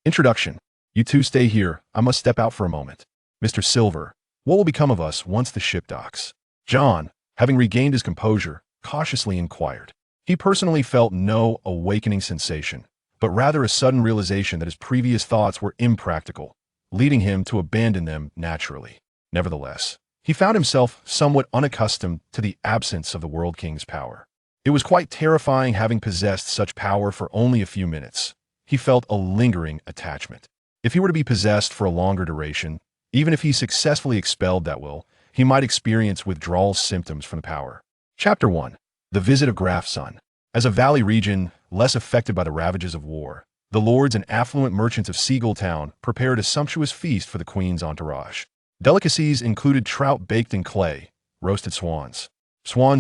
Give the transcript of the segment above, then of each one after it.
Introduction. You two stay here. I must step out for a moment. Mr. Silver, what will become of us once the ship docks? Jon, having regained his composure, cautiously inquired. He personally felt no awakening sensation, but rather a sudden realization that his previous thoughts were impractical, leading him to abandon them naturally. Nevertheless, he found himself somewhat unaccustomed to the absence of the World King's power. It was quite terrifying having possessed such power for only a few minutes. He felt a lingering attachment. If he were to be possessed for a longer duration, even if he successfully expelled that will, he might experience withdrawal symptoms from the power. Chapter 1. The Visit of Glafson. As a valley region, less affected by the ravages of war, the lords and affluent merchants of Seagull Town prepared a sumptuous feast for the queen's entourage. Delicacies included trout baked in clay, roasted swans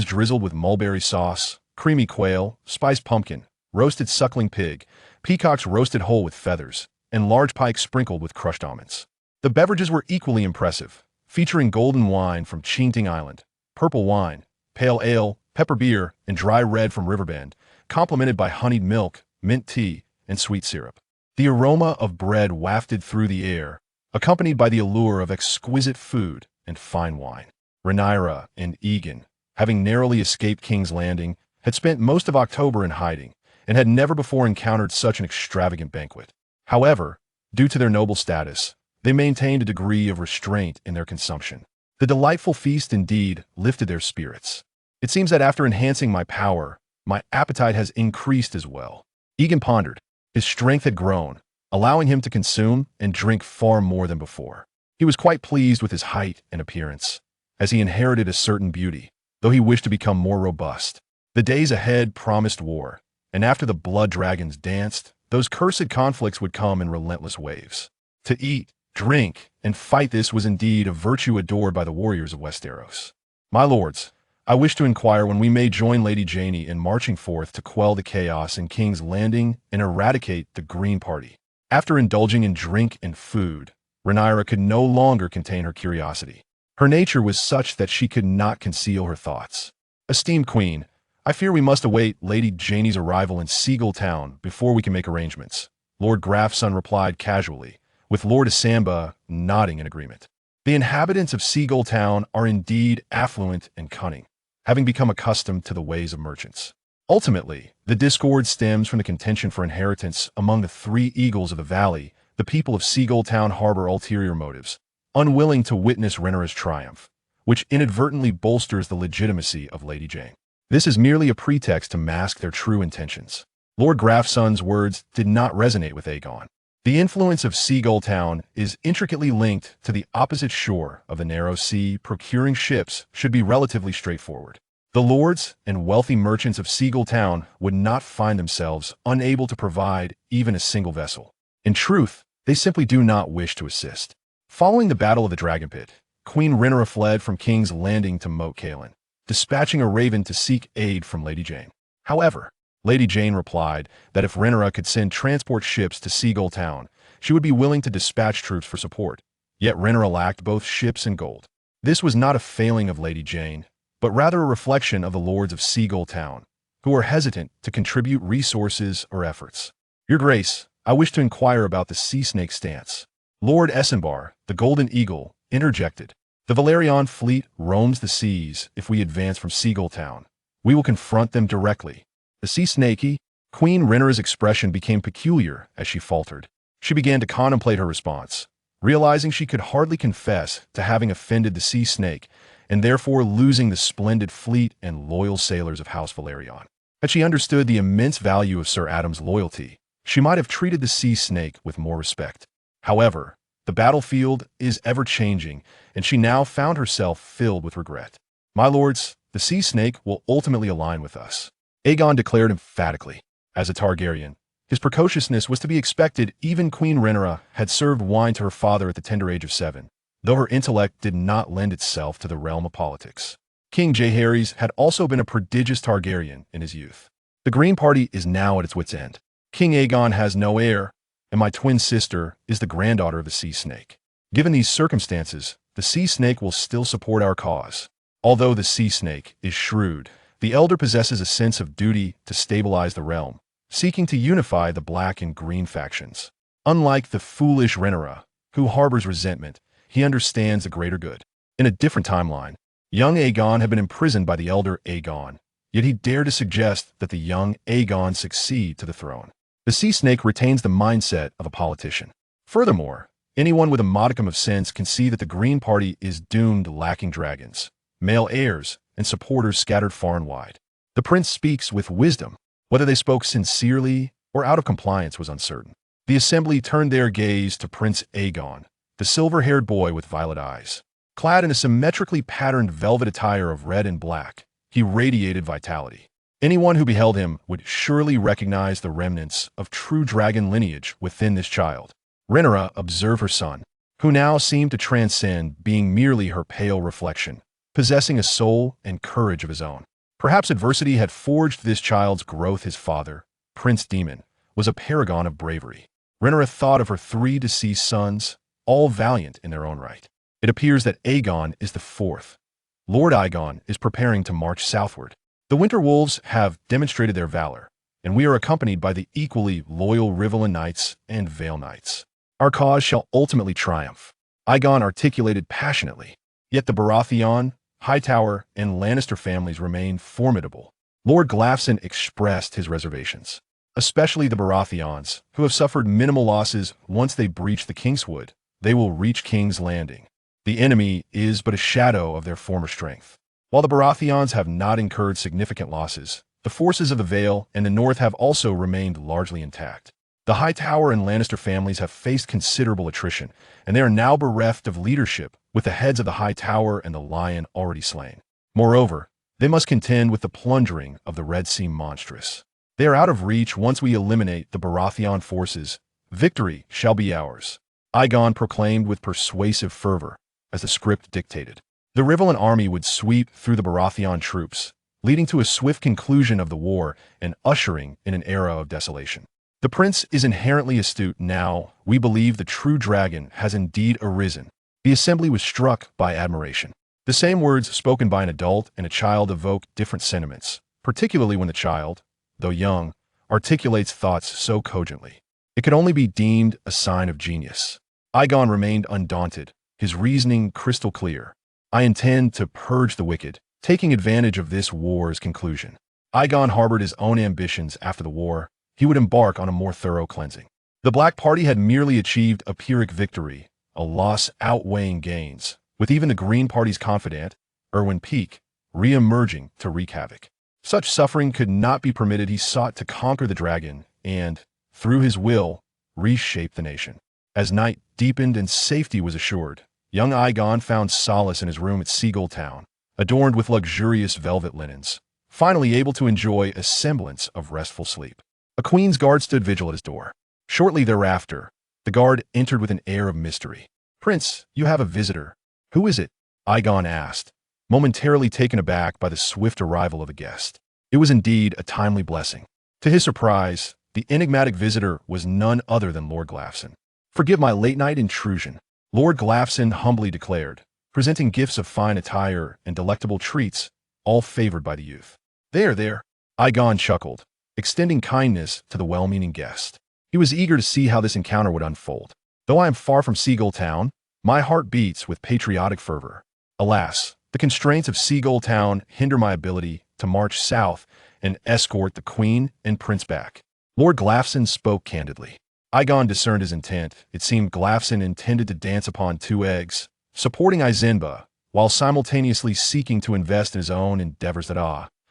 drizzled with mulberry sauce, creamy quail, spiced pumpkin, roasted suckling pig, peacocks roasted whole with feathers, and large pike sprinkled with crushed almonds. The beverages were equally impressive, featuring golden wine from Chinting Island, purple wine, pale ale, pepper beer, and dry red from Riverbend, complemented by honeyed milk, mint tea, and sweet syrup. The aroma of bread wafted through the air, accompanied by the allure of exquisite food and fine wine. Rhaenyra and Aegon, having narrowly escaped King's Landing, had spent most of October in hiding, and had never before encountered such an extravagant banquet. However, due to their noble status, they maintained a degree of restraint in their consumption. The delightful feast indeed lifted their spirits. It seems that after enhancing my power, my appetite has increased as well. Aegon pondered. His strength had grown, allowing him to consume and drink far more than before. He was quite pleased with his height and appearance, as he inherited a certain beauty, though he wished to become more robust. The days ahead promised war, and after the blood dragons danced, those cursed conflicts would come in relentless waves. To eat, drink, and fight, this was indeed a virtue adored by the warriors of Westeros. My lords, I wish to inquire when we may join Lady Janie in marching forth to quell the chaos in King's Landing and eradicate the Green Party. After indulging in drink and food, Rhaenyra could no longer contain her curiosity. Her nature was such that she could not conceal her thoughts. Esteemed Queen, I fear we must await Lady Janie's arrival in Seagull Town before we can make arrangements, Lord Glafson replied casually, with Lord Asamba nodding in agreement. The inhabitants of Seagull Town are indeed affluent and cunning, having become accustomed to the ways of merchants. Ultimately, the discord stems from the contention for inheritance among the three eagles of the valley. The people of Seagull Town harbor ulterior motives, unwilling to witness Rhaenyra's triumph, which inadvertently bolsters the legitimacy of Lady Jane. This is merely a pretext to mask their true intentions. Lord Glafson's words did not resonate with Aegon. The influence of Seagull Town is intricately linked to the opposite shore of the narrow sea. Procuring ships should be relatively straightforward. The lords and wealthy merchants of Seagull Town would not find themselves unable to provide even a single vessel. In truth, they simply do not wish to assist. Following the Battle of the Dragon Pit, Queen Rhaenyra fled from King's Landing to Moat Cailin, dispatching a raven to seek aid from Lady Jane. However, Lady Jane replied that if Rhaenyra could send transport ships to Seagull Town, she would be willing to dispatch troops for support. Yet Rhaenyra lacked both ships and gold. This was not a failing of Lady Jane, but rather a reflection of the lords of Seagull Town, who were hesitant to contribute resources or efforts. Your Grace, I wish to inquire about the sea snake stance. Lord Essenbar, the Golden Eagle, interjected. The Velaryon fleet roams the seas. If we advance from Seagull Town, we will confront them directly. The sea snakey? Queen Rhaenyra's expression became peculiar as she faltered. She began to contemplate her response, realizing she could hardly confess to having offended the sea snake and therefore losing the splendid fleet and loyal sailors of House Velaryon. Had she understood the immense value of Sir Adam's loyalty, she might have treated the sea snake with more respect. However, the battlefield is ever-changing, and she now found herself filled with regret. My lords, the sea snake will ultimately align with us, Aegon declared emphatically. As a Targaryen, his precociousness was to be expected. Even Queen Rhaenyra had served wine to her father at the tender age of 7, though her intellect did not lend itself to the realm of politics. King Jaehaerys had also been a prodigious Targaryen in his youth. The Green Party is now at its wit's end. King Aegon has no heir, and my twin sister is the granddaughter of the sea snake. Given these circumstances, the sea snake will still support our cause. Although the sea snake is shrewd, the elder possesses a sense of duty to stabilize the realm, seeking to unify the black and green factions. Unlike the foolish Rhaenyra, who harbors resentment, he understands the greater good. In a different timeline, young Aegon had been imprisoned by the elder Aegon, yet he dared to suggest that the young Aegon succeed to the throne. The sea snake retains the mindset of a politician. Furthermore, anyone with a modicum of sense can see that the Green Party is doomed, lacking dragons, male heirs, and supporters scattered far and wide. The prince speaks with wisdom. Whether they spoke sincerely or out of compliance was uncertain. The assembly turned their gaze to Prince Aegon, the silver-haired boy with violet eyes. Clad in a symmetrically patterned velvet attire of red and black, he radiated vitality. Anyone who beheld him would surely recognize the remnants of true dragon lineage within this child. Rhaenyra observed her son, who now seemed to transcend being merely her pale reflection, possessing a soul and courage of his own. Perhaps adversity had forged this child's growth. His father, Prince Daemon, was a paragon of bravery. Rhaenyra thought of her 3 deceased sons, all valiant in their own right. It appears that Aegon is the 4th. Lord Aegon is preparing to march southward. The Winter Wolves have demonstrated their valor, and we are accompanied by the equally loyal Riverland Knights and Vale Knights. Our cause shall ultimately triumph, Aegon articulated passionately. Yet the Baratheon, Hightower, and Lannister families remain formidable. Lord Glafson expressed his reservations, especially the Baratheons, who have suffered minimal losses. Once they breach the Kingswood, they will reach King's Landing. The enemy is but a shadow of their former strength. While the Baratheons have not incurred significant losses, the forces of the Vale and the North have also remained largely intact. The Hightower and Lannister families have faced considerable attrition, and they are now bereft of leadership, with the heads of the Hightower and the Lion already slain. Moreover, they must contend with the plundering of the Red Sea monstrous. They are out of reach once we eliminate the Baratheon forces. Victory shall be ours, Aegon proclaimed with persuasive fervor, as the script dictated. The Riverland army would sweep through the Baratheon troops, leading to a swift conclusion of the war and ushering in an era of desolation. The prince is inherently astute. Now, we believe the true dragon has indeed arisen. The assembly was struck by admiration. The same words spoken by an adult and a child evoke different sentiments, particularly when the child, though young, articulates thoughts so cogently. It could only be deemed a sign of genius. Aegon remained undaunted, his reasoning crystal clear. I intend to purge the wicked, taking advantage of this war's conclusion. Aegon harbored his own ambitions. After the war, he would embark on a more thorough cleansing. The Black Party had merely achieved a Pyrrhic victory, a loss outweighing gains, with even the Green Party's confidant, Erwin Peake, re-emerging to wreak havoc. Such suffering could not be permitted. He sought to conquer the dragon and, through his will, reshape the nation. As night deepened and safety was assured, young Aegon found solace in his room at Seagull Town, adorned with luxurious velvet linens, finally able to enjoy a semblance of restful sleep. A queen's guard stood vigil at his door. Shortly thereafter, the guard entered with an air of mystery. "Prince, you have a visitor. Who is it?" Aegon asked, momentarily taken aback by the swift arrival of a guest. It was indeed a timely blessing. To his surprise, the enigmatic visitor was none other than Lord Glafson. "Forgive my late-night intrusion," Lord Glafson humbly declared, presenting gifts of fine attire and delectable treats, all favored by the youth. There, Aegon chuckled, extending kindness to the well-meaning guest. He was eager to see how this encounter would unfold. "Though I am far from Seagull Town, my heart beats with patriotic fervor. Alas, the constraints of Seagull Town hinder my ability to march south and escort the Queen and Prince back." Lord Glafson spoke candidly. Aegon discerned his intent. It seemed Glafson intended to dance upon 2 eggs, supporting Isenba, while simultaneously seeking to invest in his own endeavors.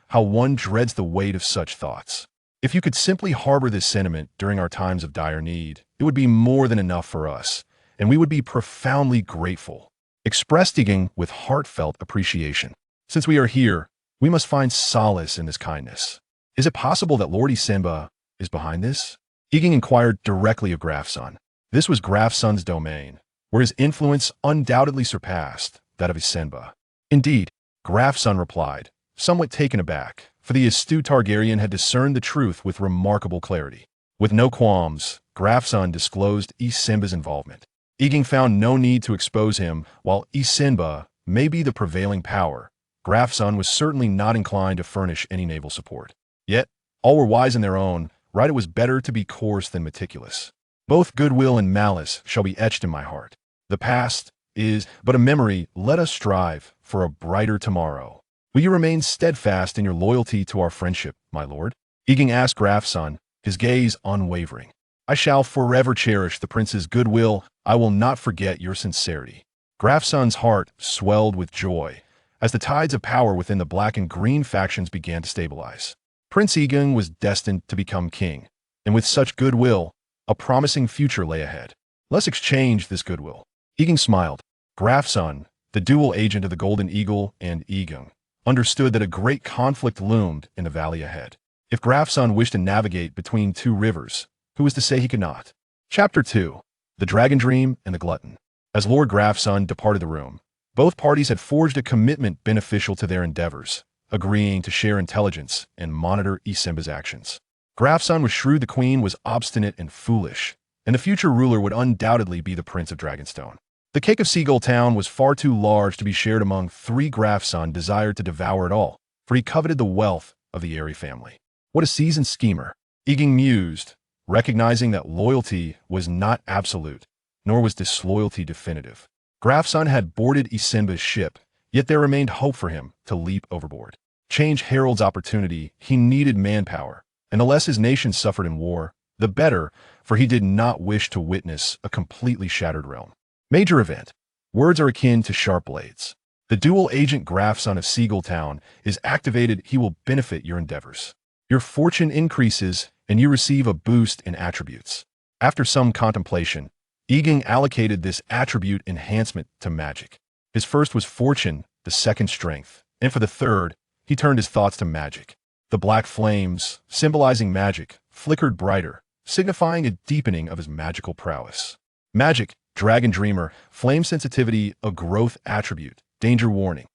How one dreads the weight of such thoughts. If you could simply harbor this sentiment during our times of dire need, it would be more than enough for us, and we would be profoundly grateful. Expressed Egan with heartfelt appreciation. "Since we are here, we must find solace in this kindness. Is it possible that Lord Isenba is behind this?" Egan inquired directly of Grafson. This was Grafson's domain, where his influence undoubtedly surpassed that of Isenba. "Indeed," Grafson replied, somewhat taken aback, for the astute Targaryen had discerned the truth with remarkable clarity. With no qualms, Grafson disclosed Isenba's involvement. Egan found no need to expose him. While Isenba may be the prevailing power, Grafson was certainly not inclined to furnish any naval support. Yet, all were wise in their own right. It was better to be coarse than meticulous. Both goodwill and malice shall be etched in my heart. The past is but a memory. Let us strive for a brighter tomorrow. Will you remain steadfast in your loyalty to our friendship, my lord? Aegon asked Glafson, his gaze unwavering. I shall forever cherish the prince's goodwill. I will not forget your sincerity. Glafson's heart swelled with joy as the tides of power within the black and green factions began to stabilize. Prince Aegon was destined to become king, and with such goodwill, a promising future lay ahead. Let's exchange this goodwill. Aegon smiled. Glafson, the dual agent of the Golden Eagle and Aegon, understood that a great conflict loomed in the valley ahead. If Glafson wished to navigate between two rivers, who was to say he could not? Chapter 2. The Dragon Dream and the Glutton. As Lord Glafson departed the room, both parties had forged a commitment beneficial to their endeavors, agreeing to share intelligence and monitor Aesemba's actions. Glafson was shrewd, the queen was obstinate and foolish, and the future ruler would undoubtedly be the Prince of Dragonstone. The cake of Seagull Town was far too large to be shared among three. Glafson desired to devour it all, for he coveted the wealth of the Eyrie family. What a seasoned schemer, Aegon mused, recognizing that loyalty was not absolute, nor was disloyalty definitive. Glafson had boarded Aesemba's ship, yet there remained hope for him to leap overboard. Change heralds opportunity. He needed manpower, and the less his nation suffered in war, the better, for he did not wish to witness a completely shattered realm. Major event. Words are akin to sharp blades. The dual agent Glafson of Seagull Town is activated. He will benefit your endeavors. Your fortune increases, and you receive a boost in attributes. After some contemplation, Aegon allocated this attribute enhancement to magic. His first was fortune, the second strength, and for the third, he turned his thoughts to magic. The black flames, symbolizing magic, flickered brighter, signifying a deepening of his magical prowess. Magic, Dragon Dreamer, flame sensitivity, a growth attribute, danger warning.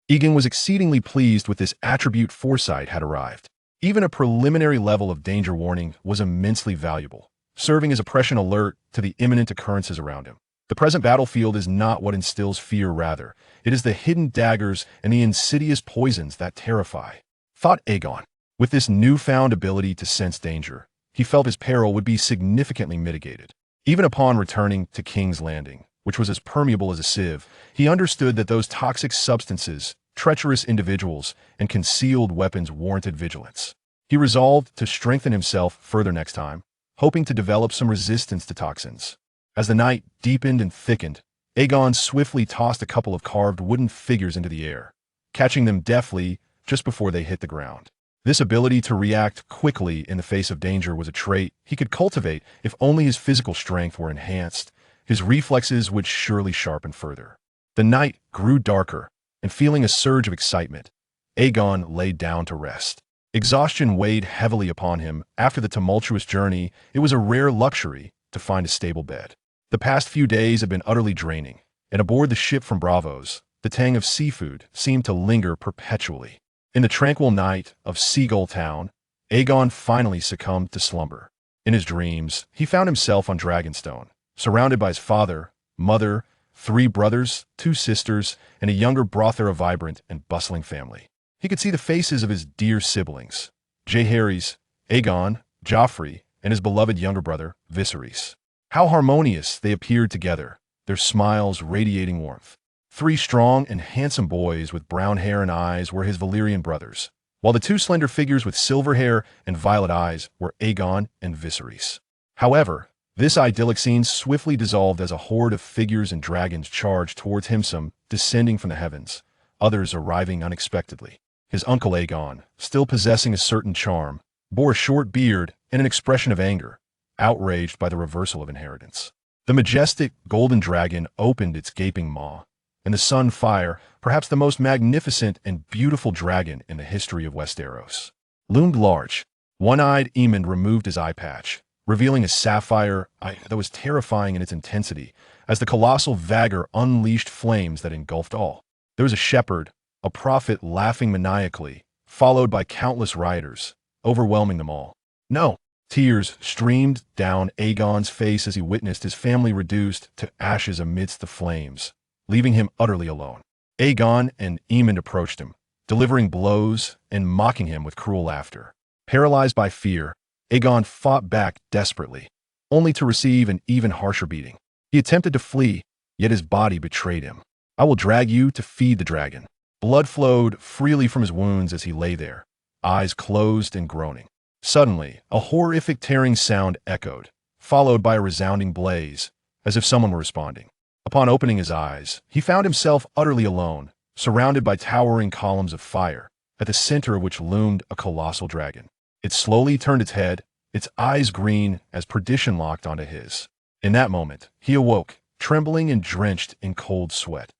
Aegon was exceedingly pleased with this attribute. Foresight had arrived. Even a preliminary level of danger warning was immensely valuable, serving as a prescient alert to the imminent occurrences around him. The present battlefield is not what instills fear, rather, it is the hidden daggers and the insidious poisons that terrify, thought Aegon. With this newfound ability to sense danger, he felt his peril would be significantly mitigated. Even upon returning to King's Landing, which was as permeable as a sieve, he understood that those toxic substances, treacherous individuals, and concealed weapons warranted vigilance. He resolved to strengthen himself further next time, hoping to develop some resistance to toxins. As the night deepened and thickened, Aegon swiftly tossed a couple of carved wooden figures into the air, catching them deftly just before they hit the ground. This ability to react quickly in the face of danger was a trait he could cultivate if only his physical strength were enhanced. His reflexes would surely sharpen further. The night grew darker, and feeling a surge of excitement, Aegon lay down to rest. Exhaustion weighed heavily upon him. After the tumultuous journey, it was a rare luxury to find a stable bed. The past few days had been utterly draining, and aboard the ship from Braavos, the tang of seafood seemed to linger perpetually. In the tranquil night of Seagull Town, Aegon finally succumbed to slumber. In his dreams, he found himself on Dragonstone, surrounded by his father, mother, 3 brothers, 2 sisters, and a younger brother, a vibrant and bustling family. He could see the faces of his dear siblings, Jaehaerys, Aegon, Joffrey, and his beloved younger brother, Viserys. How harmonious they appeared together, their smiles radiating warmth. 3 strong and handsome boys with brown hair and eyes were his Velaryon brothers, while the 2 slender figures with silver hair and violet eyes were Aegon and Viserys. However, this idyllic scene swiftly dissolved as a horde of figures and dragons charged towards him, some descending from the heavens, others arriving unexpectedly. His uncle Aegon, still possessing a certain charm, bore a short beard and an expression of anger, outraged by the reversal of inheritance. The majestic golden dragon opened its gaping maw, and the Sunfyre, perhaps the most magnificent and beautiful dragon in the history of Westeros, loomed large. One-eyed Aemond removed his eye patch, revealing a sapphire eye that was terrifying in its intensity, as the colossal Vagor unleashed flames that engulfed all. There was a shepherd, a prophet laughing maniacally, followed by countless riders, overwhelming them all. No! Tears streamed down Aegon's face as he witnessed his family reduced to ashes amidst the flames, leaving him utterly alone. Aegon and Aemond approached him, delivering blows and mocking him with cruel laughter. Paralyzed by fear, Aegon fought back desperately, only to receive an even harsher beating. He attempted to flee, yet his body betrayed him. I will drag you to feed the dragon. Blood flowed freely from his wounds as he lay there, eyes closed and groaning. Suddenly, a horrific tearing sound echoed, followed by a resounding blaze, as if someone were responding. Upon opening his eyes, he found himself utterly alone, surrounded by towering columns of fire, at the center of which loomed a colossal dragon. It slowly turned its head, its eyes green as perdition locked onto his. In that moment, he awoke, trembling and drenched in cold sweat.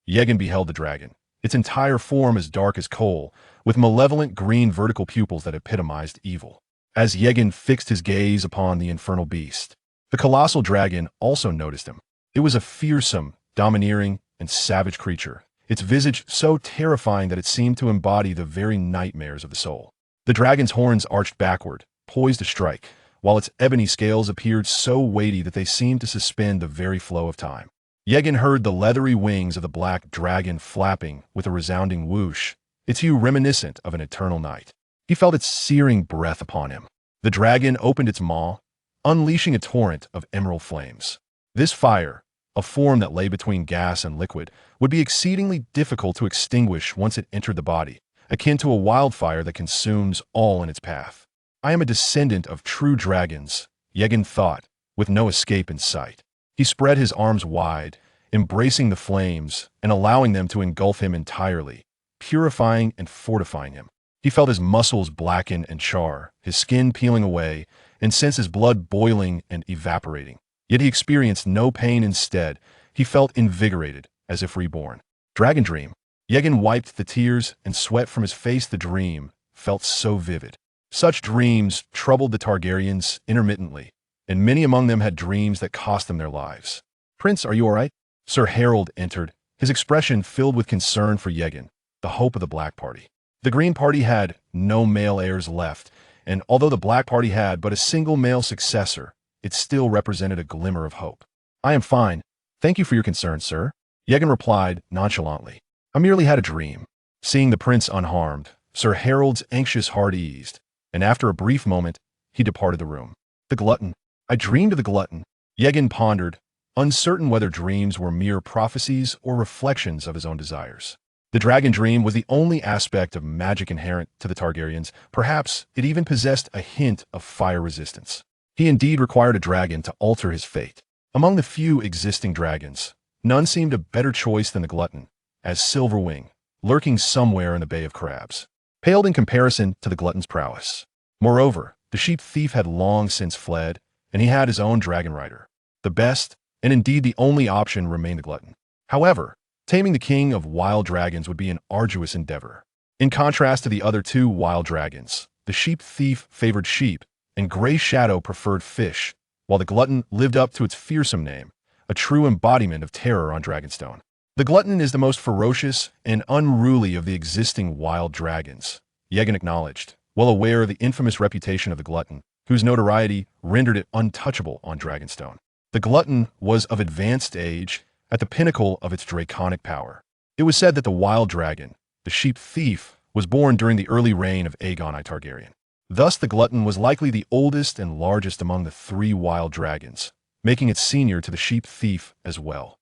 Aegon beheld the dragon, its entire form as dark as coal, with malevolent green vertical pupils that epitomized evil. As Aegon fixed his gaze upon the infernal beast, the colossal dragon also noticed him. It was a fearsome, domineering, and savage creature, its visage so terrifying that it seemed to embody the very nightmares of the soul. The dragon's horns arched backward, poised to strike, while its ebony scales appeared so weighty that they seemed to suspend the very flow of time. Aegon heard the leathery wings of the black dragon flapping with a resounding whoosh, its hue reminiscent of an eternal night. He felt its searing breath upon him. The dragon opened its maw, unleashing a torrent of emerald flames. This fire, a form that lay between gas and liquid, would be exceedingly difficult to extinguish once it entered the body, akin to a wildfire that consumes all in its path. I am a descendant of true dragons, Aegon thought, with no escape in sight. He spread his arms wide, embracing the flames and allowing them to engulf him entirely, purifying and fortifying him. He felt his muscles blacken and char, his skin peeling away, and sensed his blood boiling and evaporating. Yet he experienced no pain. Instead, he felt invigorated, as if reborn. Dragon dream. Aegon wiped the tears and sweat from his face. The dream felt so vivid. Such dreams troubled the Targaryens intermittently, and many among them had dreams that cost them their lives. "Prince, are you all right?" Sir Harold entered, his expression filled with concern for Aegon, the hope of the Black Party. The Green Party had no male heirs left, and although the Black Party had but a single male successor, it still represented a glimmer of hope. "I am fine. Thank you for your concern, sir," Aegon replied nonchalantly. "I merely had a dream." Seeing the prince unharmed, Sir Harold's anxious heart eased, and after a brief moment, he departed the room. The Glutton. I dreamed of the Glutton. Aegon pondered, uncertain whether dreams were mere prophecies or reflections of his own desires. The dragon dream was the only aspect of magic inherent to the Targaryens. Perhaps it even possessed a hint of fire resistance. He indeed required a dragon to alter his fate. Among the few existing dragons, none seemed a better choice than the Glutton, as Silverwing, lurking somewhere in the Bay of Crabs, paled in comparison to the Glutton's prowess. Moreover, the sheep thief had long since fled, and he had his own dragon rider. The best, and indeed the only option, remained the Glutton. However, taming the king of wild dragons would be an arduous endeavor. In contrast to the other two wild dragons, the sheep thief favored sheep, and Grey Shadow preferred fish, while the Glutton lived up to its fearsome name, a true embodiment of terror on Dragonstone. The Glutton is the most ferocious and unruly of the existing wild dragons, Aegon acknowledged, well aware of the infamous reputation of the Glutton, whose notoriety rendered it untouchable on Dragonstone. The Glutton was of advanced age, at the pinnacle of its draconic power. It was said that the wild dragon, the sheep thief, was born during the early reign of Aegon I Targaryen. Thus the Glutton was likely the oldest and largest among the three wild dragons, making it senior to the sheep thief as well.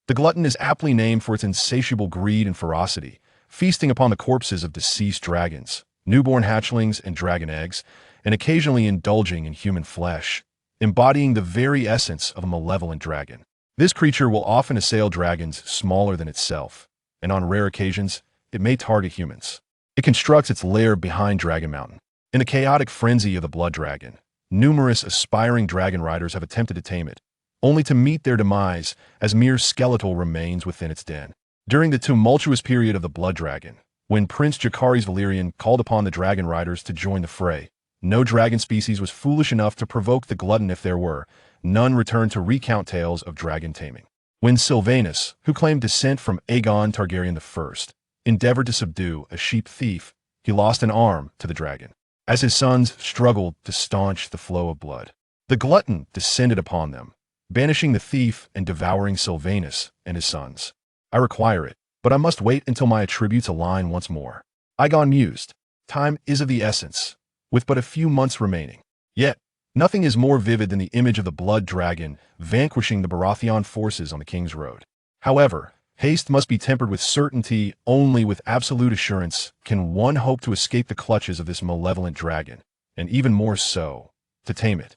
The Glutton is aptly named for its insatiable greed and ferocity, feasting upon the corpses of deceased dragons, newborn hatchlings and dragon eggs, and occasionally indulging in human flesh, embodying the very essence of a malevolent dragon. This creature will often assail dragons smaller than itself, and on rare occasions, it may target humans. It constructs its lair behind Dragon Mountain. In the chaotic frenzy of the Blood Dragon, numerous aspiring dragon riders have attempted to tame it, only to meet their demise as mere skeletal remains within its den. During the tumultuous period of the Blood Dragon, when Prince Jacaerys Velaryon called upon the dragon riders to join the fray, no dragon species was foolish enough to provoke the Glutton. If there were, none returned to recount tales of dragon taming. When Sylvanus, who claimed descent from Aegon Targaryen I, endeavored to subdue a sheep thief, he lost an arm to the dragon, as his sons struggled to staunch the flow of blood. The Glutton descended upon them, banishing the thief and devouring Sylvanus and his sons. "I require it, but I must wait until my attributes align once more." Aegon mused. Time is of the essence, with but a few months remaining. Yet, Nothing is more vivid than the image of the blood dragon vanquishing the Baratheon forces on the King's Road. However, haste must be tempered with certainty. Only with absolute assurance can one hope to escape the clutches of this malevolent dragon, and even more so, to tame it.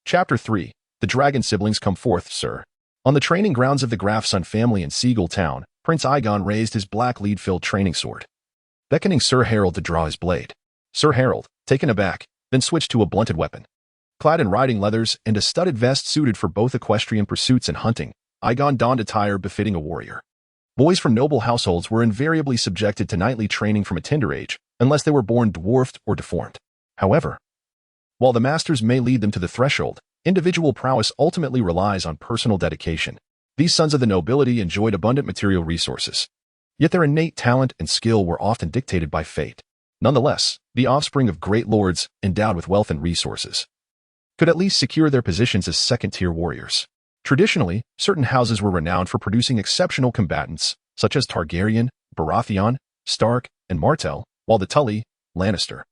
Chapter 3. The Dragon Siblings Come Forth, Sir. On the training grounds of the Glafson family in Seagull Town, Prince Aegon raised his black lead-filled training sword, beckoning Sir Harold to draw his blade. Sir Harold, taken aback, then switched to a blunted weapon. Clad in riding leathers and a studded vest suited for both equestrian pursuits and hunting, Aegon donned attire befitting a warrior. Boys from noble households were invariably subjected to knightly training from a tender age, unless they were born dwarfed or deformed. However, while the masters may lead them to the threshold, individual prowess ultimately relies on personal dedication. These sons of the nobility enjoyed abundant material resources, yet their innate talent and skill were often dictated by fate. Nonetheless, the offspring of great lords, endowed with wealth and resources, could at least secure their positions as second-tier warriors. Traditionally, certain houses were renowned for producing exceptional combatants, such as Targaryen, Baratheon, Stark, and Martell, while the Tully, Lannister,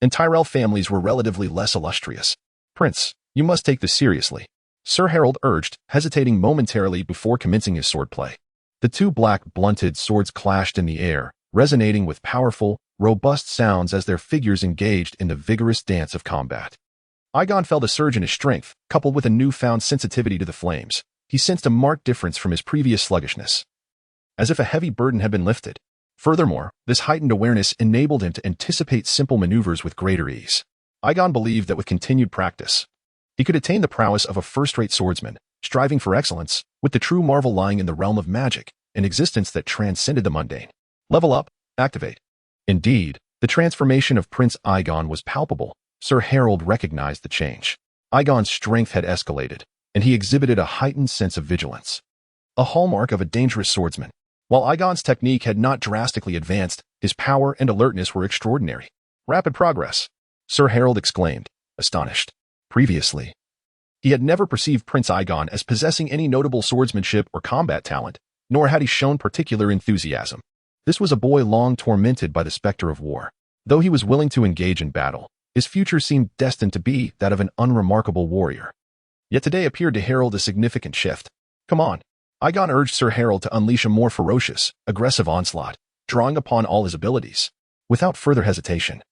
and Tyrell families were relatively less illustrious. Prince, you must take this seriously, Sir Harold urged, hesitating momentarily before commencing his swordplay. The two black, blunted swords clashed in the air, resonating with powerful, robust sounds as their figures engaged in the vigorous dance of combat. Aegon felt a surge in his strength, coupled with a newfound sensitivity to the flames. He sensed a marked difference from his previous sluggishness, as if a heavy burden had been lifted. Furthermore, this heightened awareness enabled him to anticipate simple maneuvers with greater ease. Aegon believed that with continued practice, he could attain the prowess of a first-rate swordsman, striving for excellence, with the true marvel lying in the realm of magic, an existence that transcended the mundane. Level up, activate. Indeed, the transformation of Prince Aegon was palpable. Sir Harold recognized the change. Aegon's strength had escalated, and he exhibited a heightened sense of vigilance, a hallmark of a dangerous swordsman. While Aegon's technique had not drastically advanced, his power and alertness were extraordinary. Rapid progress, Sir Harold exclaimed, astonished. Previously, he had never perceived Prince Aegon as possessing any notable swordsmanship or combat talent, nor had he shown particular enthusiasm. This was a boy long tormented by the specter of war. Though he was willing to engage in battle, his future seemed destined to be that of an unremarkable warrior. Yet today appeared to herald a significant shift. Come on, Aegon urged Sir Harold to unleash a more ferocious, aggressive onslaught, drawing upon all his abilities. Without further hesitation,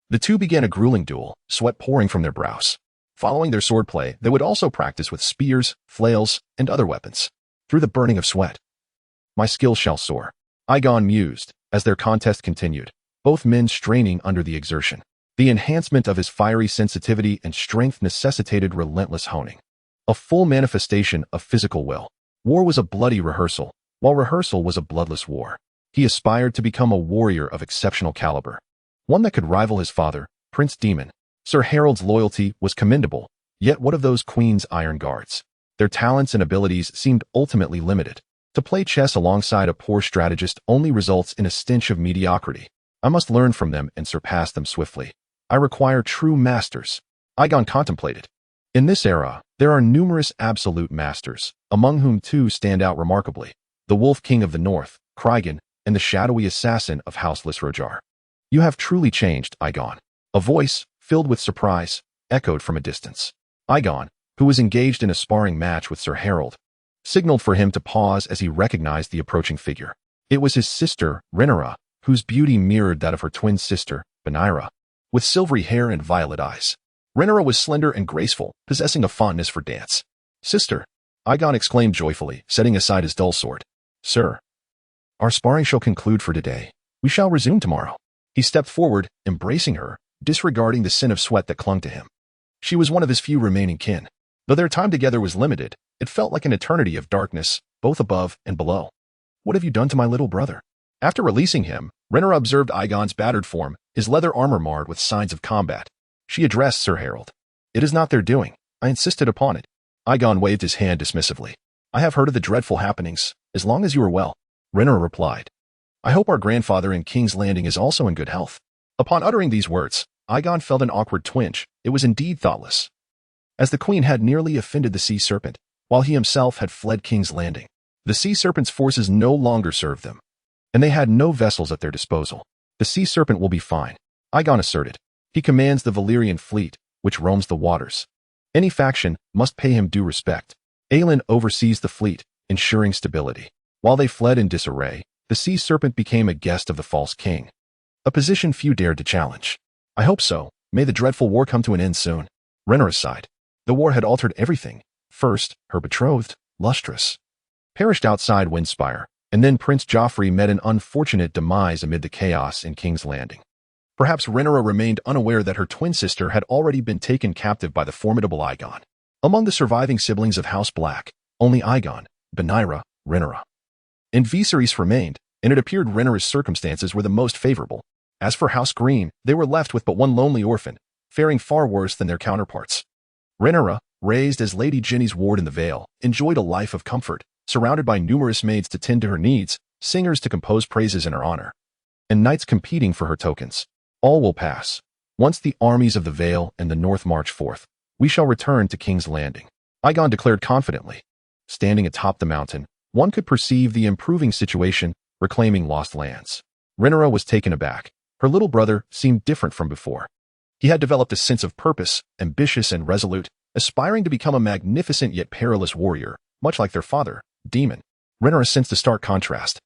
the two began a grueling duel, sweat pouring from their brows. Following their swordplay, they would also practice with spears, flails, and other weapons. Through the burning of sweat, my skill shall soar, Aegon mused, as their contest continued, both men straining under the exertion. The enhancement of his fiery sensitivity and strength necessitated relentless honing, a full manifestation of physical will. War was a bloody rehearsal, while rehearsal was a bloodless war. He aspired to become a warrior of exceptional caliber, one that could rival his father, Prince Daemon. Sir Harold's loyalty was commendable, yet what of those Queen's Iron Guards? Their talents and abilities seemed ultimately limited. To play chess alongside a poor strategist only results in a stench of mediocrity. I must learn from them and surpass them swiftly. I require true masters, Aegon contemplated. In this era, there are numerous absolute masters, among whom two stand out remarkably: the Wolf King of the North, Craven, and the shadowy assassin of House Lysrojar. You have truly changed, Aegon. A voice, filled with surprise, echoed from a distance. Aegon, who was engaged in a sparring match with Sir Harold, signaled for him to pause as he recognized the approaching figure. It was his sister, Rhaenyra, whose beauty mirrored that of her twin sister, Rhaenyra, with silvery hair and violet eyes. Rhaenyra was slender and graceful, possessing a fondness for dance. Sister, Aegon exclaimed joyfully, setting aside his dull sword. Sir, our sparring shall conclude for today. We shall resume tomorrow. He stepped forward, embracing her, disregarding the sin of sweat that clung to him. She was one of his few remaining kin. Though their time together was limited, it felt like an eternity of darkness, both above and below. What have you done to my little brother? After releasing him, Rhaenyra observed Aegon's battered form, his leather armor marred with signs of combat. She addressed Sir Harold. It is not their doing. I insisted upon it. Aegon waved his hand dismissively. I have heard of the dreadful happenings, as long as you are well. Rhaenyra replied. I hope our grandfather in King's Landing is also in good health. Upon uttering these words, Aegon felt an awkward twinge. It was indeed thoughtless, as the Queen had nearly offended the Sea Serpent, while he himself had fled King's Landing. The Sea Serpent's forces no longer served them, and they had no vessels at their disposal. The Sea Serpent will be fine, Aegon asserted. He commands the Velaryon fleet, which roams the waters. Any faction must pay him due respect. Aelin oversees the fleet, ensuring stability. While they fled in disarray, the sea serpent became a guest of the false king, a position few dared to challenge. I hope so. May the dreadful war come to an end soon. Rhaenyra sighed. The war had altered everything. First, her betrothed, Lustrous, perished outside Windspire, and then Prince Joffrey met an unfortunate demise amid the chaos in King's Landing. Perhaps Rhaenyra remained unaware that her twin sister had already been taken captive by the formidable Aegon. Among the surviving siblings of House Black, only Aegon, Rhaenyra, and Viserys remained, and it appeared Rhaenyra's circumstances were the most favorable. As for House Green, they were left with but one lonely orphan, faring far worse than their counterparts. Rhaenyra, raised as Lady Ginny's ward in the Vale, enjoyed a life of comfort, surrounded by numerous maids to tend to her needs, singers to compose praises in her honor, and knights competing for her tokens. All will pass. Once the armies of the Vale and the North march forth, we shall return to King's Landing, Aegon declared confidently. Standing atop the mountain, one could perceive the improving situation, reclaiming lost lands. Rhaenyra was taken aback. Her little brother seemed different from before. He had developed a sense of purpose, ambitious and resolute, aspiring to become a magnificent yet perilous warrior, much like their father, Daemon. Rhaenyra sensed a stark contrast.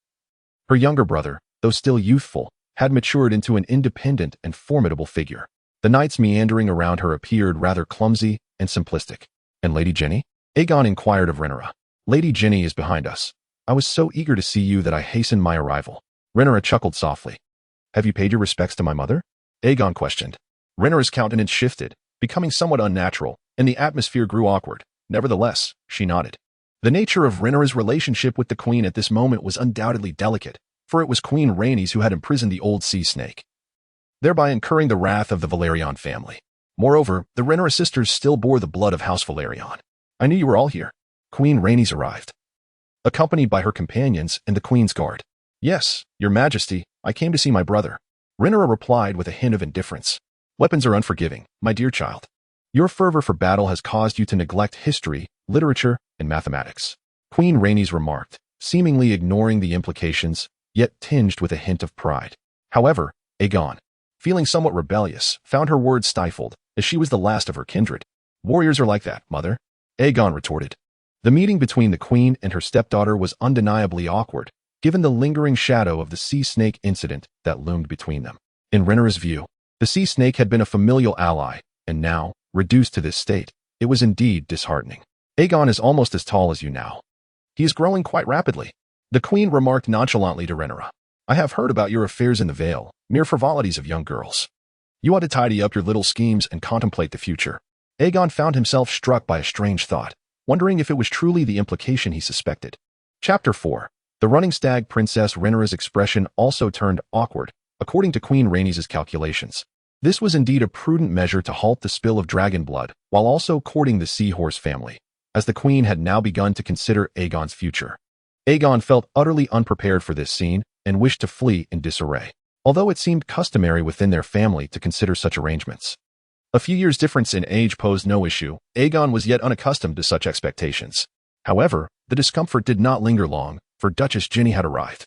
Her younger brother, though still youthful, had matured into an independent and formidable figure. The knights meandering around her appeared rather clumsy and simplistic. And Lady Ginny? Aegon inquired of Rhaenyra. Lady Ginny is behind us. I was so eager to see you that I hastened my arrival. Rhaenyra chuckled softly. Have you paid your respects to my mother? Aegon questioned. Rhaenyra's countenance shifted, becoming somewhat unnatural, and the atmosphere grew awkward. Nevertheless, she nodded. The nature of Rhaenyra's relationship with the queen at this moment was undoubtedly delicate, for it was Queen Rhaenys who had imprisoned the old sea snake, thereby incurring the wrath of the Velaryon family. Moreover, the Rhaenyra sisters still bore the blood of House Velaryon. I knew you were all here. Queen Rhaenys arrived, accompanied by her companions and the Queen's Guard. Yes, Your Majesty, I came to see my brother. Rhaenyra replied with a hint of indifference. Weapons are unforgiving, my dear child. Your fervor for battle has caused you to neglect history, literature, and mathematics. Queen Rhaenys remarked, seemingly ignoring the implications, yet tinged with a hint of pride. However, Aegon, feeling somewhat rebellious, found her words stifled, as she was the last of her kindred. Warriors are like that, mother. Aegon retorted. The meeting between the queen and her stepdaughter was undeniably awkward, given the lingering shadow of the sea snake incident that loomed between them. In Rhaenyra's view, the sea snake had been a familial ally, and now, reduced to this state, it was indeed disheartening. Aegon is almost as tall as you now. He is growing quite rapidly. The queen remarked nonchalantly to Rhaenyra. I have heard about your affairs in the Vale, mere frivolities of young girls. You ought to tidy up your little schemes and contemplate the future. Aegon found himself struck by a strange thought, wondering if it was truly the implication he suspected. Chapter 4. The running stag. Princess Rhaenyra's expression also turned awkward, according to Queen Rhaenys' calculations. This was indeed a prudent measure to halt the spill of dragon blood, while also courting the seahorse family, as the queen had now begun to consider Aegon's future. Aegon felt utterly unprepared for this scene and wished to flee in disarray, although it seemed customary within their family to consider such arrangements. A few years' difference in age posed no issue. Aegon was yet unaccustomed to such expectations. However, the discomfort did not linger long, for Duchess Ginny had arrived,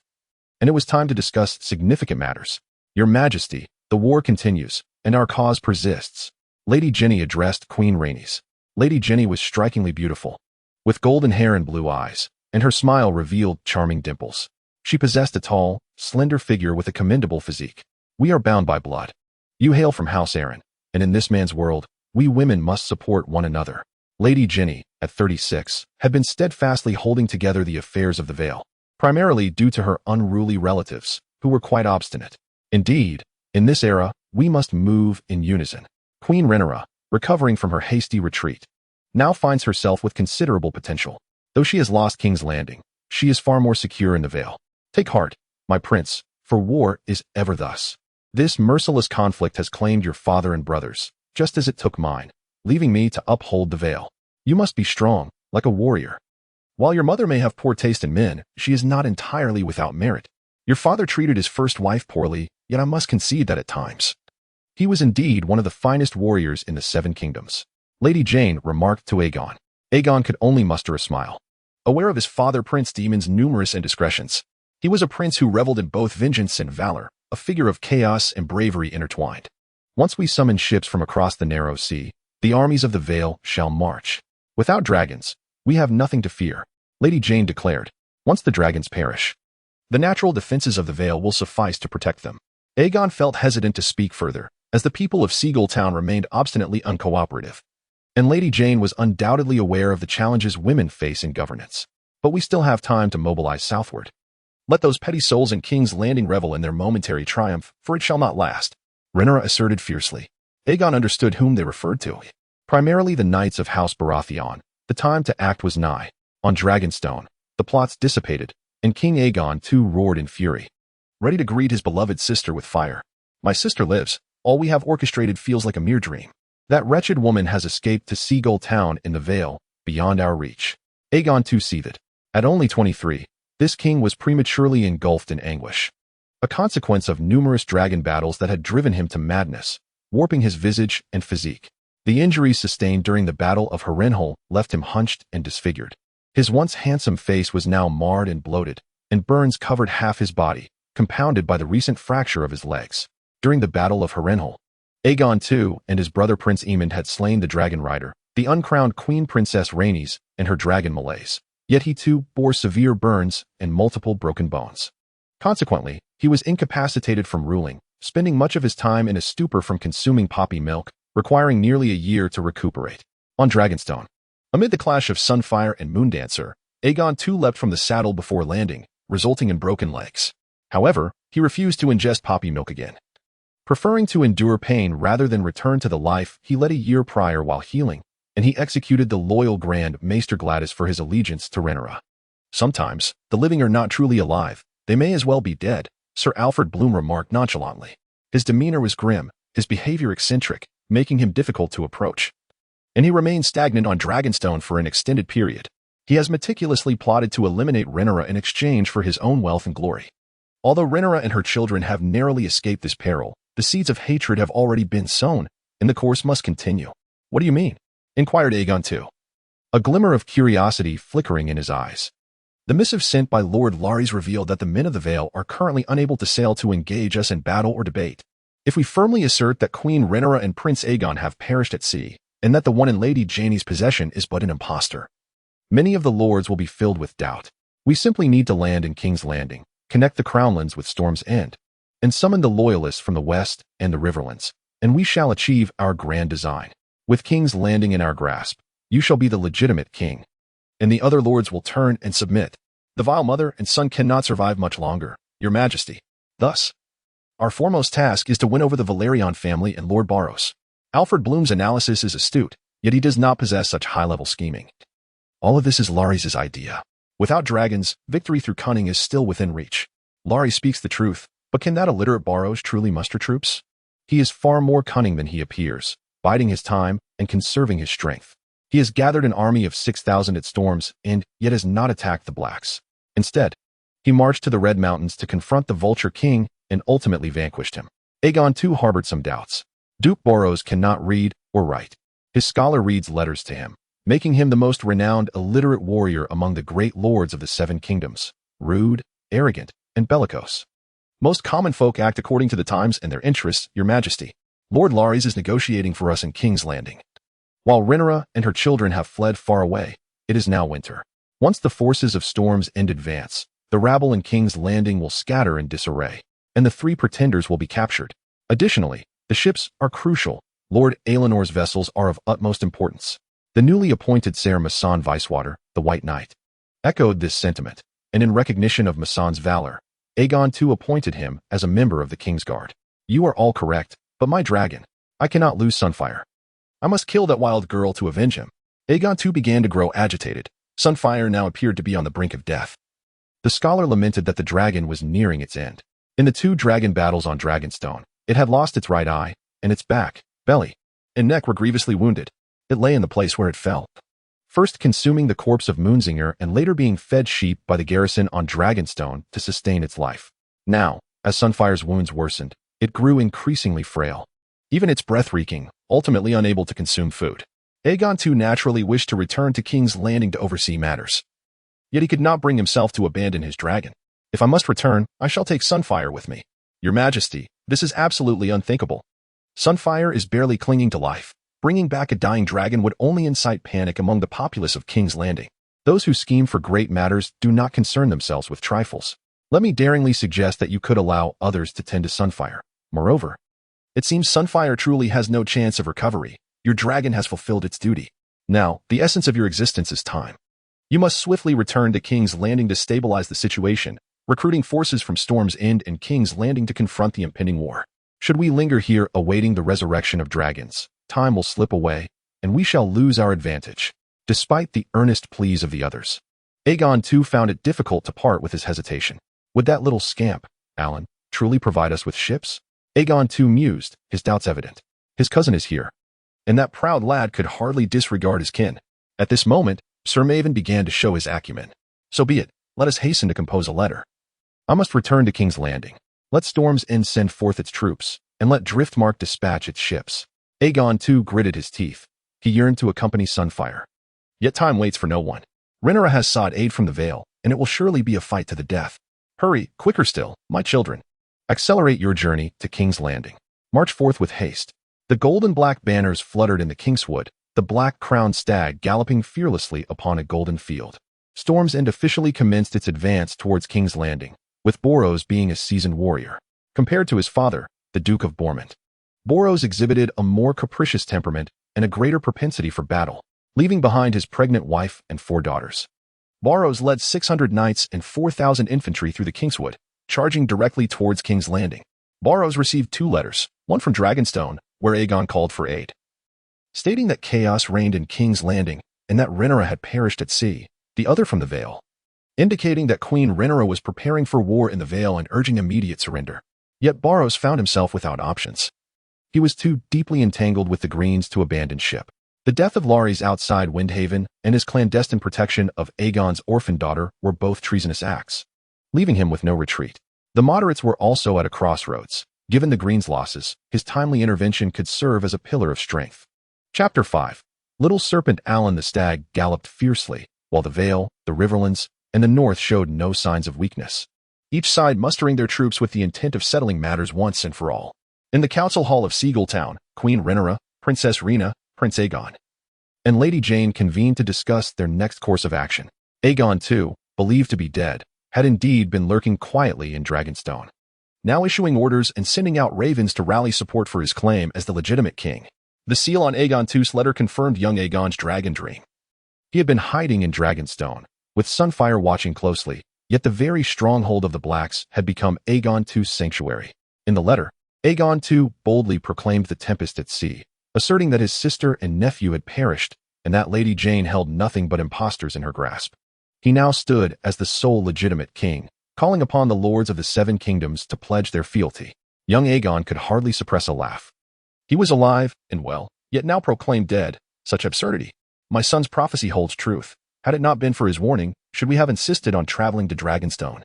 and it was time to discuss significant matters. Your Majesty, the war continues, and our cause persists. Lady Ginny addressed Queen Rhaenys. Lady Ginny was strikingly beautiful, with golden hair and blue eyes, and her smile revealed charming dimples. She possessed a tall, slender figure with a commendable physique. We are bound by blood. You hail from House Arryn, and in this man's world, we women must support one another. Lady Ginny, at 36, had been steadfastly holding together the affairs of the Vale, primarily due to her unruly relatives, who were quite obstinate. Indeed, in this era, we must move in unison. Queen Rhaenyra, recovering from her hasty retreat, now finds herself with considerable potential. Though she has lost King's Landing, she is far more secure in the Vale. Take heart, my prince, for war is ever thus. This merciless conflict has claimed your father and brothers, just as it took mine, leaving me to uphold the Vale. You must be strong, like a warrior. While your mother may have poor taste in men, she is not entirely without merit. Your father treated his first wife poorly, yet I must concede that at times he was indeed one of the finest warriors in the Seven Kingdoms. Lady Jane remarked to Aegon. Aegon could only muster a smile. Aware of his father Prince Daemon's numerous indiscretions, he was a prince who reveled in both vengeance and valor, a figure of chaos and bravery intertwined. Once we summoned ships from across the narrow sea, The armies of the Vale shall march. Without dragons, we have nothing to fear, Lady Jane declared. Once the dragons perish, the natural defenses of the Vale will suffice to protect them. Aegon felt hesitant to speak further, as the people of Seagull Town remained obstinately uncooperative. And Lady Jane was undoubtedly aware of the challenges women face in governance. But we still have time to mobilize southward. Let those petty souls in King's Landing revel in their momentary triumph, for it shall not last, Rhaenyra asserted fiercely. Aegon understood whom they referred to. Primarily the knights of House Baratheon. The time to act was nigh. On Dragonstone, the plots dissipated, and King Aegon II roared in fury, ready to greet his beloved sister with fire. My sister lives. All we have orchestrated feels like a mere dream. That wretched woman has escaped to Seagull Town in the Vale, beyond our reach. Aegon II seethed. At only 23, this king was prematurely engulfed in anguish, a consequence of numerous dragon battles that had driven him to madness, warping his visage and physique. The injuries sustained during the Battle of Harrenhal left him hunched and disfigured. His once handsome face was now marred and bloated, and burns covered half his body, compounded by the recent fracture of his legs. During the Battle of Harrenhal, Aegon II and his brother Prince Aemond had slain the dragon rider, the uncrowned Queen Princess Rhaenys, and her dragon Meleys. Yet he too bore severe burns and multiple broken bones. Consequently, he was incapacitated from ruling, spending much of his time in a stupor from consuming poppy milk, requiring nearly a year to recuperate. On Dragonstone, amid the clash of Sunfyre and Moondancer, Aegon II leapt from the saddle before landing, resulting in broken legs. However, he refused to ingest poppy milk again. Preferring to endure pain rather than return to the life he led a year prior while healing, and he executed the loyal Grand Maester Gladys for his allegiance to Rhaenyra. Sometimes, the living are not truly alive, they may as well be dead, Sir Alfred Bloom remarked nonchalantly. His demeanor was grim, his behavior eccentric, making him difficult to approach. And he remained stagnant on Dragonstone for an extended period. He has meticulously plotted to eliminate Rhaenyra in exchange for his own wealth and glory. Although Rhaenyra and her children have narrowly escaped this peril, the seeds of hatred have already been sown, and the course must continue. What do you mean? Inquired Aegon II, a glimmer of curiosity flickering in his eyes. The missive sent by Lord Larys revealed that the men of the Vale are currently unable to sail to engage us in battle or debate. If we firmly assert that Queen Rhaenyra and Prince Aegon have perished at sea, and that the one in Lady Janie's possession is but an impostor, many of the lords will be filled with doubt. We simply need to land in King's Landing, connect the Crownlands with Storm's End, and summon the loyalists from the west and the Riverlands, and we shall achieve our grand design. With King's Landing in our grasp, you shall be the legitimate king, and the other lords will turn and submit. The vile mother and son cannot survive much longer, Your Majesty. Thus, our foremost task is to win over the Velaryon family and Lord Borros. Alfred Bloom's analysis is astute, yet he does not possess such high-level scheming. All of this is Larys' idea. Without dragons, victory through cunning is still within reach. Larys speaks the truth, but can that illiterate Borros truly muster troops? He is far more cunning than he appears, biding his time and conserving his strength. He has gathered an army of 6,000 at Storm's End, yet has not attacked the Blacks. Instead, he marched to the Red Mountains to confront the Vulture King and ultimately vanquished him. Aegon II harbored some doubts. Duke Borros cannot read or write. His scholar reads letters to him, making him the most renowned illiterate warrior among the great lords of the Seven Kingdoms, rude, arrogant, and bellicose. Most common folk act according to the times and their interests, Your Majesty. Lord Larys is negotiating for us in King's Landing. While Rhaenyra and her children have fled far away, it is now winter. Once the forces of Storm's End advance, the rabble in King's Landing will scatter in disarray, and the three pretenders will be captured. Additionally, the ships are crucial. Lord Aelinor's vessels are of utmost importance. The newly appointed Ser Masan Vicewater, the White Knight, echoed this sentiment, and in recognition of Masan's valor, Aegon II appointed him as a member of the King's Guard. You are all correct, but my dragon, I cannot lose Sunfyre. I must kill that wild girl to avenge him. Aegon II began to grow agitated. Sunfyre now appeared to be on the brink of death. The scholar lamented that the dragon was nearing its end. In the two dragon battles on Dragonstone, it had lost its right eye, and its back, belly, and neck were grievously wounded. It lay in the place where it fell, first consuming the corpse of Moonsinger and later being fed sheep by the garrison on Dragonstone to sustain its life. Now, as Sunfyre's wounds worsened, it grew increasingly frail, even its breath reeking, ultimately unable to consume food. Aegon II naturally wished to return to King's Landing to oversee matters. Yet he could not bring himself to abandon his dragon. If I must return, I shall take Sunfyre with me. Your Majesty, this is absolutely unthinkable. Sunfyre is barely clinging to life, Bringing back a dying dragon would only incite panic among the populace of King's Landing. Those who scheme for great matters do not concern themselves with trifles. Let me daringly suggest that you could allow others to tend to Sunfyre. Moreover, it seems Sunfyre truly has no chance of recovery. Your dragon has fulfilled its duty. Now, the essence of your existence is time. You must swiftly return to King's Landing to stabilize the situation, recruiting forces from Storm's End and King's Landing to confront the impending war. Should we linger here awaiting the resurrection of dragons, time will slip away, and we shall lose our advantage. Despite the earnest pleas of the others, Aegon II found it difficult to part with his hesitation. Would that little scamp, Alan, truly provide us with ships? Aegon II mused, his doubts evident. His cousin is here, and that proud lad could hardly disregard his kin. At this moment, Sir Maven began to show his acumen. So be it, let us hasten to compose a letter. I must return to King's Landing. Let Storm's End send forth its troops, and let Driftmark dispatch its ships. Aegon II gritted his teeth. He yearned to accompany Sunfyre. Yet time waits for no one. Rhaenyra has sought aid from the Vale, and it will surely be a fight to the death. Hurry, quicker still, my children. Accelerate your journey to King's Landing. March forth with haste. The gold and black banners fluttered in the Kingswood, the black-crowned stag galloping fearlessly upon a golden field. Storm's End officially commenced its advance towards King's Landing, with Borros being a seasoned warrior. Compared to his father, the Duke of Bormont, Borros exhibited a more capricious temperament and a greater propensity for battle, leaving behind his pregnant wife and 4 daughters. Borros led 600 knights and 4,000 infantry through the Kingswood, charging directly towards King's Landing. Borros received 2 letters, one from Dragonstone, where Aegon called for aid, stating that chaos reigned in King's Landing and that Rhaenyra had perished at sea, the other from the Vale, indicating that Queen Rhaenyra was preparing for war in the Vale and urging immediate surrender. Yet Borros found himself without options. He was too deeply entangled with the Greens to abandon ship. The death of Larys outside Windhaven and his clandestine protection of Aegon's orphan daughter were both treasonous acts, leaving him with no retreat. The moderates were also at a crossroads. Given the Greens' losses, his timely intervention could serve as a pillar of strength. Chapter 5. Little Serpent Alan the Stag galloped fiercely, while the Vale, the Riverlands, and the North showed no signs of weakness, each side mustering their troops with the intent of settling matters once and for all. In the council hall of Seagull Town, Queen Rhaenyra, Princess Rhaena, Prince Aegon, and Lady Jane convened to discuss their next course of action. Aegon II, believed to be dead, had indeed been lurking quietly in Dragonstone, now issuing orders and sending out ravens to rally support for his claim as the legitimate king. The seal on Aegon II's letter confirmed young Aegon's dragon dream. He had been hiding in Dragonstone, with Sunfyre watching closely, yet the very stronghold of the Blacks had become Aegon II's sanctuary. In the letter, Aegon II boldly proclaimed the tempest at sea, asserting that his sister and nephew had perished and that Lady Jane held nothing but impostors in her grasp. He now stood as the sole legitimate king, calling upon the lords of the 7 kingdoms to pledge their fealty. Young Aegon could hardly suppress a laugh. He was alive and well, yet now proclaimed dead. Such absurdity. My son's prophecy holds truth. Had it not been for his warning, should we have insisted on traveling to Dragonstone?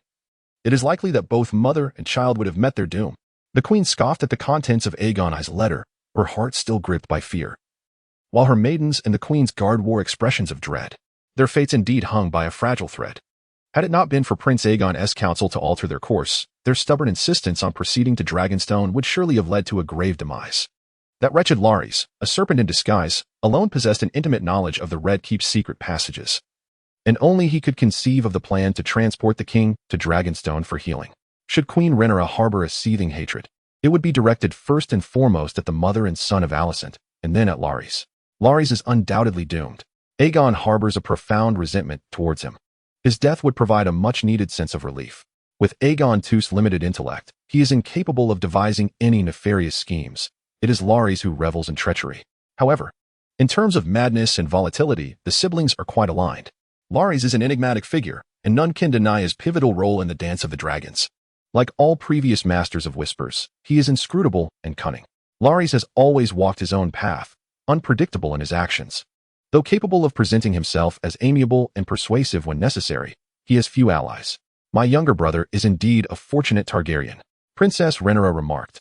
It is likely that both mother and child would have met their doom. The queen scoffed at the contents of Aegon I's letter, her heart still gripped by fear, while her maidens and the queen's guard wore expressions of dread. Their fates indeed hung by a fragile thread. Had it not been for Prince Aegon's counsel to alter their course, their stubborn insistence on proceeding to Dragonstone would surely have led to a grave demise. That wretched Larys, a serpent in disguise, alone possessed an intimate knowledge of the Red Keep's secret passages, and only he could conceive of the plan to transport the king to Dragonstone for healing. Should Queen Rhaenyra harbor a seething hatred, it would be directed first and foremost at the mother and son of Alicent, and then at Larys. Larys is undoubtedly doomed. Aegon harbors a profound resentment towards him. His death would provide a much-needed sense of relief. With Aegon II's limited intellect, he is incapable of devising any nefarious schemes. It is Larys who revels in treachery. However, in terms of madness and volatility, the siblings are quite aligned. Larys is an enigmatic figure, and none can deny his pivotal role in the Dance of the Dragons. Like all previous masters of whispers, he is inscrutable and cunning. Larys has always walked his own path, unpredictable in his actions. Though capable of presenting himself as amiable and persuasive when necessary, he has few allies. My younger brother is indeed a fortunate Targaryen, Princess Rhaenyra remarked,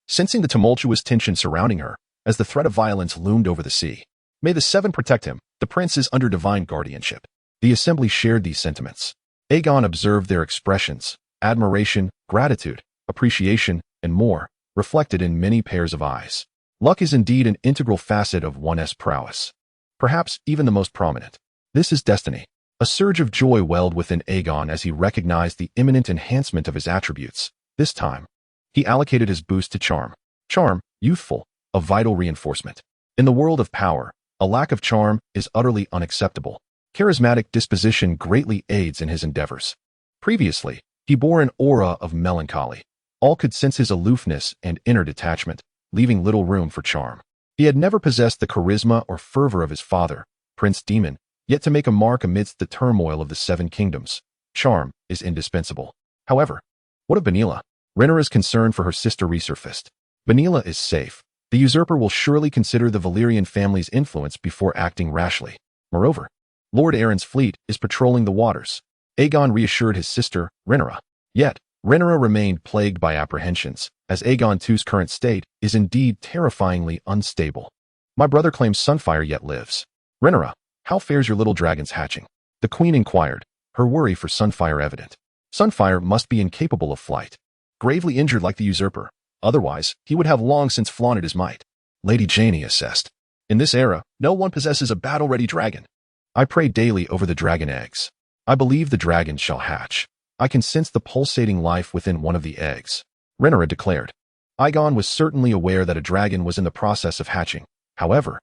sensing the tumultuous tension surrounding her as the threat of violence loomed over the sea. May the 7 protect him, the prince is under divine guardianship. The assembly shared these sentiments. Aegon observed their expressions, admiration, gratitude, appreciation, and more, reflected in many pairs of eyes. Luck is indeed an integral facet of one's prowess, perhaps even the most prominent. This is destiny. A surge of joy welled within Aegon as he recognized the imminent enhancement of his attributes. This time, he allocated his boost to charm. Charm, youthful, a vital reinforcement. In the world of power, a lack of charm is utterly unacceptable. Charismatic disposition greatly aids in his endeavors. Previously, he bore an aura of melancholy. All could sense his aloofness and inner detachment, leaving little room for charm. He had never possessed the charisma or fervor of his father, Prince Daemon, yet to make a mark amidst the turmoil of the Seven Kingdoms, charm is indispensable. However, what of Benila? Rhaenyra's concern for her sister resurfaced. Benila is safe. The usurper will surely consider the Velaryon family's influence before acting rashly. Moreover, Lord Aaron's fleet is patrolling the waters. Aegon reassured his sister, Rhaenyra. Yet, Rhaenyra remained plagued by apprehensions, as Aegon II's current state is indeed terrifyingly unstable. My brother claims Sunfyre yet lives. Rhaenyra, how fares your little dragon's hatching? The queen inquired, her worry for Sunfyre evident. Sunfyre must be incapable of flight, gravely injured like the usurper. Otherwise, he would have long since flaunted his might. Lady Janie assessed. In this era, no one possesses a battle-ready dragon. I pray daily over the dragon eggs. I believe the dragon shall hatch. I can sense the pulsating life within one of the eggs. Rhaenyra declared. Aegon was certainly aware that a dragon was in the process of hatching. However,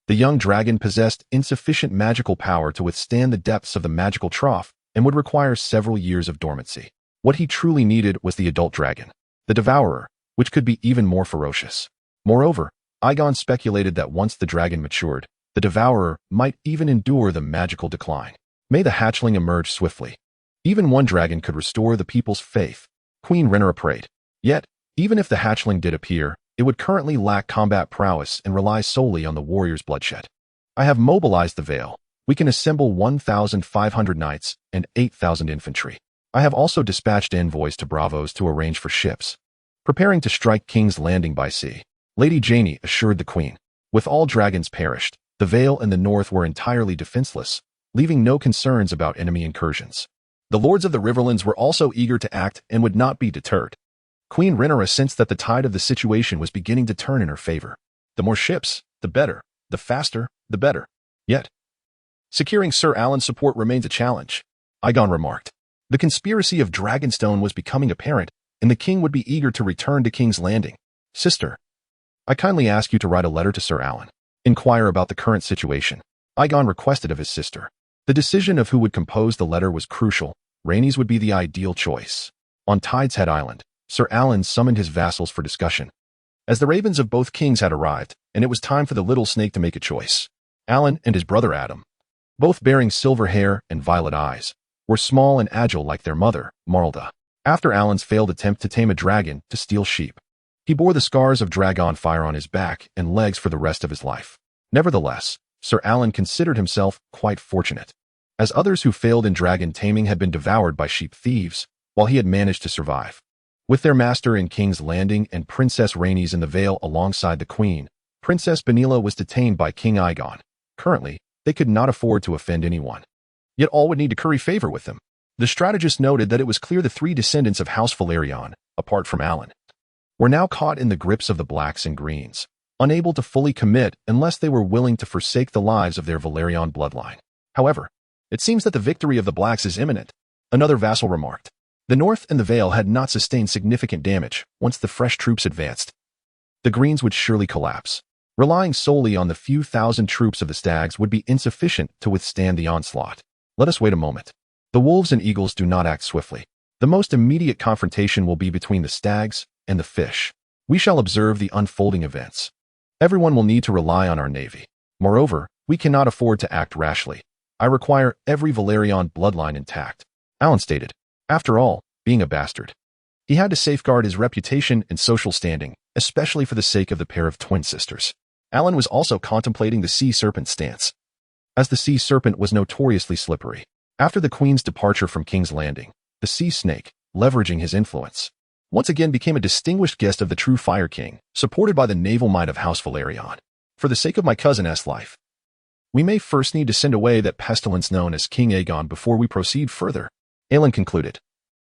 the young dragon possessed insufficient magical power to withstand the depths of the magical trough and would require several years of dormancy. What he truly needed was the adult dragon, the devourer, which could be even more ferocious. Moreover, Aegon speculated that once the dragon matured, the devourer might even endure the magical decline. May the hatchling emerge swiftly. Even one dragon could restore the people's faith, Queen Rhaenyra prayed. Yet, even if the hatchling did appear, it would currently lack combat prowess and rely solely on the warrior's bloodshed. I have mobilized the Vale. We can assemble 1,500 knights and 8,000 infantry. I have also dispatched envoys to Braavos to arrange for ships, preparing to strike King's Landing by sea. Lady Janie assured the queen. With all dragons perished, the Vale and the north were entirely defenseless, leaving no concerns about enemy incursions. The lords of the Riverlands were also eager to act and would not be deterred. Queen Rhaenyra sensed that the tide of the situation was beginning to turn in her favor. The more ships, the better. The faster, the better. Yet, securing Sir Alan's support remains a challenge, Aegon remarked. The conspiracy of Dragonstone was becoming apparent, and the king would be eager to return to King's Landing. Sister, I kindly ask you to write a letter to Sir Alan. Inquire about the current situation. Aegon requested of his sister. The decision of who would compose the letter was crucial. Rhaenys would be the ideal choice. On Tide's Head Island, Sir Alan summoned his vassals for discussion. As the ravens of both kings had arrived, and it was time for the little snake to make a choice. Alan and his brother Adam, both bearing silver hair and violet eyes, were small and agile like their mother, Marlda. After Alan's failed attempt to tame a dragon to steal sheep, he bore the scars of dragon fire on his back and legs for the rest of his life. Nevertheless, Sir Alan considered himself quite fortunate, as others who failed in dragon taming had been devoured by sheep thieves, while he had managed to survive. With their master in King's Landing and Princess Rhaenys in the Vale alongside the Queen, Princess Benila was detained by King Aegon. Currently, they could not afford to offend anyone. Yet all would need to curry favor with them. The strategist noted that it was clear the three descendants of House Velaryon, apart from Alan, were now caught in the grips of the Blacks and Greens, unable to fully commit unless they were willing to forsake the lives of their Velaryon bloodline. However, it seems that the victory of the Blacks is imminent, another vassal remarked. The North and the Vale had not sustained significant damage once the fresh troops advanced. The Greens would surely collapse. Relying solely on the few thousand troops of the Stags would be insufficient to withstand the onslaught. Let us wait a moment. The wolves and eagles do not act swiftly. The most immediate confrontation will be between the Stags and the fish. We shall observe the unfolding events. Everyone will need to rely on our navy. Moreover, we cannot afford to act rashly. I require every Velaryon bloodline intact, Alan stated. After all, being a bastard, he had to safeguard his reputation and social standing, especially for the sake of the pair of twin sisters. Alan was also contemplating the sea serpent stance, as the sea serpent was notoriously slippery. After the Queen's departure from King's Landing, the sea snake, leveraging his influence, once again became a distinguished guest of the true Fire King, supported by the naval might of House Velaryon. For the sake of my cousin's life, we may first need to send away that pestilence known as King Aegon before we proceed further, Aelin concluded.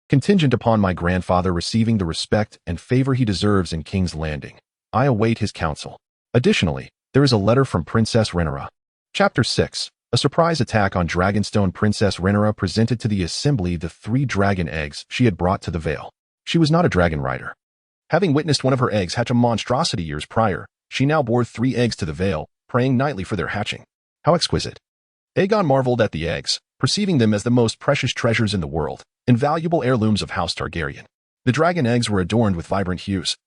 Contingent upon my grandfather receiving the respect and favor he deserves in King's Landing, I await his counsel. Additionally, there is a letter from Princess Rhaenyra. Chapter 6. A surprise attack on Dragonstone. Princess Rhaenyra presented to the assembly the 3 dragon eggs she had brought to the Vale. She was not a dragon rider. Having witnessed one of her eggs hatch a monstrosity years prior, she now bore 3 eggs to the Vale, praying nightly for their hatching. How exquisite. Aegon marveled at the eggs, perceiving them as the most precious treasures in the world, invaluable heirlooms of House Targaryen. The dragon eggs were adorned with vibrant hues,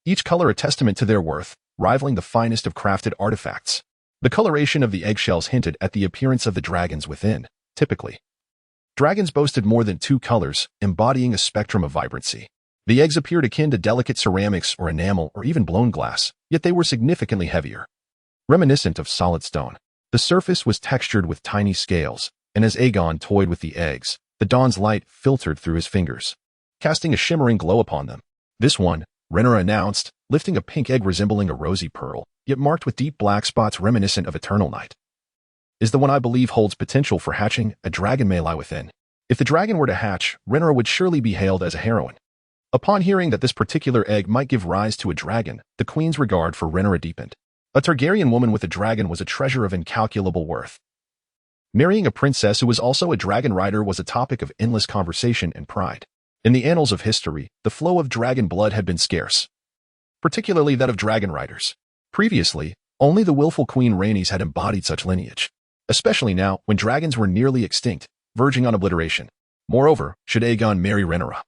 each color a testament to their worth, rivaling the finest of crafted artifacts. The coloration of the eggshells hinted at the appearance of the dragons within. Typically, dragons boasted more than 2 colors, embodying a spectrum of vibrancy. The eggs appeared akin to delicate ceramics or enamel or even blown glass, yet they were significantly heavier, reminiscent of solid stone. The surface was textured with tiny scales, and as Aegon toyed with the eggs, the dawn's light filtered through his fingers, casting a shimmering glow upon them. This one, Rhaenyra announced, lifting a pink egg resembling a rosy pearl, yet marked with deep black spots reminiscent of eternal night, is the one I believe holds potential for hatching. A dragon may lie within. If the dragon were to hatch, Rhaenyra would surely be hailed as a heroine. Upon hearing that this particular egg might give rise to a dragon, the queen's regard for Rhaenyra deepened. A Targaryen woman with a dragon was a treasure of incalculable worth. Marrying a princess who was also a dragon rider was a topic of endless conversation and pride. In the annals of history, the flow of dragon blood had been scarce, particularly that of dragon riders. Previously, only the willful Queen Rhaenys had embodied such lineage, especially now when dragons were nearly extinct, verging on obliteration. Moreover, should Aegon marry Rhaenyra,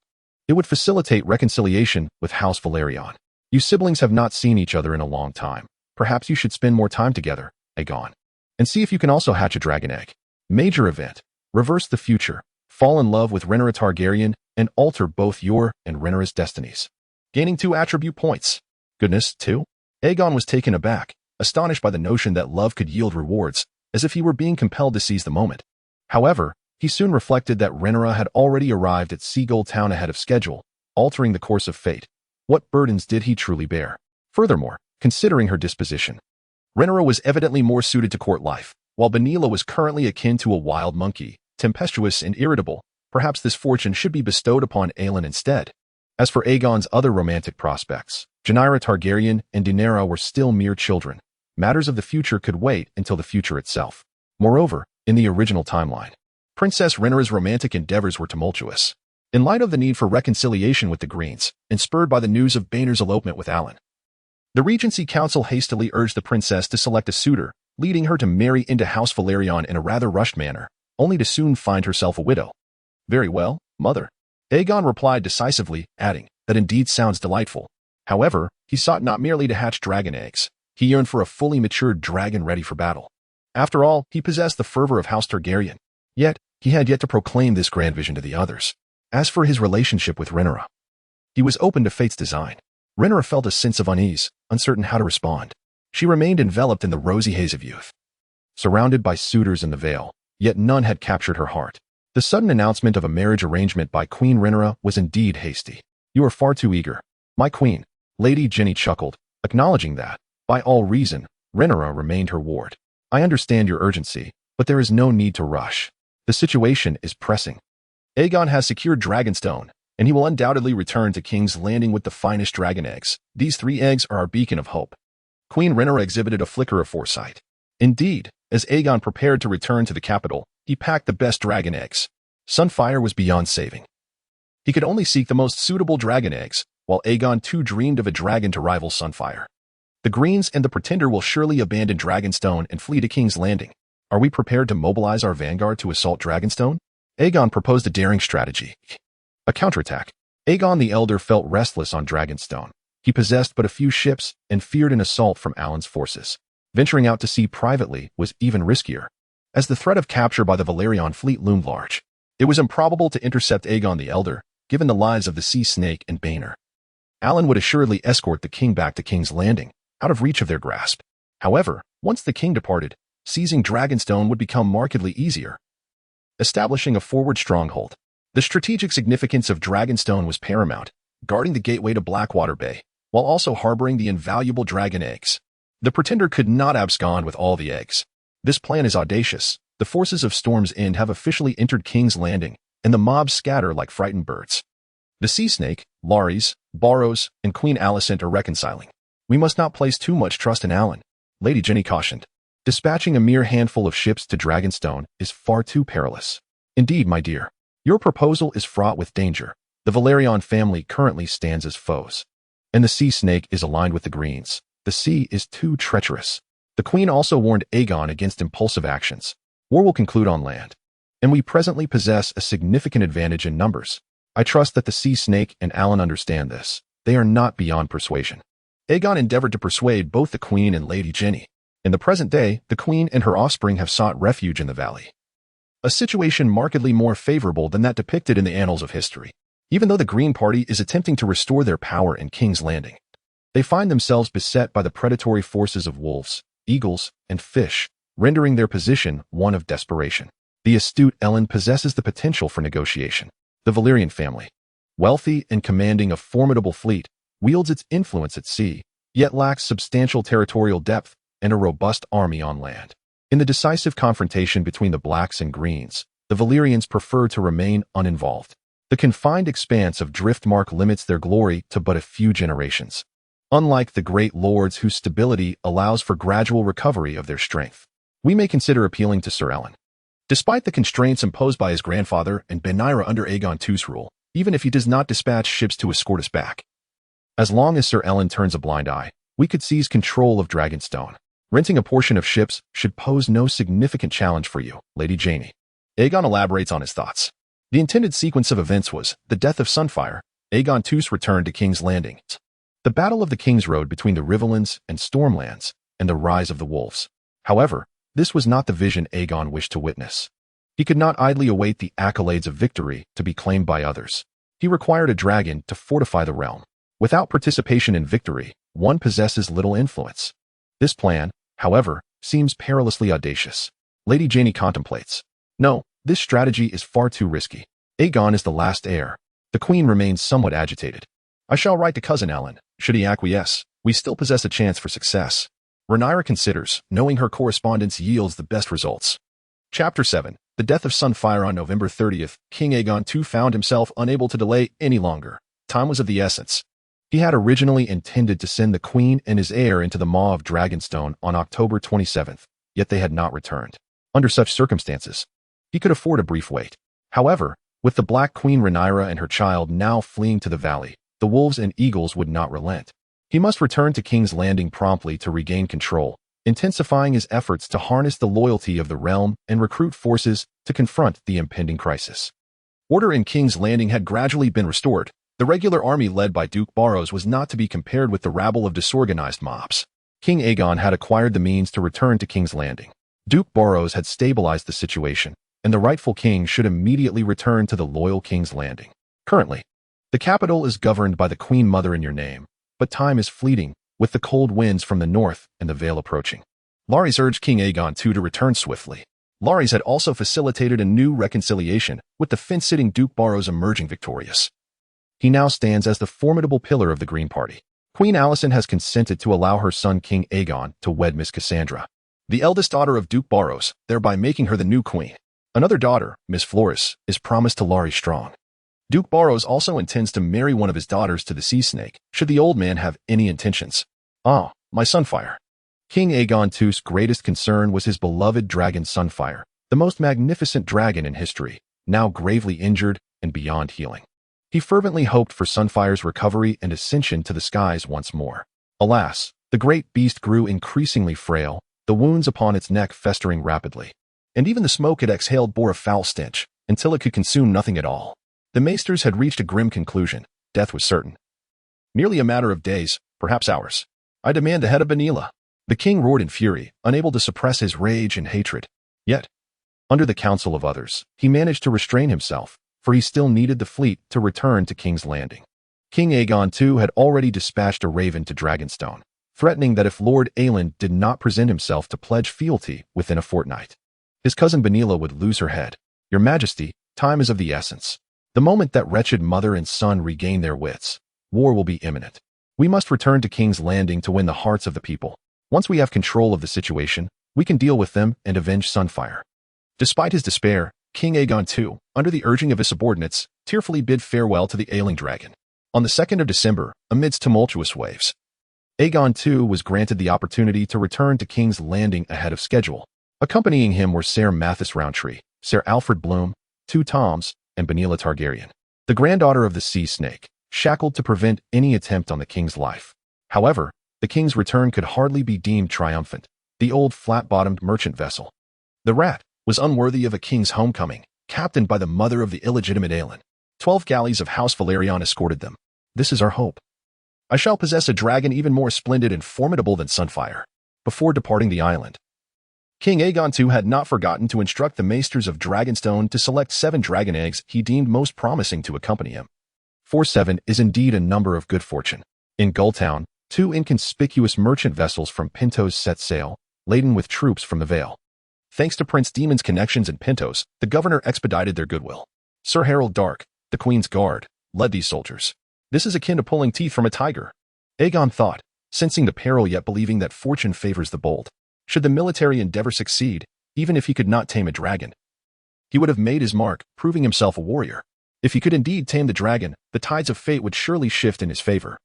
it would facilitate reconciliation with House Velaryon. You siblings have not seen each other in a long time. Perhaps you should spend more time together, Aegon, and see if you can also hatch a dragon egg. Major event. Reverse the future. Fall in love with Rhaenyra Targaryen and alter both your and Rhaenyra's destinies. Gaining 2 attribute points. Goodness, 2? Aegon was taken aback, astonished by the notion that love could yield rewards, as if he were being compelled to seize the moment. However, he soon reflected that Rhaenyra had already arrived at Seagull Town ahead of schedule, altering the course of fate. What burdens did he truly bear? Furthermore, considering her disposition, Rhaenyra was evidently more suited to court life, while Benila was currently akin to a wild monkey, tempestuous and irritable. Perhaps this fortune should be bestowed upon Aelin instead. As for Aegon's other romantic prospects, Rhaenyra Targaryen and Daenerys were still mere children. Matters of the future could wait until the future itself. Moreover, in the original timeline, Princess Rhaenyra's romantic endeavors were tumultuous. In light of the need for reconciliation with the Greens, and spurred by the news of Baenor's elopement with Alan, the Regency Council hastily urged the princess to select a suitor, leading her to marry into House Velaryon in a rather rushed manner, only to soon find herself a widow. Very well, mother. Aegon replied decisively, adding, that indeed sounds delightful. However, he sought not merely to hatch dragon eggs. He yearned for a fully matured dragon ready for battle. After all, he possessed the fervor of House Targaryen. Yet, he had yet to proclaim this grand vision to the others. As for his relationship with Rhaenyra, he was open to fate's design. Rhaenyra felt a sense of unease, uncertain how to respond. She remained enveloped in the rosy haze of youth, surrounded by suitors in the Vale, yet none had captured her heart. The sudden announcement of a marriage arrangement by Queen Rhaenyra was indeed hasty. You are far too eager, my queen. Lady Jenny chuckled, acknowledging that, by all reason, Rhaenyra remained her ward. I understand your urgency, but there is no need to rush. The situation is pressing. Aegon has secured Dragonstone, and he will undoubtedly return to King's Landing with the finest dragon eggs. These 3 eggs are our beacon of hope. Queen Rhaenyra exhibited a flicker of foresight. Indeed, as Aegon prepared to return to the capital, he packed the best dragon eggs. Sunfyre was beyond saving. He could only seek the most suitable dragon eggs, while Aegon II dreamed of a dragon to rival Sunfyre. The Greens and the Pretender will surely abandon Dragonstone and flee to King's Landing. Are we prepared to mobilize our vanguard to assault Dragonstone? Aegon proposed a daring strategy. A counterattack. Aegon the Elder felt restless on Dragonstone. He possessed but a few ships and feared an assault from Alan's forces. Venturing out to sea privately was even riskier, as the threat of capture by the Velaryon fleet loomed large. It was improbable to intercept Aegon the Elder, given the lives of the Sea Snake and Baenor. Alan would assuredly escort the king back to King's Landing, out of reach of their grasp. However, once the king departed, seizing Dragonstone would become markedly easier. Establishing a forward stronghold. The strategic significance of Dragonstone was paramount, guarding the gateway to Blackwater Bay, while also harboring the invaluable dragon eggs. The Pretender could not abscond with all the eggs. This plan is audacious. The forces of Storm's End have officially entered King's Landing, and the mobs scatter like frightened birds. The Sea Snake, Larys, Borros, and Queen Alicent are reconciling. We must not place too much trust in Alan, Lady Jenny cautioned. Dispatching a mere handful of ships to Dragonstone is far too perilous. Indeed, my dear, your proposal is fraught with danger. The Velaryon family currently stands as foes, and the sea snake is aligned with the Greens. The sea is too treacherous. The Queen also warned Aegon against impulsive actions. War will conclude on land, and we presently possess a significant advantage in numbers. I trust that the sea snake and Alan understand this. They are not beyond persuasion. Aegon endeavored to persuade both the Queen and Lady Jenny. In the present day, the Queen and her offspring have sought refuge in the valley, a situation markedly more favorable than that depicted in the annals of history. Even though the Green Party is attempting to restore their power in King's Landing, they find themselves beset by the predatory forces of wolves, eagles, and fish, rendering their position one of desperation. The astute Ellen possesses the potential for negotiation. The Velaryon family, wealthy and commanding a formidable fleet, wields its influence at sea, yet lacks substantial territorial depth and a robust army on land. In the decisive confrontation between the Blacks and Greens, the Velaryons prefer to remain uninvolved. The confined expanse of Driftmark limits their glory to but a few generations, unlike the great lords whose stability allows for gradual recovery of their strength. We may consider appealing to Sir Ellen. Despite the constraints imposed by his grandfather and Benira under Aegon II's rule, even if he does not dispatch ships to escort us back, as long as Sir Ellen turns a blind eye, we could seize control of Dragonstone. Renting a portion of ships should pose no significant challenge for you, Lady Janie. Aegon elaborates on his thoughts. The intended sequence of events was the death of Sunfyre, Aegon II's return to King's Landing, the Battle of the King's Road between the Riverlands and Stormlands, and the rise of the wolves. However, this was not the vision Aegon wished to witness. He could not idly await the accolades of victory to be claimed by others. He required a dragon to fortify the realm. Without participation in victory, one possesses little influence. This plan, however, seems perilously audacious. Lady Janie contemplates. No, this strategy is far too risky. Aegon is the last heir. The Queen remains somewhat agitated. I shall write to Cousin Alan. Should he acquiesce, we still possess a chance for success. Rhaenyra considers, knowing her correspondence yields the best results. Chapter 7. The death of Sunfyre on November 30th, King Aegon II found himself unable to delay any longer. Time was of the essence. He had originally intended to send the Queen and his heir into the maw of Dragonstone on October 27th, yet they had not returned. Under such circumstances, he could afford a brief wait. However, with the Black Queen Rhaenyra and her child now fleeing to the valley, the wolves and eagles would not relent. He must return to King's Landing promptly to regain control, intensifying his efforts to harness the loyalty of the realm and recruit forces to confront the impending crisis. Order in King's Landing had gradually been restored. The regular army led by Duke Borros was not to be compared with the rabble of disorganized mobs. King Aegon had acquired the means to return to King's Landing. Duke Borros had stabilized the situation, and the rightful king should immediately return to the loyal King's Landing. Currently, the capital is governed by the Queen Mother in your name, but time is fleeting, with the cold winds from the north and the Vale approaching. Larys urged King Aegon II to return swiftly. Larys had also facilitated a new reconciliation, with the fence-sitting Duke Borros emerging victorious. He now stands as the formidable pillar of the Green Party. Queen Alicent has consented to allow her son King Aegon to wed Miss Cassandra, the eldest daughter of Duke Borros, thereby making her the new queen. Another daughter, Miss Floris, is promised to Larys Strong. Duke Borros also intends to marry one of his daughters to the Sea Snake, should the old man have any intentions. Ah, my Sunfyre. King Aegon II's greatest concern was his beloved dragon Sunfyre, the most magnificent dragon in history, now gravely injured and beyond healing. He fervently hoped for Sunfyre's recovery and ascension to the skies once more. Alas, the great beast grew increasingly frail, the wounds upon its neck festering rapidly. And even the smoke it exhaled bore a foul stench, until it could consume nothing at all. The maesters had reached a grim conclusion. Death was certain. Merely a matter of days, perhaps hours. I demand the head of Benila. The king roared in fury, unable to suppress his rage and hatred. Yet, under the counsel of others, he managed to restrain himself, for he still needed the fleet to return to King's Landing. King Aegon II had already dispatched a raven to Dragonstone, threatening that if Lord Aelin did not present himself to pledge fealty within a fortnight, his cousin Benila would lose her head. Your Majesty, time is of the essence. The moment that wretched mother and son regain their wits, war will be imminent. We must return to King's Landing to win the hearts of the people. Once we have control of the situation, we can deal with them and avenge Sunfyre. Despite his despair, King Aegon II, under the urging of his subordinates, tearfully bid farewell to the ailing dragon. On the 2nd of December, amidst tumultuous waves, Aegon II was granted the opportunity to return to King's Landing ahead of schedule. Accompanying him were Ser Mathis Roundtree, Ser Alfred Bloom, 2 Toms, and Benila Targaryen, the granddaughter of the Sea Snake, shackled to prevent any attempt on the king's life. However, the king's return could hardly be deemed triumphant. The old flat-bottomed merchant vessel, the Rat, was unworthy of a king's homecoming, captained by the mother of the illegitimate Aelin. 12 galleys of House Velaryon escorted them. This is our hope. I shall possess a dragon even more splendid and formidable than Sunfyre. Before departing the island, King Aegon II had not forgotten to instruct the maesters of Dragonstone to select 7 dragon eggs he deemed most promising to accompany him. For 7 is indeed a number of good fortune. In Gulltown, 2 inconspicuous merchant vessels from Pintos set sail, laden with troops from the Vale. Thanks to Prince Daemon's connections in Pintos, the governor expedited their goodwill. Sir Harold Dark, the Queen's Guard, led these soldiers. This is akin to pulling teeth from a tiger, Aegon thought, sensing the peril yet believing that fortune favors the bold. Should the military endeavor succeed, even if he could not tame a dragon, he would have made his mark, proving himself a warrior. If he could indeed tame the dragon, the tides of fate would surely shift in his favor.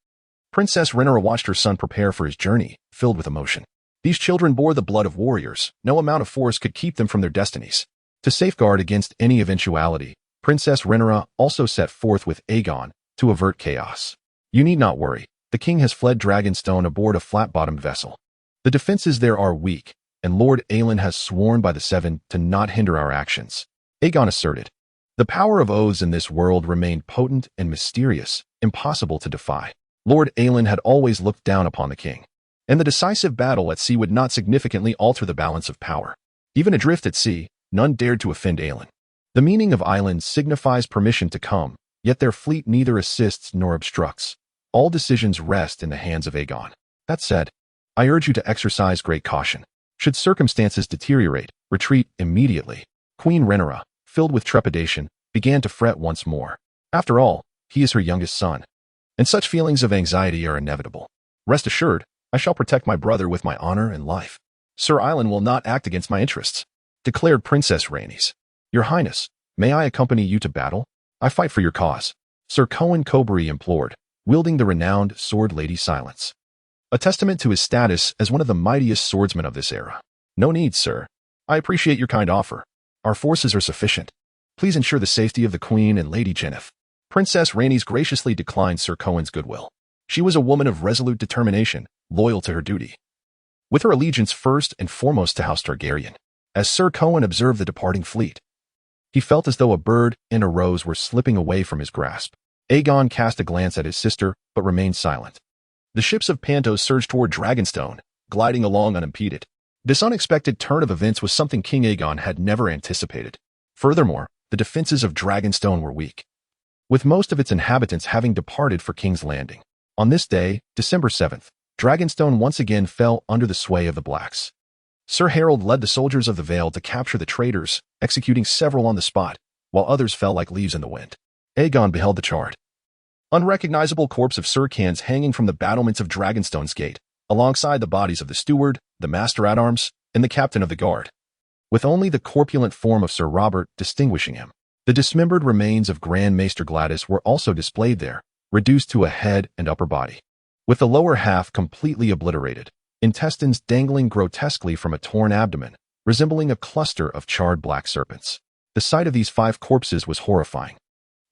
Princess Rhaenyra watched her son prepare for his journey, filled with emotion. These children bore the blood of warriors. No amount of force could keep them from their destinies. To safeguard against any eventuality, Princess Rhaenyra also set forth with Aegon to avert chaos. You need not worry. The king has fled Dragonstone aboard a flat-bottomed vessel. The defenses there are weak, and Lord Aelin has sworn by the 7 to not hinder our actions, Aegon asserted. The power of oaths in this world remained potent and mysterious, impossible to defy. Lord Aelin had always looked down upon the king, and the decisive battle at sea would not significantly alter the balance of power. Even adrift at sea, none dared to offend Aelin. The meaning of islands signifies permission to come, yet their fleet neither assists nor obstructs. All decisions rest in the hands of Aegon. That said, I urge you to exercise great caution. Should circumstances deteriorate, retreat immediately. Queen Rhaenyra, filled with trepidation, began to fret once more. After all, he is her youngest son, and such feelings of anxiety are inevitable. Rest assured, I shall protect my brother with my honor and life. Sir Aelin will not act against my interests, declared Princess Rhaenys. Your Highness, may I accompany you to battle? I fight for your cause, Sir Cohen Cobury implored, wielding the renowned sword Lady Silence, a testament to his status as one of the mightiest swordsmen of this era. No need, sir. I appreciate your kind offer. Our forces are sufficient. Please ensure the safety of the Queen and Lady Jennifer. Princess Rhaenys graciously declined Sir Cohen's goodwill. She was a woman of resolute determination, loyal to her duty, with her allegiance first and foremost to House Targaryen. As Sir Cohen observed the departing fleet, he felt as though a bird and a rose were slipping away from his grasp. Aegon cast a glance at his sister, but remained silent. The ships of Pantos surged toward Dragonstone, gliding along unimpeded. This unexpected turn of events was something King Aegon had never anticipated. Furthermore, the defenses of Dragonstone were weak, with most of its inhabitants having departed for King's Landing. On this day, December 7th, Dragonstone once again fell under the sway of the Blacks. Sir Harold led the soldiers of the Vale to capture the traitors, executing several on the spot, while others fell like leaves in the wind. Aegon beheld the charred, unrecognizable corpse of Sir Cans hanging from the battlements of Dragonstone's gate, alongside the bodies of the steward, the master-at-arms, and the captain of the guard, with only the corpulent form of Sir Robert distinguishing him. The dismembered remains of Grand Maester Gladys were also displayed there, reduced to a head and upper body, with the lower half completely obliterated, intestines dangling grotesquely from a torn abdomen, resembling a cluster of charred black serpents. The sight of these 5 corpses was horrifying.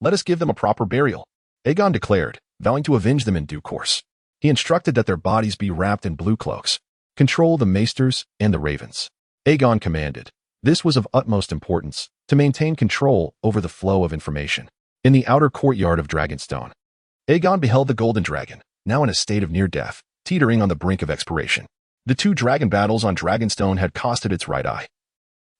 Let us give them a proper burial, Aegon declared, vowing to avenge them in due course. He instructed that their bodies be wrapped in blue cloaks. Control the maesters and the ravens, Aegon commanded. This was of utmost importance, to maintain control over the flow of information. In the outer courtyard of Dragonstone, Aegon beheld the Golden Dragon, now in a state of near death, teetering on the brink of expiration. The 2 dragon battles on Dragonstone had costed its right eye,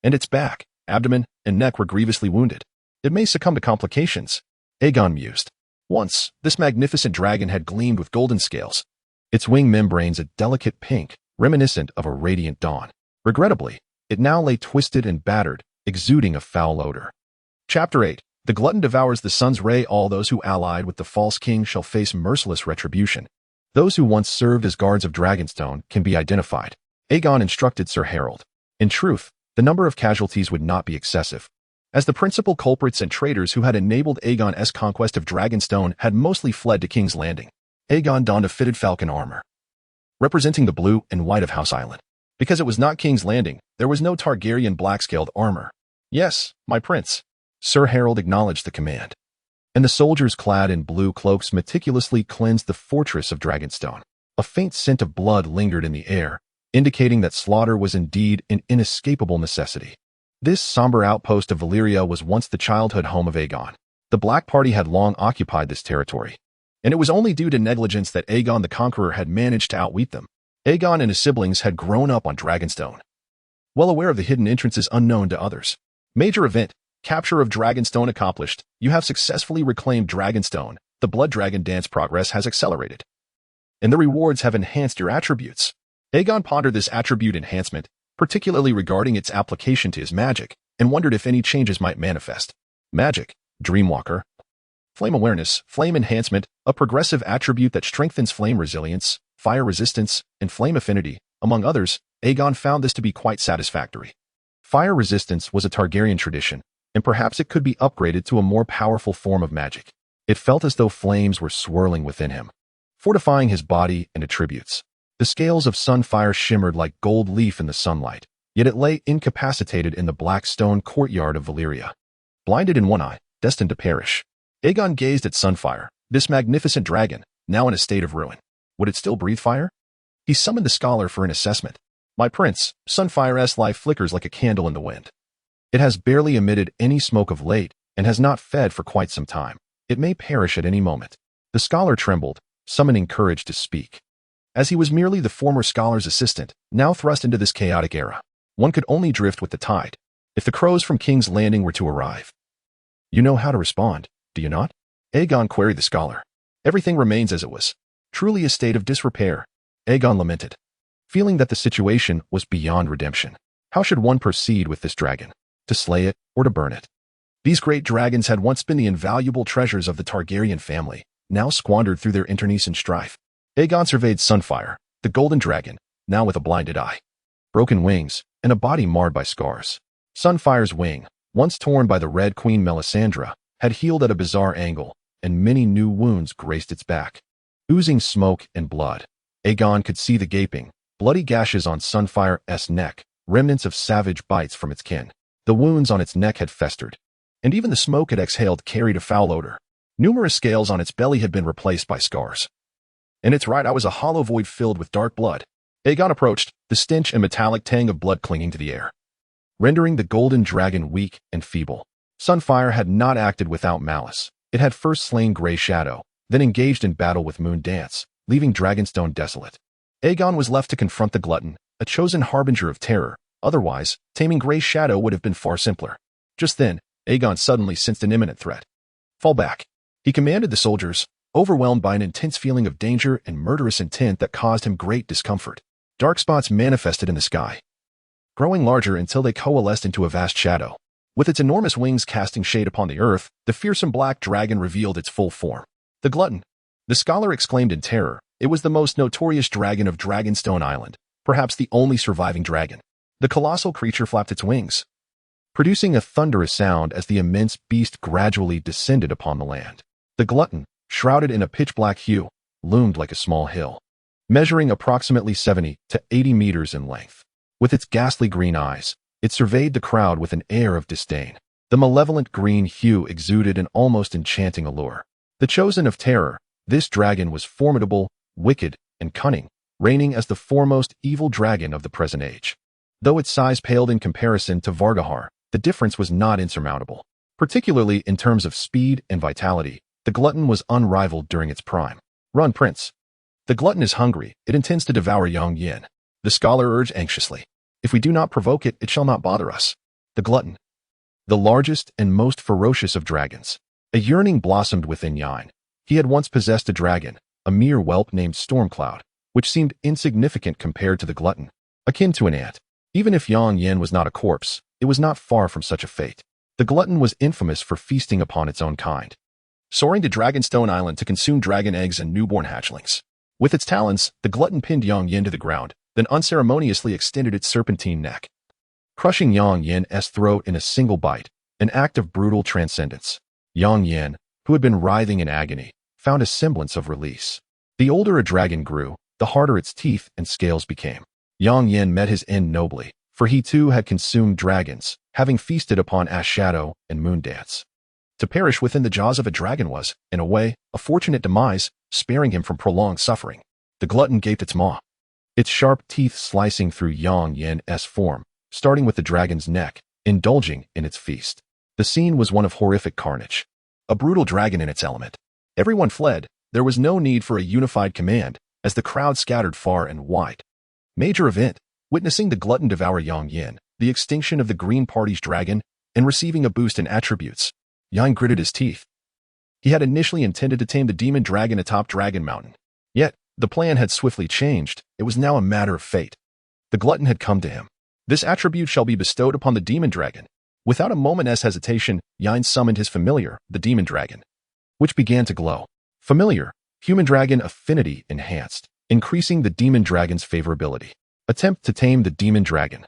and its back, abdomen, and neck were grievously wounded. It may succumb to complications, Aegon mused. Once, this magnificent dragon had gleamed with golden scales, its wing membranes a delicate pink, reminiscent of a radiant dawn. Regrettably, it now lay twisted and battered, exuding a foul odor. Chapter 8. The Glutton devours the sun's ray. All those who allied with the false king shall face merciless retribution. Those who once served as guards of Dragonstone can be identified, Aegon instructed Sir Harold. In truth, the number of casualties would not be excessive, as the principal culprits and traitors who had enabled Aegon's conquest of Dragonstone had mostly fled to King's Landing. Aegon donned a fitted falcon armor, representing the blue and white of House Island. Because it was not King's Landing, there was no Targaryen black-scaled armor. Yes, my prince. Sir Harold acknowledged the command. And the soldiers clad in blue cloaks meticulously cleansed the fortress of Dragonstone. A faint scent of blood lingered in the air, indicating that slaughter was indeed an inescapable necessity. This somber outpost of Valyria was once the childhood home of Aegon. The Black Party had long occupied this territory, and it was only due to negligence that Aegon the Conqueror had managed to outwit them. Aegon and his siblings had grown up on Dragonstone, well aware of the hidden entrances unknown to others. Major event, capture of Dragonstone accomplished. You have successfully reclaimed Dragonstone. The Blood Dragon dance progress has accelerated, and the rewards have enhanced your attributes. Aegon pondered this attribute enhancement, particularly regarding its application to his magic, and wondered if any changes might manifest. Magic, Dreamwalker. Flame Awareness, Flame Enhancement, a progressive attribute that strengthens flame resilience, fire resistance, and flame affinity. Among others, Aegon found this to be quite satisfactory. Fire resistance was a Targaryen tradition, and perhaps it could be upgraded to a more powerful form of magic. It felt as though flames were swirling within him, fortifying his body and attributes. The scales of Sunfyre shimmered like gold leaf in the sunlight, yet it lay incapacitated in the black stone courtyard of Valyria. Blinded in one eye, destined to perish, Aegon gazed at Sunfyre, this magnificent dragon, now in a state of ruin. Would it still breathe fire? He summoned the scholar for an assessment. My prince, Sunfyre's life flickers like a candle in the wind. It has barely emitted any smoke of late, and has not fed for quite some time. It may perish at any moment. The scholar trembled, summoning courage to speak. As he was merely the former scholar's assistant, now thrust into this chaotic era, one could only drift with the tide. If the crows from King's Landing were to arrive. You know how to respond, do you not? Aegon queried the scholar. Everything remains as it was. Truly a state of disrepair. Aegon lamented, feeling that the situation was beyond redemption. How should one proceed with this dragon? To slay it or to burn it? These great dragons had once been the invaluable treasures of the Targaryen family, now squandered through their internecine strife. Aegon surveyed Sunfyre, the golden dragon, now with a blinded eye, broken wings, and a body marred by scars. Sunfyre's wing, once torn by the Red Queen Melisandre, had healed at a bizarre angle, and many new wounds graced its back. Oozing smoke and blood, Aegon could see the gaping, bloody gashes on Sunfyre's neck, remnants of savage bites from its kin. The wounds on its neck had festered, and even the smoke it exhaled carried a foul odor. Numerous scales on its belly had been replaced by scars. In its right eye was a hollow void filled with dark blood. Aegon approached, the stench and metallic tang of blood clinging to the air, rendering the golden dragon weak and feeble. Sunfyre had not acted without malice. It had first slain Grey Shadow, then engaged in battle with Moon Dance, leaving Dragonstone desolate. Aegon was left to confront the Glutton, a chosen harbinger of terror. Otherwise, taming Grey Shadow would have been far simpler. Just then, Aegon suddenly sensed an imminent threat. Fall back. He commanded the soldiers, overwhelmed by an intense feeling of danger and murderous intent that caused him great discomfort. Dark spots manifested in the sky, growing larger until they coalesced into a vast shadow. With its enormous wings casting shade upon the earth, the fearsome black dragon revealed its full form. The Glutton. The scholar exclaimed in terror. It was the most notorious dragon of Dragonstone Island, perhaps the only surviving dragon. The colossal creature flapped its wings, producing a thunderous sound as the immense beast gradually descended upon the land. The Glutton, shrouded in a pitch-black hue, loomed like a small hill, measuring approximately 70 to 80 meters in length. With its ghastly green eyes, it surveyed the crowd with an air of disdain. The malevolent green hue exuded an almost enchanting allure. The chosen of terror, this dragon was formidable, wicked, and cunning, reigning as the foremost evil dragon of the present age. Though its size paled in comparison to Vargahar, the difference was not insurmountable. Particularly in terms of speed and vitality, the Glutton was unrivaled during its prime. Run, Prince. The Glutton is hungry. It intends to devour young Yin. The scholar urged anxiously. If we do not provoke it, it shall not bother us. The Glutton, the largest and most ferocious of dragons. A yearning blossomed within Yin. He had once possessed a dragon, a mere whelp named Stormcloud, which seemed insignificant compared to the Glutton, akin to an ant. Even if Yang Yin was not a corpse, it was not far from such a fate. The Glutton was infamous for feasting upon its own kind, soaring to Dragonstone Island to consume dragon eggs and newborn hatchlings. With its talons, the Glutton pinned Yang Yin to the ground, then unceremoniously extended its serpentine neck, crushing Yang Yin's throat in a single bite, an act of brutal transcendence. Yang Yin, who had been writhing in agony, found a semblance of release. The older a dragon grew, the harder its teeth and scales became. Yang Yin met his end nobly, for he too had consumed dragons, having feasted upon Ash Shadow and Moon Dance. To perish within the jaws of a dragon was, in a way, a fortunate demise, sparing him from prolonged suffering. The glutton gaped its maw, its sharp teeth slicing through Yang Yin's form, starting with the dragon's neck, indulging in its feast. The scene was one of horrific carnage. A brutal dragon in its element. Everyone fled. There was no need for a unified command, as the crowd scattered far and wide. Major event, witnessing the glutton devour Yang Yin, the extinction of the Green Party's dragon, and receiving a boost in attributes. Yang gritted his teeth. He had initially intended to tame the demon dragon atop Dragon Mountain. Yet, the plan had swiftly changed. It was now a matter of fate. The glutton had come to him. This attribute shall be bestowed upon the demon dragon. Without a moment's hesitation, Yang summoned his familiar, the demon dragon, which began to glow. Familiar, human dragon affinity enhanced, increasing the demon dragon's favorability. Attempt to tame the demon dragon.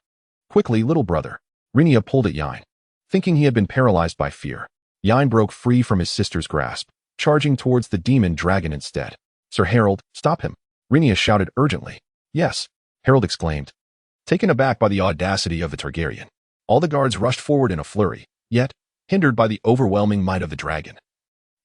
Quickly, little brother. Rhaenyra pulled at Yang, thinking he had been paralyzed by fear. Yang broke free from his sister's grasp, charging towards the demon dragon instead. Sir Harold, stop him. Rhaenyra shouted urgently. Yes, Harold exclaimed, taken aback by the audacity of the Targaryen. All the guards rushed forward in a flurry, yet, hindered by the overwhelming might of the dragon.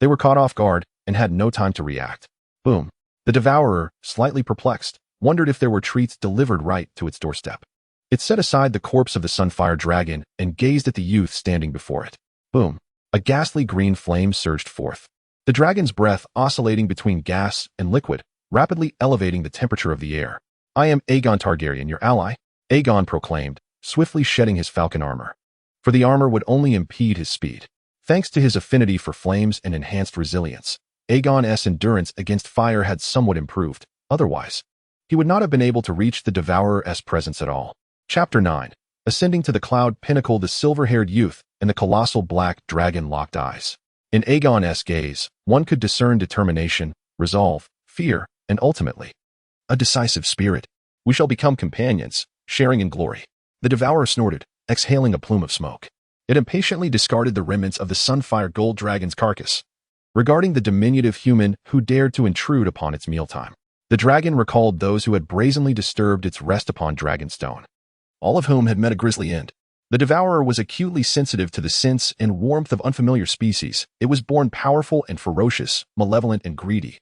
They were caught off guard and had no time to react. Boom. The devourer, slightly perplexed, wondered if there were treats delivered right to its doorstep. It set aside the corpse of the Sunfyre dragon and gazed at the youth standing before it. Boom. A ghastly green flame surged forth. The dragon's breath oscillating between gas and liquid, rapidly elevating the temperature of the air. I am Aegon Targaryen, your ally, Aegon proclaimed, swiftly shedding his falcon armor. For the armor would only impede his speed. Thanks to his affinity for flames and enhanced resilience, Aegon's endurance against fire had somewhat improved. Otherwise, he would not have been able to reach the Devourer's presence at all. Chapter 9. Ascending to the cloud pinnacle, the silver-haired youth and the colossal black dragon locked eyes. In Aegon's gaze, one could discern determination, resolve, fear, and ultimately, a decisive spirit. We shall become companions, sharing in glory. The devourer snorted, exhaling a plume of smoke. It impatiently discarded the remnants of the Sunfyre gold dragon's carcass, regarding the diminutive human who dared to intrude upon its mealtime. The dragon recalled those who had brazenly disturbed its rest upon Dragonstone, all of whom had met a grisly end. The devourer was acutely sensitive to the sense and warmth of unfamiliar species. It was born powerful and ferocious, malevolent and greedy,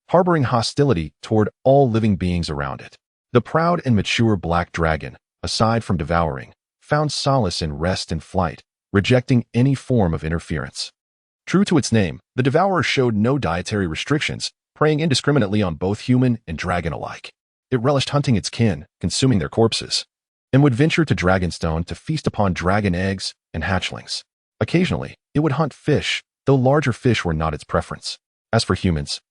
harboring hostility toward all living beings around it. The proud and mature black dragon, aside from devouring, found solace in rest and flight, rejecting any form of interference. True to its name, the devourer showed no dietary restrictions, preying indiscriminately on both human and dragon alike. It relished hunting its kin, consuming their corpses, and would venture to Dragonstone to feast upon dragon eggs and hatchlings. Occasionally, it would hunt fish, though larger fish were not its preference. As for humans,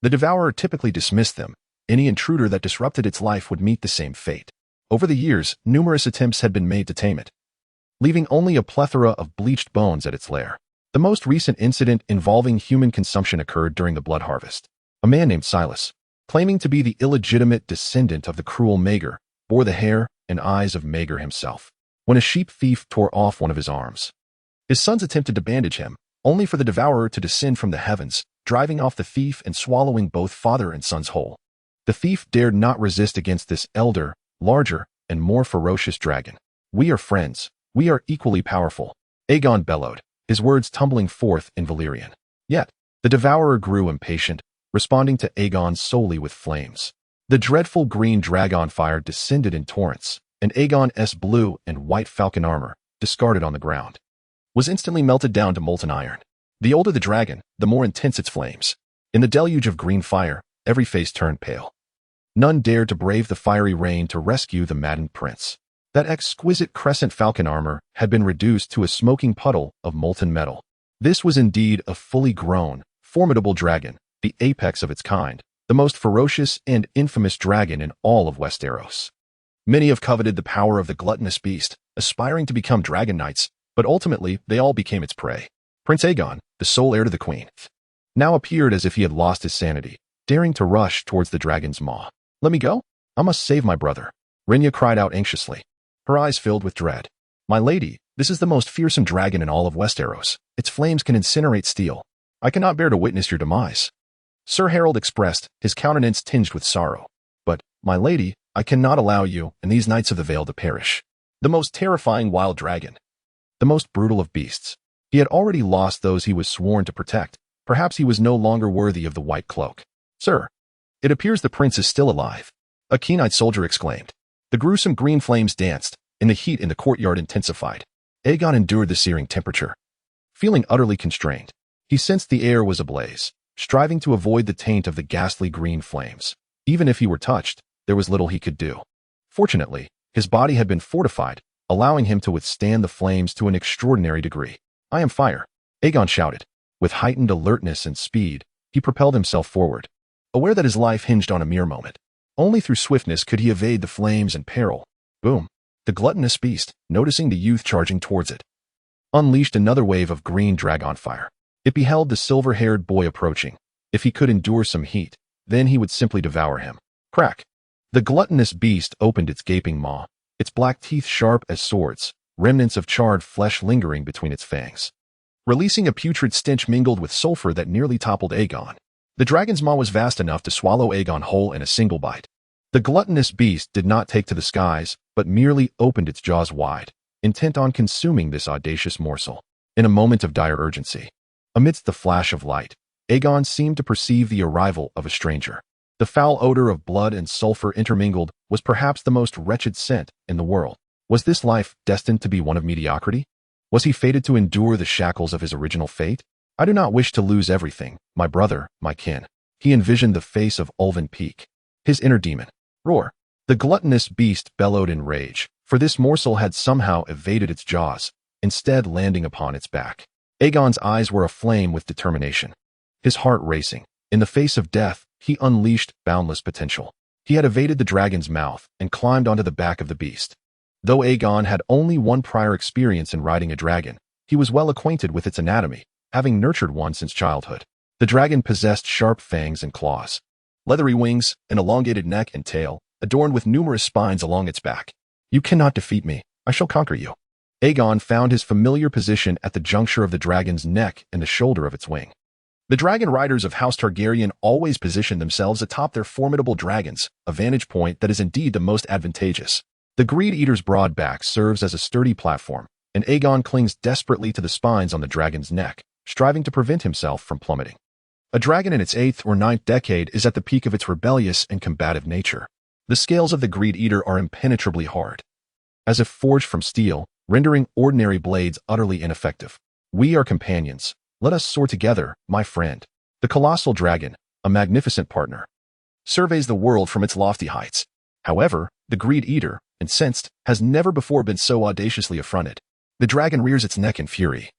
the devourer typically dismissed them. Any intruder that disrupted its life would meet the same fate. Over the years, numerous attempts had been made to tame it, leaving only a plethora of bleached bones at its lair. The most recent incident involving human consumption occurred during the blood harvest. A man named Silas, claiming to be the illegitimate descendant of the cruel Maegor, bore the hair and eyes of Maegor himself. When a sheep thief tore off one of his arms, his sons attempted to bandage him, only for the devourer to descend from the heavens, driving off the thief and swallowing both father and sons whole. The thief dared not resist against this elder, larger, and more ferocious dragon. We are friends. We are equally powerful, Aegon bellowed, his words tumbling forth in Velaryon. Yet, the devourer grew impatient, responding to Aegon solely with flames. The dreadful green dragon fire descended in torrents, and Aegon's blue and white falcon armor, discarded on the ground, was instantly melted down to molten iron. The older the dragon, the more intense its flames. In the deluge of green fire, every face turned pale. None dared to brave the fiery rain to rescue the maddened prince. That exquisite crescent falcon armor had been reduced to a smoking puddle of molten metal. This was indeed a fully grown, formidable dragon, the apex of its kind, the most ferocious and infamous dragon in all of Westeros. Many have coveted the power of the gluttonous beast, aspiring to become dragon knights, but ultimately they all became its prey. Prince Aegon, the sole heir to the queen, now appeared as if he had lost his sanity, daring to rush towards the dragon's maw. Let me go? I must save my brother, Rhaenyra cried out anxiously, her eyes filled with dread. My lady, this is the most fearsome dragon in all of Westeros. Its flames can incinerate steel. I cannot bear to witness your demise. Sir Harold expressed, his countenance tinged with sorrow. My lady, I cannot allow you and these Knights of the Vale to perish. The most terrifying wild dragon. The most brutal of beasts. He had already lost those he was sworn to protect. Perhaps he was no longer worthy of the white cloak. Sir, it appears the prince is still alive, a keen-eyed soldier exclaimed. The gruesome green flames danced, and the heat in the courtyard intensified. Aegon endured the searing temperature. Feeling utterly constrained, he sensed the air was ablaze, striving to avoid the taint of the ghastly green flames. Even if he were touched, there was little he could do. Fortunately, his body had been fortified, allowing him to withstand the flames to an extraordinary degree. I am fire, Aegon shouted. With heightened alertness and speed, he propelled himself forward, aware that his life hinged on a mere moment. Only through swiftness could he evade the flames and peril. Boom! The gluttonous beast, noticing the youth charging towards it, unleashed another wave of green dragon fire. It beheld the silver-haired boy approaching. If he could endure some heat, then he would simply devour him. Crack! The gluttonous beast opened its gaping maw, its black teeth sharp as swords, remnants of charred flesh lingering between its fangs. Releasing a putrid stench mingled with sulfur that nearly toppled Aegon. The dragon's maw was vast enough to swallow Aegon whole in a single bite. The gluttonous beast did not take to the skies, but merely opened its jaws wide, intent on consuming this audacious morsel. In a moment of dire urgency, amidst the flash of light, Aegon seemed to perceive the arrival of a stranger. The foul odor of blood and sulfur intermingled was perhaps the most wretched scent in the world. Was this life destined to be one of mediocrity? Was he fated to endure the shackles of his original fate? I do not wish to lose everything, my brother, my kin. He envisioned the face of Ulven Peak, his inner demon. Roar! The gluttonous beast bellowed in rage, for this morsel had somehow evaded its jaws, instead landing upon its back. Aegon's eyes were aflame with determination. His heart racing. In the face of death, he unleashed boundless potential. He had evaded the dragon's mouth and climbed onto the back of the beast. Though Aegon had only one prior experience in riding a dragon, he was well acquainted with its anatomy, having nurtured one since childhood. The dragon possessed sharp fangs and claws, leathery wings, an elongated neck and tail, adorned with numerous spines along its back. You cannot defeat me. I shall conquer you. Aegon found his familiar position at the juncture of the dragon's neck and the shoulder of its wing. The dragon riders of House Targaryen always position themselves atop their formidable dragons, a vantage point that is indeed the most advantageous. The Greed Eater's broad back serves as a sturdy platform, and Aegon clings desperately to the spines on the dragon's neck, striving to prevent himself from plummeting. A dragon in its 8th or 9th decade is at the peak of its rebellious and combative nature. The scales of the Greed Eater are impenetrably hard, as if forged from steel, rendering ordinary blades utterly ineffective. We are companions. Let us soar together, my friend. The colossal dragon, a magnificent partner, surveys the world from its lofty heights. However, the Greed Eater, incensed, has never before been so audaciously affronted. The dragon rears its neck in fury,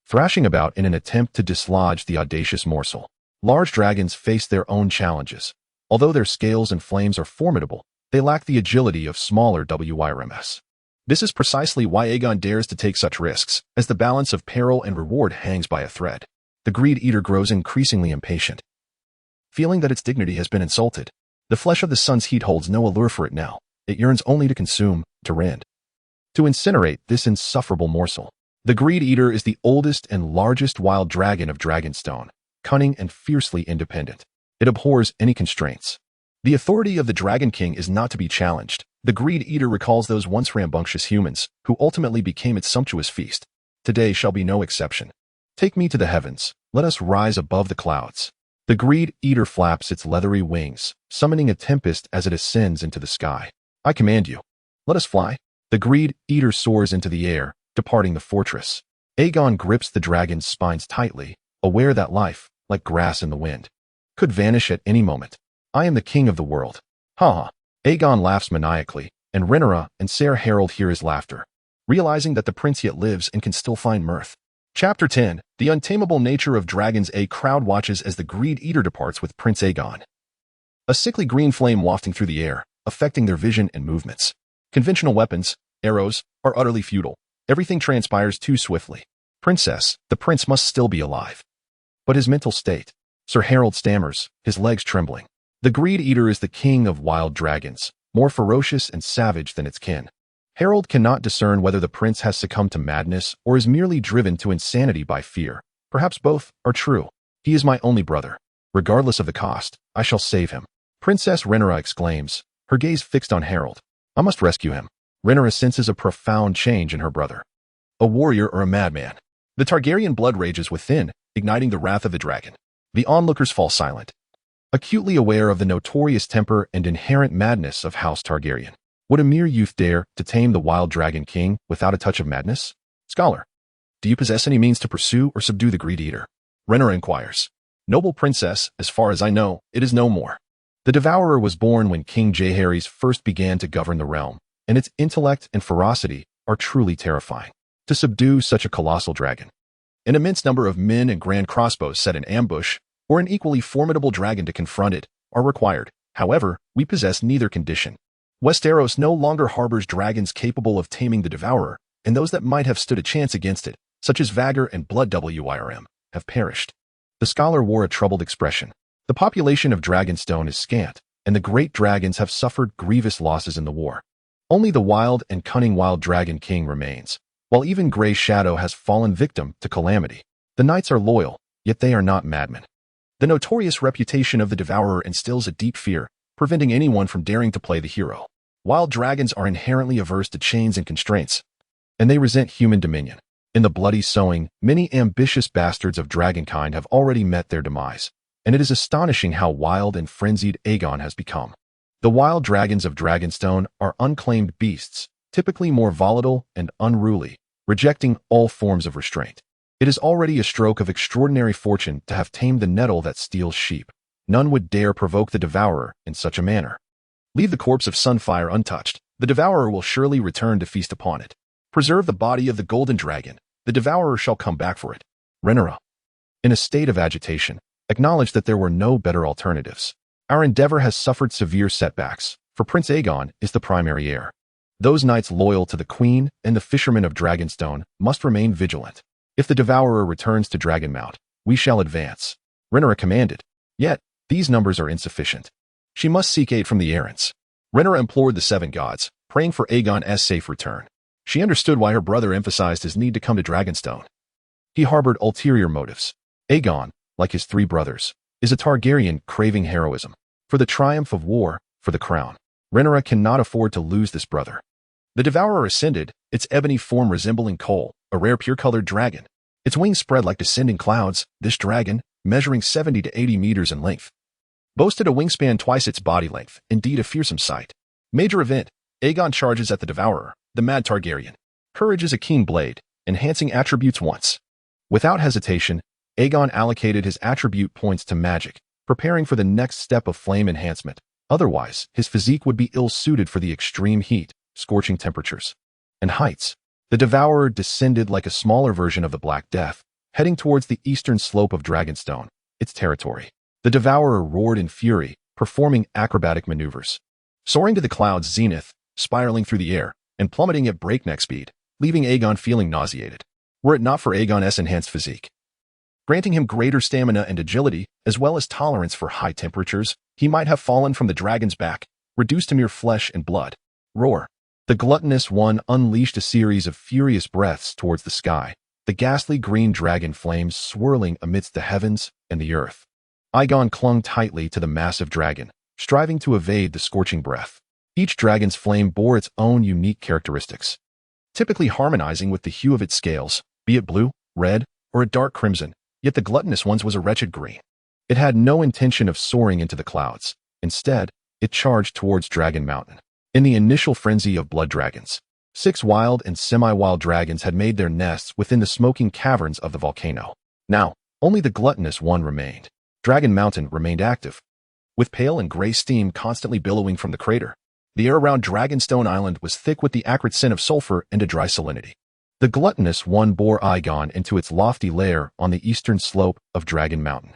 thrashing about in an attempt to dislodge the audacious morsel. Large dragons face their own challenges. Although their scales and flames are formidable, they lack the agility of smaller WYRMS. This is precisely why Aegon dares to take such risks, as the balance of peril and reward hangs by a thread. The Greed Eater grows increasingly impatient, feeling that its dignity has been insulted. The flesh of the sun's heat holds no allure for it now. It yearns only to consume, to rend, to incinerate this insufferable morsel. The Greed Eater is the oldest and largest wild dragon of Dragonstone, cunning and fiercely independent. It abhors any constraints. The authority of the Dragon King is not to be challenged. The Greed Eater recalls those once rambunctious humans, who ultimately became its sumptuous feast. Today shall be no exception. Take me to the heavens. Let us rise above the clouds. The Greed Eater flaps its leathery wings, summoning a tempest as it ascends into the sky. I command you. Let us fly. The Greed Eater soars into the air, departing the fortress. Aegon grips the dragon's spines tightly, aware that life, like grass in the wind, could vanish at any moment. I am the king of the world. Ha ha. Aegon laughs maniacally, and Rhaenyra and Ser Harold hear his laughter, realizing that the prince yet lives and can still find mirth. Chapter 10. The untamable nature of dragons. A crowd watches as the Greed Eater departs with Prince Aegon. A sickly green flame wafting through the air, affecting their vision and movements. Conventional weapons, arrows, are utterly futile. Everything transpires too swiftly. Princess, the prince must still be alive. But his mental state. Sir Harold stammers, his legs trembling. The Greed Eater is the king of wild dragons, more ferocious and savage than its kin. Harold cannot discern whether the prince has succumbed to madness or is merely driven to insanity by fear. Perhaps both are true. He is my only brother. Regardless of the cost, I shall save him. Princess Rhaenyra exclaims, her gaze fixed on Harold. I must rescue him. Rhaenyra senses a profound change in her brother. A warrior or a madman? The Targaryen blood rages within, igniting the wrath of the dragon. The onlookers fall silent, acutely aware of the notorious temper and inherent madness of House Targaryen. Would a mere youth dare to tame the wild dragon king without a touch of madness? Scholar, do you possess any means to pursue or subdue the greed eater? Rhaenyra inquires. Noble princess, as far as I know, it is no more. The Devourer was born when King Jaehaerys first began to govern the realm, and its intellect and ferocity are truly terrifying. To subdue such a colossal dragon, an immense number of men and grand crossbows set in ambush, or an equally formidable dragon to confront it, are required. However, we possess neither condition. Westeros no longer harbors dragons capable of taming the Devourer, and those that might have stood a chance against it, such as Vhagar and Blood Wyrm, have perished. The scholar wore a troubled expression. The population of Dragonstone is scant, and the great dragons have suffered grievous losses in the war. Only the wild and cunning Wild Dragon King remains, while even Grey Shadow has fallen victim to calamity. The knights are loyal, yet they are not madmen. The notorious reputation of the Devourer instills a deep fear, preventing anyone from daring to play the hero. Wild dragons are inherently averse to chains and constraints, and they resent human dominion. In the bloody sowing, many ambitious bastards of dragonkind have already met their demise, and it is astonishing how wild and frenzied Aegon has become. The wild dragons of Dragonstone are unclaimed beasts, typically more volatile and unruly, rejecting all forms of restraint. It is already a stroke of extraordinary fortune to have tamed the nettle that steals sheep. None would dare provoke the Devourer in such a manner. Leave the corpse of Sunfyre untouched. The Devourer will surely return to feast upon it. Preserve the body of the golden dragon. The Devourer shall come back for it. Rhaenyra, in a state of agitation, acknowledged that there were no better alternatives. Our endeavor has suffered severe setbacks, for Prince Aegon is the primary heir. Those knights loyal to the Queen and the Fishermen of Dragonstone must remain vigilant. If the Devourer returns to Dragonmount, we shall advance. Rhaenyra commanded. Yet, these numbers are insufficient. She must seek aid from the errants. Rhaenyra implored the seven gods, praying for Aegon's safe return. She understood why her brother emphasized his need to come to Dragonstone. He harbored ulterior motives. Aegon, like his three brothers, is a Targaryen craving heroism. For the triumph of war, for the crown. Rhaenyra cannot afford to lose this brother. The Devourer ascended, its ebony form resembling coal, a rare pure-colored dragon. Its wings spread like descending clouds. This dragon, measuring 70 to 80 meters in length, boasted a wingspan twice its body length, indeed a fearsome sight. Major event, Aegon charges at the Devourer, the mad Targaryen. Courage is a keen blade, enhancing attributes once. Without hesitation, Aegon allocated his attribute points to magic, preparing for the next step of flame enhancement. Otherwise, his physique would be ill-suited for the extreme heat, scorching temperatures, and heights. The Devourer descended like a smaller version of the Black Death, heading towards the eastern slope of Dragonstone, its territory. The Devourer roared in fury, performing acrobatic maneuvers, soaring to the clouds' zenith, spiraling through the air, and plummeting at breakneck speed, leaving Aegon feeling nauseated. Were it not for Aegon's enhanced physique, granting him greater stamina and agility, as well as tolerance for high temperatures, he might have fallen from the dragon's back, reduced to mere flesh and blood. Roar. The gluttonous one unleashed a series of furious breaths towards the sky, the ghastly green dragon flames swirling amidst the heavens and the earth. Aegon clung tightly to the massive dragon, striving to evade the scorching breath. Each dragon's flame bore its own unique characteristics, typically harmonizing with the hue of its scales, be it blue, red, or a dark crimson, yet the gluttonous one's was a wretched green. It had no intention of soaring into the clouds. Instead, it charged towards Dragon Mountain. In the initial frenzy of blood dragons, 6 wild and semi-wild dragons had made their nests within the smoking caverns of the volcano. Now, only the gluttonous one remained. Dragon Mountain remained active, with pale and gray steam constantly billowing from the crater. The air around Dragonstone Island was thick with the acrid scent of sulfur and a dry salinity. The gluttonous one bore Aegon into its lofty lair on the eastern slope of Dragon Mountain.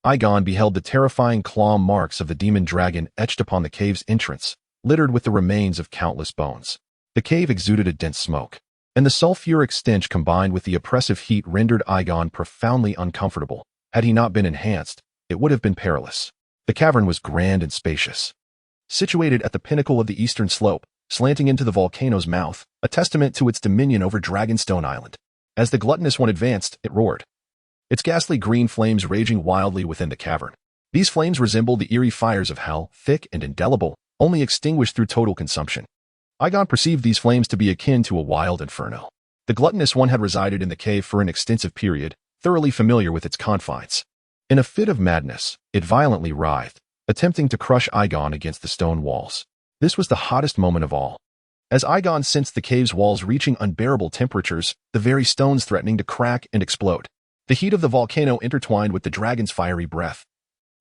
Aegon beheld the terrifying claw marks of the demon dragon etched upon the cave's entrance, littered with the remains of countless bones. The cave exuded a dense smoke, and the sulfuric stench combined with the oppressive heat rendered Aegon profoundly uncomfortable. Had he not been enhanced, it would have been perilous. The cavern was grand and spacious, situated at the pinnacle of the eastern slope, slanting into the volcano's mouth, a testament to its dominion over Dragonstone Island. As the gluttonous one advanced, it roared, its ghastly green flames raging wildly within the cavern. These flames resembled the eerie fires of hell, thick and indelible, only extinguished through total consumption. Aegon perceived these flames to be akin to a wild inferno. The gluttonous one had resided in the cave for an extensive period, thoroughly familiar with its confines. In a fit of madness, it violently writhed, attempting to crush Aegon against the stone walls. This was the hottest moment of all. As Aegon sensed the cave's walls reaching unbearable temperatures, the very stones threatening to crack and explode, the heat of the volcano intertwined with the dragon's fiery breath,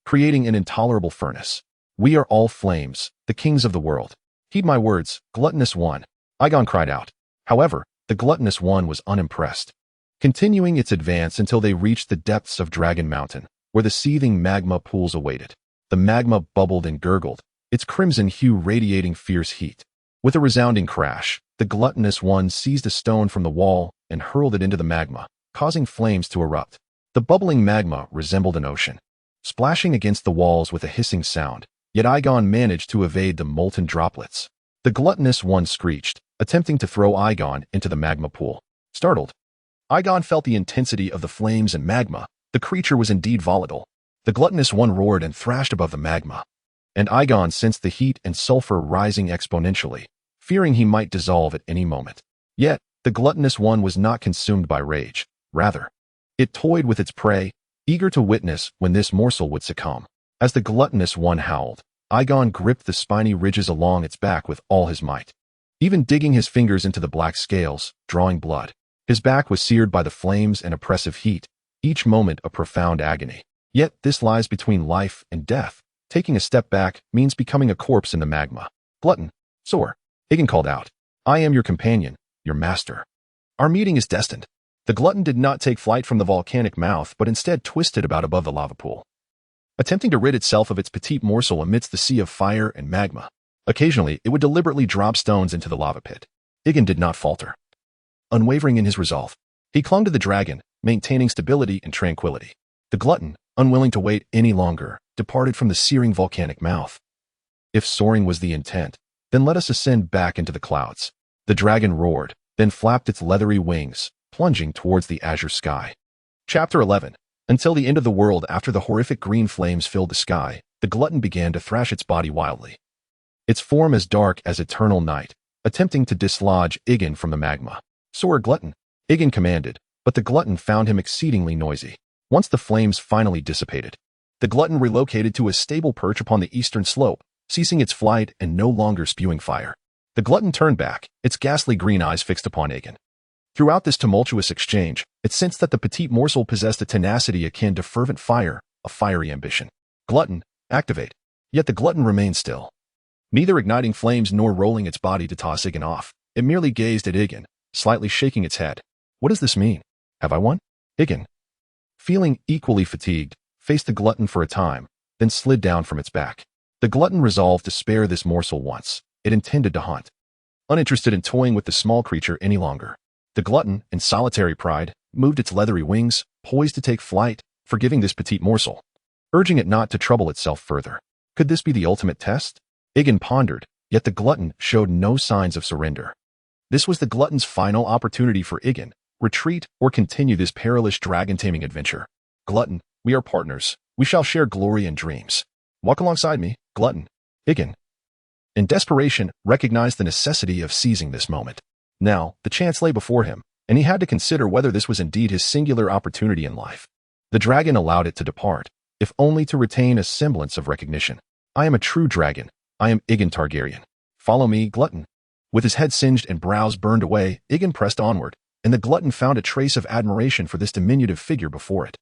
creating an intolerable furnace. "We are all flames, the kings of the world. Heed my words, gluttonous one," Aegon cried out. However, the gluttonous one was unimpressed, continuing its advance until they reached the depths of Dragon Mountain, where the seething magma pools awaited. The magma bubbled and gurgled, its crimson hue radiating fierce heat. With a resounding crash, the gluttonous one seized a stone from the wall and hurled it into the magma, causing flames to erupt. The bubbling magma resembled an ocean, splashing against the walls with a hissing sound, yet Aegon managed to evade the molten droplets. The gluttonous one screeched, attempting to throw Aegon into the magma pool. Startled, Aegon felt the intensity of the flames and magma. The creature was indeed volatile. The gluttonous one roared and thrashed above the magma, and Aegon sensed the heat and sulfur rising exponentially, fearing he might dissolve at any moment. Yet, the gluttonous one was not consumed by rage. Rather, it toyed with its prey, eager to witness when this morsel would succumb. As the gluttonous one howled, Aegon gripped the spiny ridges along its back with all his might, even digging his fingers into the black scales, drawing blood. His back was seared by the flames and oppressive heat, each moment a profound agony. Yet this lies between life and death. Taking a step back means becoming a corpse in the magma. "Glutton, soar," Aegon called out. "I am your companion, your master. Our meeting is destined." The glutton did not take flight from the volcanic mouth, but instead twisted about above the lava pool, attempting to rid itself of its petite morsel amidst the sea of fire and magma. Occasionally, it would deliberately drop stones into the lava pit. Aegon did not falter. Unwavering in his resolve, he clung to the dragon, maintaining stability and tranquility. The glutton, unwilling to wait any longer, departed from the searing volcanic mouth. "If soaring was the intent, then let us ascend back into the clouds." The dragon roared, then flapped its leathery wings, plunging towards the azure sky. Chapter 11. Until the end of the world. After the horrific green flames filled the sky, the glutton began to thrash its body wildly, its form as dark as eternal night, attempting to dislodge Aegon from the magma. "Soar, glutton," Aegon commanded, but the glutton found him exceedingly noisy. Once the flames finally dissipated, the glutton relocated to a stable perch upon the eastern slope, ceasing its flight and no longer spewing fire. The glutton turned back, its ghastly green eyes fixed upon Aegon. Throughout this tumultuous exchange, it sensed that the petite morsel possessed a tenacity akin to fervent fire, a fiery ambition. "Glutton, activate." Yet the glutton remained still, neither igniting flames nor rolling its body to toss Aegon off. It merely gazed at Aegon, slightly shaking its head. "What does this mean? Have I won?" Aegon, feeling equally fatigued, faced the glutton for a time, then slid down from its back. The glutton resolved to spare this morsel once. It intended to hunt, uninterested in toying with the small creature any longer. The glutton, in solitary pride, moved its leathery wings, poised to take flight, forgiving this petite morsel, urging it not to trouble itself further. Could this be the ultimate test? Aegon pondered, yet the glutton showed no signs of surrender. This was the glutton's final opportunity for Aegon: retreat or continue this perilous dragon-taming adventure. "Glutton, we are partners. We shall share glory and dreams. Walk alongside me, glutton." Aegon, in desperation, recognized the necessity of seizing this moment. Now, the chance lay before him, and he had to consider whether this was indeed his singular opportunity in life. The dragon allowed it to depart, if only to retain a semblance of recognition. "I am a true dragon. I am Aegon Targaryen. Follow me, glutton." With his head singed and brows burned away, Aegon pressed onward, and the glutton found a trace of admiration for this diminutive figure before it.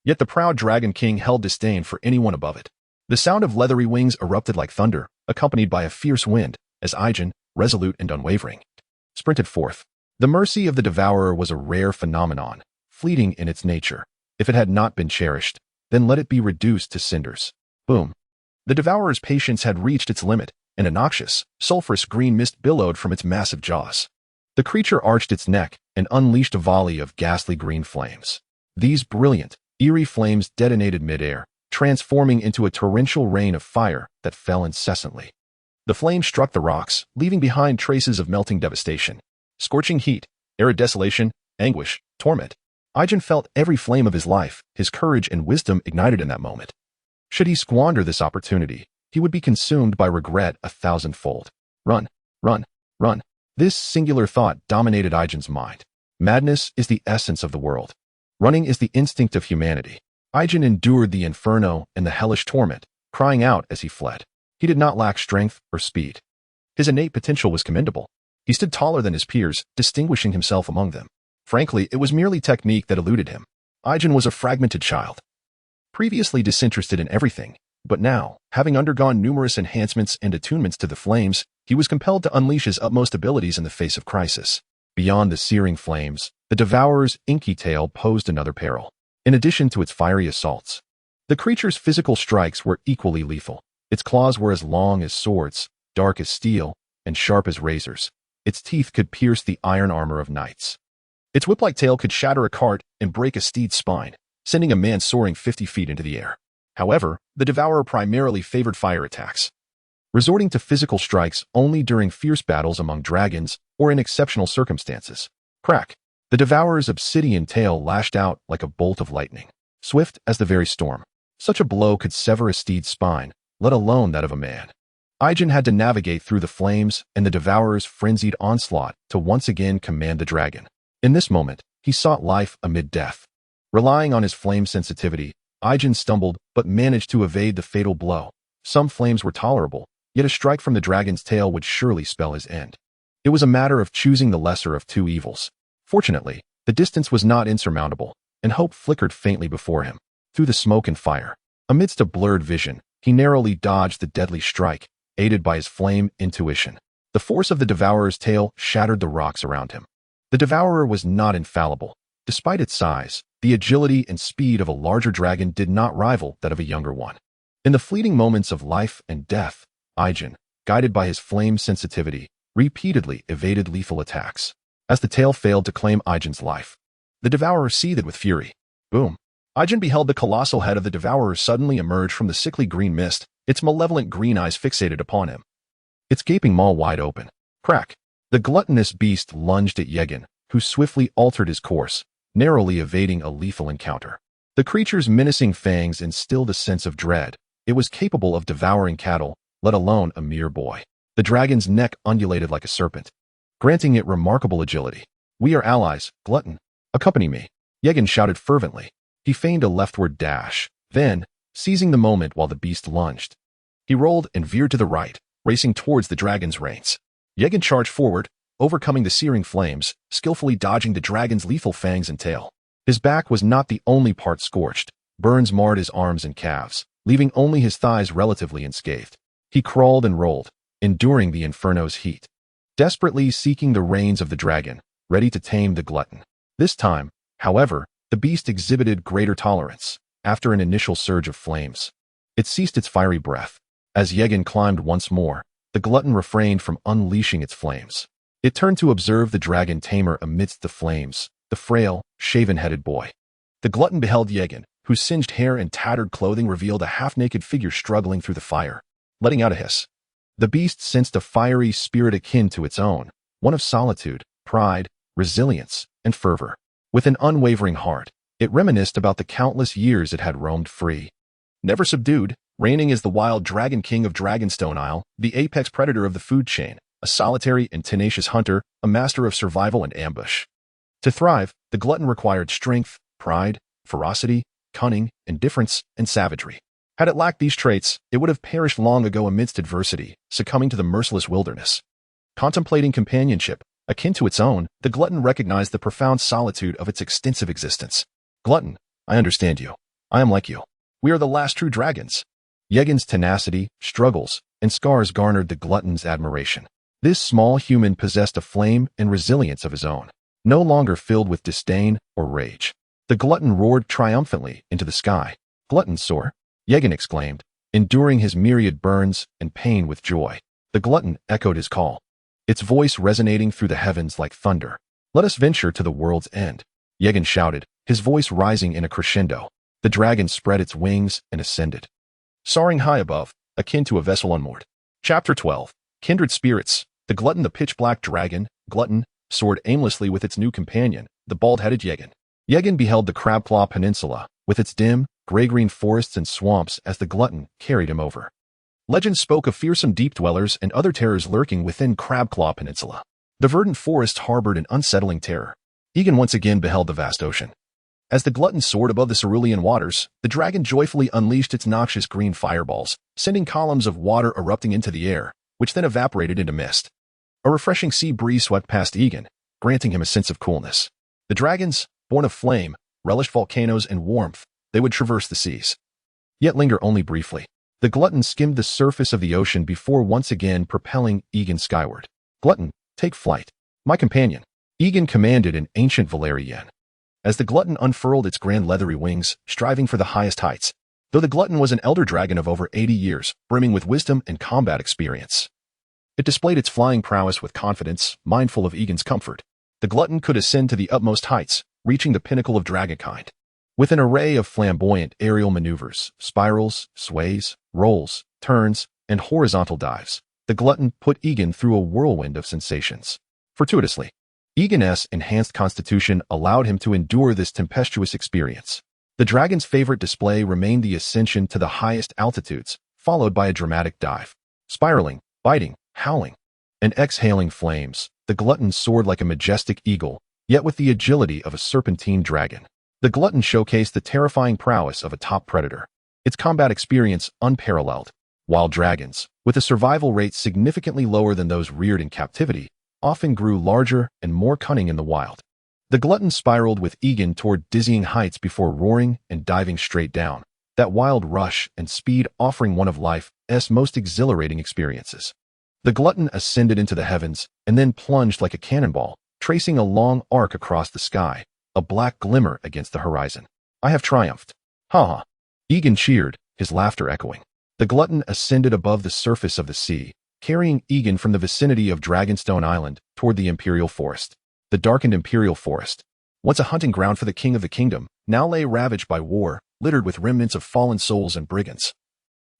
Yet the proud dragon king held disdain for anyone above it. The sound of leathery wings erupted like thunder, accompanied by a fierce wind, as Aegon, resolute and unwavering, sprinted forth. The mercy of the devourer was a rare phenomenon, fleeting in its nature. If it had not been cherished, then let it be reduced to cinders. Boom. The devourer's patience had reached its limit, and a noxious, sulphurous green mist billowed from its massive jaws. The creature arched its neck and unleashed a volley of ghastly green flames. These brilliant, eerie flames detonated midair, transforming into a torrential rain of fire that fell incessantly. The flames struck the rocks, leaving behind traces of melting devastation. Scorching heat, arid desolation, anguish, torment. Aegon felt every flame of his life, his courage and wisdom ignited in that moment. Should he squander this opportunity, he would be consumed by regret 1,000-fold. Run, run, run. This singular thought dominated Aegon's mind. Madness is the essence of the world. Running is the instinct of humanity. Aegon endured the inferno and the hellish torment, crying out as he fled. He did not lack strength or speed. His innate potential was commendable. He stood taller than his peers, distinguishing himself among them. Frankly, it was merely technique that eluded him. Aegon was a fragmented child, previously disinterested in everything, but now, having undergone numerous enhancements and attunements to the flames, he was compelled to unleash his utmost abilities in the face of crisis. Beyond the searing flames, the Devourer's inky tail posed another peril. In addition to its fiery assaults, the creature's physical strikes were equally lethal. Its claws were as long as swords, dark as steel, and sharp as razors. Its teeth could pierce the iron armor of knights. Its whip-like tail could shatter a cart and break a steed's spine, sending a man soaring 50 feet into the air. However, the Devourer primarily favored fire attacks, resorting to physical strikes only during fierce battles among dragons or in exceptional circumstances. Crack! The Devourer's obsidian tail lashed out like a bolt of lightning, swift as the very storm. Such a blow could sever a steed's spine, let alone that of a man. Aegon had to navigate through the flames and the Devourer's frenzied onslaught to once again command the dragon. In this moment, he sought life amid death. Relying on his flame sensitivity, Aegon stumbled but managed to evade the fatal blow. Some flames were tolerable, yet a strike from the dragon's tail would surely spell his end. It was a matter of choosing the lesser of two evils. Fortunately, the distance was not insurmountable, and hope flickered faintly before him. Through the smoke and fire, amidst a blurred vision, he narrowly dodged the deadly strike, aided by his flame intuition. The force of the Devourer's tail shattered the rocks around him. The Devourer was not infallible. Despite its size, the agility and speed of a larger dragon did not rival that of a younger one. In the fleeting moments of life and death, Aegon, guided by his flame sensitivity, repeatedly evaded lethal attacks. As the tail failed to claim Aegon's life, the Devourer seethed with fury. Boom! Aegon beheld the colossal head of the Devourer suddenly emerge from the sickly green mist, its malevolent green eyes fixated upon him, its gaping maw wide open. Crack! The gluttonous beast lunged at Aegon, who swiftly altered his course, narrowly evading a lethal encounter. The creature's menacing fangs instilled a sense of dread. It was capable of devouring cattle, let alone a mere boy. The dragon's neck undulated like a serpent, granting it remarkable agility. "We are allies, Glutton. Accompany me," Aegon shouted fervently. He feigned a leftward dash. Then, seizing the moment while the beast lunged, he rolled and veered to the right, racing towards the dragon's reins. Aegon charged forward, overcoming the searing flames, skillfully dodging the dragon's lethal fangs and tail. His back was not the only part scorched. Burns marred his arms and calves, leaving only his thighs relatively unscathed. He crawled and rolled, enduring the inferno's heat, desperately seeking the reins of the dragon, ready to tame the glutton. This time, however, the beast exhibited greater tolerance. After an initial surge of flames, it ceased its fiery breath. As Aegon climbed once more, the glutton refrained from unleashing its flames. It turned to observe the dragon tamer amidst the flames, the frail, shaven-headed boy. The glutton beheld Aegon, whose singed hair and tattered clothing revealed a half-naked figure struggling through the fire. Letting out a hiss, the beast sensed a fiery spirit akin to its own, one of solitude, pride, resilience, and fervor. With an unwavering heart, it reminisced about the countless years it had roamed free, never subdued, reigning as the wild dragon king of Dragonstone Isle, the apex predator of the food chain, a solitary and tenacious hunter, a master of survival and ambush. To thrive, the glutton required strength, pride, ferocity, cunning, indifference, and savagery. Had it lacked these traits, it would have perished long ago amidst adversity, succumbing to the merciless wilderness. Contemplating companionship, akin to its own, the glutton recognized the profound solitude of its extensive existence. "Glutton, I understand you. I am like you. We are the last true dragons." Aegon's tenacity, struggles, and scars garnered the glutton's admiration. This small human possessed a flame and resilience of his own, no longer filled with disdain or rage. The glutton roared triumphantly into the sky. "Glutton soar," Aegon exclaimed, enduring his myriad burns and pain with joy. The glutton echoed his call, its voice resonating through the heavens like thunder. "Let us venture to the world's end," Aegon shouted, his voice rising in a crescendo. The dragon spread its wings and ascended, soaring high above, akin to a vessel unmoored. Chapter 12. Kindred Spirits. The glutton, the pitch-black dragon, Glutton, soared aimlessly with its new companion, the bald-headed Aegon. Aegon beheld the Crabclaw Peninsula, with its dim, gray-green forests and swamps as the glutton carried him over. Legends spoke of fearsome deep dwellers and other terrors lurking within Crabclaw Peninsula. The verdant forest harbored an unsettling terror. Aegon once again beheld the vast ocean. As the Glutton soared above the cerulean waters, the dragon joyfully unleashed its noxious green fireballs, sending columns of water erupting into the air, which then evaporated into mist. A refreshing sea breeze swept past Aegon, granting him a sense of coolness. The dragons, born of flame, relished volcanoes and warmth. They would traverse the seas, yet linger only briefly. The Glutton skimmed the surface of the ocean before once again propelling Aegon skyward. Glutton, take flight. My companion. Aegon commanded in ancient Velaryon. As the Glutton unfurled its grand leathery wings, striving for the highest heights, though the Glutton was an elder dragon of over 80 years, brimming with wisdom and combat experience. It displayed its flying prowess with confidence, mindful of Aegon's comfort. The Glutton could ascend to the utmost heights, reaching the pinnacle of dragonkind. With an array of flamboyant aerial maneuvers, spirals, sways, rolls, turns, and horizontal dives, the Glutton put Aegon through a whirlwind of sensations. Fortuitously, Aegon's enhanced constitution allowed him to endure this tempestuous experience. The dragon's favorite display remained the ascension to the highest altitudes, followed by a dramatic dive. Spiraling, biting, howling, and exhaling flames, the Glutton soared like a majestic eagle, yet with the agility of a serpentine dragon. The Glutton showcased the terrifying prowess of a top predator, its combat experience unparalleled. Wild dragons, with a survival rate significantly lower than those reared in captivity, often grew larger and more cunning in the wild. The Glutton spiraled with Aegon toward dizzying heights before roaring and diving straight down, that wild rush and speed offering one of life's most exhilarating experiences. The Glutton ascended into the heavens and then plunged like a cannonball, tracing a long arc across the sky, a black glimmer against the horizon. I have triumphed. Ha ha. Aegon cheered, his laughter echoing. The Glutton ascended above the surface of the sea, carrying Aegon from the vicinity of Dragonstone Island toward the Imperial Forest. The darkened Imperial Forest, once a hunting ground for the king of the kingdom, now lay ravaged by war, littered with remnants of fallen souls and brigands,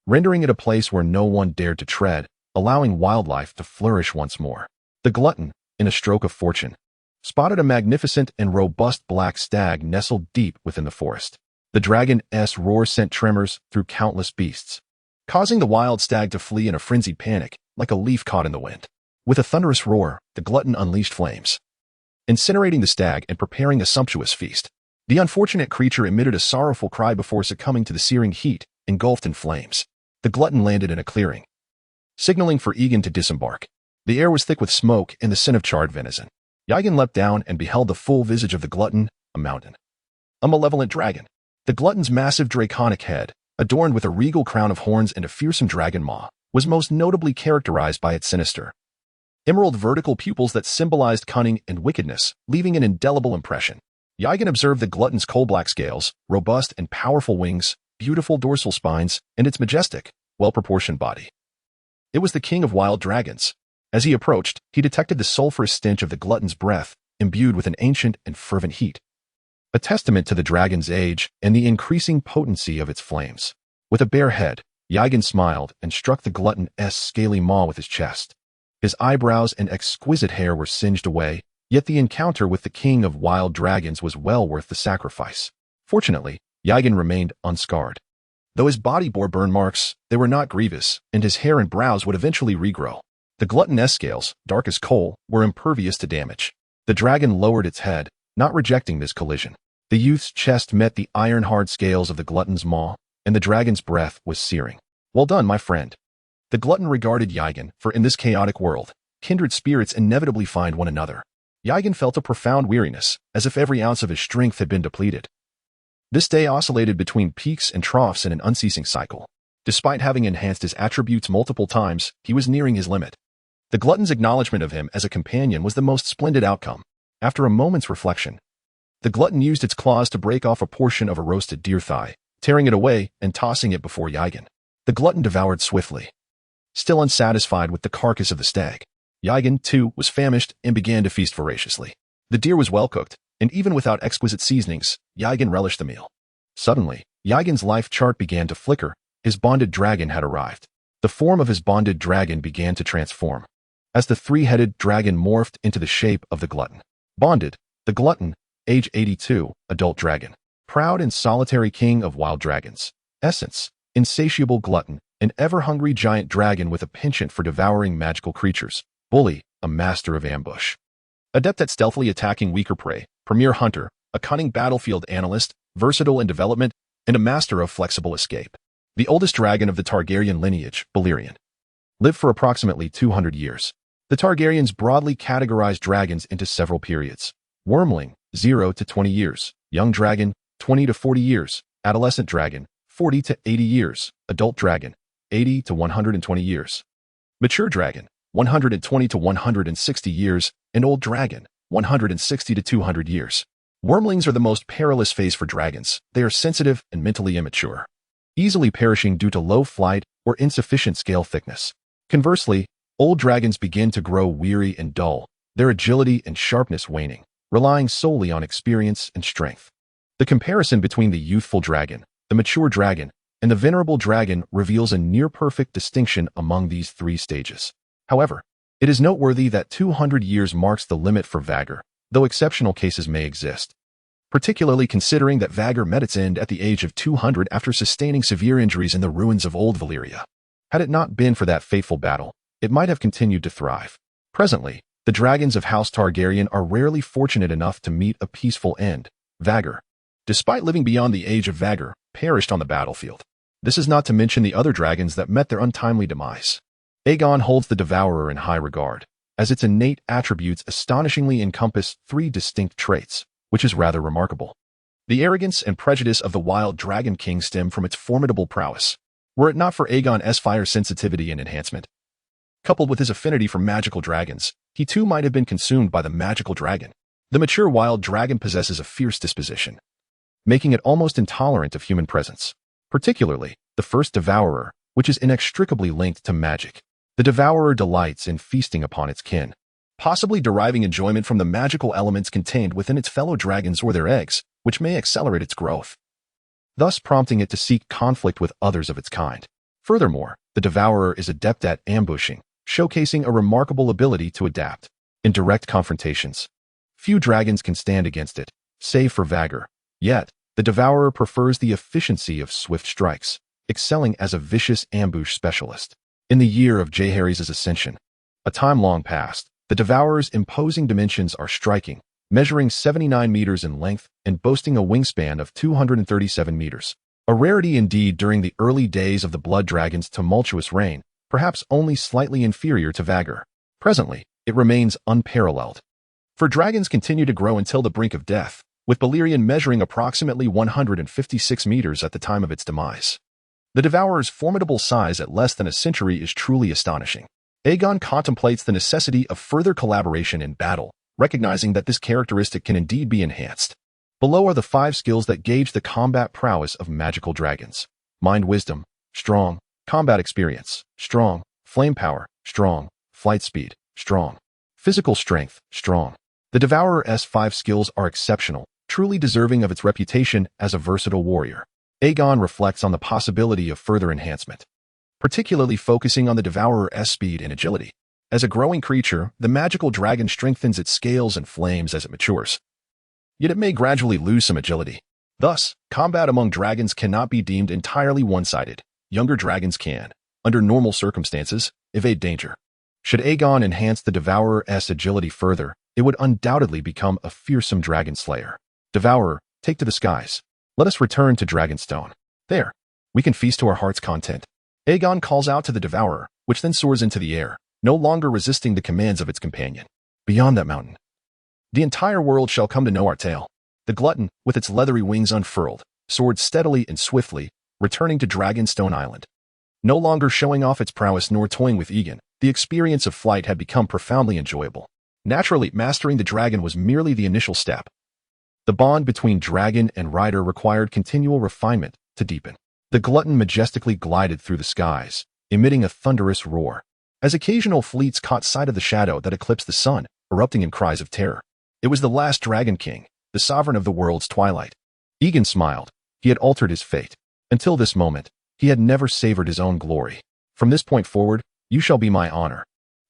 rendering it a place where no one dared to tread, allowing wildlife to flourish once more. The Glutton, in a stroke of fortune, spotted a magnificent and robust black stag nestled deep within the forest. The dragon's roar sent tremors through countless beasts, causing the wild stag to flee in a frenzied panic, like a leaf caught in the wind. With a thunderous roar, the Glutton unleashed flames, incinerating the stag and preparing a sumptuous feast. The unfortunate creature emitted a sorrowful cry before succumbing to the searing heat, engulfed in flames. The Glutton landed in a clearing, signaling for Aegon to disembark. The air was thick with smoke and the scent of charred venison. Aegon leapt down and beheld the full visage of the Glutton, a mountain, a malevolent dragon. The Glutton's massive draconic head, adorned with a regal crown of horns and a fearsome dragon maw, was most notably characterized by its sinister, emerald vertical pupils that symbolized cunning and wickedness, leaving an indelible impression. Aegon observed the Glutton's coal-black scales, robust and powerful wings, beautiful dorsal spines, and its majestic, well-proportioned body. It was the king of wild dragons. As he approached, he detected the sulphurous stench of the Glutton's breath, imbued with an ancient and fervent heat, a testament to the dragon's age and the increasing potency of its flames. With a bare head, Aegon smiled and struck the Glutton's scaly maw with his chest. His eyebrows and exquisite hair were singed away, yet the encounter with the king of wild dragons was well worth the sacrifice. Fortunately, Aegon remained unscarred. Though his body bore burn marks, they were not grievous, and his hair and brows would eventually regrow. The Glutton's scales, dark as coal, were impervious to damage. The dragon lowered its head, not rejecting this collision. The youth's chest met the iron-hard scales of the Glutton's maw, and the dragon's breath was searing. Well done, my friend. The Glutton regarded Aegon, for in this chaotic world, kindred spirits inevitably find one another. Aegon felt a profound weariness, as if every ounce of his strength had been depleted. This day oscillated between peaks and troughs in an unceasing cycle. Despite having enhanced his attributes multiple times, he was nearing his limit. The Glutton's acknowledgement of him as a companion was the most splendid outcome. After a moment's reflection, the Glutton used its claws to break off a portion of a roasted deer thigh, tearing it away and tossing it before Aegon. The Glutton devoured swiftly, still unsatisfied with the carcass of the stag. Aegon, too, was famished and began to feast voraciously. The deer was well cooked, and even without exquisite seasonings, Aegon relished the meal. Suddenly, Aegon's life chart began to flicker. His bonded dragon had arrived. The form of his bonded dragon began to transform, as the three-headed dragon morphed into the shape of the Glutton. Bonded, the Glutton, age 82, adult dragon. Proud and solitary king of wild dragons. Essence, insatiable glutton, an ever-hungry giant dragon with a penchant for devouring magical creatures. Bully, a master of ambush. Adept at stealthily attacking weaker prey, premier hunter, a cunning battlefield analyst, versatile in development, and a master of flexible escape. The oldest dragon of the Targaryen lineage, Velaryon, lived for approximately 200 years. The Targaryens broadly categorized dragons into several periods. Wormling, 0 to 20 years. Young dragon, 20 to 40 years. Adolescent dragon, 40 to 80 years. Adult dragon, 80 to 120 years. Mature dragon, 120 to 160 years. And old dragon, 160 to 200 years. Wormlings are the most perilous phase for dragons. They are sensitive and mentally immature, easily perishing due to low flight or insufficient scale thickness. Conversely, old dragons begin to grow weary and dull, their agility and sharpness waning, relying solely on experience and strength. The comparison between the youthful dragon, the mature dragon, and the venerable dragon reveals a near-perfect distinction among these three stages. However, it is noteworthy that 200 years marks the limit for Vagr, though exceptional cases may exist, particularly considering that Vagr met its end at the age of 200 after sustaining severe injuries in the ruins of Old Valyria. Had it not been for that fateful battle, it might have continued to thrive. Presently, the dragons of House Targaryen are rarely fortunate enough to meet a peaceful end. Vagr, despite living beyond the age of Vagr, perished on the battlefield. This is not to mention the other dragons that met their untimely demise. Aegon holds the Devourer in high regard, as its innate attributes astonishingly encompass three distinct traits, which is rather remarkable. The arrogance and prejudice of the wild Dragon King stem from its formidable prowess. Were it not for Aegon's fire sensitivity and enhancement, coupled with his affinity for magical dragons, he too might have been consumed by the magical dragon. The mature wild dragon possesses a fierce disposition, making it almost intolerant of human presence, particularly the first Devourer, which is inextricably linked to magic. The Devourer delights in feasting upon its kin, possibly deriving enjoyment from the magical elements contained within its fellow dragons or their eggs, which may accelerate its growth, thus prompting it to seek conflict with others of its kind. Furthermore, the Devourer is adept at ambushing, showcasing a remarkable ability to adapt in direct confrontations. Few dragons can stand against it, save for Vagr. Yet, the Devourer prefers the efficiency of swift strikes, excelling as a vicious ambush specialist. In the year of Jaehaerys' ascension, a time long past, the Devourer's imposing dimensions are striking, measuring 79 meters in length and boasting a wingspan of 237 meters. A rarity indeed during the early days of the Blood Dragon's tumultuous reign, perhaps only slightly inferior to Vagr. Presently, it remains unparalleled. For dragons continue to grow until the brink of death, with Balerion measuring approximately 156 meters at the time of its demise. The Devourer's formidable size at less than a century is truly astonishing. Aegon contemplates the necessity of further collaboration in battle, recognizing that this characteristic can indeed be enhanced. Below are the 5 skills that gauge the combat prowess of magical dragons. Mind wisdom, strong. Combat experience, strong. Flame power, strong. Flight speed, strong. Physical strength, strong. The Devourer's 5 skills are exceptional, truly deserving of its reputation as a versatile warrior. Aegon reflects on the possibility of further enhancement, particularly focusing on the Devourer's speed and agility. As a growing creature, the magical dragon strengthens its scales and flames as it matures. Yet it may gradually lose some agility. Thus, combat among dragons cannot be deemed entirely one-sided. Younger dragons can, under normal circumstances, evade danger. Should Aegon enhance the Devourer's agility further, it would undoubtedly become a fearsome dragon slayer. Devourer, take to the skies. Let us return to Dragonstone. There, we can feast to our heart's content. Aegon calls out to the Devourer, which then soars into the air, no longer resisting the commands of its companion. Beyond that mountain, the entire world shall come to know our tale. The Glutton, with its leathery wings unfurled, soared steadily and swiftly, returning to Dragonstone Island. No longer showing off its prowess nor toying with Aegon, the experience of flight had become profoundly enjoyable. Naturally, mastering the dragon was merely the initial step. The bond between dragon and rider required continual refinement to deepen. The Glutton majestically glided through the skies, emitting a thunderous roar, as occasional fleets caught sight of the shadow that eclipsed the sun, erupting in cries of terror. It was the last Dragon King, the sovereign of the world's twilight. Aegon smiled. He had altered his fate. Until this moment, he had never savored his own glory. From this point forward, you shall be my honor.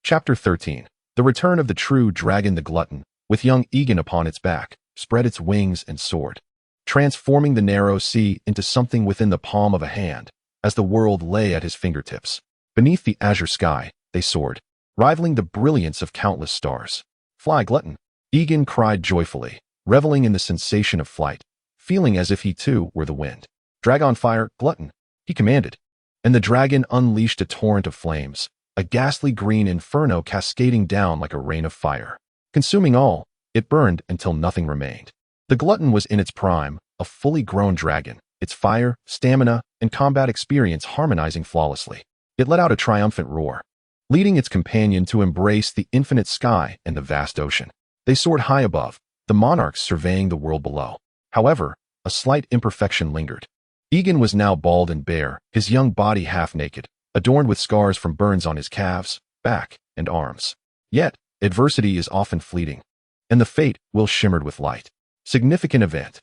Chapter 13. The return of the true dragon. The Glutton, with young Aegon upon its back, spread its wings and soared, transforming the narrow sea into something within the palm of a hand. as the world lay at his fingertips. Beneath the azure sky, they soared, rivaling the brilliance of countless stars. "Fly, Glutton!" Aegon cried joyfully, reveling in the sensation of flight, feeling as if he too were the wind. "Drag on fire, Glutton!" he commanded. And the dragon unleashed a torrent of flames, a ghastly green inferno cascading down like a rain of fire. Consuming all, it burned until nothing remained. The Glutton was in its prime, a fully grown dragon, its fire, stamina, and combat experience harmonizing flawlessly. It let out a triumphant roar, leading its companion to embrace the infinite sky and the vast ocean. They soared high above, the monarchs surveying the world below. However, a slight imperfection lingered. Aegon was now bald and bare, his young body half naked, adorned with scars from burns on his calves, back, and arms. Yet, adversity is often fleeting, and the fate will shimmered with light. Significant event.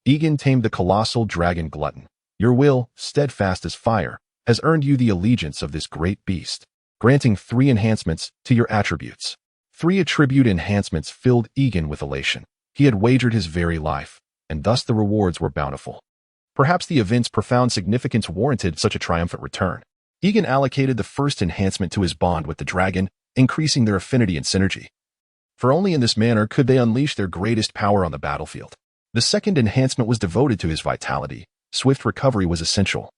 Aegon tamed the colossal dragon Glutton. Your will, steadfast as fire, has earned you the allegiance of this great beast, granting 3 enhancements to your attributes. 3 attribute enhancements filled Aegon with elation. He had wagered his very life, and thus the rewards were bountiful. Perhaps the event's profound significance warranted such a triumphant return. Aegon allocated the first enhancement to his bond with the dragon, increasing their affinity and synergy. For only in this manner could they unleash their greatest power on the battlefield. The second enhancement was devoted to his vitality. Swift recovery was essential,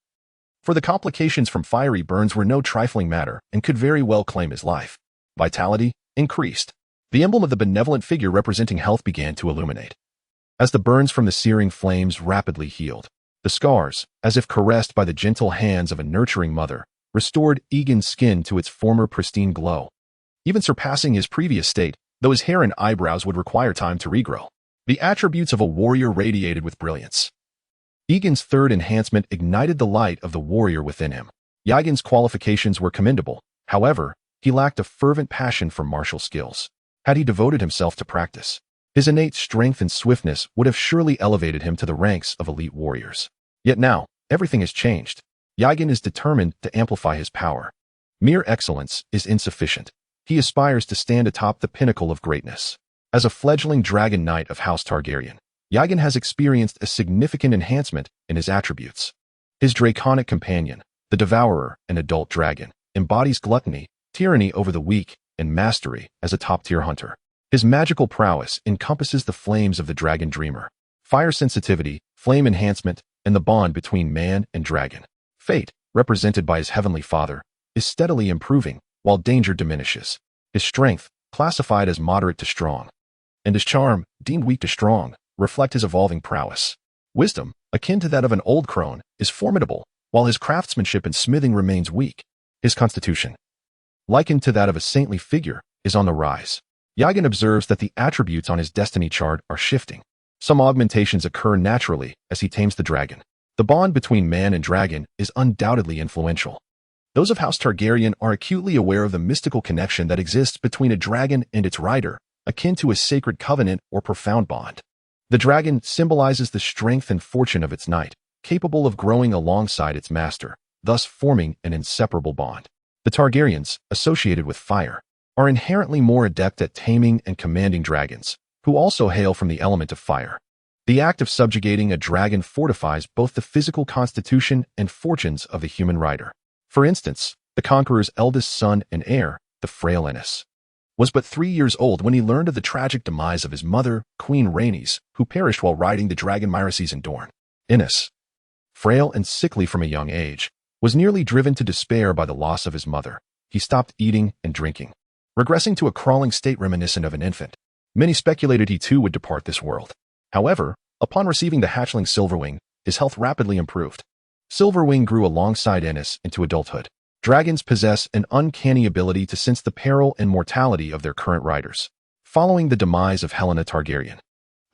for the complications from fiery burns were no trifling matter and could very well claim his life. Vitality increased. The emblem of the benevolent figure representing health began to illuminate. As the burns from the searing flames rapidly healed, the scars, as if caressed by the gentle hands of a nurturing mother, restored Aegon's skin to its former pristine glow, even surpassing his previous state, though his hair and eyebrows would require time to regrow. The attributes of a warrior radiated with brilliance. Aegon's third enhancement ignited the light of the warrior within him. Aegon's qualifications were commendable. However, he lacked a fervent passion for martial skills. Had he devoted himself to practice, his innate strength and swiftness would have surely elevated him to the ranks of elite warriors. Yet now, everything has changed. Aegon is determined to amplify his power. Mere excellence is insufficient. He aspires to stand atop the pinnacle of greatness. As a fledgling dragon knight of House Targaryen, Aegon has experienced a significant enhancement in his attributes. His draconic companion, the Devourer, an adult dragon, embodies gluttony, tyranny over the weak, and mastery as a top-tier hunter. His magical prowess encompasses the flames of the dragon dreamer, fire sensitivity, flame enhancement, and the bond between man and dragon. Fate, represented by his heavenly father, is steadily improving, while danger diminishes. His strength, classified as moderate to strong, and his charm, deemed weak to strong, reflect his evolving prowess. Wisdom, akin to that of an old crone, is formidable, while his craftsmanship and smithing remains weak. His constitution, likened to that of a saintly figure, is on the rise. Aegon observes that the attributes on his destiny chart are shifting. Some augmentations occur naturally as he tames the dragon. The bond between man and dragon is undoubtedly influential. Those of House Targaryen are acutely aware of the mystical connection that exists between a dragon and its rider, akin to a sacred covenant or profound bond. The dragon symbolizes the strength and fortune of its knight, capable of growing alongside its master, thus forming an inseparable bond. The Targaryens, associated with fire, are inherently more adept at taming and commanding dragons, who also hail from the element of fire. The act of subjugating a dragon fortifies both the physical constitution and fortunes of the human rider. For instance, the conqueror's eldest son and heir, the frail Ennis, was but 3 years old when he learned of the tragic demise of his mother, Queen Rhaenys, who perished while riding the dragon Myrices in Dorne. Ennis, frail and sickly from a young age, was nearly driven to despair by the loss of his mother. He stopped eating and drinking, regressing to a crawling state reminiscent of an infant. Many speculated he too would depart this world. However, upon receiving the hatchling Silverwing, his health rapidly improved. Silverwing grew alongside Ennis into adulthood. Dragons possess an uncanny ability to sense the peril and mortality of their current riders. Following the demise of Helaena Targaryen,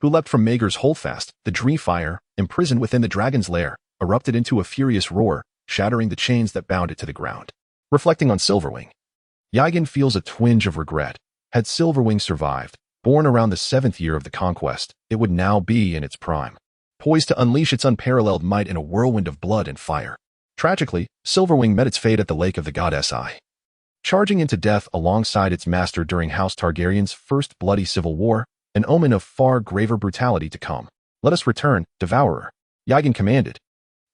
who leapt from Maegor's holdfast, the Dreamfire, imprisoned within the dragon's lair, erupted into a furious roar, shattering the chains that bound it to the ground. Reflecting on Silverwing, Aegon feels a twinge of regret. Had Silverwing survived, born around the 7th year of the conquest, it would now be in its prime, poised to unleash its unparalleled might in a whirlwind of blood and fire. Tragically, Silverwing met its fate at the Lake of the Goddess Eye, charging into death alongside its master during House Targaryen's first bloody civil war, an omen of far graver brutality to come. "Let us return, Devourer," Aegon commanded.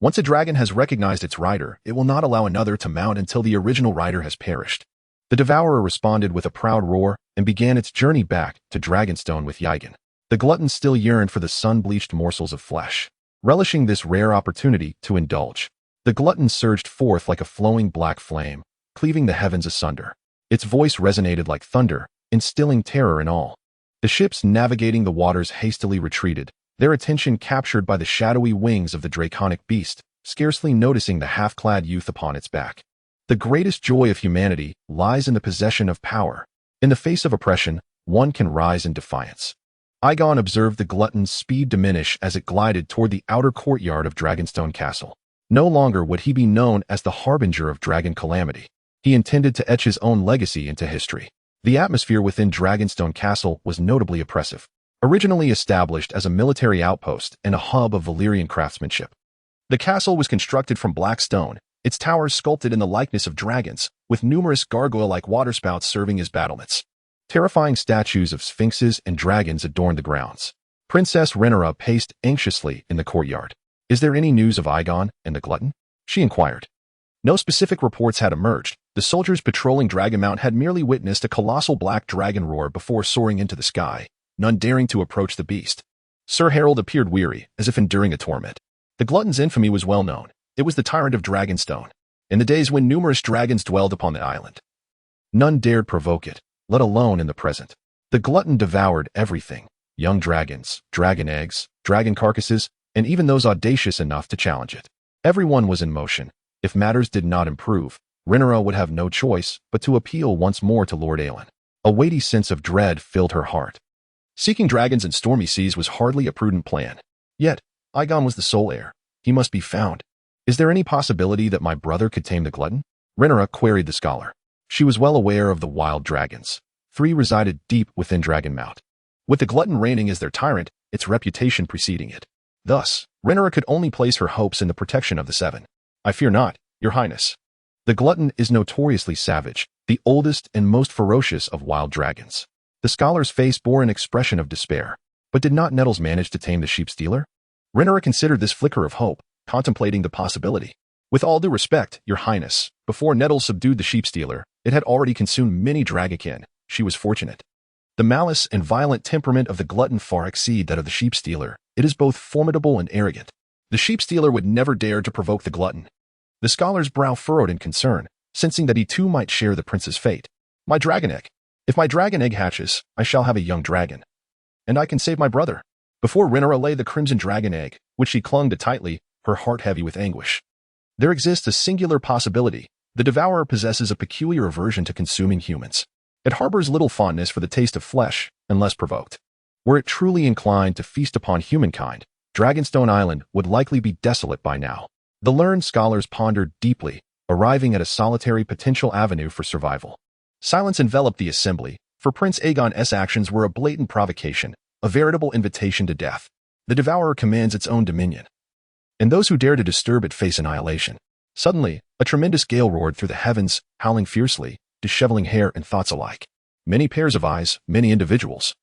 Once a dragon has recognized its rider, it will not allow another to mount until the original rider has perished. The Devourer responded with a proud roar and began its journey back to Dragonstone with Aegon. The Glutton still yearned for the sun-bleached morsels of flesh. Relishing this rare opportunity to indulge, the Glutton surged forth like a flowing black flame, cleaving the heavens asunder. Its voice resonated like thunder, instilling terror in all. The ships navigating the waters hastily retreated, their attention captured by the shadowy wings of the draconic beast, scarcely noticing the half-clad youth upon its back. The greatest joy of humanity lies in the possession of power. In the face of oppression, one can rise in defiance. Aegon observed the Glutton's speed diminish as it glided toward the outer courtyard of Dragonstone Castle. No longer would he be known as the harbinger of dragon calamity. He intended to etch his own legacy into history. The atmosphere within Dragonstone Castle was notably oppressive. Originally established as a military outpost and a hub of Valyrian craftsmanship, the castle was constructed from black stone, its towers sculpted in the likeness of dragons, with numerous gargoyle-like waterspouts serving as battlements. Terrifying statues of sphinxes and dragons adorned the grounds. Princess Rhaenyra paced anxiously in the courtyard. "Is there any news of Aegon and the Glutton?" she inquired. No specific reports had emerged. The soldiers patrolling Dragonmount had merely witnessed a colossal black dragon roar before soaring into the sky, none daring to approach the beast. Sir Harold appeared weary, as if enduring a torment. The Glutton's infamy was well known. It was the tyrant of Dragonstone. In the days when numerous dragons dwelled upon the island, none dared provoke it, let alone in the present. The Glutton devoured everything: young dragons, dragon eggs, dragon carcasses, and even those audacious enough to challenge it. Everyone was in motion. If matters did not improve, Rhaenyra would have no choice but to appeal once more to Lord Aelin. A weighty sense of dread filled her heart. Seeking dragons in stormy seas was hardly a prudent plan. Yet, Aegon was the sole heir. He must be found. "Is there any possibility that my brother could tame the Glutton?" Rhaenyra queried the scholar. She was well aware of the wild dragons. 3 resided deep within Dragonmount. With the Glutton reigning as their tyrant, its reputation preceding it. Thus, Rhaenyra could only place her hopes in the protection of the 7. "I fear not, your highness. The Glutton is notoriously savage, the oldest and most ferocious of wild dragons." The scholar's face bore an expression of despair. But did not Nettles manage to tame the sheep-stealer? Rhaenyra considered this flicker of hope, contemplating the possibility. "With all due respect, your highness, before Nettles subdued the sheep-stealer, it had already consumed many dragakin. She was fortunate. The malice and violent temperament of the Glutton far exceed that of the sheep-stealer. It is both formidable and arrogant. The sheep-stealer would never dare to provoke the Glutton." The scholar's brow furrowed in concern, sensing that he too might share the prince's fate. "My dragon egg. If my dragon egg hatches, I shall have a young dragon. And I can save my brother." Before Rhaenyra lay the crimson dragon egg, which she clung to tightly, her heart heavy with anguish. There exists a singular possibility. The Devourer possesses a peculiar aversion to consuming humans. It harbors little fondness for the taste of flesh, unless provoked. Were it truly inclined to feast upon humankind, Dragonstone Island would likely be desolate by now. The learned scholars pondered deeply, arriving at a solitary potential avenue for survival. Silence enveloped the assembly, for Prince Aegon's actions were a blatant provocation, a veritable invitation to death. The Devourer commands its own dominion, and those who dare to disturb it face annihilation. Suddenly, a tremendous gale roared through the heavens, howling fiercely, disheveling hair and thoughts alike. Many pairs of eyes, many individuals,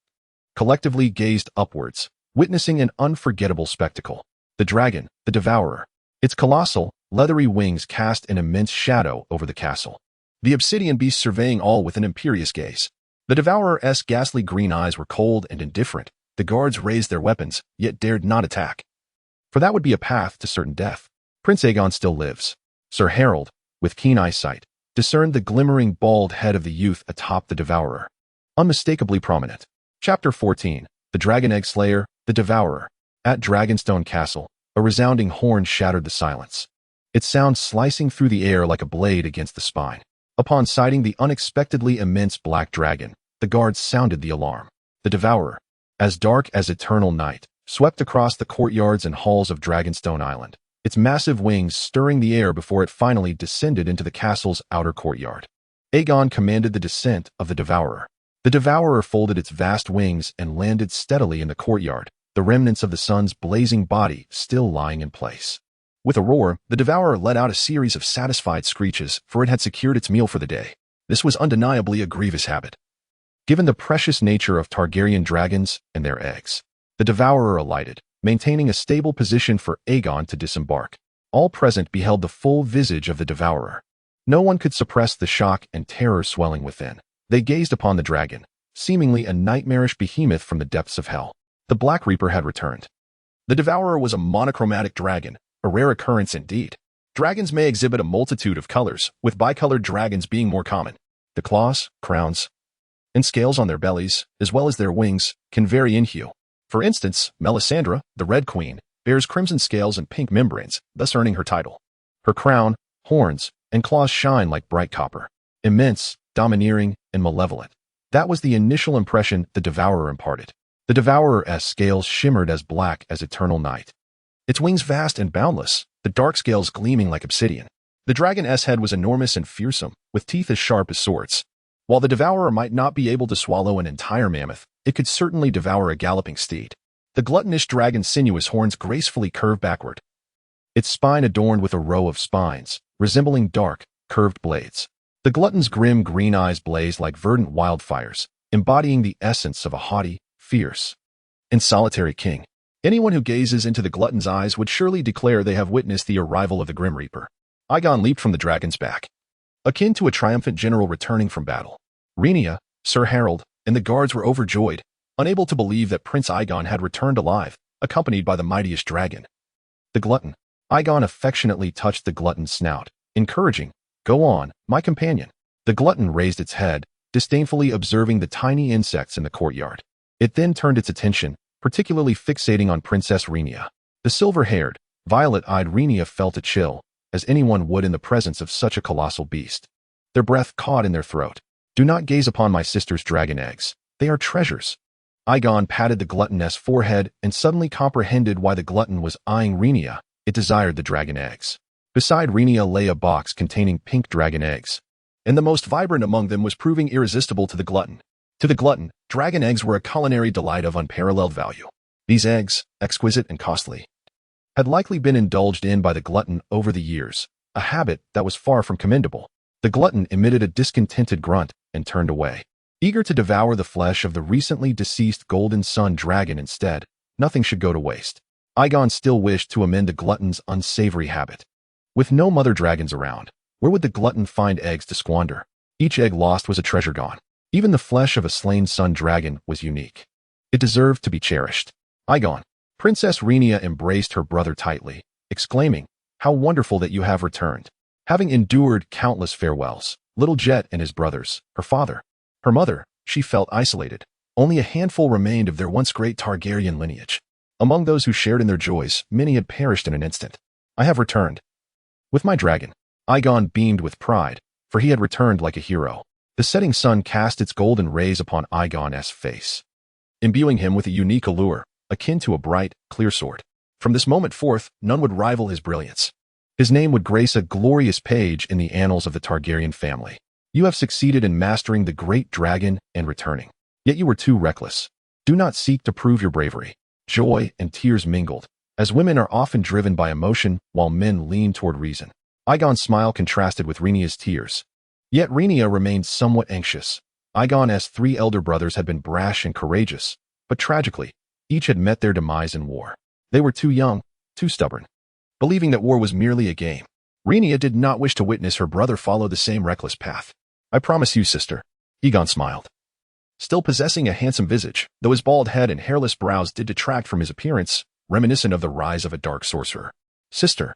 collectively gazed upwards, witnessing an unforgettable spectacle. The dragon, the Devourer. Its colossal, leathery wings cast an immense shadow over the castle. The obsidian beast surveying all with an imperious gaze. The Devourer's ghastly green eyes were cold and indifferent. The guards raised their weapons, yet dared not attack, for that would be a path to certain death. Prince Aegon still lives. Sir Harold, with keen eyesight, discerned the glimmering bald head of the youth atop the Devourer, unmistakably prominent. Chapter 14. The Dragon Egg Slayer, the Devourer. At Dragonstone Castle, a resounding horn shattered the silence, its sound slicing through the air like a blade against the spine. Upon sighting the unexpectedly immense black dragon, the guards sounded the alarm. The Devourer, as dark as eternal night, swept across the courtyards and halls of Dragonstone Island, its massive wings stirring the air before it finally descended into the castle's outer courtyard. Aegon commanded the descent of the Devourer. The Devourer folded its vast wings and landed steadily in the courtyard, the remnants of the sun's blazing body still lying in place. With a roar, the Devourer let out a series of satisfied screeches, for it had secured its meal for the day. This was undeniably a grievous habit, given the precious nature of Targaryen dragons and their eggs. The Devourer alighted, maintaining a stable position for Aegon to disembark. All present beheld the full visage of the devourer. No one could suppress the shock and terror swelling within. They gazed upon the dragon, seemingly a nightmarish behemoth from the depths of hell. The Black Reaper had returned. The devourer was a monochromatic dragon, a rare occurrence indeed. Dragons may exhibit a multitude of colors, with bicolored dragons being more common. The claws, crowns, and scales on their bellies, as well as their wings, can vary in hue. For instance, Melisandre, the Red Queen, bears crimson scales and pink membranes, thus earning her title. Her crown, horns, and claws shine like bright copper. Immense, domineering, and malevolent. That was the initial impression the devourer imparted. The devourer's scales shimmered as black as eternal night. Its wings vast and boundless, the dark scales gleaming like obsidian. The dragon's head was enormous and fearsome, with teeth as sharp as swords. While the devourer might not be able to swallow an entire mammoth, it could certainly devour a galloping steed. The gluttonous dragon's sinuous horns gracefully curved backward, its spine adorned with a row of spines, resembling dark, curved blades. The glutton's grim green eyes blazed like verdant wildfires, embodying the essence of a haughty, fierce, and solitary king. Anyone who gazes into the glutton's eyes would surely declare they have witnessed the arrival of the Grim Reaper. Aegon leaped from the dragon's back, akin to a triumphant general returning from battle. Rhaenyra, Sir Harold, and the guards were overjoyed, unable to believe that Prince Aegon had returned alive, accompanied by the mightiest dragon. The glutton. Aegon affectionately touched the glutton's snout, encouraging, "Go on, my companion." The glutton raised its head, disdainfully observing the tiny insects in the courtyard. It then turned its attention, particularly fixating on Princess Rhaenyra. The silver-haired, violet-eyed Rhaenyra felt a chill, as anyone would in the presence of such a colossal beast. Their breath caught in their throat. "Do not gaze upon my sister's dragon eggs. They are treasures." Aegon patted the glutton's forehead and suddenly comprehended why the glutton was eyeing Rhaenyra. It desired the dragon eggs. Beside Rhaenyra lay a box containing pink dragon eggs, and the most vibrant among them was proving irresistible to the glutton. To the glutton, dragon eggs were a culinary delight of unparalleled value. These eggs, exquisite and costly, had likely been indulged in by the glutton over the years, a habit that was far from commendable. The glutton emitted a discontented grunt and turned away, eager to devour the flesh of the recently deceased Golden Sun dragon instead. Nothing should go to waste. Aegon still wished to amend the glutton's unsavory habit. With no mother dragons around, where would the glutton find eggs to squander? Each egg lost was a treasure gone. Even the flesh of a slain sun dragon was unique. It deserved to be cherished. Aegon. Princess Rhaenyra embraced her brother tightly, exclaiming, "How wonderful that you have returned." Having endured countless farewells, little Jet and his brothers, her father, her mother, she felt isolated. Only a handful remained of their once great Targaryen lineage. Among those who shared in their joys, many had perished in an instant. "I have returned with my dragon." Aegon beamed with pride, for he had returned like a hero. The setting sun cast its golden rays upon Aegon's face, imbuing him with a unique allure, akin to a bright, clear sword. From this moment forth, none would rival his brilliance. His name would grace a glorious page in the annals of the Targaryen family. "You have succeeded in mastering the great dragon and returning. Yet you were too reckless. Do not seek to prove your bravery." Joy and tears mingled, as women are often driven by emotion while men lean toward reason. Aegon's smile contrasted with Rhaenyra's tears. Yet Rhaenyra remained somewhat anxious. Aegon's 3 elder brothers had been brash and courageous, but tragically, each had met their demise in war. They were too young, too stubborn, believing that war was merely a game. Rhaenyra did not wish to witness her brother follow the same reckless path. "I promise you, sister." Aegon smiled, still possessing a handsome visage, though his bald head and hairless brows did detract from his appearance, reminiscent of the rise of a dark sorcerer. "Sister,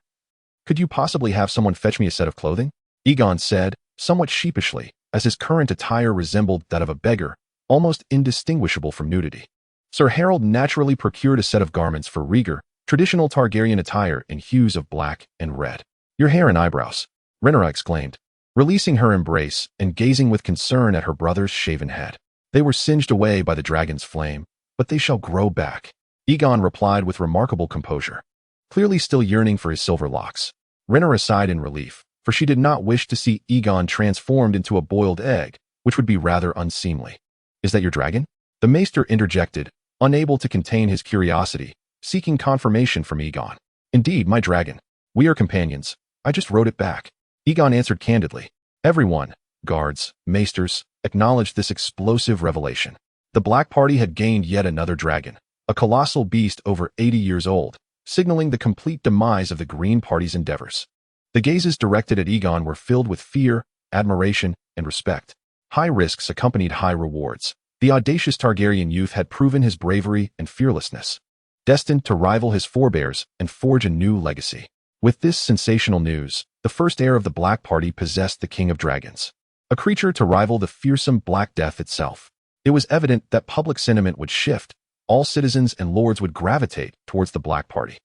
could you possibly have someone fetch me a set of clothing?" Aegon said, somewhat sheepishly, as his current attire resembled that of a beggar, almost indistinguishable from nudity. Sir Harold naturally procured a set of garments for Rhaegar, traditional Targaryen attire in hues of black and red. "Your hair and eyebrows," Rhaenyra exclaimed, releasing her embrace and gazing with concern at her brother's shaven head. "They were singed away by the dragon's flame, but they shall grow back," Aegon replied with remarkable composure, clearly still yearning for his silver locks. Rhaenyra sighed in relief, for she did not wish to see Aegon transformed into a boiled egg, which would be rather unseemly. "Is that your dragon?" the maester interjected, unable to contain his curiosity, seeking confirmation from Aegon. "Indeed, my dragon. We are companions. I just rode it back," Aegon answered candidly. Everyone, guards, maesters, acknowledged this explosive revelation. The Black Party had gained yet another dragon, a colossal beast over 80 years old, signaling the complete demise of the Green Party's endeavors. The gazes directed at Aegon were filled with fear, admiration, and respect. High risks accompanied high rewards. The audacious Targaryen youth had proven his bravery and fearlessness, destined to rival his forebears and forge a new legacy. With this sensational news, the first heir of the Black Party possessed the King of Dragons, a creature to rival the fearsome Black Death itself. It was evident that public sentiment would shift. All citizens and lords would gravitate towards the Black Party.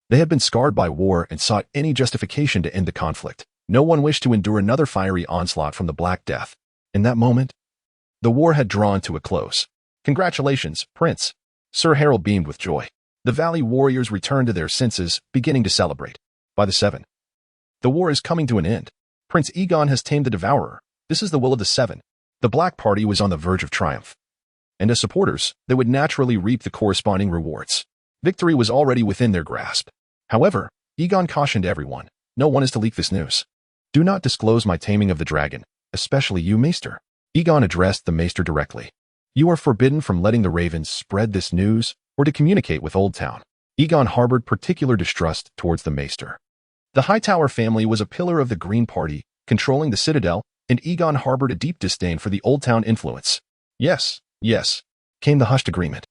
They had been scarred by war and sought any justification to end the conflict. No one wished to endure another fiery onslaught from the Black Death. In that moment, the war had drawn to a close. "Congratulations, Prince." Sir Harold beamed with joy. The Valley warriors returned to their senses, beginning to celebrate. By the 7. The war is coming to an end. Prince Aegon has tamed the Devourer. This is the will of the 7. The Black Party was on the verge of triumph. And as supporters, they would naturally reap the corresponding rewards. Victory was already within their grasp. However, Aegon cautioned everyone, no one is to leak this news. Do not disclose my taming of the dragon, especially you, Maester. Aegon addressed the Maester directly. You are forbidden from letting the ravens spread this news or to communicate with Oldtown. Aegon harbored particular distrust towards the Maester. The Hightower family was a pillar of the Green Party, controlling the Citadel, and Aegon harbored a deep disdain for the Oldtown influence. Yes, came the hushed agreement.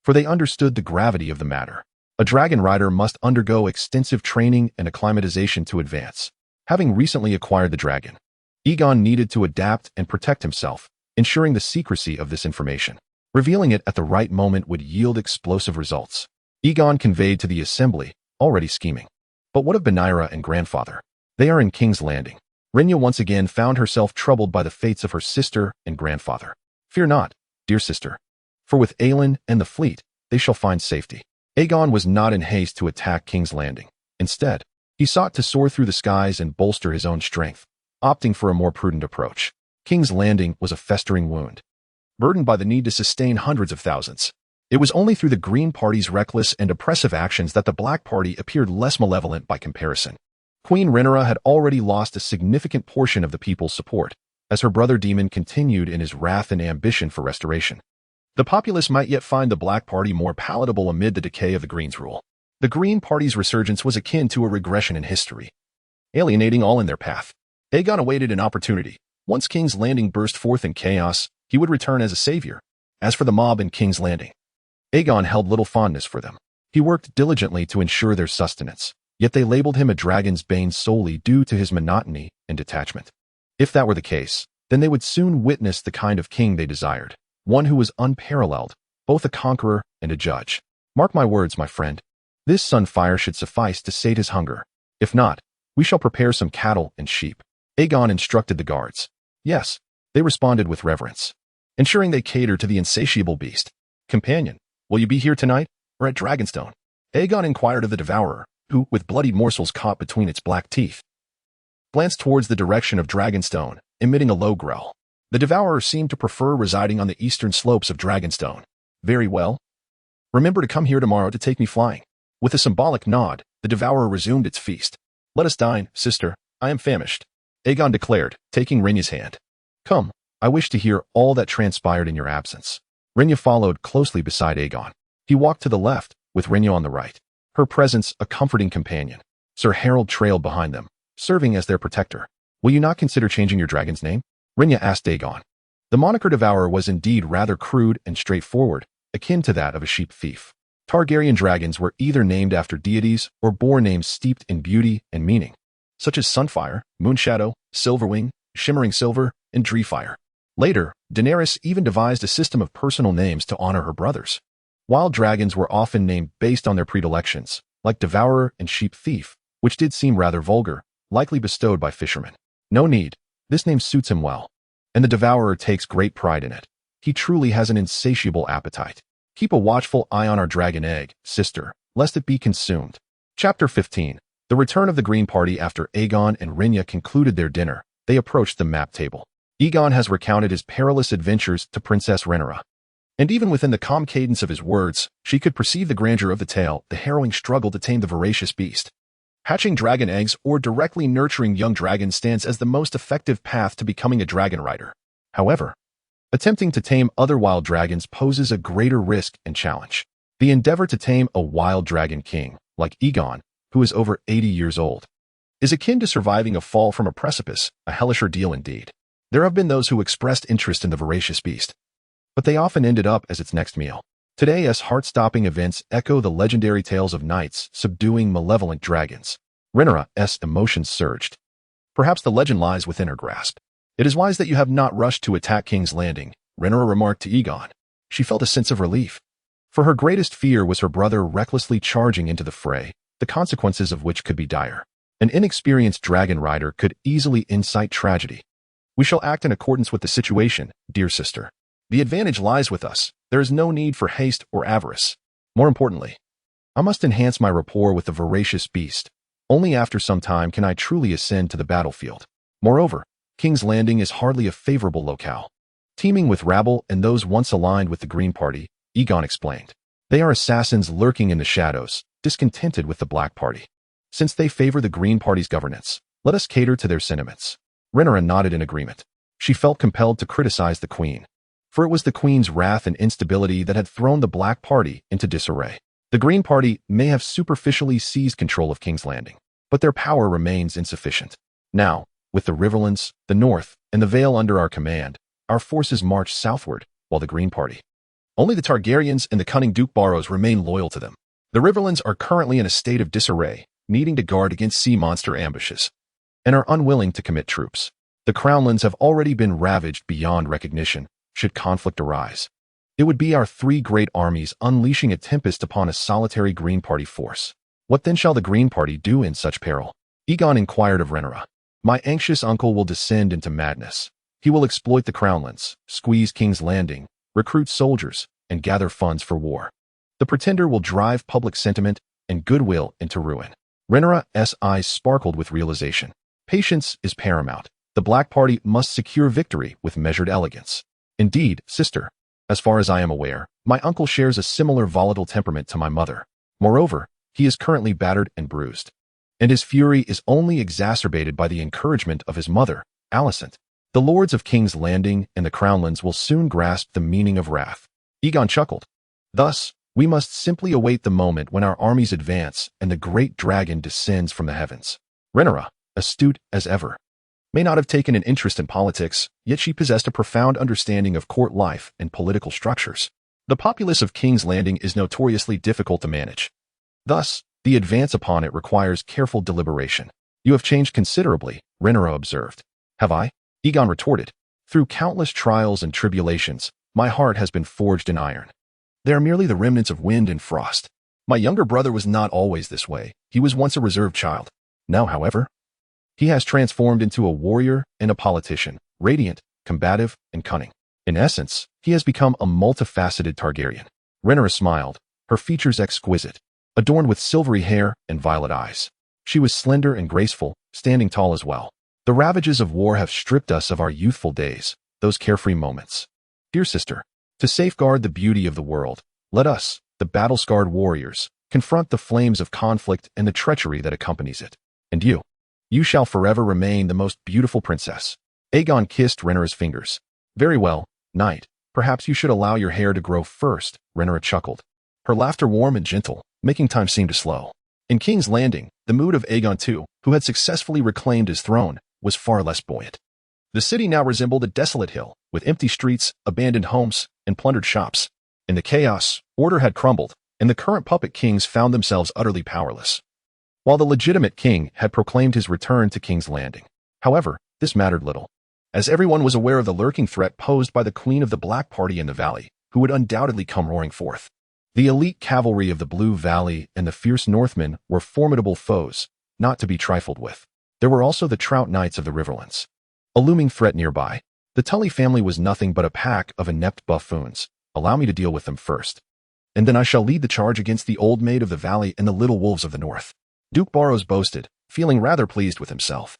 For they understood the gravity of the matter. A dragon rider must undergo extensive training and acclimatization to advance. Having recently acquired the dragon, Aegon needed to adapt and protect himself, ensuring the secrecy of this information. Revealing it at the right moment would yield explosive results. Aegon conveyed to the assembly, already scheming. But what of Benira and grandfather? They are in King's Landing. Rhaenyra once again found herself troubled by the fates of her sister and grandfather. Fear not, dear sister. For with Aelin and the fleet, they shall find safety. Aegon was not in haste to attack King's Landing. Instead, he sought to soar through the skies and bolster his own strength, opting for a more prudent approach. King's Landing was a festering wound, burdened by the need to sustain hundreds of thousands. It was only through the Green Party's reckless and oppressive actions that the Black Party appeared less malevolent by comparison. Queen Rhaenyra had already lost a significant portion of the people's support, as her brother Daemon continued in his wrath and ambition for restoration. The populace might yet find the Black Party more palatable amid the decay of the Green's rule. The Green Party's resurgence was akin to a regression in history, alienating all in their path. Aegon awaited an opportunity. Once King's Landing burst forth in chaos, he would return as a savior. As for the mob in King's Landing, Aegon held little fondness for them. He worked diligently to ensure their sustenance, yet they labeled him a dragon's bane solely due to his monotony and detachment. If that were the case, then they would soon witness the kind of king they desired, one who was unparalleled, both a conqueror and a judge. Mark my words, my friend. This Sunfyre should suffice to sate his hunger. If not, we shall prepare some cattle and sheep. Aegon instructed the guards. Yes, they responded with reverence, ensuring they catered to the insatiable beast. Companion, will you be here tonight, or at Dragonstone? Aegon inquired of the Devourer, who, with bloodied morsels caught between its black teeth, glanced towards the direction of Dragonstone, emitting a low growl. The Devourer seemed to prefer residing on the eastern slopes of Dragonstone. Very well. Remember to come here tomorrow to take me flying. With a symbolic nod, the Devourer resumed its feast. Let us dine, sister. I am famished, Aegon declared, taking Rhaenyra's hand. Come, I wish to hear all that transpired in your absence. Rhaenyra followed closely beside Aegon. He walked to the left, with Rhaenyra on the right, her presence a comforting companion. Sir Harold trailed behind them, serving as their protector. Will you not consider changing your dragon's name? Rhaenyra asked Aegon. The moniker Devourer was indeed rather crude and straightforward, akin to that of a sheep thief. Targaryen dragons were either named after deities or bore names steeped in beauty and meaning, such as Sunfyre, Moonshadow, Silverwing, Shimmering Silver, and Dreefire. Later, Daenerys even devised a system of personal names to honor her brothers. Wild dragons were often named based on their predilections, like Devourer and Sheep Thief, which did seem rather vulgar, likely bestowed by fishermen. No need. This name suits him well, and the Devourer takes great pride in it. He truly has an insatiable appetite. Keep a watchful eye on our dragon egg, sister, lest it be consumed. Chapter 15. The return of the Green Party. After Aegon and Rhaenyra concluded their dinner, they approached the map table. Aegon has recounted his perilous adventures to Princess Rhaenyra, and even within the calm cadence of his words, she could perceive the grandeur of the tale, the harrowing struggle to tame the voracious beast. Hatching dragon eggs or directly nurturing young dragons stands as the most effective path to becoming a dragon rider. However, attempting to tame other wild dragons poses a greater risk and challenge. The endeavor to tame a wild dragon king like Aegon, who is over 80 years old, is akin to surviving a fall from a precipice, a hellish ordeal indeed. There have been those who expressed interest in the voracious beast, but they often ended up as its next meal. Today's heart-stopping events echo the legendary tales of knights subduing malevolent dragons. Rhaenyra's emotions surged. Perhaps the legend lies within her grasp. It is wise that you have not rushed to attack King's Landing, Rhaenyra remarked to Aegon. She felt a sense of relief. For her greatest fear was her brother recklessly charging into the fray, the consequences of which could be dire. An inexperienced dragon rider could easily incite tragedy. We shall act in accordance with the situation, dear sister. The advantage lies with us. There is no need for haste or avarice. More importantly, I must enhance my rapport with the voracious beast. Only after some time can I truly ascend to the battlefield. Moreover, King's Landing is hardly a favorable locale. Teeming with rabble and those once aligned with the Green Party, Aegon explained. They are assassins lurking in the shadows, discontented with the Black Party. Since they favor the Green Party's governance, let us cater to their sentiments. Rhaenyra nodded in agreement. She felt compelled to criticize the Queen, for it was the Queen's wrath and instability that had thrown the Black Party into disarray. The Green Party may have superficially seized control of King's Landing, but their power remains insufficient. Now, with the Riverlands, the North, and the Vale under our command, our forces march southward, while the Green Party. Only the Targaryens and the cunning Duke Borros remain loyal to them. The Riverlands are currently in a state of disarray, needing to guard against sea monster ambushes, and are unwilling to commit troops. The Crownlands have already been ravaged beyond recognition, should conflict arise. It would be our three great armies unleashing a tempest upon a solitary Green Party force. What then shall the Green Party do in such peril? Aegon inquired of Rhaenyra. My anxious uncle will descend into madness. He will exploit the Crownlands, squeeze King's Landing, recruit soldiers, and gather funds for war. The pretender will drive public sentiment and goodwill into ruin. Rhaenyra's eyes sparkled with realization. Patience is paramount. The Black Party must secure victory with measured elegance. Indeed, sister, as far as I am aware, my uncle shares a similar volatile temperament to my mother. Moreover, he is currently battered and bruised, and his fury is only exacerbated by the encouragement of his mother, Alicent. The lords of King's Landing and the Crownlands will soon grasp the meaning of wrath. Aegon chuckled. Thus, we must simply await the moment when our armies advance and the great dragon descends from the heavens. Rhaenyra, astute as ever, may not have taken an interest in politics, yet she possessed a profound understanding of court life and political structures. The populace of King's Landing is notoriously difficult to manage. Thus, the advance upon it requires careful deliberation. You have changed considerably, Rhaenyra observed. Have I? Aegon retorted. Through countless trials and tribulations, my heart has been forged in iron. They are merely the remnants of wind and frost. My younger brother was not always this way. He was once a reserved child. Now, however, he has transformed into a warrior and a politician, radiant, combative, and cunning. In essence, he has become a multifaceted Targaryen. Rhaenyra smiled, her features exquisite, adorned with silvery hair and violet eyes. She was slender and graceful, standing tall as well. The ravages of war have stripped us of our youthful days, those carefree moments. Dear sister, to safeguard the beauty of the world, let us, the battle-scarred warriors, confront the flames of conflict and the treachery that accompanies it. And you shall forever remain the most beautiful princess. Aegon kissed Rhaenyra's fingers. Very well, knight. Perhaps you should allow your hair to grow first, Rhaenyra chuckled. Her laughter warm and gentle, making time seem to slow. In King's Landing, the mood of Aegon II, who had successfully reclaimed his throne, was far less buoyant. The city now resembled a desolate hill, with empty streets, abandoned homes, and plundered shops. In the chaos, order had crumbled, and the current puppet kings found themselves utterly powerless, while the legitimate king had proclaimed his return to King's Landing. However, this mattered little, as everyone was aware of the lurking threat posed by the Queen of the Black Party in the Valley, who would undoubtedly come roaring forth. The elite cavalry of the Blue Valley and the fierce Northmen were formidable foes, not to be trifled with. There were also the Trout Knights of the Riverlands, a looming threat nearby. The Tully family was nothing but a pack of inept buffoons. Allow me to deal with them first, and then I shall lead the charge against the Old Maid of the Valley and the Little Wolves of the North. Duke Borros boasted, feeling rather pleased with himself.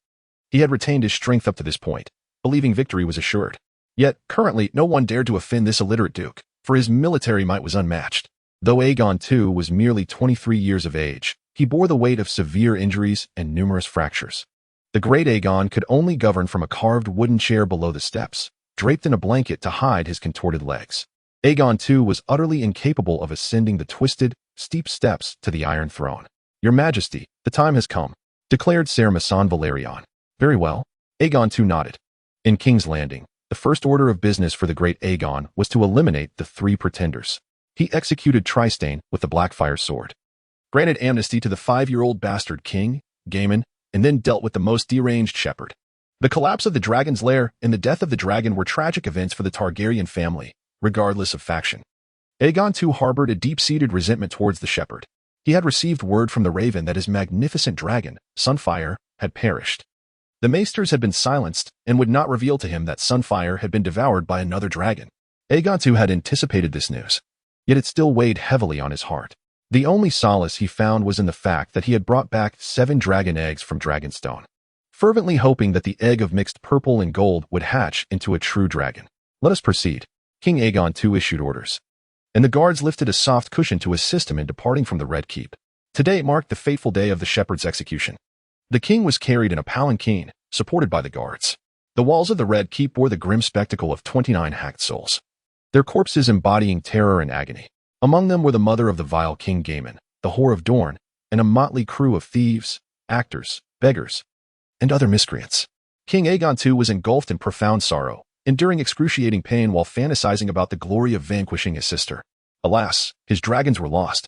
He had retained his strength up to this point, believing victory was assured. Yet, currently, no one dared to offend this illiterate duke, for his military might was unmatched. Though Aegon II was merely 23 years of age, he bore the weight of severe injuries and numerous fractures. The great Aegon could only govern from a carved wooden chair below the steps, draped in a blanket to hide his contorted legs. Aegon II was utterly incapable of ascending the twisted, steep steps to the Iron Throne. Your Majesty, the time has come, declared Ser Masan Velaryon. Very well. Aegon II nodded. In King's Landing, the first order of business for the great Aegon was to eliminate the 3 pretenders. He executed Tristane with the Blackfire sword, granted amnesty to the 5-year-old bastard king, Gaemon, and then dealt with the most deranged shepherd. The collapse of the dragon's lair and the death of the dragon were tragic events for the Targaryen family, regardless of faction. Aegon II harbored a deep-seated resentment towards the shepherd. He had received word from the Raven that his magnificent dragon, Sunfyre, had perished. The maesters had been silenced and would not reveal to him that Sunfyre had been devoured by another dragon. Aegon II had anticipated this news, yet it still weighed heavily on his heart. The only solace he found was in the fact that he had brought back 7 dragon eggs from Dragonstone, fervently hoping that the egg of mixed purple and gold would hatch into a true dragon. Let us proceed. King Aegon II issued orders, and the guards lifted a soft cushion to assist him in departing from the Red Keep. Today marked the fateful day of the shepherd's execution. The king was carried in a palanquin, supported by the guards. The walls of the Red Keep bore the grim spectacle of 29 hacked souls, their corpses embodying terror and agony. Among them were the mother of the vile King Gaemon, the Whore of Dorne, and a motley crew of thieves, actors, beggars, and other miscreants. King Aegon II was engulfed in profound sorrow, enduring excruciating pain while fantasizing about the glory of vanquishing his sister. Alas, his dragons were lost,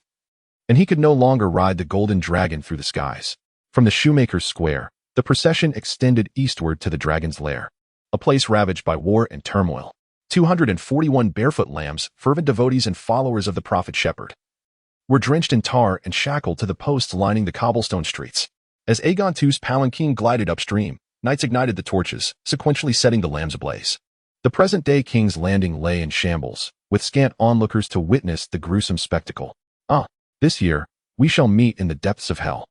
and he could no longer ride the golden dragon through the skies. From the Shoemaker's Square, the procession extended eastward to the dragon's lair, a place ravaged by war and turmoil. 241 barefoot lambs, fervent devotees and followers of the prophet shepherd, were drenched in tar and shackled to the posts lining the cobblestone streets. As Aegon II's palanquin glided upstream, knights ignited the torches, sequentially setting the lambs ablaze. The present-day King's Landing lay in shambles, with scant onlookers to witness the gruesome spectacle. This year, we shall meet in the depths of hell.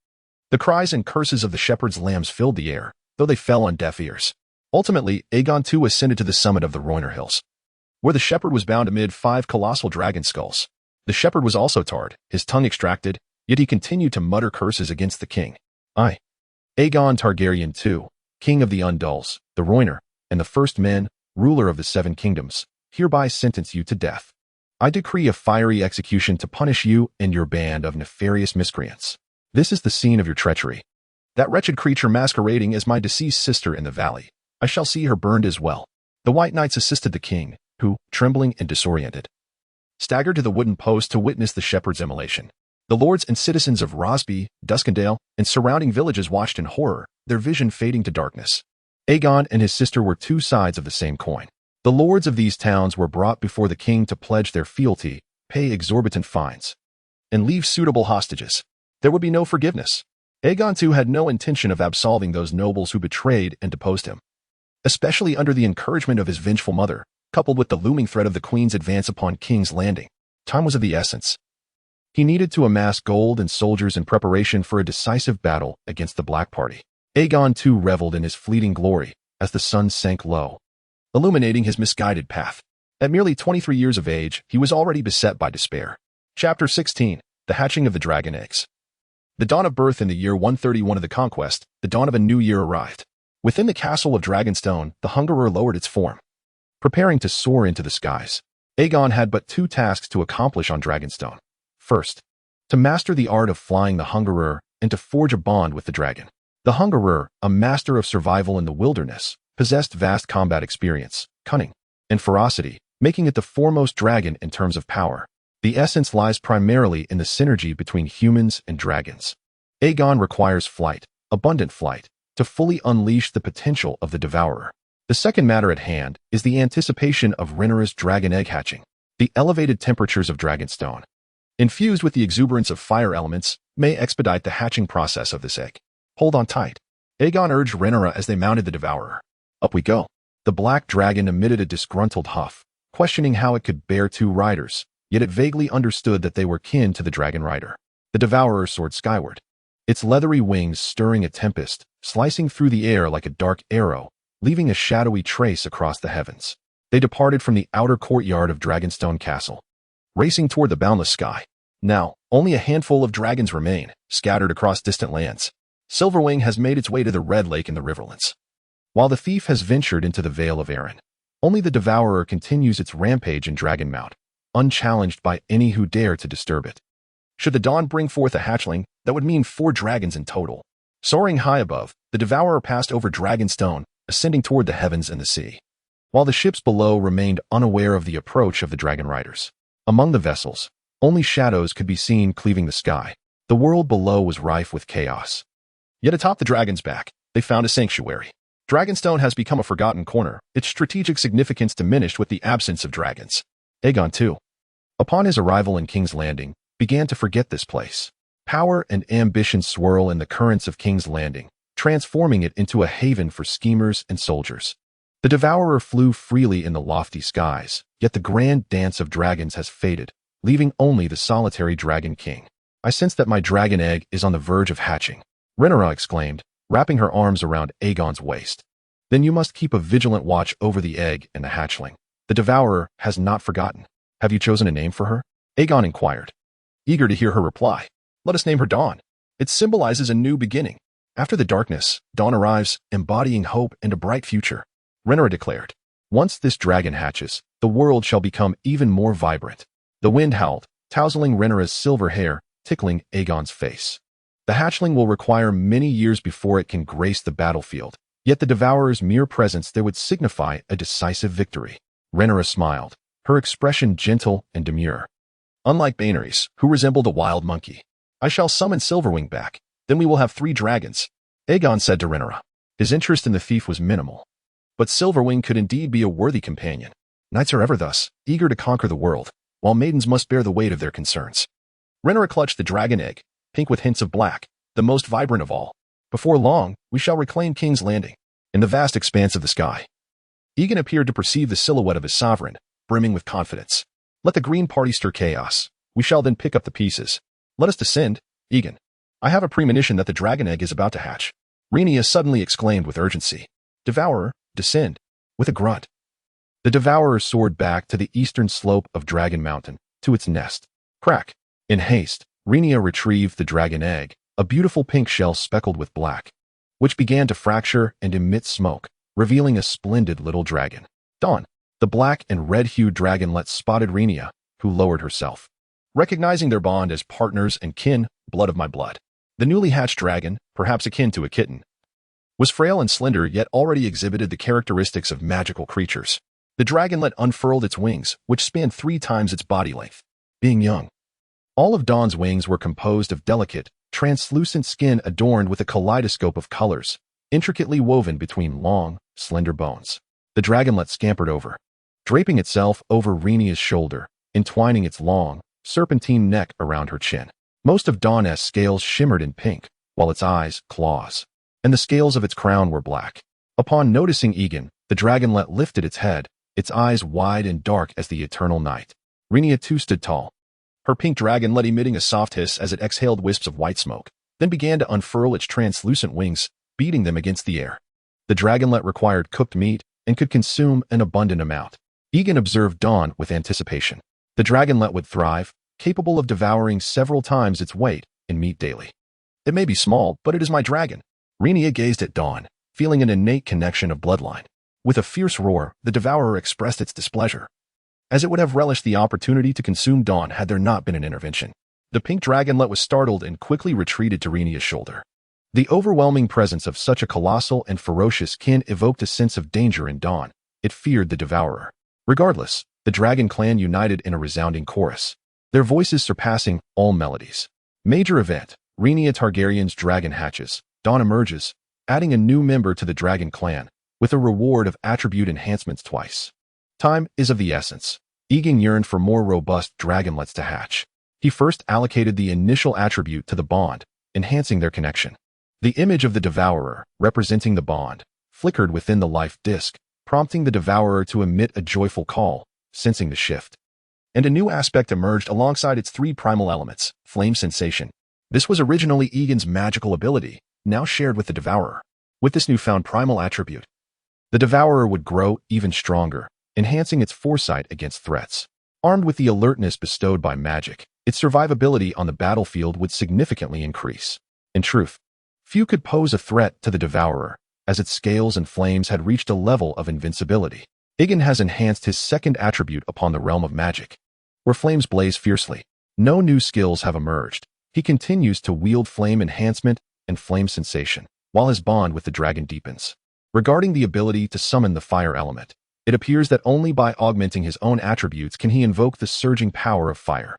The cries and curses of the shepherd's lambs filled the air, though they fell on deaf ears. Ultimately, Aegon II ascended to the summit of the Roiner Hills, where the shepherd was bound amid 5 colossal dragon skulls. The shepherd was also tarred, his tongue extracted, yet he continued to mutter curses against the king. I, Aegon Targaryen II, king of the Undulls, the Roiner, and the First Men, ruler of the 7 kingdoms, hereby sentence you to death. I decree a fiery execution to punish you and your band of nefarious miscreants. This is the scene of your treachery. That wretched creature masquerading as my deceased sister in the valley. I shall see her burned as well. The White Knights assisted the king, who, trembling and disoriented, staggered to the wooden post to witness the shepherd's immolation. The lords and citizens of Rosby, Duskendale, and surrounding villages watched in horror, their vision fading to darkness. Aegon and his sister were 2 sides of the same coin. The lords of these towns were brought before the king to pledge their fealty, pay exorbitant fines, and leave suitable hostages. There would be no forgiveness. Aegon II had no intention of absolving those nobles who betrayed and deposed him, especially under the encouragement of his vengeful mother, coupled with the looming threat of the queen's advance upon King's Landing. Time was of the essence. He needed to amass gold and soldiers in preparation for a decisive battle against the Black Party. Aegon II reveled in his fleeting glory as the sun sank low, illuminating his misguided path. At merely 23 years of age, he was already beset by despair. Chapter 16. The Hatching of the Dragon Eggs. The dawn of birth in the year 131 of the Conquest, the dawn of a new year arrived. Within the castle of Dragonstone, the Hungerer lowered its form, preparing to soar into the skies. Aegon had but 2 tasks to accomplish on Dragonstone. First, to master the art of flying the Hungerer and to forge a bond with the dragon. The Hungerer, a master of survival in the wilderness, possessed vast combat experience, cunning, and ferocity, making it the foremost dragon in terms of power. The essence lies primarily in the synergy between humans and dragons. Aegon requires flight, abundant flight, to fully unleash the potential of the Devourer. The second matter at hand is the anticipation of Rhaenyra's dragon egg hatching. The elevated temperatures of Dragonstone, infused with the exuberance of fire elements, may expedite the hatching process of this egg. Hold on tight. Aegon urged Rhaenyra as they mounted the Devourer. Up we go. The black dragon emitted a disgruntled huff, questioning how it could bear 2 riders, yet it vaguely understood that they were kin to the dragon rider. The Devourer soared skyward, its leathery wings stirring a tempest, slicing through the air like a dark arrow, leaving a shadowy trace across the heavens. They departed from the outer courtyard of Dragonstone Castle, racing toward the boundless sky. Now, only a handful of dragons remain, scattered across distant lands. Silverwing has made its way to the Red Lake in the Riverlands, while the Thief has ventured into the Vale of Arryn. Only the Devourer continues its rampage in Dragonmount, unchallenged by any who dare to disturb it. Should the dawn bring forth a hatchling, that would mean 4 dragons in total. Soaring high above, the Devourer passed over Dragonstone, ascending toward the heavens and the sea, while the ships below remained unaware of the approach of the dragon riders. Among the vessels, only shadows could be seen cleaving the sky. The world below was rife with chaos. Yet atop the dragon's back, they found a sanctuary. Dragonstone has become a forgotten corner, its strategic significance diminished with the absence of dragons. Aegon II, upon his arrival in King's Landing, began to forget this place. Power and ambition swirl in the currents of King's Landing, transforming it into a haven for schemers and soldiers. The Devourer flew freely in the lofty skies, yet the grand dance of dragons has faded, leaving only the solitary Dragon King. I sense that my dragon egg is on the verge of hatching, Rhaenyra exclaimed, wrapping her arms around Aegon's waist. Then you must keep a vigilant watch over the egg and the hatchling. The Devourer has not forgotten. Have you chosen a name for her? Aegon inquired, eager to hear her reply. Let us name her Dawn. It symbolizes a new beginning. After the darkness, dawn arrives, embodying hope and a bright future, Rhaenyra declared. Once this dragon hatches, the world shall become even more vibrant. The wind howled, tousling Rhaenyra's silver hair, tickling Aegon's face. The hatchling will require many years before it can grace the battlefield, yet the Devourer's mere presence there would signify a decisive victory. Rhaenyra smiled, her expression gentle and demure. Unlike Baenarys, who resembled a wild monkey, I shall summon Silverwing back, then we will have 3 dragons, Aegon said to Rhaenyra. His interest in the thief was minimal. But Silverwing could indeed be a worthy companion. Knights are ever thus, eager to conquer the world, while maidens must bear the weight of their concerns. Rhaenyra clutched the dragon egg, pink with hints of black, the most vibrant of all. Before long, we shall reclaim King's Landing, in the vast expanse of the sky. Aegon appeared to perceive the silhouette of his sovereign, brimming with confidence. Let the Green Party stir chaos. We shall then pick up the pieces. Let us descend, Aegon. I have a premonition that the dragon egg is about to hatch. Rhaenyra suddenly exclaimed with urgency. Devourer, descend. With a grunt, the Devourer soared back to the eastern slope of Dragon Mountain, to its nest. Crack. In haste, Rhaenyra retrieved the dragon egg, a beautiful pink shell speckled with black, which began to fracture and emit smoke, revealing a splendid little dragon. Dawn. The black and red-hued dragonlet spotted Rhaenyra, who lowered herself. Recognizing their bond as partners and kin, blood of my blood. The newly hatched dragon, perhaps akin to a kitten, was frail and slender yet already exhibited the characteristics of magical creatures. The dragonlet unfurled its wings, which spanned 3 times its body length. Being young, all of Dawn's wings were composed of delicate, translucent skin adorned with a kaleidoscope of colors, intricately woven between long, slender bones. The dragonlet scampered over, draping itself over Rhaenyra's shoulder, entwining its long, serpentine neck around her chin. Most of Dawn's scales shimmered in pink, while its eyes, claws, and the scales of its crown were black. Upon noticing Aegon, the dragonlet lifted its head, its eyes wide and dark as the eternal night. Rhaenyra too stood tall, her pink dragonlet emitting a soft hiss as it exhaled wisps of white smoke, then began to unfurl its translucent wings, beating them against the air. The dragonlet required cooked meat and could consume an abundant amount. Aegon observed Dawn with anticipation. The dragonlet would thrive, capable of devouring several times its weight in meat daily. It may be small, but it is my dragon. Rhaenyra gazed at Dawn, feeling an innate connection of bloodline. With a fierce roar, the Devourer expressed its displeasure, as it would have relished the opportunity to consume Dawn had there not been an intervention. The pink dragonlet was startled and quickly retreated to Rhaenyra's shoulder. The overwhelming presence of such a colossal and ferocious kin evoked a sense of danger in Dawn. It feared the Devourer. Regardless, the dragon clan united in a resounding chorus, their voices surpassing all melodies. Major event. Rhaenyra Targaryen's dragon hatches. Dawn emerges, adding a new member to the dragon clan, with a reward of attribute enhancements twice. Time is of the essence. Aegon yearned for more robust dragonlets to hatch. He first allocated the initial attribute to the bond, enhancing their connection. The image of the Devourer, representing the bond, flickered within the life disk, prompting the Devourer to emit a joyful call, sensing the shift. And a new aspect emerged alongside its 3 primal elements, flame sensation. This was originally Aegon's magical ability, now shared with the Devourer. With this newfound primal attribute, the Devourer would grow even stronger, enhancing its foresight against threats. Armed with the alertness bestowed by magic, its survivability on the battlefield would significantly increase. In truth, few could pose a threat to the Devourer, as its scales and flames had reached a level of invincibility. Aegon has enhanced his second attribute upon the realm of magic, where flames blaze fiercely. No new skills have emerged. He continues to wield flame enhancement and flame sensation, while his bond with the dragon deepens. Regarding the ability to summon the fire element, it appears that only by augmenting his own attributes can he invoke the surging power of fire.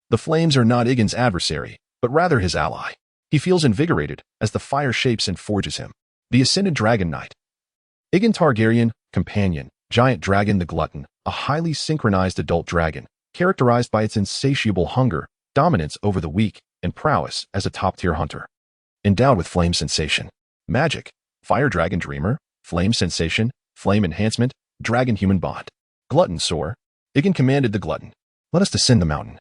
The flames are not Aegon's adversary, but rather his ally. He feels invigorated as the fire shapes and forges him. The Ascended Dragon Knight. Aegon Targaryen, companion, giant dragon the Glutton, a highly synchronized adult dragon, characterized by its insatiable hunger, dominance over the weak, and prowess as a top-tier hunter. Endowed with flame sensation, magic, fire dragon dreamer, flame sensation, flame enhancement, dragon-human bond. Glutton soar. Aegon commanded the Glutton, "Let us descend the mountain."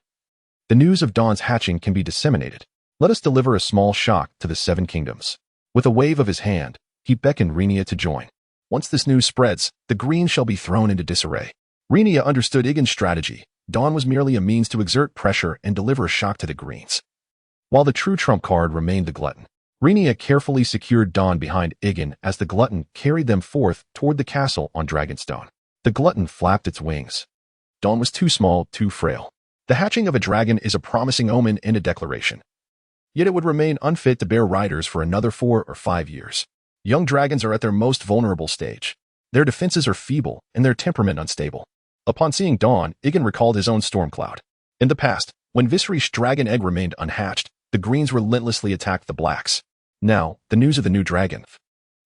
The news of Dawn's hatching can be disseminated. Let us deliver a small shock to the Seven Kingdoms. With a wave of his hand, he beckoned Rhaenyra to join. Once this news spreads, the Greens shall be thrown into disarray. Rhaenyra understood Aegon's strategy. Dawn was merely a means to exert pressure and deliver a shock to the Greens. While the true trump card remained the Glutton, Rhaenyra carefully secured Dawn behind Aegon as the Glutton carried them forth toward the castle on Dragonstone. The Glutton flapped its wings. Dawn was too small, too frail. The hatching of a dragon is a promising omen and a declaration. Yet it would remain unfit to bear riders for another 4 or 5 years. Young dragons are at their most vulnerable stage. Their defenses are feeble and their temperament unstable. Upon seeing Dawn, Aegon recalled his own Stormcloud. In the past, when Viserys' dragon egg remained unhatched, the Greens relentlessly attacked the Blacks. Now, the news of the new dragon,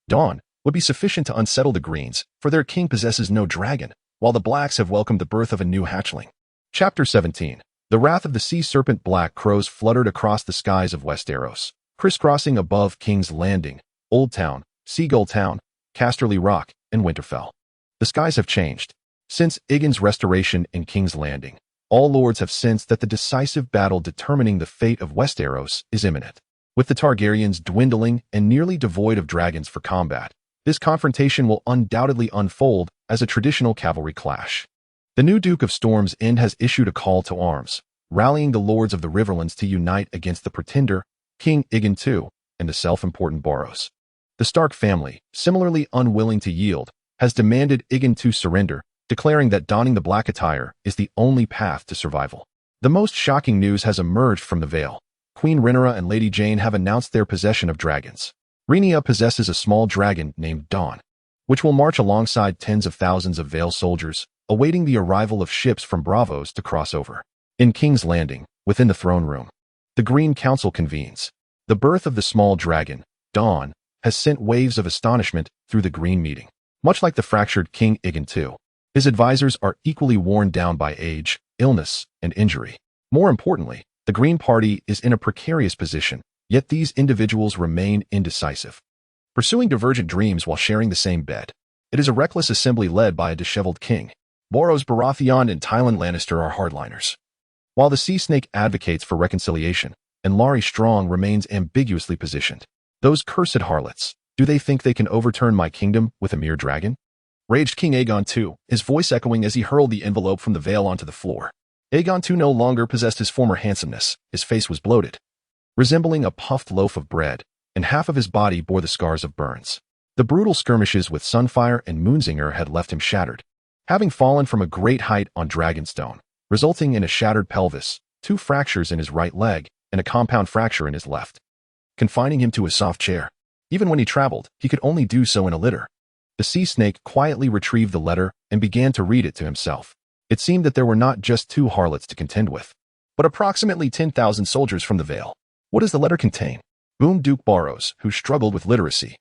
Dawn, would be sufficient to unsettle the Greens, for their king possesses no dragon, while the Blacks have welcomed the birth of a new hatchling. Chapter 17. The wrath of the sea serpent. Black crows fluttered across the skies of Westeros, crisscrossing above King's Landing, Oldtown, Seagull Town, Casterly Rock, and Winterfell. The skies have changed. Since Aegon's restoration in King's Landing, all lords have sensed that the decisive battle determining the fate of Westeros is imminent. With the Targaryens dwindling and nearly devoid of dragons for combat, this confrontation will undoubtedly unfold as a traditional cavalry clash. The new Duke of Storm's End has issued a call to arms, rallying the lords of the Riverlands to unite against the pretender, King Aegon II, and the self-important Borros. The Stark family, similarly unwilling to yield, has demanded Aegon to surrender, declaring that donning the black attire is the only path to survival. The most shocking news has emerged from the Vale. Queen Rhaenyra and Lady Jane have announced their possession of dragons. Rhaenyra possesses a small dragon named Dawn, which will march alongside tens of thousands of Vale soldiers, awaiting the arrival of ships from Braavos to cross over. In King's Landing, within the throne room, the Green Council convenes. The birth of the small dragon, Dawn, has sent waves of astonishment through the Green meeting. Much like the fractured King Aegon II, his advisors are equally worn down by age, illness, and injury. More importantly, the Green Party is in a precarious position, yet these individuals remain indecisive, pursuing divergent dreams while sharing the same bed. It is a reckless assembly led by a disheveled king. Borros Baratheon and Tywin Lannister are hardliners, while the Sea Snake advocates for reconciliation, and Larry Strong remains ambiguously positioned. Those cursed harlots, do they think they can overturn my kingdom with a mere dragon? Raged King Aegon II, his voice echoing as he hurled the envelope from the Vale onto the floor. Aegon II no longer possessed his former handsomeness. His face was bloated, resembling a puffed loaf of bread, and half of his body bore the scars of burns. The brutal skirmishes with Sunfyre and Moonsinger had left him shattered, having fallen from a great height on Dragonstone, resulting in a shattered pelvis, 2 fractures in his right leg, and a compound fracture in his left, confining him to a soft chair. Even when he traveled, he could only do so in a litter. The Sea Snake quietly retrieved the letter and began to read it to himself. It seemed that there were not just 2 harlots to contend with, but approximately 10,000 soldiers from the Vale. What does the letter contain? Boomed Duke Borros, who struggled with literacy.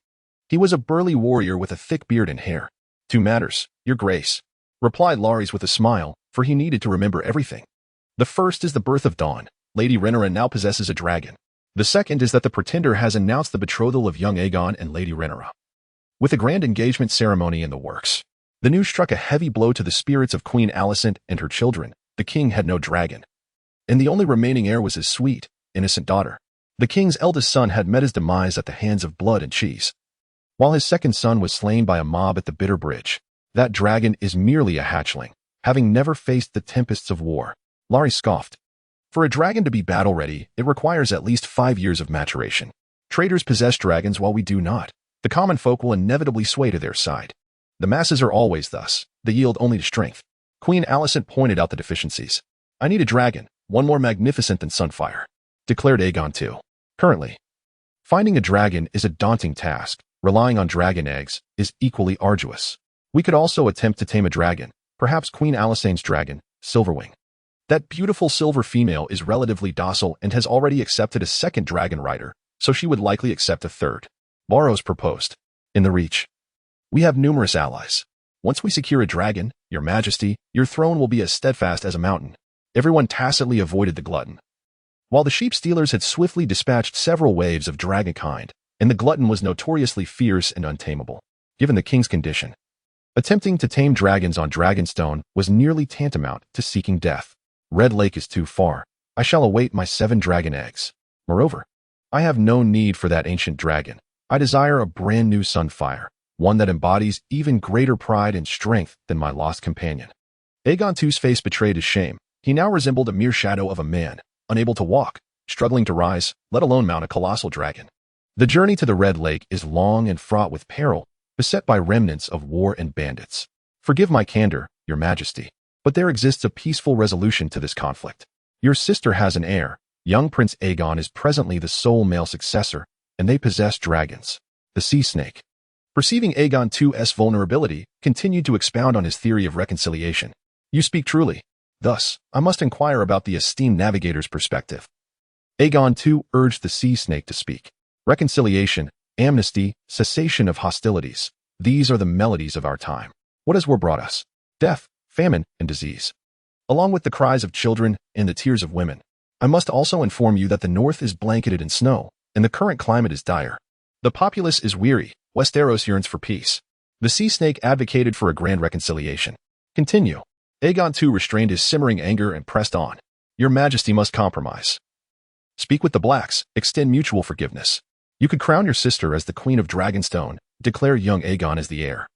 He was a burly warrior with a thick beard and hair. 2 matters, your grace, replied Larys with a smile, for he needed to remember everything. The first is the birth of Dawn. Lady Rhaenyra now possesses a dragon. The second is that the pretender has announced the betrothal of young Aegon and Lady Rhaenyra, with a grand engagement ceremony in the works. The news struck a heavy blow to the spirits of Queen Alicent and her children. The king had no dragon, and the only remaining heir was his sweet, innocent daughter. The king's eldest son had met his demise at the hands of blood and cheese, while his second son was slain by a mob at the Bitter Bridge. That dragon is merely a hatchling, having never faced the tempests of war. Larry scoffed. For a dragon to be battle-ready, it requires at least 5 years of maturation. Traitors possess dragons while we do not. The common folk will inevitably sway to their side. The masses are always thus. They yield only to strength. Queen Alicent pointed out the deficiencies. I need a dragon, one more magnificent than Sunfyre, declared Aegon II. Currently, finding a dragon is a daunting task. Relying on dragon eggs is equally arduous. We could also attempt to tame a dragon, perhaps Queen Alysanne's dragon, Silverwing. That beautiful silver female is relatively docile and has already accepted a second dragon rider, so she would likely accept a third. Borros proposed. In the Reach, we have numerous allies. Once we secure a dragon, your majesty, your throne will be as steadfast as a mountain. Everyone tacitly avoided the Glutton. While the sheep stealers had swiftly dispatched several waves of dragonkind, and the Glutton was notoriously fierce and untamable, given the king's condition, attempting to tame dragons on Dragonstone was nearly tantamount to seeking death. Red Lake is too far. I shall await my 7 dragon eggs. Moreover, I have no need for that ancient dragon. I desire a brand new Sunfyre, one that embodies even greater pride and strength than my lost companion. Aegon II's face betrayed his shame. He now resembled a mere shadow of a man, unable to walk, struggling to rise, let alone mount a colossal dragon. The journey to the Red Lake is long and fraught with peril, beset by remnants of war and bandits. Forgive my candor, your majesty, but there exists a peaceful resolution to this conflict. Your sister has an heir. Young Prince Aegon is presently the sole male successor, and they possess dragons. The sea snake, perceiving Aegon II's vulnerability, continued to expound on his theory of reconciliation. You speak truly. Thus, I must inquire about the esteemed navigator's perspective. Aegon II urged the sea snake to speak. Reconciliation, amnesty, cessation of hostilities. These are the melodies of our time. What has war brought us? Death, famine, and disease. Along with the cries of children and the tears of women. I must also inform you that the north is blanketed in snow, and the current climate is dire. The populace is weary. Westeros yearns for peace. The sea snake advocated for a grand reconciliation. Continue. Aegon II restrained his simmering anger and pressed on. Your majesty must compromise. Speak with the blacks, extend mutual forgiveness. You could crown your sister as the Queen of Dragonstone, declare young Aegon as the heir,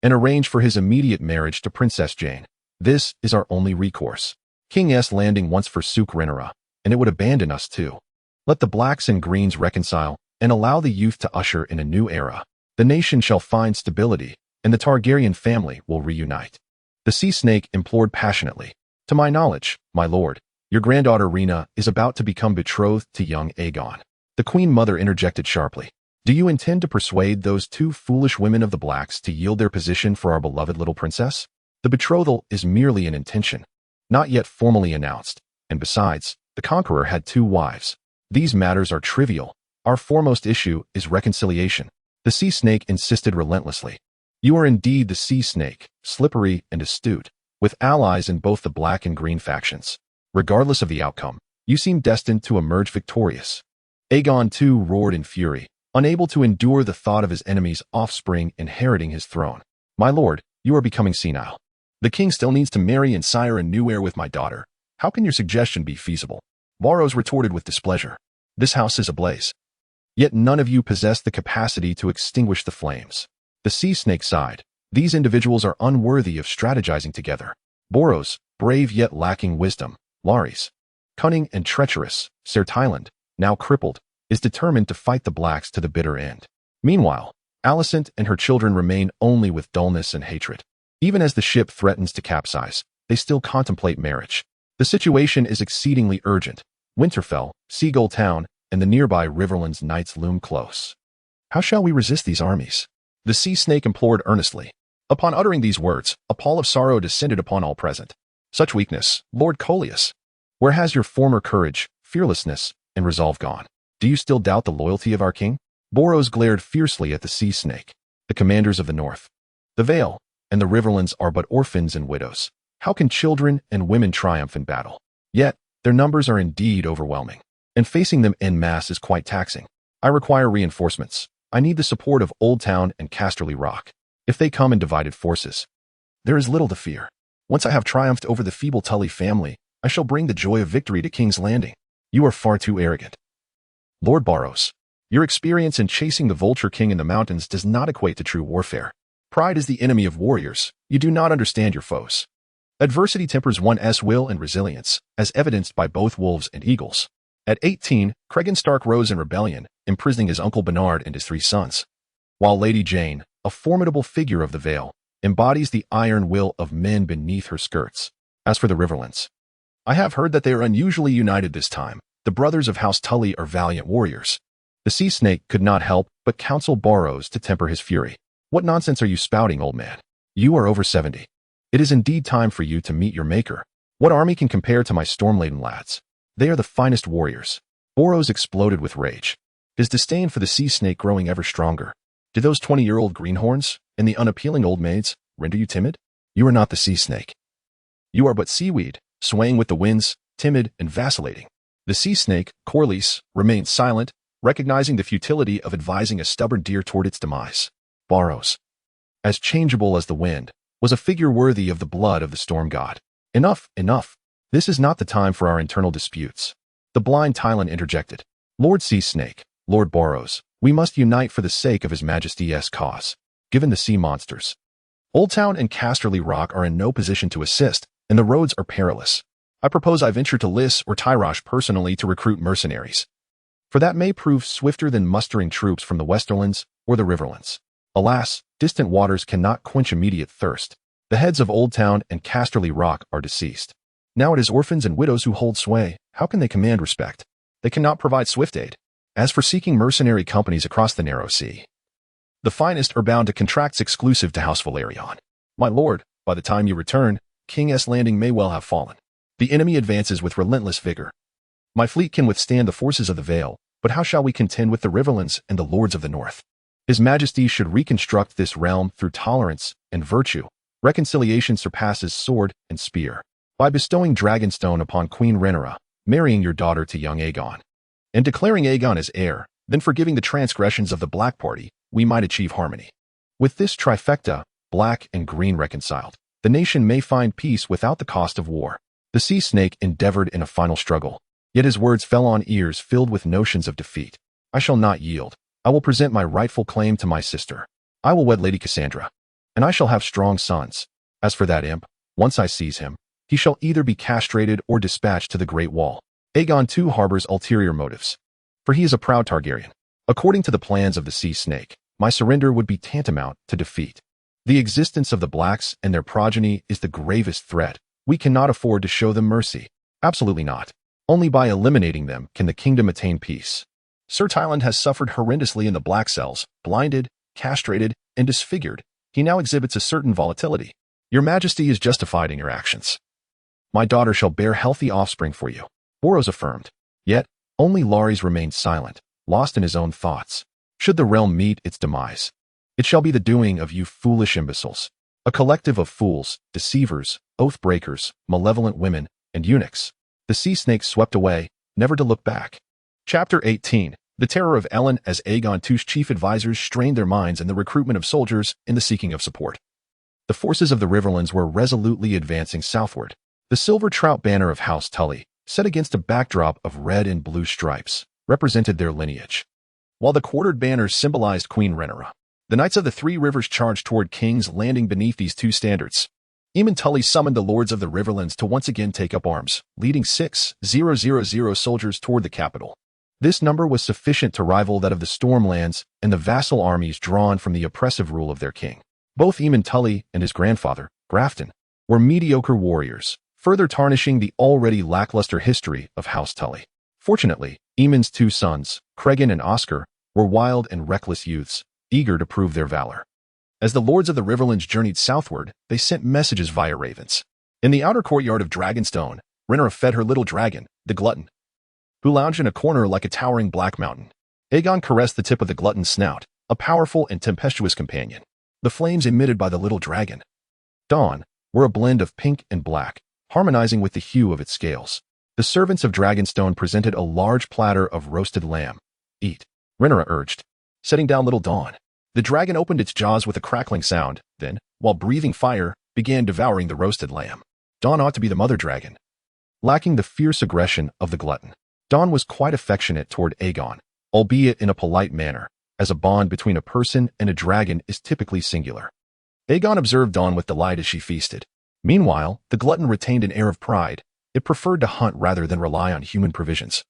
and arrange for his immediate marriage to Princess Jane. This is our only recourse. King S. Landing once forsook Rhaenyra, and it would abandon us too. Let the blacks and greens reconcile, and allow the youth to usher in a new era. The nation shall find stability, and the Targaryen family will reunite. The sea snake implored passionately. To my knowledge, my lord, your granddaughter Rhaena is about to become betrothed to young Aegon. The Queen Mother interjected sharply. Do you intend to persuade those 2 foolish women of the blacks to yield their position for our beloved little princess? The betrothal is merely an intention, not yet formally announced, and besides, the conqueror had 2 wives. These matters are trivial. Our foremost issue is reconciliation. The sea snake insisted relentlessly. You are indeed the sea snake, slippery and astute, with allies in both the black and green factions. Regardless of the outcome, you seem destined to emerge victorious. Aegon II roared in fury, unable to endure the thought of his enemy's offspring inheriting his throne. My lord, you are becoming senile. The king still needs to marry and sire a new heir with my daughter. How can your suggestion be feasible? Borros retorted with displeasure. This house is ablaze. Yet none of you possess the capacity to extinguish the flames. The sea snake sighed. These individuals are unworthy of strategizing together. Borros, brave yet lacking wisdom. Larys, cunning and treacherous. Ser Tyland, now crippled, is determined to fight the blacks to the bitter end. Meanwhile, Alicent and her children remain only with dullness and hatred. Even as the ship threatens to capsize, they still contemplate marriage. The situation is exceedingly urgent. Winterfell, Seagull Town, and the nearby Riverlands knights loom close. How shall we resist these armies? The sea snake implored earnestly. Upon uttering these words, a pall of sorrow descended upon all present. Such weakness, Lord Coleus. Where has your former courage, fearlessness, and resolve gone? Do you still doubt the loyalty of our king? Borros glared fiercely at the sea snake. The commanders of the north, the Vale, and the Riverlands are but orphans and widows. How can children and women triumph in battle? Yet, their numbers are indeed overwhelming, and facing them en masse is quite taxing. I require reinforcements. I need the support of Oldtown and Casterly Rock. If they come in divided forces, there is little to fear. Once I have triumphed over the feeble Tully family, I shall bring the joy of victory to King's Landing. You are far too arrogant. Lord Borros, your experience in chasing the Vulture King in the mountains does not equate to true warfare. Pride is the enemy of warriors. You do not understand your foes. Adversity tempers one's will and resilience, as evidenced by both wolves and eagles. At 18, Cregan Stark rose in rebellion, imprisoning his uncle Bernard and his 3 sons. While Lady Jane, a formidable figure of the Vale, embodies the iron will of men beneath her skirts. As for the Riverlands, I have heard that they are unusually united this time. The brothers of House Tully are valiant warriors. The sea snake could not help but counsel Borros to temper his fury. What nonsense are you spouting, old man? You are over 70. It is indeed time for you to meet your maker. What army can compare to my storm-laden lads? They are the finest warriors. Borros exploded with rage, his disdain for the sea snake growing ever stronger. Do those 20-year-old greenhorns and the unappealing old maids render you timid? You are not the sea snake. You are but seaweed, swaying with the winds, timid and vacillating. The sea snake, Corlys, remained silent, recognizing the futility of advising a stubborn deer toward its demise. Borros, as changeable as the wind, was a figure worthy of the blood of the storm god. Enough, enough. This is not the time for our internal disputes. The blind Tylan interjected. Lord Sea Snake, Lord Borros, we must unite for the sake of His Majesty's cause. Given the sea monsters, Oldtown and Casterly Rock are in no position to assist, and the roads are perilous. I propose I venture to Lys or Tyrosh personally to recruit mercenaries, for that may prove swifter than mustering troops from the Westerlands or the Riverlands. Alas, distant waters cannot quench immediate thirst. The heads of Oldtown and Casterly Rock are deceased. Now it is orphans and widows who hold sway. How can they command respect? They cannot provide swift aid. As for seeking mercenary companies across the narrow sea, the finest are bound to contracts exclusive to House Velaryon. My lord, by the time you return, King's Landing may well have fallen. The enemy advances with relentless vigor. My fleet can withstand the forces of the Vale, but how shall we contend with the Riverlands and the Lords of the North? His Majesty should reconstruct this realm through tolerance and virtue. Reconciliation surpasses sword and spear. By bestowing Dragonstone upon Queen Rhaenyra, marrying your daughter to young Aegon, and declaring Aegon as heir, then forgiving the transgressions of the Black Party, we might achieve harmony. With this trifecta, black and green reconciled, the nation may find peace without the cost of war. The sea snake endeavored in a final struggle, yet his words fell on ears filled with notions of defeat. I shall not yield. I will present my rightful claim to my sister. I will wed Lady Cassandra, and I shall have strong sons. As for that imp, once I seize him, he shall either be castrated or dispatched to the Great Wall. Aegon II harbors ulterior motives, for he is a proud Targaryen. According to the plans of the sea snake, my surrender would be tantamount to defeat. The existence of the Blacks and their progeny is the gravest threat. We cannot afford to show them mercy. Absolutely not. Only by eliminating them can the kingdom attain peace. Sir Tylan has suffered horrendously in the Black Cells, blinded, castrated, and disfigured. He now exhibits a certain volatility. Your Majesty is justified in your actions. My daughter shall bear healthy offspring for you, Borros affirmed. Yet, only Larys remained silent, lost in his own thoughts. Should the realm meet its demise, it shall be the doing of you foolish imbeciles, a collective of fools, deceivers, oath-breakers, malevolent women, and eunuchs. The sea snake swept away, never to look back. Chapter 18. The terror of Ellen as Aegon II's chief advisors strained their minds in the recruitment of soldiers in the seeking of support. The forces of the Riverlands were resolutely advancing southward. The silver trout banner of House Tully, set against a backdrop of red and blue stripes, represented their lineage, while the quartered banners symbolized Queen Rhaenyra. The Knights of the Three Rivers charged toward King's Landing beneath these two standards. Aegon Tully summoned the Lords of the Riverlands to once again take up arms, leading 6,000 soldiers toward the capital. This number was sufficient to rival that of the Stormlands and the vassal armies drawn from the oppressive rule of their king. Both Aegon Tully and his grandfather, Grafton, were mediocre warriors, further tarnishing the already lackluster history of House Tully. Fortunately, Aemon's two sons, Cregan and Oscar, were wild and reckless youths, eager to prove their valor. As the Lords of the Riverlands journeyed southward, they sent messages via ravens. In the outer courtyard of Dragonstone, Rhaenyra fed her little dragon, the Glutton, who lounged in a corner like a towering black mountain. Aegon caressed the tip of the Glutton's snout, a powerful and tempestuous companion. The flames emitted by the little dragon, Dawn, were a blend of pink and black, harmonizing with the hue of its scales. The servants of Dragonstone presented a large platter of roasted lamb. Eat, Rhaenyra urged, setting down little Dawn. The dragon opened its jaws with a crackling sound, then, while breathing fire, began devouring the roasted lamb. Dawn ought to be the mother dragon, lacking the fierce aggression of the Glutton. Dawn was quite affectionate toward Aegon, albeit in a polite manner, as a bond between a person and a dragon is typically singular. Aegon observed Dawn with delight as she feasted. Meanwhile, the Glutton retained an air of pride. It preferred to hunt rather than rely on human provisions.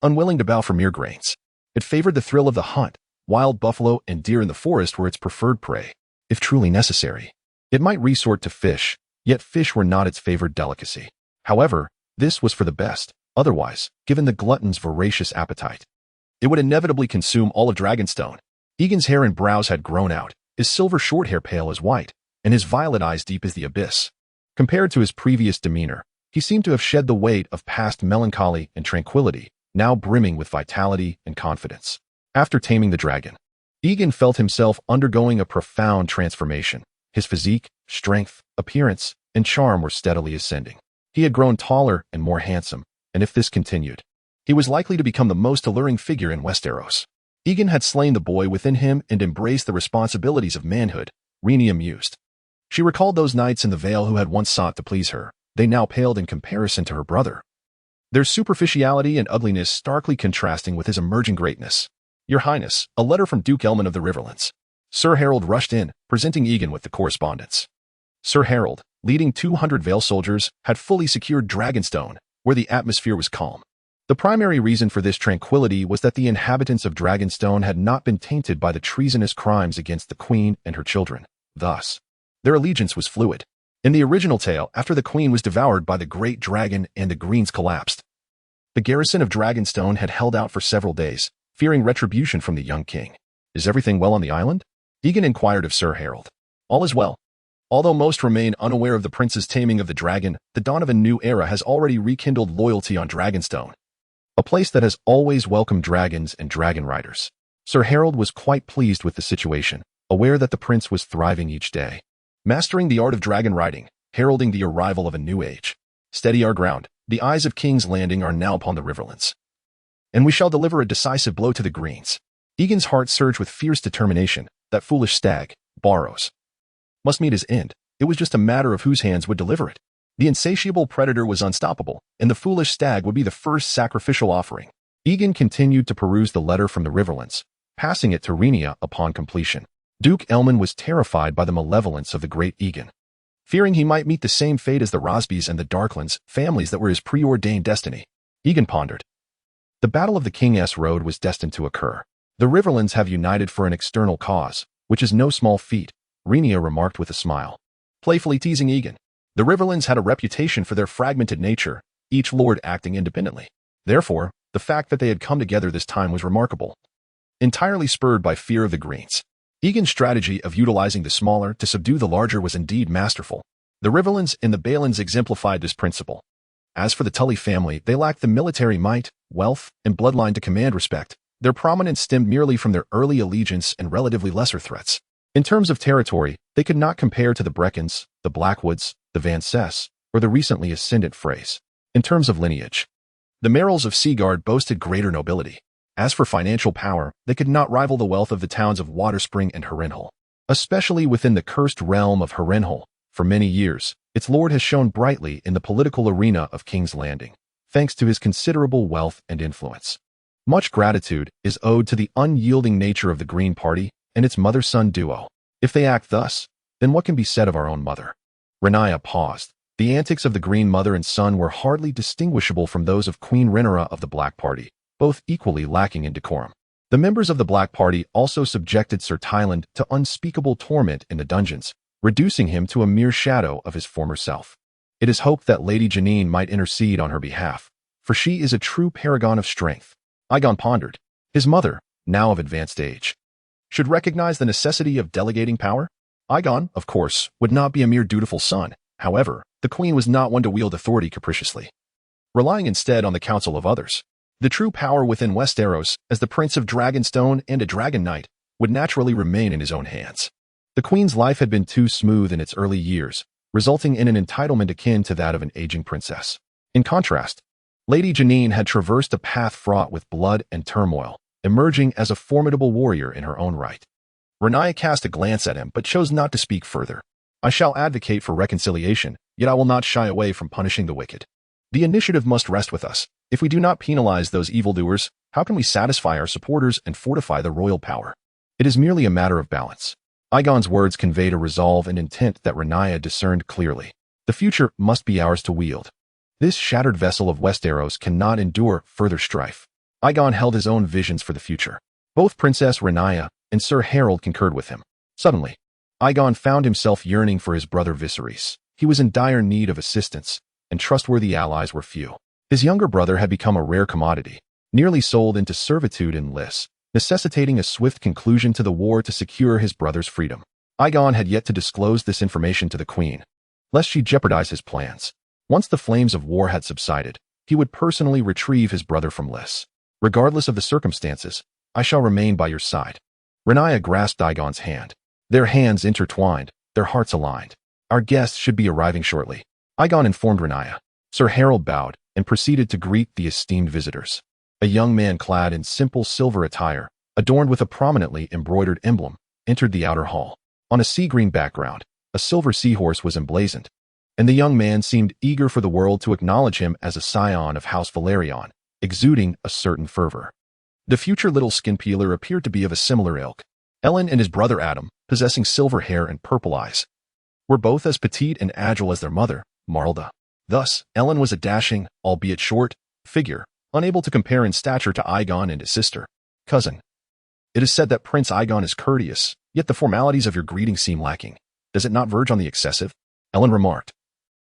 Unwilling to bow for mere grains, it favored the thrill of the hunt. Wild buffalo and deer in the forest were its preferred prey. If truly necessary, it might resort to fish, yet fish were not its favored delicacy. However, This was for the best. Otherwise, given the glutton's voracious appetite, it would inevitably consume all of Dragonstone. Aegon's hair and brows had grown out, his silver short hair pale as white, and his violet eyes deep as the abyss. Compared to his previous demeanor, he seemed to have shed the weight of past melancholy and tranquility, now brimming with vitality and confidence. After taming the dragon, Aegon felt himself undergoing a profound transformation. His physique, strength, appearance, and charm were steadily ascending. He had grown taller and more handsome, and if this continued, he was likely to become the most alluring figure in Westeros. Aegon had slain the boy within him and embraced the responsibilities of manhood, Rhaenyra mused. She recalled those knights in the Vale who had once sought to please her. They now paled in comparison to her brother, their superficiality and ugliness starkly contrasting with his emerging greatness. Your Highness, a letter from Duke Elmond of the Riverlands. Sir Harold rushed in, presenting Aegon with the correspondence. Sir Harold, leading 200 Vale soldiers, had fully secured Dragonstone, where the atmosphere was calm. The primary reason for this tranquility was that the inhabitants of Dragonstone had not been tainted by the treasonous crimes against the Queen and her children. Thus, their allegiance was fluid. In the original tale, after the Queen was devoured by the Great Dragon and the Greens collapsed, the garrison of Dragonstone had held out for several days, fearing retribution from the young king. Is everything well on the island? Aegon inquired of Sir Harold. All is well. Although most remain unaware of the prince's taming of the dragon, the dawn of a new era has already rekindled loyalty on Dragonstone, a place that has always welcomed dragons and dragon riders. Sir Harold was quite pleased with the situation, aware that the prince was thriving each day, mastering the art of dragon riding, heralding the arrival of a new age. Steady our ground. The eyes of King's Landing are now upon the Riverlands, and we shall deliver a decisive blow to the Greens. Aegon's heart surged with fierce determination. That foolish stag, Borros, must meet his end. It was just a matter of whose hands would deliver it. The insatiable predator was unstoppable, and the foolish stag would be the first sacrificial offering. Aegon continued to peruse the letter from the Riverlands, passing it to Rhaenyra upon completion. Duke Elmond was terrified by the malevolence of the great Aegon, fearing he might meet the same fate as the Rosbys and the Darklands, families that were his preordained destiny. Aegon pondered. The Battle of the King's Road was destined to occur. The Riverlands have united for an external cause, which is no small feat, Rhaenyra remarked with a smile, playfully teasing Aegon. The Riverlands had a reputation for their fragmented nature, each lord acting independently. Therefore, the fact that they had come together this time was remarkable. Entirely spurred by fear of the Greens, Aegon's strategy of utilizing the smaller to subdue the larger was indeed masterful. The Riverlands and the Balins exemplified this principle. As for the Tully family, they lacked the military might, wealth, and bloodline to command respect. Their prominence stemmed merely from their early allegiance and relatively lesser threats. In terms of territory, they could not compare to the Breckons, the Blackwoods, the Van Cess, or the recently ascendant Freys. In terms of lineage, the Merrills of Seagull boasted greater nobility. As for financial power, they could not rival the wealth of the towns of Waterspring and Harrenhal. Especially within the cursed realm of Harrenhal, for many years, its lord has shone brightly in the political arena of King's Landing, thanks to his considerable wealth and influence. Much gratitude is owed to the unyielding nature of the Green Party and its mother-son duo. If they act thus, then what can be said of our own mother? Rhaenyra paused. The antics of the Green mother and son were hardly distinguishable from those of Queen Rhaenyra of the Black Party, both equally lacking in decorum. The members of the Black Party also subjected Sir Tyland to unspeakable torment in the dungeons, reducing him to a mere shadow of his former self. It is hoped that Lady Janine might intercede on her behalf, for she is a true paragon of strength. Aegon pondered. His mother, now of advanced age, should recognize the necessity of delegating power. Aegon, of course, would not be a mere dutiful son. However, the Queen was not one to wield authority capriciously, relying instead on the counsel of others. The true power within Westeros, as the Prince of Dragonstone and a Dragon Knight, would naturally remain in his own hands. The Queen's life had been too smooth in its early years, resulting in an entitlement akin to that of an aging princess. In contrast, Lady Janine had traversed a path fraught with blood and turmoil, emerging as a formidable warrior in her own right. Rhaenyra cast a glance at him but chose not to speak further. I shall advocate for reconciliation, yet I will not shy away from punishing the wicked. The initiative must rest with us. If we do not penalize those evildoers, how can we satisfy our supporters and fortify the royal power? It is merely a matter of balance. Aegon's words conveyed a resolve and intent that Rhaenyra discerned clearly. The future must be ours to wield. This shattered vessel of Westeros cannot endure further strife. Aegon held his own visions for the future. Both Princess Rhaenyra and Sir Harold concurred with him. Suddenly, Aegon found himself yearning for his brother Viserys. He was in dire need of assistance, and trustworthy allies were few. His younger brother had become a rare commodity, nearly sold into servitude in Lys, necessitating a swift conclusion to the war to secure his brother's freedom. Aegon had yet to disclose this information to the queen, lest she jeopardize his plans. Once the flames of war had subsided, he would personally retrieve his brother from Lys. Regardless of the circumstances, I shall remain by your side. Rhaenyra grasped Aegon's hand. Their hands intertwined, their hearts aligned. Our guests should be arriving shortly. Aegon informed Rhaenyra. Sir Harold bowed and proceeded to greet the esteemed visitors. A young man clad in simple silver attire, adorned with a prominently embroidered emblem, entered the outer hall. On a sea-green background, a silver seahorse was emblazoned, and the young man seemed eager for the world to acknowledge him as a scion of House Velaryon, exuding a certain fervor. The future little skin peeler appeared to be of a similar ilk. Ellen and his brother Adam, possessing silver hair and purple eyes, were both as petite and agile as their mother, Marlda. Thus, Ellen was a dashing, albeit short, figure, unable to compare in stature to Aegon and his sister. Cousin. It is said that Prince Aegon is courteous, yet the formalities of your greeting seem lacking. Does it not verge on the excessive? Ellen remarked,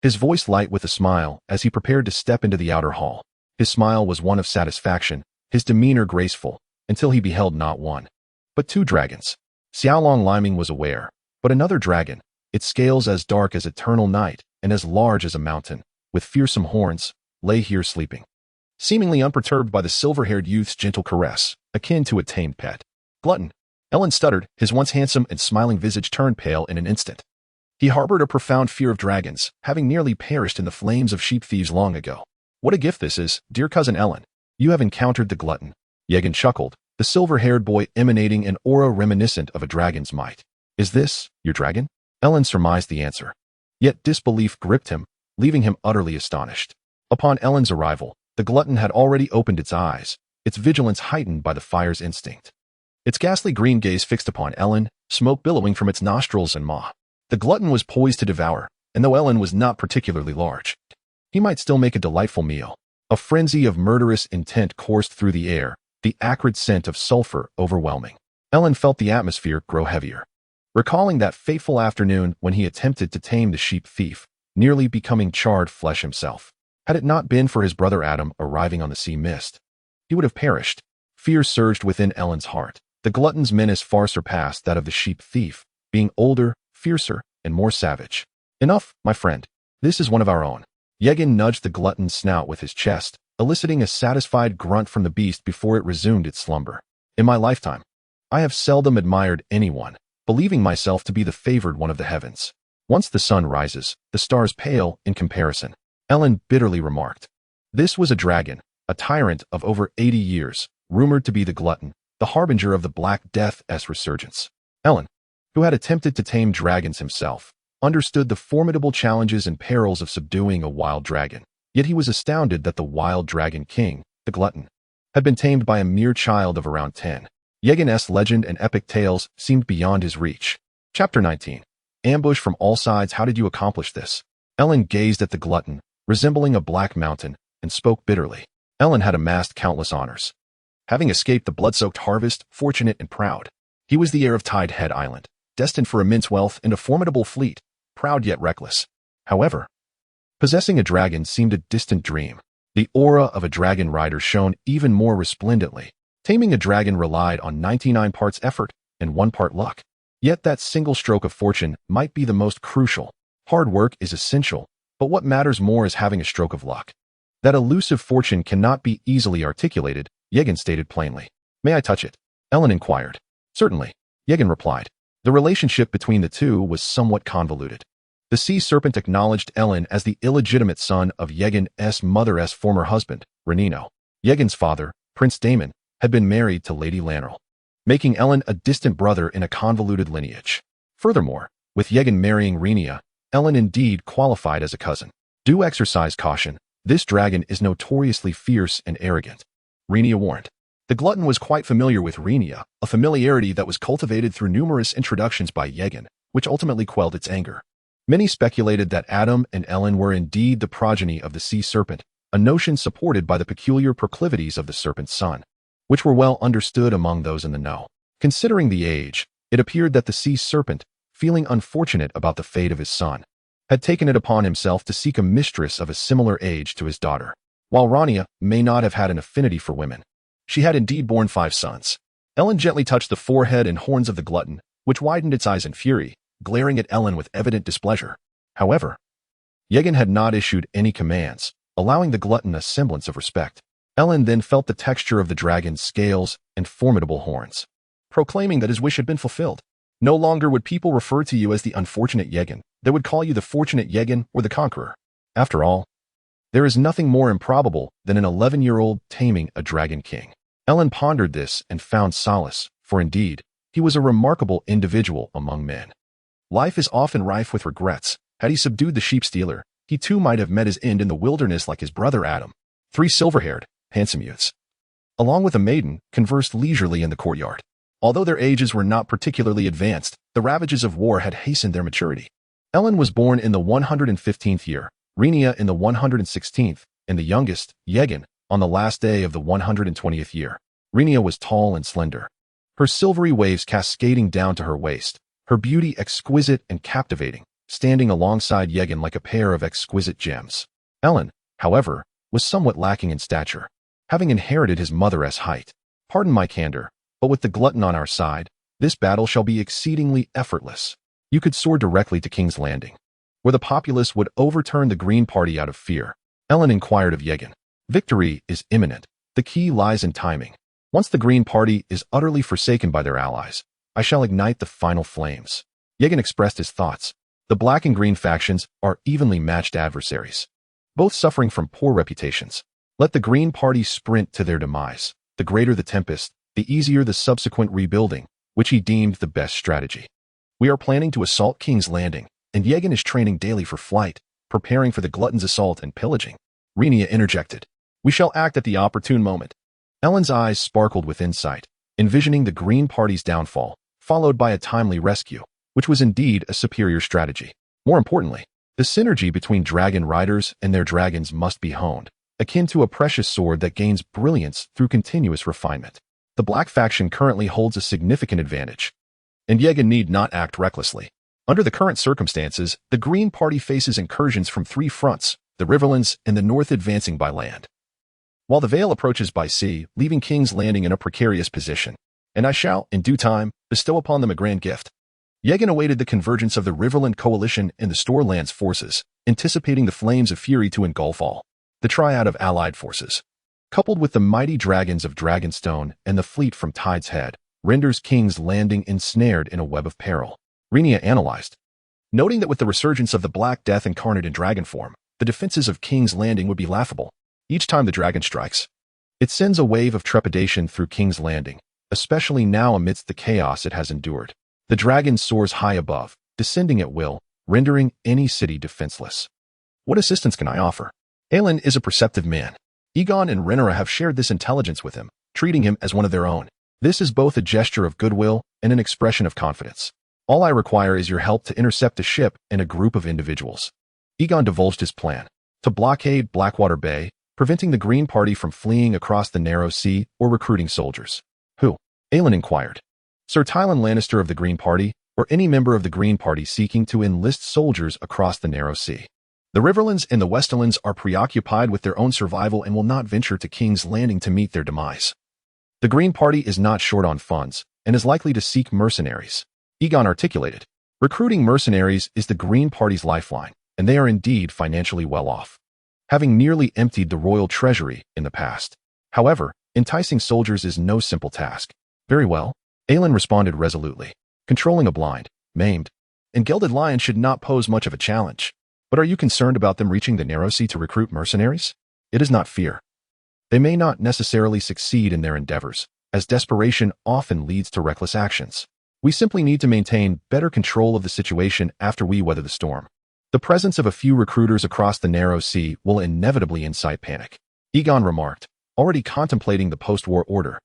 his voice light with a smile as he prepared to step into the outer hall. His smile was one of satisfaction, his demeanor graceful, until he beheld not one, but two dragons. Xiaolong Liming was aware, but another dragon, its scales as dark as eternal night and as large as a mountain, with fearsome horns, lay here sleeping, seemingly unperturbed by the silver-haired youth's gentle caress, akin to a tamed pet. Glutton. Ellen stuttered, his once handsome and smiling visage turned pale in an instant. He harbored a profound fear of dragons, having nearly perished in the flames of sheep thieves long ago. What a gift this is, dear cousin Ellen. You have encountered the glutton. Aegon chuckled, the silver-haired boy emanating an aura reminiscent of a dragon's might. Is this your dragon? Ellen surmised the answer. Yet disbelief gripped him, leaving him utterly astonished. Upon Ellen's arrival, the glutton had already opened its eyes, its vigilance heightened by the fire's instinct. Its ghastly green gaze fixed upon Ellen, smoke billowing from its nostrils and maw. The glutton was poised to devour, and though Ellen was not particularly large, he might still make a delightful meal. A frenzy of murderous intent coursed through the air, the acrid scent of sulfur overwhelming. Ellen felt the atmosphere grow heavier. Recalling that fateful afternoon when he attempted to tame the sheep thief, nearly becoming charred flesh himself. Had it not been for his brother Adam arriving on the sea mist, he would have perished. Fear surged within Ellen's heart. The glutton's menace far surpassed that of the sheep thief, being older, fiercer, and more savage. Enough, my friend. This is one of our own. Aegon nudged the glutton's snout with his chest, eliciting a satisfied grunt from the beast before it resumed its slumber. In my lifetime, I have seldom admired anyone, believing myself to be the favored one of the heavens. Once the sun rises, the stars pale in comparison, Ellen bitterly remarked. This was a dragon, a tyrant of over 80 years, rumored to be the glutton, the harbinger of the Black Death's resurgence. Ellen, who had attempted to tame dragons himself, understood the formidable challenges and perils of subduing a wild dragon. Yet he was astounded that the wild dragon king, the glutton, had been tamed by a mere child of around 10. Aegon's legend and epic tales seemed beyond his reach. Chapter 19. Ambush from all sides. How did you accomplish this? Ellen gazed at the glutton, resembling a black mountain, and spoke bitterly. Ellen had amassed countless honors. Having escaped the blood-soaked harvest, fortunate and proud, he was the heir of Tide Head Island, destined for immense wealth and a formidable fleet, proud yet reckless. However, possessing a dragon seemed a distant dream. The aura of a dragon rider shone even more resplendently. Taming a dragon relied on 99 parts effort and 1 part luck. Yet that single stroke of fortune might be the most crucial. Hard work is essential, but what matters more is having a stroke of luck. That elusive fortune cannot be easily articulated, Aegon stated plainly. May I touch it? Ellen inquired. Certainly, Aegon replied. The relationship between the two was somewhat convoluted. The sea serpent acknowledged Ellen as the illegitimate son of Aegon's mother's former husband, Rhaenyra. Aegon's father, Prince Daemon, had been married to Lady Lanrell, making Ellen a distant brother in a convoluted lineage. Furthermore, with Aegon marrying Rhaenyra, Ellen indeed qualified as a cousin. Do exercise caution. This dragon is notoriously fierce and arrogant, Rhaenyra warned. The glutton was quite familiar with Rhaenyra, a familiarity that was cultivated through numerous introductions by Aegon, which ultimately quelled its anger. Many speculated that Adam and Ellen were indeed the progeny of the sea serpent, a notion supported by the peculiar proclivities of the serpent's son, which were well understood among those in the know. Considering the age, it appeared that the sea serpent, feeling unfortunate about the fate of his son, had taken it upon himself to seek a mistress of a similar age to his daughter. While Rhaenyra may not have had an affinity for women, she had indeed borne 5 sons. Ellen gently touched the forehead and horns of the glutton, which widened its eyes in fury, glaring at Ellen with evident displeasure. However, Aegon had not issued any commands, allowing the glutton a semblance of respect. Ellen then felt the texture of the dragon's scales and formidable horns, proclaiming that his wish had been fulfilled. No longer would people refer to you as the unfortunate Aegon. They would call you the fortunate Aegon or the conqueror. After all, there is nothing more improbable than an 11-year-old taming a dragon king. Ellen pondered this and found solace, for indeed, he was a remarkable individual among men. Life is often rife with regrets. Had he subdued the sheep stealer, he too might have met his end in the wilderness like his brother Adam. 3 silver-haired, handsome youths, along with a maiden, conversed leisurely in the courtyard. Although their ages were not particularly advanced, the ravages of war had hastened their maturity. Ellen was born in the 115th year, Rhaenyra in the 116th, and the youngest, Aegon, on the last day of the 120th year. Rhaenyra was tall and slender, her silvery waves cascading down to her waist, her beauty exquisite and captivating, standing alongside Aegon like a pair of exquisite gems. Ellen, however, was somewhat lacking in stature, having inherited his mother's height. Pardon my candor, but with the glutton on our side, this battle shall be exceedingly effortless. You could soar directly to King's Landing, where the populace would overturn the Green Party out of fear. Ellen inquired of Aegon. Victory is imminent. The key lies in timing. Once the Green Party is utterly forsaken by their allies, I shall ignite the final flames. Aegon expressed his thoughts. The Black and Green factions are evenly matched adversaries, both suffering from poor reputations. Let the Green Party sprint to their demise. The greater the tempest, the easier the subsequent rebuilding, which he deemed the best strategy. We are planning to assault King's Landing, and Aegon is training daily for flight, preparing for the glutton's assault and pillaging. Rhaenyra interjected. We shall act at the opportune moment. Ellen's eyes sparkled with insight, envisioning the Green Party's downfall, followed by a timely rescue, which was indeed a superior strategy. More importantly, the synergy between dragon riders and their dragons must be honed, akin to a precious sword that gains brilliance through continuous refinement. The Black faction currently holds a significant advantage, and Aegon need not act recklessly. Under the current circumstances, the Green Party faces incursions from 3 fronts, the Riverlands and the North advancing by land, while the Vale approaches by sea, leaving King's Landing in a precarious position. And I shall, in due time, bestow upon them a grand gift. Aegon awaited the convergence of the Riverland coalition and the Storelands forces, anticipating the flames of fury to engulf all. The triad of allied forces, coupled with the mighty dragons of Dragonstone and the fleet from Tide's Head, renders King's Landing ensnared in a web of peril. Rhaenyra analyzed, noting that with the resurgence of the Black Death incarnate in dragon form, the defenses of King's Landing would be laughable. Each time the dragon strikes, it sends a wave of trepidation through King's Landing, especially now amidst the chaos it has endured. The dragon soars high above, descending at will, rendering any city defenseless. What assistance can I offer? Aelin is a perceptive man. Aegon and Rhaenyra have shared this intelligence with him, treating him as one of their own. This is both a gesture of goodwill and an expression of confidence. All I require is your help to intercept a ship and a group of individuals. Aegon divulged his plan to blockade Blackwater Bay, preventing the Green Party from fleeing across the Narrow Sea or recruiting soldiers. Who? Aelin inquired. Sir Tylan Lannister of the Green Party, or any member of the Green Party seeking to enlist soldiers across the Narrow Sea. The Riverlands and the Westerlands are preoccupied with their own survival and will not venture to King's Landing to meet their demise. The Green Party is not short on funds and is likely to seek mercenaries. Aegon articulated. Recruiting mercenaries is the Green Party's lifeline, and they are indeed financially well off, having nearly emptied the royal treasury in the past. However, enticing soldiers is no simple task. Very well, Aelin responded resolutely. Controlling a blind, maimed, and gelded lion should not pose much of a challenge. But are you concerned about them reaching the Narrow Sea to recruit mercenaries? It is not fear. They may not necessarily succeed in their endeavors, as desperation often leads to reckless actions. We simply need to maintain better control of the situation after we weather the storm. The presence of a few recruiters across the Narrow Sea will inevitably incite panic. Aegon remarked, already contemplating the post-war order,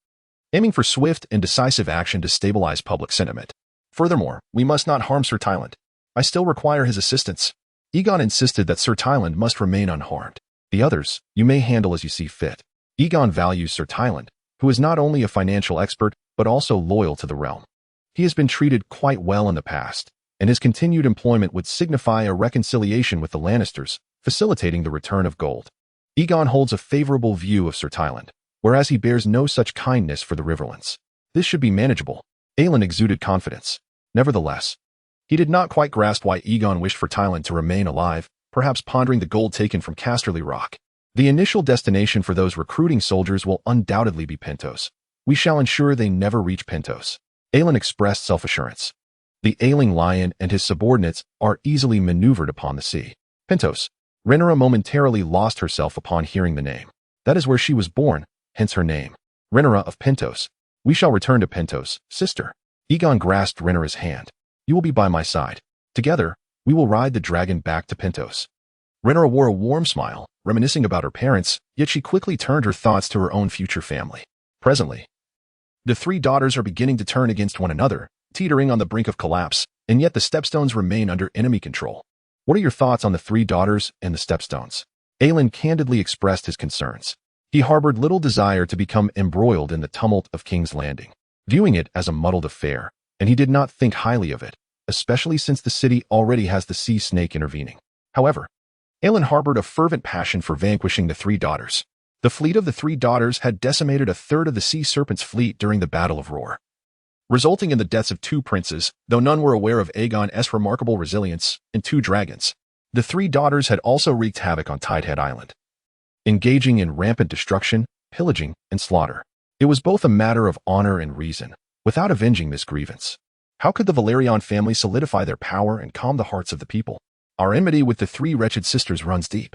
aiming for swift and decisive action to stabilize public sentiment. Furthermore, we must not harm Sir Tyland. I still require his assistance. Aegon insisted that Sir Tyland must remain unharmed. The others, you may handle as you see fit. Aegon values Sir Tyland, who is not only a financial expert, but also loyal to the realm. He has been treated quite well in the past, and his continued employment would signify a reconciliation with the Lannisters, facilitating the return of gold. Aegon holds a favorable view of Sir Tyland, whereas he bears no such kindness for the Riverlands. This should be manageable. Aelin exuded confidence. Nevertheless, he did not quite grasp why Aegon wished for Tyland to remain alive, perhaps pondering the gold taken from Casterly Rock. The initial destination for those recruiting soldiers will undoubtedly be Pentos. We shall ensure they never reach Pentos. Aelin expressed self-assurance. The ailing lion and his subordinates are easily maneuvered upon the sea. Pentos. Rhaenyra momentarily lost herself upon hearing the name. That is where she was born, hence her name. Rhaenyra of Pentos. We shall return to Pentos, sister. Aegon grasped Rhaenyra's hand. You will be by my side. Together, we will ride the dragon back to Pentos. Rhaenyra wore a warm smile, reminiscing about her parents, yet she quickly turned her thoughts to her own future family. Presently, the three daughters are beginning to turn against one another, teetering on the brink of collapse, and yet the Stepstones remain under enemy control. What are your thoughts on the three daughters and the Stepstones? Aelin candidly expressed his concerns. He harbored little desire to become embroiled in the tumult of King's Landing, viewing it as a muddled affair, and he did not think highly of it, especially since the city already has the sea snake intervening. However, Aelin harbored a fervent passion for vanquishing the three daughters. The fleet of the three daughters had decimated a third of the sea serpent's fleet during the Battle of Roar, resulting in the deaths of two princes, though none were aware of Aegon's remarkable resilience, and two dragons. The three daughters had also wreaked havoc on Tidehead Island, engaging in rampant destruction, pillaging, and slaughter. It was both a matter of honor and reason. Without avenging this grievance, how could the Velaryon family solidify their power and calm the hearts of the people? Our enmity with the three wretched sisters runs deep,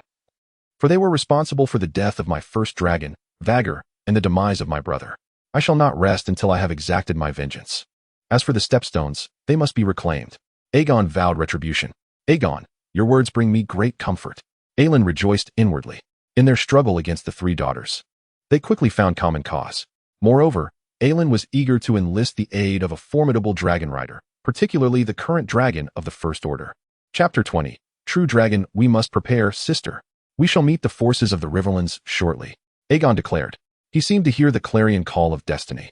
for they were responsible for the death of my first dragon, Vhagar, and the demise of my brother. I shall not rest until I have exacted my vengeance. As for the Stepstones, they must be reclaimed. Aegon vowed retribution. Aegon, your words bring me great comfort. Aelin rejoiced inwardly. In their struggle against the three daughters, they quickly found common cause. Moreover, Aelin was eager to enlist the aid of a formidable dragon rider, particularly the current dragon of the First Order. Chapter 20. True Dragon, we must prepare, sister. We shall meet the forces of the Riverlands shortly, Aegon declared. He seemed to hear the clarion call of destiny.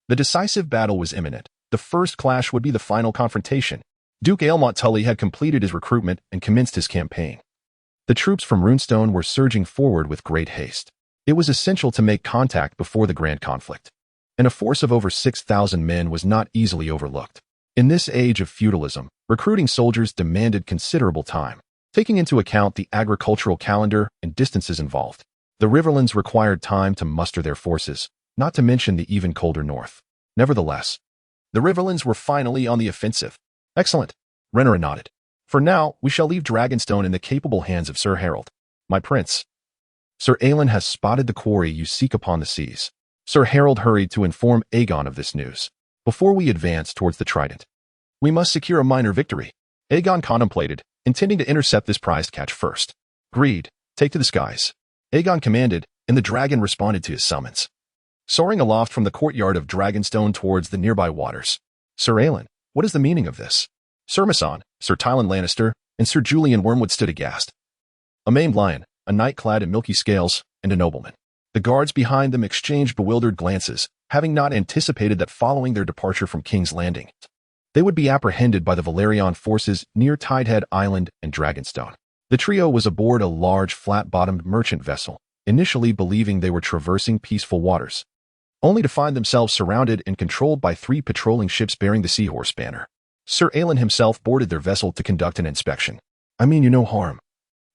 The decisive battle was imminent. The first clash would be the final confrontation. Duke Aelmont Tully had completed his recruitment and commenced his campaign. The troops from Runestone were surging forward with great haste. It was essential to make contact before the grand conflict, and a force of over 6,000 men was not easily overlooked. In this age of feudalism, recruiting soldiers demanded considerable time, taking into account the agricultural calendar and distances involved. The Riverlands required time to muster their forces, not to mention the even colder north. Nevertheless, the Riverlands were finally on the offensive. Excellent. Rhaenyra nodded. For now, we shall leave Dragonstone in the capable hands of Sir Harold. My prince. Sir Aelin has spotted the quarry you seek upon the seas. Sir Harold hurried to inform Aegon of this news. Before we advance towards the Trident, we must secure a minor victory. Aegon contemplated, intending to intercept this prized catch first. Agreed. Take to the skies. Aegon commanded, and the dragon responded to his summons, soaring aloft from the courtyard of Dragonstone towards the nearby waters. Sir Aelin, what is the meaning of this? Sir Masson, Sir Tyland Lannister, and Sir Julian Wormwood stood aghast. A maimed lion, a knight clad in milky scales, and a nobleman. The guards behind them exchanged bewildered glances, having not anticipated that following their departure from King's Landing, they would be apprehended by the Velaryon forces near Tidehead Island and Dragonstone. The trio was aboard a large, flat-bottomed merchant vessel, initially believing they were traversing peaceful waters, only to find themselves surrounded and controlled by three patrolling ships bearing the Seahorse banner. Sir Aelin himself boarded their vessel to conduct an inspection. I mean you no harm,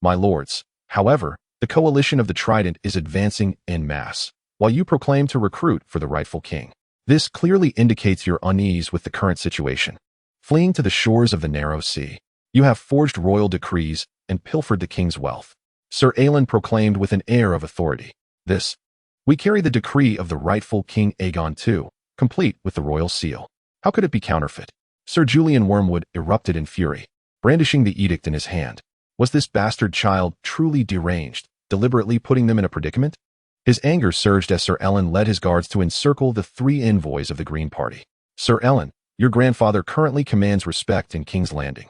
my lords. However, the coalition of the Trident is advancing en masse, while you proclaim to recruit for the rightful king. This clearly indicates your unease with the current situation. Fleeing to the shores of the narrow sea, you have forged royal decrees and pilfered the king's wealth. Sir Aelin proclaimed with an air of authority. We carry the decree of the rightful King Aegon II, complete with the royal seal. How could it be counterfeit? Sir Julian Wormwood erupted in fury, brandishing the edict in his hand. Was this bastard child truly deranged, deliberately putting them in a predicament? His anger surged as Sir Aelin led his guards to encircle the three envoys of the Green Party. Sir Aelin, your grandfather currently commands respect in King's Landing.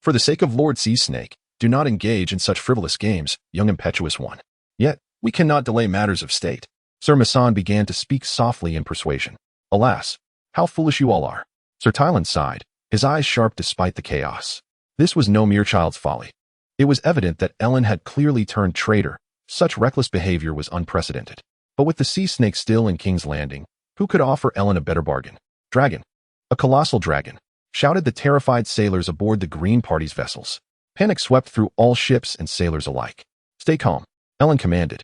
For the sake of Lord Sea Snake, do not engage in such frivolous games, young impetuous one. Yet, we cannot delay matters of state. Sir Masson began to speak softly in persuasion. Alas, how foolish you all are. Sir Tyland sighed, his eyes sharp despite the chaos. This was no mere child's folly. It was evident that Ellen had clearly turned traitor. Such reckless behavior was unprecedented. But with the sea snake still in King's Landing, who could offer Ellen a better bargain? Dragon. A colossal dragon, shouted the terrified sailors aboard the Green Party's vessels. Panic swept through all ships and sailors alike. Stay calm, Ellen commanded,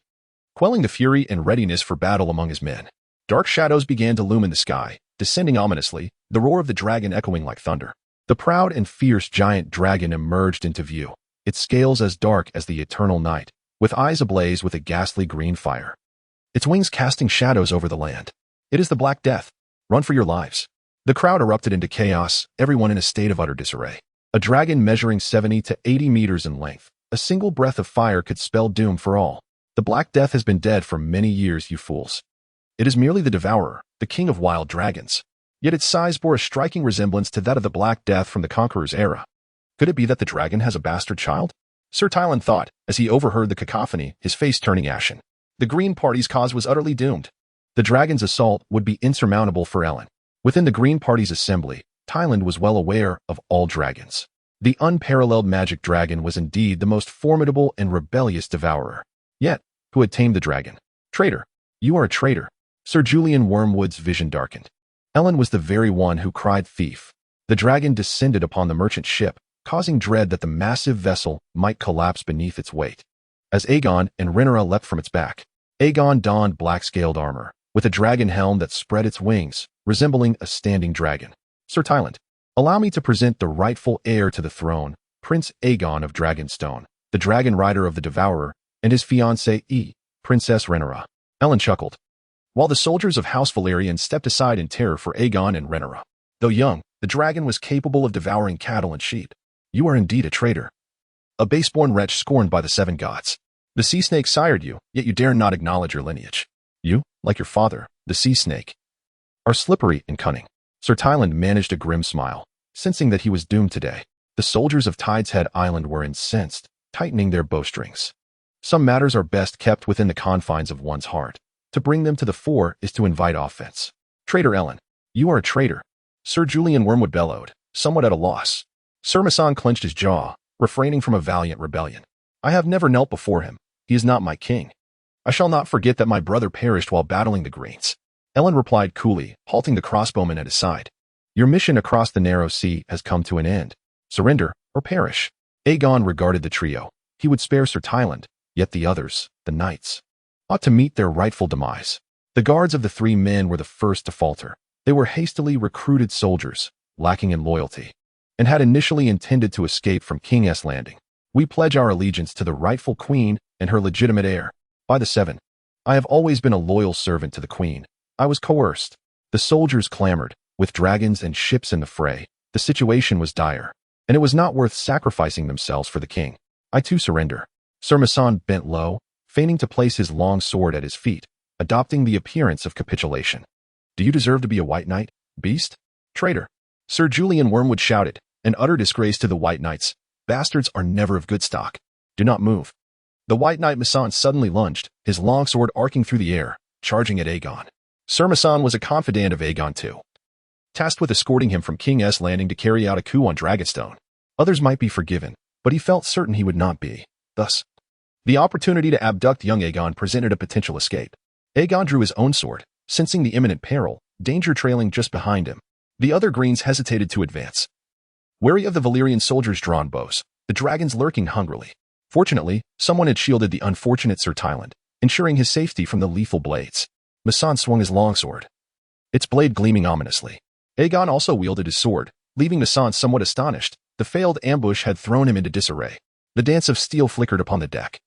quelling the fury and readiness for battle among his men. Dark shadows began to loom in the sky, descending ominously, the roar of the dragon echoing like thunder. The proud and fierce giant dragon emerged into view, its scales as dark as the eternal night, with eyes ablaze with a ghastly green fire. Its wings casting shadows over the land. It is the Black Death. Run for your lives. The crowd erupted into chaos, everyone in a state of utter disarray. A dragon measuring 70 to 80 meters in length. A single breath of fire could spell doom for all. The Black Death has been dead for many years, you fools. It is merely the Devourer, the king of wild dragons. Yet its size bore a striking resemblance to that of the Black Death from the Conqueror's era. Could it be that the dragon has a bastard child? Sir Tylan thought, as he overheard the cacophony, his face turning ashen. The Green Party's cause was utterly doomed. The dragon's assault would be insurmountable for Ellen. Within the Green Party's assembly, Tylan was well aware of all dragons. The unparalleled magic dragon was indeed the most formidable and rebellious devourer. Yet, who had tamed the dragon? Traitor. You are a traitor. Sir Julian Wormwood's vision darkened. Ellen was the very one who cried thief. The dragon descended upon the merchant ship, causing dread that the massive vessel might collapse beneath its weight. As Aegon and Rhaenyra leapt from its back, Aegon donned black-scaled armor, with a dragon helm that spread its wings, resembling a standing dragon. Sir Tylan, allow me to present the rightful heir to the throne, Prince Aegon of Dragonstone, the dragon rider of the Devourer, and his fiancée, Princess Rhaenyra. Ellen chuckled, while the soldiers of House Velaryon stepped aside in terror for Aegon and Rhaenyra. Though young, the dragon was capable of devouring cattle and sheep. You are indeed a traitor. A base-born wretch scorned by the seven gods. The sea snake sired you, yet you dare not acknowledge your lineage. You, like your father, the sea snake, are slippery and cunning. Sir Tylan managed a grim smile, sensing that he was doomed today. The soldiers of Tide's Head Island were incensed, tightening their bowstrings. Some matters are best kept within the confines of one's heart. To bring them to the fore is to invite offense. Traitor Ellen, you are a traitor. Sir Julian Wormwood bellowed, somewhat at a loss. Sir Masson clenched his jaw, refraining from a valiant rebellion. I have never knelt before him. He is not my king. I shall not forget that my brother perished while battling the Greens. Ellen replied coolly, halting the crossbowman at his side. Your mission across the narrow sea has come to an end. Surrender or perish. Aegon regarded the trio. He would spare Sir Tylan, yet the others, the knights, ought to meet their rightful demise. The guards of the three men were the first to falter. They were hastily recruited soldiers, lacking in loyalty, and had initially intended to escape from King's Landing. We pledge our allegiance to the rightful queen and her legitimate heir. By the seven, I have always been a loyal servant to the queen. I was coerced. The soldiers clamored, with dragons and ships in the fray. The situation was dire, and it was not worth sacrificing themselves for the king. I too surrender. Sir Masson bent low, feigning to place his long sword at his feet, adopting the appearance of capitulation. Do you deserve to be a white knight, beast? Traitor. Sir Julian Wormwood shouted, an utter disgrace to the white knights. Bastards are never of good stock. Do not move. The white knight Masson suddenly lunged, his long sword arcing through the air, charging at Aegon. Sir Masson was a confidant of Aegon II, tasked with escorting him from King's Landing to carry out a coup on Dragonstone. Others might be forgiven, but he felt certain he would not be. Thus, the opportunity to abduct young Aegon presented a potential escape. Aegon drew his own sword, sensing the imminent peril, danger trailing just behind him. The other Greens hesitated to advance, wary of the Valyrian soldiers' drawn bows, the dragons lurking hungrily. Fortunately, someone had shielded the unfortunate Sir Tylan, ensuring his safety from the lethal blades. Masson swung his longsword, its blade gleaming ominously. Aegon also wielded his sword, leaving Masson somewhat astonished. The failed ambush had thrown him into disarray. The dance of steel flickered upon the deck.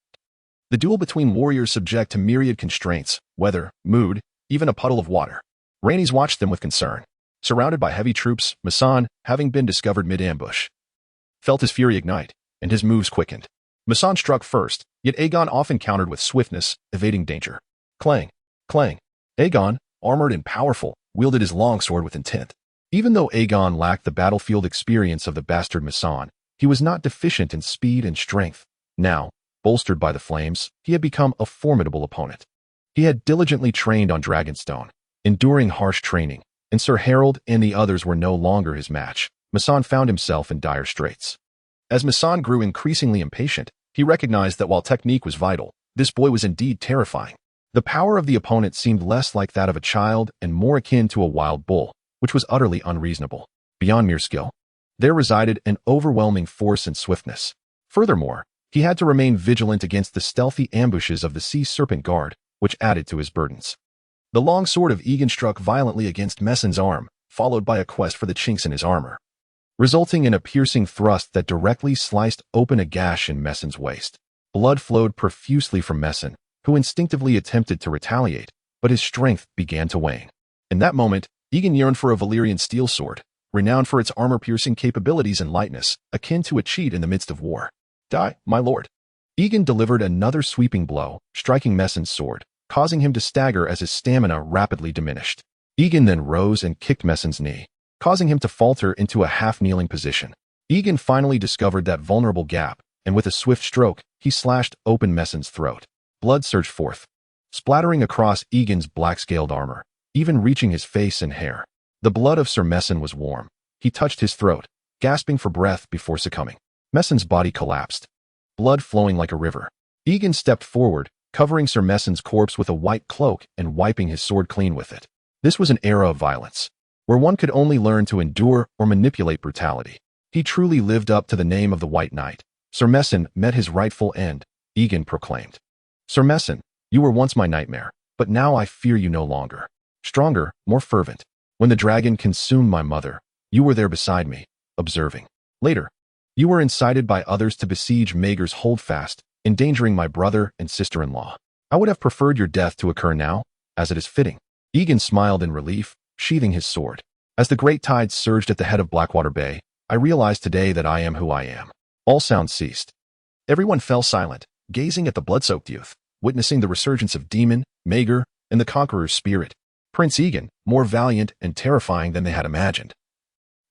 The duel between warriors subject to myriad constraints, weather, mood, even a puddle of water. Rhaenys watched them with concern. Surrounded by heavy troops, Masson, having been discovered mid-ambush, felt his fury ignite, and his moves quickened. Masson struck first, yet Aegon often countered with swiftness, evading danger. Clang, clang. Aegon, armored and powerful, wielded his longsword with intent. Even though Aegon lacked the battlefield experience of the bastard Masson, he was not deficient in speed and strength. Now, bolstered by the flames, he had become a formidable opponent. He had diligently trained on Dragonstone, enduring harsh training, and Sir Harold and the others were no longer his match. Mison found himself in dire straits. As Mison grew increasingly impatient, he recognized that while technique was vital, this boy was indeed terrifying. The power of the opponent seemed less like that of a child and more akin to a wild bull, which was utterly unreasonable. Beyond mere skill, there resided an overwhelming force and swiftness. Furthermore, he had to remain vigilant against the stealthy ambushes of the Sea Serpent Guard, which added to his burdens. The long sword of Aegon struck violently against Messon's arm, followed by a quest for the chinks in his armor, resulting in a piercing thrust that directly sliced open a gash in Messon's waist. Blood flowed profusely from Messon, who instinctively attempted to retaliate, but his strength began to wane. In that moment, Aegon yearned for a Valyrian steel sword, renowned for its armor-piercing capabilities and lightness, akin to a cheat in the midst of war. Die, my lord. Aegon delivered another sweeping blow, striking Messon's sword, causing him to stagger as his stamina rapidly diminished. Aegon then rose and kicked Messon's knee, causing him to falter into a half-kneeling position. Aegon finally discovered that vulnerable gap, and with a swift stroke, he slashed open Messon's throat. Blood surged forth, splattering across Aegon's black-scaled armor, even reaching his face and hair. The blood of Sir Messon was warm. He touched his throat, gasping for breath before succumbing. Messon's body collapsed, blood flowing like a river. Aegon stepped forward, covering Sir Messon's corpse with a white cloak and wiping his sword clean with it. This was an era of violence, where one could only learn to endure or manipulate brutality. He truly lived up to the name of the White Knight. Sir Messon met his rightful end, Aegon proclaimed. Sir Messon, you were once my nightmare, but now I fear you no longer. Stronger, more fervent. When the dragon consumed my mother, you were there beside me, observing. Later, you were incited by others to besiege Maegor's holdfast, endangering my brother and sister-in-law. I would have preferred your death to occur now, as it is fitting. Aegon smiled in relief, sheathing his sword. As the great tide surged at the head of Blackwater Bay, I realized today that I am who I am. All sound ceased. Everyone fell silent, gazing at the blood-soaked youth, witnessing the resurgence of demon, Maegor, and the conqueror's spirit. Prince Aegon, more valiant and terrifying than they had imagined.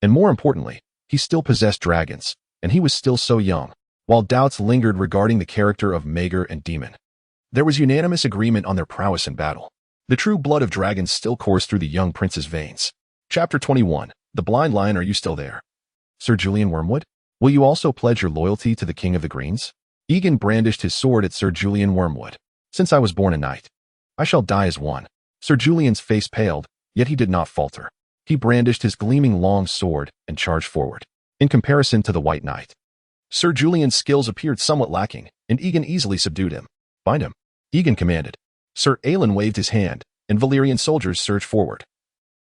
And more importantly, he still possessed dragons, and he was still so young. While doubts lingered regarding the character of Maegor and Demon, there was unanimous agreement on their prowess in battle. The true blood of dragons still coursed through the young prince's veins. Chapter 21. The Blind Lion. Are you still there? Sir Julian Wormwood? Will you also pledge your loyalty to the King of the Greens? Aegon brandished his sword at Sir Julian Wormwood. Since I was born a knight, I shall die as one. Sir Julian's face paled, yet he did not falter. He brandished his gleaming long sword and charged forward. In comparison to the White Knight, Sir Julian's skills appeared somewhat lacking, and Aegon easily subdued him. Bind him, Aegon commanded. Sir Aelin waved his hand, and Valyrian soldiers surged forward,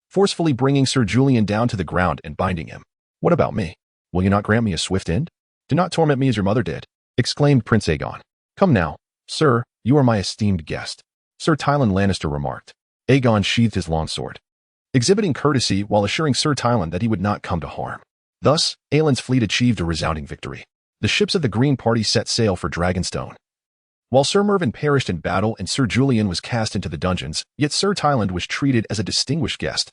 forcefully bringing Sir Julian down to the ground and binding him. What about me? Will you not grant me a swift end? Do not torment me as your mother did, exclaimed Prince Aegon. Come now, sir, you are my esteemed guest, Sir Tylan Lannister remarked. Aegon sheathed his longsword, exhibiting courtesy while assuring Sir Tylan that he would not come to harm. Thus, Aelin's fleet achieved a resounding victory. The ships of the Green Party set sail for Dragonstone. While Sir Mervyn perished in battle and Sir Julian was cast into the dungeons, yet Sir Tylan was treated as a distinguished guest.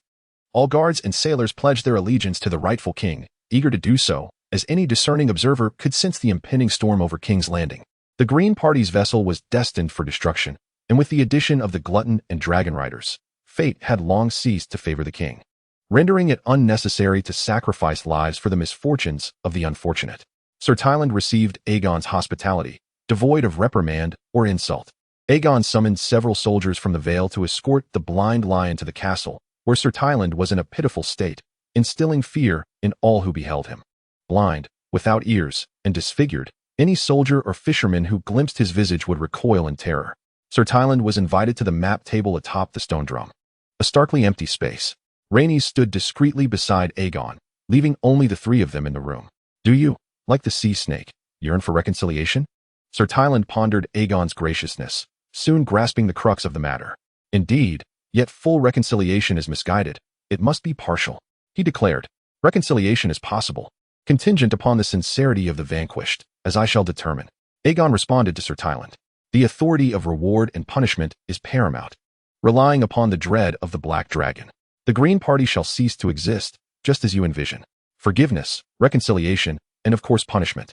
All guards and sailors pledged their allegiance to the rightful king, eager to do so, as any discerning observer could sense the impending storm over King's Landing. The Green Party's vessel was destined for destruction, and with the addition of the Glutton and Dragon Riders, fate had long ceased to favor the king, rendering it unnecessary to sacrifice lives for the misfortunes of the unfortunate. Sir Tylan received Aegon's hospitality, devoid of reprimand or insult. Aegon summoned several soldiers from the Vale to escort the Blind Lion to the castle, where Sir Tylan was in a pitiful state, instilling fear in all who beheld him. Blind, without ears, and disfigured, any soldier or fisherman who glimpsed his visage would recoil in terror. Sir Tylan was invited to the map table atop the stone drum, a starkly empty space. Rhaenys stood discreetly beside Aegon, leaving only the three of them in the room. Do you, like the sea snake, yearn for reconciliation? Sir Tylan pondered Aegon's graciousness, soon grasping the crux of the matter. Indeed, yet full reconciliation is misguided. It must be partial. He declared, reconciliation is possible, contingent upon the sincerity of the vanquished, as I shall determine. Aegon responded to Sir Tylan. The authority of reward and punishment is paramount, relying upon the dread of the Black Dragon. The Green Party shall cease to exist, just as you envision. Forgiveness, reconciliation, and of course punishment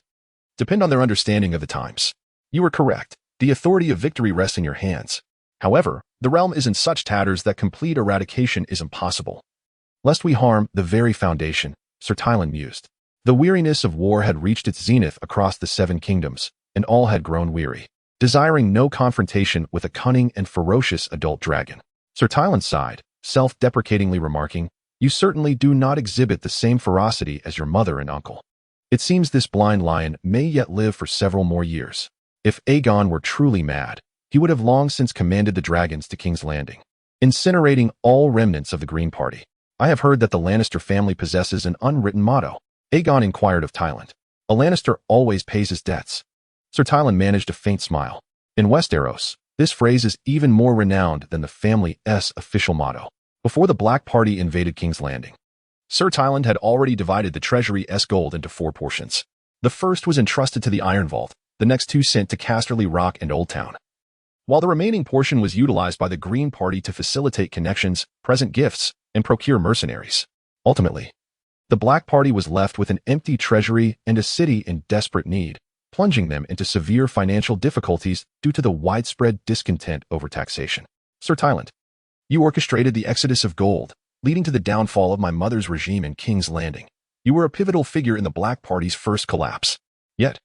depend on their understanding of the times. You are correct. The authority of victory rests in your hands. However, the realm is in such tatters that complete eradication is impossible. Lest we harm the very foundation, Sir Tylan mused. The weariness of war had reached its zenith across the Seven Kingdoms, and all had grown weary, desiring no confrontation with a cunning and ferocious adult dragon. Sir Tylan sighed, self-deprecatingly remarking, "You certainly do not exhibit the same ferocity as your mother and uncle. It seems this blind lion may yet live for several more years. If Aegon were truly mad, he would have long since commanded the dragons to King's Landing, incinerating all remnants of the Green Party. I have heard that the Lannister family possesses an unwritten motto." Aegon inquired of Tylan. "A Lannister always pays his debts." Sir Tylan managed a faint smile. In Westeros, this phrase is even more renowned than the family's official motto. Before the Black Party invaded King's Landing, Sir Tylan had already divided the treasury's gold into 4 portions. The first was entrusted to the Iron Vault, the next 2 sent to Casterly Rock and Oldtown, while the remaining portion was utilized by the Green Party to facilitate connections, present gifts, and procure mercenaries. Ultimately, the Black Party was left with an empty treasury and a city in desperate need, plunging them into severe financial difficulties due to the widespread discontent over taxation. "Sir Tylan, you orchestrated the exodus of gold, leading to the downfall of my mother's regime in King's Landing. You were a pivotal figure in the Black Party's first collapse. Yet,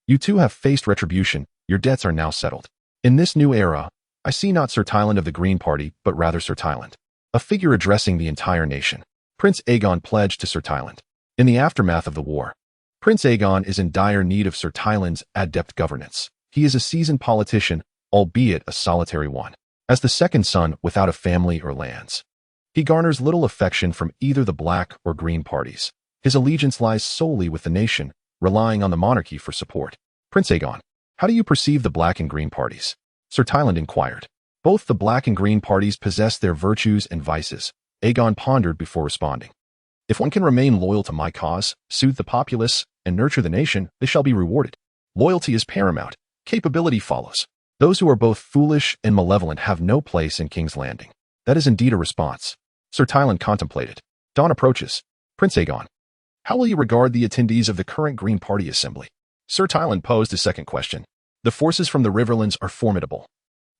you too have faced retribution. Your debts are now settled. In this new era, I see not Sir Tylan of the Green Party, but rather Sir Tylan, a figure addressing the entire nation." Prince Aegon pledged to Sir Tylan. In the aftermath of the war, Prince Aegon is in dire need of Sir Tylan's adept governance. He is a seasoned politician, albeit a solitary one. As the second son without a family or lands, he garners little affection from either the Black or Green parties. His allegiance lies solely with the nation, relying on the monarchy for support. "Prince Aegon, how do you perceive the Black and Green parties?" Sir Tylan inquired. Both the Black and Green parties possess their virtues and vices. Aegon pondered before responding. "If one can remain loyal to my cause, soothe the populace, and nurture the nation, they shall be rewarded. Loyalty is paramount. Capability follows. Those who are both foolish and malevolent have no place in King's Landing." That is indeed a response. Sir Tylan contemplated. Dawn approaches. "Prince Aegon, how will you regard the attendees of the current Green Party Assembly?" Sir Tylan posed a second question. "The forces from the Riverlands are formidable.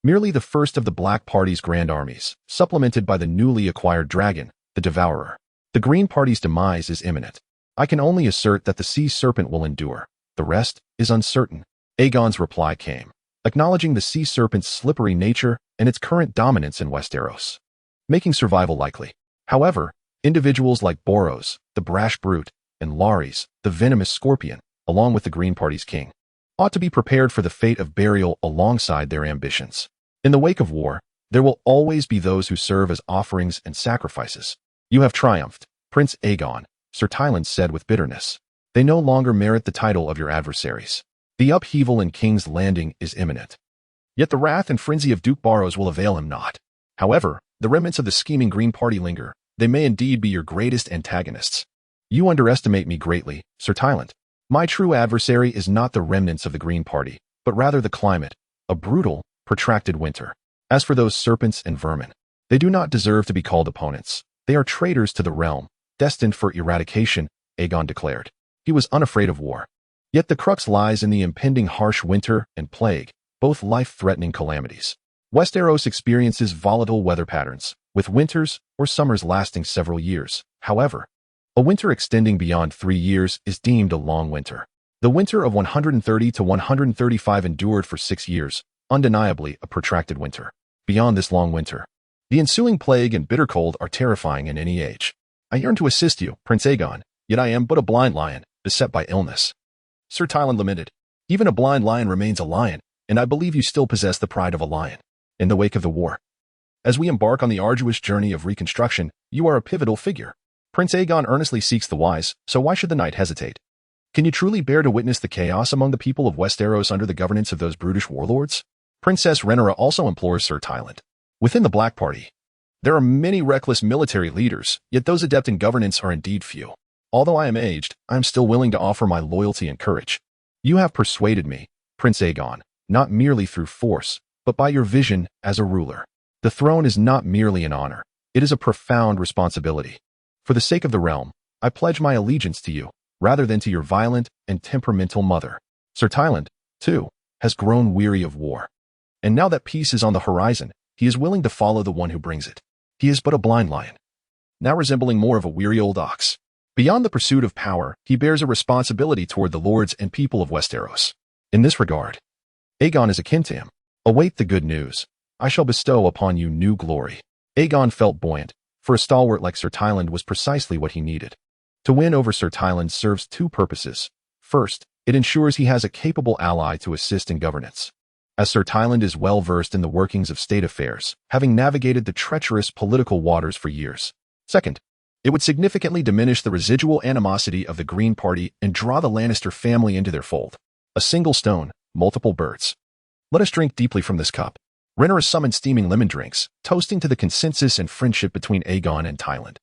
Merely the first of the Black Party's grand armies, supplemented by the newly acquired dragon, the Devourer. The Green Party's demise is imminent. I can only assert that the Sea Serpent will endure. The rest is uncertain." Aegon's reply came, acknowledging the Sea Serpent's slippery nature and its current dominance in Westeros, making survival likely. However, individuals like Borros, the brash brute, and Larys, the venomous scorpion, along with the Green Party's king, ought to be prepared for the fate of burial alongside their ambitions. In the wake of war, there will always be those who serve as offerings and sacrifices. "You have triumphed, Prince Aegon," Sir Tylan said with bitterness. "They no longer merit the title of your adversaries. The upheaval in King's Landing is imminent. Yet the wrath and frenzy of Duke Borros will avail him not. However, the remnants of the scheming Green Party linger. They may indeed be your greatest antagonists." "You underestimate me greatly, Sir Tylan. My true adversary is not the remnants of the Green Party, but rather the climate, a brutal, protracted winter. As for those serpents and vermin, they do not deserve to be called opponents. They are traitors to the realm, destined for eradication," Aegon declared. He was unafraid of war. Yet the crux lies in the impending harsh winter and plague, both life-threatening calamities. Westeros experiences volatile weather patterns, with winters or summers lasting several years. However, a winter extending beyond 3 years is deemed a long winter. The winter of 130 to 135 endured for 6 years, undeniably a protracted winter. Beyond this long winter, the ensuing plague and bitter cold are terrifying in any age. "I yearn to assist you, Prince Aegon, yet I am but a blind lion, beset by illness." Sir Tylan lamented. "Even a blind lion remains a lion, and I believe you still possess the pride of a lion. In the wake of the war, as we embark on the arduous journey of reconstruction, you are a pivotal figure. Prince Aegon earnestly seeks the wise, so why should the knight hesitate? Can you truly bear to witness the chaos among the people of Westeros under the governance of those brutish warlords?" Princess Rhaenyra also implores Sir Tylan. Within the Black Party, there are many reckless military leaders, yet those adept in governance are indeed few. Although I am aged, I am still willing to offer my loyalty and courage. You have persuaded me, Prince Aegon, not merely through force, but by your vision as a ruler. The throne is not merely an honor, it is a profound responsibility. For the sake of the realm, I pledge my allegiance to you, rather than to your violent and temperamental mother. Sir Tylan, too, has grown weary of war. And now that peace is on the horizon, he is willing to follow the one who brings it. He is but a blind lion, now resembling more of a weary old ox. Beyond the pursuit of power, he bears a responsibility toward the lords and people of Westeros. In this regard, Aegon is akin to him. Await the good news. I shall bestow upon you new glory. Aegon felt buoyant, for a stalwart like Sir Tyland was precisely what he needed. To win over Sir Tyland serves two purposes. First, it ensures he has a capable ally to assist in governance, as Sir Tyland is well versed in the workings of state affairs, having navigated the treacherous political waters for years. Second, it would significantly diminish the residual animosity of the Green Party and draw the Lannister family into their fold. A single stone, multiple birds. Let us drink deeply from this cup. Rhaenyra summoned steaming lemon drinks, toasting to the consensus and friendship between Aegon and Tyland.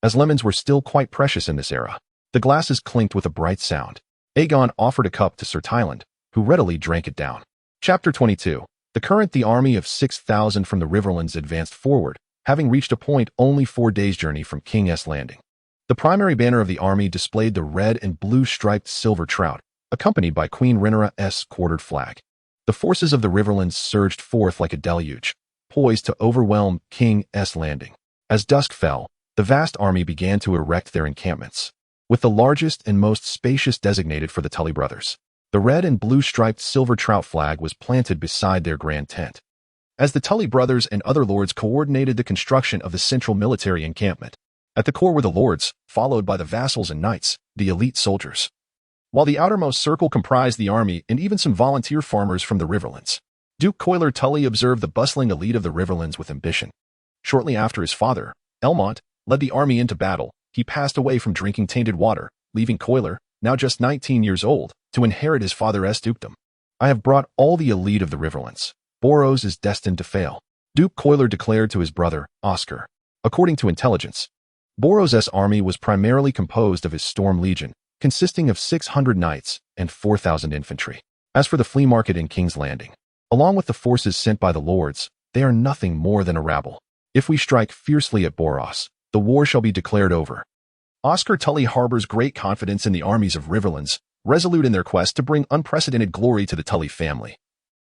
As lemons were still quite precious in this era, the glasses clinked with a bright sound. Aegon offered a cup to Sir Tyland, who readily drank it down. Chapter 22. The army of 6,000 from the Riverlands advanced forward, having reached a point only 4 days' journey from King's Landing. The primary banner of the army displayed the red and blue striped silver trout, accompanied by Queen Rhaenyra's quartered flag. The forces of the Riverlands surged forth like a deluge, poised to overwhelm King's Landing. As dusk fell, the vast army began to erect their encampments, with the largest and most spacious designated for the Tully brothers. The red and blue striped silver trout flag was planted beside their grand tent. As the Tully brothers and other lords coordinated the construction of the central military encampment, at the core were the lords, followed by the vassals and knights, the elite soldiers, while the outermost circle comprised the army and even some volunteer farmers from the Riverlands. Duke Coiler Tully observed the bustling elite of the Riverlands with ambition. Shortly after his father, Elmont, led the army into battle, he passed away from drinking tainted water, leaving Coiler, now just 19 years old, to inherit his father's dukedom. I have brought all the elite of the Riverlands. Borros is destined to fail, Duke Coiler declared to his brother, Oscar. According to intelligence, Borros' army was primarily composed of his Storm Legion, consisting of 600 knights and 4,000 infantry. As for the flea market in King's Landing, along with the forces sent by the lords, they are nothing more than a rabble. If we strike fiercely at Borros, the war shall be declared over. Oscar Tully harbors great confidence in the armies of Riverlands, resolute in their quest to bring unprecedented glory to the Tully family,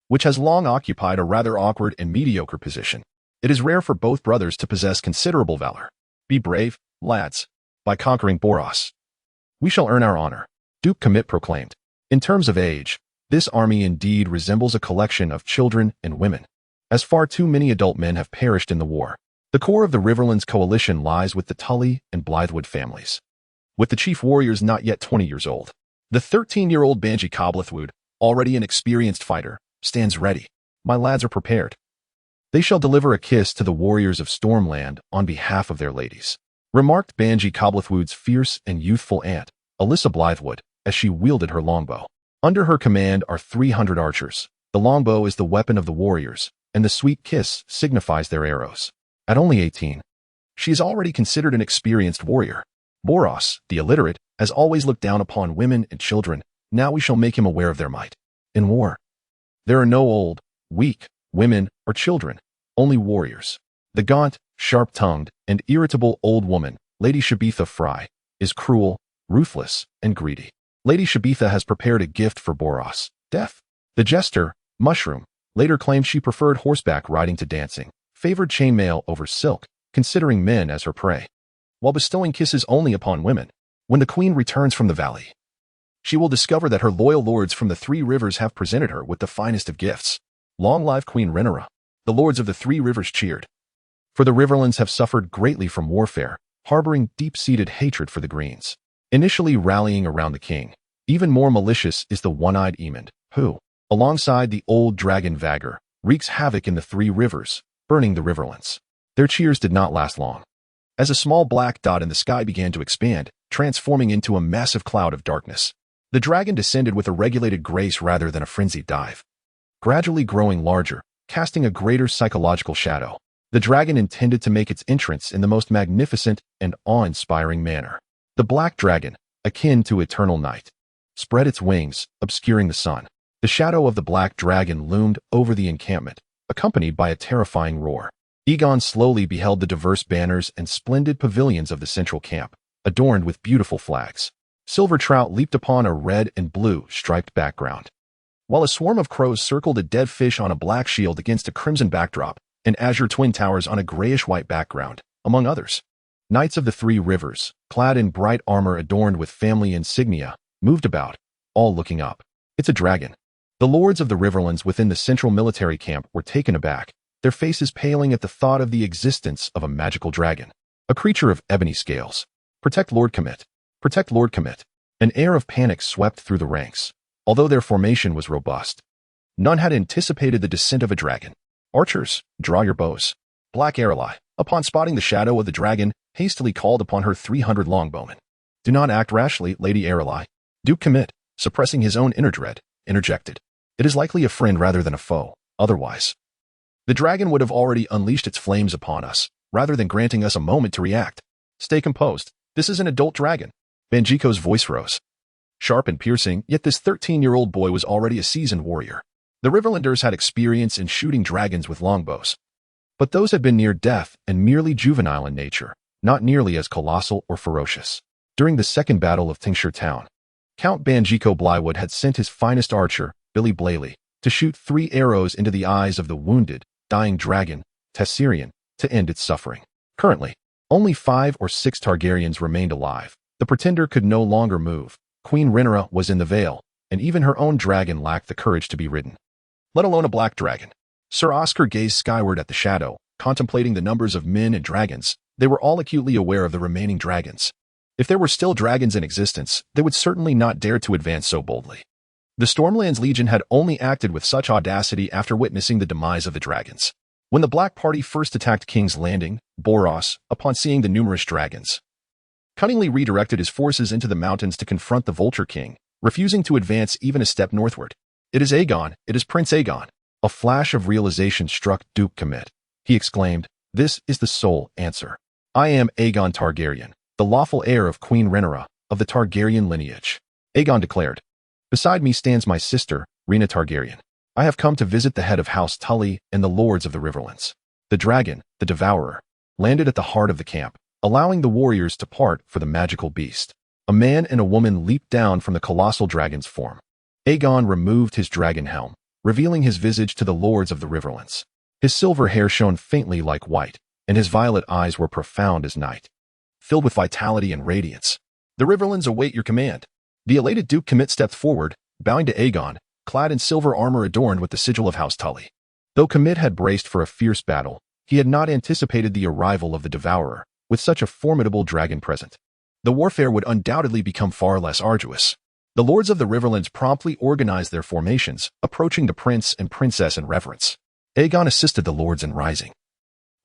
which has long occupied a rather awkward and mediocre position. It is rare for both brothers to possess considerable valor. Be brave, lads. By conquering Borros, we shall earn our honor, Duke Commit proclaimed. In terms of age, this army indeed resembles a collection of children and women, as far too many adult men have perished in the war. The core of the Riverlands coalition lies with the Tully and Blythewood families, with the chief warriors not yet 20 years old. The 13-year-old Banji Coblethwood, already an experienced fighter, stands ready. My lads are prepared. They shall deliver a kiss to the warriors of Stormland on behalf of their ladies, remarked Banji Coblethwood's fierce and youthful aunt, Alyssa Blythewood, as she wielded her longbow. Under her command are 300 archers. The longbow is the weapon of the warriors, and the sweet kiss signifies their arrows. At only 18, she is already considered an experienced warrior. Borros, the illiterate, has always looked down upon women and children. Now we shall make him aware of their might. In war, there are no old, weak, women, or children, only warriors. The gaunt, sharp-tongued, and irritable old woman, Lady Shabitha Fry, is cruel, ruthless, and greedy. Lady Shabitha has prepared a gift for Borros, death. The jester, Mushroom, later claimed she preferred horseback riding to dancing, favored chainmail over silk, considering men as her prey, while bestowing kisses only upon women. When the queen returns from the valley, she will discover that her loyal lords from the Three Rivers have presented her with the finest of gifts. Long live Queen Rhaenyra. The lords of the Three Rivers cheered, for the Riverlands have suffered greatly from warfare, harboring deep-seated hatred for the Greens. Initially rallying around the king, even more malicious is the one-eyed Aemond, who, alongside the old dragon Vhagar, wreaks havoc in the Three Rivers, burning the Riverlands. Their cheers did not last long, as a small black dot in the sky began to expand, transforming into a massive cloud of darkness. The dragon descended with a regulated grace rather than a frenzied dive, gradually growing larger, casting a greater psychological shadow. The dragon intended to make its entrance in the most magnificent and awe-inspiring manner. The black dragon, akin to eternal night, spread its wings, obscuring the sun. The shadow of the black dragon loomed over the encampment, accompanied by a terrifying roar. Aegon slowly beheld the diverse banners and splendid pavilions of the central camp, adorned with beautiful flags. Silver trout leaped upon a red and blue striped background, while a swarm of crows circled a dead fish on a black shield against a crimson backdrop, and azure twin towers on a grayish-white background, among others. Knights of the Three Rivers, clad in bright armor adorned with family insignia, moved about, all looking up. It's a dragon. The lords of the Riverlands within the central military camp were taken aback, their faces paling at the thought of the existence of a magical dragon. A creature of ebony scales. Protect Lord Commit. Protect Lord Commit. An air of panic swept through the ranks. Although their formation was robust, none had anticipated the descent of a dragon. Archers, draw your bows. Black Arelai, upon spotting the shadow of the dragon, hastily called upon her 300 longbowmen. Do not act rashly, Lady Arelai. Duke Commit, suppressing his own inner dread, interjected. It is likely a friend rather than a foe, otherwise the dragon would have already unleashed its flames upon us, rather than granting us a moment to react. Stay composed. This is an adult dragon. Banjiko's voice rose. Sharp and piercing, yet this 13-year-old boy was already a seasoned warrior. The Riverlanders had experience in shooting dragons with longbows, but those had been near death and merely juvenile in nature, not nearly as colossal or ferocious. During the Second Battle of Seagull Town, Count Banjiko Blywood had sent his finest archer, Billy Blayley, to shoot 3 arrows into the eyes of the wounded, dying dragon, Tesserion, to end its suffering. Currently, only 5 or 6 Targaryens remained alive. The pretender could no longer move. Queen Rhaenyra was in the Vale, and even her own dragon lacked the courage to be ridden, let alone a black dragon. Sir Oscar gazed skyward at the shadow, contemplating the numbers of men and dragons. They were all acutely aware of the remaining dragons. If there were still dragons in existence, they would certainly not dare to advance so boldly. The Stormlands Legion had only acted with such audacity after witnessing the demise of the dragons. When the Black Party first attacked King's Landing, Borros, upon seeing the numerous dragons, cunningly redirected his forces into the mountains to confront the Vulture King, refusing to advance even a step northward. It is Aegon, it is Prince Aegon. A flash of realization struck Duke Commit. He exclaimed, this is the sole answer. I am Aegon Targaryen, the lawful heir of Queen Rhaenyra, of the Targaryen lineage. Aegon declared. Beside me stands my sister, Rhaena Targaryen. I have come to visit the head of House Tully and the lords of the Riverlands. The dragon, the devourer, landed at the heart of the camp, allowing the warriors to part for the magical beast. A man and a woman leaped down from the colossal dragon's form. Aegon removed his dragon helm, revealing his visage to the lords of the Riverlands. His silver hair shone faintly like white, and his violet eyes were profound as night, filled with vitality and radiance. The Riverlands await your command. The elated Duke Commit stepped forward, bowing to Aegon, clad in silver armor adorned with the sigil of House Tully. Though Commit had braced for a fierce battle, he had not anticipated the arrival of the Devourer, with such a formidable dragon present. The warfare would undoubtedly become far less arduous. The lords of the Riverlands promptly organized their formations, approaching the prince and princess in reverence. Aegon assisted the lords in rising.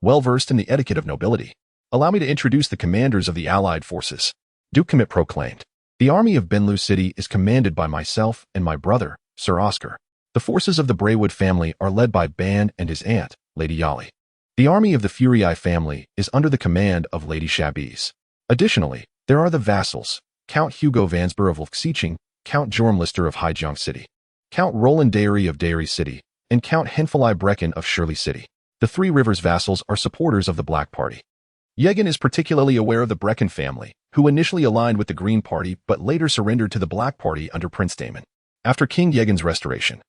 Well versed in the etiquette of nobility, allow me to introduce the commanders of the allied forces. Duke Commit proclaimed. The army of Benlu City is commanded by myself and my brother, Sir Oscar. The forces of the Braewood family are led by Ban and his aunt, Lady Yali. The army of the Furii family is under the command of Lady Shabiz. Additionally, there are the vassals, Count Hugo Vansber of Wolfseeching, Count Jormlister of Hyjong City, Count Roland Dairy of Dairy City, and Count Henfalai Brecken of Shirley City. The Three Rivers vassals are supporters of the Black Party. Yegan is particularly aware of the Brecken family, who initially aligned with the Green Party but later surrendered to the Black Party under Prince Daemon. After King Yegan's restoration,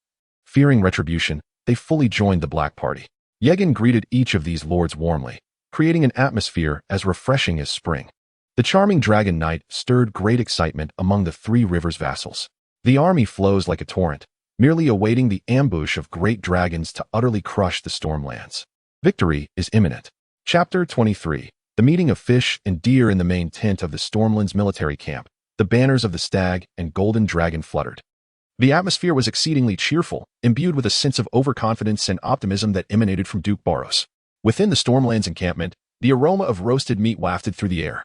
fearing retribution, they fully joined the Black Party. Yegan greeted each of these lords warmly, creating an atmosphere as refreshing as spring. The charming Dragon Knight stirred great excitement among the Three Rivers vassals. The army flows like a torrent, merely awaiting the ambush of great dragons to utterly crush the Stormlands. Victory is imminent. Chapter 23. The meeting of fish and deer in the main tent of the Stormlands military camp. The banners of the stag and golden dragon fluttered. The atmosphere was exceedingly cheerful, imbued with a sense of overconfidence and optimism that emanated from Duke Borros. Within the Stormlands encampment, the aroma of roasted meat wafted through the air,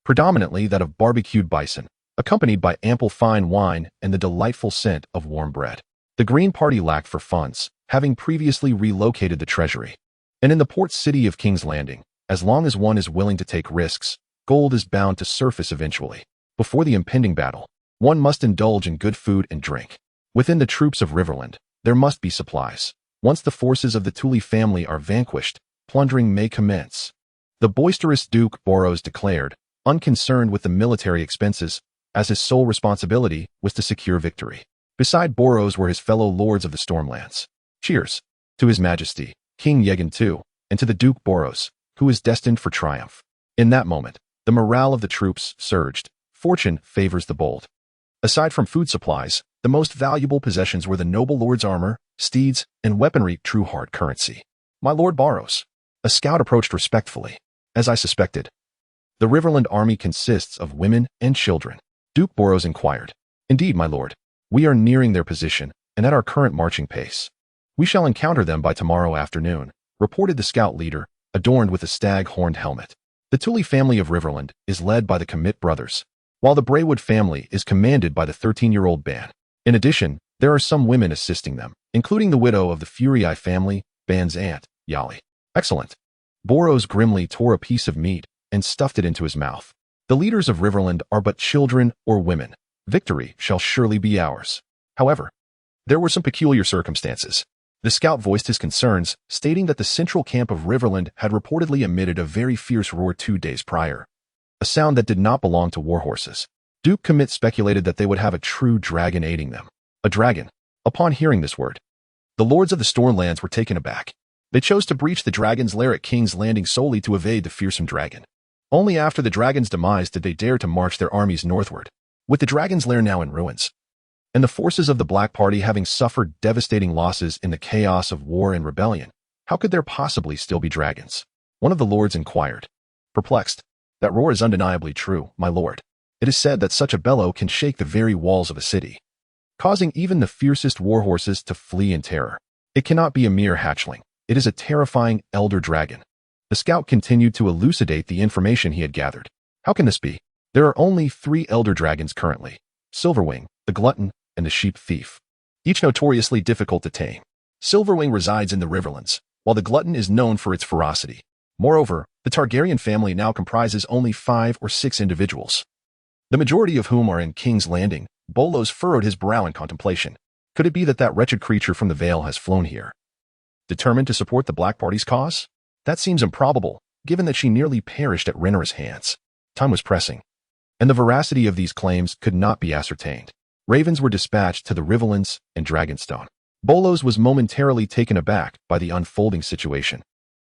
predominantly that of barbecued bison, accompanied by ample fine wine and the delightful scent of warm bread. The Green Party lacked for funds, having previously relocated the treasury. And in the port city of King's Landing, as long as one is willing to take risks, gold is bound to surface eventually. Before the impending battle, one must indulge in good food and drink. Within the troops of Riverland, there must be supplies. Once the forces of the Tully family are vanquished, plundering may commence. The boisterous Duke Borros declared, unconcerned with the military expenses, as his sole responsibility was to secure victory. Beside Borros were his fellow lords of the Stormlands. Cheers to His Majesty, King Aegon II, and to the Duke Borros, who is destined for triumph. In that moment, the morale of the troops surged. Fortune favors the bold. Aside from food supplies, the most valuable possessions were the noble lord's armor, steeds, and weaponry, true hard currency. My lord Borros. A scout approached respectfully. As I suspected, the Riverland army consists of women and children. Duke Borros inquired. Indeed, my lord. We are nearing their position, and at our current marching pace. We shall encounter them by tomorrow afternoon, reported the scout leader, adorned with a stag-horned helmet. The Tully family of Riverland is led by the Commit brothers, while the Braywood family is commanded by the 13-year-old Ban. In addition, there are some women assisting them, including the widow of the Furii family, Ban's aunt, Yali. Excellent. Borros grimly tore a piece of meat and stuffed it into his mouth. The leaders of Riverland are but children or women. Victory shall surely be ours. However, there were some peculiar circumstances. The scout voiced his concerns, stating that the central camp of Riverland had reportedly emitted a very fierce roar 2 days prior, a sound that did not belong to warhorses. Duke Commit speculated that they would have a true dragon aiding them. A dragon. Upon hearing this word, the lords of the Stormlands were taken aback. They chose to breach the dragon's lair at King's Landing solely to evade the fearsome dragon. Only after the dragon's demise did they dare to march their armies northward. With the dragon's lair now in ruins, and the forces of the Black Party having suffered devastating losses in the chaos of war and rebellion, how could there possibly still be dragons? One of the lords inquired. Perplexed. That roar is undeniably true, my lord. It is said that such a bellow can shake the very walls of a city, causing even the fiercest warhorses to flee in terror. It cannot be a mere hatchling. It is a terrifying elder dragon. The scout continued to elucidate the information he had gathered. How can this be? There are only 3 elder dragons currently: Silverwing, the Glutton, and the Sheep Thief, each notoriously difficult to tame. Silverwing resides in the Riverlands, while the Glutton is known for its ferocity. Moreover, the Targaryen family now comprises only 5 or 6 individuals, the majority of whom are in King's Landing. Borros furrowed his brow in contemplation. Could it be that that wretched creature from the Vale has flown here, determined to support the Black Party's cause? That seems improbable, given that she nearly perished at Rhaenyra's hands. Time was pressing, and the veracity of these claims could not be ascertained. Ravens were dispatched to the Riverlands and Dragonstone. Borros was momentarily taken aback by the unfolding situation,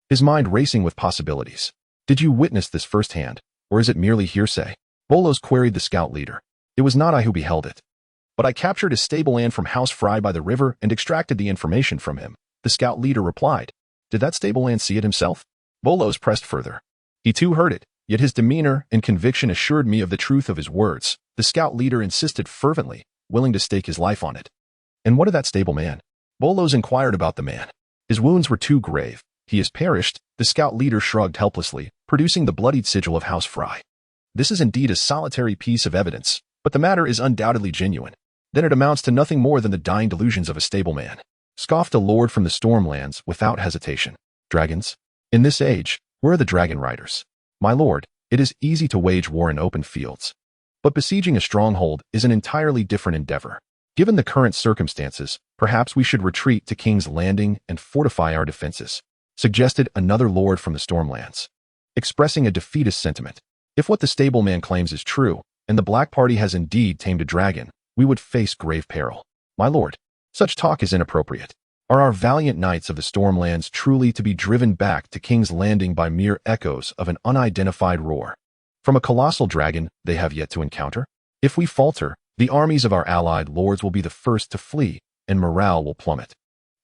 his mind racing with possibilities. Did you witness this firsthand, or is it merely hearsay? Borros queried the scout leader. It was not I who beheld it, but I captured a stableman from House Fry by the river and extracted the information from him, the scout leader replied. Did that stableman see it himself? Borros pressed further. He too heard it, yet his demeanor and conviction assured me of the truth of his words. The scout leader insisted fervently, willing to stake his life on it. And what of that stableman? Borros inquired about the man. His wounds were too grave. He has perished. The scout leader shrugged helplessly, producing the bloodied sigil of House Fry. This is indeed a solitary piece of evidence, but the matter is undoubtedly genuine. Then it amounts to nothing more than the dying delusions of a stableman, scoffed a lord from the Stormlands without hesitation. Dragons? In this age, where are the dragon riders? My lord, it is easy to wage war in open fields, but besieging a stronghold is an entirely different endeavor. Given the current circumstances, perhaps we should retreat to King's Landing and fortify our defenses, suggested another lord from the Stormlands, expressing a defeatist sentiment. If what the stableman claims is true, and the Black Party has indeed tamed a dragon, we would face grave peril. My lord, such talk is inappropriate. Are our valiant knights of the Stormlands truly to be driven back to King's Landing by mere echoes of an unidentified roar from a colossal dragon they have yet to encounter? If we falter, the armies of our allied lords will be the first to flee, and morale will plummet.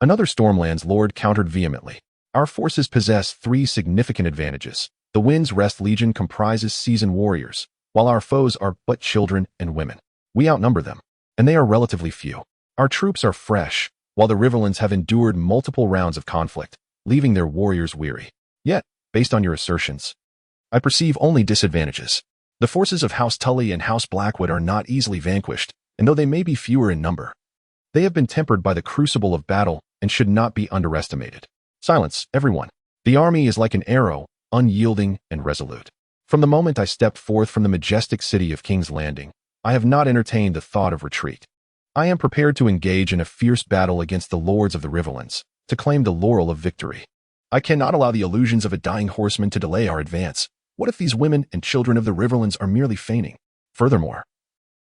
Another Stormlands lord countered vehemently. Our forces possess 3 significant advantages. The Wind's Rest Legion comprises seasoned warriors, while our foes are but children and women. We outnumber them, and they are relatively few. Our troops are fresh, while the Riverlands have endured multiple rounds of conflict, leaving their warriors weary. Yet, based on your assertions, I perceive only disadvantages. The forces of House Tully and House Blackwood are not easily vanquished, and though they may be fewer in number, they have been tempered by the crucible of battle and should not be underestimated. Silence, everyone. The army is like an arrow, unyielding and resolute. From the moment I stepped forth from the majestic city of King's Landing, I have not entertained the thought of retreat. I am prepared to engage in a fierce battle against the lords of the Riverlands, to claim the laurel of victory. I cannot allow the illusions of a dying horseman to delay our advance. What if these women and children of the Riverlands are merely feigning? Furthermore,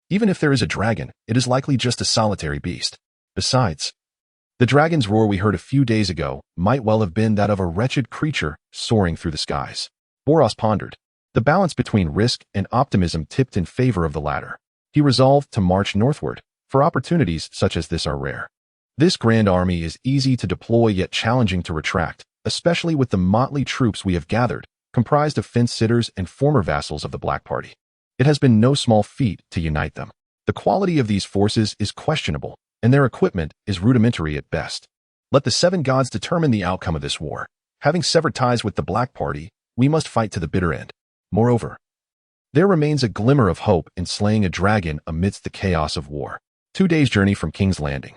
even if there is a dragon, it is likely just a solitary beast. Besides, the dragon's roar we heard a few days ago might well have been that of a wretched creature soaring through the skies. Borros pondered. The balance between risk and optimism tipped in favor of the latter. He resolved to march northward, for opportunities such as this are rare. This grand army is easy to deploy yet challenging to retract, especially with the motley troops we have gathered, comprised of fence-sitters and former vassals of the Black Party. It has been no small feat to unite them. The quality of these forces is questionable, and their equipment is rudimentary at best. Let the seven gods determine the outcome of this war. Having severed ties with the Black Party, we must fight to the bitter end. Moreover, there remains a glimmer of hope in slaying a dragon amidst the chaos of war. 2 days' journey from King's Landing.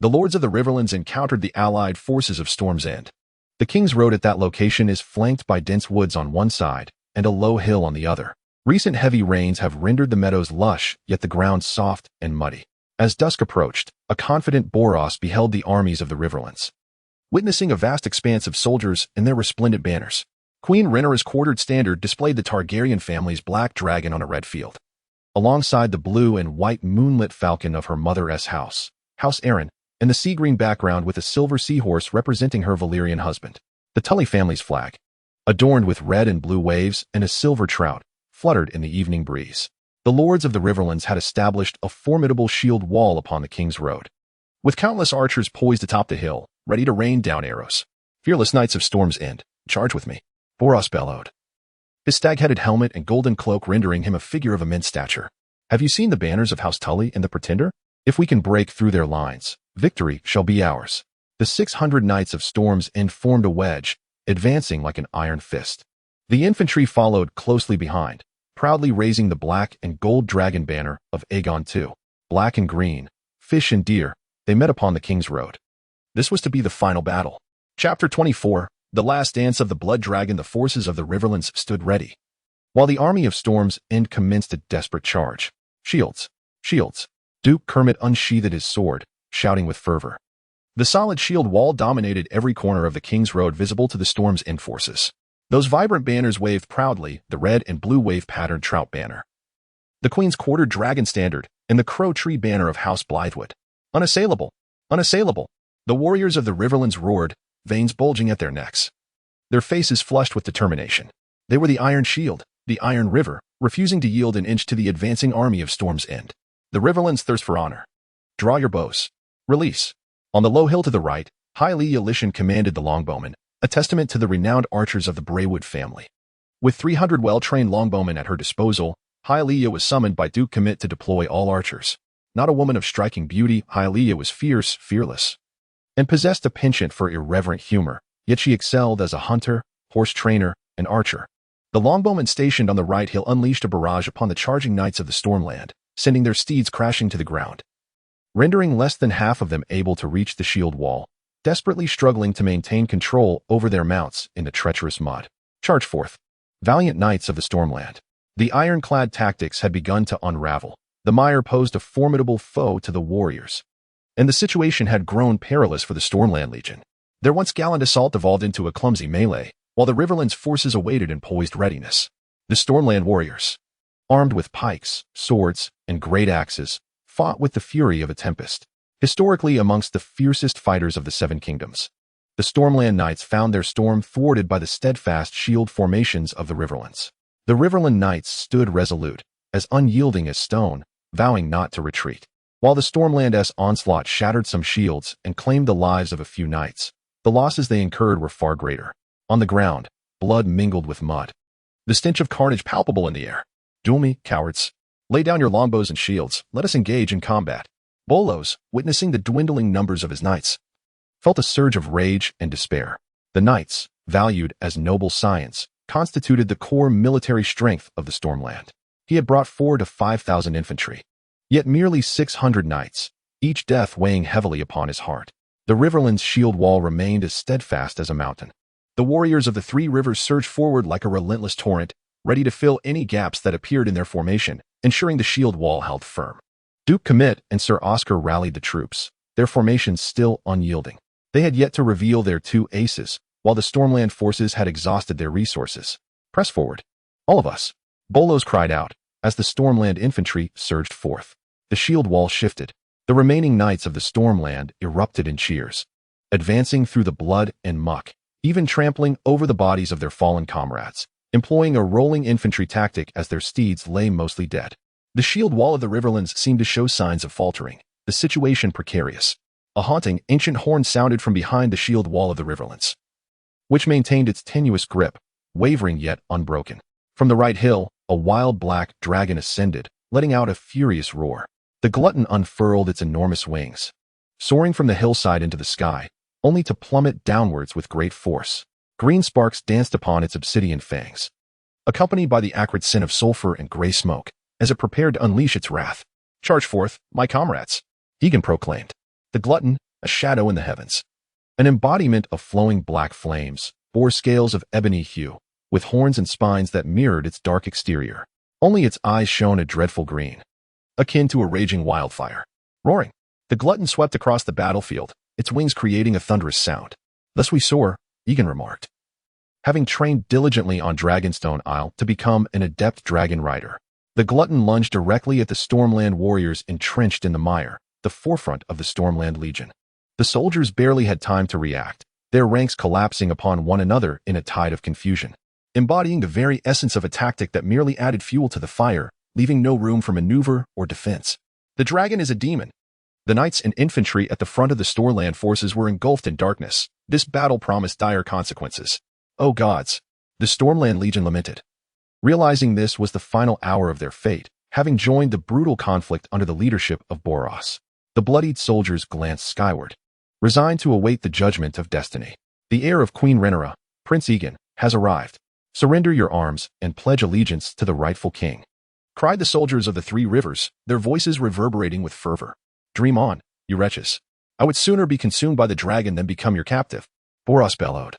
The lords of the Riverlands encountered the allied forces of Storm's End. The King's Road at that location is flanked by dense woods on one side and a low hill on the other. Recent heavy rains have rendered the meadows lush, yet the ground soft and muddy. As dusk approached, a confident Borros beheld the armies of the Riverlands. Witnessing a vast expanse of soldiers and their resplendent banners, Queen Rhaenyra's quartered standard displayed the Targaryen family's black dragon on a red field. Alongside the blue and white moonlit falcon of her mother's house, House Arryn, and the sea-green background with a silver seahorse representing her Velaryon husband. The Tully family's flag, adorned with red and blue waves and a silver trout, fluttered in the evening breeze. The lords of the Riverlands had established a formidable shield wall upon the King's Road, with countless archers poised atop the hill, ready to rain down arrows. Fearless knights of Storm's End, charge with me, Borros bellowed, his stag-headed helmet and golden cloak rendering him a figure of immense stature. Have you seen the banners of House Tully and the Pretender? If we can break through their lines, victory shall be ours. The 600 knights of Storm's End formed a wedge, advancing like an iron fist. The infantry followed closely behind, proudly raising the black and gold dragon banner of Aegon II. Black and green, fish and deer, they met upon the King's Road. This was to be the final battle. Chapter 24, The Last Dance of the Blood Dragon. The forces of the Riverlands stood ready, while the army of Storm's End commenced a desperate charge. Shields! Shields! Duke Kermit unsheathed his sword, shouting with fervor. The solid shield wall dominated every corner of the King's Road visible to the Storm's End forces. Those vibrant banners waved proudly, the red and blue wave-patterned trout banner, the Queen's quartered dragon standard, and the crow tree banner of House Blythewood. Unassailable! Unassailable! The warriors of the Riverlands roared, veins bulging at their necks, their faces flushed with determination. They were the Iron Shield, the Iron River, refusing to yield an inch to the advancing army of Storm's End. The Riverlands thirst for honor. Draw your bows. Release. On the low hill to the right, Hylia Lishan commanded the longbowmen, a testament to the renowned archers of the Braavos family. With 300 well-trained longbowmen at her disposal, Hylia was summoned by Duke Kermit to deploy all archers. Not a woman of striking beauty, Hylia was fierce, fearless, and possessed a penchant for irreverent humor, yet she excelled as a hunter, horse trainer, and archer. The longbowmen stationed on the right hill unleashed a barrage upon the charging knights of the Stormland, sending their steeds crashing to the ground, rendering less than half of them able to reach the shield wall, desperately struggling to maintain control over their mounts in the treacherous mud. Charge forth, valiant knights of the Stormland. The ironclad tactics had begun to unravel. The mire posed a formidable foe to the warriors, and the situation had grown perilous for the Stormland Legion. Their once gallant assault evolved into a clumsy melee, while the Riverlands' forces awaited in poised readiness. The Stormland warriors, armed with pikes, swords, and great axes, fought with the fury of a tempest. Historically amongst the fiercest fighters of the Seven Kingdoms, the Stormland Knights found their storm thwarted by the steadfast shield formations of the Riverlands. The Riverland Knights stood resolute, as unyielding as stone, vowing not to retreat. While the Stormland's onslaught shattered some shields and claimed the lives of a few knights, the losses they incurred were far greater. On the ground, blood mingled with mud, the stench of carnage palpable in the air. Duel me, cowards. Lay down your longbows and shields, let us engage in combat. Borros, witnessing the dwindling numbers of his knights, felt a surge of rage and despair. The knights, valued as noble science, constituted the core military strength of the Stormland. He had brought 4,000 to 5,000 infantry, yet merely 600 knights, each death weighing heavily upon his heart. The Riverland's shield wall remained as steadfast as a mountain. The warriors of the Three Rivers surged forward like a relentless torrent, ready to fill any gaps that appeared in their formation, ensuring the shield wall held firm. Duke Kermit and Sir Oscar rallied the troops, their formations still unyielding. They had yet to reveal their two aces, while the Stormland forces had exhausted their resources. Press forward, all of us, Borros cried out, as the Stormland infantry surged forth. The shield wall shifted. The remaining knights of the Stormland erupted in cheers, advancing through the blood and muck, even trampling over the bodies of their fallen comrades. employing a rolling infantry tactic as their steeds lay mostly dead. The shield wall of the Riverlands seemed to show signs of faltering, the situation precarious. A haunting, ancient horn sounded from behind the shield wall of the Riverlands, which maintained its tenuous grip, wavering yet unbroken. From the right hill, a wild black dragon ascended, letting out a furious roar. The Glutton unfurled its enormous wings, soaring from the hillside into the sky, only to plummet downwards with great force. Green sparks danced upon its obsidian fangs, accompanied by the acrid scent of sulfur and gray smoke, as it prepared to unleash its wrath. "Charge forth, my comrades," Aegon proclaimed. The Glutton, a shadow in the heavens, an embodiment of flowing black flames, bore scales of ebony hue, with horns and spines that mirrored its dark exterior. Only its eyes shone a dreadful green, akin to a raging wildfire. Roaring, the Glutton swept across the battlefield, its wings creating a thunderous sound. "Thus we soar," Aegon remarked, having trained diligently on Dragonstone Isle to become an adept dragon rider. The Glutton lunged directly at the Stormland warriors entrenched in the mire, the forefront of the Stormland Legion. The soldiers barely had time to react, their ranks collapsing upon one another in a tide of confusion, embodying the very essence of a tactic that merely added fuel to the fire, leaving no room for maneuver or defense. The dragon is a demon. The knights and infantry at the front of the Stormland forces were engulfed in darkness. This battle promised dire consequences. "Oh gods," the Stormland Legion lamented, realizing this was the final hour of their fate, having joined the brutal conflict under the leadership of Borros. The bloodied soldiers glanced skyward, resigned to await the judgment of destiny. "The heir of Queen Rhaenyra, Prince Aegon, has arrived. Surrender your arms and pledge allegiance to the rightful king," cried the soldiers of the Three Rivers, their voices reverberating with fervor. "Dream on, you wretches. I would sooner be consumed by the dragon than become your captive," Borros bellowed,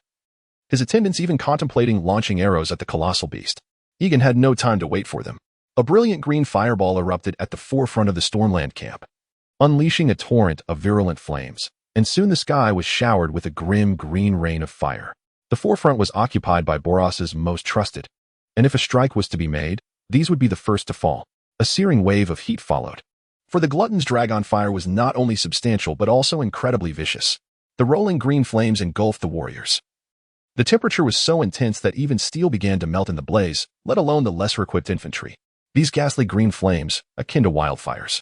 his attendants even contemplating launching arrows at the colossal beast. Aegon had no time to wait for them. A brilliant green fireball erupted at the forefront of the Stormland camp, unleashing a torrent of virulent flames, and soon the sky was showered with a grim green rain of fire. The forefront was occupied by Borros's most trusted, and if a strike was to be made, these would be the first to fall. A searing wave of heat followed, for the Glutton's dragon fire was not only substantial but also incredibly vicious. The rolling green flames engulfed the warriors. The temperature was so intense that even steel began to melt in the blaze, let alone the lesser-equipped infantry. These ghastly green flames, akin to wildfires,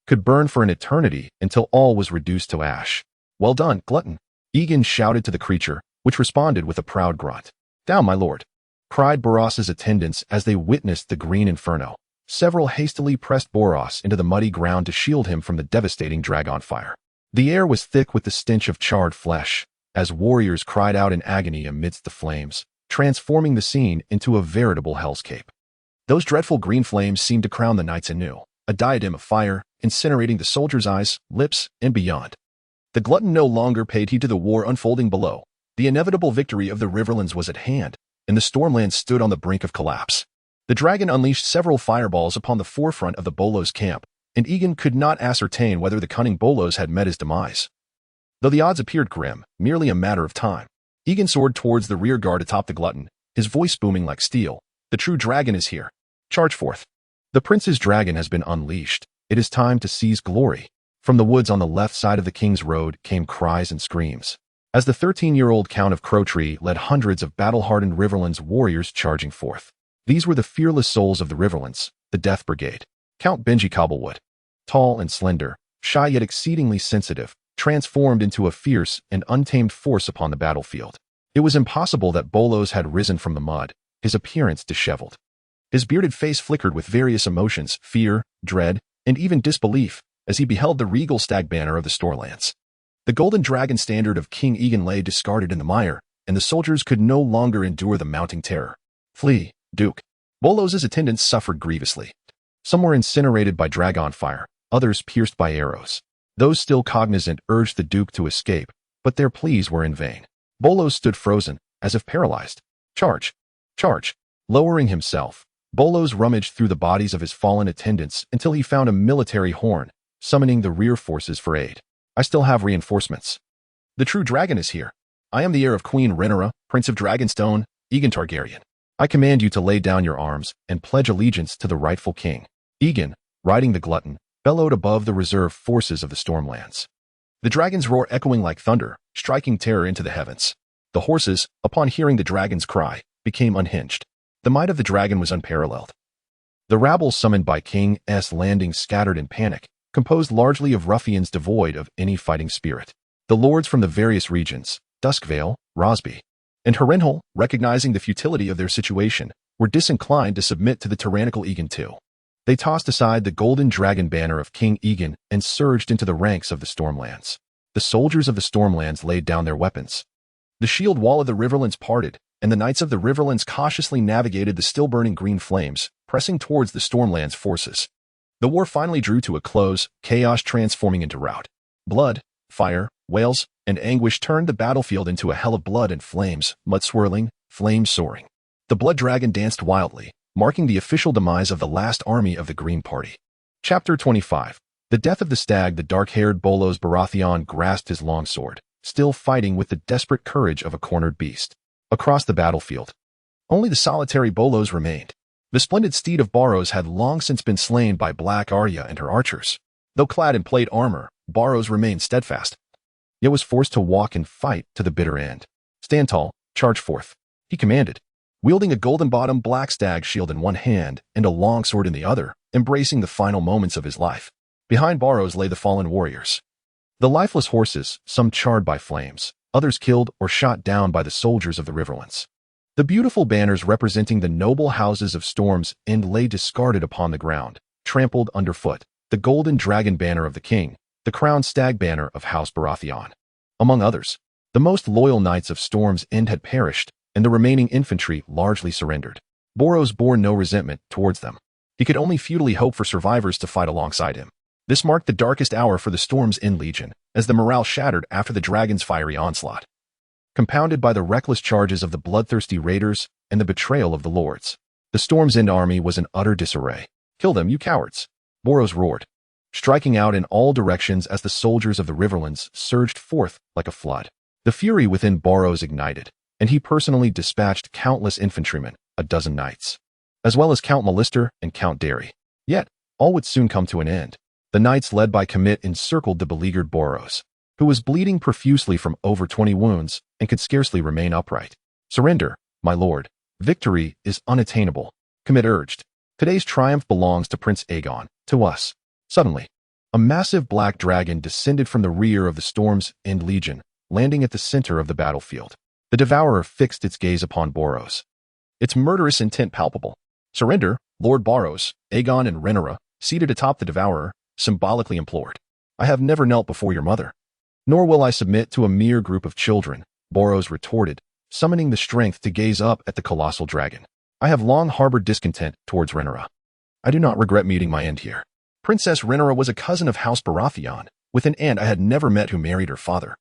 could burn for an eternity until all was reduced to ash. "Well done, Glutton," Aegon shouted to the creature, which responded with a proud grunt. "Down, my lord," cried Borros's attendants as they witnessed the green inferno. Several hastily pressed Borros into the muddy ground to shield him from the devastating dragon fire. The air was thick with the stench of charred flesh, as warriors cried out in agony amidst the flames, transforming the scene into a veritable hellscape. Those dreadful green flames seemed to crown the knights anew, a diadem of fire, incinerating the soldiers' eyes, lips, and beyond. The Glutton no longer paid heed to the war unfolding below. The inevitable victory of the Riverlands was at hand, and the Stormland stood on the brink of collapse. The dragon unleashed several fireballs upon the forefront of the Bollos camp, and Aegon could not ascertain whether the cunning Bollos had met his demise. Though the odds appeared grim, merely a matter of time, Aegon soared towards the rear guard atop the Glutton, his voice booming like steel. "The true dragon is here. Charge forth. The prince's dragon has been unleashed. It is time to seize glory." From the woods on the left side of the King's Road came cries and screams, as the 13-year-old Count of Crowtree led hundreds of battle-hardened Riverlands warriors charging forth. These were the fearless souls of the Riverlands, the Death Brigade. Count Benji Cobblewood, tall and slender, shy yet exceedingly sensitive, transformed into a fierce and untamed force upon the battlefield. It was impossible that Bollos had risen from the mud, his appearance disheveled. His bearded face flickered with various emotions, fear, dread, and even disbelief, as he beheld the regal stag banner of the Stormlands. The golden dragon standard of King Aegon lay discarded in the mire, and the soldiers could no longer endure the mounting terror. "Flee, Duke." Bollos' attendants suffered grievously. Some were incinerated by dragon fire, others pierced by arrows. Those still cognizant urged the Duke to escape, but their pleas were in vain. Bollos stood frozen, as if paralyzed. "Charge! Charge!" Lowering himself, Bollos rummaged through the bodies of his fallen attendants until he found a military horn, summoning the rear forces for aid. "I still have reinforcements. The true dragon is here. I am the heir of Queen Rhaenyra, Prince of Dragonstone, Aegon Targaryen. I command you to lay down your arms and pledge allegiance to the rightful king." Aegon, riding the Glutton, bellowed above the reserve forces of the Stormlands. The dragon's roar echoing like thunder, striking terror into the heavens. The horses, upon hearing the dragon's cry, became unhinged. The might of the dragon was unparalleled. The rabble summoned by King S landing scattered in panic, composed largely of ruffians devoid of any fighting spirit. The lords from the various regions, Duskvale, Rosby, and Harrenhal, recognizing the futility of their situation, were disinclined to submit to the tyrannical Aegon II. They tossed aside the golden dragon banner of King Aegon and surged into the ranks of the Stormlands. The soldiers of the Stormlands laid down their weapons. The shield wall of the Riverlands parted, and the knights of the Riverlands cautiously navigated the still-burning green flames, pressing towards the Stormlands forces. The war finally drew to a close, chaos transforming into rout. Blood, fire, wails, and anguish turned the battlefield into a hell of blood and flames, mud swirling, flames soaring. The blood dragon danced wildly, marking the official demise of the last army of the Green Party. Chapter 25. The death of the stag. The dark-haired Borros Baratheon grasped his longsword, still fighting with the desperate courage of a cornered beast. Across the battlefield, only the solitary Borros remained. The splendid steed of Borros had long since been slain by Black Arya and her archers. Though clad in plate armor, Borros remained steadfast, yet was forced to walk and fight to the bitter end. "Stand tall, charge forth," he commanded, wielding a golden-bottomed black stag shield in one hand and a longsword in the other, embracing the final moments of his life. Behind Borros lay the fallen warriors. The lifeless horses, some charred by flames, others killed or shot down by the soldiers of the Riverlands. The beautiful banners representing the noble houses of Storm's End lay discarded upon the ground, trampled underfoot, the golden dragon banner of the king, the crowned stag banner of House Baratheon. Among others, the most loyal knights of Storm's End had perished, and the remaining infantry largely surrendered. Borros bore no resentment towards them. He could only futilely hope for survivors to fight alongside him. This marked the darkest hour for the Storm's End Legion, as the morale shattered after the dragon's fiery onslaught, compounded by the reckless charges of the bloodthirsty raiders and the betrayal of the lords. The Storm's End army was in utter disarray. "Kill them, you cowards!" Borros roared, striking out in all directions as the soldiers of the Riverlands surged forth like a flood. The fury within Borros ignited, and he personally dispatched countless infantrymen, a dozen knights, as well as Count Malister and Count Derry. Yet, all would soon come to an end. The knights led by Commit encircled the beleaguered Borros, who was bleeding profusely from over 20 wounds and could scarcely remain upright. "Surrender, my lord. Victory is unattainable," Commit urged. "Today's triumph belongs to Prince Aegon, to us." Suddenly, a massive black dragon descended from the rear of the Storm's End Legion, landing at the center of the battlefield. The Devourer fixed its gaze upon Borros, its murderous intent palpable. "Surrender, Lord Borros," Aegon and Rhaenyra, seated atop the Devourer, symbolically implored. "I have never knelt before your mother. Nor will I submit to a mere group of children," Borros retorted, summoning the strength to gaze up at the colossal dragon. "I have long harbored discontent towards Rhaenyra. I do not regret meeting my end here. Princess Rhaenyra was a cousin of House Baratheon, with an aunt I had never met who married her father,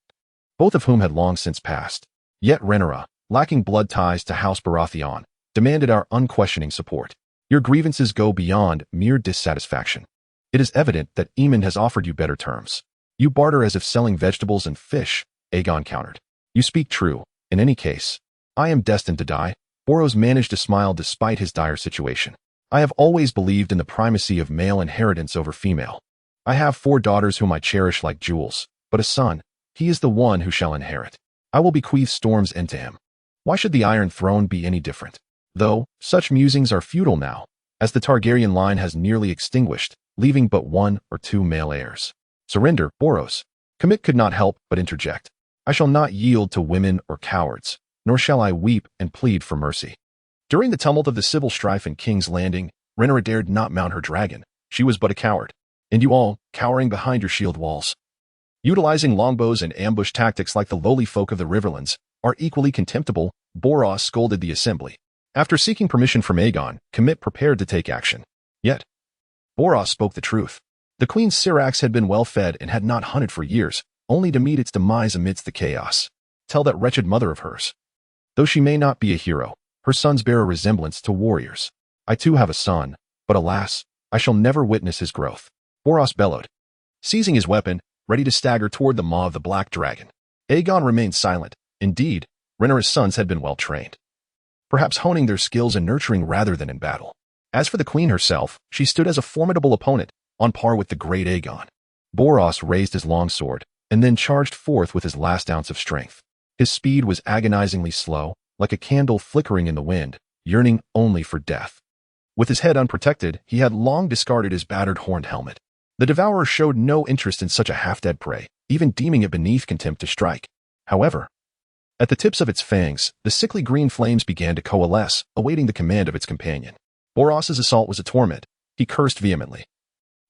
both of whom had long since passed. Yet Rhaenyra, lacking blood ties to House Baratheon, demanded our unquestioning support. Your grievances go beyond mere dissatisfaction. It is evident that Aemon has offered you better terms. You barter as if selling vegetables and fish," Aegon countered. "You speak true. In any case, I am destined to die." Borros managed to smile despite his dire situation. "I have always believed in the primacy of male inheritance over female. I have 4 daughters whom I cherish like jewels, but a son, he is the one who shall inherit. I will bequeath Storm's End to him. Why should the Iron Throne be any different? Though, such musings are futile now, as the Targaryen line has nearly extinguished, leaving but 1 or 2 male heirs." "Surrender, Borros," Commit could not help but interject. "I shall not yield to women or cowards, nor shall I weep and plead for mercy." During the tumult of the civil strife in King's Landing, Rhaenyra dared not mount her dragon. She was but a coward. And you all, cowering behind your shield walls, utilizing longbows and ambush tactics like the lowly folk of the Riverlands, are equally contemptible, Borros scolded the assembly. After seeking permission from Aegon, Commit prepared to take action. Yet, Borros spoke the truth. The Queen's Syrax had been well fed and had not hunted for years, only to meet its demise amidst the chaos. Tell that wretched mother of hers. Though she may not be a hero, her sons bear a resemblance to warriors. I too have a son, but alas, I shall never witness his growth." Borros bellowed, seizing his weapon, ready to stagger toward the maw of the black dragon. Aegon remained silent. Indeed, Rhaenyra's sons had been well trained, perhaps honing their skills in nurturing rather than in battle. As for the queen herself, she stood as a formidable opponent, on par with the great Aegon. Borros raised his longsword, and then charged forth with his last ounce of strength. His speed was agonizingly slow, like a candle flickering in the wind, yearning only for death. With his head unprotected, he had long discarded his battered horned helmet. The Devourer showed no interest in such a half-dead prey, even deeming it beneath contempt to strike. However, at the tips of its fangs, the sickly green flames began to coalesce, awaiting the command of its companion. Borros's assault was a torment. He cursed vehemently,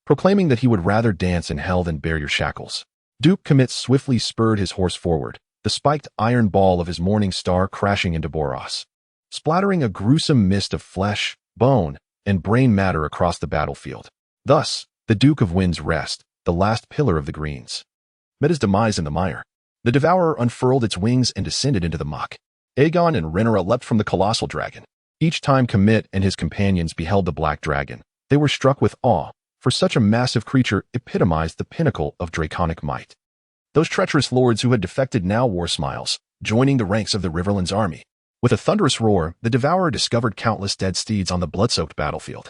proclaiming that he would rather dance in hell than bear your shackles. Duke Commit swiftly spurred his horse forward, the spiked iron ball of his morning star crashing into Borros, splattering a gruesome mist of flesh, bone, and brain matter across the battlefield. Thus, the Duke of Wind's Rest, the last pillar of the Greens, met his demise in the mire. The Devourer unfurled its wings and descended into the muck. Aegon and Rhaenyra leapt from the colossal dragon. Each time Commit and his companions beheld the black dragon, they were struck with awe, for such a massive creature epitomized the pinnacle of draconic might. Those treacherous lords who had defected now wore smiles, joining the ranks of the Riverlands army. With a thunderous roar, the Devourer discovered countless dead steeds on the blood-soaked battlefield.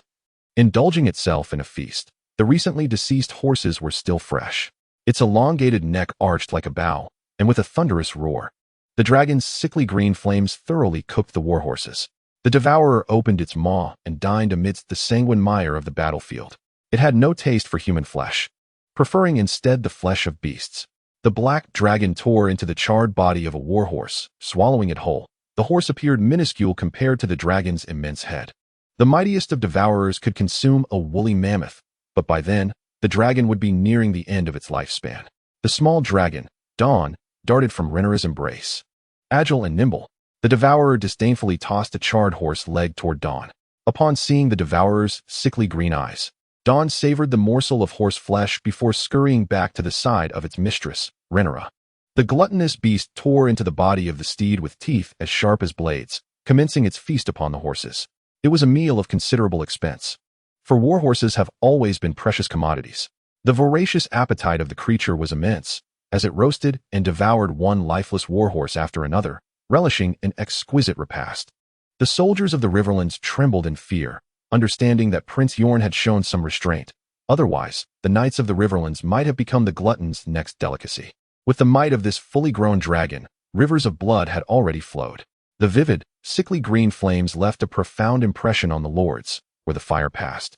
Indulging itself in a feast, the recently deceased horses were still fresh. Its elongated neck arched like a bow, and with a thunderous roar, the dragon's sickly green flames thoroughly cooked the warhorses. The Devourer opened its maw and dined amidst the sanguine mire of the battlefield. It had no taste for human flesh, preferring instead the flesh of beasts. The black dragon tore into the charred body of a warhorse, swallowing it whole. The horse appeared minuscule compared to the dragon's immense head. The mightiest of devourers could consume a woolly mammoth, but by then, the dragon would be nearing the end of its lifespan. The small dragon, Dawn, darted from Rhaenyra's embrace. Agile and nimble, the devourer disdainfully tossed a charred horse leg toward Dawn. Upon seeing the devourer's sickly green eyes, Dawn savored the morsel of horse flesh before scurrying back to the side of its mistress, Rhaenyra. The gluttonous beast tore into the body of the steed with teeth as sharp as blades, commencing its feast upon the horses. It was a meal of considerable expense, for warhorses have always been precious commodities. The voracious appetite of the creature was immense, as it roasted and devoured one lifeless warhorse after another, relishing an exquisite repast. The soldiers of the Riverlands trembled in fear, understanding that Prince Yorn had shown some restraint. Otherwise, the Knights of the Riverlands might have become the Glutton's next delicacy. With the might of this fully grown dragon, rivers of blood had already flowed. The vivid, sickly green flames left a profound impression on the lords, where the fire passed.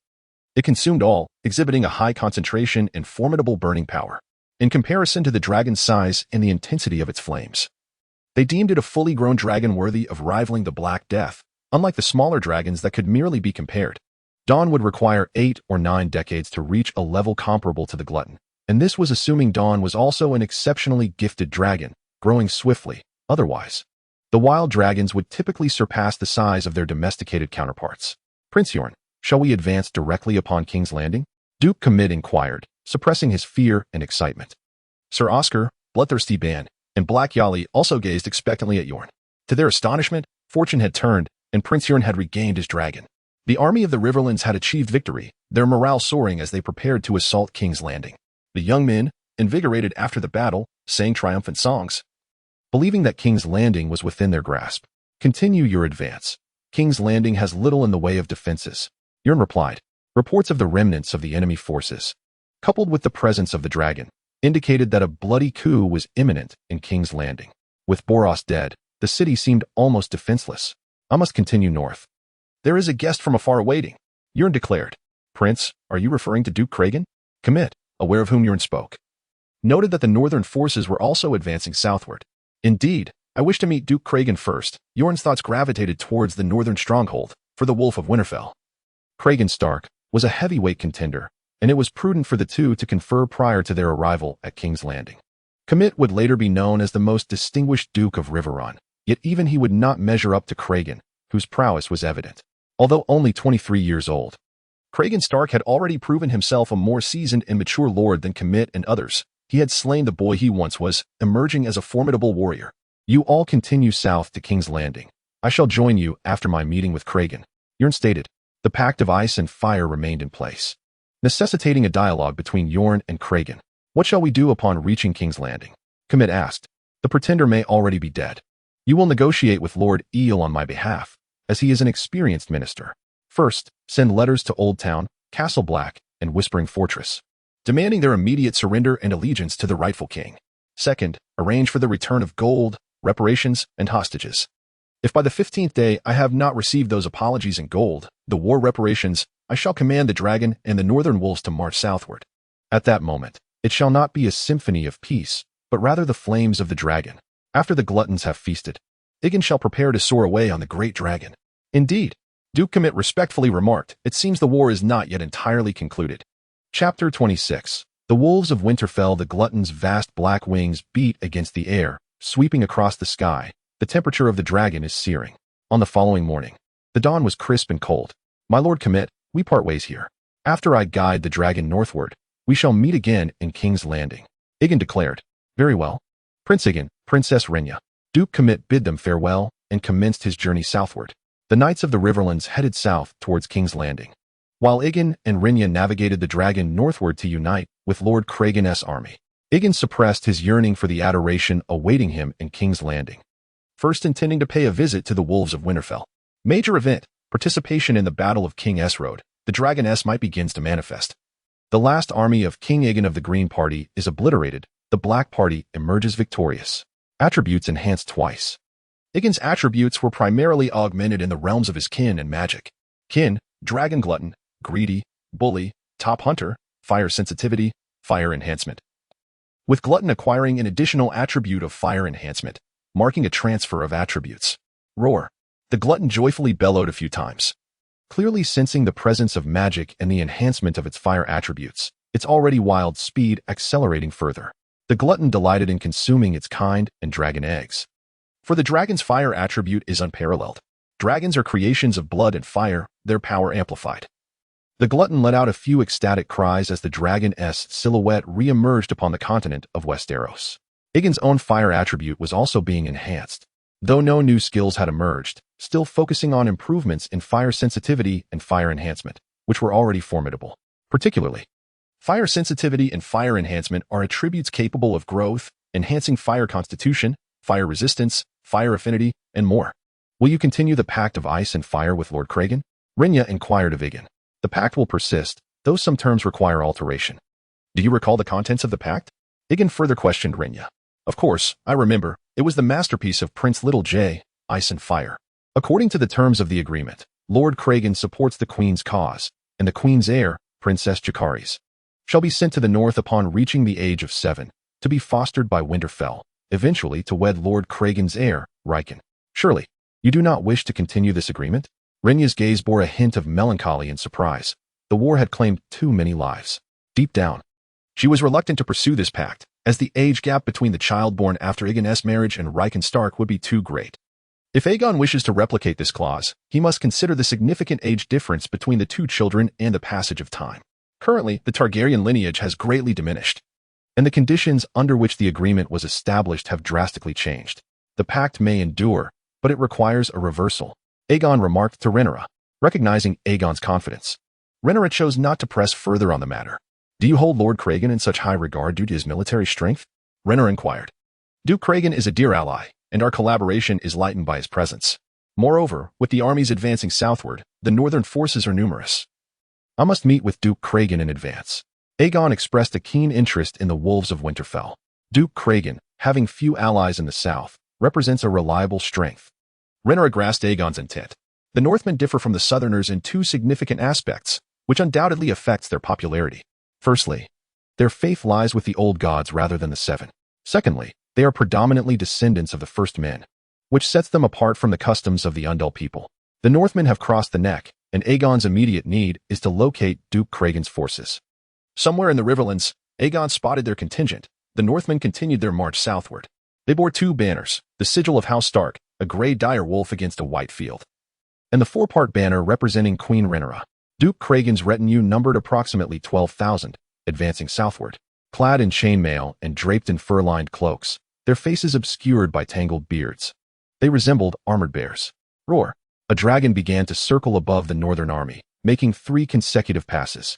It consumed all, exhibiting a high concentration and formidable burning power. In comparison to the dragon's size and the intensity of its flames, they deemed it a fully grown dragon worthy of rivaling the Black Death, unlike the smaller dragons that could merely be compared. Dawn would require 8 or 9 decades to reach a level comparable to the Glutton, and this was assuming Dawn was also an exceptionally gifted dragon, growing swiftly. Otherwise, the wild dragons would typically surpass the size of their domesticated counterparts. Prince Yorn, shall we advance directly upon King's Landing? Duke Commit inquired, suppressing his fear and excitement. Sir Oscar, Bloodthirsty Ban, and Black Yali also gazed expectantly at Yorn. To their astonishment, fortune had turned, and Prince Yorn had regained his dragon. The army of the Riverlands had achieved victory, their morale soaring as they prepared to assault King's Landing. The young men, invigorated after the battle, sang triumphant songs, believing that King's Landing was within their grasp. Continue your advance. King's Landing has little in the way of defenses. Yorn replied. Reports of the remnants of the enemy forces, coupled with the presence of the dragon, indicated that a bloody coup was imminent in King's Landing. With Borros dead, the city seemed almost defenseless. I must continue north. There is a guest from afar awaiting, Yorn declared. Prince, are you referring to Duke Cragen? Commit, aware of whom Yorn spoke, noted that the northern forces were also advancing southward. Indeed, I wish to meet Duke Cragen first. Yorn's thoughts gravitated towards the northern stronghold, for the Wolf of Winterfell. Cragen Stark was a heavyweight contender, and it was prudent for the two to confer prior to their arrival at King's Landing. Commit would later be known as the most distinguished Duke of Riverrun, yet even he would not measure up to Cragen, whose prowess was evident. Although only 23 years old, Cragen Stark had already proven himself a more seasoned and mature lord than Commit and others. He had slain the boy he once was, emerging as a formidable warrior. You all continue south to King's Landing. I shall join you after my meeting with Cragen, Yorn stated. The pact of ice and fire remained in place, necessitating a dialogue between Yorn and Cragen. What shall we do upon reaching King's Landing? Commit asked. The pretender may already be dead. You will negotiate with Lord Eel on my behalf, as he is an experienced minister. First, send letters to Oldtown, Castle Black, and Whispering Fortress, demanding their immediate surrender and allegiance to the rightful king. Second, arrange for the return of gold, reparations, and hostages. If by the 15th day I have not received those apologies in gold, the war reparations, I shall command the dragon and the northern wolves to march southward. At that moment, it shall not be a symphony of peace, but rather the flames of the dragon. After the gluttons have feasted, Aegon shall prepare to soar away on the great dragon. Indeed, Duke Commit respectfully remarked, it seems the war is not yet entirely concluded. Chapter 26. The wolves of Winterfell. The gluttons' vast black wings beat against the air, sweeping across the sky. The temperature of the dragon is searing. On the following morning, the dawn was crisp and cold. My lord Commit, we part ways here. After I guide the dragon northward, we shall meet again in King's Landing. Aegon declared. Very well. Prince Aegon, Princess Rhaenyra. Duke Commit bid them farewell and commenced his journey southward. The Knights of the Riverlands headed south towards King's Landing, while Aegon and Rhaenyra navigated the dragon northward to unite with Lord Cragen's army. Aegon suppressed his yearning for the adoration awaiting him in King's Landing, first intending to pay a visit to the wolves of Winterfell. Major event, participation in the Battle of King S Road. The dragoness might begins to manifest. The last army of King Aegon of the Green Party is obliterated. The Black Party emerges victorious. Attributes enhanced twice. Aegon's attributes were primarily augmented in the realms of his kin and magic. Kin, dragon glutton, greedy, bully, top hunter, fire sensitivity, fire enhancement. With glutton acquiring an additional attribute of fire enhancement, marking a transfer of attributes. Roar. The glutton joyfully bellowed a few times, clearly sensing the presence of magic and the enhancement of its fire attributes, its already wild speed accelerating further. The glutton delighted in consuming its kind and dragon eggs. For the dragon's fire attribute is unparalleled. Dragons are creations of blood and fire, their power amplified. The glutton let out a few ecstatic cries as the dragon's silhouette re-emerged upon the continent of Westeros. Aegon's own fire attribute was also being enhanced, though no new skills had emerged, still focusing on improvements in fire sensitivity and fire enhancement, which were already formidable. Particularly, fire sensitivity and fire enhancement are attributes capable of growth, enhancing fire constitution, fire resistance, fire affinity, and more. Will you continue the pact of ice and fire with Lord Cragen? Rhaenyra inquired of Aegon. The pact will persist, though some terms require alteration. Do you recall the contents of the pact? Aegon further questioned Rhaenyra. Of course, I remember. It was the masterpiece of Prince Little J, Ice and Fire. According to the terms of the agreement, Lord Cragen supports the Queen's cause, and the Queen's heir, Princess Jacaerys, shall be sent to the north upon reaching the age of 7, to be fostered by Winterfell, eventually to wed Lord Cragen's heir, Rickon. Surely, you do not wish to continue this agreement? Rhaenyra's gaze bore a hint of melancholy and surprise. The war had claimed too many lives. Deep down, she was reluctant to pursue this pact, as the age gap between the child born after Aegon's marriage and Rickon Stark would be too great. If Aegon wishes to replicate this clause, he must consider the significant age difference between the two children and the passage of time. Currently, the Targaryen lineage has greatly diminished, and the conditions under which the agreement was established have drastically changed. The pact may endure, but it requires a reversal, Aegon remarked to Rhaenyra, recognizing Aegon's confidence. Rhaenyra chose not to press further on the matter. Do you hold Lord Cragen in such high regard due to his military strength? Rhaenyra inquired. Duke Cragen is a dear ally, and our collaboration is lightened by his presence. Moreover, with the armies advancing southward, the northern forces are numerous. I must meet with Duke Cragen in advance. Aegon expressed a keen interest in the wolves of Winterfell. Duke Cragen, having few allies in the south, represents a reliable strength. Rhaenyra grasped Aegon's intent. The Northmen differ from the Southerners in two significant aspects, which undoubtedly affects their popularity. Firstly, their faith lies with the old gods rather than the Seven. Secondly, they are predominantly descendants of the first men, which sets them apart from the customs of the Undul people. The Northmen have crossed the neck, and Aegon's immediate need is to locate Duke Cragen's forces. Somewhere in the Riverlands, Aegon spotted their contingent. The Northmen continued their march southward. They bore two banners, the sigil of House Stark, a grey dire wolf against a white field, and the four-part banner representing Queen Rhaenyra. Duke Cragen's retinue numbered approximately 12,000, advancing southward, clad in chainmail and draped in fur-lined cloaks, their faces obscured by tangled beards. They resembled armored bears. Roar! A dragon began to circle above the northern army, making 3 consecutive passes.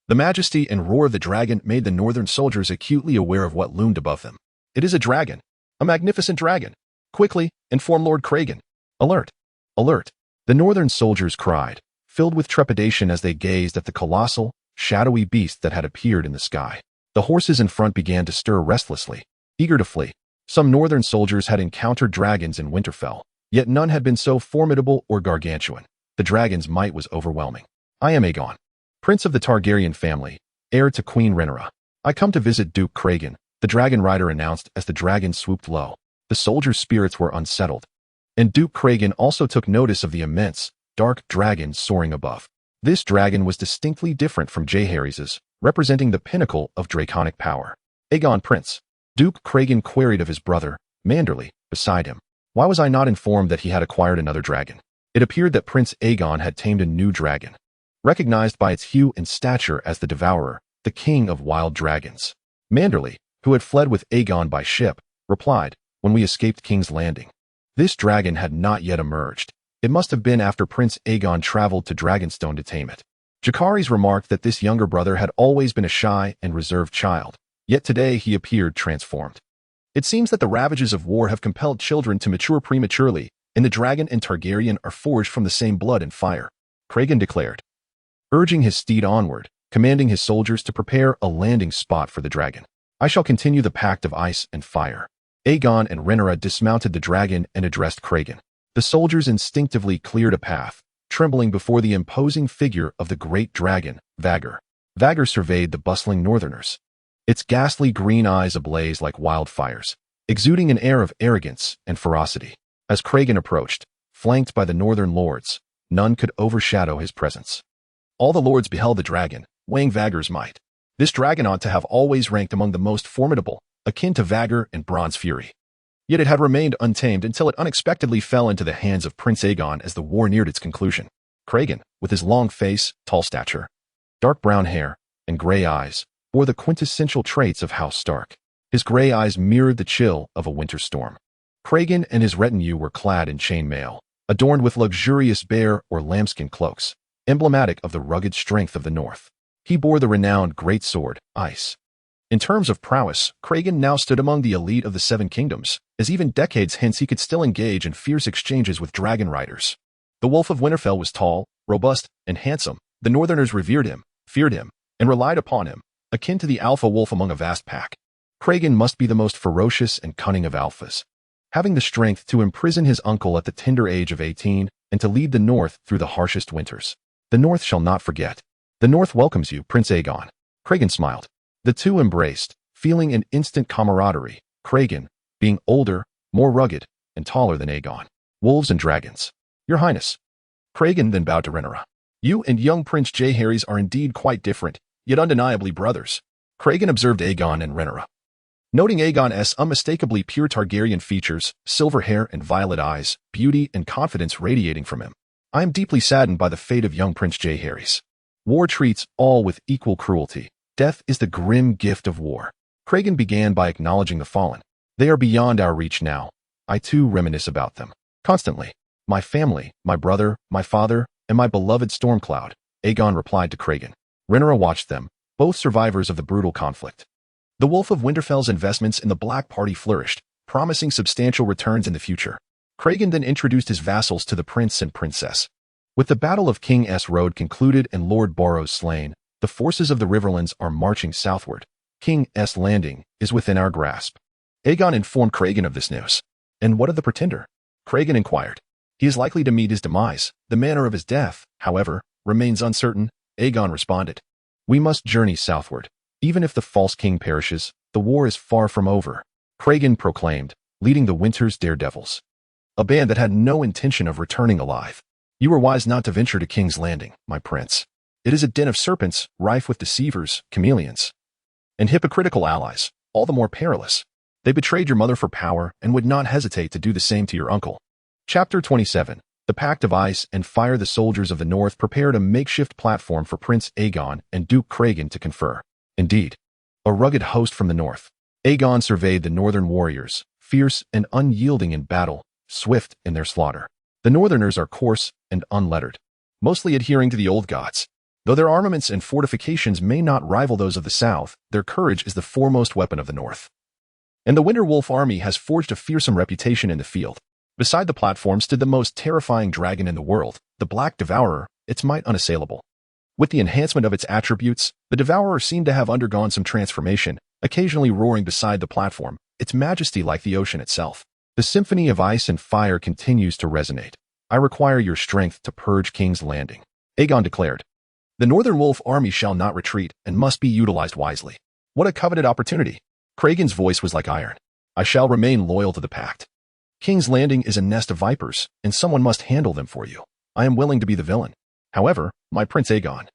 The majesty and roar of the dragon made the northern soldiers acutely aware of what loomed above them. It is a dragon. A magnificent dragon. Quickly, inform Lord Cragen. Alert! Alert! The northern soldiers cried, filled with trepidation as they gazed at the colossal, shadowy beast that had appeared in the sky. The horses in front began to stir restlessly, eager to flee. Some northern soldiers had encountered dragons in Winterfell, Yet none had been so formidable or gargantuan. The dragon's might was overwhelming. I am Aegon, prince of the Targaryen family, heir to Queen Rhaenyra. I come to visit Duke Cragen, the dragon rider announced as the dragon swooped low. The soldiers' spirits were unsettled. And Duke Cragen also took notice of the immense, dark dragon soaring above. This dragon was distinctly different from Jaehaerys's, representing the pinnacle of draconic power. Aegon Prince. Duke Cragen queried of his brother, Manderly, beside him. Why was I not informed that he had acquired another dragon? It appeared that Prince Aegon had tamed a new dragon, recognized by its hue and stature as the Devourer, the king of wild dragons. Manderly, who had fled with Aegon by ship, replied, when we escaped King's Landing. This dragon had not yet emerged. It must have been after Prince Aegon traveled to Dragonstone to tame it. Jacaerys remarked that this younger brother had always been a shy and reserved child, yet today he appeared transformed. It seems that the ravages of war have compelled children to mature prematurely, and the dragon and Targaryen are forged from the same blood and fire, Cragen declared, urging his steed onward, commanding his soldiers to prepare a landing spot for the dragon. I shall continue the pact of ice and fire. Aegon and Rhaenyra dismounted the dragon and addressed Cragen. The soldiers instinctively cleared a path, trembling before the imposing figure of the great dragon, Vhagar. Vhagar surveyed the bustling northerners, its ghastly green eyes ablaze like wildfires, exuding an air of arrogance and ferocity. As Cragen approached, flanked by the northern lords, none could overshadow his presence. All the lords beheld the dragon, weighing Vhagar's might. This dragon ought to have always ranked among the most formidable, akin to Vhagar and Bronze Fury. Yet it had remained untamed until it unexpectedly fell into the hands of Prince Aegon as the war neared its conclusion. Cragen, with his long face, tall stature, dark brown hair, and gray eyes, bore the quintessential traits of House Stark. His gray eyes mirrored the chill of a winter storm. Cragen and his retinue were clad in chainmail, adorned with luxurious bear or lambskin cloaks, emblematic of the rugged strength of the North. He bore the renowned greatsword, Ice. In terms of prowess, Cragen now stood among the elite of the Seven Kingdoms, as even decades hence he could still engage in fierce exchanges with dragon riders. The Wolf of Winterfell was tall, robust, and handsome. The Northerners revered him, feared him, and relied upon him, akin to the alpha wolf among a vast pack. Cragen must be the most ferocious and cunning of alphas, having the strength to imprison his uncle at the tender age of 18 and to lead the North through the harshest winters. The North shall not forget. The North welcomes you, Prince Aegon. Cragen smiled. The two embraced, feeling an instant camaraderie, Cragen, being older, more rugged, and taller than Aegon. Wolves and dragons. Your Highness. Cragen then bowed to Rhaenyra. You and young Prince Jaehaerys are indeed quite different, yet undeniably brothers. Cragen observed Aegon and Rhaenyra, noting Aegon's unmistakably pure Targaryen features, silver hair and violet eyes, beauty and confidence radiating from him. I am deeply saddened by the fate of young Prince Jaehaerys. War treats all with equal cruelty. Death is the grim gift of war. Cragen began by acknowledging the fallen. They are beyond our reach now. I too reminisce about them. Constantly. My family, my brother, my father, and my beloved Stormcloud, Aegon replied to Cragen. Rhaenyra watched them, both survivors of the brutal conflict. The Wolf of Winterfell's investments in the Black Party flourished, promising substantial returns in the future. Cragen then introduced his vassals to the prince and princess. With the Battle of King's Road concluded and Lord Borros slain, the forces of the Riverlands are marching southward. King's Landing is within our grasp. Aegon informed Cragen of this news. And what of the pretender? Cragen inquired. He is likely to meet his demise. The manner of his death, however, remains uncertain, Aegon responded. We must journey southward. Even if the false king perishes, the war is far from over, Cragen proclaimed, leading the winter's daredevils, a band that had no intention of returning alive. You were wise not to venture to King's Landing, my prince. It is a den of serpents, rife with deceivers, chameleons, and hypocritical allies, all the more perilous. They betrayed your mother for power and would not hesitate to do the same to your uncle. Chapter 27. The Pact of Ice and Fire. The soldiers of the North prepared a makeshift platform for Prince Aegon and Duke Cragen to confer. Indeed, a rugged host from the north. Aegon surveyed the northern warriors, fierce and unyielding in battle, swift in their slaughter. The northerners are coarse and unlettered, mostly adhering to the old gods. Though their armaments and fortifications may not rival those of the south, their courage is the foremost weapon of the north. And the Winter Wolf army has forged a fearsome reputation in the field. Beside the platform stood the most terrifying dragon in the world, the Black Devourer, its might unassailable. With the enhancement of its attributes, the Devourer seemed to have undergone some transformation, occasionally roaring beside the platform, its majesty like the ocean itself. The symphony of ice and fire continues to resonate. I require your strength to purge King's Landing. Aegon declared. The Northern Wolf army shall not retreat and must be utilized wisely. What a coveted opportunity. Cragen's voice was like iron. I shall remain loyal to the pact. King's Landing is a nest of vipers, and someone must handle them for you. I am willing to be the villain. However, my Prince Aegon.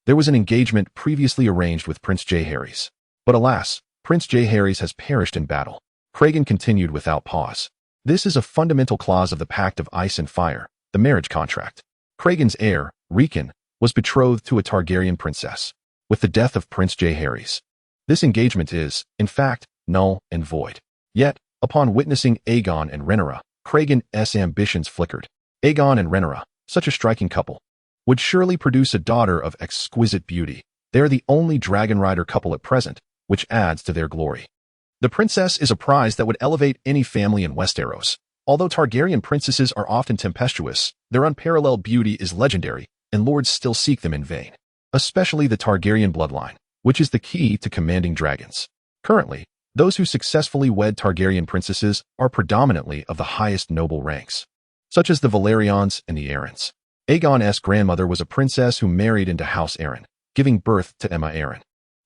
There was an engagement previously arranged with Prince Jaehaerys. But alas, Prince Jaehaerys has perished in battle. Cragen continued without pause. This is a fundamental clause of the Pact of Ice and Fire, the marriage contract. Cragen's heir, Rickon, was betrothed to a Targaryen princess. With the death of Prince Jaehaerys, this engagement is, in fact, null and void. Yet, upon witnessing Aegon and Rhaenyra, Cragen's ambitions flickered. Aegon and Rhaenyra, such a striking couple, would surely produce a daughter of exquisite beauty. They are the only dragon rider couple at present, which adds to their glory. The princess is a prize that would elevate any family in Westeros. Although Targaryen princesses are often tempestuous, their unparalleled beauty is legendary, and lords still seek them in vain. Especially the Targaryen bloodline, which is the key to commanding dragons. Currently, those who successfully wed Targaryen princesses are predominantly of the highest noble ranks, such as the Velaryons and the Arryns. Aegon's grandmother was a princess who married into House Arryn, giving birth to Emma Arryn.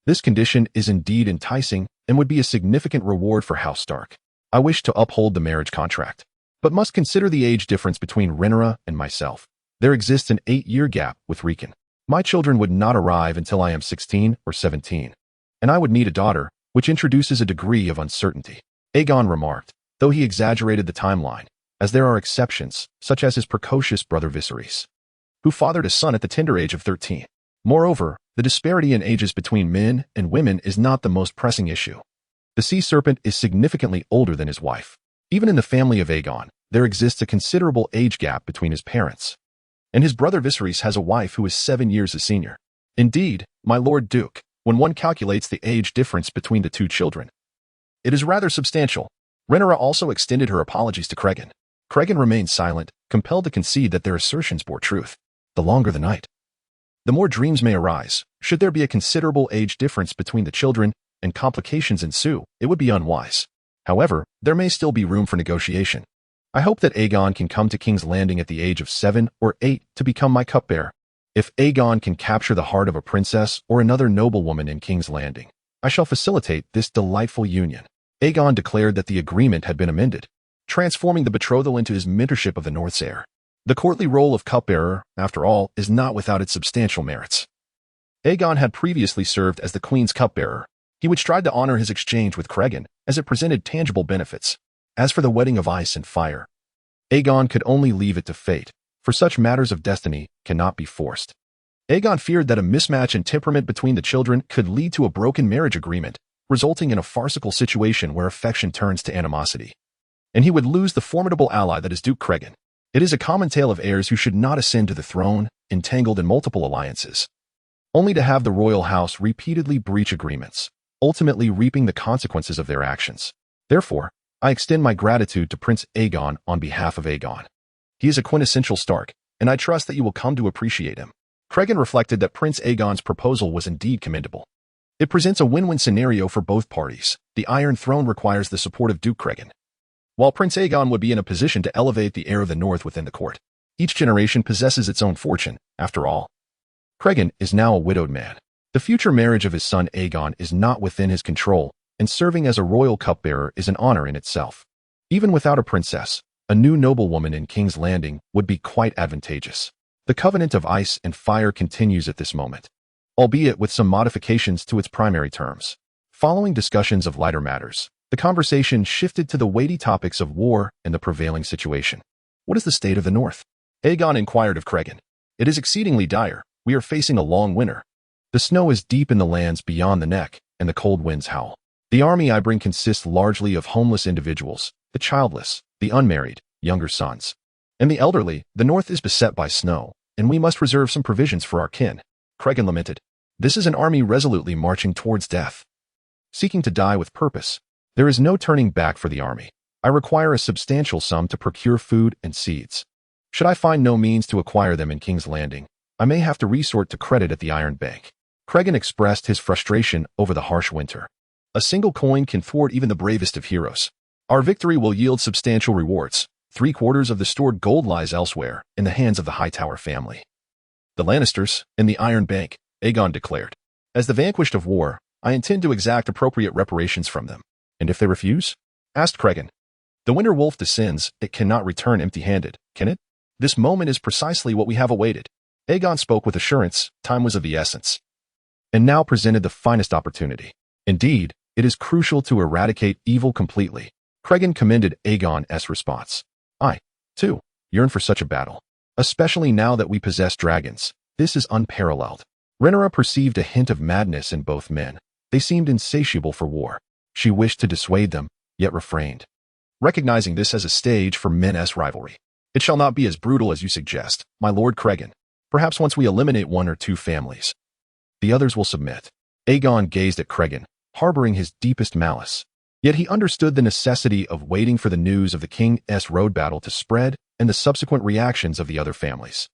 This condition is indeed enticing and would be a significant reward for House Stark. I wish to uphold the marriage contract, but must consider the age difference between Rhaenyra and myself. There exists an 8-year gap with Rickon. My children would not arrive until I am 16 or 17, and I would need a daughter, which introduces a degree of uncertainty. Aegon remarked, though he exaggerated the timeline, as there are exceptions, such as his precocious brother Viserys, who fathered a son at the tender age of 13. Moreover, the disparity in ages between men and women is not the most pressing issue. The sea serpent is significantly older than his wife. Even in the family of Aegon, there exists a considerable age gap between his parents, and his brother Viserys has a wife who is 7 years his senior. Indeed, my Lord Duke, when one calculates the age difference between the two children, it is rather substantial. Rhaenyra also extended her apologies to Cragen. Cragen remained silent, compelled to concede that their assertions bore truth. The longer the night, the more dreams may arise. Should there be a considerable age difference between the children and complications ensue, it would be unwise. However, there may still be room for negotiation. I hope that Aegon can come to King's Landing at the age of 7 or 8 to become my cupbearer. If Aegon can capture the heart of a princess or another noblewoman in King's Landing, I shall facilitate this delightful union. Aegon declared that the agreement had been amended, transforming the betrothal into his mentorship of the North's heir. The courtly role of cupbearer, after all, is not without its substantial merits. Aegon had previously served as the Queen's cupbearer. He would strive to honor his exchange with Cragen, as it presented tangible benefits. As for the wedding of ice and fire, Aegon could only leave it to fate, for such matters of destiny cannot be forced. Aegon feared that a mismatch in temperament between the children could lead to a broken marriage agreement, resulting in a farcical situation where affection turns to animosity, and he would lose the formidable ally that is Duke Cragen. It is a common tale of heirs who should not ascend to the throne, entangled in multiple alliances, only to have the royal house repeatedly breach agreements, ultimately reaping the consequences of their actions. Therefore, I extend my gratitude to Prince Aegon on behalf of Aegon. He is a quintessential Stark, and I trust that you will come to appreciate him. Cragen reflected that Prince Aegon's proposal was indeed commendable. It presents a win-win scenario for both parties. The Iron Throne requires the support of Duke Cragen, while Prince Aegon would be in a position to elevate the heir of the North within the court. Each generation possesses its own fortune, after all. Cragen is now a widowed man. The future marriage of his son Aegon is not within his control, and serving as a royal cupbearer is an honor in itself. Even without a princess, a new noblewoman in King's Landing would be quite advantageous. The covenant of ice and fire continues at this moment, albeit with some modifications to its primary terms. Following discussions of lighter matters, the conversation shifted to the weighty topics of war and the prevailing situation. What is the state of the North? Aegon inquired of Cragen. It is exceedingly dire. We are facing a long winter. The snow is deep in the lands beyond the neck, and the cold winds howl. The army I bring consists largely of homeless individuals, the childless, the unmarried, younger sons, and the elderly. The North is beset by snow, and we must reserve some provisions for our kin. Cragen lamented. This is an army resolutely marching towards death, seeking to die with purpose. There is no turning back for the army. I require a substantial sum to procure food and seeds. Should I find no means to acquire them in King's Landing, I may have to resort to credit at the Iron Bank. Cragen expressed his frustration over the harsh winter. A single coin can thwart even the bravest of heroes. Our victory will yield substantial rewards. 3/4 of the stored gold lies elsewhere, in the hands of the Hightower family. The Lannisters, in the Iron Bank, Aegon declared. As the vanquished of war, I intend to exact appropriate reparations from them. And if they refuse? Asked Cregin. The Winter Wolf descends, it cannot return empty-handed, can it? This moment is precisely what we have awaited. Aegon spoke with assurance, time was of the essence. And now presented the finest opportunity. Indeed, it is crucial to eradicate evil completely. Cregin commended Aegon's response. I, too, yearn for such a battle. Especially now that we possess dragons. This is unparalleled. Rhaenyra perceived a hint of madness in both men. They seemed insatiable for war. She wished to dissuade them, yet refrained. Recognizing this as a stage for men's rivalry. It shall not be as brutal as you suggest, my Lord Cregin. Perhaps once we eliminate 1 or 2 families, the others will submit. Aegon gazed at Cregin, harboring his deepest malice. Yet he understood the necessity of waiting for the news of the King's road battle to spread and the subsequent reactions of the other families.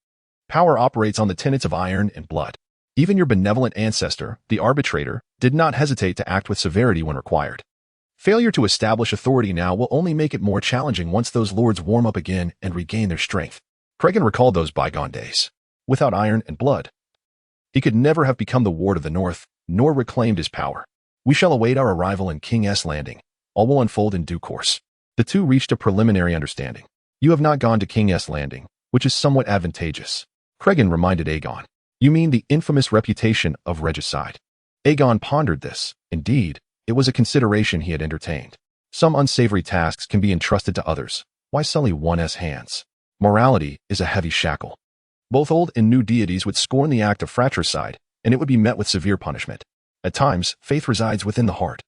Power operates on the tenets of iron and blood. Even your benevolent ancestor, the arbitrator, did not hesitate to act with severity when required. Failure to establish authority now will only make it more challenging once those lords warm up again and regain their strength. Cregin recalled those bygone days. Without iron and blood, he could never have become the Ward of the North, nor reclaimed his power. We shall await our arrival in King's Landing. All will unfold in due course. The two reached a preliminary understanding. You have not gone to King's Landing, which is somewhat advantageous. Cregin reminded Aegon. You mean the infamous reputation of regicide. Aegon pondered this. Indeed, it was a consideration he had entertained. Some unsavory tasks can be entrusted to others. Why sully one's hands? Morality is a heavy shackle. Both old and new deities would scorn the act of fratricide, and it would be met with severe punishment. At times, faith resides within the heart,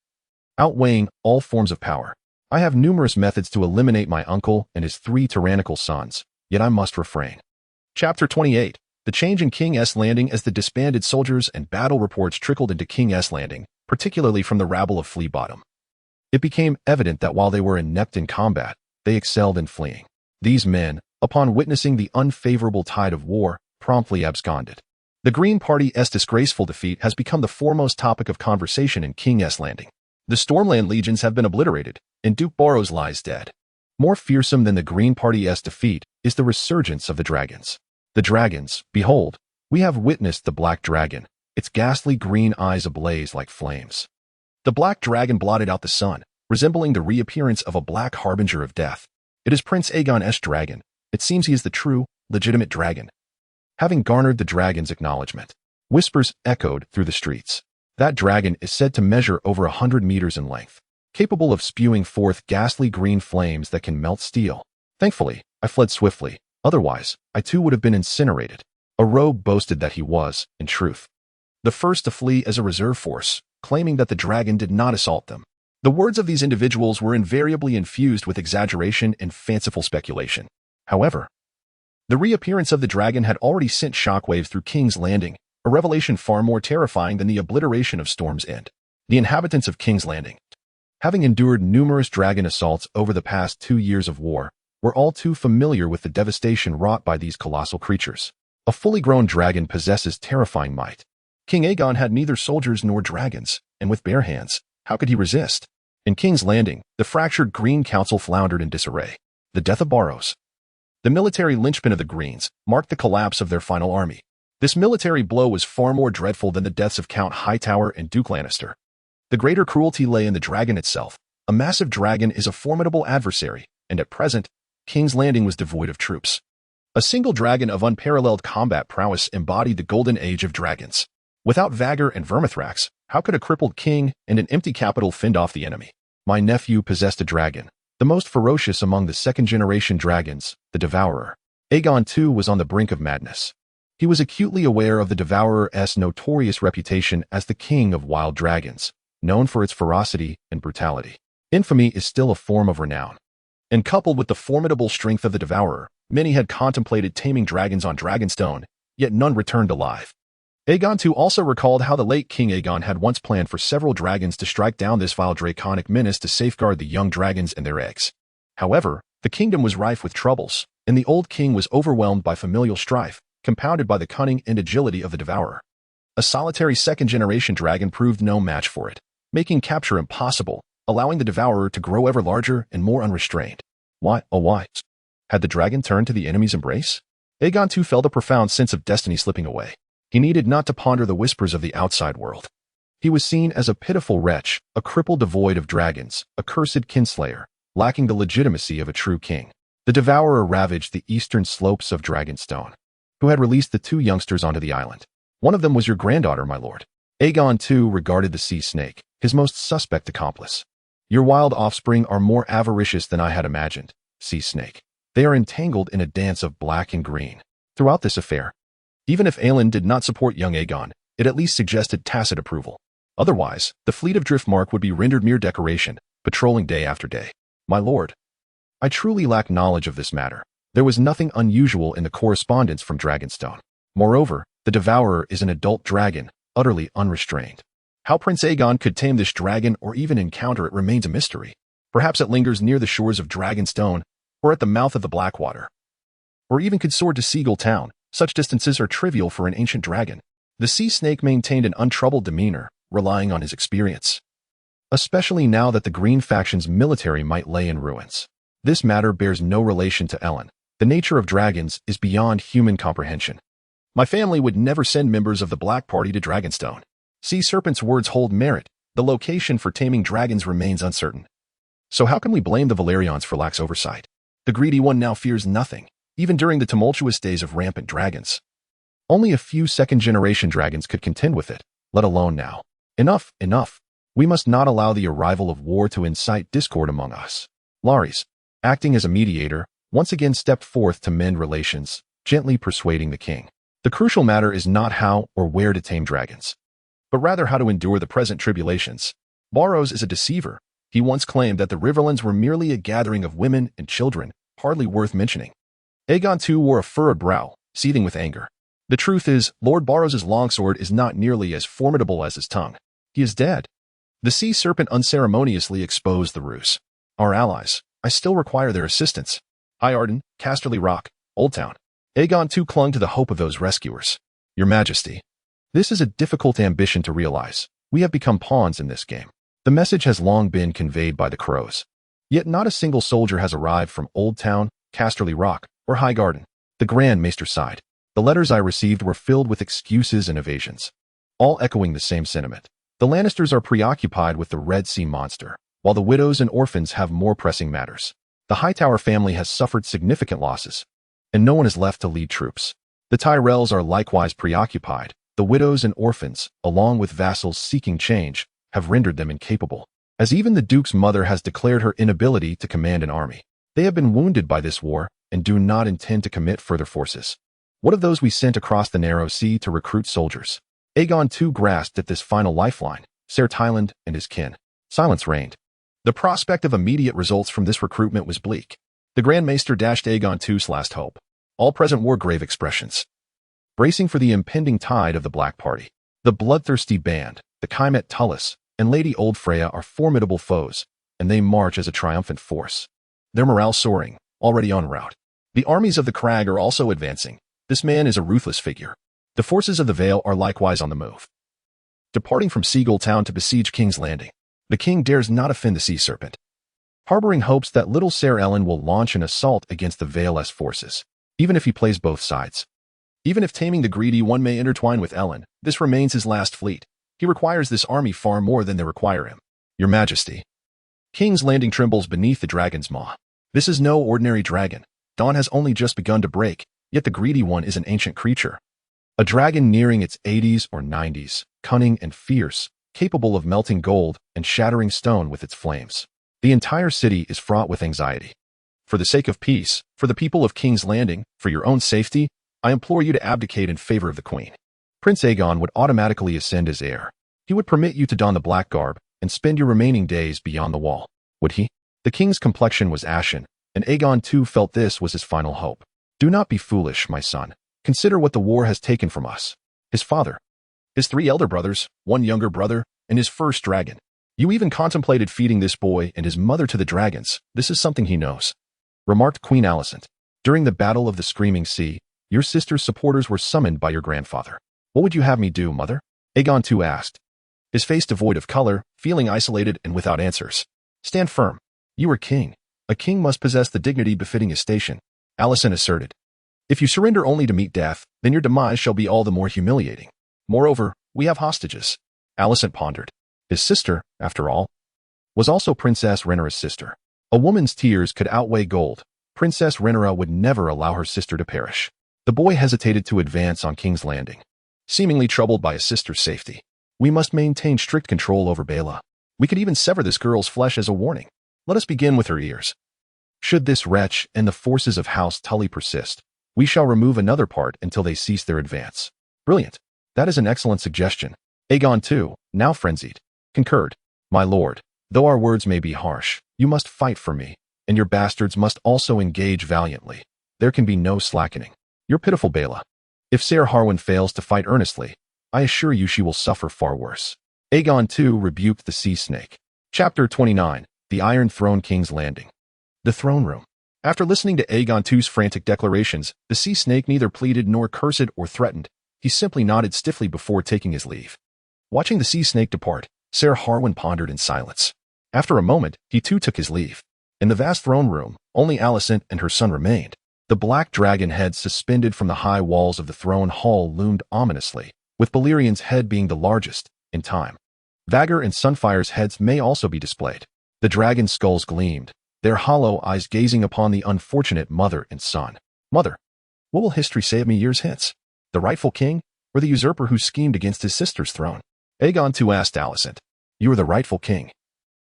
outweighing all forms of power. I have numerous methods to eliminate my uncle and his 3 tyrannical sons, yet I must refrain. Chapter 28. The change in King's Landing. As the disbanded soldiers and battle reports trickled into King's Landing, particularly from the rabble of Flea Bottom, it became evident that while they were inept in combat, they excelled in fleeing. These men, upon witnessing the unfavorable tide of war, promptly absconded. The Green Party's disgraceful defeat has become the foremost topic of conversation in King's Landing. The Stormland legions have been obliterated, and Duke Borros lies dead. More fearsome than the Green Party's defeat is the resurgence of the dragons. The dragons, behold, we have witnessed the Black Dragon, its ghastly green eyes ablaze like flames. The Black Dragon blotted out the sun, resembling the reappearance of a black harbinger of death. It is Prince Aegon's dragon. It seems he is the true, legitimate dragon. Having garnered the dragon's acknowledgement, whispers echoed through the streets. That dragon is said to measure over 100 meters in length, capable of spewing forth ghastly green flames that can melt steel. Thankfully, I fled swiftly. Otherwise, I too would have been incinerated. A rogue boasted that he was, in truth, the first to flee as a reserve force, claiming that the dragon did not assault them. The words of these individuals were invariably infused with exaggeration and fanciful speculation. However, the reappearance of the dragon had already sent shockwaves through King's Landing, a revelation far more terrifying than the obliteration of Storm's End. The inhabitants of King's Landing, having endured numerous dragon assaults over the past 2 years of war, were all too familiar with the devastation wrought by these colossal creatures. A fully grown dragon possesses terrifying might. King Aegon had neither soldiers nor dragons, and with bare hands, how could he resist? In King's Landing, the fractured Green Council floundered in disarray. The death of Borros, the military linchpin of the Greens, marked the collapse of their final army. This military blow was far more dreadful than the deaths of Count Hightower and Duke Lannister. The greater cruelty lay in the dragon itself. A massive dragon is a formidable adversary, and at present, King's Landing was devoid of troops. A single dragon of unparalleled combat prowess embodied the golden age of dragons. Without Vhagar and Vermithrax, how could a crippled king and an empty capital fend off the enemy? My nephew possessed a dragon, the most ferocious among the second-generation dragons, the Devourer. Aegon II was on the brink of madness. He was acutely aware of the Devourer's notorious reputation as the king of wild dragons, known for its ferocity and brutality. Infamy is still a form of renown. And coupled with the formidable strength of the Devourer, many had contemplated taming dragons on Dragonstone, yet none returned alive. Aegon II also recalled how the late King Aegon had once planned for several dragons to strike down this vile draconic menace to safeguard the young dragons and their eggs. However, the kingdom was rife with troubles, and the old king was overwhelmed by familial strife, compounded by the cunning and agility of the Devourer. A solitary second-generation dragon proved no match for it, making capture impossible, allowing the devourer to grow ever larger and more unrestrained. Why, oh why? Had the dragon turned to the enemy's embrace? Aegon II felt a profound sense of destiny slipping away. He needed not to ponder the whispers of the outside world. He was seen as a pitiful wretch, a cripple devoid of dragons, a cursed kinslayer, lacking the legitimacy of a true king. The devourer ravaged the eastern slopes of Dragonstone, who had released the two youngsters onto the island. One of them was your granddaughter, my lord. Aegon II regarded the sea snake, his most suspect accomplice. Your wild offspring are more avaricious than I had imagined, sea snake. They are entangled in a dance of black and green. Throughout this affair, even if Aelin did not support young Aegon, it at least suggested tacit approval. Otherwise, the fleet of Driftmark would be rendered mere decoration, patrolling day after day. My lord, I truly lack knowledge of this matter. There was nothing unusual in the correspondence from Dragonstone. Moreover, the devourer is an adult dragon, utterly unrestrained. How Prince Aegon could tame this dragon or even encounter it remains a mystery. Perhaps it lingers near the shores of Dragonstone, or at the mouth of the Blackwater. Or even could soar to Seagull Town. Such distances are trivial for an ancient dragon. The sea snake maintained an untroubled demeanor, relying on his experience. Especially now that the Green faction's military might lay in ruins. This matter bears no relation to Ellen. The nature of dragons is beyond human comprehension. My family would never send members of the Black Party to Dragonstone. Sea Serpent's words hold merit. The location for taming dragons remains uncertain. So how can we blame the Velaryons for lax oversight? The greedy one now fears nothing, even during the tumultuous days of rampant dragons. Only a few second-generation dragons could contend with it, let alone now. Enough, enough. We must not allow the arrival of war to incite discord among us. Larys, acting as a mediator, once again stepped forth to mend relations, gently persuading the king. The crucial matter is not how or where to tame dragons, but rather how to endure the present tribulations. Borros is a deceiver. He once claimed that the Riverlands were merely a gathering of women and children, hardly worth mentioning. Aegon II wore a furrowed brow, seething with anger. The truth is, Lord Borros' longsword is not nearly as formidable as his tongue. He is dead. The sea serpent unceremoniously exposed the ruse. Our allies, I still require their assistance. High Arden, Casterly Rock, Oldtown. Aegon II clung to the hope of those rescuers. Your Majesty, this is a difficult ambition to realize. We have become pawns in this game. The message has long been conveyed by the crows. Yet not a single soldier has arrived from Oldtown, Casterly Rock, or Highgarden. The Grand Maester sighed. The letters I received were filled with excuses and evasions, all echoing the same sentiment. The Lannisters are preoccupied with the Red Sea monster, while the widows and orphans have more pressing matters. The Hightower family has suffered significant losses, and no one is left to lead troops. The Tyrells are likewise preoccupied. The widows and orphans, along with vassals seeking change, have rendered them incapable, as even the Duke's mother has declared her inability to command an army. They have been wounded by this war and do not intend to commit further forces. What of those we sent across the narrow sea to recruit soldiers? Aegon II grasped at this final lifeline, Ser Tyland and his kin. Silence reigned. The prospect of immediate results from this recruitment was bleak. The Grand Maester dashed Aegon II's last hope. All present wore grave expressions, bracing for the impending tide of the Black Party. The bloodthirsty band, the Kaimet Tullus, and Lady Oldfreya are formidable foes, and they march as a triumphant force. Their morale soaring, already en route. The armies of the Crag are also advancing. This man is a ruthless figure. The forces of the Vale are likewise on the move, departing from Seagull Town to besiege King's Landing. The king dares not offend the sea serpent, harboring hopes that little Ser Ellen will launch an assault against the Vale-less forces, even if he plays both sides. Even if taming the greedy one may intertwine with Ellen, this remains his last fleet. He requires this army far more than they require him. Your Majesty, King's Landing trembles beneath the dragon's maw. This is no ordinary dragon. Dawn has only just begun to break, yet the greedy one is an ancient creature. A dragon nearing its 80s or 90s, cunning and fierce, capable of melting gold and shattering stone with its flames. The entire city is fraught with anxiety. For the sake of peace, for the people of King's Landing, for your own safety, I implore you to abdicate in favor of the Queen. Prince Aegon would automatically ascend as heir. He would permit you to don the black garb and spend your remaining days beyond the wall. Would he? The king's complexion was ashen, and Aegon II felt this was his final hope. Do not be foolish, my son. Consider what the war has taken from us. His father, his 3 elder brothers, 1 younger brother, and his first dragon. You even contemplated feeding this boy and his mother to the dragons. This is something he knows, remarked Queen Alicent. During the Battle of the Screaming Sea, your sister's supporters were summoned by your grandfather. What would you have me do, mother? Aegon II asked, his face devoid of color, feeling isolated and without answers. Stand firm. You are king. A king must possess the dignity befitting his station, Alicent asserted. If you surrender only to meet death, then your demise shall be all the more humiliating. Moreover, we have hostages. Alicent pondered. His sister, after all, was also Princess Rhaenyra's sister. A woman's tears could outweigh gold. Princess Rhaenyra would never allow her sister to perish. The boy hesitated to advance on King's Landing, seemingly troubled by his sister's safety. We must maintain strict control over Baela. We could even sever this girl's flesh as a warning. Let us begin with her ears. Should this wretch and the forces of House Tully persist, we shall remove another part until they cease their advance. Brilliant. That is an excellent suggestion. Aegon II, now frenzied, concurred. My lord, though our words may be harsh, you must fight for me, and your bastards must also engage valiantly. There can be no slackening. Your pitiful Baela. If Ser Harwin fails to fight earnestly, I assure you she will suffer far worse. Aegon II rebuked the sea snake. Chapter 29, The Iron Throne King's Landing. The throne room. After listening to Aegon II's frantic declarations, the sea snake neither pleaded nor cursed or threatened. He simply nodded stiffly before taking his leave. Watching the sea snake depart, Ser Harwin pondered in silence. After a moment, he too took his leave. In the vast throne room, only Alicent and her son remained. The black dragon head suspended from the high walls of the throne hall loomed ominously, with Velaryon's head being the largest, in time. Vhagar and Sunfyre's heads may also be displayed. The dragon skulls gleamed, their hollow eyes gazing upon the unfortunate mother and son. Mother, what will history say of me years hence? The rightful king, or the usurper who schemed against his sister's throne? Aegon II asked Alicent. You are the rightful king.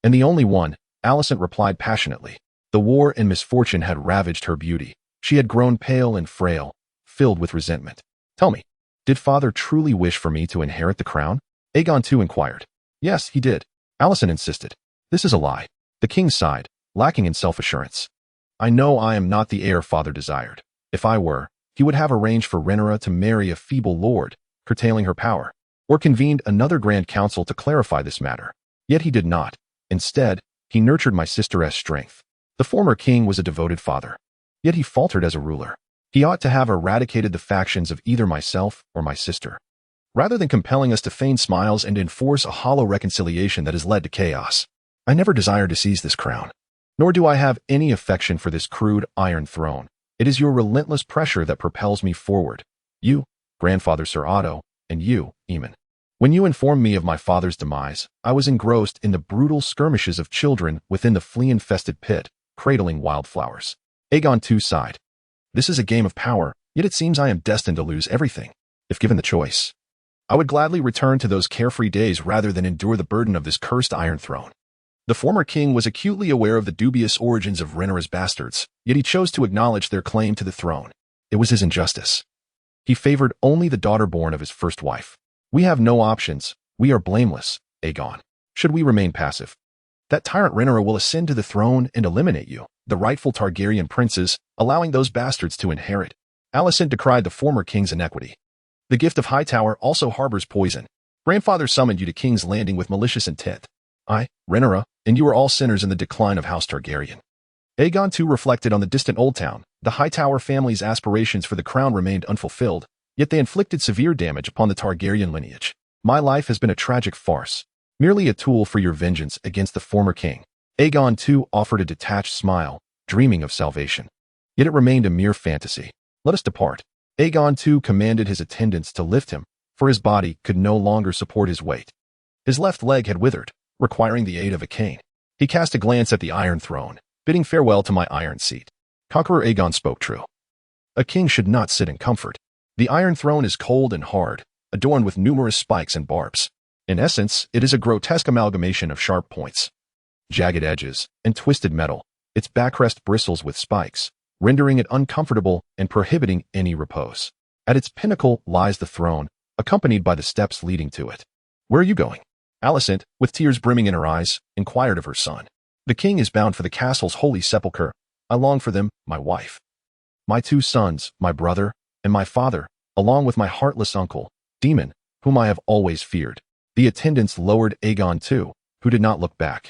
And the only one, Alicent replied passionately. The war and misfortune had ravaged her beauty. She had grown pale and frail, filled with resentment. Tell me, did father truly wish for me to inherit the crown? Aegon II inquired. Yes, he did. Alicent insisted. This is a lie. The king sighed, lacking in self-assurance. I know I am not the heir father desired. If I were, he would have arranged for Rhaenyra to marry a feeble lord, curtailing her power, or convened another grand council to clarify this matter. Yet he did not. Instead, he nurtured my sister as strength. The former king was a devoted father. Yet he faltered as a ruler. He ought to have eradicated the factions of either myself or my sister, rather than compelling us to feign smiles and enforce a hollow reconciliation that has led to chaos. I never desired to seize this crown, nor do I have any affection for this crude iron throne. It is your relentless pressure that propels me forward. You, grandfather Sir Otto, and you, Aemon. When you informed me of my father's demise, I was engrossed in the brutal skirmishes of children within the flea-infested pit, cradling wildflowers. Aegon II sighed. This is a game of power, yet it seems I am destined to lose everything. If given the choice, I would gladly return to those carefree days rather than endure the burden of this cursed Iron Throne. The former king was acutely aware of the dubious origins of Rhaenyra's bastards, yet he chose to acknowledge their claim to the throne. It was his injustice. He favored only the daughter born of his first wife. We have no options. We are blameless, Aegon. Should we remain passive? That tyrant Rhaenyra will ascend to the throne and eliminate you, the rightful Targaryen princes, allowing those bastards to inherit. Alicent decried the former king's inequity. The gift of Hightower also harbors poison. Grandfather summoned you to King's Landing with malicious intent. I, Rhaenyra, and you are all sinners in the decline of House Targaryen. Aegon II reflected on the distant Oldtown. The Hightower family's aspirations for the crown remained unfulfilled, yet they inflicted severe damage upon the Targaryen lineage. My life has been a tragic farce, merely a tool for your vengeance against the former king. Aegon II offered a detached smile, dreaming of salvation. Yet it remained a mere fantasy. Let us depart. Aegon II commanded his attendants to lift him, for his body could no longer support his weight. His left leg had withered, requiring the aid of a cane. He cast a glance at the Iron Throne, bidding farewell to my iron seat. Conqueror Aegon spoke true. A king should not sit in comfort. The Iron Throne is cold and hard, adorned with numerous spikes and barbs. In essence, it is a grotesque amalgamation of sharp points, jagged edges, and twisted metal. Its backrest bristles with spikes, rendering it uncomfortable and prohibiting any repose. At its pinnacle lies the throne, accompanied by the steps leading to it. Where are you going? Alicent, with tears brimming in her eyes, inquired of her son. The king is bound for the castle's holy sepulchre. I long for them, my wife, my two sons, my brother, and my father, along with my heartless uncle, Demon, whom I have always feared. The attendants lowered Aegon II, who did not look back.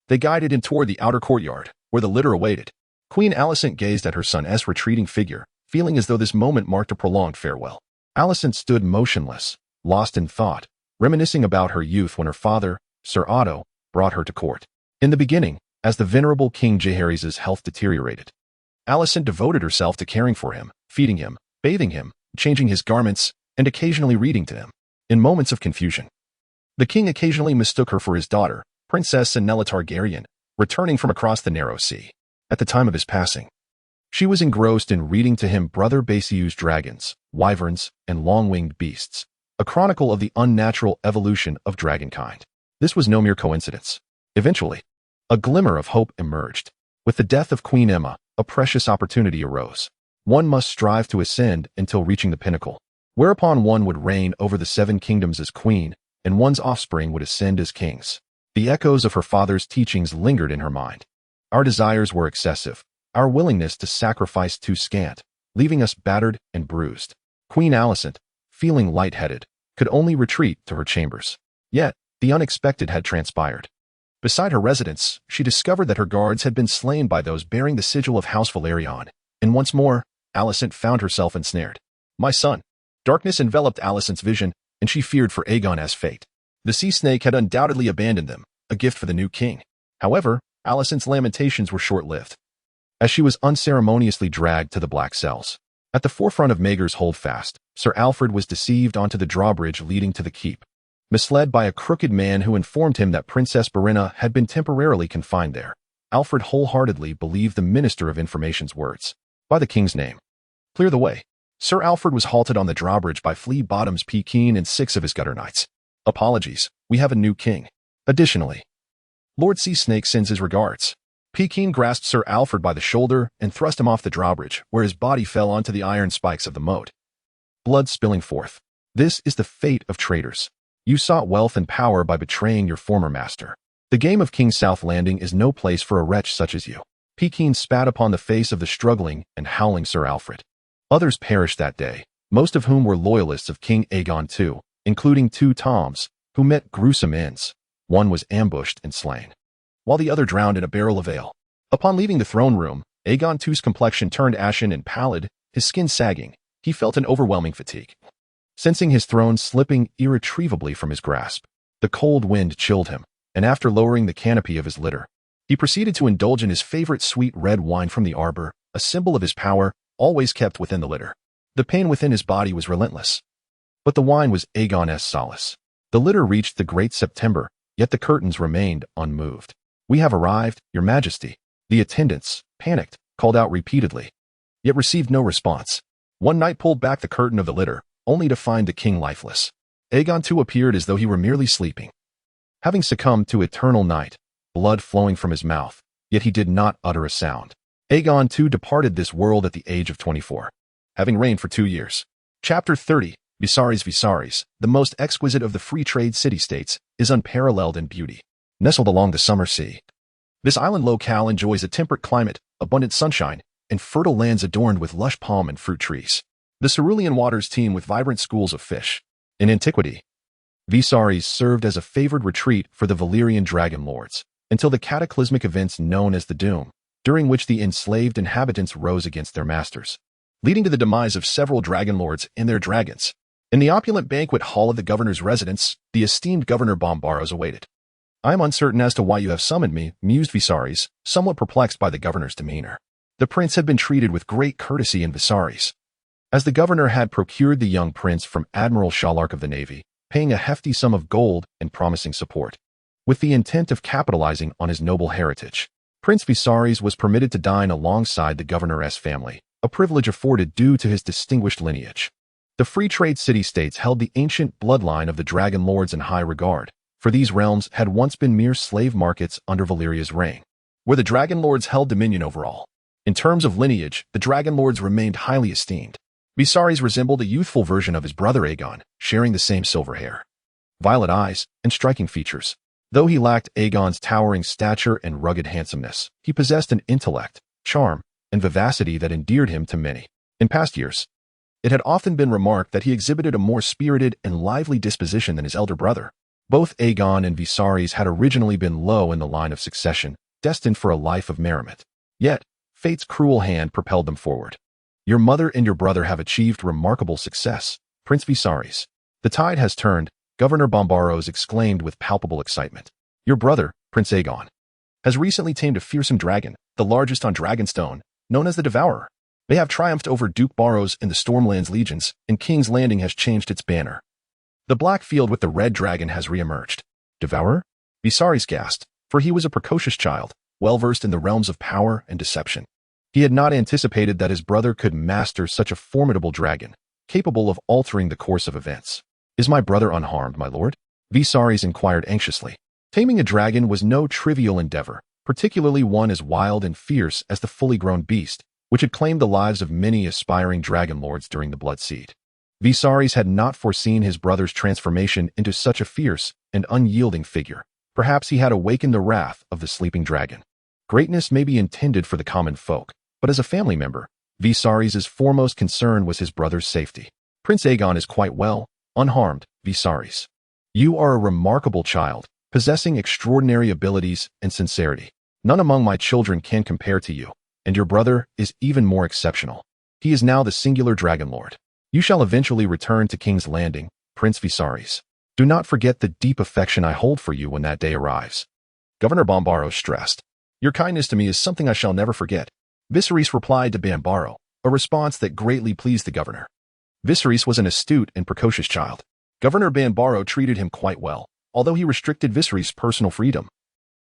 They guided him toward the outer courtyard, where the litter awaited. Queen Alicent gazed at her son's retreating figure, feeling as though this moment marked a prolonged farewell. Alicent stood motionless, lost in thought, reminiscing about her youth when her father, Sir Otto, brought her to court. In the beginning, As the venerable King Jaehaerys' health deteriorated, Alicent devoted herself to caring for him, feeding him, bathing him, changing his garments, and occasionally reading to him. In moments of confusion, the king occasionally mistook her for his daughter, Princess Nella Targaryen, returning from across the narrow sea. At the time of his passing, she was engrossed in reading to him Brother Baesiu's dragons, wyverns, and long-winged beasts, a chronicle of the unnatural evolution of dragonkind. This was no mere coincidence. Eventually, a glimmer of hope emerged. With the death of Queen Aemma, a precious opportunity arose. One must strive to ascend until reaching the pinnacle, whereupon one would reign over the 7 kingdoms as queen, and one's offspring would ascend as kings. The echoes of her father's teachings lingered in her mind. Our desires were excessive, our willingness to sacrifice too scant, leaving us battered and bruised. Queen Alicent, feeling lightheaded, could only retreat to her chambers. Yet, the unexpected had transpired. Beside her residence, she discovered that her guards had been slain by those bearing the sigil of House Velaryon, and once more, Alicent found herself ensnared. My son. Darkness enveloped Alicent's vision, and she feared for Aegon's fate. The sea snake had undoubtedly abandoned them, a gift for the new king. However, Alicent's lamentations were short-lived, as she was unceremoniously dragged to the black cells. At the forefront of Maegor's holdfast, Sir Alfred was deceived onto the drawbridge leading to the keep, misled by a crooked man who informed him that Princess Barinna had been temporarily confined there. Alfred wholeheartedly believed the Minister of Information's words. By the king's name, clear the way. Sir Alfred was halted on the drawbridge by Flea Bottom's Pekin and 6 of his gutter knights. Apologies, we have a new king. Additionally, Lord Sea Snake sends his regards. Pekin grasped Sir Alfred by the shoulder and thrust him off the drawbridge, where his body fell onto the iron spikes of the moat, blood spilling forth. This is the fate of traitors. You sought wealth and power by betraying your former master. The game of King's South Landing is no place for a wretch such as you. Pekin spat upon the face of the struggling and howling Sir Alfred. Others perished that day, most of whom were loyalists of King Aegon II, including 2 Toms, who met gruesome ends. One was ambushed and slain, while the other drowned in a barrel of ale. Upon leaving the throne room, Aegon II's complexion turned ashen and pallid, his skin sagging. He felt an overwhelming fatigue, sensing his throne slipping irretrievably from his grasp. The cold wind chilled him, and after lowering the canopy of his litter, he proceeded to indulge in his favorite sweet red wine from the arbor, a symbol of his power, always kept within the litter. The pain within his body was relentless, but the wine was Aegon's solace. The litter reached the great September, yet the curtains remained unmoved. We have arrived, your majesty. The attendants, panicked, called out repeatedly, yet received no response. One knight pulled back the curtain of the litter, only to find the king lifeless. Aegon II appeared as though he were merely sleeping, having succumbed to eternal night, blood flowing from his mouth, yet he did not utter a sound. Aegon II departed this world at the age of 24, having reigned for 2 years. Chapter 30, Viserys, the most exquisite of the free trade city-states, is unparalleled in beauty. Nestled along the summer sea, this island locale enjoys a temperate climate, abundant sunshine, and fertile lands adorned with lush palm and fruit trees. The cerulean waters teem with vibrant schools of fish. In antiquity, Viserys served as a favored retreat for the Valyrian dragon lords, until the cataclysmic events known as the Doom, during which the enslaved inhabitants rose against their masters, leading to the demise of several dragon lords and their dragons. In the opulent banquet hall of the governor's residence, the esteemed Governor Bombaros awaited. I am uncertain as to why you have summoned me, mused Viserys, somewhat perplexed by the governor's demeanor. The prince had been treated with great courtesy in Viserys, as the governor had procured the young prince from Admiral Shallark of the Navy, paying a hefty sum of gold and promising support, with the intent of capitalizing on his noble heritage. Prince Viserys was permitted to dine alongside the governor's family, a privilege afforded due to his distinguished lineage. The free trade city-states held the ancient bloodline of the dragon lords in high regard, for these realms had once been mere slave markets under Valyria's reign, where the dragon lords held dominion over all. In terms of lineage, the dragon lords remained highly esteemed. Viserys resembled a youthful version of his brother Aegon, sharing the same silver hair, violet eyes, and striking features. Though he lacked Aegon's towering stature and rugged handsomeness, he possessed an intellect, charm, and vivacity that endeared him to many. In past years, it had often been remarked that he exhibited a more spirited and lively disposition than his elder brother. Both Aegon and Viserys had originally been low in the line of succession, destined for a life of merriment. Yet, fate's cruel hand propelled them forward. Your mother and your brother have achieved remarkable success, Prince Viserys. The tide has turned, Governor Bombaros exclaimed with palpable excitement. Your brother, Prince Aegon. has recently tamed a fearsome dragon, the largest on Dragonstone, known as the Devourer. They have triumphed over Duke Borros and the Stormlands legions, and King's Landing has changed its banner. The black field with the red dragon has re-emerged. Devourer? Viserys gasped, for he was a precocious child, well-versed in the realms of power and deception. He had not anticipated that his brother could master such a formidable dragon, capable of altering the course of events. Is my brother unharmed, my lord? Viserys inquired anxiously. Taming a dragon was no trivial endeavor, particularly one as wild and fierce as the fully grown beast, which had claimed the lives of many aspiring dragon lords during the Blood Siege. Viserys had not foreseen his brother's transformation into such a fierce and unyielding figure. Perhaps he had awakened the wrath of the sleeping dragon. Greatness may be intended for the common folk, but as a family member, Viserys' foremost concern was his brother's safety. Prince Aegon is quite well, unharmed, Viserys. You are a remarkable child, possessing extraordinary abilities and sincerity. None among my children can compare to you, and your brother is even more exceptional. He is now the singular Dragon Lord. You shall eventually return to King's Landing, Prince Viserys. Do not forget the deep affection I hold for you when that day arrives. Governor Barros stressed. Your kindness to me is something I shall never forget. Viserys replied to Barros, a response that greatly pleased the governor. Viserys was an astute and precocious child. Governor Barros treated him quite well, although he restricted Viserys' personal freedom.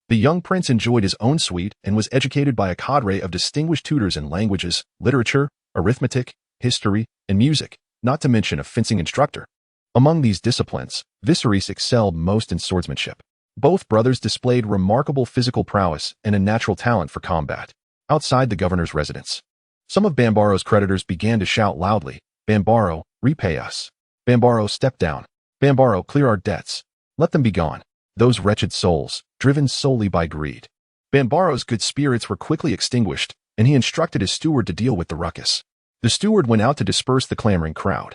The young prince enjoyed his own suite and was educated by a cadre of distinguished tutors in languages, literature, arithmetic, history, and music, not to mention a fencing instructor. Among these disciplines, Viserys excelled most in swordsmanship. Both brothers displayed remarkable physical prowess and a natural talent for combat. Outside the governor's residence, some of Barros' creditors began to shout loudly, Barros, repay us. Barros, step down. Barros, clear our debts. Let them be gone. Those wretched souls, driven solely by greed. Barros' good spirits were quickly extinguished, and he instructed his steward to deal with the ruckus. The steward went out to disperse the clamoring crowd.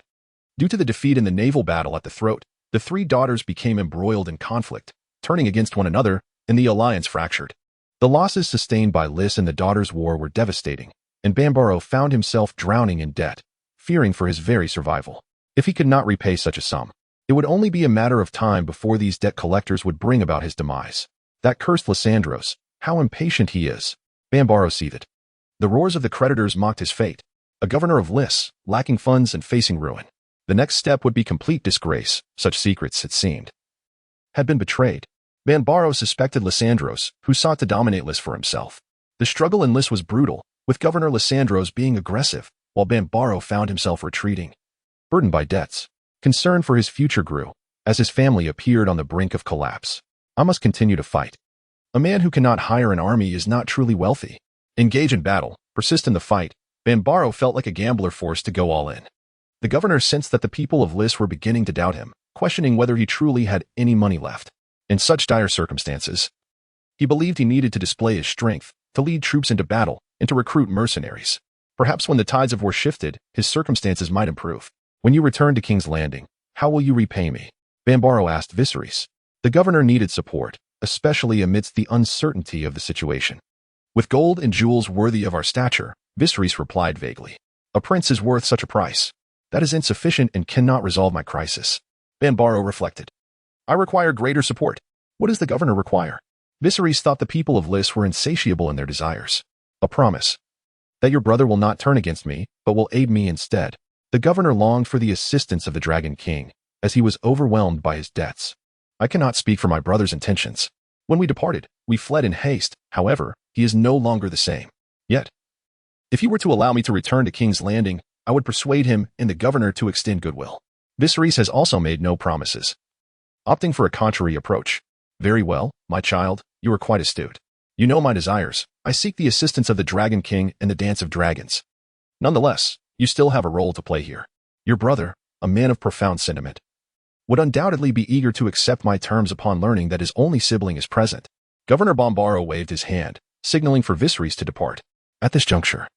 Due to the defeat in the naval battle at the Throat, the three daughters became embroiled in conflict, turning against one another, and the alliance fractured. The losses sustained by Lys and the daughters' war were devastating, and Barros found himself drowning in debt, fearing for his very survival. If he could not repay such a sum, it would only be a matter of time before these debt collectors would bring about his demise. That cursed Lysandros, how impatient he is! Barros seethed. The roars of the creditors mocked his fate, a governor of Lys, lacking funds and facing ruin. The next step would be complete disgrace, such secrets, it seemed, had been betrayed. Barros suspected Lysandros, who sought to dominate Lys for himself. The struggle in Lys was brutal, with Governor Lysandros being aggressive, while Barros found himself retreating. Burdened by debts, concern for his future grew, as his family appeared on the brink of collapse. I must continue to fight. A man who cannot hire an army is not truly wealthy. Engage in battle, persist in the fight. Barros felt like a gambler forced to go all in. The governor sensed that the people of Lys were beginning to doubt him, questioning whether he truly had any money left. In such dire circumstances, he believed he needed to display his strength, to lead troops into battle, and to recruit mercenaries. Perhaps when the tides of war shifted, his circumstances might improve. When you return to King's Landing, how will you repay me? Barros asked Viserys. The governor needed support, especially amidst the uncertainty of the situation. With gold and jewels worthy of our stature, Viserys replied vaguely. A prince is worth such a price. That is insufficient and cannot resolve my crisis. Barros reflected. I require greater support. What does the governor require? Viserys thought the people of Lys were insatiable in their desires. A promise. That your brother will not turn against me, but will aid me instead. The governor longed for the assistance of the Dragon King, as he was overwhelmed by his debts. I cannot speak for my brother's intentions. When we departed, we fled in haste. However, he is no longer the same. Yet, if he were to allow me to return to King's Landing, I would persuade him and the governor to extend goodwill. Viserys has also made no promises, opting for a contrary approach. Very well, my child, you are quite astute. You know my desires. I seek the assistance of the Dragon King and the Dance of Dragons. Nonetheless, you still have a role to play here. Your brother, a man of profound sentiment, would undoubtedly be eager to accept my terms upon learning that his only sibling is present. Governor Barros waved his hand, signaling for Viserys to depart. At this juncture,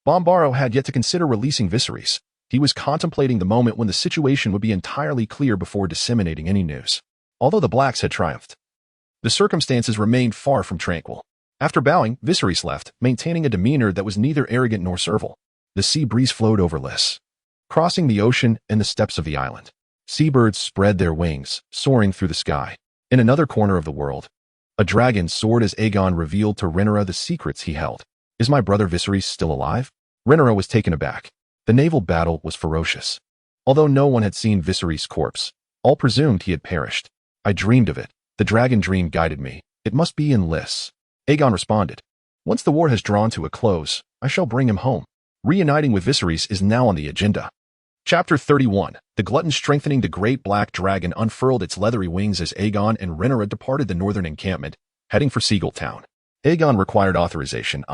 Barros had yet to consider releasing Viserys. He was contemplating the moment when the situation would be entirely clear before disseminating any news. Although the blacks had triumphed, the circumstances remained far from tranquil. After bowing, Viserys left, maintaining a demeanor that was neither arrogant nor servile. The sea breeze flowed over Lys, crossing the ocean and the steppes of the island. Seabirds spread their wings, soaring through the sky. In another corner of the world, A dragon soared as Aegon revealed to Rhaenyra the secrets he held. Is my brother Viserys still alive? Rhaenyra was taken aback. The naval battle was ferocious. Although no one had seen Viserys' corpse, all presumed he had perished. I dreamed of it. The dragon dream guided me. It must be in Lys. Aegon responded. Once the war has drawn to a close, I shall bring him home. Reuniting with Viserys is now on the agenda. Chapter 31. The Glutton strengthening the great black dragon unfurled its leathery wings as Aegon and Rhaenyra departed the northern encampment, heading for Seagull Town. Aegon required authorization.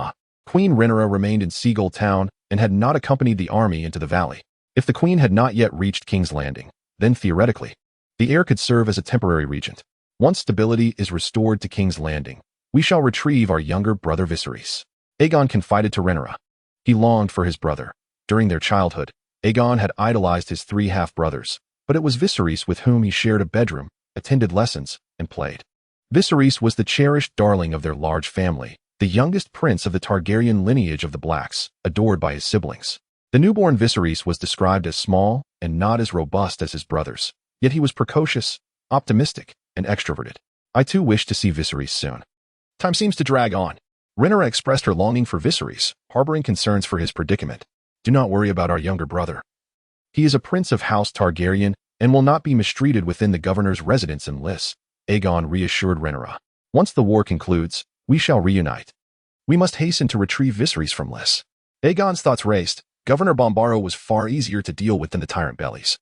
Queen Rhaenyra remained in Seagull Town and had not accompanied the army into the valley. If the queen had not yet reached King's Landing, then theoretically, the heir could serve as a temporary regent. Once stability is restored to King's Landing, we shall retrieve our younger brother Viserys. Aegon confided to Rhaenyra. He longed for his brother. During their childhood, Aegon had idolized his 3 half-brothers, but it was Viserys with whom he shared a bedroom, attended lessons, and played. Viserys was the cherished darling of their large family, the youngest prince of the Targaryen lineage of the Blacks, adored by his siblings. The newborn Viserys was described as small and not as robust as his brothers, yet he was precocious, optimistic, and extroverted. I too wish to see Viserys soon. Time seems to drag on. Rhaenyra expressed her longing for Viserys, harboring concerns for his predicament. Do not worry about our younger brother. He is a prince of House Targaryen and will not be mistreated within the governor's residence in Lys, Aegon reassured Rhaenyra. Once the war concludes, we shall reunite. We must hasten to retrieve Viserys from Lys. Aegon's thoughts raced. Governor Bombaro was far easier to deal with than the tyrant bellies,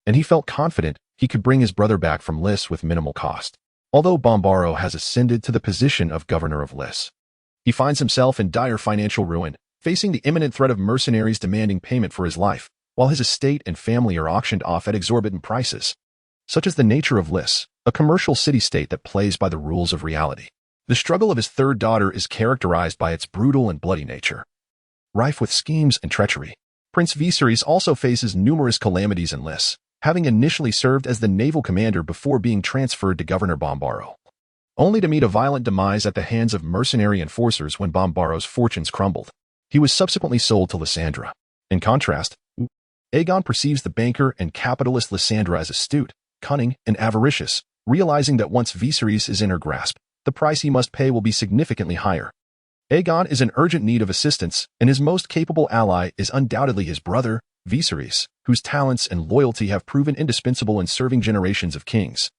and he felt confident he could bring his brother back from Lys with minimal cost. Although Bombaro has ascended to the position of governor of Lys, he finds himself in dire financial ruin, facing the imminent threat of mercenaries demanding payment for his life, while his estate and family are auctioned off at exorbitant prices. Such is the nature of Lys, a commercial city-state that plays by the rules of reality. The struggle of his third daughter is characterized by its brutal and bloody nature, rife with schemes and treachery. Prince Viserys also faces numerous calamities in Lys, having initially served as the naval commander before being transferred to Governor Bombaro, only to meet a violent demise at the hands of mercenary enforcers when Bombaro's fortunes crumbled. He was subsequently sold to Lysandra. In contrast, Aegon perceives the banker and capitalist Lysandra as astute, cunning, and avaricious, realizing that once Viserys is in her grasp, the price he must pay will be significantly higher. Aegon is in urgent need of assistance, and his most capable ally is undoubtedly his brother, Viserys, whose talents and loyalty have proven indispensable in serving generations of kings,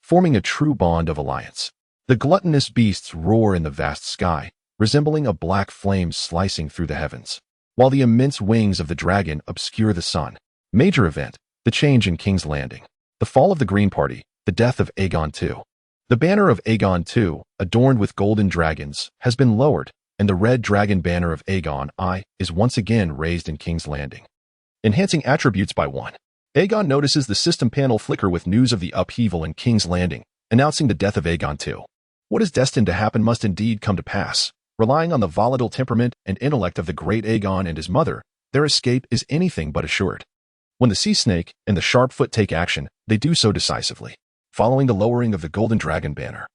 forming a true bond of alliance. The gluttonous beasts roar in the vast sky, resembling a black flame slicing through the heavens, while the immense wings of the dragon obscure the sun. Major event, the change in King's Landing. The fall of the Green Party, the death of Aegon II. The banner of Aegon II, adorned with golden dragons, has been lowered, and the red dragon banner of Aegon I is once again raised in King's Landing. Enhancing attributes by 1. Aegon notices the system panel flicker with news of the upheaval in King's Landing, announcing the death of Aegon II. What is destined to happen must indeed come to pass. Relying on the volatile temperament and intellect of the great Aegon and his mother, their escape is anything but assured. When the Sea Snake and the Sharpfoot take action, they do so decisively, following the lowering of the Golden Dragon banner.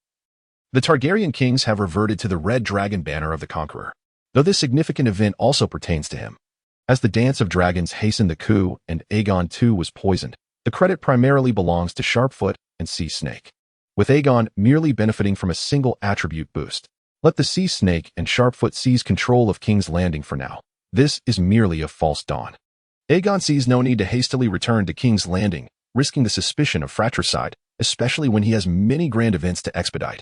The Targaryen kings have reverted to the Red Dragon banner of the Conqueror, though this significant event also pertains to him. As the Dance of Dragons hastened the coup and Aegon II was poisoned, the credit primarily belongs to Sharpfoot and Sea Snake, with Aegon merely benefiting from a single attribute boost. Let the Sea Snake and Sharpfoot seize control of King's Landing for now. This is merely a false dawn. Aegon sees no need to hastily return to King's Landing, risking the suspicion of fratricide, especially when he has many grand events to expedite,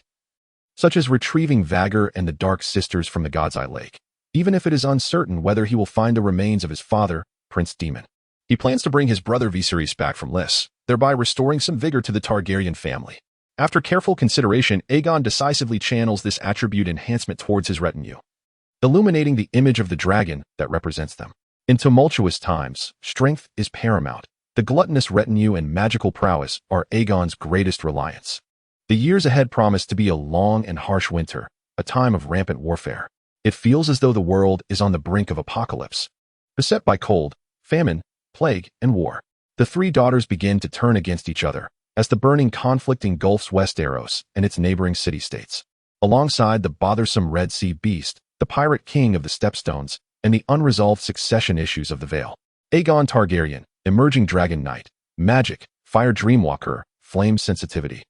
such as retrieving Vhagar and the Dark Sisters from the God's Eye Lake, even if it is uncertain whether he will find the remains of his father, Prince Daemon. He plans to bring his brother Viserys back from Lys, thereby restoring some vigor to the Targaryen family. After careful consideration, Aegon decisively channels this attribute enhancement towards his retinue, illuminating the image of the dragon that represents them. In tumultuous times, strength is paramount. The gluttonous retinue and magical prowess are Aegon's greatest reliance. The years ahead promise to be a long and harsh winter, a time of rampant warfare. It feels as though the world is on the brink of apocalypse. Beset by cold, famine, plague, and war, the 3 daughters begin to turn against each other, as the burning conflict engulfs Westeros and its neighboring city-states. Alongside the bothersome Red Sea beast, the pirate king of the Stepstones, and the unresolved succession issues of the Vale. Aegon Targaryen, emerging dragon knight, magic, fire dreamwalker, flame sensitivity,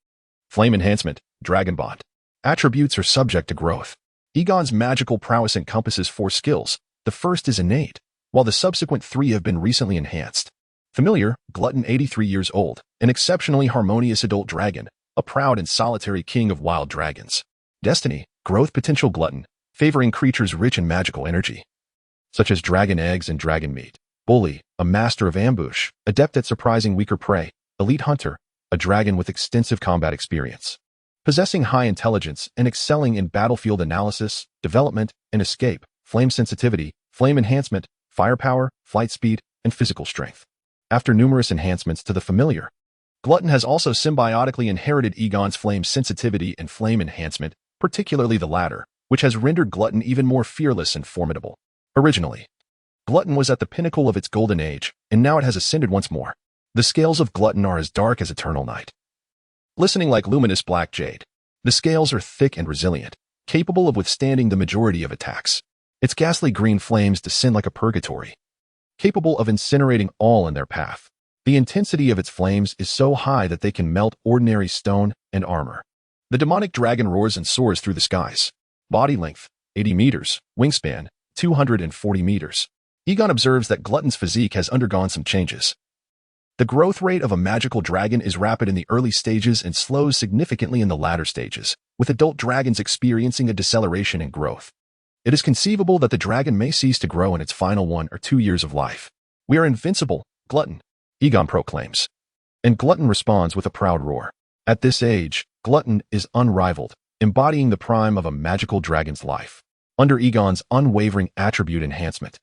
flame enhancement, dragon bond. Attributes are subject to growth. Aegon's magical prowess encompasses 4 skills. The first is innate, while the subsequent 3 have been recently enhanced. Familiar, Glutton 83 years old, an exceptionally harmonious adult dragon, a proud and solitary king of wild dragons. Destiny, growth potential Glutton, favoring creatures rich in magical energy, such as dragon eggs and dragon meat. Bully, a master of ambush, adept at surprising weaker prey. Elite hunter, a dragon with extensive combat experience, possessing high intelligence and excelling in battlefield analysis, development, and escape. Flame sensitivity, flame enhancement, firepower, flight speed, and physical strength. After numerous enhancements to the familiar, Glutton has also symbiotically inherited Aegon's flame sensitivity and flame enhancement, particularly the latter, which has rendered Glutton even more fearless and formidable. Originally, Glutton was at the pinnacle of its golden age, and now it has ascended once more. The scales of Glutton are as dark as eternal night, glistening like luminous black jade. The scales are thick and resilient, capable of withstanding the majority of attacks. Its ghastly green flames descend like a purgatory, capable of incinerating all in their path. The intensity of its flames is so high that they can melt ordinary stone and armor. The demonic dragon roars and soars through the skies. Body length, 80 meters, wingspan, 240 meters. Aegon observes that Glutton's physique has undergone some changes. The growth rate of a magical dragon is rapid in the early stages and slows significantly in the latter stages, with adult dragons experiencing a deceleration in growth. It is conceivable that the dragon may cease to grow in its final 1 or 2 years of life. "We are invincible, Glutton," Aegon proclaims. And Glutton responds with a proud roar. At this age, Glutton is unrivaled, embodying the prime of a magical dragon's life. Under Aegon's unwavering attribute enhancement,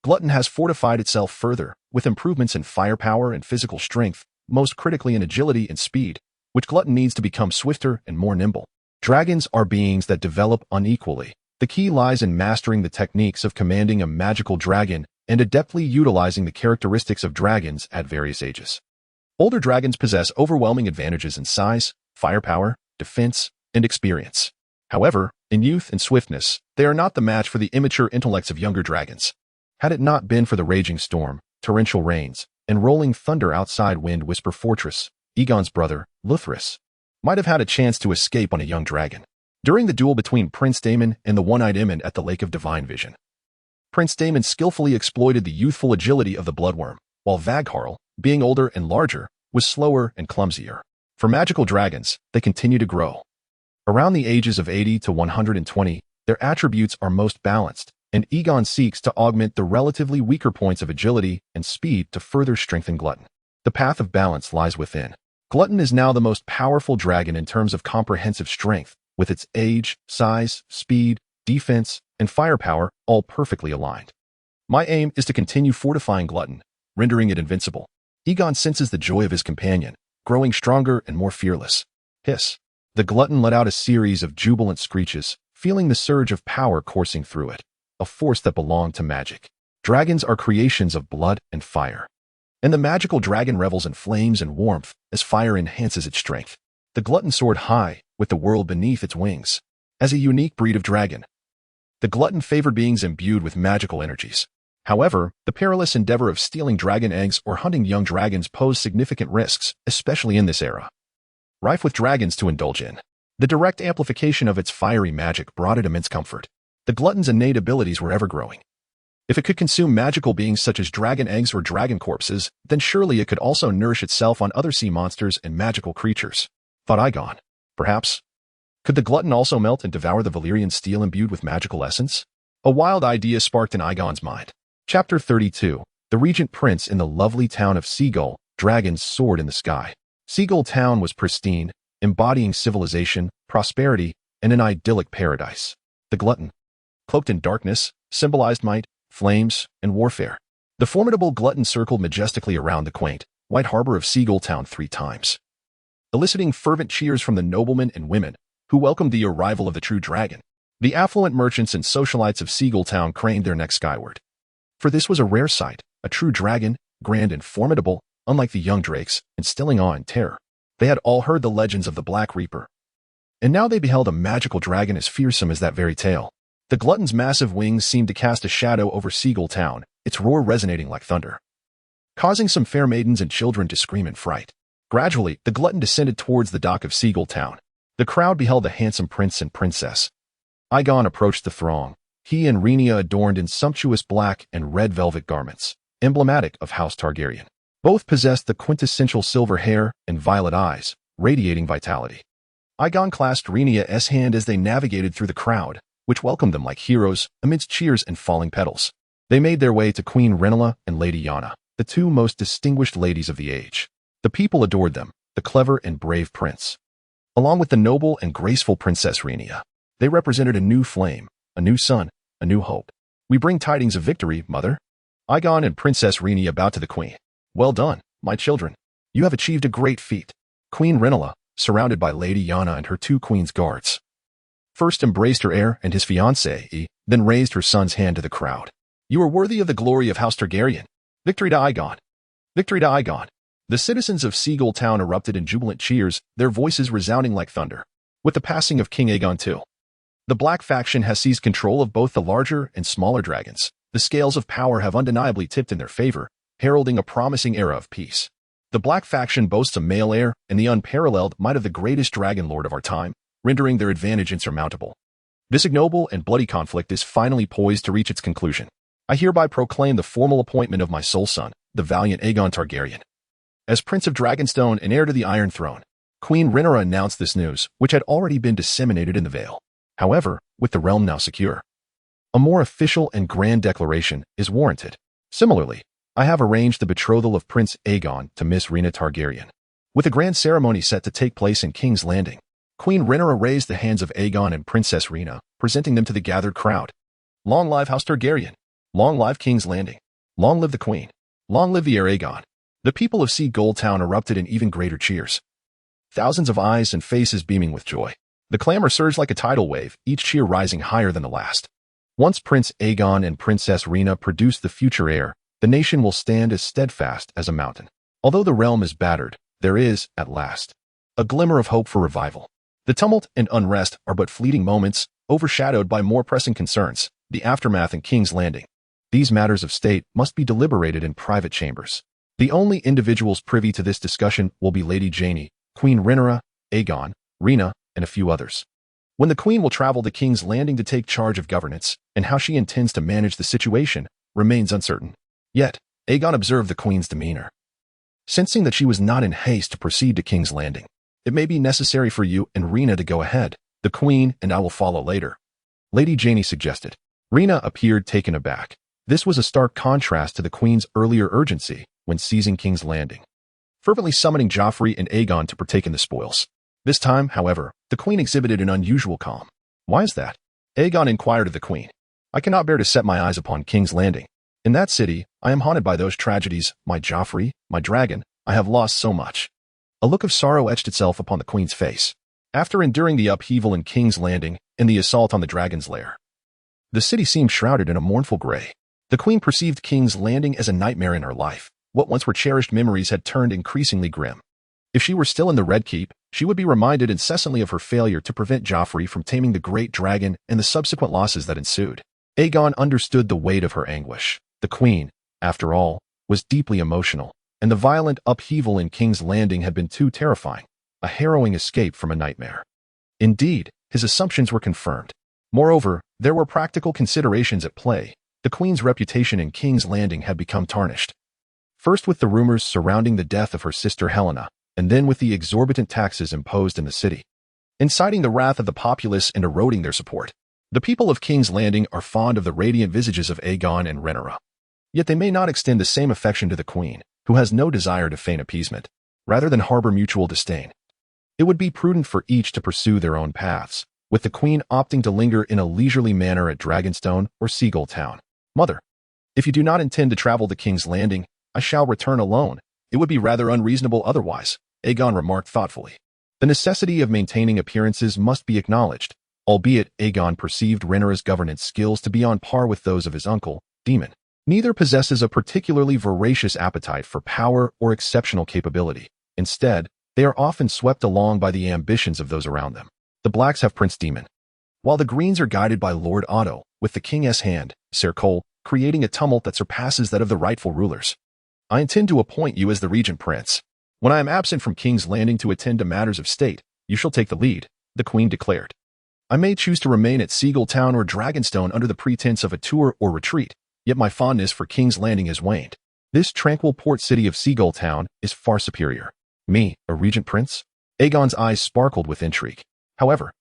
Glutton has fortified itself further, with improvements in firepower and physical strength, most critically in agility and speed, which Glutton needs to become swifter and more nimble. Dragons are beings that develop unequally. The key lies in mastering the techniques of commanding a magical dragon and adeptly utilizing the characteristics of dragons at various ages. Older dragons possess overwhelming advantages in size, firepower, defense, and experience. However, in youth and swiftness, they are not the match for the immature intellects of younger dragons. Had it not been for the raging storm, torrential rains, and rolling thunder outside Wind Whisper Fortress, Aegon's brother, Luthris, might have had a chance to escape on a young dragon. During the duel between Prince Daemon and the One-Eyed Emond at the Lake of Divine Vision, Prince Daemon skillfully exploited the youthful agility of the Bloodworm, while Vagharl, being older and larger, was slower and clumsier. For magical dragons, they continue to grow. Around the ages of 80 to 120, their attributes are most balanced, and Aegon seeks to augment the relatively weaker points of agility and speed to further strengthen Glutton. The path of balance lies within. Glutton is now the most powerful dragon in terms of comprehensive strength, with its age, size, speed, defense, and firepower all perfectly aligned. My aim is to continue fortifying Glutton, rendering it invincible. Aegon senses the joy of his companion, growing stronger and more fearless. Hiss. The Glutton let out a series of jubilant screeches, feeling the surge of power coursing through it, a force that belonged to magic. Dragons are creations of blood and fire, and the magical dragon revels in flames and warmth as fire enhances its strength. The Glutton soared high, with the world beneath its wings. As a unique breed of dragon, the Glutton favored beings imbued with magical energies. However, the perilous endeavor of stealing dragon eggs or hunting young dragons posed significant risks, especially in this era, rife with dragons to indulge in. The direct amplification of its fiery magic brought it immense comfort. The Glutton's innate abilities were ever-growing. If it could consume magical beings such as dragon eggs or dragon corpses, then surely it could also nourish itself on other sea monsters and magical creatures. Thought Aegon. Perhaps. Could the Glutton also melt and devour the Valyrian steel imbued with magical essence? A wild idea sparked in Aegon's mind. Chapter 32. The Regent Prince in the lovely town of Seagull, dragons soared in the sky. Seagull Town was pristine, embodying civilization, prosperity, and an idyllic paradise. The Glutton, cloaked in darkness, symbolized might, flames, and warfare. The formidable Glutton circled majestically around the quaint, white harbor of Seagull Town 3 times, eliciting fervent cheers from the noblemen and women who welcomed the arrival of the true dragon. The affluent merchants and socialites of Seagull Town craned their necks skyward. For this was a rare sight, a true dragon, grand and formidable, unlike the young drakes, instilling awe and terror. They had all heard the legends of the Black Reaper, and now they beheld a magical dragon as fearsome as that very tale. The Glutton's massive wings seemed to cast a shadow over Seagull Town, its roar resonating like thunder, causing some fair maidens and children to scream in fright. Gradually, the Glutton descended towards the dock of Seagull Town. The crowd beheld the handsome prince and princess. Aegon approached the throng, he and Rhaenyra adorned in sumptuous black and red velvet garments, emblematic of House Targaryen. Both possessed the quintessential silver hair and violet eyes, radiating vitality. Aegon clasped Rhaenyra's hand as they navigated through the crowd, which welcomed them like heroes amidst cheers and falling petals. They made their way to Queen Rhaenyra and Lady Lyanna, the two most distinguished ladies of the age. The people adored them, the clever and brave prince. Along with the noble and graceful Princess Rhaenyra, they represented a new flame, a new sun, a new hope. We bring tidings of victory, mother. Aegon and Princess Rhaenyra bowed to the queen. Well done, my children. You have achieved a great feat. Queen Rhaenyra, surrounded by Lady Lyanna and her two queen's guards, first embraced her heir and his fiancée, then raised her son's hand to the crowd. You are worthy of the glory of House Targaryen. Victory to Aegon. Victory to Aegon. The citizens of Seagull Town erupted in jubilant cheers, their voices resounding like thunder. With the passing of King Aegon II, the Black faction has seized control of both the larger and smaller dragons. The scales of power have undeniably tipped in their favor, heralding a promising era of peace. The Black faction boasts a male heir and the unparalleled might of the greatest dragon lord of our time, rendering their advantage insurmountable. This ignoble and bloody conflict is finally poised to reach its conclusion. I hereby proclaim the formal appointment of my sole son, the valiant Aegon Targaryen, as Prince of Dragonstone and heir to the Iron Throne. Queen Rhaenyra announced this news, which had already been disseminated in the Vale. However, with the realm now secure, a more official and grand declaration is warranted. Similarly, I have arranged the betrothal of Prince Aegon to Miss Rhaenyra Targaryen, with a grand ceremony set to take place in King's Landing. Queen Rhaenyra raised the hands of Aegon and Princess Rhaenyra, presenting them to the gathered crowd. Long live House Targaryen! Long live King's Landing! Long live the Queen! Long live the heir Aegon! The people of Seagull Town erupted in even greater cheers, thousands of eyes and faces beaming with joy. The clamor surged like a tidal wave, each cheer rising higher than the last. Once Prince Aegon and Princess Rhaenyra produce the future heir, the nation will stand as steadfast as a mountain. Although the realm is battered, there is, at last, a glimmer of hope for revival. The tumult and unrest are but fleeting moments, overshadowed by more pressing concerns, the aftermath in King's Landing. These matters of state must be deliberated in private chambers. The only individuals privy to this discussion will be Lady Janie, Queen Rhaenyra, Aegon, Rhaenyra, and a few others. When the Queen will travel to King's Landing to take charge of governance, and how she intends to manage the situation, remains uncertain. Yet, Aegon observed the Queen's demeanor. Sensing that she was not in haste to proceed to King's Landing, it may be necessary for you and Rhaenyra to go ahead. The Queen and I will follow later, Lady Janie suggested. Rhaenyra appeared taken aback. This was a stark contrast to the Queen's earlier urgency when seizing King's Landing, fervently summoning Joffrey and Aegon to partake in the spoils. This time, however, the Queen exhibited an unusual calm. Why is that? Aegon inquired of the Queen. I cannot bear to set my eyes upon King's Landing. In that city, I am haunted by those tragedies. My Joffrey, my dragon, I have lost so much. A look of sorrow etched itself upon the Queen's face. After enduring the upheaval in King's Landing and the assault on the dragon's lair, the city seemed shrouded in a mournful gray. The Queen perceived King's Landing as a nightmare in her life. What once were cherished memories had turned increasingly grim. If she were still in the Red Keep, she would be reminded incessantly of her failure to prevent Joffrey from taming the great dragon and the subsequent losses that ensued. Aegon understood the weight of her anguish. The Queen, after all, was deeply emotional, and the violent upheaval in King's Landing had been too terrifying, a harrowing escape from a nightmare. Indeed, his assumptions were confirmed. Moreover, there were practical considerations at play. The Queen's reputation in King's Landing had become tarnished. First with the rumors surrounding the death of her sister Helena, and then with the exorbitant taxes imposed in the city, inciting the wrath of the populace and eroding their support. The people of King's Landing are fond of the radiant visages of Aegon and Rhaenyra. Yet they may not extend the same affection to the Queen, who has no desire to feign appeasement, rather than harbor mutual disdain. It would be prudent for each to pursue their own paths, with the Queen opting to linger in a leisurely manner at Dragonstone or Seagull Town. Mother, if you do not intend to travel to King's Landing, I shall return alone. It would be rather unreasonable otherwise, Aegon remarked thoughtfully. The necessity of maintaining appearances must be acknowledged, albeit Aegon perceived Rhaenyra's governance skills to be on par with those of his uncle, Daemon. Neither possesses a particularly voracious appetite for power or exceptional capability. Instead, they are often swept along by the ambitions of those around them. The Blacks have Prince Daemon, while the Greens are guided by Lord Otto, with the King's hand, Ser Cole, creating a tumult that surpasses that of the rightful rulers. I intend to appoint you as the Regent Prince. When I am absent from King's Landing to attend to matters of state, you shall take the lead, the queen declared. I may choose to remain at Seagull Town or Dragonstone under the pretense of a tour or retreat, yet my fondness for King's Landing has waned. This tranquil port city of Seagull Town is far superior. Me, a regent prince? Aegon's eyes sparkled with intrigue. However,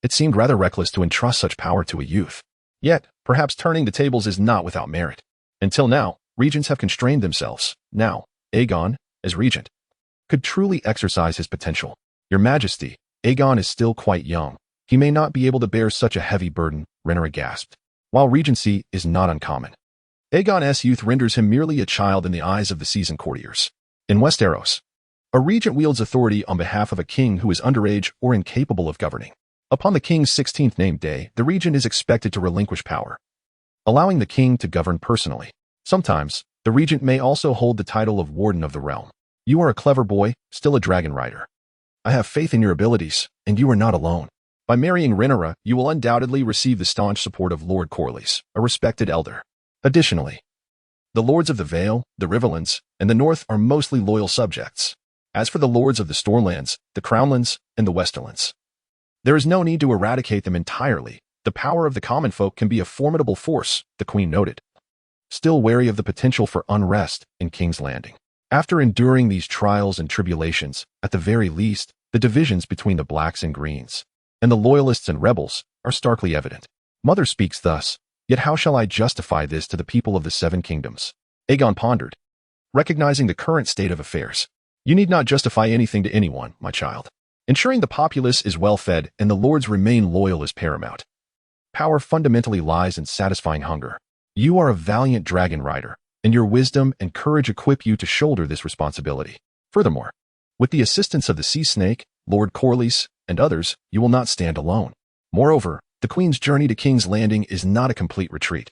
it seemed rather reckless to entrust such power to a youth. Yet, perhaps turning the tables is not without merit. Until now, regents have constrained themselves. Now, Aegon, as regent, could truly exercise his potential. Your Majesty, Aegon is still quite young. He may not be able to bear such a heavy burden, Rhaenyra gasped. While regency is not uncommon, Aegon's youth renders him merely a child in the eyes of the seasoned courtiers. In Westeros, a regent wields authority on behalf of a king who is underage or incapable of governing. Upon the king's 16th named day, the regent is expected to relinquish power, allowing the king to govern personally. Sometimes, the regent may also hold the title of Warden of the Realm. You are a clever boy, still a dragon rider. I have faith in your abilities, and you are not alone. By marrying Rhaenyra, you will undoubtedly receive the staunch support of Lord Corlys, a respected elder. Additionally, the lords of the Vale, the Riverlands, and the North are mostly loyal subjects. As for the lords of the Stormlands, the Crownlands, and the Westerlands, there is no need to eradicate them entirely. The power of the common folk can be a formidable force, the queen noted, still wary of the potential for unrest in King's Landing. After enduring these trials and tribulations, at the very least, the divisions between the blacks and greens, and the loyalists and rebels, are starkly evident. Mother speaks thus, yet how shall I justify this to the people of the Seven Kingdoms? Aegon pondered, recognizing the current state of affairs. You need not justify anything to anyone, my child. Ensuring the populace is well fed and the lords remain loyal is paramount. Power fundamentally lies in satisfying hunger. You are a valiant dragon rider, and your wisdom and courage equip you to shoulder this responsibility. Furthermore, with the assistance of the Sea Snake, Lord Corlys, and others, you will not stand alone. Moreover, the Queen's journey to King's Landing is not a complete retreat.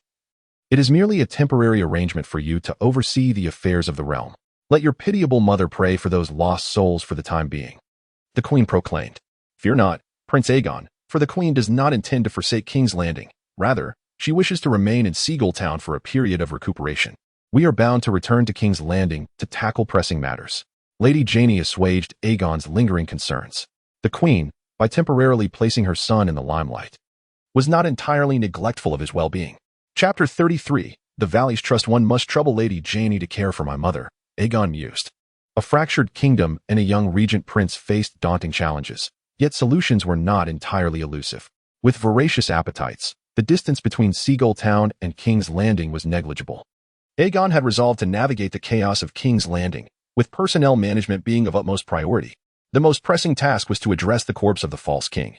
It is merely a temporary arrangement for you to oversee the affairs of the realm. Let your pitiable mother pray for those lost souls for the time being. The Queen proclaimed. Fear not, Prince Aegon, for the Queen does not intend to forsake King's Landing. Rather, she wishes to remain in Seagull Town for a period of recuperation. We are bound to return to King's Landing to tackle pressing matters. Lady Jaime assuaged Aegon's lingering concerns. The Queen, by temporarily placing her son in the limelight, was not entirely neglectful of his well-being. Chapter 33, The Valleys Trust. One must trouble Lady Jaime to care for my mother, Aegon mused. A fractured kingdom and a young regent prince faced daunting challenges, yet solutions were not entirely elusive. With voracious appetites, the distance between Seagull Town and King's Landing was negligible. Aegon had resolved to navigate the chaos of King's Landing, with personnel management being of utmost priority. The most pressing task was to address the corpse of the false king.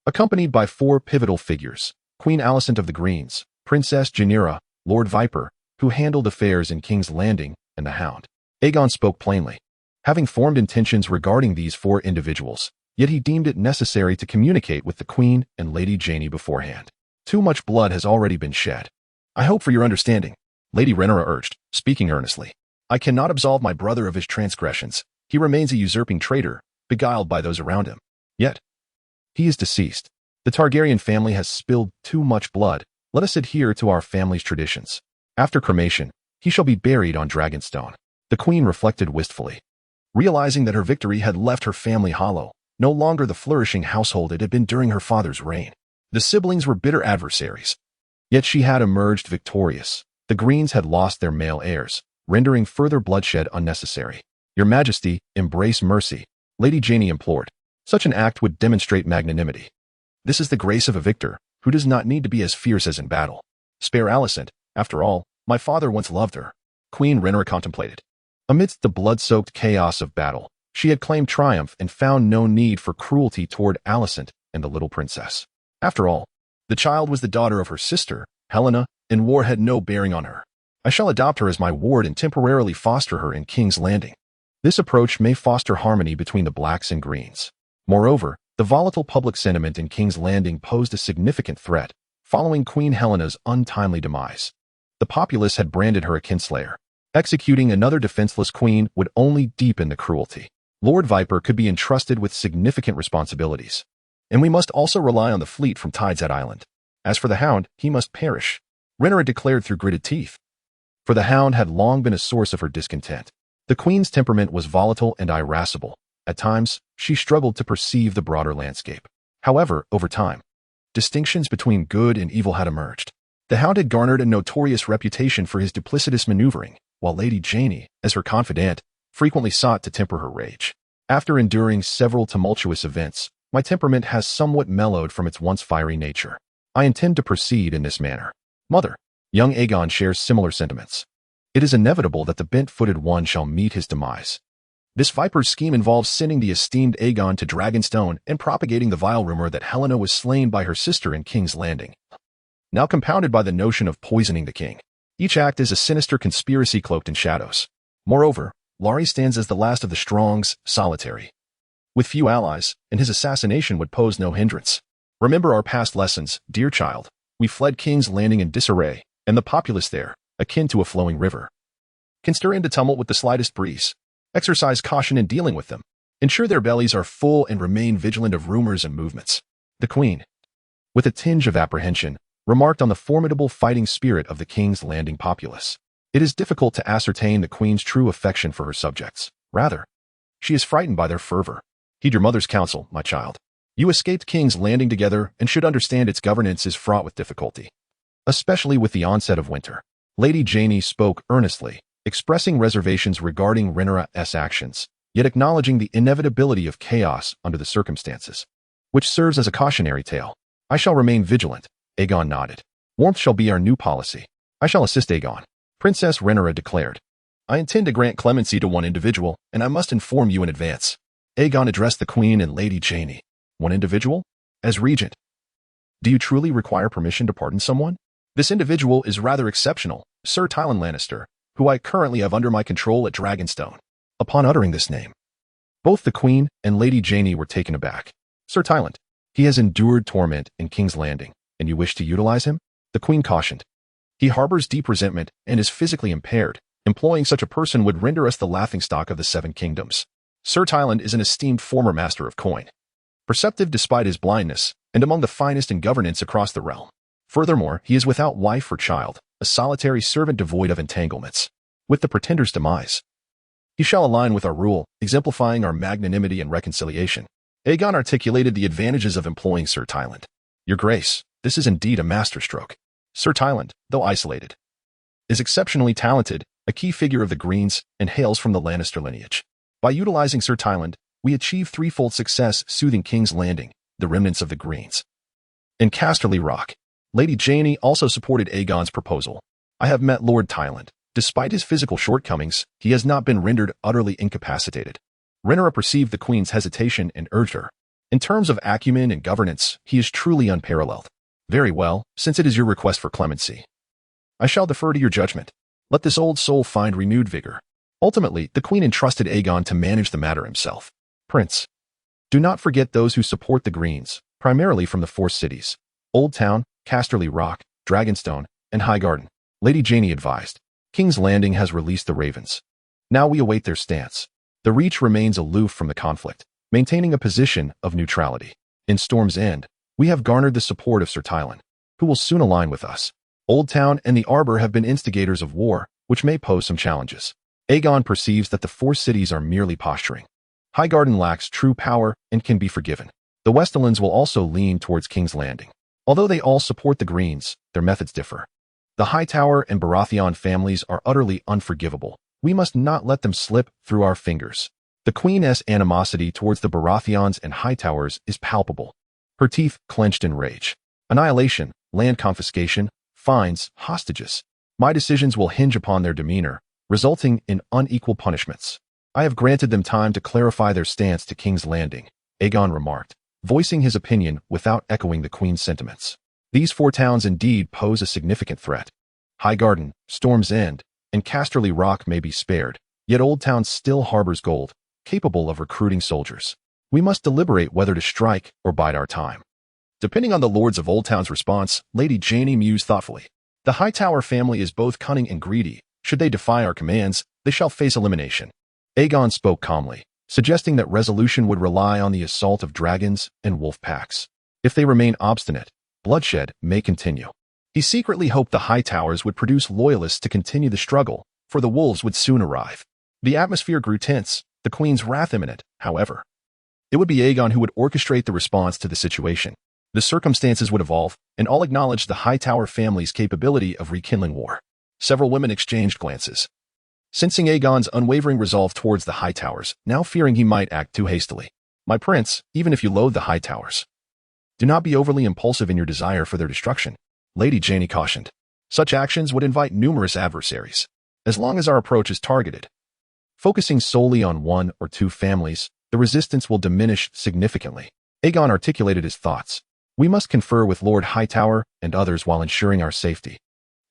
Accompanied by four pivotal figures, Queen Alicent of the Greens, Princess Rhaenyra, Lord Viper, who handled affairs in King's Landing, and the Hound. Aegon spoke plainly, having formed intentions regarding these four individuals, yet he deemed it necessary to communicate with the Queen and Lady Jaime beforehand. Too much blood has already been shed. I hope for your understanding, Lady Rhaenyra urged, speaking earnestly. I cannot absolve my brother of his transgressions. He remains a usurping traitor, beguiled by those around him. Yet, he is deceased. The Targaryen family has spilled too much blood. Let us adhere to our family's traditions. After cremation, he shall be buried on Dragonstone. The Queen reflected wistfully, realizing that her victory had left her family hollow, no longer the flourishing household it had been during her father's reign. The siblings were bitter adversaries, yet she had emerged victorious. The Greens had lost their male heirs, rendering further bloodshed unnecessary. Your Majesty, embrace mercy, Lady Jaime implored. Such an act would demonstrate magnanimity. This is the grace of a victor, who does not need to be as fierce as in battle. Spare Alicent, after all, my father once loved her. Queen Rhaenyra contemplated. Amidst the blood-soaked chaos of battle, she had claimed triumph and found no need for cruelty toward Alicent and the little princess. After all, the child was the daughter of her sister, Helena, and war had no bearing on her. I shall adopt her as my ward and temporarily foster her in King's Landing. This approach may foster harmony between the blacks and greens. Moreover, the volatile public sentiment in King's Landing posed a significant threat. Following Queen Helena's untimely demise, the populace had branded her a kinslayer. Executing another defenseless queen would only deepen the cruelty. Lord Viper could be entrusted with significant responsibilities, and we must also rely on the fleet from Tideshead Island. As for the Hound, he must perish, Rhaenyra declared through gritted teeth. For the Hound had long been a source of her discontent. The Queen's temperament was volatile and irascible. At times, she struggled to perceive the broader landscape. However, over time, distinctions between good and evil had emerged. The Hound had garnered a notorious reputation for his duplicitous maneuvering, while Lady Janie, as her confidant, frequently sought to temper her rage. After enduring several tumultuous events, my temperament has somewhat mellowed from its once fiery nature. I intend to proceed in this manner. Mother, young Aegon shares similar sentiments. It is inevitable that the bent-footed one shall meet his demise. This viper's scheme involves sending the esteemed Aegon to Dragonstone and propagating the vile rumor that Helena was slain by her sister in King's Landing, now compounded by the notion of poisoning the king. Each act is a sinister conspiracy cloaked in shadows. Moreover, Larry stands as the last of the Strongs, solitary, with few allies, and his assassination would pose no hindrance. Remember our past lessons, dear child. We fled King's Landing in disarray, and the populace there, akin to a flowing river, can stir into tumult with the slightest breeze. Exercise caution in dealing with them. Ensure their bellies are full and remain vigilant of rumors and movements. The Queen, with a tinge of apprehension, remarked on the formidable fighting spirit of the King's Landing populace. It is difficult to ascertain the Queen's true affection for her subjects. Rather, she is frightened by their fervor. Heed your mother's counsel, my child. You escaped King's Landing together and should understand its governance is fraught with difficulty, especially with the onset of winter. Lady Janie spoke earnestly, expressing reservations regarding Rhaenyra's actions, yet acknowledging the inevitability of chaos under the circumstances, which serves as a cautionary tale. I shall remain vigilant, Aegon nodded. Warmth shall be our new policy. I shall assist Aegon, Princess Rhaenyra declared. I intend to grant clemency to one individual, and I must inform you in advance. Aegon addressed the Queen and Lady Janie. One individual? As regent. Do you truly require permission to pardon someone? This individual is rather exceptional, Sir Tywin Lannister, who I currently have under my control at Dragonstone. Upon uttering this name, both the Queen and Lady Janie were taken aback. Sir Tywin, he has endured torment in King's Landing, and you wish to utilize him? The Queen cautioned. He harbors deep resentment and is physically impaired. Employing such a person would render us the laughingstock of the Seven Kingdoms. Sir Tywin is an esteemed former master of coin, perceptive despite his blindness, and among the finest in governance across the realm. Furthermore, he is without wife or child, a solitary servant devoid of entanglements. With the pretender's demise, he shall align with our rule, exemplifying our magnanimity and reconciliation. Aegon articulated the advantages of employing Sir Tywin. Your Grace, this is indeed a masterstroke. Sir Tywin, though isolated, is exceptionally talented, a key figure of the Greens, and hails from the Lannister lineage. By utilizing Sir Tywin, we achieve threefold success soothing King's Landing, the remnants of the Greens, and Casterly Rock. Lady Janie also supported Aegon's proposal. I have met Lord Tywin. Despite his physical shortcomings, he has not been rendered utterly incapacitated. Rhaenyra perceived the Queen's hesitation and urged her. In terms of acumen and governance, he is truly unparalleled. Very well, since it is your request for clemency, I shall defer to your judgment. Let this old soul find renewed vigor. Ultimately, the Queen entrusted Aegon to manage the matter himself. Prince, do not forget those who support the Greens, primarily from the four cities, Oldtown, Casterly Rock, Dragonstone, and Highgarden. Lady Janie advised. King's Landing has released the Ravens. Now we await their stance. The Reach remains aloof from the conflict, maintaining a position of neutrality. In Storm's End, we have garnered the support of Sir Tywin, who will soon align with us. Oldtown and the Arbor have been instigators of war, which may pose some challenges. Aegon perceives that the four cities are merely posturing. Highgarden lacks true power and can be forgiven. The Westerlands will also lean towards King's Landing. Although they all support the Greens, their methods differ. The Hightower and Baratheon families are utterly unforgivable. We must not let them slip through our fingers. The Queen's animosity towards the Baratheons and Hightowers is palpable. Her teeth clenched in rage. Annihilation, land confiscation, fines, hostages. My decisions will hinge upon their demeanor, resulting in unequal punishments. I have granted them time to clarify their stance to King's Landing, Aegon remarked, voicing his opinion without echoing the Queen's sentiments. These four towns indeed pose a significant threat. Highgarden, Storm's End, and Casterly Rock may be spared, yet Oldtown still harbors gold, capable of recruiting soldiers. We must deliberate whether to strike or bide our time. Depending on the lords of Oldtown's response, Lady Janie mused thoughtfully. The Hightower family is both cunning and greedy. Should they defy our commands, they shall face elimination. Aegon spoke calmly, suggesting that resolution would rely on the assault of dragons and wolf packs. If they remain obstinate, bloodshed may continue. He secretly hoped the Hightowers would produce loyalists to continue the struggle, for the wolves would soon arrive. The atmosphere grew tense, the Queen's wrath imminent, however. It would be Aegon who would orchestrate the response to the situation. The circumstances would evolve, and all acknowledged the Hightower family's capability of rekindling war. Several women exchanged glances. Sensing Aegon's unwavering resolve towards the Hightowers, now fearing he might act too hastily. My prince, even if you loathe the Hightowers, do not be overly impulsive in your desire for their destruction, Lady Janie cautioned. Such actions would invite numerous adversaries. As long as our approach is targeted, focusing solely on one or two families, the resistance will diminish significantly. Aegon articulated his thoughts. We must confer with Lord Hightower and others while ensuring our safety.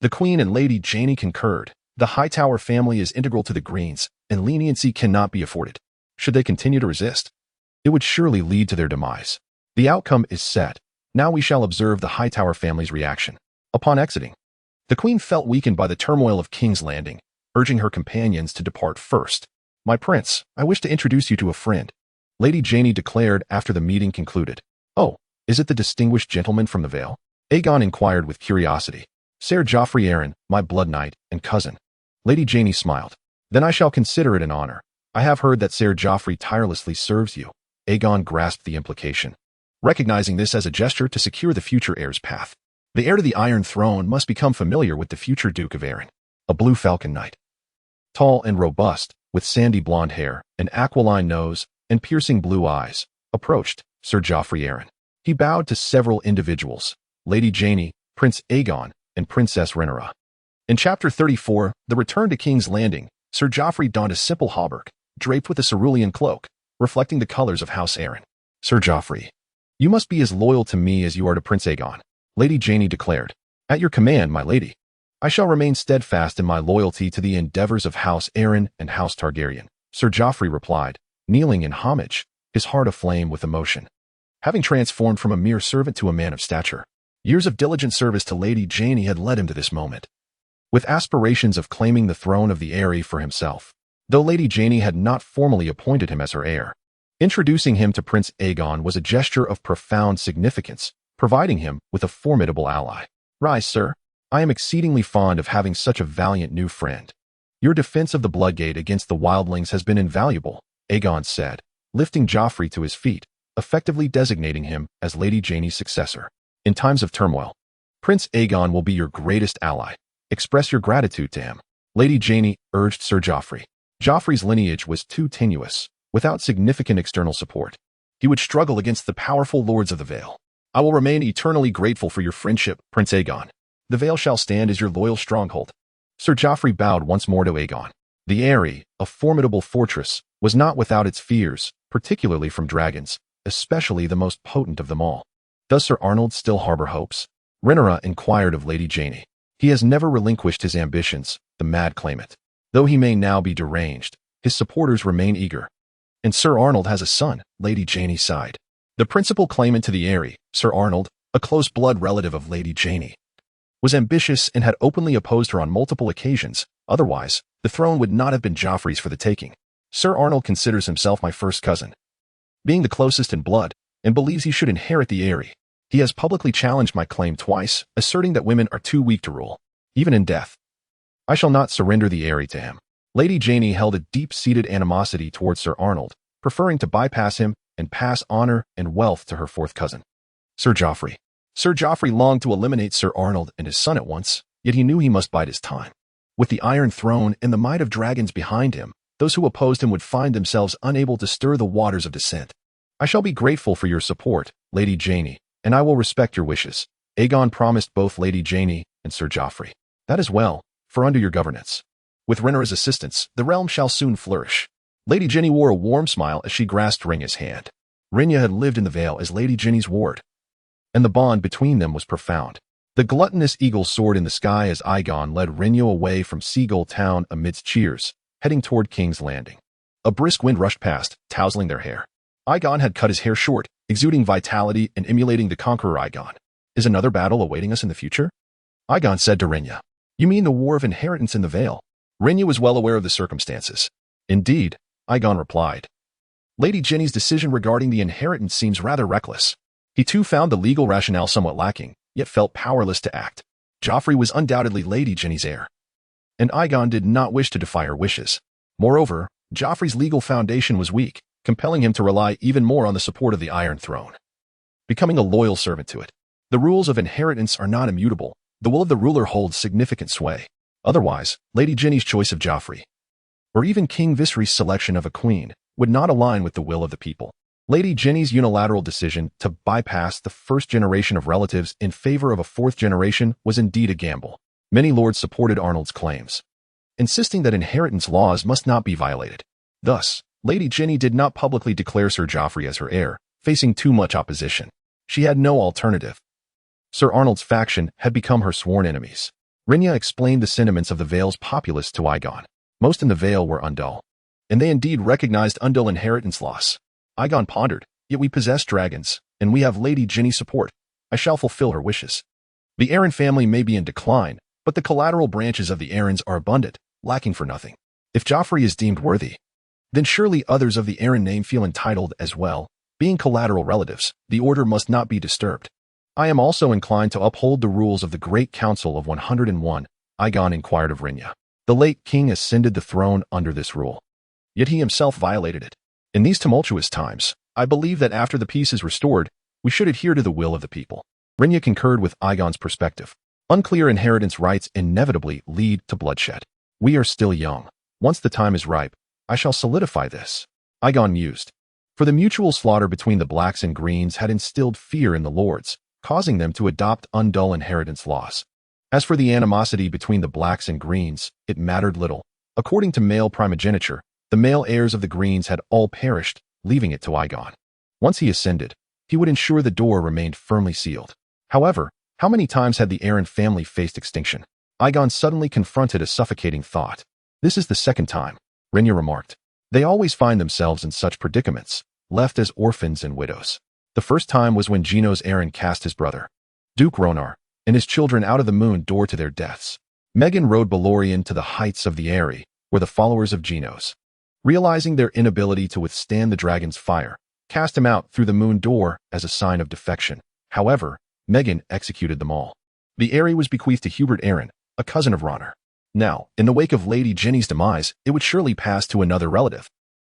The Queen and Lady Janie concurred. The Hightower family is integral to the Greens, and leniency cannot be afforded. Should they continue to resist, it would surely lead to their demise. The outcome is set. Now we shall observe the Hightower family's reaction. Upon exiting, the Queen felt weakened by the turmoil of King's Landing, urging her companions to depart first. My prince, I wish to introduce you to a friend, Lady Janie declared after the meeting concluded. Oh, is it the distinguished gentleman from the Vale? Aegon inquired with curiosity. Ser Joffrey Arryn, my blood knight and cousin. Lady Janie smiled. Then I shall consider it an honor. I have heard that Ser Joffrey tirelessly serves you. Aegon grasped the implication, recognizing this as a gesture to secure the future heir's path. The heir to the Iron Throne must become familiar with the future Duke of Arryn, a blue falcon knight. Tall and robust, with sandy blonde hair, an aquiline nose, and piercing blue eyes, approached Ser Joffrey Arryn. He bowed to several individuals, Lady Janie, Prince Aegon, and Princess Rhaenyra. In Chapter 34, The Return to King's Landing, Ser Joffrey donned a simple hauberk, draped with a cerulean cloak, reflecting the colors of House Arryn. Ser Joffrey, you must be as loyal to me as you are to Prince Aegon, Lady Janie declared. At your command, my lady. I shall remain steadfast in my loyalty to the endeavors of House Arryn and House Targaryen, Ser Joffrey replied, kneeling in homage, his heart aflame with emotion. Having transformed from a mere servant to a man of stature, years of diligent service to Lady Janie had led him to this moment, with aspirations of claiming the throne of the Eyrie for himself. Though Lady Janie had not formally appointed him as her heir, introducing him to Prince Aegon was a gesture of profound significance, providing him with a formidable ally. Rise, sir. I am exceedingly fond of having such a valiant new friend. Your defense of the Bloodgate against the wildlings has been invaluable, Aegon said, lifting Joffrey to his feet, effectively designating him as Lady Janie's successor. In times of turmoil, Prince Aegon will be your greatest ally. Express your gratitude to him, Lady Janie urged Ser Joffrey. Joffrey's lineage was too tenuous. Without significant external support, he would struggle against the powerful lords of the Vale. I will remain eternally grateful for your friendship, Prince Aegon. The Vale shall stand as your loyal stronghold. Ser Joffrey bowed once more to Aegon. The Eyrie, a formidable fortress, was not without its fears, particularly from dragons, especially the most potent of them all. Does Sir Arnold still harbor hopes? Rhaenyra inquired of Lady Janie. He has never relinquished his ambitions, the mad claimant. Though he may now be deranged, his supporters remain eager. And Sir Arnold has a son, Lady Janie sighed. The principal claimant to the Eyrie, Sir Arnold, a close blood relative of Lady Janie, was ambitious and had openly opposed her on multiple occasions. Otherwise, the throne would not have been Joffrey's for the taking. Sir Arnold considers himself my first cousin, being the closest in blood, and believes he should inherit the Eyrie. He has publicly challenged my claim twice, asserting that women are too weak to rule, even in death. I shall not surrender the Eyrie to him. Lady Janie held a deep-seated animosity towards Sir Arnold, preferring to bypass him and pass honor and wealth to her fourth cousin, Ser Joffrey. Ser Joffrey longed to eliminate Sir Arnold and his son at once, yet he knew he must bide his time. With the Iron Throne and the might of dragons behind him, those who opposed him would find themselves unable to stir the waters of dissent. I shall be grateful for your support, Lady Janie, and I will respect your wishes. Aegon promised both Lady Janie and Ser Joffrey. That is well, for under your governance, with Rhaenyra's assistance, the realm shall soon flourish. Lady Janie wore a warm smile as she grasped Rhaenya's hand. Rhaenyra had lived in the Vale as Lady Janie's ward, and the bond between them was profound. The gluttonous eagle soared in the sky as Aegon led Rhaenyra away from Seagull Town amidst cheers, heading toward King's Landing. A brisk wind rushed past, tousling their hair. Aegon had cut his hair short, exuding vitality and emulating the conqueror Aegon. Is another battle awaiting us in the future? Aegon said to Rhaenyra. You mean the war of inheritance in the Vale? Rhaenyra was well aware of the circumstances. Indeed, Aegon replied. Lady Jenny's decision regarding the inheritance seems rather reckless. He too found the legal rationale somewhat lacking, yet felt powerless to act. Joffrey was undoubtedly Lady Jenny's heir, and Aegon did not wish to defy her wishes. Moreover, Joffrey's legal foundation was weak, compelling him to rely even more on the support of the Iron Throne, becoming a loyal servant to it. The rules of inheritance are not immutable. The will of the ruler holds significant sway. Otherwise, Lady Ginny's choice of Joffrey, or even King Viserys' selection of a queen, would not align with the will of the people. Lady Ginny's unilateral decision to bypass the first generation of relatives in favor of a fourth generation was indeed a gamble. Many lords supported Arnold's claims, insisting that inheritance laws must not be violated. Thus, Lady Ginny did not publicly declare Sir Joffrey as her heir, facing too much opposition. She had no alternative. Sir Arnold's faction had become her sworn enemies. Rhaenyra explained the sentiments of the Vale's populace to Aegon. Most in the Vale were Undul, and they indeed recognized Undul inheritance loss. Aegon pondered, "Yet we possess dragons, and we have Lady Ginny's support. I shall fulfill her wishes. The Arryn family may be in decline, but the collateral branches of the Arryns are abundant, lacking for nothing. If Joffrey is deemed worthy, then surely others of the Arryn name feel entitled as well. Being collateral relatives, the order must not be disturbed. I am also inclined to uphold the rules of the Great Council of 101, Aegon inquired of Rhaenyra. The late king ascended the throne under this rule, yet he himself violated it. In these tumultuous times, I believe that after the peace is restored, we should adhere to the will of the people. Rhaenyra concurred with Aegon's perspective. Unclear inheritance rights inevitably lead to bloodshed. We are still young. Once the time is ripe, I shall solidify this. Aegon mused. For the mutual slaughter between the Blacks and Greens had instilled fear in the lords, causing them to adopt Undul inheritance laws. As for the animosity between the Blacks and Greens, it mattered little. According to male primogeniture, the male heirs of the Greens had all perished, leaving it to Aegon. Once he ascended, he would ensure the door remained firmly sealed. However, how many times had the Arryn family faced extinction? Aegon suddenly confronted a suffocating thought. This is the second time, Rhaenyra remarked. They always find themselves in such predicaments, left as orphans and widows. The first time was when Genos Arryn cast his brother, Duke Rhonar, and his children out of the moon door to their deaths. Megan rode Velaryon to the heights of the Eyrie, where the followers of Genos, realizing their inability to withstand the dragon's fire, cast him out through the moon door as a sign of defection. However, Megan executed them all. The Eyrie was bequeathed to Hubert Arryn, a cousin of Rhonar. Now, in the wake of Lady Ginny's demise, it would surely pass to another relative.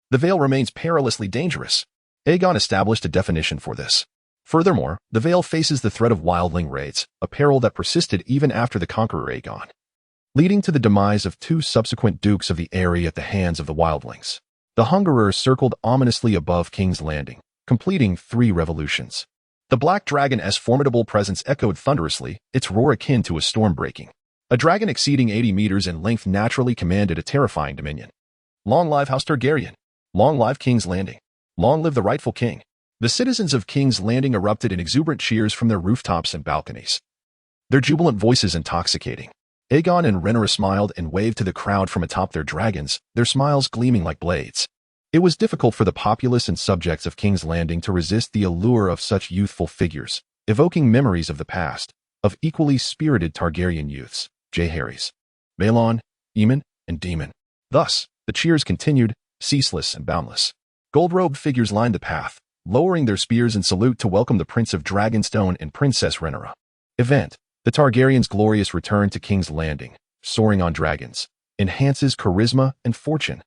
The Vale remains perilously dangerous. Aegon established a definition for this. Furthermore, the Vale faces the threat of wildling raids, a peril that persisted even after the conqueror Aegon, leading to the demise of two subsequent dukes of the Eyrie at the hands of the wildlings. The Hungerers circled ominously above King's Landing, completing 3 revolutions. The Black Dragon's formidable presence echoed thunderously, its roar akin to a storm breaking. A dragon exceeding 80 meters in length naturally commanded a terrifying dominion. Long live House Targaryen! Long live King's Landing! Long live the rightful king! The citizens of King's Landing erupted in exuberant cheers from their rooftops and balconies, their jubilant voices intoxicating. Aegon and Rhaenyra smiled and waved to the crowd from atop their dragons, their smiles gleaming like blades. It was difficult for the populace and subjects of King's Landing to resist the allure of such youthful figures, evoking memories of the past, of equally spirited Targaryen youths, Jaehaerys, Balon, Aemon, and Daemon. Thus, the cheers continued, ceaseless and boundless. Gold-robed figures lined the path, lowering their spears in salute to welcome the Prince of Dragonstone and Princess Rhaenyra. Event: the Targaryens' glorious return to King's Landing, soaring on dragons, enhances charisma and fortune.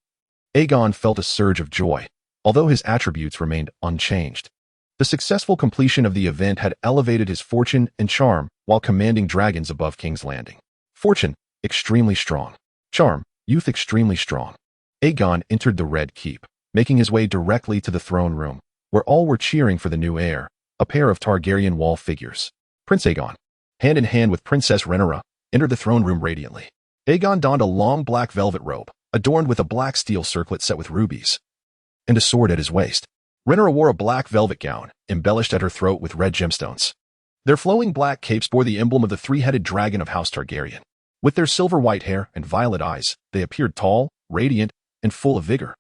Aegon felt a surge of joy, although his attributes remained unchanged. The successful completion of the event had elevated his fortune and charm while commanding dragons above King's Landing. Fortune, extremely strong. Charm, youth extremely strong. Aegon entered the Red Keep, making his way directly to the throne room, where all were cheering for the new heir, a pair of Targaryen wall figures. Prince Aegon, hand in hand with Princess Rhaenyra, entered the throne room radiantly. Aegon donned a long black velvet robe, adorned with a black steel circlet set with rubies, and a sword at his waist. Rhaenyra wore a black velvet gown, embellished at her throat with red gemstones. Their flowing black capes bore the emblem of the 3-headed dragon of House Targaryen. With their silver-white hair and violet eyes, they appeared tall, radiant, and full of vigor.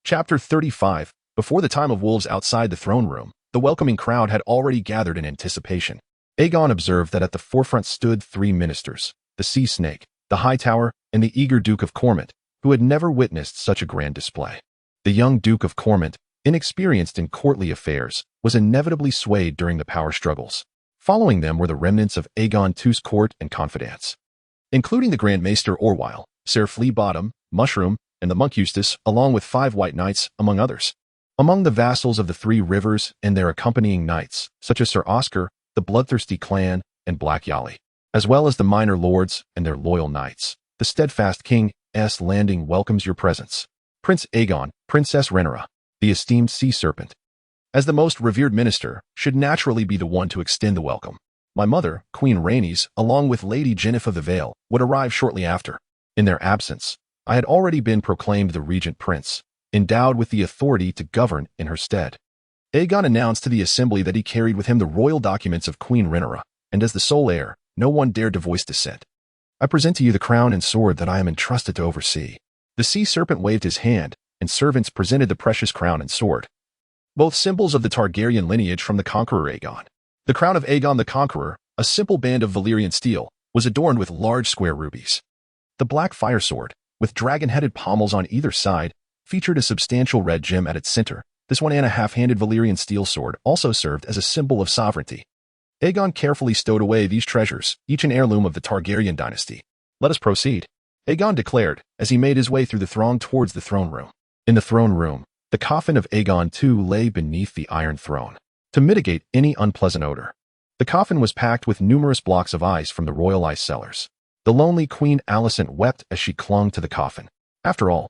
Chapter 35. Before the time of wolves outside the throne room, the welcoming crowd had already gathered in anticipation. Aegon observed that at the forefront stood 3 ministers, the Sea Snake, the Hightower, and the eager Duke of Cormont, who had never witnessed such a grand display. The young Duke of Cormont, inexperienced in courtly affairs, was inevitably swayed during the power struggles. Following them were the remnants of Aegon II's court and confidants, including the Grand Maester Orwyle, Ser Fleabottom, Mushroom, and the Monk Eustace, along with 5 White Knights, among others. Among the vassals of the Three Rivers and their accompanying knights, such as Sir Oscar, the Bloodthirsty Clan, and Black Yali, as well as the minor lords and their loyal knights, the steadfast King's Landing welcomes your presence. Prince Aegon, Princess Rhaenyra, the esteemed sea serpent, as the most revered minister, should naturally be the one to extend the welcome. My mother, Queen Rhaenys, along with Lady Jennifer of the Vale, would arrive shortly after. In their absence, I had already been proclaimed the regent prince, endowed with the authority to govern in her stead. Aegon announced to the assembly that he carried with him the royal documents of Queen Rhaenyra, and as the sole heir, no one dared to voice dissent. I present to you the crown and sword that I am entrusted to oversee. The sea serpent waved his hand, and servants presented the precious crown and sword, both symbols of the Targaryen lineage from the conqueror Aegon. The crown of Aegon the Conqueror, a simple band of Valyrian steel, was adorned with large square rubies. The black fire sword, with dragon-headed pommels on either side, featured a substantial red gem at its center. This 1.5-handed Valyrian steel sword also served as a symbol of sovereignty. Aegon carefully stowed away these treasures, each an heirloom of the Targaryen dynasty. Let us proceed, Aegon declared, as he made his way through the throng towards the throne room. In the throne room, the coffin of Aegon II lay beneath the Iron Throne. To mitigate any unpleasant odor, the coffin was packed with numerous blocks of ice from the royal ice cellars. The lonely Queen Alicent wept as she clung to the coffin. After all,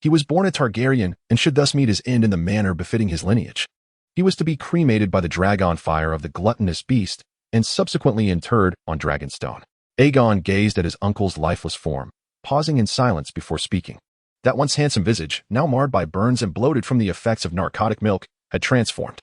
he was born a Targaryen and should thus meet his end in the manner befitting his lineage. He was to be cremated by the dragon fire of the gluttonous beast and subsequently interred on Dragonstone. Aegon gazed at his uncle's lifeless form, pausing in silence before speaking. That once handsome visage, now marred by burns and bloated from the effects of narcotic milk, had transformed.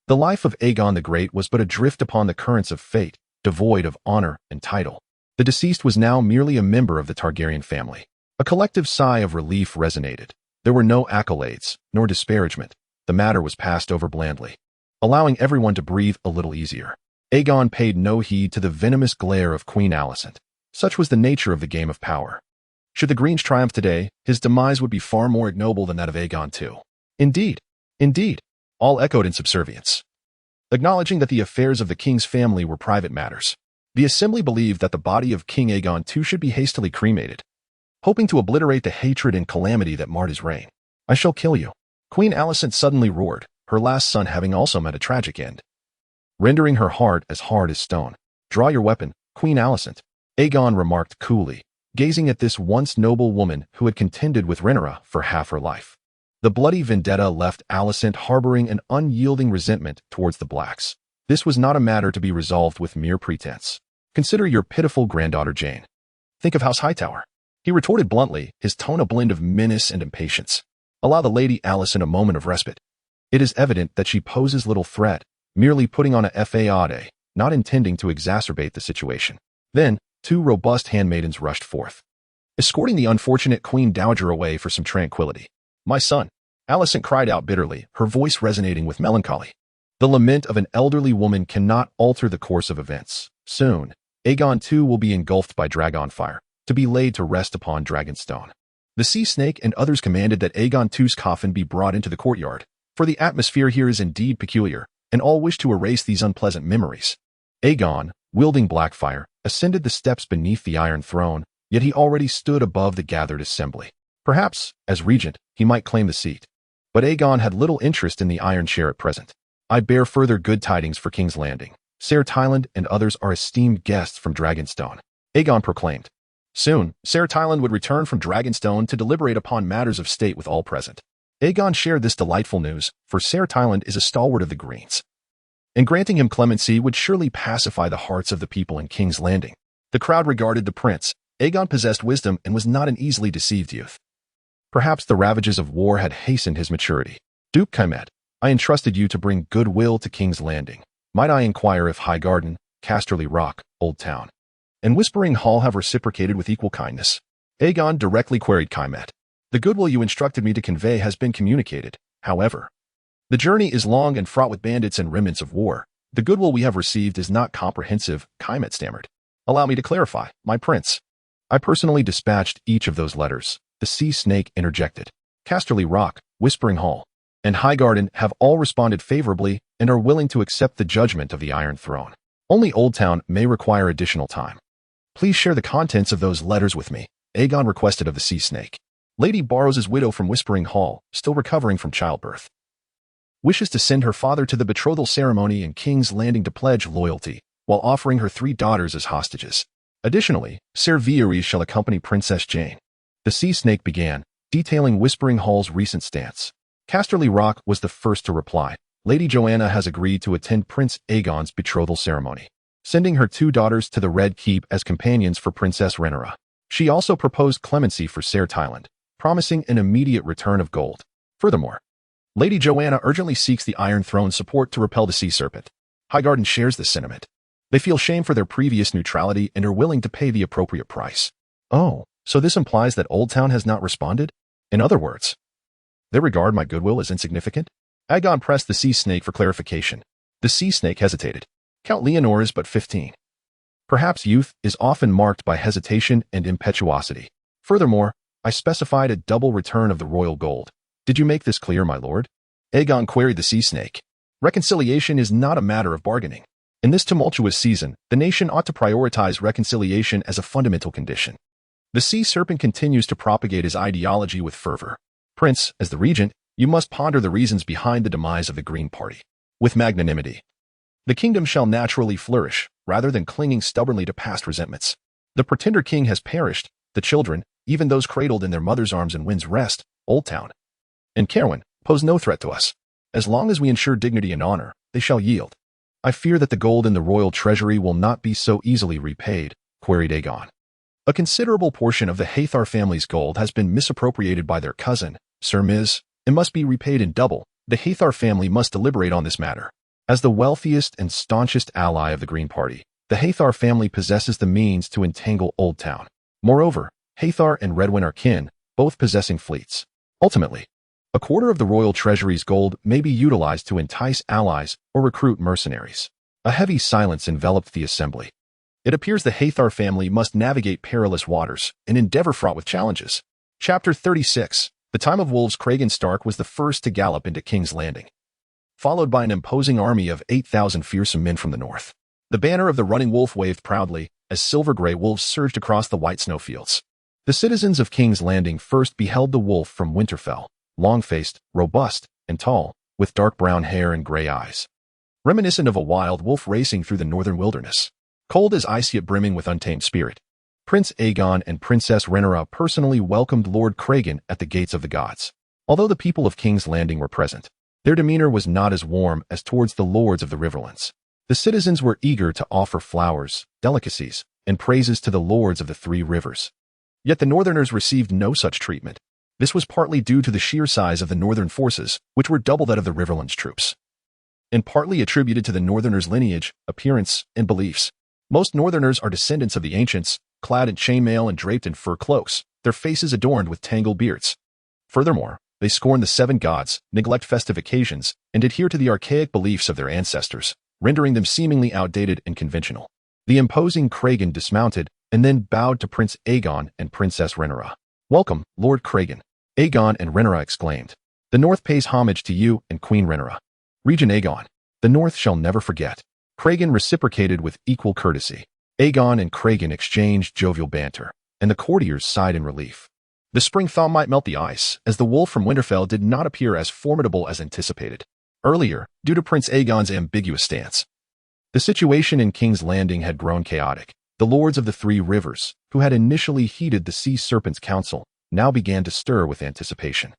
The life of Aegon the Great was but adrift upon the currents of fate, devoid of honor and title. The deceased was now merely a member of the Targaryen family. A collective sigh of relief resonated. There were no accolades, nor disparagement. The matter was passed over blandly, allowing everyone to breathe a little easier. Aegon paid no heed to the venomous glare of Queen Alicent. Such was the nature of the game of power. Should the Greens triumph today, his demise would be far more ignoble than that of Aegon II. Indeed, indeed, all echoed in subservience, acknowledging that the affairs of the king's family were private matters. The assembly believed that the body of King Aegon II should be hastily cremated, hoping to obliterate the hatred and calamity that marred his reign. I shall kill you, Queen Alicent suddenly roared, her last son having also met a tragic end, rendering her heart as hard as stone. Draw your weapon, Queen Alicent, Aegon remarked coolly, gazing at this once noble woman who had contended with Rhaenyra for half her life. The bloody vendetta left Alicent harboring an unyielding resentment towards the Blacks. This was not a matter to be resolved with mere pretense. Consider your pitiful granddaughter Jane. Think of House Hightower, he retorted bluntly, his tone a blend of menace and impatience. Allow the Lady Alicent a moment of respite. It is evident that she poses little threat, merely putting on a facade, not intending to exacerbate the situation. Then, two robust handmaidens rushed forth, escorting the unfortunate Queen Dowager away for some tranquility. My son, Alicent cried out bitterly, her voice resonating with melancholy. The lament of an elderly woman cannot alter the course of events. Soon, Aegon II will be engulfed by dragon fire, to be laid to rest upon Dragonstone. The sea snake and others commanded that Aegon II's coffin be brought into the courtyard, for the atmosphere here is indeed peculiar, and all wish to erase these unpleasant memories. Aegon, wielding Blackfire, ascended the steps beneath the Iron Throne, yet he already stood above the gathered assembly. Perhaps, as regent, he might claim the seat. But Aegon had little interest in the Iron Chair at present. I bear further good tidings for King's Landing. Ser Tyland and others are esteemed guests from Dragonstone, Aegon proclaimed. Soon, Ser Tyland would return from Dragonstone to deliberate upon matters of state with all present. Aegon shared this delightful news, for Ser Tyland is a stalwart of the Greens, and granting him clemency would surely pacify the hearts of the people in King's Landing. The crowd regarded the prince. Aegon possessed wisdom and was not an easily deceived youth. Perhaps the ravages of war had hastened his maturity. Duke Kaimet, I entrusted you to bring goodwill to King's Landing. Might I inquire if Highgarden, Casterly Rock, Oldtown, and Whispering Hall have reciprocated with equal kindness? Aegon directly queried Kaimet. The goodwill you instructed me to convey has been communicated. However, the journey is long and fraught with bandits and remnants of war. The goodwill we have received is not comprehensive, Kaimet stammered. Allow me to clarify, my prince. I personally dispatched each of those letters, the sea snake interjected. Casterly Rock, Whispering Hall, and Highgarden have all responded favorably and are willing to accept the judgment of the Iron Throne. Only Oldtown may require additional time. Please share the contents of those letters with me, Aegon requested of the sea snake. Lady Borros' widow from Whispering Hall, still recovering from childbirth. wishes to send her father to the betrothal ceremony in King's Landing to pledge loyalty, while offering her 3 daughters as hostages. Additionally, Ser Viserys shall accompany Princess Jane. The sea snake began, detailing Whispering Hall's recent stance. Casterly Rock was the first to reply. Lady Joanna has agreed to attend Prince Aegon's betrothal ceremony, sending her 2 daughters to the Red Keep as companions for Princess Rhaenyra. She also proposed clemency for Ser Tyland, promising an immediate return of gold. Furthermore, Lady Joanna urgently seeks the Iron Throne's support to repel the Sea Serpent. Highgarden shares this sentiment. They feel shame for their previous neutrality and are willing to pay the appropriate price. Oh, so this implies that Oldtown has not responded? In other words, they regard my goodwill as insignificant? Aegon pressed the sea snake for clarification. The sea snake hesitated. Count Leonor is but 15. Perhaps youth is often marked by hesitation and impetuosity. Furthermore, I specified a double return of the royal gold. Did you make this clear, my lord? Aegon queried the sea snake. Reconciliation is not a matter of bargaining. In this tumultuous season, the nation ought to prioritize reconciliation as a fundamental condition. The sea serpent continues to propagate his ideology with fervor. Prince, as the regent, you must ponder the reasons behind the demise of the Green Party. With magnanimity, the kingdom shall naturally flourish, rather than clinging stubbornly to past resentments. The pretender king has perished, the children, even those cradled in their mother's arms in Wind's Rest, Oldtown, and Carwyn, pose no threat to us. As long as we ensure dignity and honor, they shall yield. I fear that the gold in the royal treasury will not be so easily repaid, queried Aegon. A considerable portion of the Hathar family's gold has been misappropriated by their cousin, Sir Miz, and must be repaid in double. The Hathar family must deliberate on this matter. As the wealthiest and staunchest ally of the Green Party, the Hathar family possesses the means to entangle Oldtown. Moreover, Hathar and Redwyn are kin, both possessing fleets. Ultimately, a quarter of the royal treasury's gold may be utilized to entice allies or recruit mercenaries. A heavy silence enveloped the assembly. It appears the Hathar family must navigate perilous waters, an endeavor fraught with challenges. Chapter 36. The Time of Wolves. Cragen Stark was the first to gallop into King's Landing, followed by an imposing army of 8,000 fearsome men from the north. The banner of the running wolf waved proudly as silver-gray wolves surged across the white snowfields. The citizens of King's Landing first beheld the wolf from Winterfell, long-faced, robust, and tall, with dark brown hair and gray eyes, reminiscent of a wild wolf racing through the northern wilderness. Cold as ice yet brimming with untamed spirit, Prince Aegon and Princess Rhaenyra personally welcomed Lord Cragen at the gates of the gods. Although the people of King's Landing were present, their demeanor was not as warm as towards the lords of the Riverlands. The citizens were eager to offer flowers, delicacies, and praises to the lords of the Three Rivers. Yet the northerners received no such treatment. This was partly due to the sheer size of the northern forces, which were double that of the Riverlands troops, and partly attributed to the northerners' lineage, appearance, and beliefs. Most northerners are descendants of the ancients, clad in chainmail and draped in fur cloaks, their faces adorned with tangled beards. Furthermore, they scorn the 7 gods, neglect festive occasions, and adhere to the archaic beliefs of their ancestors, rendering them seemingly outdated and conventional. The imposing Cragen dismounted and then bowed to Prince Aegon and Princess Rhaenyra. "Welcome, Lord Cragen," Aegon and Rhaenyra exclaimed. "The North pays homage to you and Queen Rhaenyra. Regent Aegon, the North shall never forget." Cragen reciprocated with equal courtesy. Aegon and Cragen exchanged jovial banter, and the courtiers sighed in relief. The spring thaw might melt the ice, as the wolf from Winterfell did not appear as formidable as anticipated earlier, due to Prince Aegon's ambiguous stance. The situation in King's Landing had grown chaotic. The lords of the Three Rivers, who had initially heeded the Sea Serpent's counsel, now began to stir with anticipation.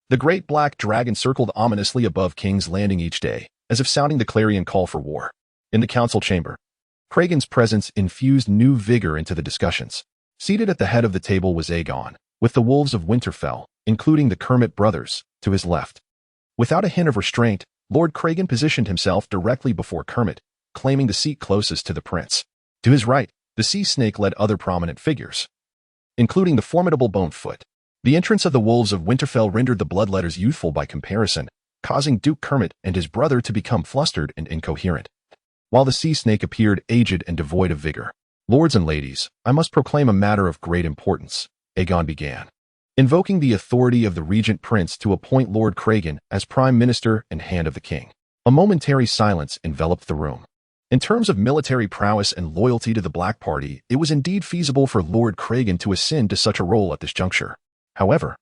The great black dragon circled ominously above King's Landing each day, as if sounding the clarion call for war. In the council chamber, Cragen's presence infused new vigor into the discussions. Seated at the head of the table was Aegon, with the wolves of Winterfell, including the Kermit brothers, to his left. Without a hint of restraint, Lord Cragen positioned himself directly before Kermit, claiming the seat closest to the prince. To his right, the sea snake led other prominent figures, including the formidable Bonefoot. The entrance of the wolves of Winterfell rendered the bloodletters youthful by comparison, causing Duke Kermit and his brother to become flustered and incoherent, while the sea snake appeared aged and devoid of vigor. "Lords and ladies, I must proclaim a matter of great importance," Aegon began, invoking the authority of the regent prince to appoint Lord Cragen as prime minister and hand of the king. A momentary silence enveloped the room. In terms of military prowess and loyalty to the Black Party, it was indeed feasible for Lord Cragen to ascend to such a role at this juncture. However,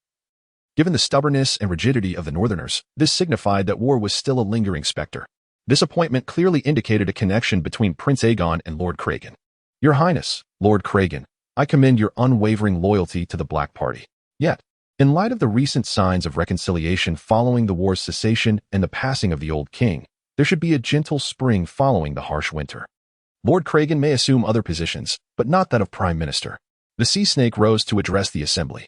Given the stubbornness and rigidity of the Northerners, this signified that war was still a lingering specter. This appointment clearly indicated a connection between Prince Aegon and Lord Cragen. Your Highness, Lord Cragen, I commend your unwavering loyalty to the Black Party. Yet, in light of the recent signs of reconciliation following the war's cessation and the passing of the old king, there should be a gentle spring following the harsh winter. Lord Cragen may assume other positions, but not that of Prime Minister. The Sea Snake rose to address the assembly.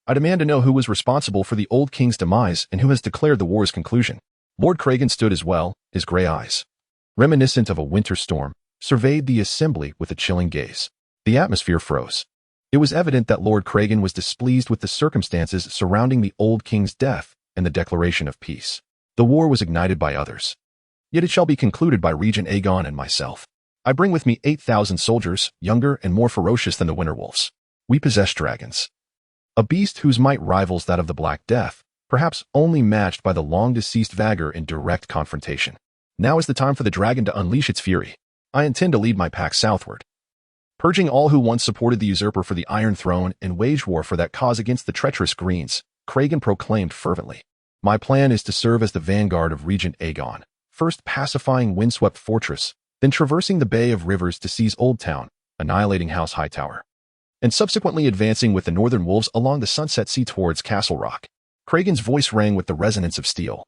I demand to know who was responsible for the old king's demise and who has declared the war's conclusion. Lord Cragen stood as well, his gray eyes, reminiscent of a winter storm, surveyed the assembly with a chilling gaze. The atmosphere froze. It was evident that Lord Cragen was displeased with the circumstances surrounding the old king's death and the declaration of peace. The war was ignited by others. Yet it shall be concluded by Regent Aegon and myself. I bring with me 8,000 soldiers, younger and more ferocious than the winter wolves. We possess dragons. A beast whose might rivals that of the Black Death, perhaps only matched by the long-deceased Vagr in direct confrontation. Now is the time for the dragon to unleash its fury. I intend to lead my pack southward, purging all who once supported the usurper for the Iron Throne and waged war for that cause against the treacherous Greens, Cragen proclaimed fervently. My plan is to serve as the vanguard of Regent Aegon, first pacifying windswept fortress, then traversing the Bay of Rivers to seize Oldtown, annihilating House Hightower, and subsequently advancing with the Northern Wolves along the Sunset Sea towards Castle Rock. Cragen's voice rang with the resonance of steel,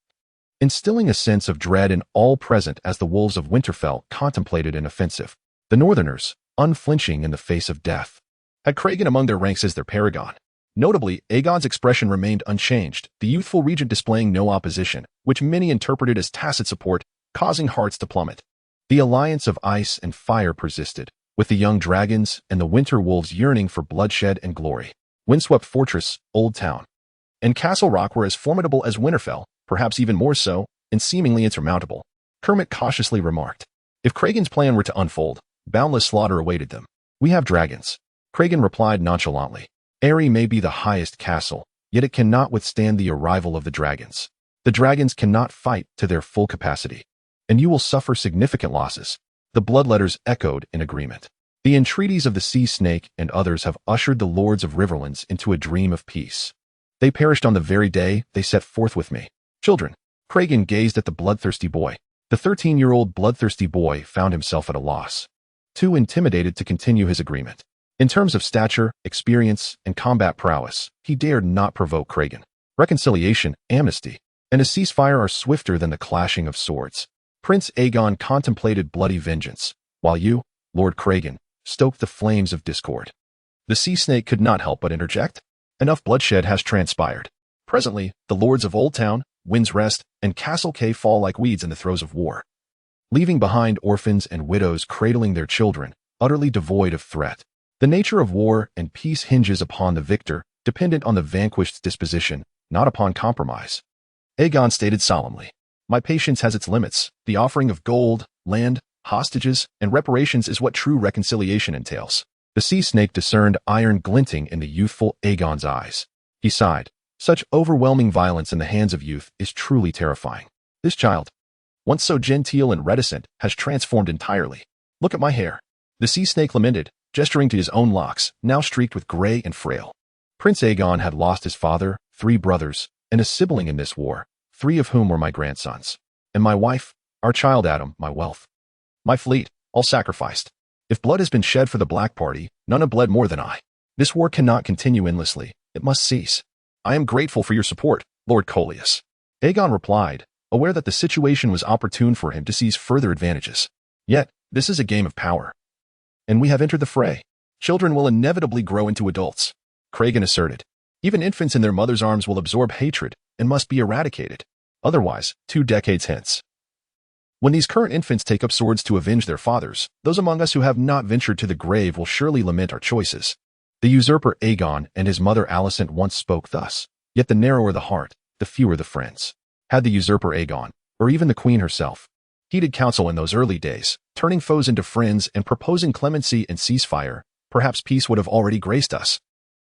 instilling a sense of dread in all present as the wolves of Winterfell contemplated an offensive. The Northerners, unflinching in the face of death, had Cragen among their ranks as their paragon. Notably, Aegon's expression remained unchanged, the youthful regent displaying no opposition, which many interpreted as tacit support, causing hearts to plummet. The alliance of ice and fire persisted, with the young dragons and the winter wolves yearning for bloodshed and glory. Windswept Fortress, Oldtown, and Castle Rock were as formidable as Winterfell, perhaps even more so, and seemingly insurmountable. Kermit cautiously remarked. If Cragen's plan were to unfold, boundless slaughter awaited them. We have dragons. Cragen replied nonchalantly. Eyrie may be the highest castle, yet it cannot withstand the arrival of the dragons. The dragons cannot fight to their full capacity, and you will suffer significant losses. The bloodletters echoed in agreement. The entreaties of the Sea Snake and others have ushered the lords of Riverlands into a dream of peace. They perished on the very day they set forth with me. Children. Cragen gazed at the bloodthirsty boy. The 13-year-old bloodthirsty boy found himself at a loss, too intimidated to continue his agreement. In terms of stature, experience, and combat prowess, he dared not provoke Cragen. Reconciliation, amnesty, and a ceasefire are swifter than the clashing of swords. Prince Aegon contemplated bloody vengeance, while you, Lord Cragen, stoked the flames of discord. The Sea Snake could not help but interject. Enough bloodshed has transpired. Presently, the lords of Oldtown, Wind's Rest, and Castle Cay fall like weeds in the throes of war, leaving behind orphans and widows cradling their children, utterly devoid of threat. The nature of war and peace hinges upon the victor, dependent on the vanquished's disposition, not upon compromise. Aegon stated solemnly, my patience has its limits. The offering of gold, land, hostages, and reparations is what true reconciliation entails. The Sea Snake discerned iron glinting in the youthful Aegon's eyes. He sighed. Such overwhelming violence in the hands of youth is truly terrifying. This child, once so genteel and reticent, has transformed entirely. Look at my hair. The Sea Snake lamented, gesturing to his own locks, now streaked with gray and frail. Prince Aegon had lost his father, 3 brothers, and a sibling in this war, 3 of whom were my grandsons. And my wife, our child Adam, my wealth, my fleet, all sacrificed. If blood has been shed for the Black Party, none have bled more than I. This war cannot continue endlessly. It must cease. I am grateful for your support, Lord Coleus. Aegon replied, aware that the situation was opportune for him to seize further advantages. Yet, this is a game of power, and we have entered the fray. Children will inevitably grow into adults, Cragen asserted. Even infants in their mother's arms will absorb hatred and must be eradicated. Otherwise, 2 decades hence, when these current infants take up swords to avenge their fathers, those among us who have not ventured to the grave will surely lament our choices. The usurper Aegon and his mother Alicent once spoke thus, yet the narrower the heart, the fewer the friends. Had the usurper Aegon, or even the queen herself, heeded counsel in those early days, turning foes into friends and proposing clemency and ceasefire, perhaps peace would have already graced us.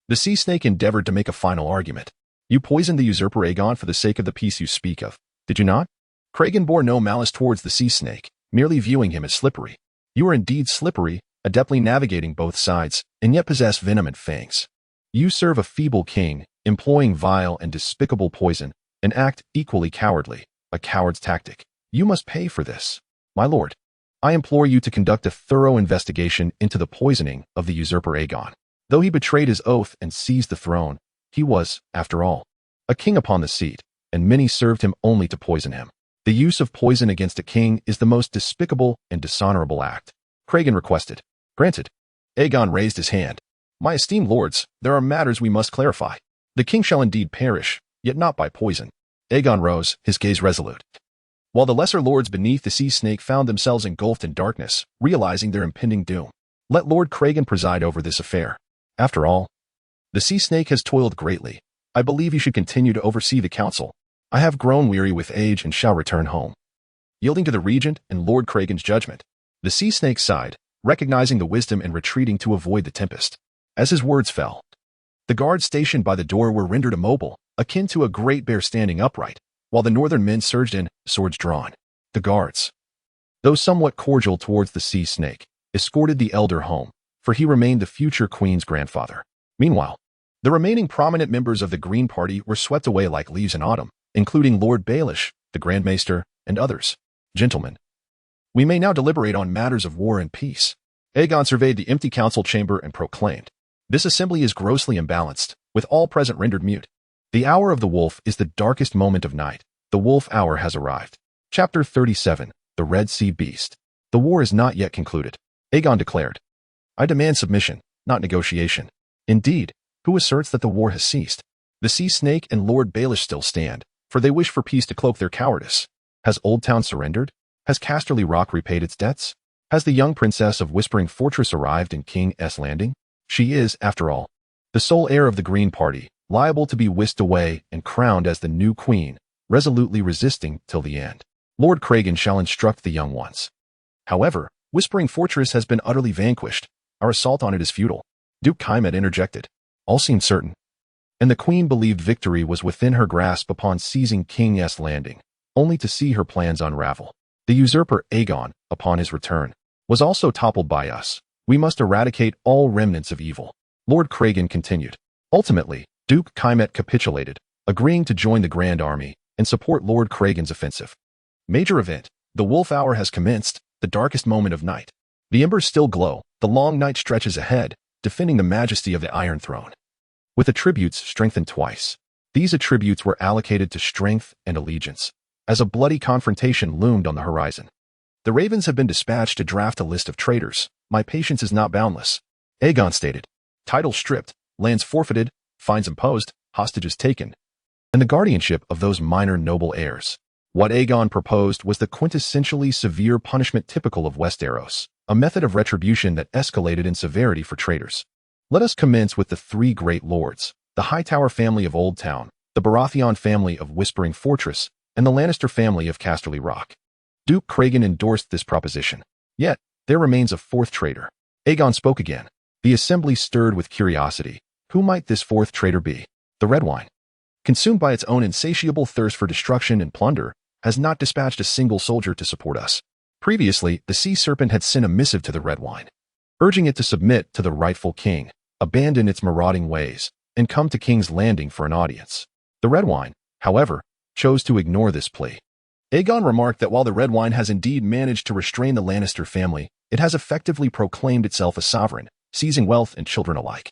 The Sea Snake endeavored to make a final argument. You poisoned the usurper Aegon for the sake of the peace you speak of, did you not? Cragen bore no malice towards the Sea Snake, merely viewing him as slippery. You are indeed slippery, adeptly navigating both sides, and yet possess venom and fangs. You serve a feeble king, employing vile and despicable poison, an act equally cowardly, a coward's tactic. You must pay for this. My lord, I implore you to conduct a thorough investigation into the poisoning of the usurper Aegon. Though he betrayed his oath and seized the throne, he was, after all, a king upon the seat, and many served him only to poison him. The use of poison against a king is the most despicable and dishonorable act. Craven requested. Granted. Aegon raised his hand. My esteemed lords, there are matters we must clarify. The king shall indeed perish, yet not by poison. Aegon rose, his gaze resolute. While the lesser lords beneath the sea snake found themselves engulfed in darkness, realizing their impending doom, let Lord Craven preside over this affair. After all, the sea snake has toiled greatly. I believe he should continue to oversee the council. I have grown weary with age and shall return home. Yielding to the regent and Lord Craven's judgment, the sea snake sighed, recognizing the wisdom and retreating to avoid the tempest. As his words fell, the guards stationed by the door were rendered immobile, akin to a great bear standing upright, while the northern men surged in, swords drawn. The guards, though somewhat cordial towards the sea snake, escorted the elder home, for he remained the future queen's grandfather. Meanwhile, the remaining prominent members of the Green Party were swept away like leaves in autumn, including Lord Baelish, the Grand Maester, and others. Gentlemen, we may now deliberate on matters of war and peace. Aegon surveyed the empty council chamber and proclaimed, This assembly is grossly imbalanced, with all present rendered mute. The hour of the wolf is the darkest moment of night. The wolf hour has arrived. Chapter 37, The Red Sea Beast. The war is not yet concluded. Aegon declared, I demand submission, not negotiation. Indeed, who asserts that the war has ceased? The sea snake and Lord Baelish still stand, for they wish for peace to cloak their cowardice. Has Oldtown surrendered? Has Casterly Rock repaid its debts? Has the young princess of Whispering Fortress arrived in King's Landing? She is, after all, the sole heir of the Green Party, liable to be whisked away and crowned as the new queen, resolutely resisting till the end. Lord Craven shall instruct the young ones. However, Whispering Fortress has been utterly vanquished. Our assault on it is futile. Duke Kaimet interjected. All seemed certain, and the queen believed victory was within her grasp upon seizing King's Landing, only to see her plans unravel. The usurper Aegon, upon his return, was also toppled by us. We must eradicate all remnants of evil. Lord Craven continued. Ultimately, Duke Kaimet capitulated, agreeing to join the Grand Army and support Lord Craven's offensive. Major event. The wolf hour has commenced, the darkest moment of night. The embers still glow, the long night stretches ahead, defending the majesty of the Iron Throne. With attributes strengthened twice. These attributes were allocated to strength and allegiance, as a bloody confrontation loomed on the horizon. The ravens have been dispatched to draft a list of traitors. My patience is not boundless. Aegon stated. Titles stripped, lands forfeited, fines imposed, hostages taken, and the guardianship of those minor noble heirs. What Aegon proposed was the quintessentially severe punishment typical of Westeros, a method of retribution that escalated in severity for traitors. Let us commence with the three great lords, the Hightower family of Oldtown, the Baratheon family of Whispering Fortress, and the Lannister family of Casterly Rock. Duke Craven endorsed this proposition. Yet, there remains a fourth traitor. Aegon spoke again. The assembly stirred with curiosity. Who might this fourth traitor be? The red wine, consumed by its own insatiable thirst for destruction and plunder, has not dispatched a single soldier to support us. Previously, the sea serpent had sent a missive to the red wine, urging it to submit to the rightful king, abandon its marauding ways, and come to King's Landing for an audience. The red wine, however, chose to ignore this plea. Aegon remarked that while the red wine has indeed managed to restrain the Lannister family, it has effectively proclaimed itself a sovereign, seizing wealth and children alike,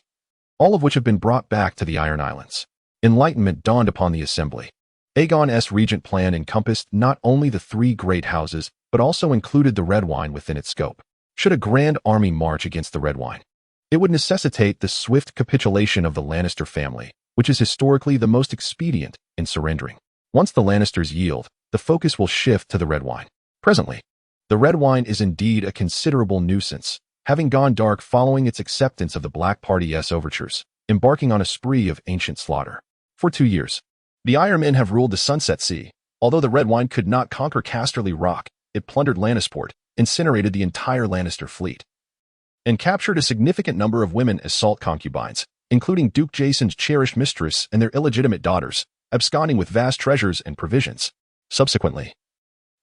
all of which have been brought back to the Iron Islands. Enlightenment dawned upon the assembly. Aegon's regent plan encompassed not only the three great houses, but also included the red wine within its scope. Should a grand army march against the red wine, it would necessitate the swift capitulation of the Lannister family, which is historically the most expedient in surrendering. Once the Lannisters yield, the focus will shift to the red wine. Presently, the red wine is indeed a considerable nuisance, having gone dark following its acceptance of the Black Party's overtures, embarking on a spree of ancient slaughter. For 2 years, the Iron Men have ruled the Sunset Sea. Although the red wine could not conquer Casterly Rock, it plundered Lannisport, incinerated the entire Lannister fleet, and captured a significant number of women as salt concubines, including Duke Jason's cherished mistress and their illegitimate daughters, absconding with vast treasures and provisions. Subsequently,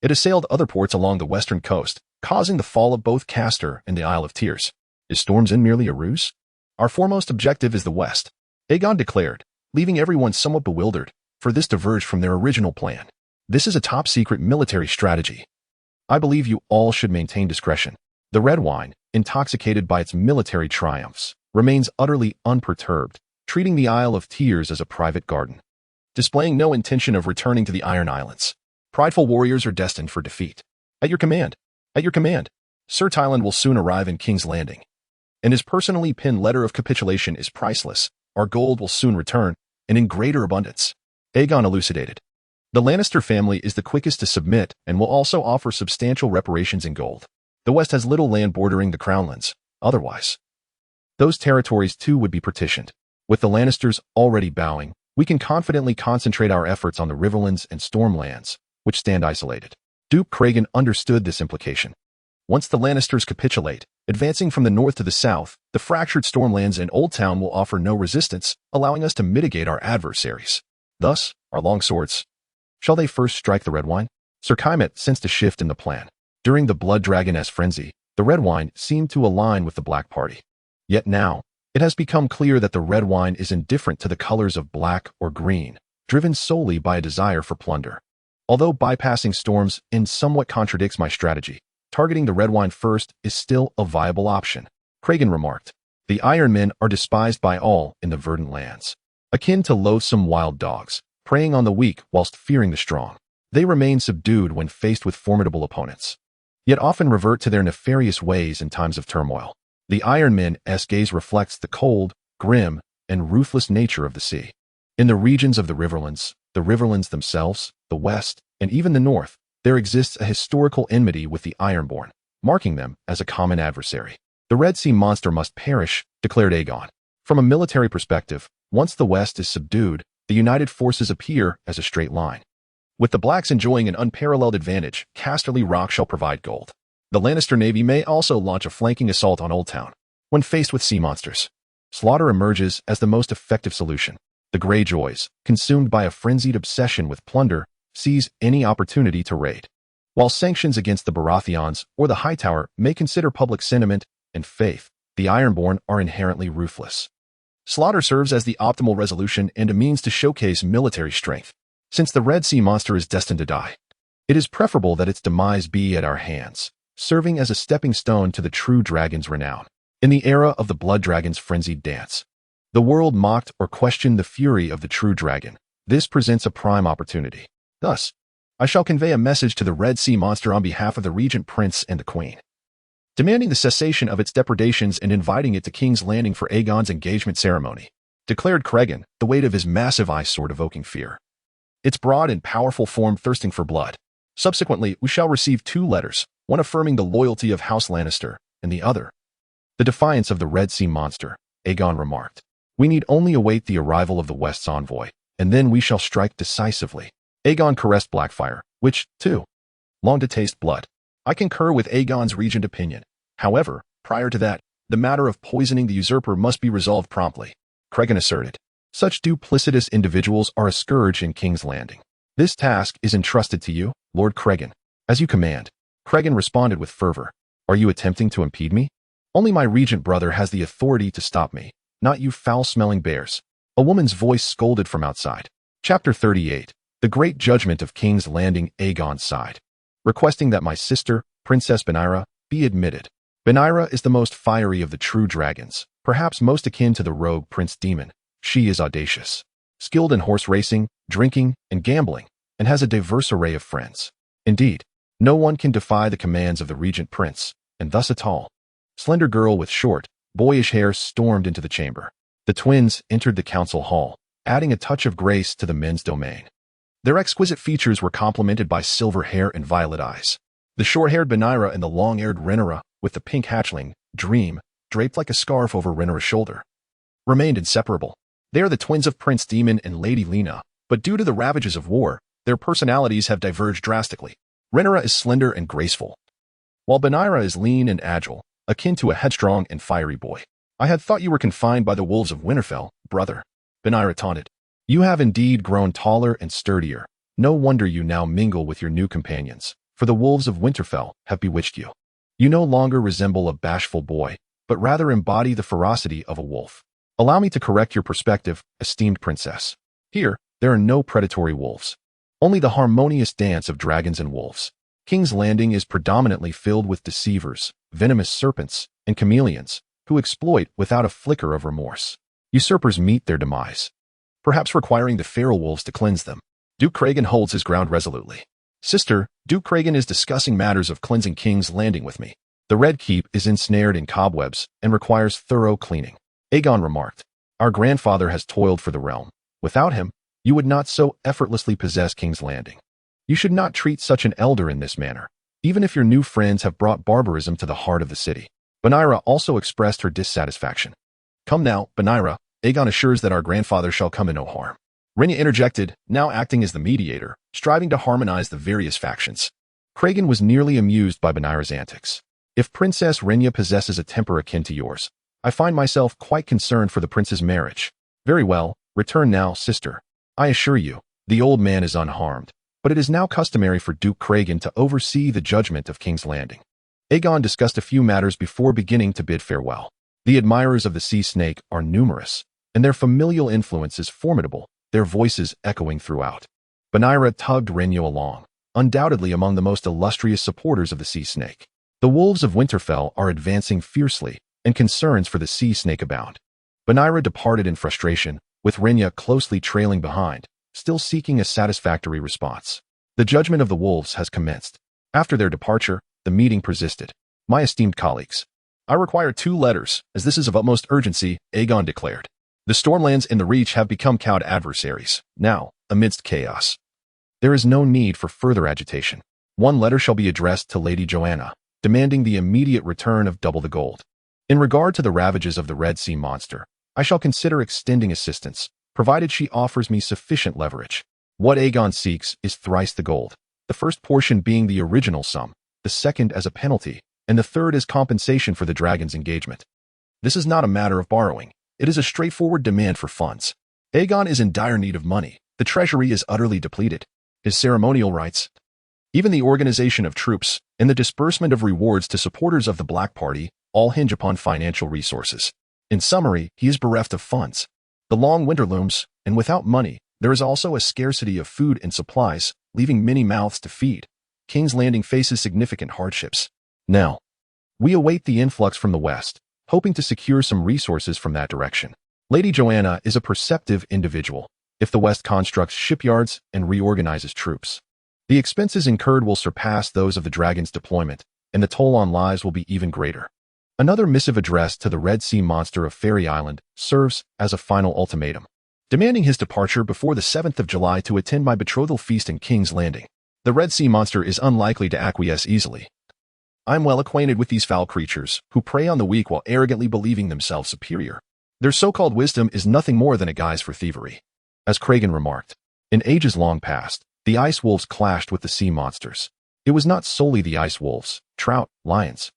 it assailed other ports along the western coast, causing the fall of both Castor and the Isle of Tears. Is Storm's End merely a ruse? Our foremost objective is the west, Aegon declared, leaving everyone somewhat bewildered, for this diverged from their original plan. This is a top-secret military strategy. I believe you all should maintain discretion. The red wine, intoxicated by its military triumphs, remains utterly unperturbed, treating the Isle of Tears as a private garden. Displaying no intention of returning to the Iron Islands. Prideful warriors are destined for defeat. At your command. At your command. Sir Tyland will soon arrive in King's Landing. And his personally pinned letter of capitulation is priceless. Our gold will soon return, and in greater abundance. Aegon elucidated. The Lannister family is the quickest to submit and will also offer substantial reparations in gold. The West has little land bordering the Crownlands. Otherwise, those territories too would be partitioned. With the Lannisters already bowing, we can confidently concentrate our efforts on the Riverlands and Stormlands, which stand isolated. Duke Cragen understood this implication. Once the Lannisters capitulate, advancing from the north to the south, the fractured Stormlands and Oldtown will offer no resistance, allowing us to mitigate our adversaries. Thus, our longswords. Shall they first strike the red wine? Sir Kaimet sensed a shift in the plan. During the Blood Dragoness frenzy, the red wine seemed to align with the Black Party. Yet now, it has become clear that the red wine is indifferent to the colors of black or green, driven solely by a desire for plunder. Although bypassing storms in somewhat contradicts my strategy, targeting the red wine first is still a viable option. Cragen remarked. The Iron Men are despised by all in the verdant lands. Akin to loathsome wild dogs, preying on the weak whilst fearing the strong. They remain subdued when faced with formidable opponents, yet often revert to their nefarious ways in times of turmoil. The Iron Men's gaze reflects the cold, grim, and ruthless nature of the sea. In the regions of the Riverlands themselves, the West, and even the North, there exists a historical enmity with the Ironborn, marking them as a common adversary. The Red Sea monster must perish, declared Aegon. From a military perspective, once the West is subdued, the united forces appear as a straight line. With the Blacks enjoying an unparalleled advantage, Casterly Rock shall provide gold. The Lannister Navy may also launch a flanking assault on Oldtown. When faced with sea monsters, slaughter emerges as the most effective solution. The Greyjoys, consumed by a frenzied obsession with plunder, seize any opportunity to raid. While sanctions against the Baratheons or the Hightower may consider public sentiment and faith, the Ironborn are inherently ruthless. Slaughter serves as the optimal resolution and a means to showcase military strength. Since the Red Sea monster is destined to die, it is preferable that its demise be at our hands, serving as a stepping stone to the true dragon's renown. In the era of the Blood Dragon's frenzied dance, the world mocked or questioned the fury of the true dragon. This presents a prime opportunity. Thus, I shall convey a message to the Red Sea monster on behalf of the Regent Prince and the Queen, demanding the cessation of its depredations and inviting it to King's Landing for Aegon's engagement ceremony, declared Cragen, the weight of his massive ice sword evoking fear. Its broad and powerful form thirsting for blood. Subsequently, we shall receive 2 letters, one affirming the loyalty of House Lannister, and the other, the defiance of the Red Sea monster, Aegon remarked. We need only await the arrival of the West's envoy, and then we shall strike decisively. Aegon caressed Blackfyre, which, too, longed to taste blood. I concur with Aegon's regent opinion. However, prior to that, the matter of poisoning the usurper must be resolved promptly, Cragen asserted. Such duplicitous individuals are a scourge in King's Landing. This task is entrusted to you, Lord Cragen. As you command. Cragen responded with fervor. Are you attempting to impede me? Only my regent brother has the authority to stop me, not you foul-smelling bears. A woman's voice scolded from outside. Chapter 38. The Great Judgment of King's Landing. Aegon sighed, requesting that my sister, Princess Benira, be admitted. Benira is the most fiery of the true dragons, perhaps most akin to the rogue Prince Demon. She is audacious, skilled in horse racing, drinking, and gambling, and has a diverse array of friends. Indeed, no one can defy the commands of the Regent Prince, and thus a tall, slender girl with short, boyish hair stormed into the chamber. The twins entered the council hall, adding a touch of grace to the men's domain. Their exquisite features were complemented by silver hair and violet eyes. The short-haired Benira and the long-haired Rhaenyra, with the pink hatchling, Dream, draped like a scarf over Rhaenyra's shoulder, remained inseparable. They are the twins of Prince Daemon and Lady Lena, but due to the ravages of war, their personalities have diverged drastically. Rhaenyra is slender and graceful, while Benira is lean and agile, akin to a headstrong and fiery boy. I had thought you were confined by the wolves of Winterfell, brother, Benira taunted. You have indeed grown taller and sturdier. No wonder you now mingle with your new companions, for the wolves of Winterfell have bewitched you. You no longer resemble a bashful boy, but rather embody the ferocity of a wolf. Allow me to correct your perspective, esteemed princess. Here, there are no predatory wolves. Only the harmonious dance of dragons and wolves. King's Landing is predominantly filled with deceivers, venomous serpents, and chameleons, who exploit without a flicker of remorse. Usurpers meet their demise, perhaps requiring the feral wolves to cleanse them. Duke Cragen holds his ground resolutely. Sister, Duke Cragen is discussing matters of cleansing King's Landing with me. The Red Keep is ensnared in cobwebs and requires thorough cleaning. Aegon remarked, our grandfather has toiled for the realm. Without him, you would not so effortlessly possess King's Landing. You should not treat such an elder in this manner, even if your new friends have brought barbarism to the heart of the city. Benira also expressed her dissatisfaction. Come now, Benira, Aegon assures that our grandfather shall come to no harm. Rhaenyra interjected, now acting as the mediator, striving to harmonize the various factions. Cragen was nearly amused by Benira's antics. If Princess Rhaenyra possesses a temper akin to yours, I find myself quite concerned for the prince's marriage. Very well, return now, sister. I assure you, the old man is unharmed, but it is now customary for Duke Cragen to oversee the judgment of King's Landing. Aegon discussed a few matters before beginning to bid farewell. The admirers of the sea snake are numerous, and their familial influence is formidable, their voices echoing throughout. Benira tugged Rhaenyra along, undoubtedly among the most illustrious supporters of the sea snake. The wolves of Winterfell are advancing fiercely, and concerns for the sea snake abound. Benira departed in frustration, with Rhaenyra closely trailing behind, still seeking a satisfactory response. The judgment of the wolves has commenced. After their departure, the meeting persisted. My esteemed colleagues, I require 2 letters, as this is of utmost urgency, Aegon declared. The Stormlands and the Reach have become cowed adversaries, now, amidst chaos. There is no need for further agitation. 1 letter shall be addressed to Lady Joanna, demanding the immediate return of double the gold. In regard to the ravages of the Red Sea monster, I shall consider extending assistance, provided she offers me sufficient leverage. What Aegon seeks is thrice the gold, the first portion being the original sum, the second as a penalty, and the third as compensation for the dragon's engagement. This is not a matter of borrowing. It is a straightforward demand for funds. Aegon is in dire need of money. The treasury is utterly depleted. His ceremonial rites, even the organization of troops, and the disbursement of rewards to supporters of the Black Party all hinge upon financial resources. In summary, he is bereft of funds. The long winter looms, and without money, there is also a scarcity of food and supplies, leaving many mouths to feed. King's Landing faces significant hardships. Now, we await the influx from the west, hoping to secure some resources from that direction. Lady Joanna is a perceptive individual. If the west constructs shipyards and reorganizes troops, the expenses incurred will surpass those of the dragon's deployment, and the toll on lives will be even greater. Another missive addressed to the Red Sea monster of Fairy Island serves as a final ultimatum, demanding his departure before the 7th of July to attend my betrothal feast in King's Landing. The Red Sea monster is unlikely to acquiesce easily. I am well acquainted with these foul creatures, who prey on the weak while arrogantly believing themselves superior. Their so-called wisdom is nothing more than a guise for thievery. As Cragen remarked, in ages long past, the ice wolves clashed with the sea monsters. It was not solely the ice wolves, trout, lions,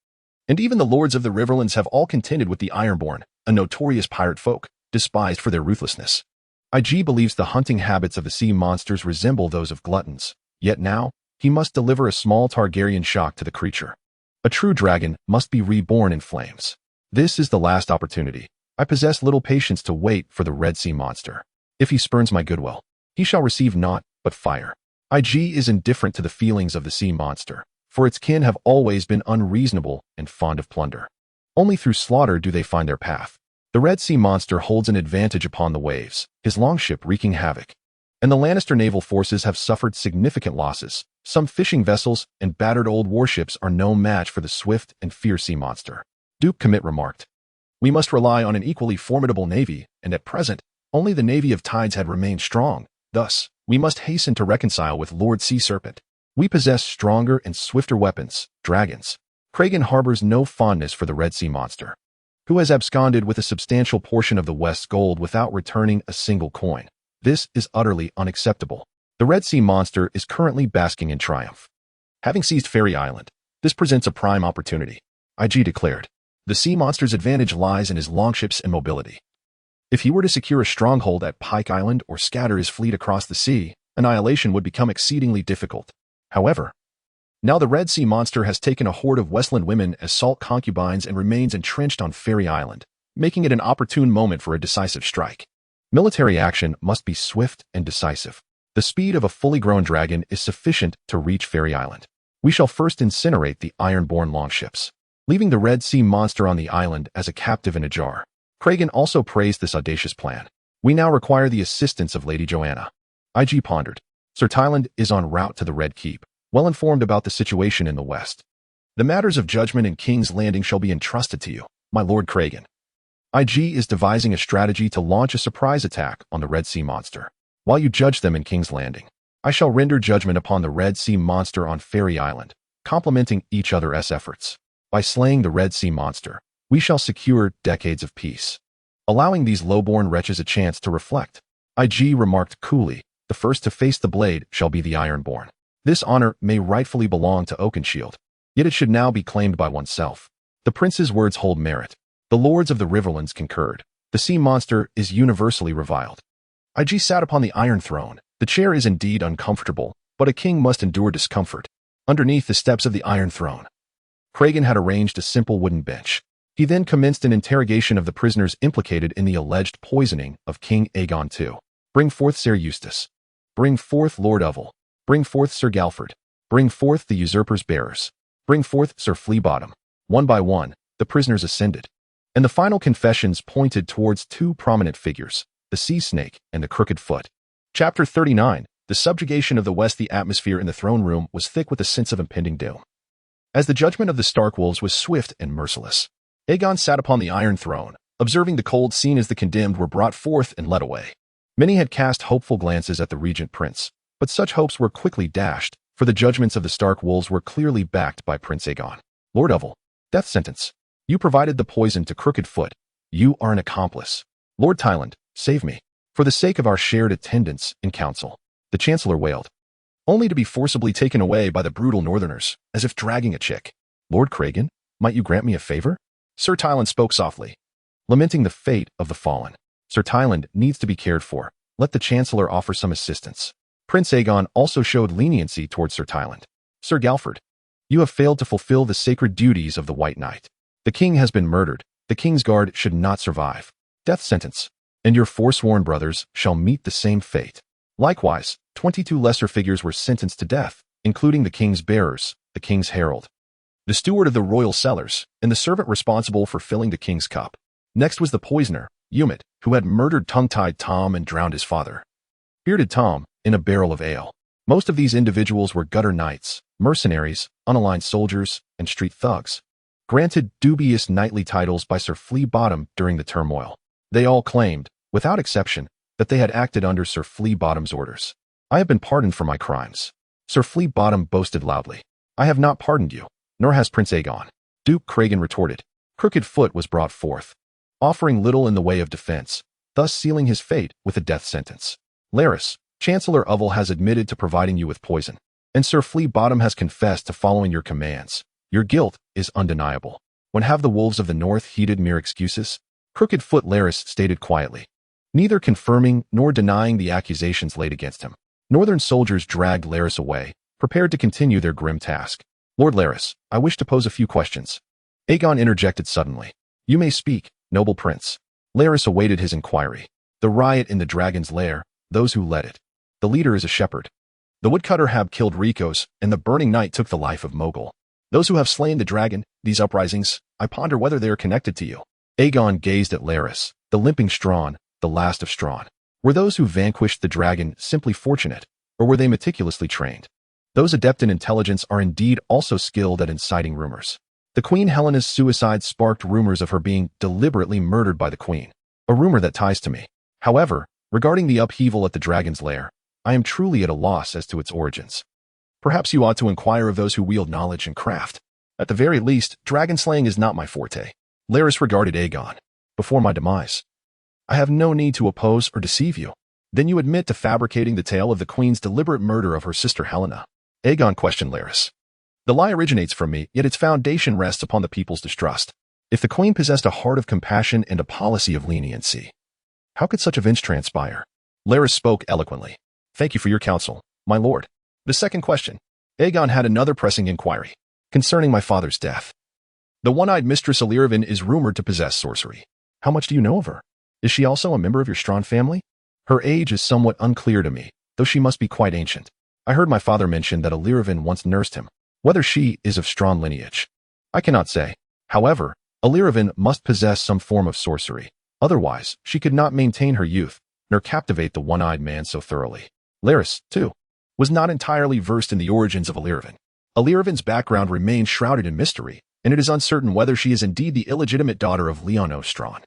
and even the lords of the Riverlands have all contended with the Ironborn, a notorious pirate folk, despised for their ruthlessness. IG believes the hunting habits of the sea monsters resemble those of gluttons, yet now, he must deliver a small Targaryen shock to the creature. A true dragon must be reborn in flames. This is the last opportunity. I possess little patience to wait for the Red Sea monster. If he spurns my goodwill, he shall receive naught but fire. IG is indifferent to the feelings of the sea monster, for its kin have always been unreasonable and fond of plunder. Only through slaughter do they find their path. The Red Sea monster holds an advantage upon the waves, his longship wreaking havoc. And the Lannister naval forces have suffered significant losses. Some fishing vessels and battered old warships are no match for the swift and fierce sea monster. Duke Commit remarked, we must rely on an equally formidable navy, and at present, only the navy of tides had remained strong. Thus, we must hasten to reconcile with Lord Sea Serpent. We possess stronger and swifter weapons, dragons. Cragen harbors no fondness for the Red Sea monster, who has absconded with a substantial portion of the West's gold without returning a single coin. This is utterly unacceptable. The Red Sea monster is currently basking in triumph. Having seized Fairy Island, this presents a prime opportunity. IG declared, the sea monster's advantage lies in his longships and mobility. If he were to secure a stronghold at Pike Island or scatter his fleet across the sea, annihilation would become exceedingly difficult. However, now the Red Sea monster has taken a horde of Westland women as salt concubines and remains entrenched on Fairy Island. making it an opportune moment for a decisive strike. Military action must be swift and decisive. The speed of a fully grown dragon is sufficient to reach Fairy Island. We shall first incinerate the iron-born longships, leaving the Red Sea monster on the island as a captive in a jar. Cragen also praised this audacious plan. We now require the assistance of Lady Joanna. IG pondered. Sir Tyland is en route to the Red Keep, well informed about the situation in the west. The matters of judgment in King's Landing shall be entrusted to you, my Lord Cragen. IG is devising a strategy to launch a surprise attack on the Red Sea monster. While you judge them in King's Landing, I shall render judgment upon the Red Sea monster on Fairy Island, complementing each other's efforts. By slaying the Red Sea monster, we shall secure decades of peace, allowing these low-born wretches a chance to reflect. IG remarked coolly, the first to face the blade shall be the Ironborn. This honor may rightfully belong to Oakenshield, yet it should now be claimed by oneself. The prince's words hold merit. The lords of the Riverlands concurred. The sea monster is universally reviled. IG sat upon the Iron Throne. The chair is indeed uncomfortable, but a king must endure discomfort. Underneath the steps of the Iron Throne, Cragen had arranged a simple wooden bench. He then commenced an interrogation of the prisoners implicated in the alleged poisoning of King Aegon II. Bring forth Ser Eustace. Bring forth Lord Oval. Bring forth Sir Galford. Bring forth the usurper's bearers. Bring forth Sir Fleabottom. One by one, the prisoners ascended, and the final confessions pointed towards two prominent figures, the Sea Snake and the Crooked Foot. Chapter 39. The subjugation of the West. The atmosphere in the throne room was thick with a sense of impending doom, as the judgment of the Stark Wolves was swift and merciless. Aegon sat upon the Iron Throne, observing the cold scene as the condemned were brought forth and led away. Many had cast hopeful glances at the Regent Prince, but such hopes were quickly dashed, for the judgments of the Stark Wolves were clearly backed by Prince Aegon. Lord Oval, death sentence. You provided the poison to Crooked Foot. You are an accomplice. Lord Tyland, save me. For the sake of our shared attendance in council. The Chancellor wailed, only to be forcibly taken away by the brutal Northerners, as if dragging a chick. Lord Cragen, might you grant me a favor? Sir Tyland spoke softly, lamenting the fate of the fallen. Sir Tyland needs to be cared for. Let the Chancellor offer some assistance. Prince Aegon also showed leniency towards Sir Tyland. Sir Galford, you have failed to fulfill the sacred duties of the White Knight. The king has been murdered. The king's guard should not survive. Death sentence. And your forsworn brothers shall meet the same fate. Likewise, 22 lesser figures were sentenced to death, including the king's bearers, the king's herald, the steward of the royal cellars, and the servant responsible for filling the king's cup. Next was the poisoner, Umit, who had murdered tongue-tied Tom and drowned his father, Bearded Tom, in a barrel of ale. Most of these individuals were gutter knights, mercenaries, unaligned soldiers, and street thugs, granted dubious knightly titles by Sir Fleabottom during the turmoil. They all claimed, without exception, that they had acted under Sir Fleabottom's orders. I have been pardoned for my crimes. Sir Fleabottom boasted loudly. I have not pardoned you, nor has Prince Aegon. Duke Cragen retorted. Crooked Foot was brought forth, offering little in the way of defense, thus sealing his fate with a death sentence. Larys, Chancellor Oval has admitted to providing you with poison, and Sir Fleabottom has confessed to following your commands. Your guilt is undeniable. When have the wolves of the north heeded mere excuses? Crooked Foot Larys stated quietly, neither confirming nor denying the accusations laid against him. Northern soldiers dragged Larys away, prepared to continue their grim task. Lord Larys, I wish to pose a few questions. Aegon interjected suddenly. You may speak, noble prince. Larys awaited his inquiry. The riot in the dragon's lair, those who led it. The leader is a shepherd. The woodcutter Hab killed Rikos, and the burning night took the life of Mogul. Those who have slain the dragon, these uprisings, I ponder whether they are connected to you. Aegon gazed at Larys, the limping Strawn, the last of Strawn. Were those who vanquished the dragon simply fortunate, or were they meticulously trained? Those adept in intelligence are indeed also skilled at inciting rumors. The Queen Helena's suicide sparked rumors of her being deliberately murdered by the Queen, a rumor that ties to me. However, regarding the upheaval at the dragon's lair, I am truly at a loss as to its origins. Perhaps you ought to inquire of those who wield knowledge and craft. At the very least, dragon slaying is not my forte. Larys regarded Aegon. Before my demise, I have no need to oppose or deceive you. Then you admit to fabricating the tale of the Queen's deliberate murder of her sister Helena. Aegon questioned Larys. The lie originates from me, yet its foundation rests upon the people's distrust. If the Queen possessed a heart of compassion and a policy of leniency, how could such events transpire? Larys spoke eloquently. Thank you for your counsel, my lord. The second question. Aegon had another pressing inquiry concerning my father's death. The one-eyed Mistress Illyrivan is rumored to possess sorcery. How much do you know of her? Is she also a member of your Strawn family? Her age is somewhat unclear to me, though she must be quite ancient. I heard my father mention that Illyrivan once nursed him. Whether she is of Strawn lineage, I cannot say. However, Illyrivan must possess some form of sorcery. Otherwise, she could not maintain her youth, nor captivate the one-eyed man so thoroughly. Larys, too, was not entirely versed in the origins of Illyrivan. Illyrivan's background remains shrouded in mystery, and it is uncertain whether she is indeed the illegitimate daughter of Leon Strawn.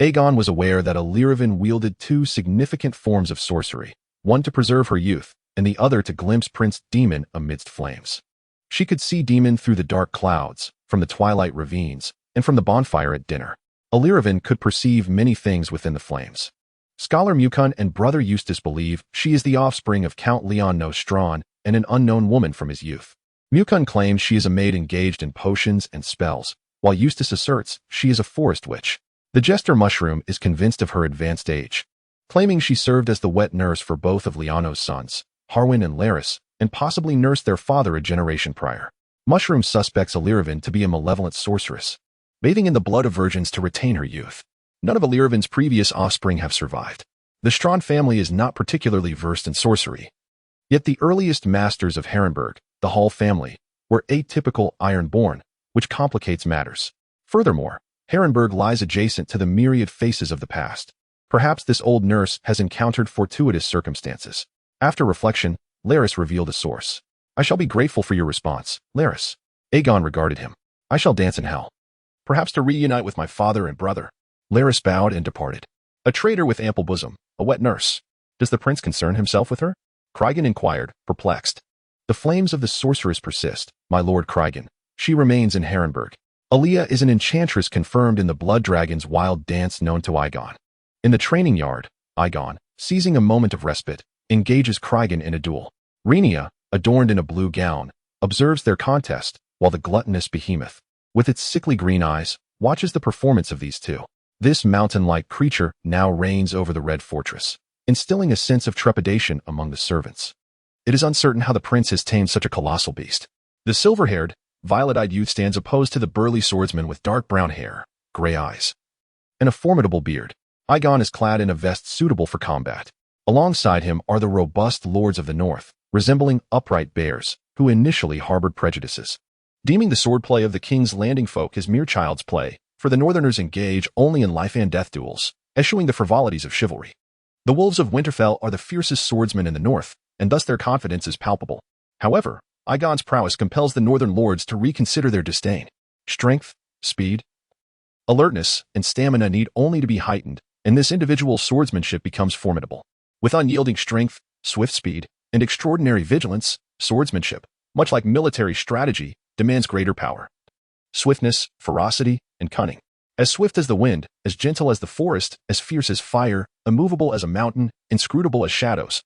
Aegon was aware that Illyrivan wielded two significant forms of sorcery, one to preserve her youth, and the other to glimpse Prince Daemon amidst flames. She could see Daemon through the dark clouds, from the twilight ravines, and from the bonfire at dinner. Illyrivan could perceive many things within the flames. Scholar Mukun and Brother Eustace believe she is the offspring of Count Leon Strawn and an unknown woman from his youth. Mukun claims she is a maid engaged in potions and spells, while Eustace asserts she is a forest witch. The Jester Mushroom is convinced of her advanced age, claiming she served as the wet nurse for both of Leono's sons, Harwin and Larys, and possibly nursed their father a generation prior. Mushroom suspects Illyrivan to be a malevolent sorceress, bathing in the blood of virgins to retain her youth. None of Illyrivan's previous offspring have survived. The Strawn family is not particularly versed in sorcery. Yet the earliest masters of Harrenburg, the Hall family, were atypical Ironborn, which complicates matters. Furthermore, Harrenburg lies adjacent to the myriad faces of the past. Perhaps this old nurse has encountered fortuitous circumstances. After reflection, Larys revealed a source. I shall be grateful for your response, Larys. Aegon regarded him. I shall dance in hell. Perhaps to reunite with my father and brother. Larys bowed and departed. A traitor with ample bosom, a wet nurse. Does the prince concern himself with her? Cragen inquired, perplexed. The flames of the sorceress persist, my lord Cragen. She remains in Harrenburg. Aaliyah is an enchantress confirmed in the blood dragon's wild dance known to Aegon. In the training yard, Aegon, seizing a moment of respite, engages Cragen in a duel. Rhaenyra, adorned in a blue gown, observes their contest, while the gluttonous behemoth, with its sickly green eyes, watches the performance of these two. This mountain-like creature now reigns over the Red Fortress, instilling a sense of trepidation among the servants. It is uncertain how the prince has tamed such a colossal beast. The silver-haired, violet-eyed youth stands opposed to the burly swordsman with dark brown hair, gray eyes, and a formidable beard. Aegon is clad in a vest suitable for combat. Alongside him are the robust lords of the north, resembling upright bears, who initially harbored prejudices. Deeming the swordplay of the King's Landing folk as mere child's play, for the northerners engage only in life-and-death duels, eschewing the frivolities of chivalry. The wolves of Winterfell are the fiercest swordsmen in the north, and thus their confidence is palpable. However, Aegon's prowess compels the northern lords to reconsider their disdain. Strength, speed, alertness, and stamina need only to be heightened, and this individual swordsmanship becomes formidable. With unyielding strength, swift speed, and extraordinary vigilance, swordsmanship, much like military strategy, demands greater power. Swiftness, ferocity, and cunning. As swift as the wind, as gentle as the forest, as fierce as fire, immovable as a mountain, inscrutable as shadows,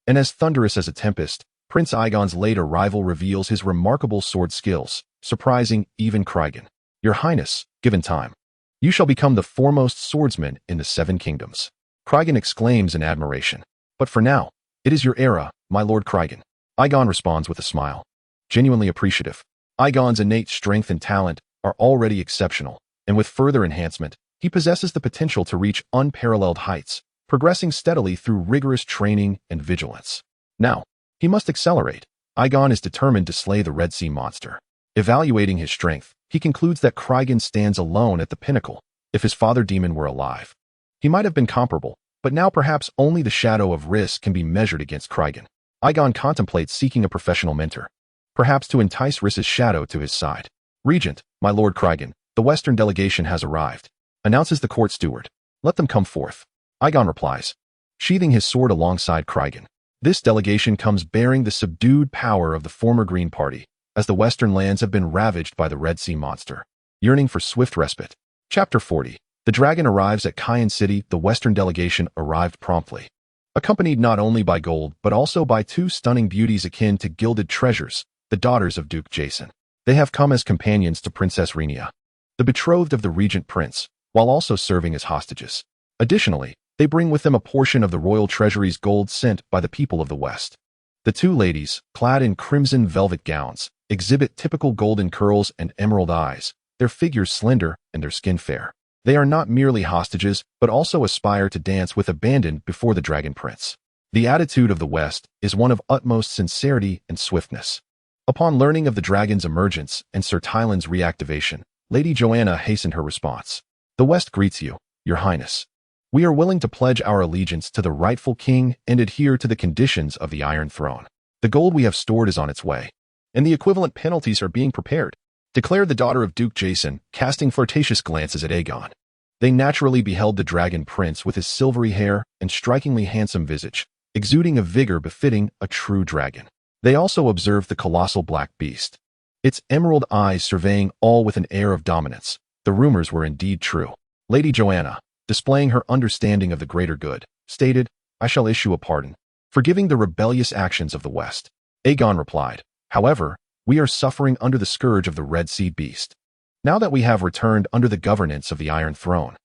and as thunderous as a tempest, Prince Aegon's late arrival reveals his remarkable sword skills, surprising even Cragen. Your Highness, given time, you shall become the foremost swordsman in the Seven Kingdoms. Cragen exclaims in admiration. But for now, it is your era, my Lord Cragen. Aegon responds with a smile. Genuinely appreciative. Aegon's innate strength and talent are already exceptional, and with further enhancement, he possesses the potential to reach unparalleled heights, progressing steadily through rigorous training and vigilance. Now, he must accelerate. Aegon is determined to slay the Red Sea monster. Evaluating his strength, he concludes that Cragen stands alone at the pinnacle. If his father Daemon were alive, he might have been comparable, but now perhaps only the shadow of risk can be measured against Cragen. Aegon contemplates seeking a professional mentor, perhaps to entice Rhys's shadow to his side. Regent, my Lord Cragen, the Western delegation has arrived, announces the court steward. Let them come forth. Aegon replies, sheathing his sword alongside Cragen. This delegation comes bearing the subdued power of the former Green Party, as the Western lands have been ravaged by the Red Sea monster, yearning for swift respite. Chapter 40. The dragon arrives at Cayenne City. The Western delegation arrived promptly, accompanied not only by gold but also by two stunning beauties akin to gilded treasures, the daughters of Duke Jason. They have come as companions to Princess Rhaenyra, the betrothed of the regent prince, while also serving as hostages. Additionally, they bring with them a portion of the royal treasury's gold sent by the people of the West. The two ladies, clad in crimson velvet gowns, exhibit typical golden curls and emerald eyes, their figures slender and their skin fair. They are not merely hostages, but also aspire to dance with abandon before the Dragon Prince. The attitude of the West is one of utmost sincerity and swiftness. Upon learning of the dragon's emergence and Sir Tyland's reactivation, Lady Joanna hastened her response. The West greets you, Your Highness. We are willing to pledge our allegiance to the rightful king and adhere to the conditions of the Iron Throne. The gold we have stored is on its way, and the equivalent penalties are being prepared, declared the daughter of Duke Jason, casting flirtatious glances at Aegon. They naturally beheld the Dragon Prince with his silvery hair and strikingly handsome visage, exuding a vigor befitting a true dragon. They also observed the colossal black beast, its emerald eyes surveying all with an air of dominance. The rumors were indeed true. Lady Joanna, displaying her understanding of the greater good, stated, I shall issue a pardon, forgiving the rebellious actions of the West. Aegon replied, however, we are suffering under the scourge of the Red Sea beast. Now that we have returned under the governance of the Iron Throne,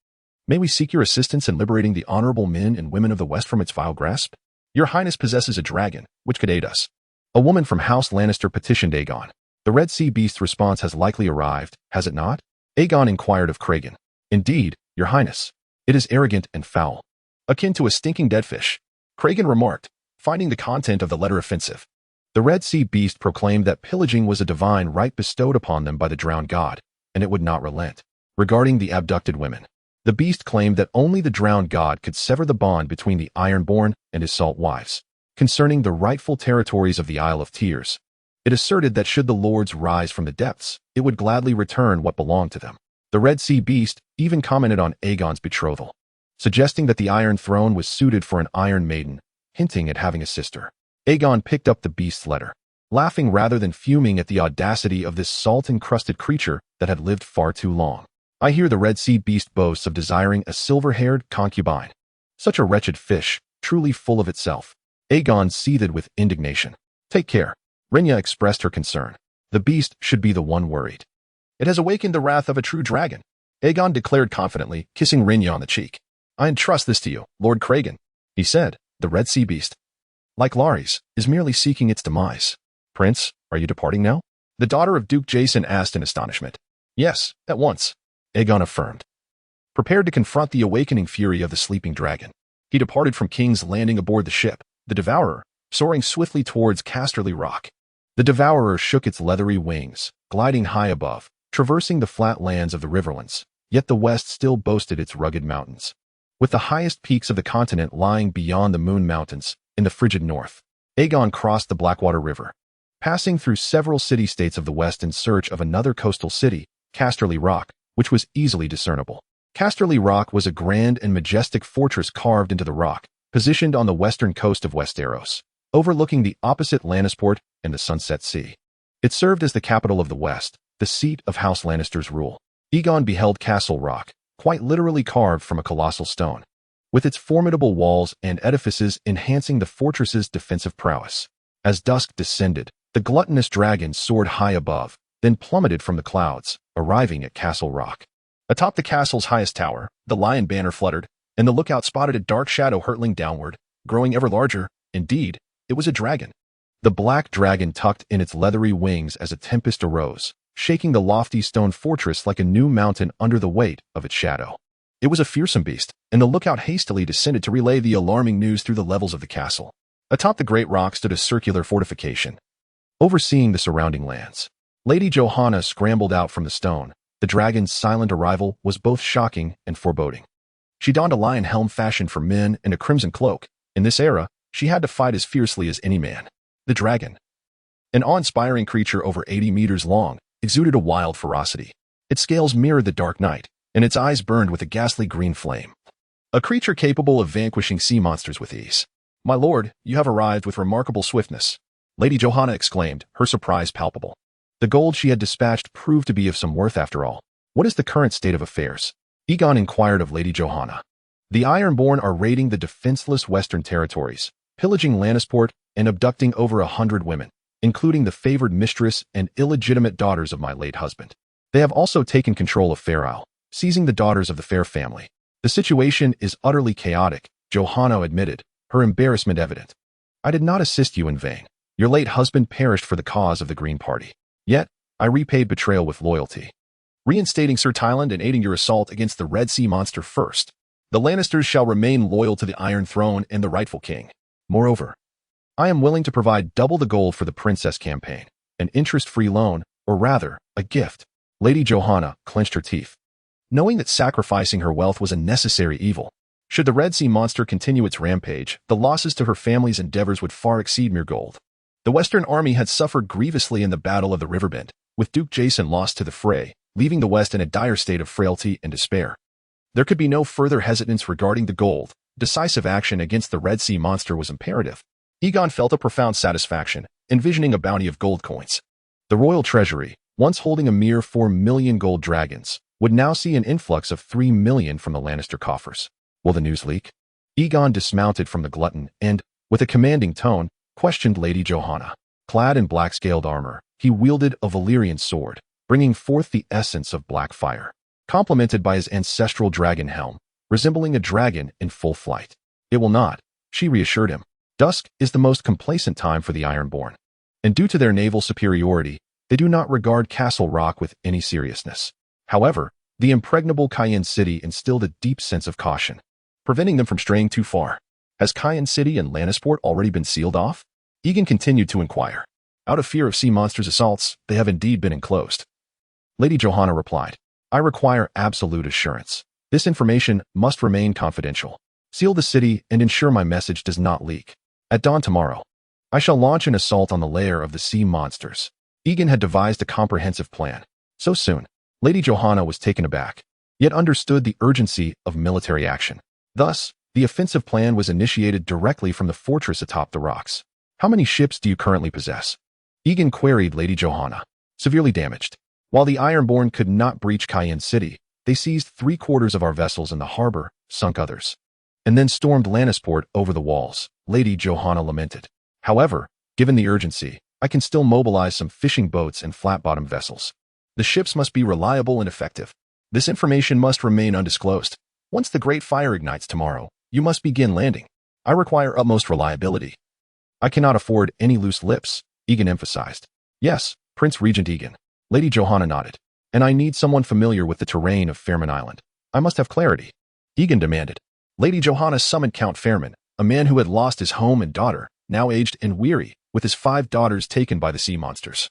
may we seek your assistance in liberating the honorable men and women of the West from its vile grasp? Your Highness possesses a dragon, which could aid us. A woman from House Lannister petitioned Aegon. The Red Sea beast's response has likely arrived, has it not? Aegon inquired of Cragen. Indeed, Your Highness. It is arrogant and foul, akin to a stinking dead fish, Cragen remarked, finding the content of the letter offensive. The Red Sea beast proclaimed that pillaging was a divine right bestowed upon them by the drowned god, and it would not relent. Regarding the abducted women, the beast claimed that only the drowned god could sever the bond between the Ironborn and his salt wives. Concerning the rightful territories of the Isle of Tears, it asserted that should the lords rise from the depths, it would gladly return what belonged to them. The Red Sea beast even commented on Aegon's betrothal, suggesting that the Iron Throne was suited for an Iron Maiden, hinting at having a sister. Aegon picked up the beast's letter, laughing rather than fuming at the audacity of this salt-encrusted creature that had lived far too long. I hear the Red Sea beast boasts of desiring a silver-haired concubine. Such a wretched fish, truly full of itself. Aegon seethed with indignation. Take care. Rhaenyra expressed her concern. The beast should be the one worried. It has awakened the wrath of a true dragon, Aegon declared confidently, kissing Rhaenyra on the cheek. I entrust this to you, Lord Cragen, he said. The Red Sea beast, like Larys, is merely seeking its demise. Prince, are you departing now? The daughter of Duke Jason asked in astonishment. Yes, at once, Aegon affirmed. Prepared to confront the awakening fury of the sleeping dragon, he departed from King's Landing aboard the ship, the Devourer, soaring swiftly towards Casterly Rock. The Devourer shook its leathery wings, gliding high above, traversing the flat lands of the Riverlands, yet the West still boasted its rugged mountains, with the highest peaks of the continent lying beyond the Moon Mountains in the frigid north. Aegon crossed the Blackwater River, passing through several city-states of the West in search of another coastal city, Casterly Rock, which was easily discernible. Casterly Rock was a grand and majestic fortress carved into the rock, positioned on the western coast of Westeros, overlooking the opposite Lannisport and the Sunset Sea. It served as the capital of the West, the seat of House Lannister's rule. Aegon beheld Castle Rock, quite literally carved from a colossal stone, with its formidable walls and edifices enhancing the fortress's defensive prowess. As dusk descended, the gluttonous dragon soared high above, then plummeted from the clouds, arriving at Castle Rock. Atop the castle's highest tower, the lion banner fluttered, and the lookout spotted a dark shadow hurtling downward, growing ever larger. Indeed, it was a dragon. The black dragon tucked in its leathery wings as a tempest arose, shaking the lofty stone fortress like a new mountain under the weight of its shadow. It was a fearsome beast, and the lookout hastily descended to relay the alarming news through the levels of the castle. Atop the great rock stood a circular fortification, overseeing the surrounding lands. Lady Johanna scrambled out from the stone. The dragon's silent arrival was both shocking and foreboding. She donned a lion helm fashioned for men and a crimson cloak. In this era, she had to fight as fiercely as any man. The dragon, an awe-inspiring creature over 80 meters long, exuded a wild ferocity. Its scales mirrored the dark night, and its eyes burned with a ghastly green flame. A creature capable of vanquishing sea monsters with ease. My lord, you have arrived with remarkable swiftness, Lady Johanna exclaimed, her surprise palpable. The gold she had dispatched proved to be of some worth after all. What is the current state of affairs? Aegon inquired of Lady Johanna. The Ironborn are raiding the defenseless western territories, pillaging Lannisport and abducting over 100 women, including the favored mistress and illegitimate daughters of my late husband. They have also taken control of Fair Isle, seizing the daughters of the Fair family. The situation is utterly chaotic, Johanna admitted, her embarrassment evident. I did not assist you in vain. Your late husband perished for the cause of the Green Party. Yet, I repaid betrayal with loyalty. reinstating Sir Tyland and aiding your assault against the Red Sea monster first. The Lannisters shall remain loyal to the Iron Throne and the rightful king. Moreover, I am willing to provide double the gold for the princess campaign, an interest-free loan, or rather, a gift. Lady Johanna clenched her teeth, knowing that sacrificing her wealth was a necessary evil. Should the Red Sea monster continue its rampage, the losses to her family's endeavors would far exceed mere gold. The Western army had suffered grievously in the Battle of the Riverbend, with Duke Jason lost to the fray, leaving the West in a dire state of frailty and despair. There could be no further hesitance regarding the gold. Decisive action against the Red Sea monster was imperative. Aegon felt a profound satisfaction, envisioning a bounty of gold coins. The royal treasury, once holding a mere 4 million gold dragons, would now see an influx of 3 million from the Lannister coffers. Will the news leak? Aegon dismounted from the Glutton and, with a commanding tone, questioned Lady Johanna. Clad in black-scaled armor, he wielded a Valyrian sword, bringing forth the essence of black fire, complemented by his ancestral dragon helm, resembling a dragon in full flight. It will not, she reassured him. Dusk is the most complacent time for the Ironborn, and due to their naval superiority, they do not regard Castle Rock with any seriousness. However, the impregnable Cayenne City instilled a deep sense of caution, preventing them from straying too far. Has Cayenne City and Lannisport already been sealed off? Aegon continued to inquire. Out of fear of sea monsters' assaults, they have indeed been enclosed. Lady Johanna replied, I require absolute assurance. This information must remain confidential. Seal the city and ensure my message does not leak. At dawn tomorrow, I shall launch an assault on the lair of the sea monsters. Aegon had devised a comprehensive plan. So soon, Lady Johanna was taken aback, yet understood the urgency of military action. Thus, the offensive plan was initiated directly from the fortress atop the rocks. How many ships do you currently possess? Aegon queried Lady Johanna. Severely damaged. While the Ironborn could not breach Cayenne City, they seized 3/4 of our vessels in the harbor, sunk others, and then stormed Lannisport over the walls, Lady Johanna lamented. However, given the urgency, I can still mobilize some fishing boats and flat-bottom vessels. The ships must be reliable and effective. This information must remain undisclosed. Once the Great Fire ignites tomorrow, you must begin landing. I require utmost reliability. I cannot afford any loose lips, Aegon emphasized. Yes, Prince Regent Aegon. Lady Johanna nodded. And I need someone familiar with the terrain of Fairman Island. I must have clarity. Aegon demanded. Lady Johanna summoned Count Fairman, a man who had lost his home and daughter, now aged and weary, with his 5 daughters taken by the sea monsters.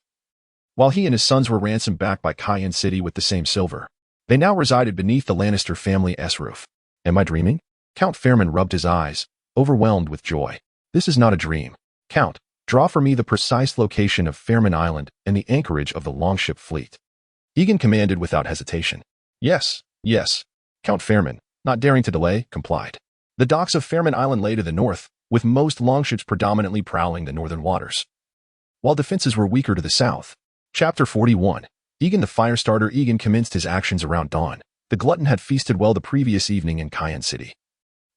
While he and his sons were ransomed back by Cayenne City with the same silver, they now resided beneath the Lannister family's roof. Am I dreaming? Count Fairman rubbed his eyes, overwhelmed with joy. This is not a dream. Count, draw for me the precise location of Fairman Island and the anchorage of the longship fleet. Aegon commanded without hesitation. Yes, yes. Count Fairman, not daring to delay, complied. The docks of Fairman Island lay to the north, with most longships predominantly prowling the northern waters, while defenses were weaker to the south. Chapter 41. Aegon the Firestarter. Aegon commenced his actions around dawn. The Glutton had feasted well the previous evening in Cayenne City,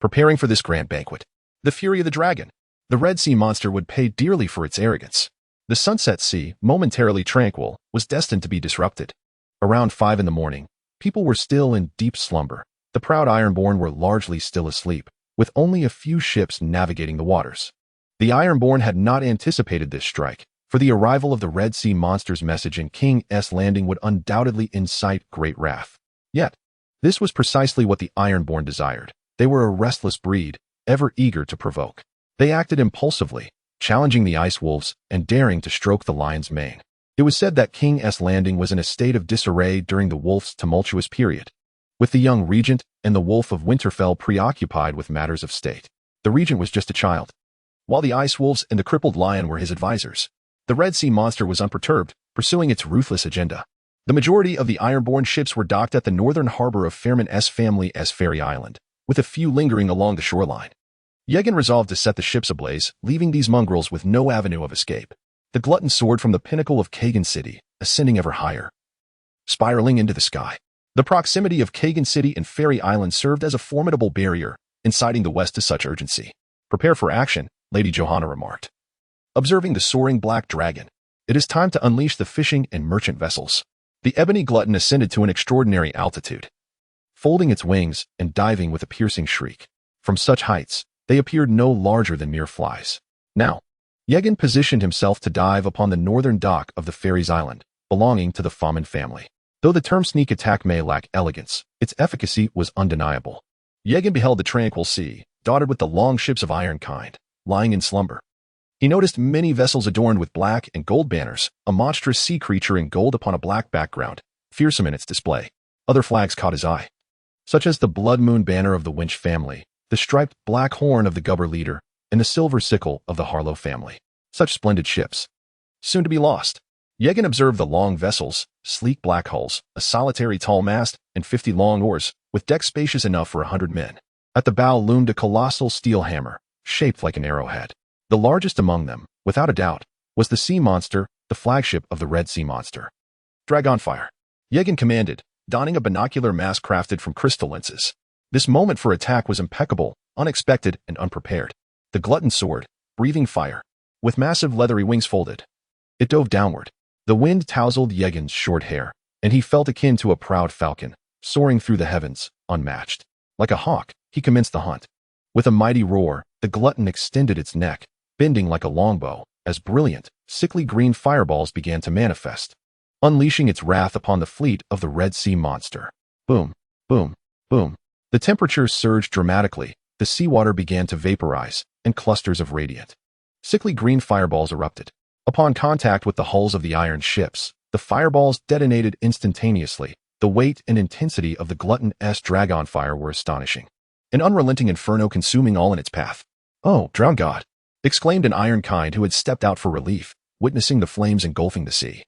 preparing for this grand banquet. The fury of the dragon. The Red Sea monster would pay dearly for its arrogance. The Sunset Sea, momentarily tranquil, was destined to be disrupted. Around 5 in the morning, people were still in deep slumber. The proud Ironborn were largely still asleep, with only a few ships navigating the waters. The Ironborn had not anticipated this strike, for the arrival of the Red Sea monster's message in King's Landing would undoubtedly incite great wrath. Yet, this was precisely what the Ironborn desired. They were a restless breed, ever eager to provoke. They acted impulsively, challenging the ice wolves and daring to stroke the lion's mane. It was said that King's Landing was in a state of disarray during the wolf's tumultuous period, with the young regent and the wolf of Winterfell preoccupied with matters of state. The regent was just a child, while the ice wolves and the crippled lion were his advisors. The Red Sea monster was unperturbed, pursuing its ruthless agenda. The majority of the Ironborn ships were docked at the northern harbor of Fairman's family's Ferry Island, with a few lingering along the shoreline. Aegon resolved to set the ships ablaze, leaving these mongrels with no avenue of escape. The Glutton soared from the pinnacle of Cayenne City, ascending ever higher, spiraling into the sky. The proximity of Cayenne City and Ferry Island served as a formidable barrier, inciting the West to such urgency. Prepare for action, Lady Johanna remarked. Observing the soaring black dragon, it is time to unleash the fishing and merchant vessels. The ebony Glutton ascended to an extraordinary altitude, folding its wings and diving with a piercing shriek. From such heights, they appeared no larger than mere flies. Now, Aegon positioned himself to dive upon the northern dock of the Ferry's Island, belonging to the Fairman family. Though the term sneak attack may lack elegance, its efficacy was undeniable. Aegon beheld the tranquil sea, dotted with the long ships of ironkind, lying in slumber. He noticed many vessels adorned with black and gold banners, a monstrous sea creature in gold upon a black background, fearsome in its display. Other flags caught his eye, such as the blood moon banner of the Winch family, the striped black horn of the Gubber leader, and the silver sickle of the Harlow family. Such splendid ships, soon to be lost. Aegon observed the long vessels, sleek black hulls, a solitary tall mast, and 50 long oars, with decks spacious enough for 100 men. At the bow loomed a colossal steel hammer, shaped like an arrowhead. The largest among them, without a doubt, was the sea monster, the flagship of the Red Sea monster. Dragonfire. Aegon commanded, donning a binocular mask crafted from crystal lenses. This moment for attack was impeccable, unexpected, and unprepared. The Glutton soared, breathing fire. With massive leathery wings folded, it dove downward. The wind tousled Aegon's short hair, and he felt akin to a proud falcon, soaring through the heavens, unmatched. Like a hawk, he commenced the hunt. With a mighty roar, the Glutton extended its neck, bending like a longbow, as brilliant, sickly green fireballs began to manifest, unleashing its wrath upon the fleet of the Red Sea monster. Boom, boom, boom. The temperature surged dramatically, the seawater began to vaporize, and clusters of radiant, sickly green fireballs erupted. Upon contact with the hulls of the iron ships, the fireballs detonated instantaneously. The weight and intensity of the Glutton's dragonfire were astonishing. An unrelenting inferno consuming all in its path. "Oh, drowned god!" exclaimed an ironkind who had stepped out for relief, witnessing the flames engulfing the sea.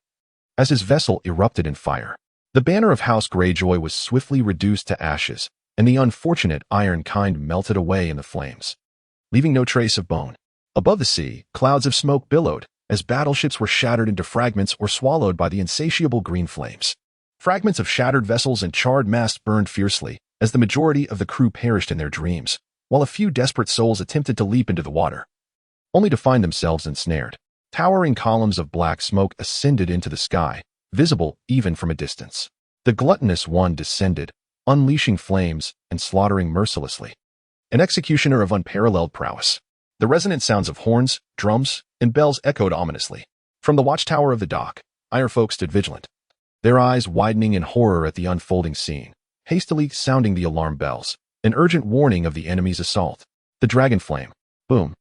As his vessel erupted in fire, the banner of House Greyjoy was swiftly reduced to ashes, and the unfortunate ironkind melted away in the flames, leaving no trace of bone. Above the sea, clouds of smoke billowed, as battleships were shattered into fragments or swallowed by the insatiable green flames. Fragments of shattered vessels and charred masts burned fiercely, as the majority of the crew perished in their dreams, while a few desperate souls attempted to leap into the water, only to find themselves ensnared. Towering columns of black smoke ascended into the sky, visible even from a distance. The gluttonous one descended, unleashing flames and slaughtering mercilessly. An executioner of unparalleled prowess. The resonant sounds of horns, drums, and bells echoed ominously. From the watchtower of the dock, ironfolk stood vigilant, their eyes widening in horror at the unfolding scene, hastily sounding the alarm bells, an urgent warning of the enemy's assault. The dragon flame. Boom.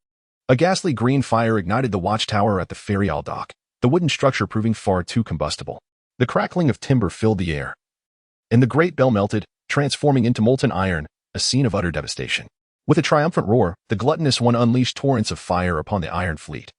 A ghastly green fire ignited the watchtower at the ferry isle dock, the wooden structure proving far too combustible. The crackling of timber filled the air, and the great bell melted, transforming into molten iron, a scene of utter devastation. With a triumphant roar, the gluttonous one unleashed torrents of fire upon the iron fleet,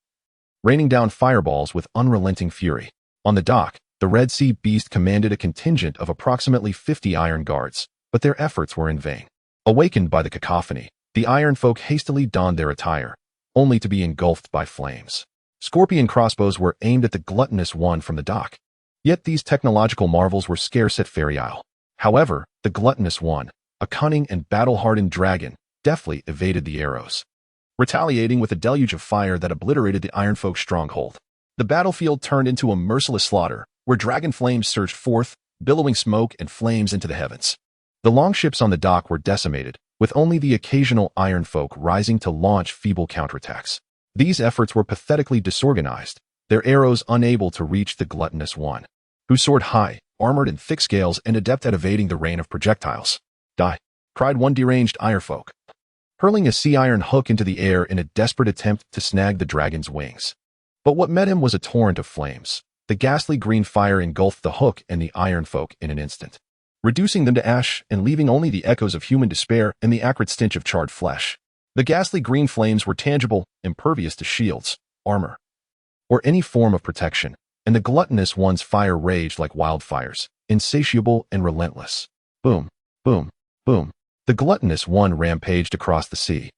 raining down fireballs with unrelenting fury. On the dock, the Red Sea beast commanded a contingent of approximately 50 iron guards, but their efforts were in vain. Awakened by the cacophony, the iron folk hastily donned their attire, only to be engulfed by flames. Scorpion crossbows were aimed at the gluttonous one from the dock. Yet these technological marvels were scarce at Ferry Isle. However, the gluttonous one, a cunning and battle-hardened dragon, deftly evaded the arrows, retaliating with a deluge of fire that obliterated the ironfolk's stronghold. The battlefield turned into a merciless slaughter, where dragon flames surged forth, billowing smoke and flames into the heavens. The longships on the dock were decimated, with only the occasional ironfolk rising to launch feeble counterattacks. These efforts were pathetically disorganized, their arrows unable to reach the gluttonous one, who soared high, armored in thick scales and adept at evading the rain of projectiles. "Die!" cried one deranged ironfolk, hurling a sea iron hook into the air in a desperate attempt to snag the dragon's wings. But what met him was a torrent of flames. The ghastly green fire engulfed the hook and the ironfolk in an instant, reducing them to ash and leaving only the echoes of human despair and the acrid stench of charred flesh. The ghastly green flames were tangible, impervious to shields, armor, or any form of protection, and the gluttonous one's fire raged like wildfires, insatiable and relentless. Boom, boom, boom. The gluttonous one rampaged across the sea,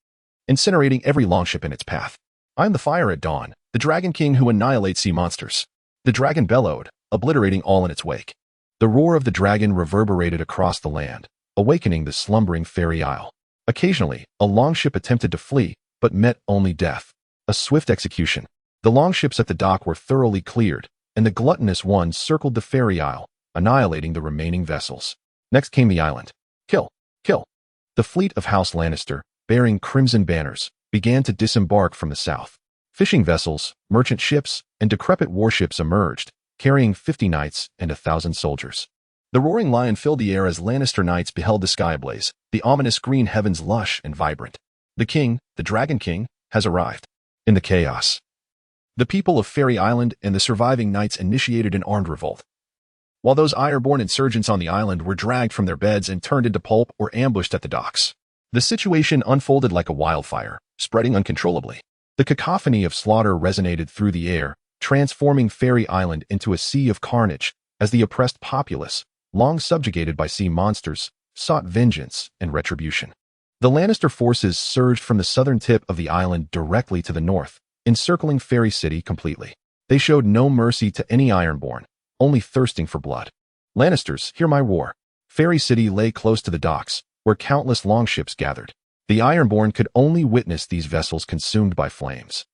incinerating every longship in its path. "I am the fire at dawn, the dragon king who annihilates sea monsters." The dragon bellowed, obliterating all in its wake. The roar of the dragon reverberated across the land, awakening the slumbering Ferry Isle. Occasionally, a longship attempted to flee, but met only death. A swift execution. The longships at the dock were thoroughly cleared, and the gluttonous one circled the Ferry Isle, annihilating the remaining vessels. Next came the island. Kill, kill. The fleet of House Lannister, bearing crimson banners, began to disembark from the south. Fishing vessels, merchant ships, and decrepit warships emerged, carrying 50 knights and 1,000 soldiers. The roaring lion filled the air as Lannister knights beheld the sky ablaze, the ominous green heavens lush and vibrant. The king, the Dragon King, has arrived. In the chaos, the people of Fairy Island and the surviving knights initiated an armed revolt. While those Ironborn insurgents on the island were dragged from their beds and turned into pulp or ambushed at the docks. The situation unfolded like a wildfire, spreading uncontrollably. The cacophony of slaughter resonated through the air, transforming Fairy Island into a sea of carnage as the oppressed populace, long subjugated by sea monsters, sought vengeance and retribution. The Lannister forces surged from the southern tip of the island directly to the north, encircling Fairy City completely. They showed no mercy to any Ironborn, only thirsting for blood. Lannisters, hear my roar. Fairy City lay close to the docks, where countless longships gathered. The Ironborn could only witness these vessels consumed by flames.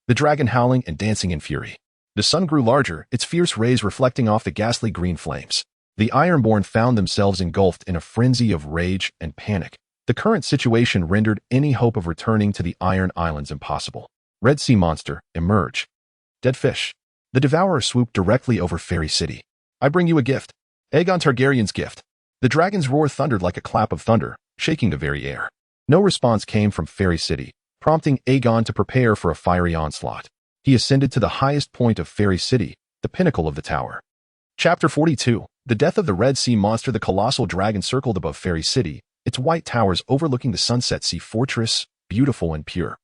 The dragon howling and dancing in fury. The sun grew larger, its fierce rays reflecting off the ghastly green flames. The Ironborn found themselves engulfed in a frenzy of rage and panic. The current situation rendered any hope of returning to the Iron Islands impossible. Red Sea Monster, emerge. Dead fish. The Devourer swooped directly over Fairy City. I bring you a gift. Aegon Targaryen's gift. The dragon's roar thundered like a clap of thunder, shaking the very air. No response came from Fairy City, prompting Aegon to prepare for a fiery onslaught. He ascended to the highest point of Fairy City, the pinnacle of the tower. Chapter 42. The death of the Red Sea Monster. The colossal dragon circled above Fairy City, its white towers overlooking the Sunset Sea Fortress, beautiful and pure.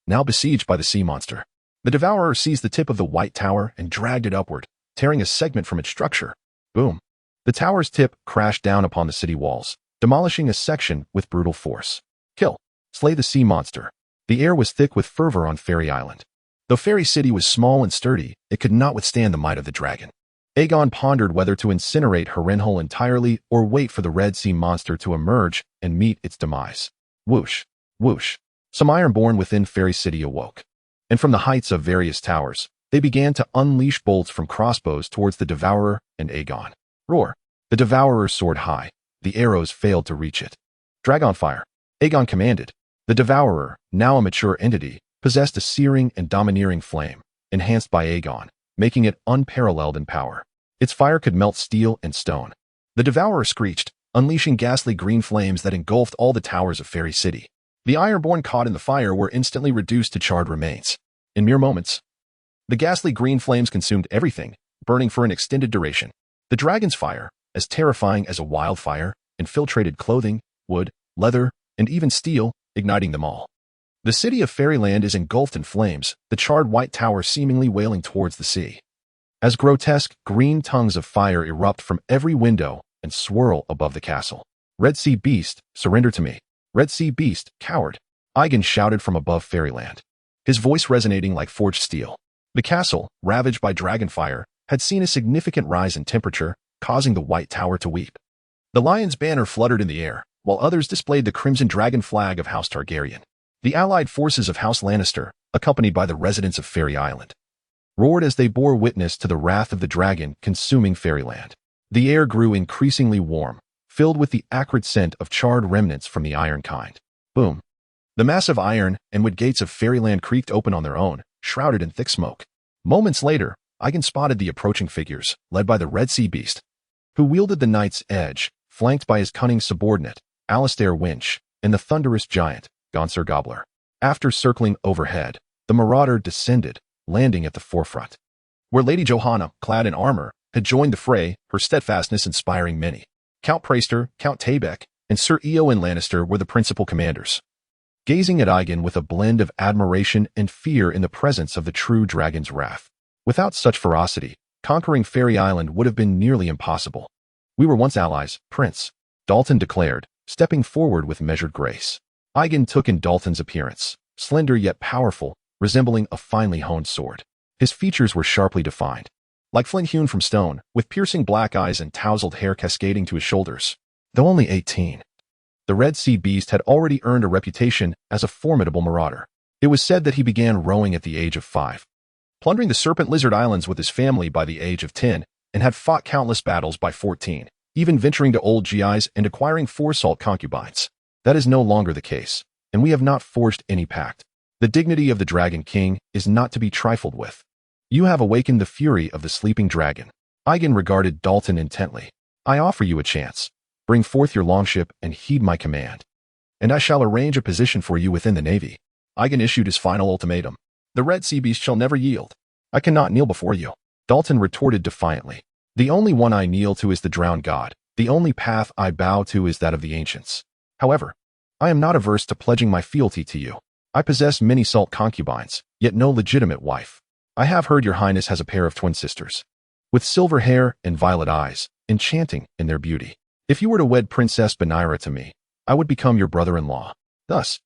Now besieged by the sea monster. The Devourer seized the tip of the white tower and dragged it upward, tearing a segment from its structure. Boom. The tower's tip crashed down upon the city walls, demolishing a section with brutal force. Kill. Slay the sea monster. The air was thick with fervor on Fairy Island. Though Fairy City was small and sturdy, it could not withstand the might of the dragon. Aegon pondered whether to incinerate Harrenhal entirely or wait for the Red Sea Monster to emerge and meet its demise. Whoosh. Whoosh. Some Ironborn within Fairy City awoke. And from the heights of various towers, they began to unleash bolts from crossbows towards the Devourer and Aegon. Roar. The Devourer soared high. The arrows failed to reach it. Dragonfire. Aegon commanded. The Devourer, now a mature entity, possessed a searing and domineering flame, enhanced by Aegon, making it unparalleled in power. Its fire could melt steel and stone. The Devourer screeched, unleashing ghastly green flames that engulfed all the towers of Fairy City. The Ironborn caught in the fire were instantly reduced to charred remains. In mere moments, the ghastly green flames consumed everything, burning for an extended duration. The dragon's fire, as terrifying as a wildfire, infiltrated clothing, wood, leather, and even steel, igniting them all. The city of Fairyland is engulfed in flames, the charred white tower seemingly wailing towards the sea. As grotesque, green tongues of fire erupt from every window and swirl above the castle. Red Sea Beast, surrender to me. Red Sea Beast, coward. Aegon shouted from above Fairyland, his voice resonating like forged steel. The castle, ravaged by dragonfire, had seen a significant rise in temperature, causing the white tower to weep. The lion's banner fluttered in the air, while others displayed the crimson dragon flag of House Targaryen. The allied forces of House Lannister, accompanied by the residents of Fairy Island, roared as they bore witness to the wrath of the dragon consuming Fairyland. The air grew increasingly warm, filled with the acrid scent of charred remnants from the iron kind. Boom. The massive iron and wood gates of Fairyland creaked open on their own, shrouded in thick smoke. Moments later, Aegon spotted the approaching figures, led by the Red Sea Beast, who wielded the knight's edge, flanked by his cunning subordinate, Alistair Winch, and the thunderous giant, Gonser Gobbler. After circling overhead, the marauder descended, landing at the forefront, where Lady Johanna, clad in armor, had joined the fray, her steadfastness inspiring many. Count Praester, Count Taybeck, and Sir Eowyn Lannister were the principal commanders, gazing at Aegon with a blend of admiration and fear in the presence of the true dragon's wrath. Without such ferocity, conquering Fairy Island would have been nearly impossible. We were once allies, Prince, Dalton declared, stepping forward with measured grace. Aegon took in Dalton's appearance, slender yet powerful, resembling a finely honed sword. His features were sharply defined, like flint hewn from stone, with piercing black eyes and tousled hair cascading to his shoulders. Though only 18, the Red Sea Beast had already earned a reputation as a formidable marauder. It was said that he began rowing at the age of 5, plundering the Serpent Lizard Islands with his family by the age of 10, and had fought countless battles by 14, even venturing to old GIs and acquiring 4 salt concubines. That is no longer the case, and we have not forged any pact. The dignity of the Dragon King is not to be trifled with. You have awakened the fury of the sleeping dragon. Aegon regarded Dalton intently. I offer you a chance. Bring forth your longship and heed my command, and I shall arrange a position for you within the navy." Aegon issued his final ultimatum. "The Red Sea Beast shall never yield. I cannot kneel before you." Dalton retorted defiantly. "The only one I kneel to is the drowned god. The only path I bow to is that of the ancients. However, I am not averse to pledging my fealty to you. I possess many salt concubines, yet no legitimate wife. I have heard your highness has a pair of twin sisters, with silver hair and violet eyes, enchanting in their beauty. If you were to wed Princess Benira to me, I would become your brother-in-law. Thus,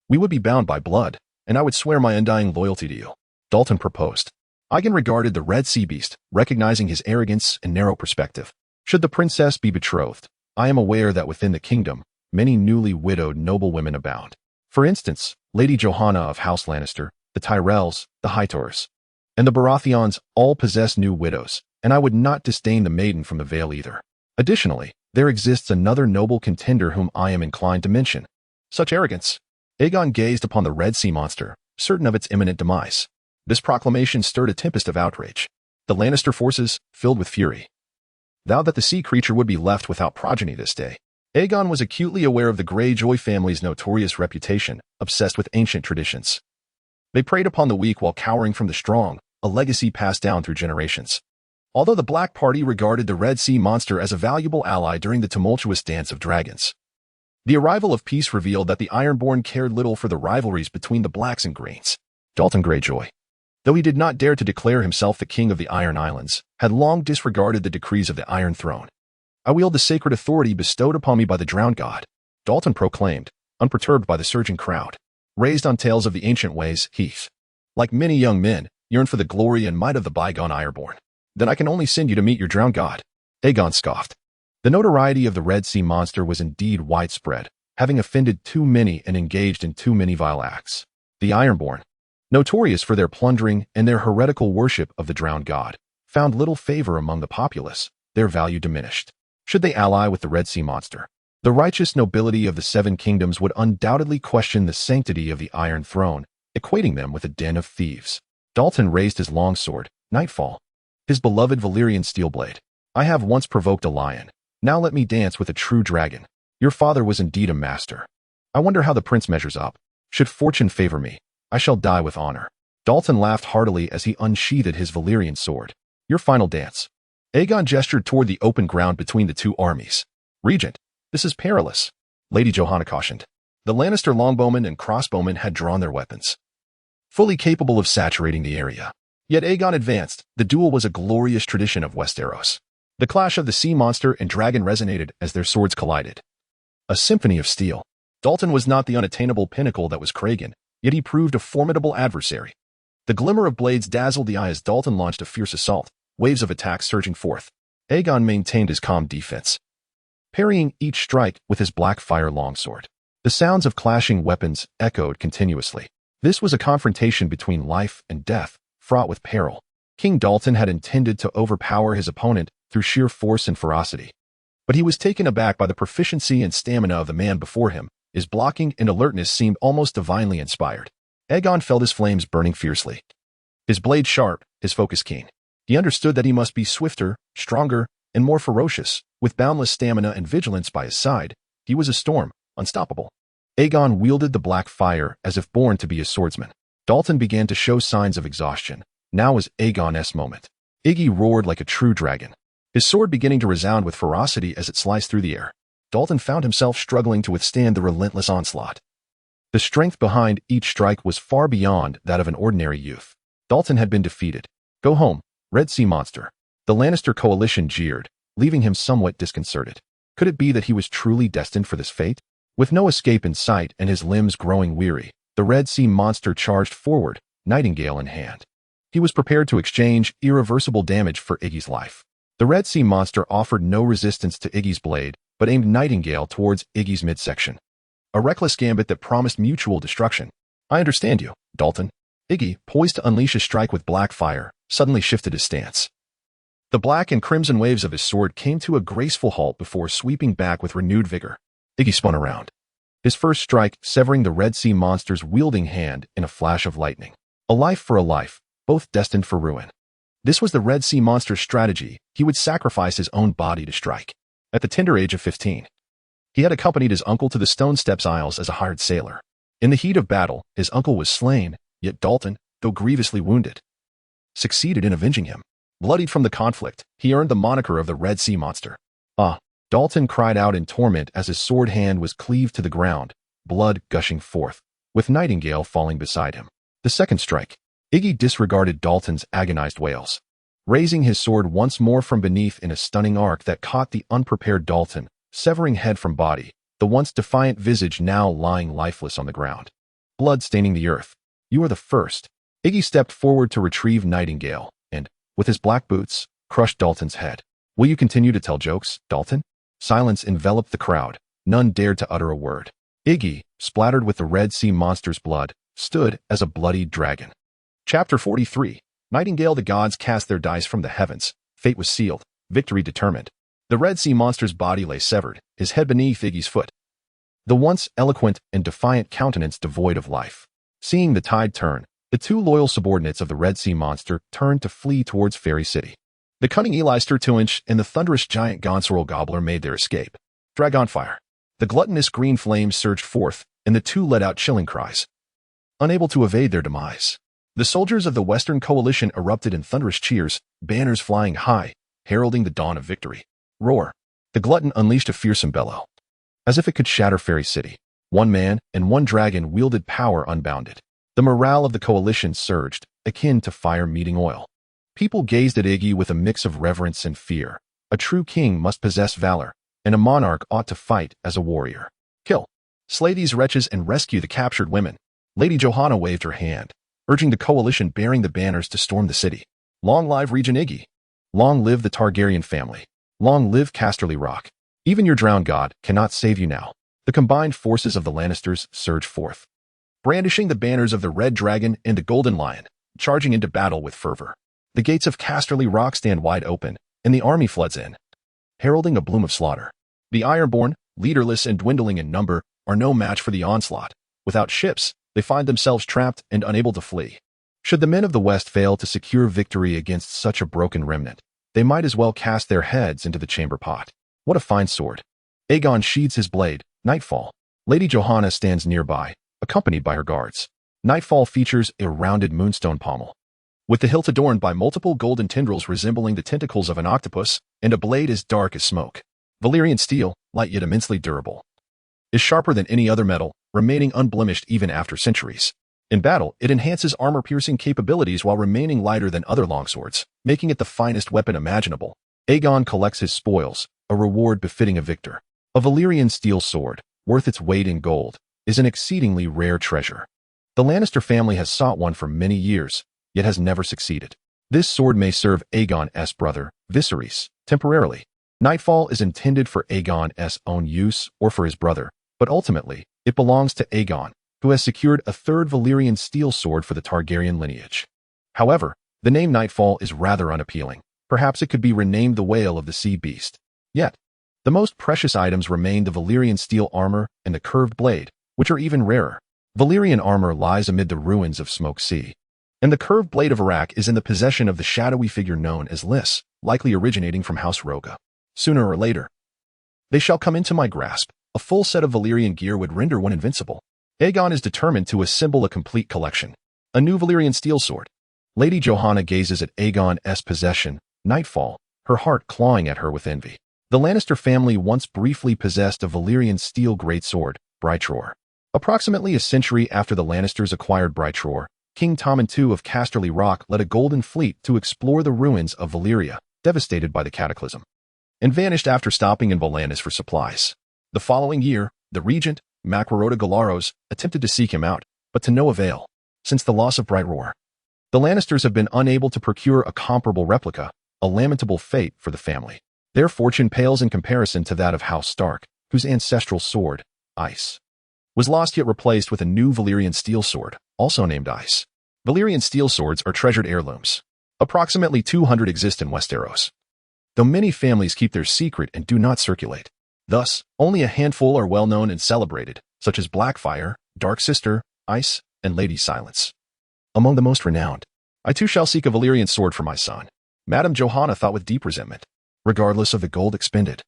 we would be bound by blood, and I would swear my undying loyalty to you," Dalton proposed. Aegon regarded the Red Sea Beast, recognizing his arrogance and narrow perspective. "Should the princess be betrothed, I am aware that within the kingdom, many newly widowed noblewomen abound. For instance, Lady Johanna of House Lannister, the Tyrells, the Traitors, and the Baratheons all possess new widows, and I would not disdain the maiden from the Vale either. Additionally, there exists another noble contender whom I am inclined to mention." Such arrogance! Aegon gazed upon the Red Sea monster, certain of its imminent demise. This proclamation stirred a tempest of outrage. The Lannister forces, filled with fury, vowed that the sea creature would be left without progeny this day. Aegon was acutely aware of the Greyjoy family's notorious reputation, obsessed with ancient traditions. They preyed upon the weak while cowering from the strong, a legacy passed down through generations. Although the Black Party regarded the Red Sea monster as a valuable ally during the tumultuous Dance of Dragons, the arrival of peace revealed that the Ironborn cared little for the rivalries between the Blacks and Greens. Dalton Greyjoy, though he did not dare to declare himself the king of the Iron Islands, had long disregarded the decrees of the Iron Throne. "I wield the sacred authority bestowed upon me by the drowned god," Dalton proclaimed, unperturbed by the surging crowd. Raised on tales of the ancient ways, Heath, like many young men, yearned for the glory and might of the bygone Ironborn. "Then I can only send you to meet your drowned god," Aegon scoffed. The notoriety of the Red Sea monster was indeed widespread, having offended too many and engaged in too many vile acts. The Ironborn, notorious for their plundering and their heretical worship of the drowned god, found little favor among the populace, their value diminished. Should they ally with the Red Sea monster, the righteous nobility of the Seven Kingdoms would undoubtedly question the sanctity of the Iron Throne, equating them with a den of thieves. Dalton raised his longsword, Nightfall, his beloved Valyrian steelblade. "I have once provoked a lion. Now let me dance with a true dragon. Your father was indeed a master. I wonder how the prince measures up. Should fortune favor me, I shall die with honor." Dalton laughed heartily as he unsheathed his Valyrian sword. "Your final dance." Aegon gestured toward the open ground between the two armies. "Regent, this is perilous," Lady Johanna cautioned. The Lannister longbowmen and crossbowmen had drawn their weapons, fully capable of saturating the area. Yet Aegon advanced. The duel was a glorious tradition of Westeros. The clash of the sea monster and dragon resonated as their swords collided. A symphony of steel. Dalton was not the unattainable pinnacle that was Cragen, yet he proved a formidable adversary. The glimmer of blades dazzled the eye as Dalton launched a fierce assault, waves of attacks surging forth. Aegon maintained his calm defense, parrying each strike with his black fire longsword. The sounds of clashing weapons echoed continuously. This was a confrontation between life and death, fraught with peril. King Dalton had intended to overpower his opponent through sheer force and ferocity, but he was taken aback by the proficiency and stamina of the man before him. His blocking and alertness seemed almost divinely inspired. Aegon felt his flames burning fiercely, his blade sharp, his focus keen. He understood that he must be swifter, stronger, and more ferocious. With boundless stamina and vigilance by his side, he was a storm, unstoppable. Aegon wielded the black fire as if born to be a swordsman. Dalton began to show signs of exhaustion. Now was Aegon's moment. Iggy roared like a true dragon, his sword beginning to resound with ferocity as it sliced through the air. Dalton found himself struggling to withstand the relentless onslaught. The strength behind each strike was far beyond that of an ordinary youth. Dalton had been defeated. "Go home, Red Sea monster," the Lannister coalition jeered, leaving him somewhat disconcerted. Could it be that he was truly destined for this fate? With no escape in sight and his limbs growing weary, the Red Sea monster charged forward, nightingale in hand. He was prepared to exchange irreversible damage for Iggy's life. The Red Sea monster offered no resistance to Iggy's blade, but aimed Nightingale towards Iggy's midsection. A reckless gambit that promised mutual destruction. "I understand you, Dalton." Iggy, poised to unleash a strike with black fire, suddenly shifted his stance. The black and crimson waves of his sword came to a graceful halt before sweeping back with renewed vigor. Iggy spun around, his first strike severing the Red Sea monster's wielding hand in a flash of lightning. A life for a life, both destined for ruin. This was the Red Sea monster's strategy. He would sacrifice his own body to strike. at the tender age of 15. He had accompanied his uncle to the Stone Steps Isles as a hired sailor. In the heat of battle, his uncle was slain, yet Dalton, though grievously wounded, succeeded in avenging him. Bloodied from the conflict, he earned the moniker of the Red Sea Monster. Ah! Dalton cried out in torment as his sword hand was cleaved to the ground, blood gushing forth, with Nightingale falling beside him. The second strike. Iggy disregarded Dalton's agonized wails, raising his sword once more from beneath in a stunning arc that caught the unprepared Dalton, severing head from body, the once defiant visage now lying lifeless on the ground. Blood staining the earth. You are the first. Iggy stepped forward to retrieve Nightingale, and, with his black boots, crushed Dalton's head. Will you continue to tell jokes, Dalton? Silence enveloped the crowd. None dared to utter a word. Iggy, splattered with the Red Sea Monster's blood, stood as a bloodied dragon. Chapter 43. Nightingale. The gods cast their dice from the heavens. Fate was sealed. Victory determined. The Red Sea Monster's body lay severed, his head beneath Iggy's foot. The once eloquent and defiant countenance devoid of life. Seeing the tide turn, the two loyal subordinates of the Red Sea Monster turned to flee towards Fairy City. The cunning Eli Sturtuinch and the thunderous giant Gonsoril Gobbler made their escape. Dragonfire. The gluttonous green flames surged forth, and the two let out chilling cries, unable to evade their demise. The soldiers of the Western Coalition erupted in thunderous cheers, banners flying high, heralding the dawn of victory. Roar. The glutton unleashed a fearsome bellow, as if it could shatter Fairy City. One man and one dragon wielded power unbounded. The morale of the coalition surged, akin to fire meeting oil. People gazed at Iggy with a mix of reverence and fear. A true king must possess valor, and a monarch ought to fight as a warrior. Kill. Slay these wretches and rescue the captured women. Lady Johanna waved her hand, urging the coalition bearing the banners to storm the city. Long live Regent Iggy. Long live the Targaryen family. Long live Casterly Rock. Even your drowned god cannot save you now. The combined forces of the Lannisters surged forth, brandishing the banners of the Red Dragon and the Golden Lion, charging into battle with fervor. The gates of Casterly Rock stand wide open, and the army floods in, heralding a bloom of slaughter. The Ironborn, leaderless and dwindling in number, are no match for the onslaught. Without ships, they find themselves trapped and unable to flee. Should the men of the West fail to secure victory against such a broken remnant, they might as well cast their heads into the chamber pot. What a fine sword. Aegon sheathes his blade. Nightfall. Lady Johanna stands nearby, accompanied by her guards. Nightfall features a rounded moonstone pommel, with the hilt adorned by multiple golden tendrils resembling the tentacles of an octopus, and a blade as dark as smoke. Valyrian steel, light yet immensely durable, is sharper than any other metal, remaining unblemished even after centuries. In battle, it enhances armor-piercing capabilities while remaining lighter than other longswords, making it the finest weapon imaginable. Aegon collects his spoils, a reward befitting a victor. A Valyrian steel sword, worth its weight in gold, is an exceedingly rare treasure. The Lannister family has sought one for many years, yet has never succeeded. This sword may serve Aegon's brother, Viserys, temporarily. Nightfall is intended for Aegon's own use or for his brother, but ultimately, it belongs to Aegon, who has secured a third Valyrian steel sword for the Targaryen lineage. However, the name Nightfall is rather unappealing. Perhaps it could be renamed the Whale of the Sea Beast. Yet, the most precious items remain the Valyrian steel armor and the curved blade, which are even rarer. Valyrian armor lies amid the ruins of Smoke Sea, and the curved blade of Arak is in the possession of the shadowy figure known as Lys, likely originating from House Roga. Sooner or later, they shall come into my grasp. A full set of Valyrian gear would render one invincible. Aegon is determined to assemble a complete collection. A new Valyrian steel sword. Lady Johanna gazes at Aegon's possession, Nightfall, her heart clawing at her with envy. The Lannister family once briefly possessed a Valyrian steel greatsword, Brytror. Approximately a century after the Lannisters acquired Brytror, King Tommen II of Casterly Rock led a golden fleet to explore the ruins of Valyria, devastated by the cataclysm, and vanished after stopping in Volantis for supplies. The following year, the regent, Macrorota Galaros, attempted to seek him out, but to no avail. Since the loss of Brytror, the Lannisters have been unable to procure a comparable replica, a lamentable fate for the family. Their fortune pales in comparison to that of House Stark, whose ancestral sword, Ice, was lost yet replaced with a new Valyrian steel sword, also named Ice. Valyrian steel swords are treasured heirlooms. Approximately 200 exist in Westeros, though many families keep their secret and do not circulate. Thus, only a handful are well-known and celebrated, such as Blackfyre, Dark Sister, Ice, and Lady Silence. Among the most renowned, I too shall seek a Valyrian sword for my son. Madame Johanna thought with deep resentment, regardless of the gold expended.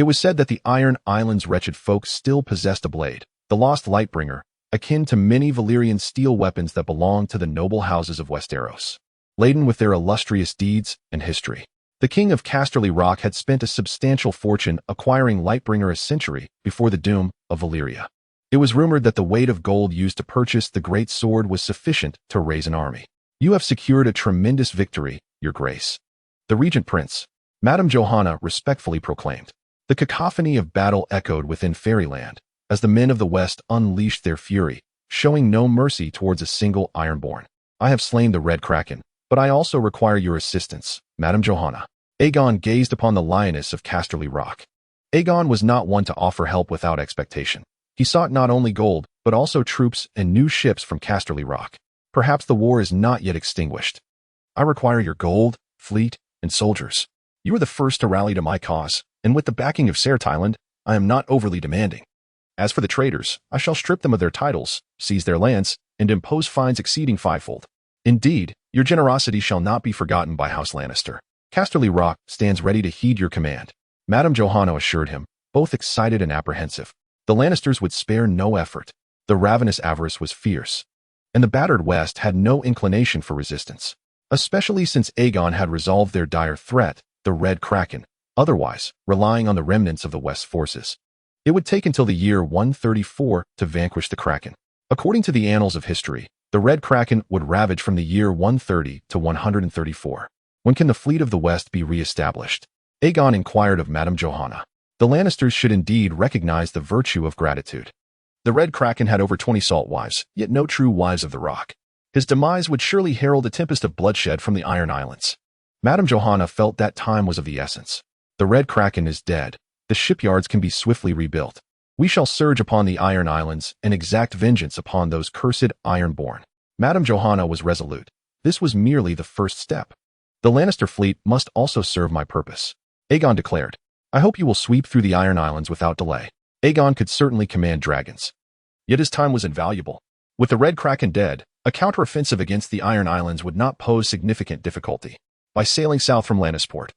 It was said that the Iron Island's wretched folk still possessed a blade, the lost Lightbringer, akin to many Valyrian steel weapons that belonged to the noble houses of Westeros, laden with their illustrious deeds and history. The king of Casterly Rock had spent a substantial fortune acquiring Lightbringer a century before the doom of Valyria. It was rumored that the weight of gold used to purchase the great sword was sufficient to raise an army. "You have secured a tremendous victory, Your Grace," the Regent Prince, Madame Johanna, respectfully proclaimed. The cacophony of battle echoed within Fairyland as the men of the West unleashed their fury, showing no mercy towards a single Ironborn. "I have slain the Red Kraken, but I also require your assistance, Madame Johanna." Aegon gazed upon the lioness of Casterly Rock. Aegon was not one to offer help without expectation. He sought not only gold, but also troops and new ships from Casterly Rock. "Perhaps the war is not yet extinguished. I require your gold, fleet, and soldiers. You are the first to rally to my cause, and with the backing of Ser Thailand, I am not overly demanding. As for the traitors, I shall strip them of their titles, seize their lands, and impose fines exceeding fivefold. Indeed, your generosity shall not be forgotten by House Lannister. Casterly Rock stands ready to heed your command," Madame Johanna assured him, both excited and apprehensive. The Lannisters would spare no effort. The ravenous avarice was fierce, and the battered West had no inclination for resistance, especially since Aegon had resolved their dire threat, the Red Kraken, otherwise relying on the remnants of the West's forces. It would take until the year 134 to vanquish the Kraken. According to the annals of history, the Red Kraken would ravage from the year 130 to 134. When can the fleet of the West be re-established? Aegon inquired of Madame Johanna. The Lannisters should indeed recognize the virtue of gratitude. The Red Kraken had over 20 salt wives, yet no true wives of the Rock. His demise would surely herald a tempest of bloodshed from the Iron Islands. Madame Johanna felt that time was of the essence. The Red Kraken is dead. The shipyards can be swiftly rebuilt. We shall surge upon the Iron Islands and exact vengeance upon those cursed Ironborn. Madame Johanna was resolute. This was merely the first step. "The Lannister fleet must also serve my purpose," Aegon declared. "I hope you will sweep through the Iron Islands without delay." Aegon could certainly command dragons. Yet his time was invaluable. With the Red Kraken dead, a counteroffensive against the Iron Islands would not pose significant difficulty. By sailing south from Lannisport,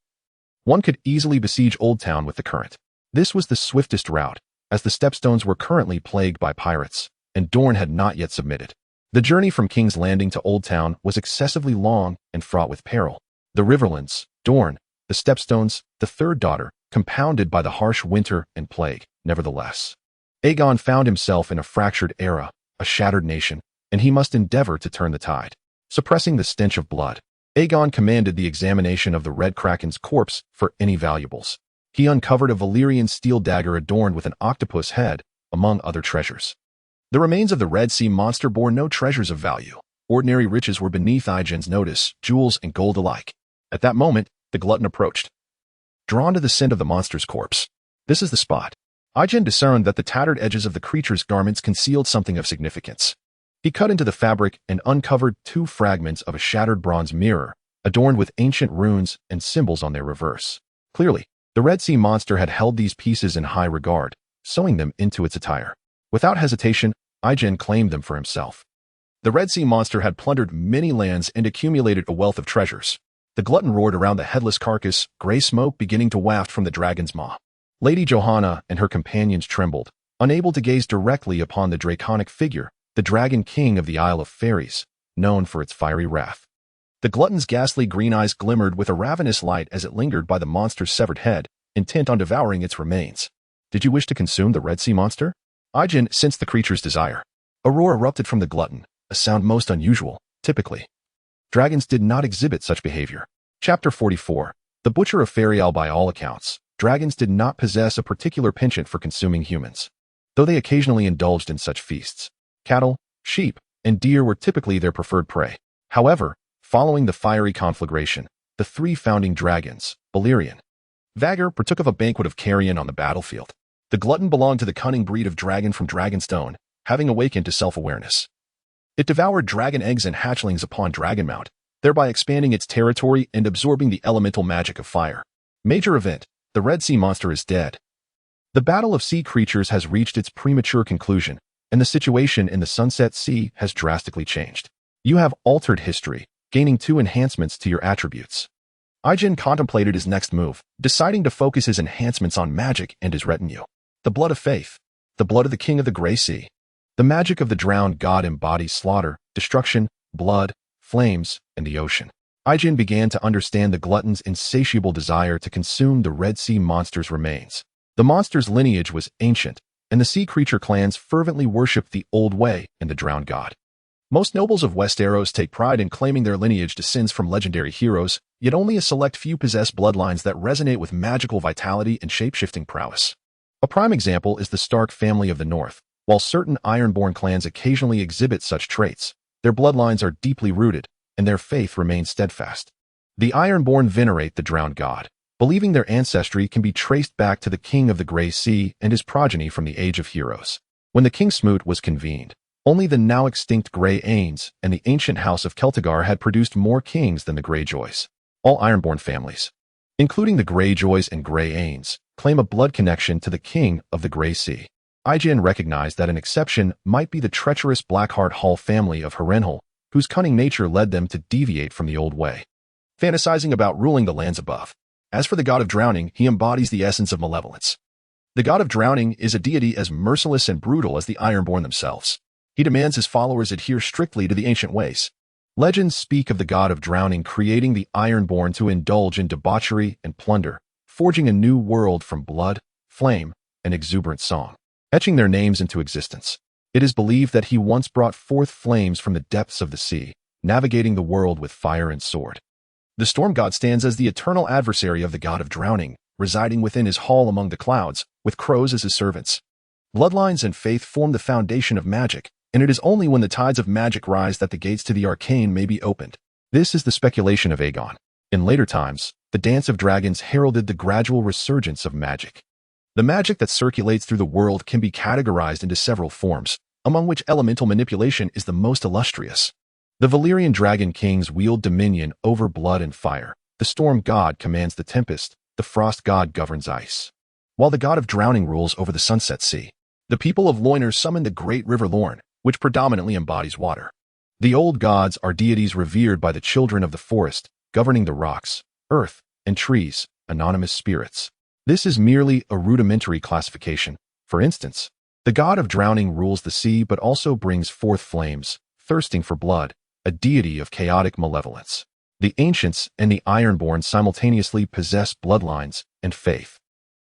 one could easily besiege Oldtown with the current. This was the swiftest route, as the Stepstones were currently plagued by pirates, and Dorne had not yet submitted. The journey from King's Landing to Oldtown was excessively long and fraught with peril. The Riverlands, Dorne, the Stepstones, the third daughter, compounded by the harsh winter and plague. Nevertheless, Aegon found himself in a fractured era, a shattered nation, and he must endeavor to turn the tide. Suppressing the stench of blood, Aegon commanded the examination of the Red Kraken's corpse for any valuables. He uncovered a Valyrian steel dagger adorned with an octopus head, among other treasures. The remains of the Red Sea monster bore no treasures of value. Ordinary riches were beneath Aegon's notice, jewels and gold alike. At that moment, the glutton approached, drawn to the scent of the monster's corpse. "This is the spot." Aegon discerned that the tattered edges of the creature's garments concealed something of significance. He cut into the fabric and uncovered 2 fragments of a shattered bronze mirror, adorned with ancient runes and symbols on their reverse. Clearly, the Red Sea monster had held these pieces in high regard, sewing them into its attire. Without hesitation, Aegon claimed them for himself. The Red Sea monster had plundered many lands and accumulated a wealth of treasures. The glutton roared around the headless carcass, gray smoke beginning to waft from the dragon's maw. Lady Johanna and her companions trembled, unable to gaze directly upon the draconic figure, the Dragon King of the Isle of Fairies, known for its fiery wrath. The glutton's ghastly green eyes glimmered with a ravenous light as it lingered by the monster's severed head, intent on devouring its remains. "Did you wish to consume the Red Sea monster?" Aegon sensed the creature's desire. A roar erupted from the glutton, a sound most unusual. Typically, dragons did not exhibit such behavior. Chapter 44. The Butcher of Ferial. By all accounts, dragons did not possess a particular penchant for consuming humans, though they occasionally indulged in such feasts. Cattle, sheep, and deer were typically their preferred prey. However, following the fiery conflagration, the 3 founding dragons, Balerion, Vhagar, partook of a banquet of carrion on the battlefield. The glutton belonged to the cunning breed of dragon from Dragonstone, having awakened to self-awareness. It devoured dragon eggs and hatchlings upon Dragonmount, thereby expanding its territory and absorbing the elemental magic of fire. Major event: the Red Sea monster is dead. The battle of sea creatures has reached its premature conclusion, and the situation in the Sunset Sea has drastically changed. You have altered history, gaining 2 enhancements to your attributes. Aegon contemplated his next move, deciding to focus his enhancements on magic and his retinue. The blood of faith. The blood of the king of the Grey Sea. The magic of the drowned god embodies slaughter, destruction, blood, flames, and the ocean. Aegon began to understand the glutton's insatiable desire to consume the Red Sea monster's remains. The monster's lineage was ancient, and the sea creature clans fervently worshipped the Old Way and the drowned god. Most nobles of Westeros take pride in claiming their lineage descends from legendary heroes, yet only a select few possess bloodlines that resonate with magical vitality and shape-shifting prowess. A prime example is the Stark family of the North. While certain Ironborn clans occasionally exhibit such traits, their bloodlines are deeply rooted, and their faith remains steadfast. The Ironborn venerate the drowned god, believing their ancestry can be traced back to the king of the Grey Sea and his progeny from the Age of Heroes. When the Kingsmoot was convened, only the now extinct Grey Ains and the ancient house of Celtigar had produced more kings than the Greyjoys. All Ironborn families, including the Greyjoys and Grey Ains, claim a blood connection to the king of the Grey Sea. Aegon recognized that an exception might be the treacherous Blackheart Hall family of Harrenhal, whose cunning nature led them to deviate from the old way, fantasizing about ruling the lands above. As for the god of drowning, he embodies the essence of malevolence. The god of drowning is a deity as merciless and brutal as the Ironborn themselves. He demands his followers adhere strictly to the ancient ways. Legends speak of the god of drowning creating the Ironborn to indulge in debauchery and plunder, forging a new world from blood, flame, and exuberant song, etching their names into existence. It is believed that he once brought forth flames from the depths of the sea, navigating the world with fire and sword. The storm god stands as the eternal adversary of the god of drowning, residing within his hall among the clouds, with crows as his servants. Bloodlines and faith form the foundation of magic, and it is only when the tides of magic rise that the gates to the arcane may be opened. This is the speculation of Aegon. In later times, the Dance of Dragons heralded the gradual resurgence of magic. The magic that circulates through the world can be categorized into several forms, among which elemental manipulation is the most illustrious. The Valyrian dragon kings wield dominion over blood and fire. The storm god commands the tempest, the frost god governs ice, while the god of drowning rules over the sunset sea. The people of Loinor summon the great river Lorne, which predominantly embodies water. The old gods are deities revered by the children of the forest, governing the rocks, earth, and trees, anonymous spirits. This is merely a rudimentary classification. For instance, the god of drowning rules the sea but also brings forth flames, thirsting for blood, a deity of chaotic malevolence. The ancients and the Ironborn simultaneously possess bloodlines and faith.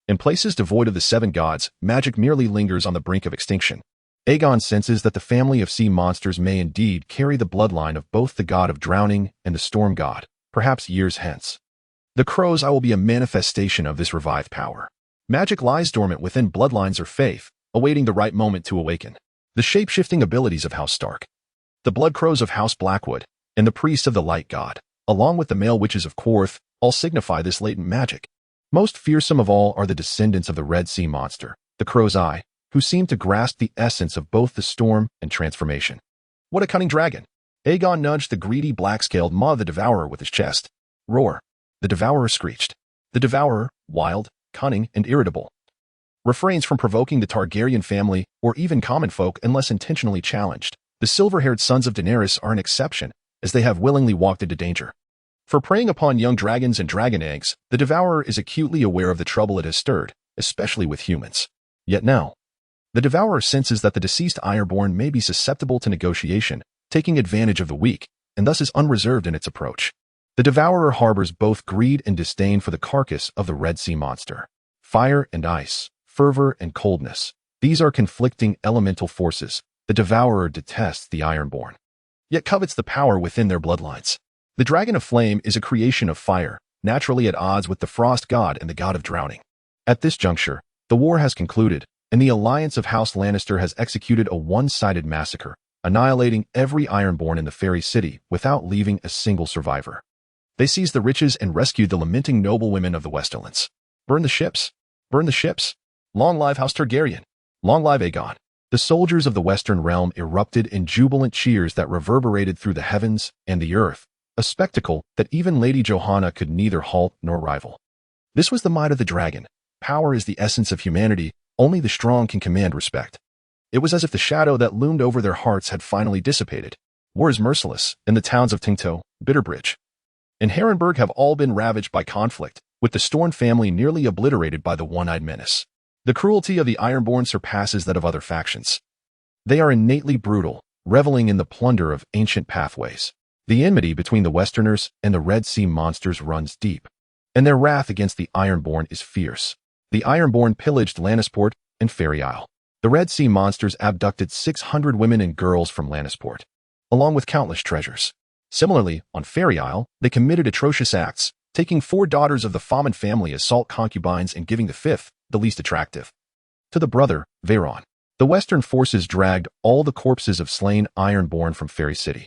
In places devoid of the seven gods, magic merely lingers on the brink of extinction. Aegon senses that the family of sea monsters may indeed carry the bloodline of both the god of drowning and the storm god, perhaps years hence. The Crow's Eye will be a manifestation of this revived power. Magic lies dormant within bloodlines or faith, awaiting the right moment to awaken. The shape-shifting abilities of House Stark, the Blood Crows of House Blackwood, and the priests of the Light God, along with the male witches of Quarth, all signify this latent magic. Most fearsome of all are the descendants of the Red Sea monster, the Crow's Eye, who seem to grasp the essence of both the storm and transformation. What a cunning dragon! Aegon nudged the greedy black-scaled maw of the Devourer with his chest. Roar! The Devourer screeched. The Devourer, wild, cunning, and irritable, refrains from provoking the Targaryen family or even common folk unless intentionally challenged. The silver-haired sons of Daenerys are an exception, as they have willingly walked into danger. For preying upon young dragons and dragon eggs, the Devourer is acutely aware of the trouble it has stirred, especially with humans. Yet now, the Devourer senses that the deceased Ironborn may be susceptible to negotiation, taking advantage of the weak, and thus is unreserved in its approach. The Devourer harbors both greed and disdain for the carcass of the Red Sea monster. Fire and ice, fervor and coldness. These are conflicting elemental forces. The Devourer detests the Ironborn, yet covets the power within their bloodlines. The Dragon of Flame is a creation of fire, naturally at odds with the Frost God and the God of Drowning. At this juncture, the war has concluded, and the alliance of House Lannister has executed a one-sided massacre, annihilating every Ironborn in the Fairy City without leaving a single survivor. They seized the riches and rescued the lamenting noblewomen of the Westerlands. Burn the ships! Burn the ships! Long live House Targaryen! Long live Aegon! The soldiers of the Western Realm erupted in jubilant cheers that reverberated through the heavens and the earth, a spectacle that even Lady Johanna could neither halt nor rival. This was the might of the dragon. Power is the essence of humanity. Only the strong can command respect. It was as if the shadow that loomed over their hearts had finally dissipated. War is merciless in the towns of Tingto, Bitterbridge, and Herrenberg have all been ravaged by conflict, with the Storm family nearly obliterated by the One-Eyed Menace. The cruelty of the Ironborn surpasses that of other factions. They are innately brutal, reveling in the plunder of ancient pathways. The enmity between the Westerners and the Red Sea monsters runs deep, and their wrath against the Ironborn is fierce. The Ironborn pillaged Lannisport and Ferry Isle. The Red Sea monsters abducted 600 women and girls from Lannisport, along with countless treasures. Similarly, on Ferry Isle, they committed atrocious acts, taking 4 daughters of the Fomin family as salt concubines and giving the 5th, the least attractive, to the brother, Velaryon. The Western forces dragged all the corpses of slain Ironborn from Fairy City,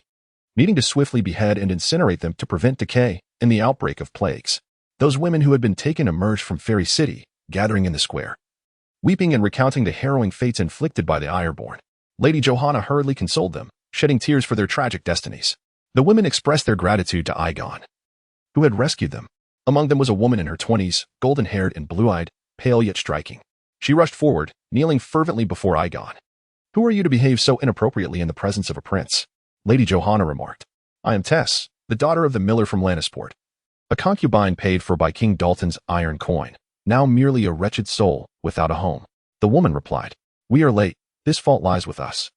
needing to swiftly behead and incinerate them to prevent decay in the outbreak of plagues. Those women who had been taken emerged from Fairy City, gathering in the square, weeping and recounting the harrowing fates inflicted by the Ironborn. Lady Johanna hurriedly consoled them, shedding tears for their tragic destinies. The women expressed their gratitude to Aegon, who had rescued them. Among them was a woman in her 20s, golden-haired and blue-eyed, pale yet striking. She rushed forward, kneeling fervently before Aegon. "Who are you to behave so inappropriately in the presence of a prince?" Lady Johanna remarked. "I am Tess, the daughter of the miller from Lannisport, a concubine paid for by King Dalton's iron coin, now merely a wretched soul without a home." The woman replied, "We are late. This fault lies with us."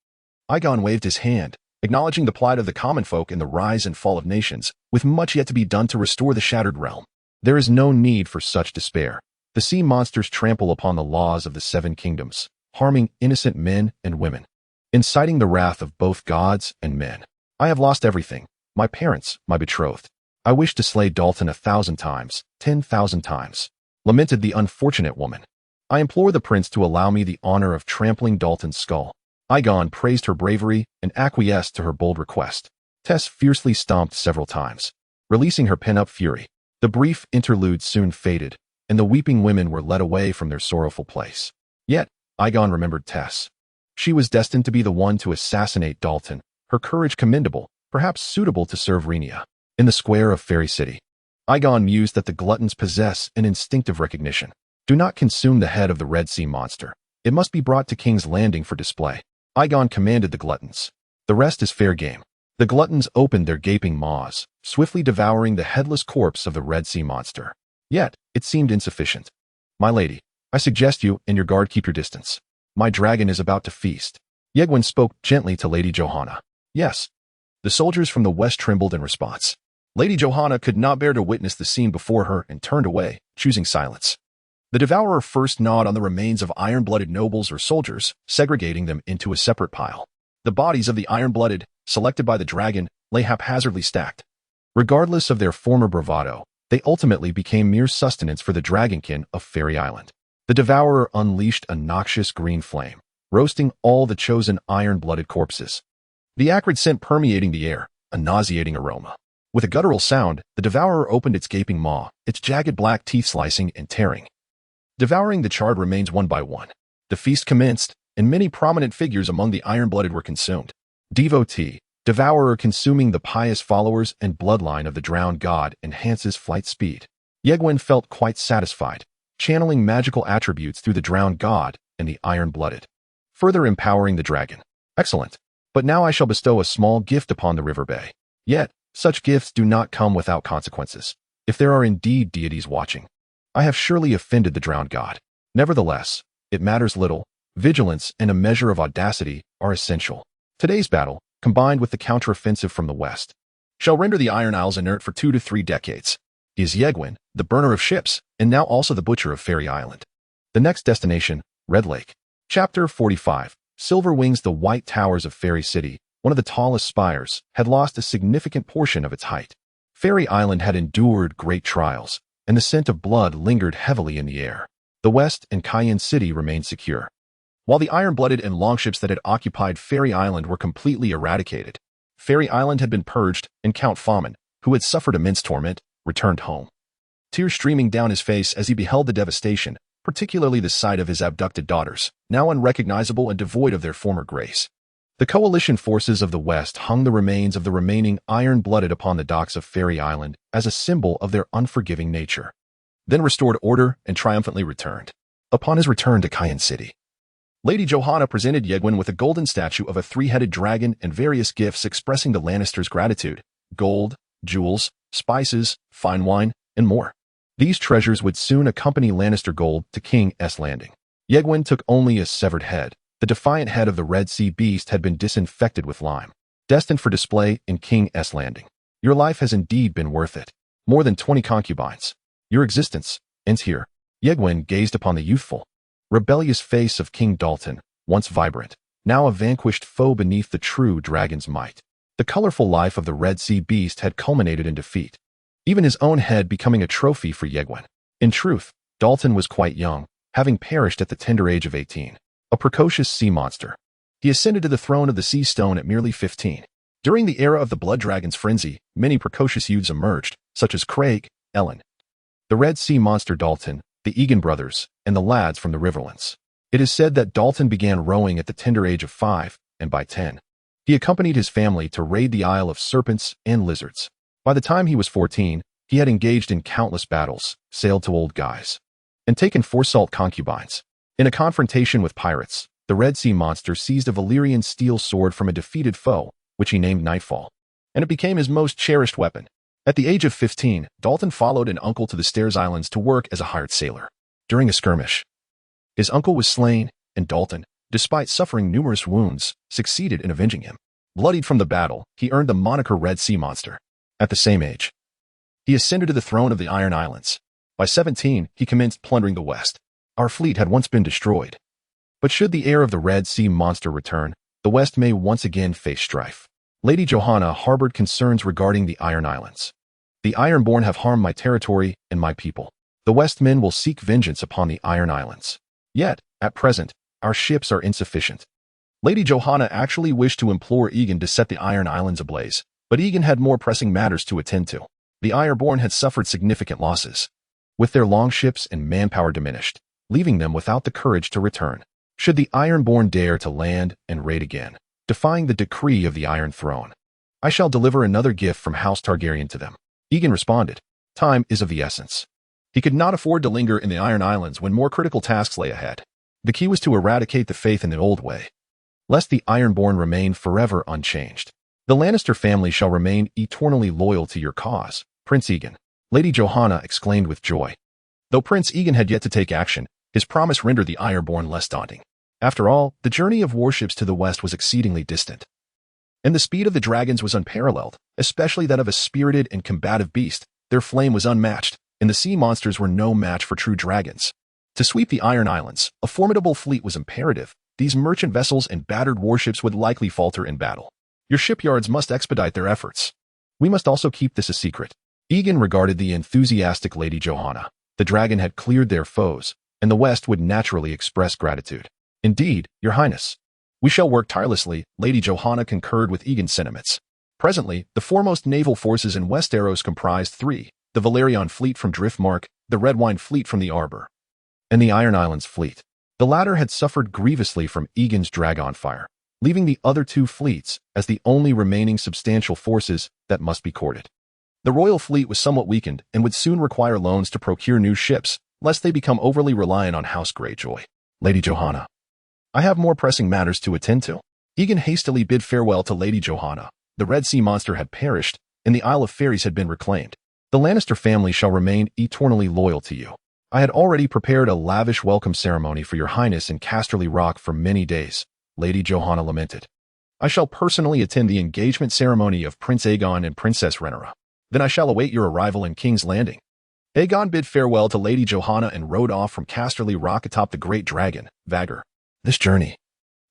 Aegon waved his hand, acknowledging the plight of the common folk in the rise and fall of nations, with much yet to be done to restore the shattered realm. There is no need for such despair. The sea monsters trample upon the laws of the 7 kingdoms, harming innocent men and women, inciting the wrath of both gods and men. I have lost everything, my parents, my betrothed. I wish to slay Dalton 1,000 times, 10,000 times, lamented the unfortunate woman. I implore the prince to allow me the honor of trampling Dalton's skull. Aegon praised her bravery and acquiesced to her bold request. Tess fiercely stomped several times, releasing her pent-up fury. The brief interlude soon faded, and the weeping women were led away from their sorrowful place. Yet, Aegon remembered Tess. She was destined to be the one to assassinate Dalton, her courage commendable, perhaps suitable to serve Rhaenyra. In the square of Fairy City, Aegon mused that the Gluttons possess an instinctive recognition. Do not consume the head of the Red Sea monster. It must be brought to King's Landing for display. Aegon commanded the Gluttons. The rest is fair game. The Gluttons opened their gaping maws, swiftly devouring the headless corpse of the Red Sea monster. Yet, it seemed insufficient. "My lady, I suggest you and your guard keep your distance. My dragon is about to feast." Aegon spoke gently to Lady Johanna. "Yes." The soldiers from the west trembled in response. Lady Johanna could not bear to witness the scene before her and turned away, choosing silence. The devourer first gnawed on the remains of iron-blooded nobles or soldiers, segregating them into a separate pile. The bodies of the iron-blooded, selected by the dragon, lay haphazardly stacked. Regardless of their former bravado, they ultimately became mere sustenance for the dragonkin of Fairy Island. The devourer unleashed a noxious green flame, roasting all the chosen iron-blooded corpses. The acrid scent permeating the air, a nauseating aroma. With a guttural sound, the devourer opened its gaping maw, its jagged black teeth slicing and tearing, devouring the charred remains one by one. The feast commenced, and many prominent figures among the iron-blooded were consumed. Devotee, devourer consuming the pious followers and bloodline of the drowned god enhances flight speed. Aegon felt quite satisfied, channeling magical attributes through the drowned god and the iron-blooded, further empowering the dragon. Excellent. But now I shall bestow a small gift upon the river bay. Yet, such gifts do not come without consequences. If there are indeed deities watching, I have surely offended the drowned god. Nevertheless, it matters little. Vigilance and a measure of audacity are essential. Today's battle, combined with the counteroffensive from the west, shall render the Iron Isles inert for 2 to 3 decades. He is Aegon, the burner of ships, and now also the butcher of Fairy Island. The next destination, Red Lake. Chapter 45. Silver Wings. The white towers of Fairy City, one of the tallest spires, had lost a significant portion of its height. Fairy Island had endured great trials, and the scent of blood lingered heavily in the air. The west and Cayenne City remained secure, while the iron-blooded and longships that had occupied Fairy Island were completely eradicated. Fairy Island had been purged, and Count Fomin, who had suffered immense torment, returned home, tears streaming down his face as he beheld the devastation, particularly the sight of his abducted daughters, now unrecognizable and devoid of their former grace. The coalition forces of the West hung the remains of the remaining iron-blooded upon the docks of Fairy Island as a symbol of their unforgiving nature, then restored order and triumphantly returned. Upon his return to Cayenne City, Lady Johanna presented Aegon with a golden statue of a 3-headed dragon and various gifts expressing the Lannisters' gratitude: gold, jewels, spices, fine wine, and more. These treasures would soon accompany Lannister gold to King's Landing. Aegon took only a severed head. The defiant head of the Red Sea beast had been disinfected with lime, destined for display in King's Landing. Your life has indeed been worth it. More than 20 concubines. Your existence ends here. Aegon gazed upon the youthful, rebellious face of King Dalton, once vibrant, now a vanquished foe beneath the true dragon's might. The colorful life of the Red Sea beast had culminated in defeat, even his own head becoming a trophy for Aegon. In truth, Dalton was quite young, having perished at the tender age of 18. A precocious sea monster. He ascended to the throne of the Sea Stone at merely 15. During the era of the Blood Dragon's frenzy, many precocious youths emerged, such as Craig, Ellen, the Red Sea monster Dalton, the Aegon brothers, and the lads from the Riverlands. It is said that Dalton began rowing at the tender age of 5, and by 10, he accompanied his family to raid the Isle of Serpents and Lizards. By the time he was 14, he had engaged in countless battles, sailed to Old Guys, and taken 4 salt concubines. In a confrontation with pirates, the Red Sea monster seized a Valyrian steel sword from a defeated foe, which he named Nightfall, and it became his most cherished weapon. At the age of 15, Dalton followed an uncle to the Stairs Islands to work as a hired sailor. During a skirmish, his uncle was slain, and Dalton, despite suffering numerous wounds, succeeded in avenging him. Bloodied from the battle, he earned the moniker Red Sea Monster. At the same age, he ascended to the throne of the Iron Islands. By 17, he commenced plundering the West. Our fleet had once been destroyed, but should the heir of the Red Sea Monster return, the West may once again face strife. Lady Johanna harbored concerns regarding the Iron Islands. The Ironborn have harmed my territory and my people. The Westmen will seek vengeance upon the Iron Islands. Yet, at present, our ships are insufficient. Lady Johanna actually wished to implore Aegon to set the Iron Islands ablaze, but Aegon had more pressing matters to attend to. The Ironborn had suffered significant losses, with their longships and manpower diminished, leaving them without the courage to return. Should the Ironborn dare to land and raid again, defying the decree of the Iron Throne, I shall deliver another gift from House Targaryen to them. Aegon responded, time is of the essence. He could not afford to linger in the Iron Islands when more critical tasks lay ahead. The key was to eradicate the faith in the old way, lest the Ironborn remain forever unchanged. The Lannister family shall remain eternally loyal to your cause, Prince Aegon, Lady Johanna exclaimed with joy. Though Prince Aegon had yet to take action, his promise rendered the Ironborn less daunting. After all, the journey of warships to the west was exceedingly distant, and the speed of the dragons was unparalleled, especially that of a spirited and combative beast. Their flame was unmatched, and the sea monsters were no match for true dragons. To sweep the Iron Islands, a formidable fleet was imperative. These merchant vessels and battered warships would likely falter in battle. Your shipyards must expedite their efforts. We must also keep this a secret. Aegon regarded the enthusiastic Lady Johanna. The dragon had cleared their foes, and the West would naturally express gratitude. Indeed, Your Highness. We shall work tirelessly, Lady Johanna concurred with Aegon's sentiments. Presently, the foremost naval forces in Westeros comprised 3, the Velaryon fleet from Driftmark, the Redwine fleet from the Arbor, and the Iron Islands fleet. The latter had suffered grievously from Aegon's Dragonfire, leaving the other 2 fleets as the only remaining substantial forces that must be courted. The royal fleet was somewhat weakened and would soon require loans to procure new ships, lest they become overly reliant on House Greyjoy. Lady Johanna, I have more pressing matters to attend to. Aegon hastily bid farewell to Lady Johanna. The Red Sea monster had perished, and the Isle of Fairies had been reclaimed. The Lannister family shall remain eternally loyal to you. I had already prepared a lavish welcome ceremony for Your Highness in Casterly Rock for many days, Lady Johanna lamented. I shall personally attend the engagement ceremony of Prince Aegon and Princess Rhaenyra. Then I shall await your arrival in King's Landing. Aegon bid farewell to Lady Johanna and rode off from Casterly Rock atop the Great Dragon, Vhagar. This journey,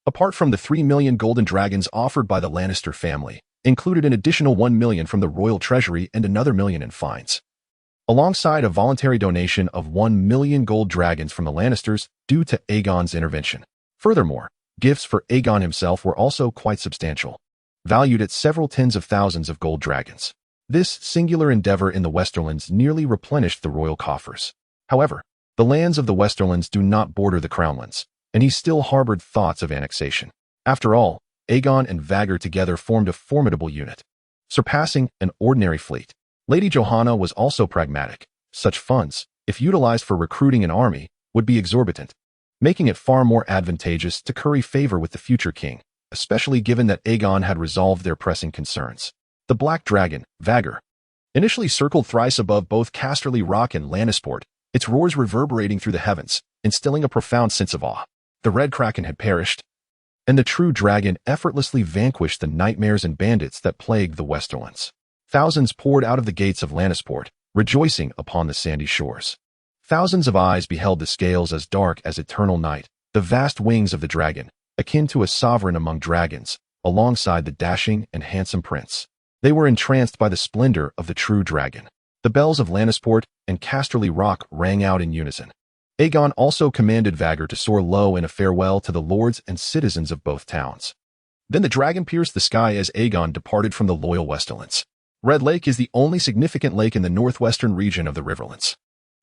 apart from the 3 million golden dragons offered by the Lannister family, included an additional 1 million from the royal treasury and another million in fines, alongside a voluntary donation of 1 million gold dragons from the Lannisters due to Aegon's intervention. Furthermore, gifts for Aegon himself were also quite substantial, valued at several tens of thousands of gold dragons. This singular endeavor in the Westerlands nearly replenished the royal coffers. However, the lands of the Westerlands do not border the Crownlands, and he still harbored thoughts of annexation. After all, Aegon and Vhagar together formed a formidable unit, surpassing an ordinary fleet. Lady Johanna was also pragmatic. Such funds, if utilized for recruiting an army, would be exorbitant, making it far more advantageous to curry favor with the future king, especially given that Aegon had resolved their pressing concerns. The Black Dragon, Vhagar, Initially circled thrice above both Casterly Rock and Lannisport, its roars reverberating through the heavens, instilling a profound sense of awe. The Red Kraken had perished, and the true dragon effortlessly vanquished the nightmares and bandits that plagued the Westerlands. Thousands poured out of the gates of Lannisport, rejoicing upon the sandy shores. Thousands of eyes beheld the scales as dark as eternal night, the vast wings of the dragon, akin to a sovereign among dragons, alongside the dashing and handsome prince. They were entranced by the splendor of the true dragon. The bells of Lannisport and Casterly Rock rang out in unison. Aegon also commanded Vhagar to soar low in a farewell to the lords and citizens of both towns. Then the dragon pierced the sky as Aegon departed from the loyal Westerlands. Red Lake is the only significant lake in the northwestern region of the Riverlands.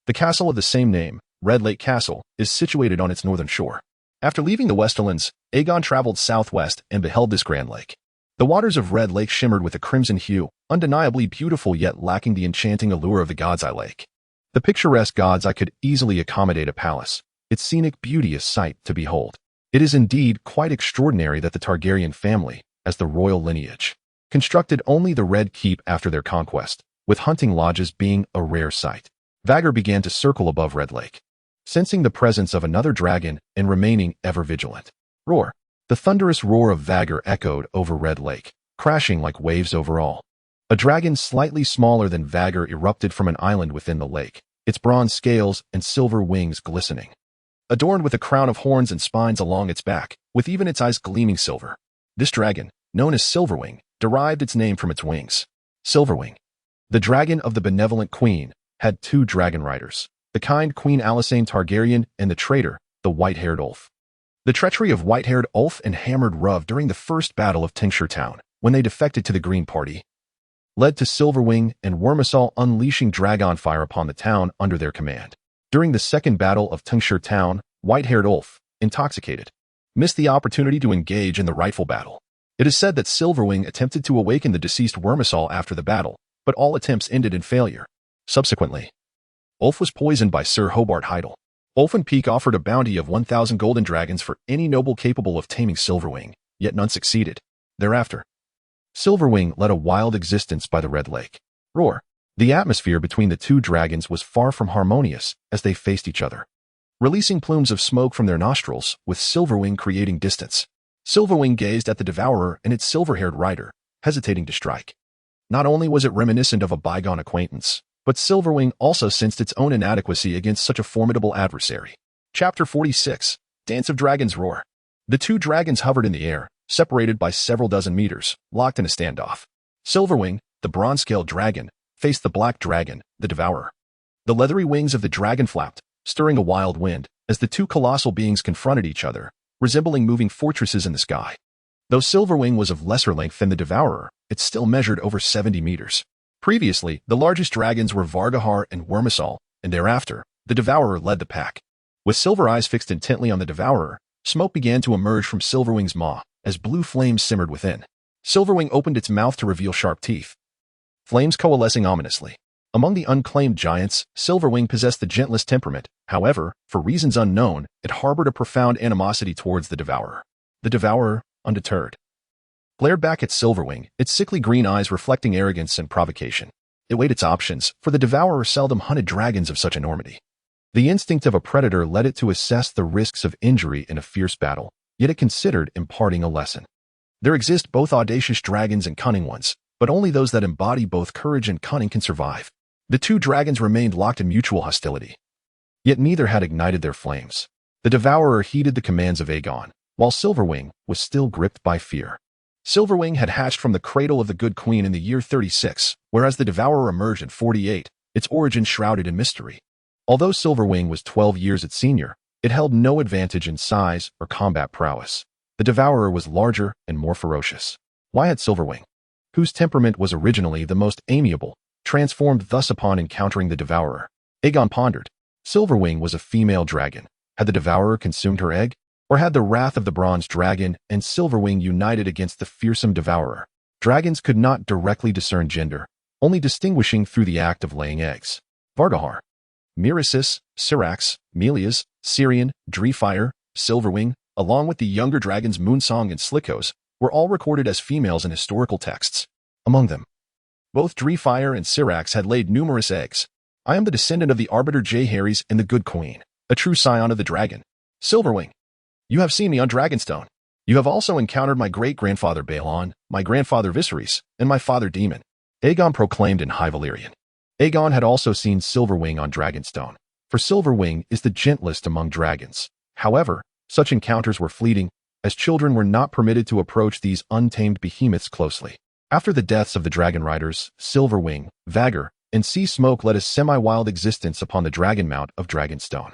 The castle of the same name, Red Lake Castle, is situated on its northern shore. After leaving the Westerlands, Aegon traveled southwest and beheld this grand lake. The waters of Red Lake shimmered with a crimson hue, undeniably beautiful yet lacking the enchanting allure of the God's Eye Lake. The picturesque God's Eye could easily accommodate a palace, its scenic beauty a sight to behold. It is indeed quite extraordinary that the Targaryen family, as the royal lineage, constructed only the Red Keep after their conquest, with hunting lodges being a rare sight. Vhagar began to circle above Red Lake, sensing the presence of another dragon and remaining ever vigilant. Roar! The thunderous roar of Vhagar echoed over Red Lake, crashing like waves over all. A dragon slightly smaller than Vhagar erupted from an island within the lake, its bronze scales and silver wings glistening. Adorned with a crown of horns and spines along its back, with even its eyes gleaming silver. This dragon, known as Silverwing, derived its name from its wings. Silverwing, the dragon of the benevolent queen, had two dragon riders, the kind Queen Alysanne Targaryen and the traitor, the white-haired Ulf. The treachery of white-haired Ulf and hammered Ruv during the first battle of Town, when they defected to the Green Party, led to Silverwing and Wormesal unleashing Dragonfire upon the town under their command. During the second battle of Town, white-haired Ulf, intoxicated, missed the opportunity to engage in the rightful battle. It is said that Silverwing attempted to awaken the deceased Wormesal after the battle, but all attempts ended in failure. Subsequently, Ulf was poisoned by Sir Hobart Heidel. Ulfin Peak offered a bounty of 1,000 golden dragons for any noble capable of taming Silverwing, yet none succeeded. Thereafter, Silverwing led a wild existence by the Red Lake. Roar! The atmosphere between the two dragons was far from harmonious as they faced each other, releasing plumes of smoke from their nostrils, with Silverwing creating distance. Silverwing gazed at the Devourer and its silver-haired rider, hesitating to strike. Not only was it reminiscent of a bygone acquaintance, but Silverwing also sensed its own inadequacy against such a formidable adversary. Chapter 46, Dance of Dragons Roar. The two dragons hovered in the air, separated by several dozen meters, locked in a standoff. Silverwing, the bronze-scaled dragon, faced the black dragon, the Devourer. The leathery wings of the dragon flapped, stirring a wild wind, as the two colossal beings confronted each other, resembling moving fortresses in the sky. Though Silverwing was of lesser length than the Devourer, it still measured over 70 meters. Previously, the largest dragons were Vargahar and Wormesal, and thereafter, the Devourer led the pack. With silver eyes fixed intently on the Devourer, smoke began to emerge from Silverwing's maw, as blue flames simmered within. Silverwing opened its mouth to reveal sharp teeth, flames coalescing ominously. Among the unclaimed giants, Silverwing possessed the gentlest temperament. However, for reasons unknown, it harbored a profound animosity towards the Devourer. The Devourer, undeterred, glared back at Silverwing, its sickly green eyes reflecting arrogance and provocation. It weighed its options, for the Devourer seldom hunted dragons of such enormity. The instinct of a predator led it to assess the risks of injury in a fierce battle, yet it considered imparting a lesson. There exist both audacious dragons and cunning ones, but only those that embody both courage and cunning can survive. The two dragons remained locked in mutual hostility, yet neither had ignited their flames. The Devourer heeded the commands of Aegon, while Silverwing was still gripped by fear. Silverwing had hatched from the cradle of the Good Queen in the year 36, whereas the Devourer emerged in 48, its origin shrouded in mystery. Although Silverwing was 12 years its senior, it held no advantage in size or combat prowess. The Devourer was larger and more ferocious. Why had Silverwing, whose temperament was originally the most amiable, transformed thus upon encountering the Devourer? Aegon pondered. Silverwing was a female dragon. Had the Devourer consumed her egg? Or had the wrath of the bronze dragon and Silverwing united against the fearsome Devourer? Dragons could not directly discern gender, only distinguishing through the act of laying eggs. Vargahar, Mirisis, Syrax, Melias, Syrian, Dreefire, Silverwing, along with the younger dragons Moonsong and Slickos, were all recorded as females in historical texts. Among them, Both Sunfyre and Syrax had laid numerous eggs. I am the descendant of the Arbiter Jaehaerys and the Good Queen, a true scion of the dragon. Silverwing. You have seen me on Dragonstone. You have also encountered my great-grandfather Balon, my grandfather Viserys, and my father Demon. Aegon proclaimed in High Valyrian. Aegon had also seen Silverwing on Dragonstone, for Silverwing is the gentlest among dragons. However, such encounters were fleeting, as children were not permitted to approach these untamed behemoths closely. After the deaths of the dragon riders, Silverwing, Vhagar, and Sea Smoke led a semi-wild existence upon the Dragon Mount of Dragonstone.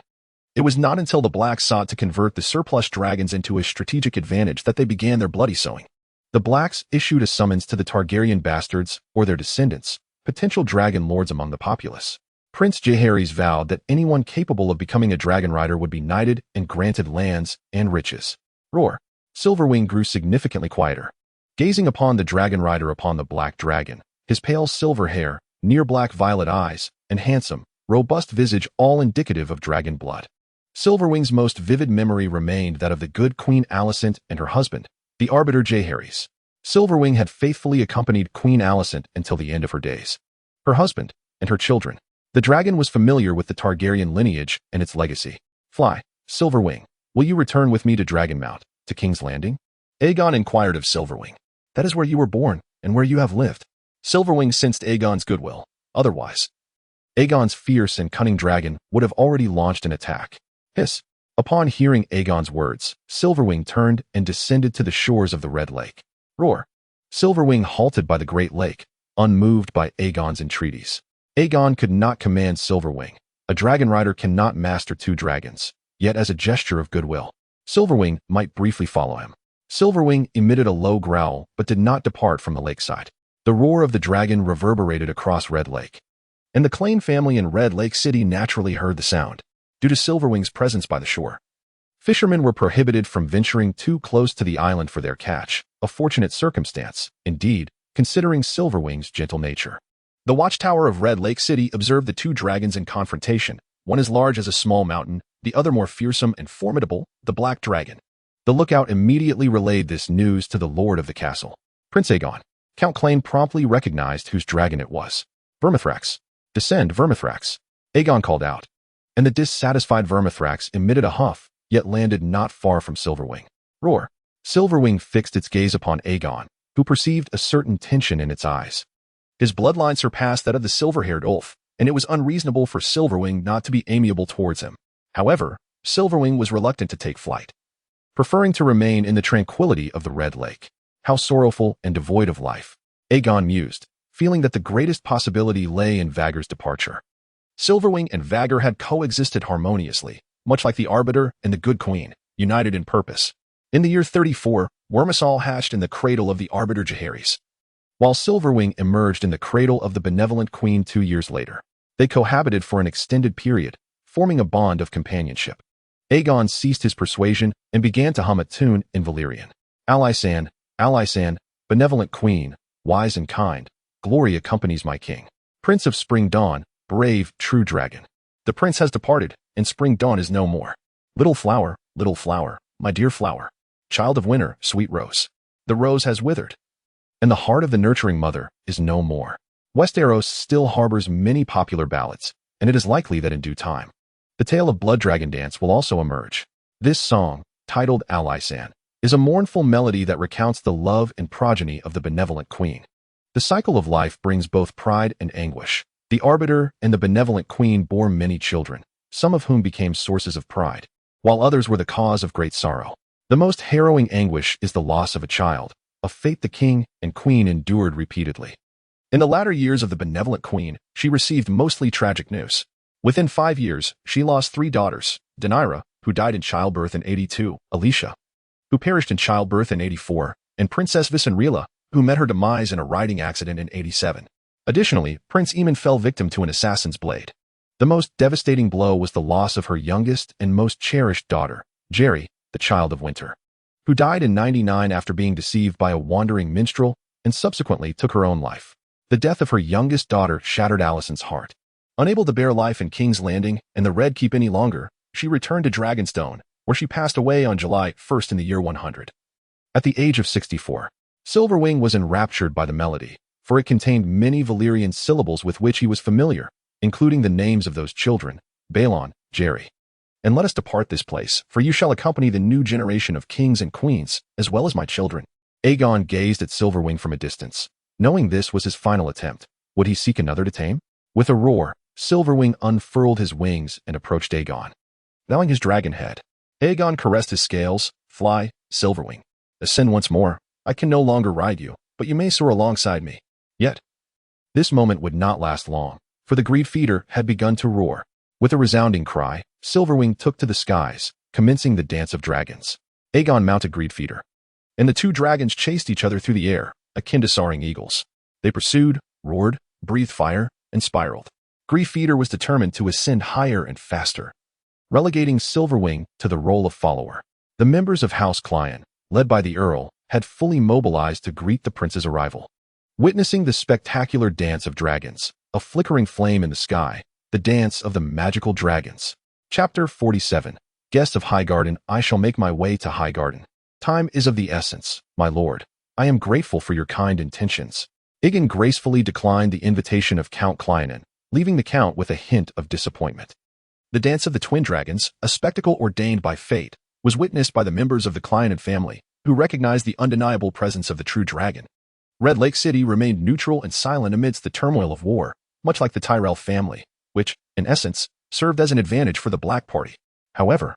It was not until the Blacks sought to convert the surplus dragons into a strategic advantage that they began their bloody sowing. The Blacks issued a summons to the Targaryen bastards, or their descendants, potential dragon lords among the populace. Prince Jaehaerys vowed that anyone capable of becoming a dragon rider would be knighted and granted lands and riches. Roar. Silverwing grew significantly quieter. Gazing upon the dragon rider upon the black dragon, his pale silver hair, near black violet eyes, and handsome, robust visage all indicative of dragon blood. Silverwing's most vivid memory remained that of the good Queen Alicent and her husband, the Arbiter Jaehaerys. Silverwing had faithfully accompanied Queen Alicent until the end of her days. Her husband, and her children. The dragon was familiar with the Targaryen lineage and its legacy. Fly, Silverwing, will you return with me to Dragonmount, to King's Landing? Aegon inquired of Silverwing. That is where you were born, and where you have lived. Silverwing sensed Aegon's goodwill. Otherwise, Aegon's fierce and cunning dragon would have already launched an attack. Hiss. Upon hearing Aegon's words, Silverwing turned and descended to the shores of the Red Lake. Roar. Silverwing halted by the Great Lake, unmoved by Aegon's entreaties. Aegon could not command Silverwing. A dragon rider cannot master two dragons, yet as a gesture of goodwill, Silverwing might briefly follow him. Silverwing emitted a low growl but did not depart from the lakeside. The roar of the dragon reverberated across Red Lake, and the Clane family in Red Lake City naturally heard the sound, due to Silverwing's presence by the shore. Fishermen were prohibited from venturing too close to the island for their catch, a fortunate circumstance, indeed, considering Silverwing's gentle nature. The watchtower of Red Lake City observed the two dragons in confrontation, one as large as a small mountain, the other more fearsome and formidable, the Black Dragon. The lookout immediately relayed this news to the lord of the castle. Prince Aegon. Count Clane promptly recognized whose dragon it was. Vermithrax. Descend, Vermithrax. Aegon called out, and the dissatisfied Vermithrax emitted a huff, yet landed not far from Silverwing. Roar. Silverwing fixed its gaze upon Aegon, who perceived a certain tension in its eyes. His bloodline surpassed that of the silver-haired Ulf, and it was unreasonable for Silverwing not to be amiable towards him. However, Silverwing was reluctant to take flight, preferring to remain in the tranquility of the Red Lake. How sorrowful and devoid of life, Aegon mused, feeling that the greatest possibility lay in Vhagar's departure. Silverwing and Vhagar had coexisted harmoniously, much like the Arbiter and the Good Queen, united in purpose. In the year 34, Wormsall hatched in the cradle of the Arbiter Jaehaerys, while Silverwing emerged in the cradle of the benevolent Queen 2 years later. They cohabited for an extended period, forming a bond of companionship. Aegon ceased his persuasion and began to hum a tune in Valyrian. Alisan, Alisan, benevolent Queen, wise and kind, glory accompanies my king. Prince of Spring Dawn, brave, true dragon. The prince has departed, and Spring Dawn is no more. Little flower, my dear flower. Child of winter, sweet rose. The rose has withered, and the heart of the nurturing mother is no more. Westeros still harbors many popular ballads, and it is likely that in due time, the tale of Blood Dragon Dance will also emerge. This song, titled Alisan, is a mournful melody that recounts the love and progeny of the benevolent queen. The cycle of life brings both pride and anguish. The Arbiter and the benevolent queen bore many children, some of whom became sources of pride, while others were the cause of great sorrow. The most harrowing anguish is the loss of a child, a fate the king and queen endured repeatedly. In the latter years of the benevolent queen, she received mostly tragic news. Within 5 years, she lost 3 daughters, Daenerys, who died in childbirth in 82, Alicia, who perished in childbirth in 84, and Princess Visenrila, who met her demise in a riding accident in 87. Additionally, Prince Aemon fell victim to an assassin's blade. The most devastating blow was the loss of her youngest and most cherished daughter, Jerry, the Child of Winter, who died in 99 after being deceived by a wandering minstrel and subsequently took her own life. The death of her youngest daughter shattered Alicent's heart. Unable to bear life in King's Landing and the Red Keep any longer, she returned to Dragonstone, where she passed away on July 1st in the year 100. At the age of 64, Silverwing was enraptured by the melody, for it contained many Valyrian syllables with which he was familiar, including the names of those children, Balon, Jerry. And let us depart this place, for you shall accompany the new generation of kings and queens, as well as my children. Aegon gazed at Silverwing from a distance. Knowing this was his final attempt, would he seek another to tame? With a roar, Silverwing unfurled his wings and approached Aegon. Bowing his dragon head, Aegon caressed his scales. Fly, Silverwing. Ascend once more. I can no longer ride you, but you may soar alongside me. Yet, this moment would not last long, for the greed feeder had begun to roar. With a resounding cry, Silverwing took to the skies, commencing the dance of dragons. Aegon mounted greed feeder, and the two dragons chased each other through the air, akin to soaring eagles. They pursued, roared, breathed fire, and spiraled. Greed feeder was determined to ascend higher and faster, relegating Silverwing to the role of follower. The members of House Clyan, led by the Earl, had fully mobilized to greet the prince's arrival. Witnessing the spectacular dance of dragons, a flickering flame in the sky, the dance of the magical dragons. Chapter 47. Guest of Highgarden. I shall make my way to Highgarden. Time is of the essence, my lord. I am grateful for your kind intentions. Aegon gracefully declined the invitation of Count Clyanan, leaving the count with a hint of disappointment. The dance of the twin dragons, a spectacle ordained by fate, was witnessed by the members of the Clyanan family, who recognized the undeniable presence of the true dragon. Red Lake City remained neutral and silent amidst the turmoil of war, much like the Tyrell family, which, in essence, served as an advantage for the Black Party. However,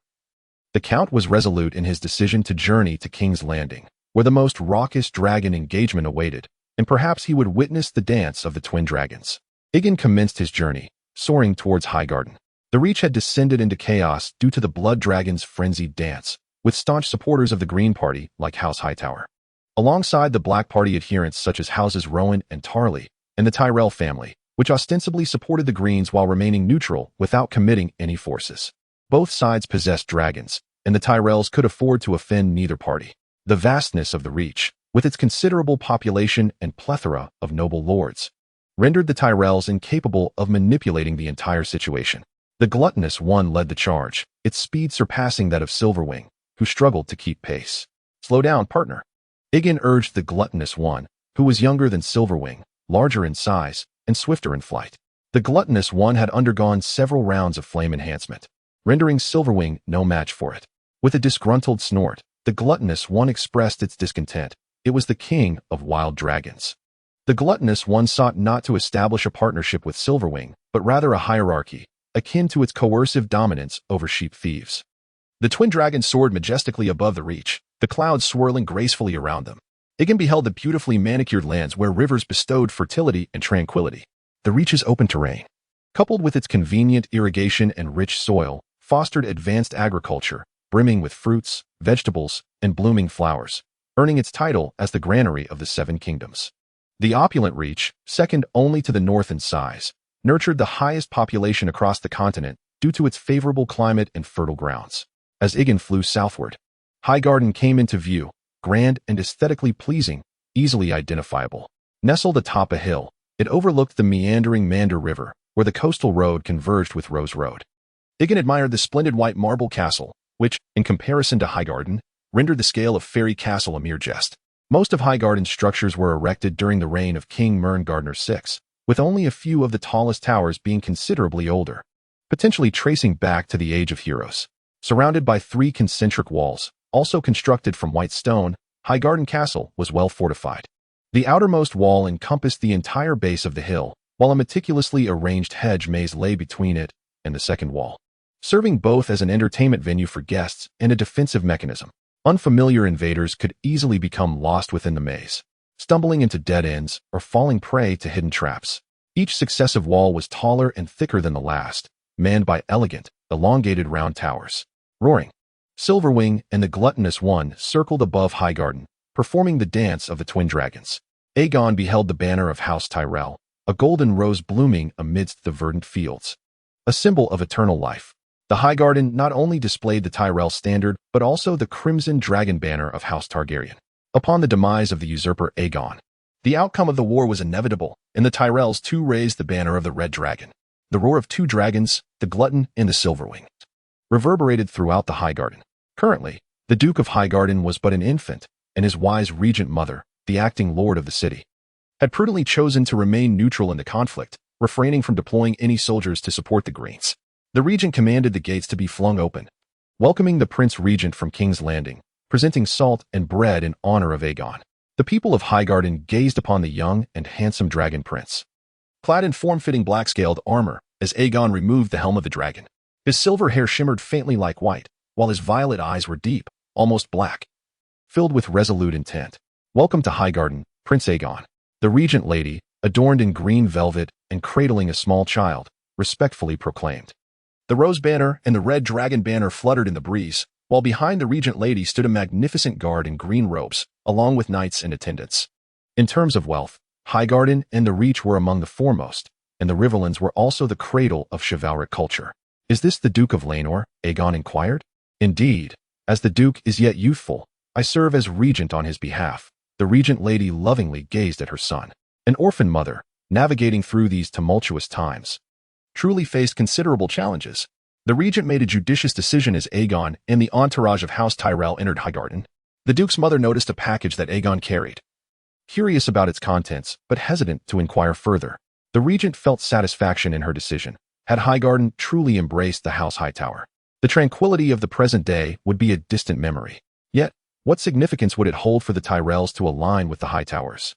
the Count was resolute in his decision to journey to King's Landing, where the most raucous dragon engagement awaited, and perhaps he would witness the dance of the twin dragons. Aegon commenced his journey, soaring towards Highgarden. The Reach had descended into chaos due to the Blood Dragon's frenzied dance, with staunch supporters of the Green Party like House Hightower, alongside the Black Party adherents such as Houses Rowan and Tarly, and the Tyrell family, which ostensibly supported the Greens while remaining neutral without committing any forces. Both sides possessed dragons, and the Tyrells could afford to offend neither party. The vastness of the Reach, with its considerable population and plethora of noble lords, rendered the Tyrells incapable of manipulating the entire situation. The Gluttonous One led the charge, its speed surpassing that of Silverwing, who struggled to keep pace. Slow down, partner. Aegon urged the Gluttonous One, who was younger than Silverwing, larger in size, and swifter in flight. The Gluttonous One had undergone several rounds of flame enhancement, rendering Silverwing no match for it. With a disgruntled snort, the Gluttonous One expressed its discontent. It was the king of wild dragons. The Gluttonous One sought not to establish a partnership with Silverwing, but rather a hierarchy, akin to its coercive dominance over sheep thieves. The twin dragons soared majestically above the Reach, the clouds swirling gracefully around them. Aegon beheld the beautifully manicured lands where rivers bestowed fertility and tranquility. The Reach's open terrain, coupled with its convenient irrigation and rich soil, fostered advanced agriculture, brimming with fruits, vegetables, and blooming flowers, earning its title as the granary of the Seven Kingdoms. The opulent Reach, second only to the north in size, nurtured the highest population across the continent due to its favorable climate and fertile grounds. As Aegon flew southward, Highgarden came into view, grand and aesthetically pleasing, easily identifiable. Nestled atop a hill, it overlooked the meandering Mander River, where the coastal road converged with Rose Road. Aegon admired the splendid white marble castle, which, in comparison to Highgarden, rendered the scale of Fairy Castle a mere jest. Most of Highgarden's structures were erected during the reign of King Mern VI, with only a few of the tallest towers being considerably older, potentially tracing back to the Age of Heroes. Surrounded by 3 concentric walls, also constructed from white stone, Highgarden Castle was well fortified. The outermost wall encompassed the entire base of the hill, while a meticulously arranged hedge maze lay between it and the second wall, serving both as an entertainment venue for guests and a defensive mechanism. Unfamiliar invaders could easily become lost within the maze, stumbling into dead ends or falling prey to hidden traps. Each successive wall was taller and thicker than the last, manned by elegant, elongated round towers. Roaring, Silverwing and the Gluttonous One circled above Highgarden, performing the dance of the twin dragons. Aegon beheld the banner of House Tyrell, a golden rose blooming amidst the verdant fields, a symbol of eternal life. The Highgarden not only displayed the Tyrell standard, but also the crimson dragon banner of House Targaryen. Upon the demise of the usurper Aegon, the outcome of the war was inevitable, and the Tyrells too raised the banner of the Red Dragon. The roar of 2 dragons, the Glutton and the Silverwing, reverberated throughout the Highgarden. Currently, the Duke of Highgarden was but an infant, and his wise regent mother, the acting lord of the city, had prudently chosen to remain neutral in the conflict, refraining from deploying any soldiers to support the Greens. The regent commanded the gates to be flung open, welcoming the Prince Regent from King's Landing, presenting salt and bread in honor of Aegon. The people of Highgarden gazed upon the young and handsome dragon prince, clad in form-fitting black-scaled armor, as Aegon removed the helm of the dragon. His silver hair shimmered faintly like white, while his violet eyes were deep, almost black, filled with resolute intent. "Welcome to Highgarden, Prince Aegon," the regent lady, adorned in green velvet and cradling a small child, respectfully proclaimed. The rose banner and the red dragon banner fluttered in the breeze, while behind the regent lady stood a magnificent guard in green robes, along with knights and attendants. In terms of wealth, Highgarden and the Reach were among the foremost, and the Riverlands were also the cradle of chivalric culture. "Is this the Duke of Laenor?" Aegon inquired. "Indeed. As the Duke is yet youthful, I serve as regent on his behalf." The regent lady lovingly gazed at her son. An orphan mother, navigating through these tumultuous times, truly faced considerable challenges. The regent made a judicious decision as Aegon and the entourage of House Tyrell entered Highgarden. The Duke's mother noticed a package that Aegon carried, curious about its contents, but hesitant to inquire further. The regent felt satisfaction in her decision. Had Highgarden truly embraced the House Hightower, the tranquility of the present day would be a distant memory. Yet, what significance would it hold for the Tyrells to align with the Hightowers?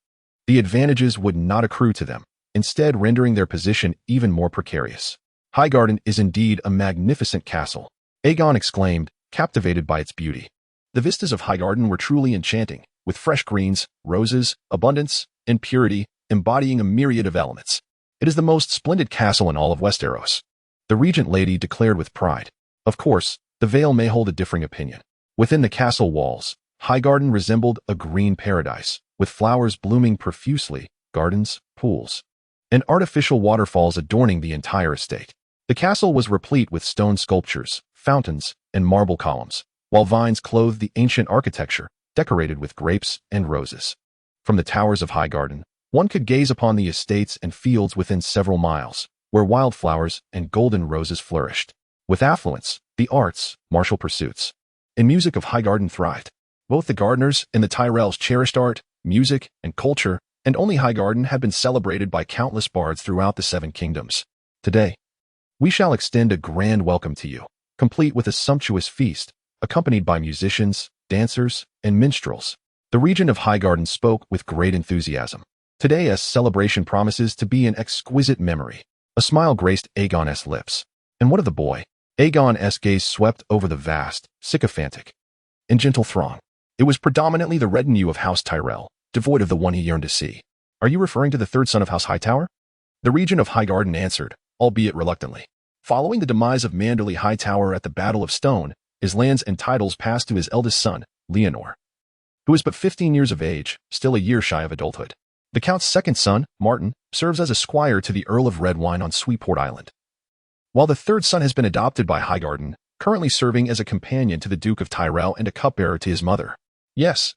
The advantages would not accrue to them, instead rendering their position even more precarious. "Highgarden is indeed a magnificent castle," Aegon exclaimed, captivated by its beauty. The vistas of Highgarden were truly enchanting, with fresh greens, roses, abundance, and purity, embodying a myriad of elements. "It is the most splendid castle in all of Westeros," the regent lady declared with pride. Of course, the Vale may hold a differing opinion. Within the castle walls, Highgarden resembled a green paradise, with flowers blooming profusely, gardens, pools, and artificial waterfalls adorning the entire estate. The castle was replete with stone sculptures, fountains, and marble columns, while vines clothed the ancient architecture, decorated with grapes and roses. From the towers of Highgarden, one could gaze upon the estates and fields within several miles, where wildflowers and golden roses flourished. With affluence, the arts, martial pursuits, and music of Highgarden thrived. Both the gardeners and the Tyrells cherished art, music, and culture, and only Highgarden had been celebrated by countless bards throughout the Seven Kingdoms. "Today, we shall extend a grand welcome to you, complete with a sumptuous feast, accompanied by musicians, dancers, and minstrels." The regent of Highgarden spoke with great enthusiasm. Today's celebration promises to be an exquisite memory. A smile graced Aegon's lips. "And what of the boy?" Aegon's gaze swept over the vast, sycophantic, and gentle throng. It was predominantly the retinue of House Tyrell, devoid of the one he yearned to see. "Are you referring to the third son of House Hightower?" The regent of Highgarden answered, albeit reluctantly. Following the demise of Manderly Hightower at the Battle of Stone, his lands and titles passed to his eldest son, Leonor, who is but 15 years of age, still a year shy of adulthood. The Count's second son, Martin, serves as a squire to the Earl of Redwine on Sweetport Island, while the third son has been adopted by Highgarden, currently serving as a companion to the Duke of Tyrell and a cupbearer to his mother. "Yes,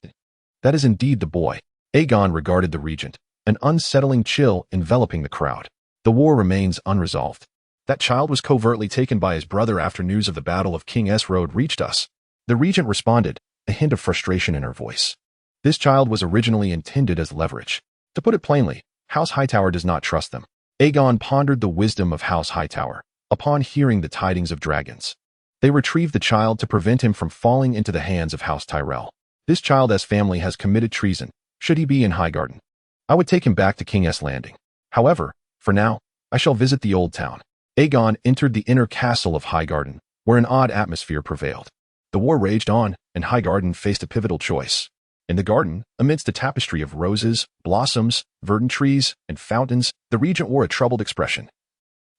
that is indeed the boy." Aegon regarded the regent, an unsettling chill enveloping the crowd. "The war remains unresolved. That child was covertly taken by his brother after news of the Battle of King's Road reached us." The regent responded, a hint of frustration in her voice. "This child was originally intended as leverage. To put it plainly, House Hightower does not trust them." Aegon pondered the wisdom of House Hightower. Upon hearing the tidings of dragons, they retrieved the child to prevent him from falling into the hands of House Tyrell. "This child's family has committed treason. Should he be in Highgarden, I would take him back to King's Landing. However, for now, I shall visit the Oldtown." Aegon entered the inner castle of Highgarden, where an odd atmosphere prevailed. The war raged on, and Highgarden faced a pivotal choice. In the garden, amidst a tapestry of roses, blossoms, verdant trees, and fountains, the regent wore a troubled expression.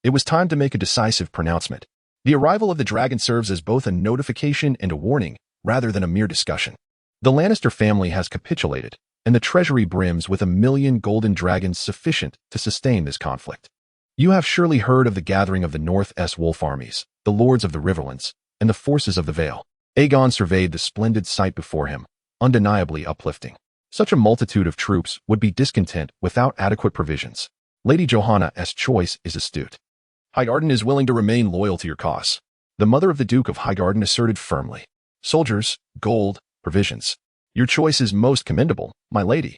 It was time to make a decisive pronouncement. The arrival of the dragon serves as both a notification and a warning, rather than a mere discussion. The Lannister family has capitulated, and the treasury brims with 1,000,000 golden dragons sufficient to sustain this conflict. "You have surely heard of the gathering of the North's wolf armies, the lords of the Riverlands, and the forces of the Vale." Aegon surveyed the splendid sight before him, undeniably uplifting. Such a multitude of troops would be discontent without adequate provisions. Lady Johanna's choice is astute. "Highgarden is willing to remain loyal to your cause," the mother of the Duke of Highgarden asserted firmly. "Soldiers, gold, provisions. Your choice is most commendable, my lady."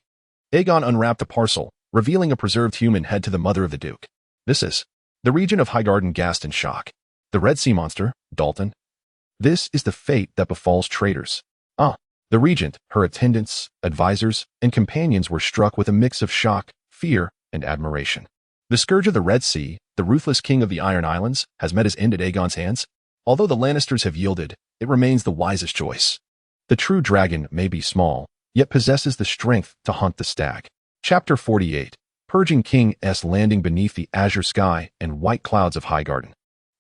Aegon unwrapped a parcel, revealing a preserved human head to the mother of the Duke. This is the region of Highgarden, gasped in shock. The Red Sea monster, Dalton. This is the fate that befalls traitors. The regent, her attendants, advisors, and companions were struck with a mix of shock, fear, and admiration. The scourge of the Red Sea, the ruthless king of the Iron Islands, has met his end at Aegon's hands. Although the Lannisters have yielded, it remains the wisest choice. The true dragon may be small, yet possesses the strength to hunt the stag. Chapter 48. Purging King's Landing beneath the azure sky and white clouds of Highgarden.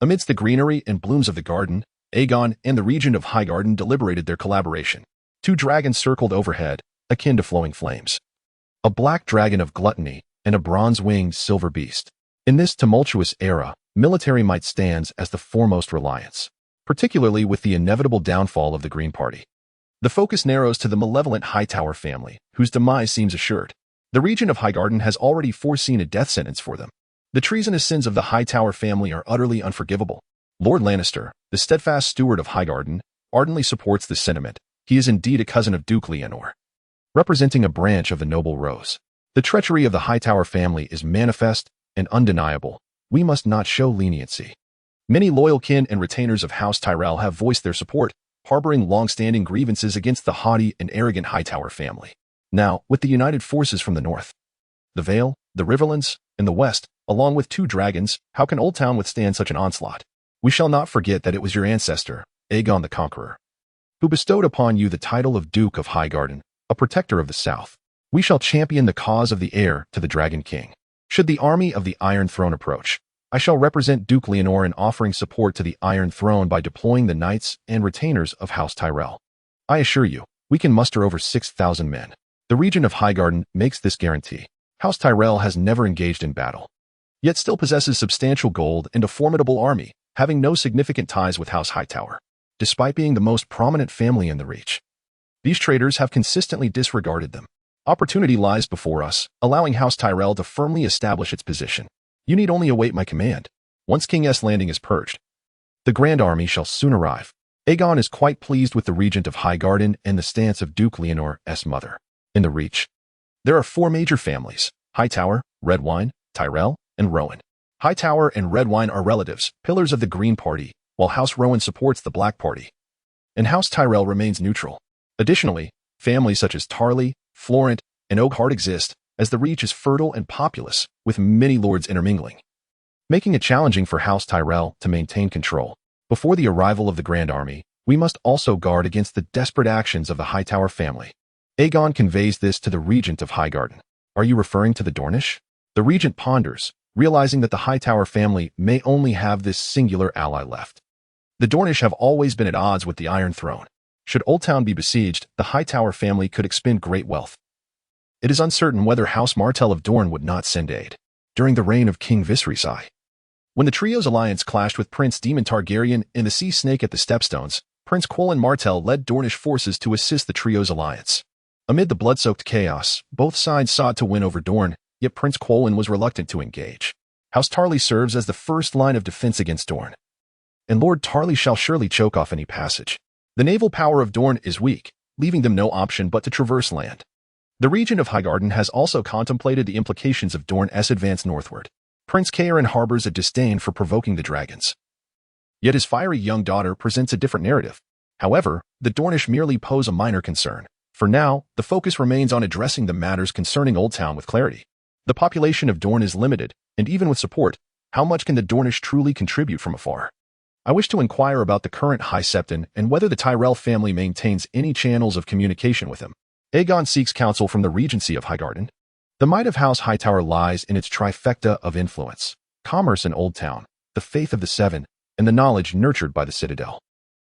Amidst the greenery and blooms of the garden, Aegon and the regent of Highgarden deliberated their collaboration. 2 dragons circled overhead, akin to flowing flames. A black dragon of gluttony and a bronze-winged silver beast. In this tumultuous era, military might stands as the foremost reliance, particularly with the inevitable downfall of the Green Party. The focus narrows to the malevolent Hightower family, whose demise seems assured. The regent of Highgarden has already foreseen a death sentence for them. The treasonous sins of the Hightower family are utterly unforgivable. Lord Lannister, the steadfast steward of Highgarden, ardently supports this sentiment. He is indeed a cousin of Duke Leonor, representing a branch of the noble Rose. The treachery of the Hightower family is manifest and undeniable. We must not show leniency. Many loyal kin and retainers of House Tyrell have voiced their support, harboring long-standing grievances against the haughty and arrogant Hightower family. Now, with the united forces from the north, the Vale, the Riverlands, and the west, along with 2 dragons, how can Oldtown withstand such an onslaught? We shall not forget that it was your ancestor, Aegon the Conqueror, who bestowed upon you the title of Duke of Highgarden, a protector of the South. We shall champion the cause of the heir to the Dragon King. Should the army of the Iron Throne approach, I shall represent Duke Leonor in offering support to the Iron Throne by deploying the knights and retainers of House Tyrell. I assure you, we can muster over 6,000 men. The regent of Highgarden makes this guarantee. House Tyrell has never engaged in battle, yet still possesses substantial gold and a formidable army, having no significant ties with House Hightower. Despite being the most prominent family in the Reach, these traitors have consistently disregarded them. Opportunity lies before us, allowing House Tyrell to firmly establish its position. You need only await my command. Once King's Landing is purged, the Grand Army shall soon arrive. Aegon is quite pleased with the regent of Highgarden and the stance of Duke Leonor's mother. In the Reach, there are 4 major families: Hightower, Redwyne, Tyrell, and Rowan. Hightower and Redwyne are relatives, pillars of the Green Party, while House Rowan supports the Black Party, and House Tyrell remains neutral. Additionally, families such as Tarly, Florent, and Oakhart exist, as the Reach is fertile and populous, with many lords intermingling, making it challenging for House Tyrell to maintain control. Before the arrival of the Grand Army, we must also guard against the desperate actions of the Hightower family. Aegon conveys this to the regent of Highgarden. Are you referring to the Dornish? The regent ponders, realizing that the Hightower family may only have this singular ally left. The Dornish have always been at odds with the Iron Throne. Should Oldtown be besieged, the Hightower family could expend great wealth. It is uncertain whether House Martell of Dorne would not send aid. During the reign of King Viserys, when the trio's alliance clashed with Prince Daemon Targaryen and the Sea Snake at the Stepstones, Prince Quolin Martell led Dornish forces to assist the trio's alliance. Amid the blood-soaked chaos, both sides sought to win over Dorne, yet Prince Quolin was reluctant to engage. House Tarly serves as the first line of defense against Dorne, and Lord Tarly shall surely choke off any passage. The naval power of Dorne is weak, leaving them no option but to traverse land. The regent of Highgarden has also contemplated the implications of Dorne's advance northward. Prince Caerin harbors a disdain for provoking the dragons, yet his fiery young daughter presents a different narrative. However, the Dornish merely pose a minor concern. For now, the focus remains on addressing the matters concerning Oldtown with clarity. The population of Dorne is limited, and even with support, how much can the Dornish truly contribute from afar? I wish to inquire about the current High Septon and whether the Tyrell family maintains any channels of communication with him. Aegon seeks counsel from the Regency of Highgarden. The might of House Hightower lies in its trifecta of influence: commerce in Oldtown, the faith of the Seven, and the knowledge nurtured by the Citadel.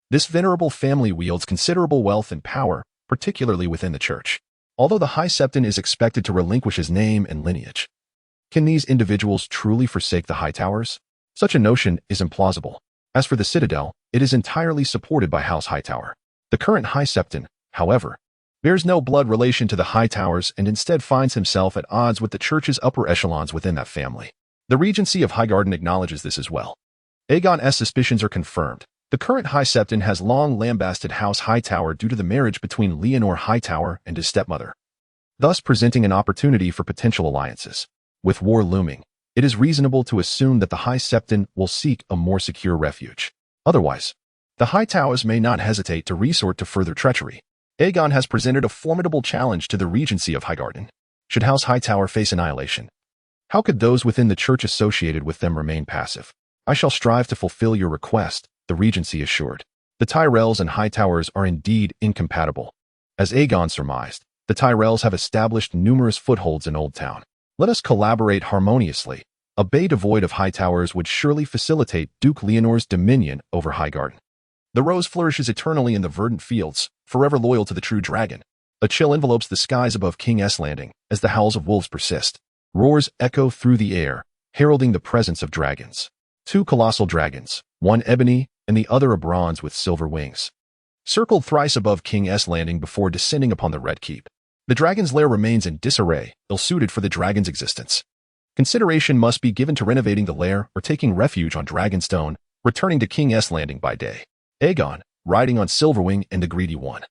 This venerable family wields considerable wealth and power, particularly within the church. Although the High Septon is expected to relinquish his name and lineage, can these individuals truly forsake the Hightowers? Such a notion is implausible. As for the Citadel, it is entirely supported by House Hightower. The current High Septon, however, bears no blood relation to the Hightowers and instead finds himself at odds with the church's upper echelons within that family. The Regency of Highgarden acknowledges this as well. Aegon's suspicions are confirmed. The current High Septon has long lambasted House Hightower due to the marriage between Leonor Hightower and his stepmother. thus presenting an opportunity for potential alliances. With war looming, it is reasonable to assume that the High Septon will seek a more secure refuge. Otherwise, the Hightowers may not hesitate to resort to further treachery. Aegon has presented a formidable challenge to the regency of Highgarden. Should House Hightower face annihilation, how could those within the church associated with them remain passive? I shall strive to fulfill your request, the regency assured. The Tyrells and Hightowers are indeed incompatible. As Aegon surmised, the Tyrells have established numerous footholds in Oldtown. Let us collaborate harmoniously. A bay devoid of Hightowers would surely facilitate Duke Leonor's dominion over Highgarden. The rose flourishes eternally in the verdant fields, forever loyal to the true dragon. A chill envelopes the skies above King's Landing as the howls of wolves persist. Roars echo through the air, heralding the presence of dragons. Two colossal dragons, one ebony and the other a bronze with silver wings, circled thrice above King's Landing before descending upon the Red Keep. The dragon's lair remains in disarray, ill-suited for the dragon's existence. Consideration must be given to renovating the lair or taking refuge on Dragonstone, returning to King's Landing by day. Aegon, riding on Silverwing and the Greedy One,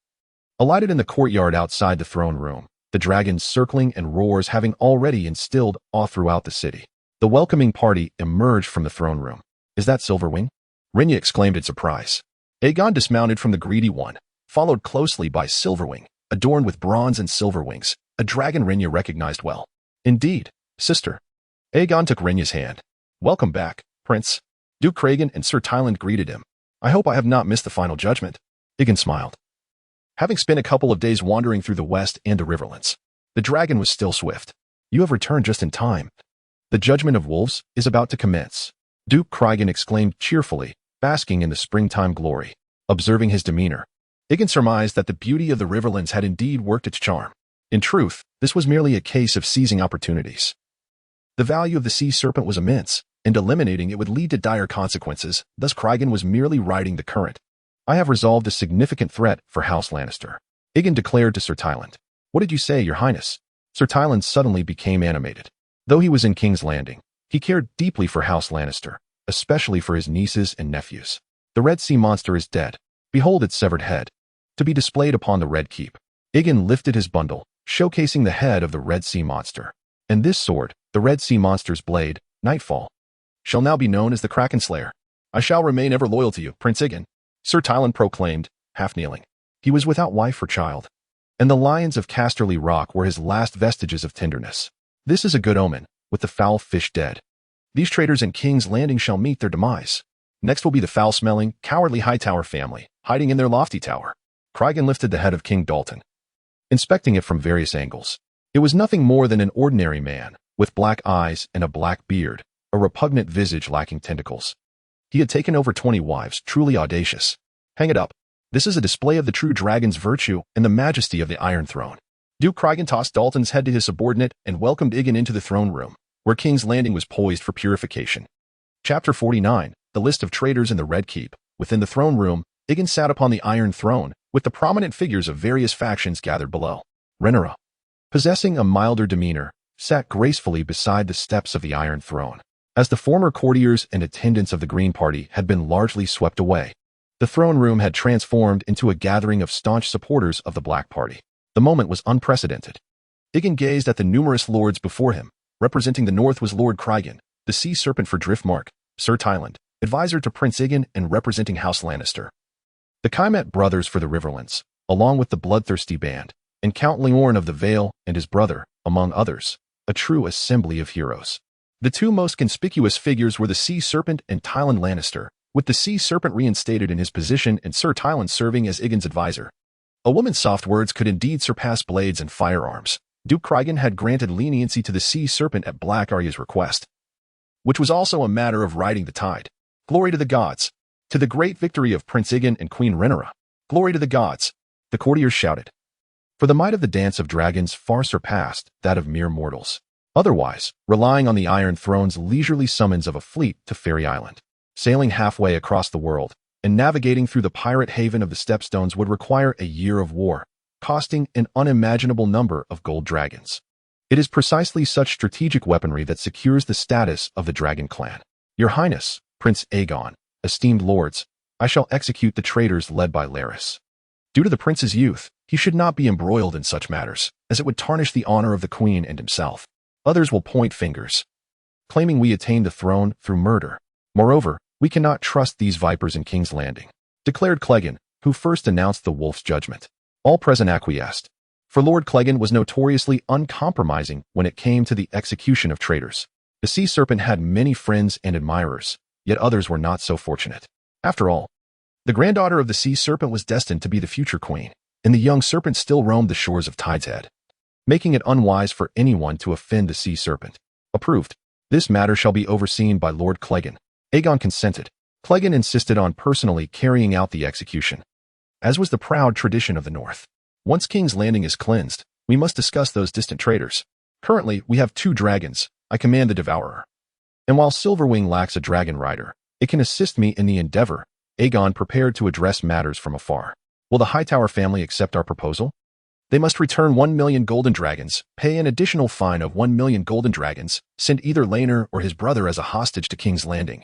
alighted in the courtyard outside the throne room, the dragons circling and roars having already instilled awe throughout the city. The welcoming party emerged from the throne room. Is that Silverwing? Rhaenyra exclaimed in surprise. Aegon dismounted from the Greedy One, followed closely by Silverwing, adorned with bronze and silver wings, a dragon Rhaenyra recognized well. Indeed, sister. Aegon took Rhaenyra's hand. Welcome back, Prince. Duke Cragen and Sir Tyland greeted him. I hope I have not missed the final judgment. Aegon smiled. Having spent a couple of days wandering through the west and the riverlands, the dragon was still swift. You have returned just in time. The judgment of wolves is about to commence. Duke Cragen exclaimed cheerfully, basking in the springtime glory. Observing his demeanor, Aegon surmised that the beauty of the riverlands had indeed worked its charm. In truth, this was merely a case of seizing opportunities. The value of the sea serpent was immense, and eliminating it would lead to dire consequences, thus Cragen was merely riding the current. I have resolved a significant threat for House Lannister, Aegon declared to Sir Tyland. What did you say, Your Highness? Sir Tyland suddenly became animated. Though he was in King's Landing, he cared deeply for House Lannister, especially for his nieces and nephews. The Red Sea Monster is dead. Behold its severed head, to be displayed upon the Red Keep. Aegon lifted his bundle, showcasing the head of the Red Sea Monster. And this sword, the Red Sea Monster's blade, Nightfall, shall now be known as the Kraken Slayer. I shall remain ever loyal to you, Prince Aegon, Sir Tyland proclaimed, half kneeling. He was without wife or child, and the lions of Casterly Rock were his last vestiges of tenderness. This is a good omen, with the foul fish dead. These traitors in King's Landing shall meet their demise. Next will be the foul-smelling, cowardly Hightower family, hiding in their lofty tower. Cragen lifted the head of King Dalton, inspecting it from various angles. It was nothing more than an ordinary man, with black eyes and a black beard, a repugnant visage lacking tentacles. He had taken over 20 wives, truly audacious. Hang it up. This is a display of the true dragon's virtue and the majesty of the Iron Throne. Duke Cragen tossed Dalton's head to his subordinate and welcomed Aegon into the throne room, where King's Landing was poised for purification. Chapter 49, The List of Traitors in the Red Keep. Within the throne room, Aegon sat upon the Iron Throne, with the prominent figures of various factions gathered below. Rhaenyra, possessing a milder demeanor, sat gracefully beside the steps of the Iron Throne. As the former courtiers and attendants of the Green Party had been largely swept away, the throne room had transformed into a gathering of staunch supporters of the Black Party. The moment was unprecedented. Aegon gazed at the numerous lords before him. Representing the north was Lord Cragen, the sea serpent for Driftmark, Sir Tyland, advisor to Prince Aegon and representing House Lannister. The Kaimet brothers for the Riverlands, along with the bloodthirsty band, and Count Leorn of the Vale and his brother, among others, a true assembly of heroes. The two most conspicuous figures were the Sea Serpent and Tyland Lannister, with the Sea Serpent reinstated in his position and Sir Tyland serving as Aegon's advisor. A woman's soft words could indeed surpass blades and firearms. Duke Cragen had granted leniency to the Sea Serpent at Black Arya's request, which was also a matter of riding the tide. Glory to the gods! To the great victory of Prince Aegon and Queen Rhaenyra! Glory to the gods! The courtiers shouted. For the might of the Dance of Dragons far surpassed that of mere mortals. Otherwise, relying on the Iron Throne's leisurely summons of a fleet to Fairy Island, sailing halfway across the world, and navigating through the pirate haven of the Stepstones would require a year of war, costing an unimaginable number of gold dragons. It is precisely such strategic weaponry that secures the status of the Dragon Clan. Your Highness, Prince Aegon, esteemed lords, I shall execute the traitors led by Larys. Due to the prince's youth, he should not be embroiled in such matters, as it would tarnish the honor of the queen and himself. Others will point fingers, claiming we attained the throne through murder. Moreover, we cannot trust these vipers in King's Landing, declared Clegane, who first announced the wolf's judgment. All present acquiesced, for Lord Clegane was notoriously uncompromising when it came to the execution of traitors. The sea serpent had many friends and admirers, yet others were not so fortunate. After all, the granddaughter of the sea serpent was destined to be the future queen, and the young serpent still roamed the shores of Tide's Head, making it unwise for anyone to offend the sea serpent. Approved. This matter shall be overseen by Lord Clegane. Aegon consented. Clegane insisted on personally carrying out the execution, as was the proud tradition of the North. Once King's Landing is cleansed, we must discuss those distant traitors. Currently, we have 2 dragons. I command the Devourer. And while Silverwing lacks a dragon rider, it can assist me in the endeavor. Aegon prepared to address matters from afar. Will the Hightower family accept our proposal? They must return 1 million golden dragons, pay an additional fine of 1 million golden dragons, send either Laenor or his brother as a hostage to King's Landing,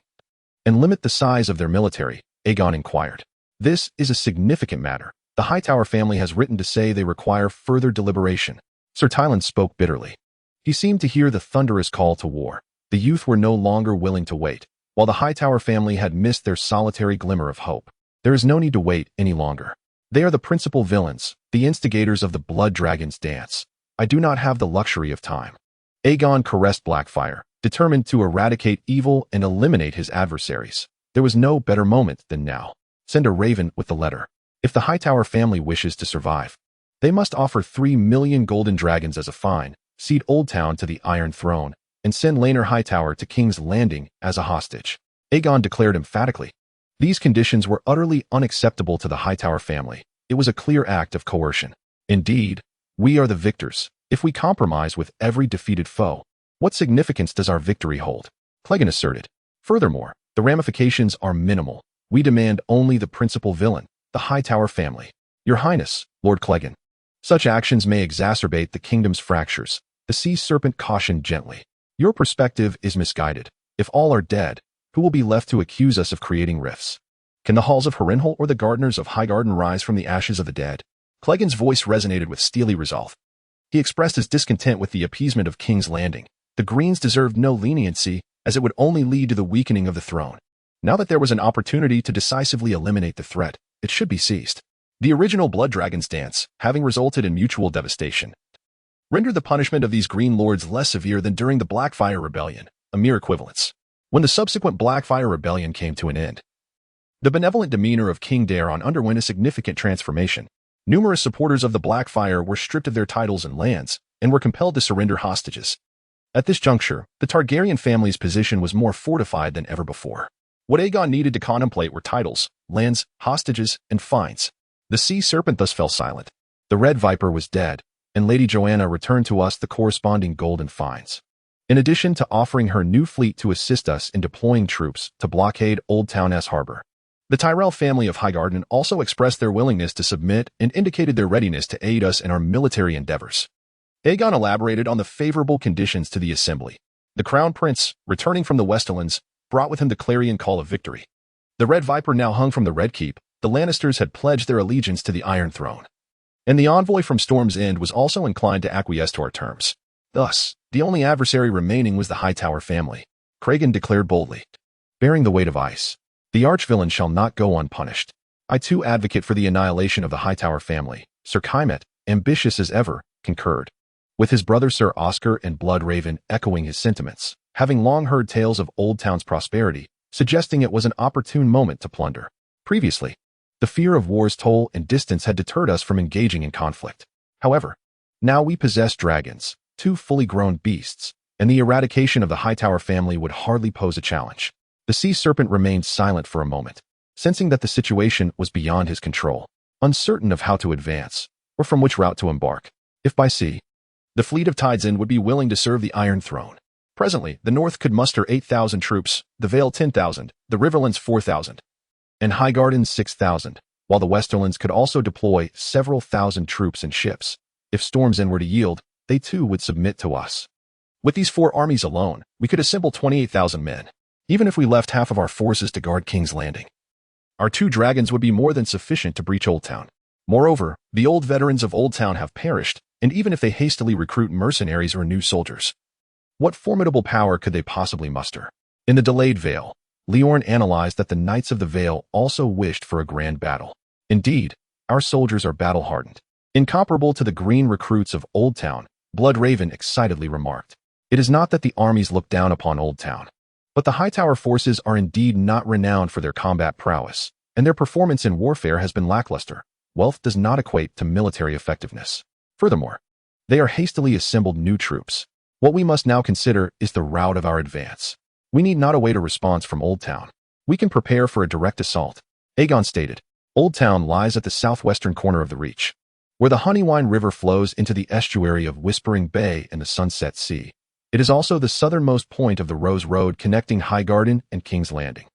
and limit the size of their military, Aegon inquired. This is a significant matter. The Hightower family has written to say they require further deliberation. Sir Tyland spoke bitterly. He seemed to hear the thunderous call to war. The youth were no longer willing to wait, while the Hightower family had missed their solitary glimmer of hope. There is no need to wait any longer. They are the principal villains, the instigators of the Blood Dragon's dance. I do not have the luxury of time. Aegon caressed Blackfyre, determined to eradicate evil and eliminate his adversaries. There was no better moment than now. Send a raven with the letter. If the Hightower family wishes to survive, they must offer 3 million golden dragons as a fine, cede Oldtown to the Iron Throne, and send Laenor Hightower to King's Landing as a hostage. Aegon declared emphatically. These conditions were utterly unacceptable to the Hightower family. It was a clear act of coercion. Indeed, we are the victors. If we compromise with every defeated foe, what significance does our victory hold? Clegane asserted. Furthermore, the ramifications are minimal. We demand only the principal villain, the Hightower family. Your Highness, Lord Clegane. Such actions may exacerbate the kingdom's fractures. The sea serpent cautioned gently. Your perspective is misguided. If all are dead, who will be left to accuse us of creating rifts? Can the halls of Harrenhal or the gardeners of Highgarden rise from the ashes of the dead? Clegane's voice resonated with steely resolve. He expressed his discontent with the appeasement of King's Landing. The Greens deserved no leniency, as it would only lead to the weakening of the throne. Now that there was an opportunity to decisively eliminate the threat, it should be seized. The original Blood Dragon's dance, having resulted in mutual devastation, rendered the punishment of these Green Lords less severe than during the Blackfyre Rebellion, a mere equivalence. When the subsequent Blackfyre Rebellion came to an end, the benevolent demeanor of King Daeron underwent a significant transformation. Numerous supporters of the Blackfyre were stripped of their titles and lands, and were compelled to surrender hostages. At this juncture, the Targaryen family's position was more fortified than ever before. What Aegon needed to contemplate were titles, lands, hostages, and fines. The sea serpent thus fell silent. The Red Viper was dead, and Lady Joanna returned to us the corresponding golden fines. In addition to offering her new fleet to assist us in deploying troops to blockade Oldtown's harbor, the Tyrell family of Highgarden also expressed their willingness to submit and indicated their readiness to aid us in our military endeavors. Aegon elaborated on the favorable conditions to the assembly. The Crown Prince, returning from the Westerlands, brought with him the clarion call of victory. The Red Viper now hung from the Red Keep. The Lannisters had pledged their allegiance to the Iron Throne, and the envoy from Storm's End was also inclined to acquiesce to our terms. Thus, the only adversary remaining was the Hightower family. Cragen declared boldly, bearing the weight of ice, the archvillain shall not go unpunished. I too advocate for the annihilation of the Hightower family. Sir Kaimet, ambitious as ever, concurred, with his brother Sir Oscar and Bloodraven echoing his sentiments, having long heard tales of Oldtown's prosperity, suggesting it was an opportune moment to plunder. Previously, the fear of war's toll and distance had deterred us from engaging in conflict. However, now we possess dragons, 2 fully grown beasts, and the eradication of the Hightower family would hardly pose a challenge. The sea serpent remained silent for a moment, sensing that the situation was beyond his control, uncertain of how to advance, or from which route to embark. If by sea, the fleet of Tide's End would be willing to serve the Iron Throne. Presently, the North could muster 8,000 troops, the Vale 10,000, the Riverlands 4,000, and Highgarden 6,000, while the Westerlands could also deploy several thousand troops and ships. If Storm's End were to yield, they too would submit to us. With these 4 armies alone, we could assemble 28,000 men, even if we left half of our forces to guard King's Landing. Our 2 dragons would be more than sufficient to breach Oldtown. Moreover, the old veterans of Oldtown have perished, and even if they hastily recruit mercenaries or new soldiers, what formidable power could they possibly muster? In the delayed Vale, Leorn analyzed that the Knights of the Vale also wished for a grand battle. Indeed, our soldiers are battle-hardened. Incomparable to the green recruits of Oldtown, Bloodraven excitedly remarked. It is not that the armies look down upon Oldtown, but the Hightower forces are indeed not renowned for their combat prowess, and their performance in warfare has been lackluster. Wealth does not equate to military effectiveness. Furthermore, they are hastily assembled new troops. What we must now consider is the route of our advance. We need not await a response from Oldtown. We can prepare for a direct assault. Aegon stated. Oldtown lies at the southwestern corner of the Reach, where the Honeywine River flows into the estuary of Whispering Bay and the Sunset Sea. It is also the southernmost point of the Rose Road connecting Highgarden and King's Landing.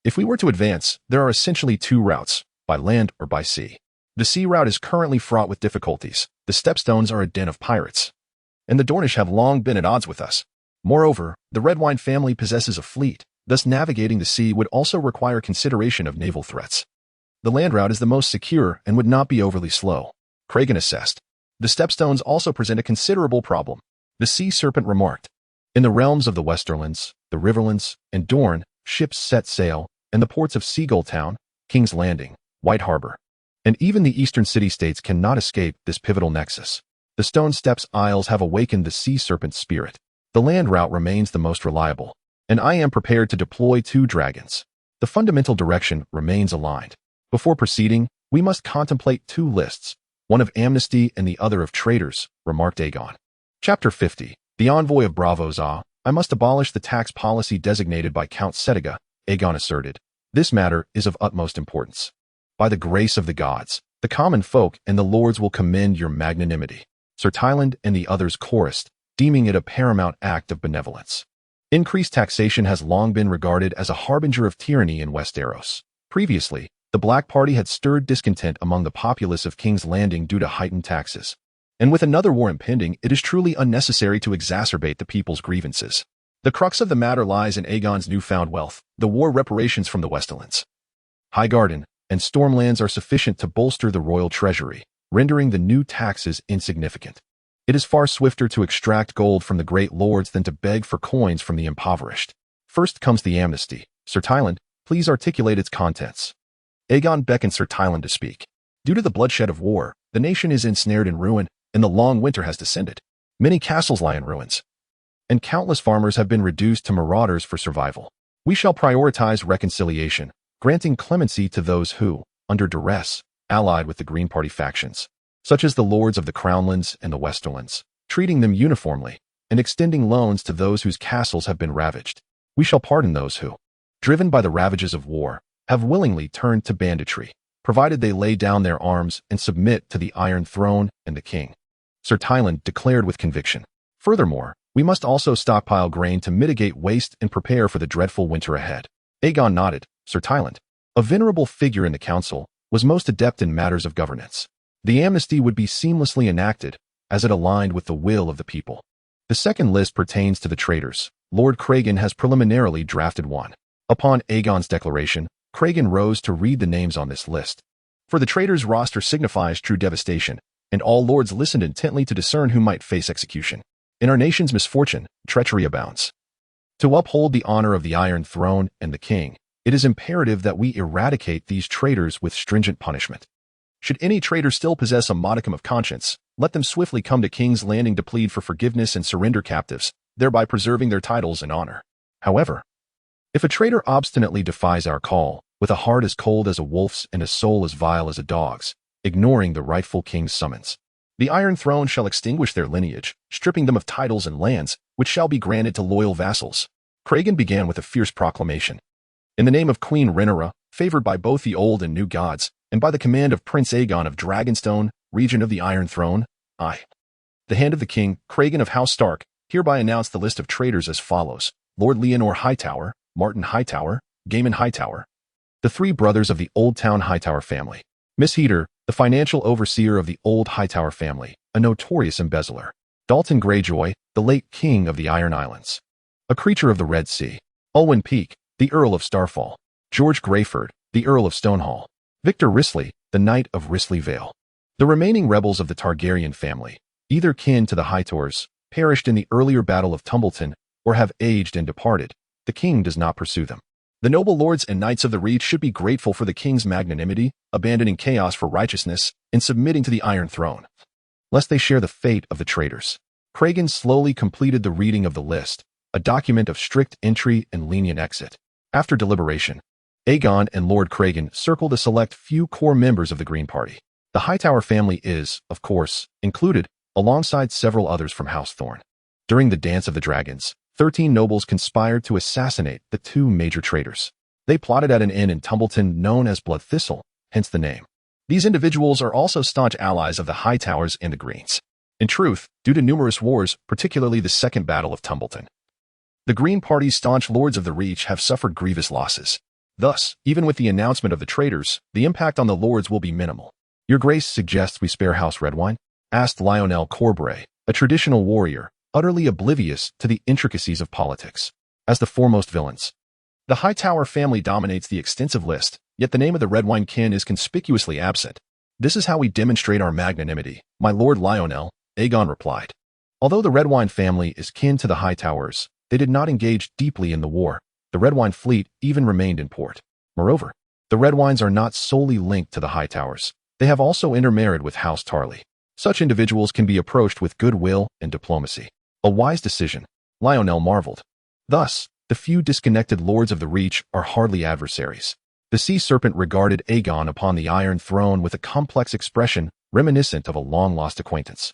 If we were to advance, there are essentially two routes, by land or by sea. The sea route is currently fraught with difficulties. The Stepstones are a den of pirates, and the Dornish have long been at odds with us. Moreover, the Redwine family possesses a fleet, thus navigating the sea would also require consideration of naval threats. The land route is the most secure and would not be overly slow, Cragen assessed. The Stepstones also present a considerable problem, the Sea Serpent remarked. In the realms of the Westerlands, the Riverlands, and Dorne, ships set sail, and the ports of Seagull Town, King's Landing, White Harbor, and even the eastern city-states cannot escape this pivotal nexus. The Stone Steps Isles have awakened the Sea Serpent's spirit. The land route remains the most reliable, and I am prepared to deploy 2 dragons. The fundamental direction remains aligned. Before proceeding, we must contemplate 2 lists, one of amnesty and the other of traitors, remarked Aegon. Chapter 50. The Envoy of Braavos. I must abolish the tax policy designated by Count Settiga, Aegon asserted. This matter is of utmost importance. By the grace of the gods, the common folk and the lords will commend your magnanimity. Sir Tyland and the others chorused, deeming it a paramount act of benevolence. Increased taxation has long been regarded as a harbinger of tyranny in Westeros. Previously, the Black Party had stirred discontent among the populace of King's Landing due to heightened taxes. And with another war impending, it is truly unnecessary to exacerbate the people's grievances. The crux of the matter lies in Aegon's newfound wealth, the war reparations from the Westerlands. Highgarden and Stormlands are sufficient to bolster the royal treasury, rendering the new taxes insignificant. It is far swifter to extract gold from the great lords than to beg for coins from the impoverished. First comes the amnesty. Sir Tyland, please articulate its contents. Aegon beckoned Sir Tyland to speak. Due to the bloodshed of war, the nation is ensnared in ruin, and the long winter has descended. Many castles lie in ruins, and countless farmers have been reduced to marauders for survival. We shall prioritize reconciliation, granting clemency to those who, under duress, allied with the Green Party factions, such as the lords of the Crownlands and the Westerlands, treating them uniformly, and extending loans to those whose castles have been ravaged. We shall pardon those who, driven by the ravages of war, have willingly turned to banditry, provided they lay down their arms and submit to the Iron Throne and the King. Sir Tyland declared with conviction. Furthermore, we must also stockpile grain to mitigate waste and prepare for the dreadful winter ahead. Aegon nodded. Sir Tyland, a venerable figure in the council, was most adept in matters of governance. The amnesty would be seamlessly enacted, as it aligned with the will of the people. The second list pertains to the traitors. Lord Cragen has preliminarily drafted one. Upon Aegon's declaration, Cragen rose to read the names on this list. For the traitors' roster signifies true devastation, and all lords listened intently to discern who might face execution. In our nation's misfortune, treachery abounds. To uphold the honor of the Iron Throne and the King, it is imperative that we eradicate these traitors with stringent punishment. Should any traitor still possess a modicum of conscience, let them swiftly come to King's Landing to plead for forgiveness and surrender captives, thereby preserving their titles and honor. However, if a traitor obstinately defies our call, with a heart as cold as a wolf's and a soul as vile as a dog's, ignoring the rightful king's summons, the Iron Throne shall extinguish their lineage, stripping them of titles and lands, which shall be granted to loyal vassals. Cragen began with a fierce proclamation. In the name of Queen Rhaenyra, favored by both the old and new gods, and by the command of Prince Aegon of Dragonstone, regent of the Iron Throne, I, the hand of the king, Cragen of House Stark, hereby announce the list of traitors as follows. Lord Leonor Hightower, Martin Hightower, Gaiman Hightower, the 3 brothers of the Oldtown Hightower family. Miss Heater, the financial overseer of the old Hightower family, a notorious embezzler. Dalton Greyjoy, the late king of the Iron Islands, a creature of the Red Sea. Olwyn Peake, the Earl of Starfall. George Greyford, the Earl of Stonehall. Victor Risley, the Knight of Risley Vale. The remaining rebels of the Targaryen family, either kin to the Hightowers, perished in the earlier Battle of Tumbleton, or have aged and departed. The king does not pursue them. The noble lords and knights of the Reach should be grateful for the king's magnanimity, abandoning chaos for righteousness, and submitting to the Iron Throne, lest they share the fate of the traitors. Cragen slowly completed the reading of the list, a document of strict entry and lenient exit. After deliberation, Aegon and Lord Cragen circled a select few core members of the Green Party. The Hightower family is, of course, included, alongside several others from House Thorne. During the Dance of the Dragons, 13 nobles conspired to assassinate the 2 major traitors. They plotted at an inn in Tumbleton known as Blood Thistle, hence the name. These individuals are also staunch allies of the Hightowers and the Greens. In truth, due to numerous wars, particularly the Second Battle of Tumbleton, the Green Party's staunch lords of the Reach have suffered grievous losses. Thus, even with the announcement of the traitors, the impact on the lords will be minimal. Your Grace suggests we spare House Redwine? Asked Lionel Corbray, a traditional warrior, utterly oblivious to the intricacies of politics. As the foremost villains, the Hightower family dominates the extensive list, yet the name of the Redwine kin is conspicuously absent. This is how we demonstrate our magnanimity, my Lord Lionel, Aegon replied. Although the Redwine family is kin to the Hightowers, they did not engage deeply in the war. The Redwine fleet even remained in port. Moreover, the Redwines are not solely linked to the Hightowers. They have also intermarried with House Tarly. Such individuals can be approached with goodwill and diplomacy. A wise decision, Lionel marveled. Thus, the few disconnected lords of the Reach are hardly adversaries. The Sea Serpent regarded Aegon upon the Iron Throne with a complex expression reminiscent of a long-lost acquaintance.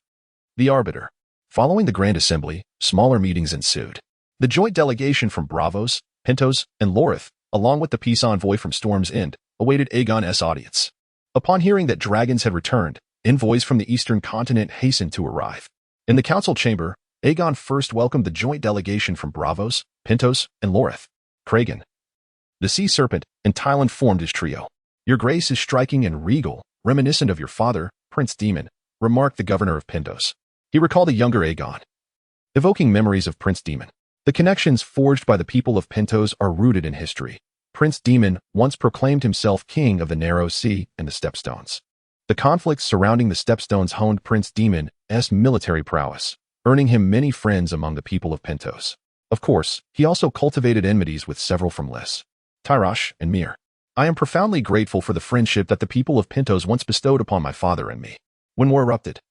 The Arbiter. Following the Grand Assembly, smaller meetings ensued. The joint delegation from Braavos, Pentos, and Lorith, along with the peace envoy from Storm's End, awaited Aegon's audience. Upon hearing that dragons had returned, envoys from the eastern continent hastened to arrive. In the council chamber, Aegon first welcomed the joint delegation from Braavos, Pentos, and Lorith. Cragen, the Sea Serpent, and Tylan formed his trio. Your Grace is striking and regal, reminiscent of your father, Prince Daemon, remarked the governor of Pentos. He recalled a younger Aegon, evoking memories of Prince Daemon. The connections forged by the people of Pentos are rooted in history. Prince Daemon once proclaimed himself king of the Narrow Sea and the Stepstones. The conflicts surrounding the Stepstones honed Prince Daemon's military prowess, earning him many friends among the people of Pentos. Of course, he also cultivated enmities with several from Lys, Tyrosh, and Myr. I am profoundly grateful for the friendship that the people of Pentos once bestowed upon my father and me. When war erupted,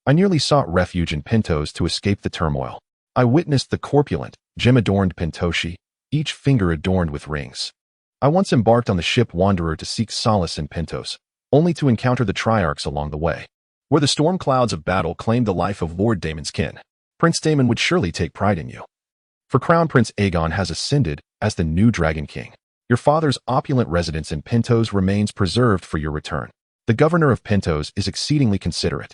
I nearly sought refuge in Pentos to escape the turmoil. I witnessed the corpulent, gem-adorned Pentoshi, each finger adorned with rings. I once embarked on the ship Wanderer to seek solace in Pentos, only to encounter the Triarchs along the way, where the storm clouds of battle claimed the life of Lord Daemon's kin. Prince Daemon would surely take pride in you. For Crown Prince Aegon has ascended as the new Dragon King. Your father's opulent residence in Pentos remains preserved for your return. The governor of Pentos is exceedingly considerate.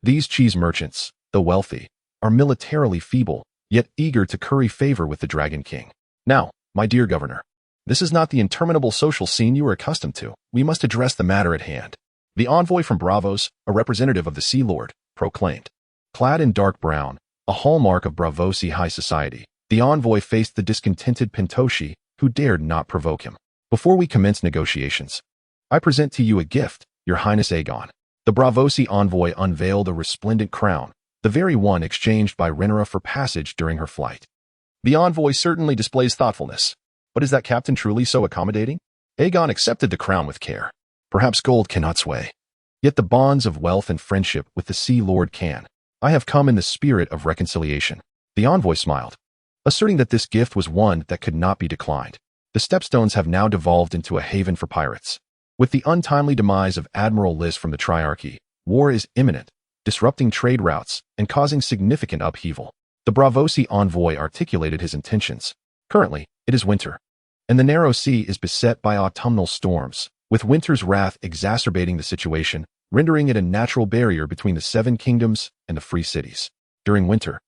These cheese merchants, though wealthy, are militarily feeble, yet eager to curry favor with the Dragon King. Now, my dear governor, this is not the interminable social scene you are accustomed to. We must address the matter at hand. The envoy from Braavos, a representative of the Sea Lord, proclaimed. Clad in dark brown, a hallmark of Braavosi high society, the envoy faced the discontented Pentoshi, who dared not provoke him. Before we commence negotiations, I present to you a gift, Your Highness Aegon. The Braavosi envoy unveiled a resplendent crown, the very one exchanged by Rhaenyra for passage during her flight. The envoy certainly displays thoughtfulness, but is that captain truly so accommodating? Aegon accepted the crown with care. Perhaps gold cannot sway, yet the bonds of wealth and friendship with the Sea Lord can. I have come in the spirit of reconciliation. The envoy smiled, asserting that this gift was one that could not be declined. The Stepstones have now devolved into a haven for pirates. With the untimely demise of Admiral Lys from the Triarchy, war is imminent, disrupting trade routes and causing significant upheaval. The Braavosi envoy articulated his intentions. Currently, it is winter, and the Narrow Sea is beset by autumnal storms, with winter's wrath exacerbating the situation, rendering it a natural barrier between the Seven Kingdoms and the Free Cities. During winter,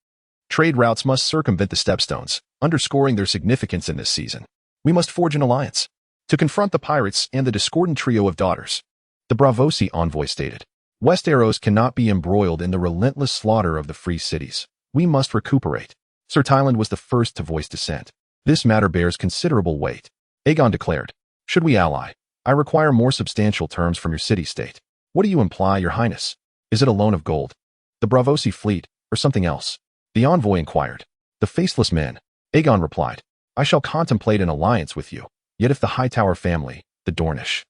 trade routes must circumvent the Stepstones, underscoring their significance in this season. We must forge an alliance to confront the pirates and the discordant trio of daughters. The Braavosi envoy stated. Westeros cannot be embroiled in the relentless slaughter of the free cities. We must recuperate. Sir Tyland was the first to voice dissent. This matter bears considerable weight. Aegon declared. Should we ally, I require more substantial terms from your city-state. What do you imply, your highness? Is it a loan of gold, the Braavosi fleet, or something else? The envoy inquired. The faceless men. Aegon replied. I shall contemplate an alliance with you. Yet if the Hightower family, the Dornish,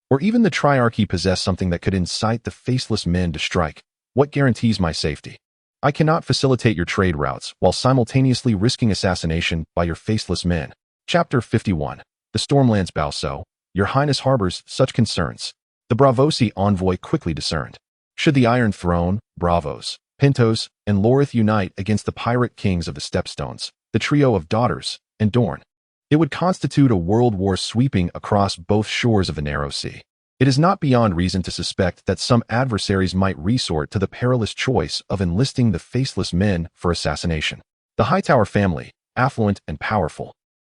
or even the Triarchy possess something that could incite the faceless men to strike, what guarantees my safety? I cannot facilitate your trade routes while simultaneously risking assassination by your faceless men. Chapter 51. The Stormlands bow so. Your highness harbors such concerns. The Braavosi envoy quickly discerned. Should the Iron Throne, Braavos, Pentos, and Lorith unite against the pirate kings of the Stepstones, the trio of daughters, and Dorne, it would constitute a world war sweeping across both shores of the narrow sea. It is not beyond reason to suspect that some adversaries might resort to the perilous choice of enlisting the faceless men for assassination. The Hightower family, affluent and powerful,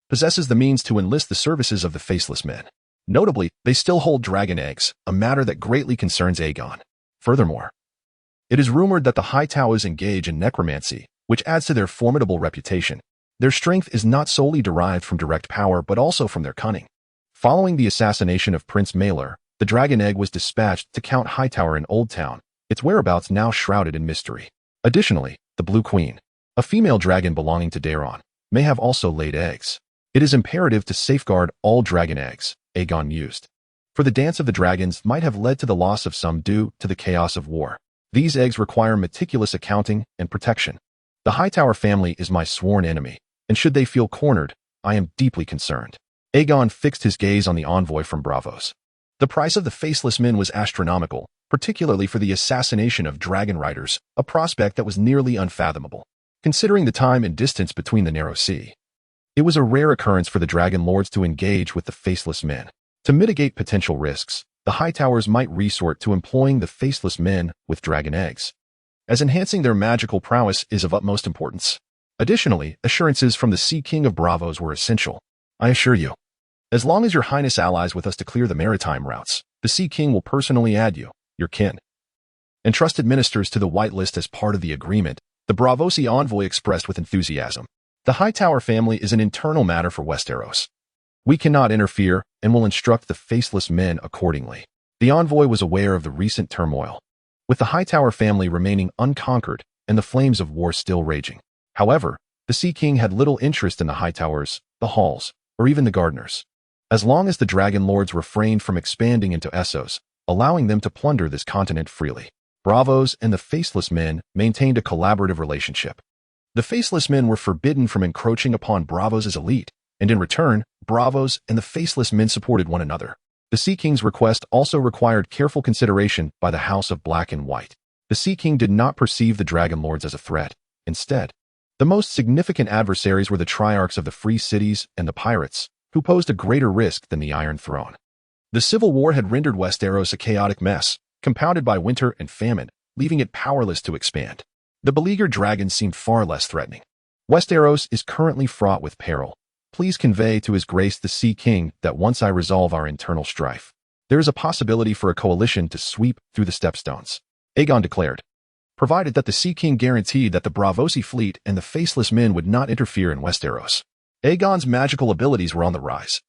possesses the means to enlist the services of the faceless men. Notably, they still hold dragon eggs, a matter that greatly concerns Aegon. Furthermore, it is rumored that the Hightowers engage in necromancy, which adds to their formidable reputation. Their strength is not solely derived from direct power but also from their cunning. Following the assassination of Prince Maelor, the dragon egg was dispatched to Count Hightower in Oldtown, its whereabouts now shrouded in mystery. Additionally, the Blue Queen, a female dragon belonging to Daeron, may have also laid eggs. It is imperative to safeguard all dragon eggs, Aegon mused. For the dance of the dragons might have led to the loss of some due to the chaos of war. These eggs require meticulous accounting and protection. The Hightower family is my sworn enemy, and should they feel cornered, I am deeply concerned. Aegon fixed his gaze on the envoy from Braavos. The price of the faceless men was astronomical, particularly for the assassination of dragon riders, a prospect that was nearly unfathomable. Considering the time and distance between the narrow sea, it was a rare occurrence for the dragon lords to engage with the faceless men. To mitigate potential risks, the Hightowers might resort to employing the faceless men with dragon eggs, as enhancing their magical prowess is of utmost importance. Additionally, assurances from the Sea King of Braavos were essential. I assure you, as long as your highness allies with us to clear the maritime routes, the Sea King will personally add you, your kin, and trusted ministers to the white list as part of the agreement, the Braavosi envoy expressed with enthusiasm. The Hightower family is an internal matter for Westeros. We cannot interfere and will instruct the faceless men accordingly. The envoy was aware of the recent turmoil, with the Hightower family remaining unconquered and the flames of war still raging. However, the Sea King had little interest in the Hightowers, the Halls, or even the Gardeners. As long as the Dragon Lords refrained from expanding into Essos, allowing them to plunder this continent freely, Braavos and the faceless men maintained a collaborative relationship. The faceless men were forbidden from encroaching upon Braavos' elite, and in return, Braavos and the faceless men supported one another. The Sea King's request also required careful consideration by the House of Black and White. The Sea King did not perceive the Dragon Lords as a threat. Instead, the most significant adversaries were the Triarchs of the Free Cities and the Pirates, who posed a greater risk than the Iron Throne. The Civil War had rendered Westeros a chaotic mess, compounded by winter and famine, leaving it powerless to expand. The beleaguered dragons seemed far less threatening. Westeros is currently fraught with peril. Please convey to His Grace the Sea King that once I resolve our internal strife, there is a possibility for a coalition to sweep through the Stepstones, Aegon declared, provided that the Sea King guaranteed that the Braavosi fleet and the faceless men would not interfere in Westeros. Aegon's magical abilities were on the rise,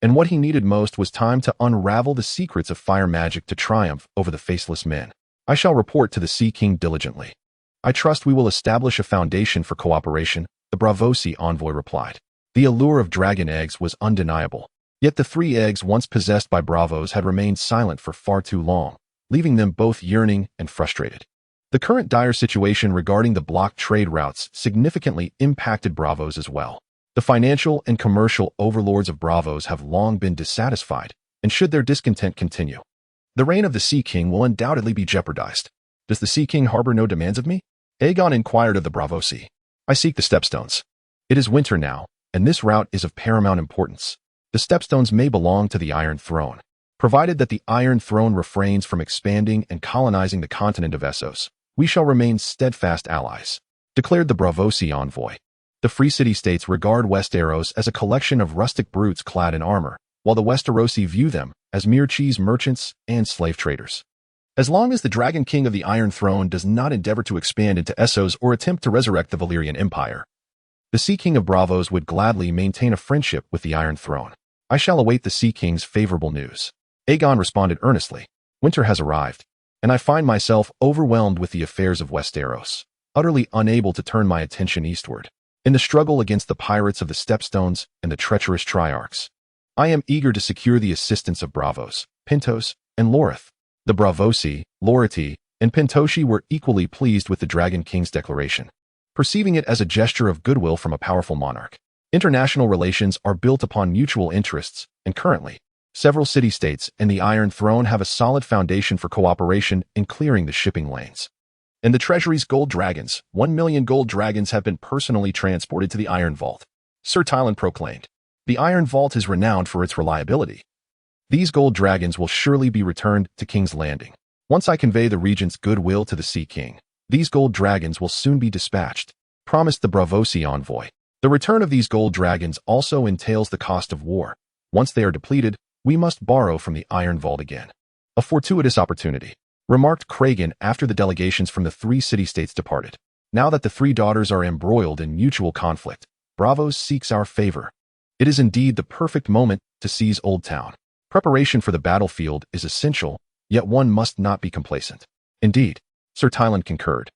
and what he needed most was time to unravel the secrets of fire magic to triumph over the faceless men. I shall report to the Sea King diligently. I trust we will establish a foundation for cooperation, the Braavosi envoy replied. The allure of dragon eggs was undeniable, yet the 3 eggs once possessed by Braavos had remained silent for far too long, leaving them both yearning and frustrated. The current dire situation regarding the blocked trade routes significantly impacted Braavos as well. The financial and commercial overlords of Braavos have long been dissatisfied, and should their discontent continue, the reign of the Sea King will undoubtedly be jeopardized. Does the Sea King harbor no demands of me? Aegon inquired of the Braavosi. I seek the Stepstones. It is winter now, and this route is of paramount importance. The Stepstones may belong to the Iron Throne, provided that the Iron Throne refrains from expanding and colonizing the continent of Essos. We shall remain steadfast allies, declared the Braavosi envoy. The Free City-States regard Westeros as a collection of rustic brutes clad in armor, while the Westerosi view them as mere cheese merchants and slave traders. As long as the Dragon King of the Iron Throne does not endeavor to expand into Essos or attempt to resurrect the Valyrian Empire, the Sea King of Braavos would gladly maintain a friendship with the Iron Throne. I shall await the Sea King's favorable news. Aegon responded earnestly. Winter has arrived, and I find myself overwhelmed with the affairs of Westeros, utterly unable to turn my attention eastward. In the struggle against the pirates of the Stepstones and the treacherous Triarchs, I am eager to secure the assistance of Braavos, Pintos, and Lorith. The Braavosi, Loriti, and Pintoshi were equally pleased with the Dragon King's declaration, perceiving it as a gesture of goodwill from a powerful monarch. International relations are built upon mutual interests, and currently, several city-states and the Iron Throne have a solid foundation for cooperation in clearing the shipping lanes. In the Treasury's gold dragons, 1 million gold dragons have been personally transported to the Iron Vault. Sir Tylan proclaimed. The Iron Vault is renowned for its reliability. These gold dragons will surely be returned to King's Landing. Once I convey the regent's goodwill to the Sea King, these gold dragons will soon be dispatched, promised the Braavosi envoy. The return of these gold dragons also entails the cost of war. Once they are depleted, we must borrow from the Iron Vault again. A fortuitous opportunity, remarked Craven after the delegations from the 3 city-states departed. Now that the 3 daughters are embroiled in mutual conflict, Braavos seeks our favor. It is indeed the perfect moment to seize Oldtown. Preparation for the battlefield is essential, yet one must not be complacent. Indeed, Sir Tylan concurred,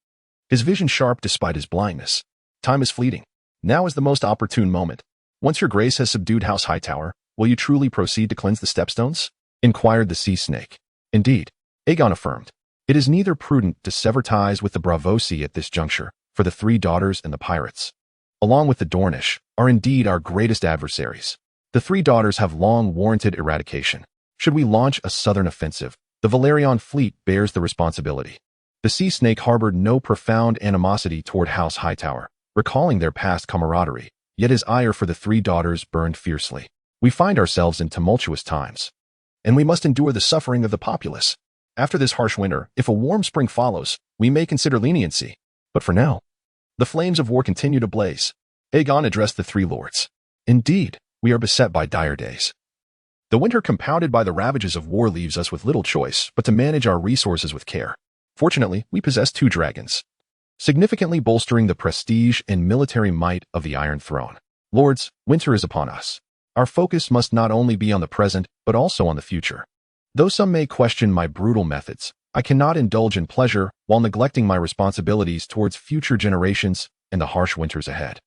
his vision sharp despite his blindness. Time is fleeting. Now is the most opportune moment. Once your grace has subdued House Hightower, will you truly proceed to cleanse the Stepstones? Inquired the sea snake. Indeed, Aegon affirmed. It is neither prudent to sever ties with the Braavosi at this juncture, for the 3 daughters and the pirates, along with the Dornish, are indeed our greatest adversaries. The 3 daughters have long warranted eradication. Should we launch a southern offensive, the Velaryon fleet bears the responsibility. The sea snake harbored no profound animosity toward House Hightower, recalling their past camaraderie, yet his ire for the 3 daughters burned fiercely. We find ourselves in tumultuous times, and we must endure the suffering of the populace. After this harsh winter, if a warm spring follows, we may consider leniency. But for now, the flames of war continue to blaze. Aegon addressed the 3 lords. Indeed, we are beset by dire days. The winter compounded by the ravages of war leaves us with little choice but to manage our resources with care. Fortunately, we possess 2 dragons, significantly bolstering the prestige and military might of the Iron Throne. Lords, winter is upon us. Our focus must not only be on the present, but also on the future. Though some may question my brutal methods, I cannot indulge in pleasure while neglecting my responsibilities towards future generations and the harsh winters ahead.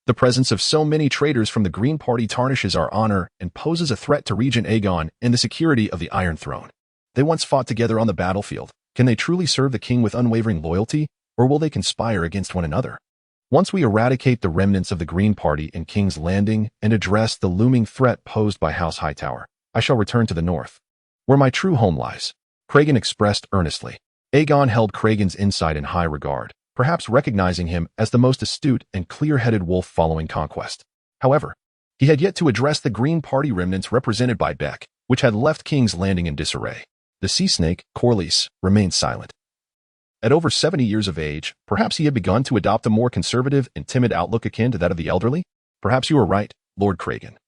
The presence of so many traitors from the Green Party tarnishes our honor and poses a threat to Regent Aegon and the security of the Iron Throne. They once fought together on the battlefield. Can they truly serve the king with unwavering loyalty, or will they conspire against one another? Once we eradicate the remnants of the Green Party in King's Landing and address the looming threat posed by House Hightower, I shall return to the north, where my true home lies. Craven expressed earnestly. Aegon held Craven's insight in high regard, perhaps recognizing him as the most astute and clear-headed wolf following conquest. However, he had yet to address the Green Party remnants represented by Beck, which had left King's Landing in disarray. The sea snake, Corlys, remained silent. At over 70 years of age, perhaps he had begun to adopt a more conservative and timid outlook akin to that of the elderly. Perhaps you are right, Lord Craven,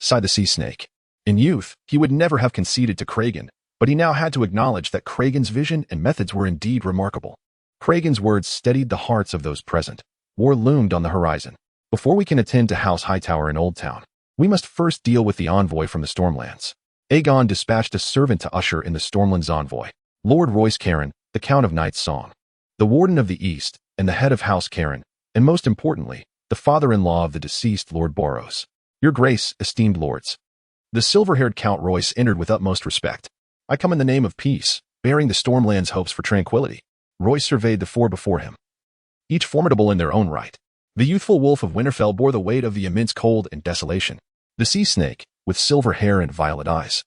sighed the sea snake. In youth, he would never have conceded to Craven, but he now had to acknowledge that Craven's vision and methods were indeed remarkable. Craven's words steadied the hearts of those present. War loomed on the horizon. Before we can attend to House Hightower in Oldtown, we must first deal with the envoy from the Stormlands. Aegon dispatched a servant to usher in the Stormlands envoy, Lord Royce Caron, the Count of Night's Song, the Warden of the East, and the head of House Caron, and most importantly, the father-in-law of the deceased Lord Borros. Your Grace, esteemed lords. The silver-haired Count Royce entered with utmost respect. I come in the name of peace, bearing the Stormlands' hopes for tranquility. Royce surveyed the 4 before him, each formidable in their own right. The youthful wolf of Winterfell bore the weight of the immense cold and desolation. The sea snake, with silver hair and violet eyes,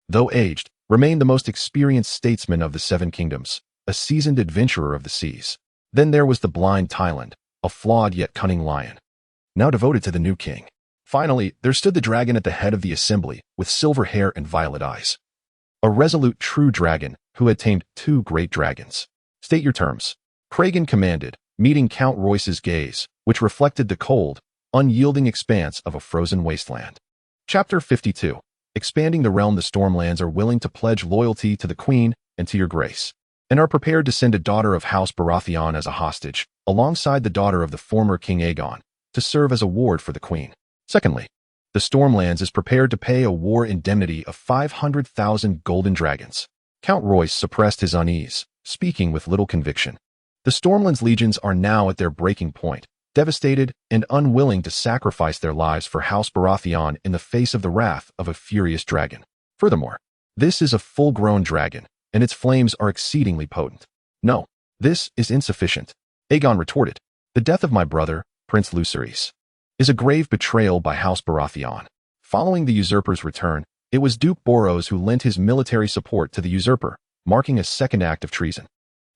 though aged, remained the most experienced statesman of the 7 kingdoms, a seasoned adventurer of the seas. Then there was the blind Tylan, a flawed yet cunning lion, now devoted to the new king. Finally, there stood the dragon at the head of the assembly, with silver hair and violet eyes. A resolute true dragon who had tamed 2 great dragons. State your terms, Craven commanded, meeting Count Royce's gaze, which reflected the cold, unyielding expanse of a frozen wasteland. Chapter 52. Expanding the realm. The Stormlands are willing to pledge loyalty to the Queen and to your grace, and are prepared to send a daughter of House Baratheon as a hostage, alongside the daughter of the former King Aegon, to serve as a ward for the Queen. Secondly, The Stormlands is prepared to pay a war indemnity of 500,000 golden dragons. Count Royce suppressed his unease, speaking with little conviction. The Stormlands legions are now at their breaking point, devastated and unwilling to sacrifice their lives for House Baratheon in the face of the wrath of a furious dragon. Furthermore, this is a full-grown dragon, and its flames are exceedingly potent. No, this is insufficient. Aegon retorted. The death of my brother, Prince Viserys, is a grave betrayal by House Baratheon. Following the usurper's return, it was Duke Borros who lent his military support to the usurper, marking a second act of treason.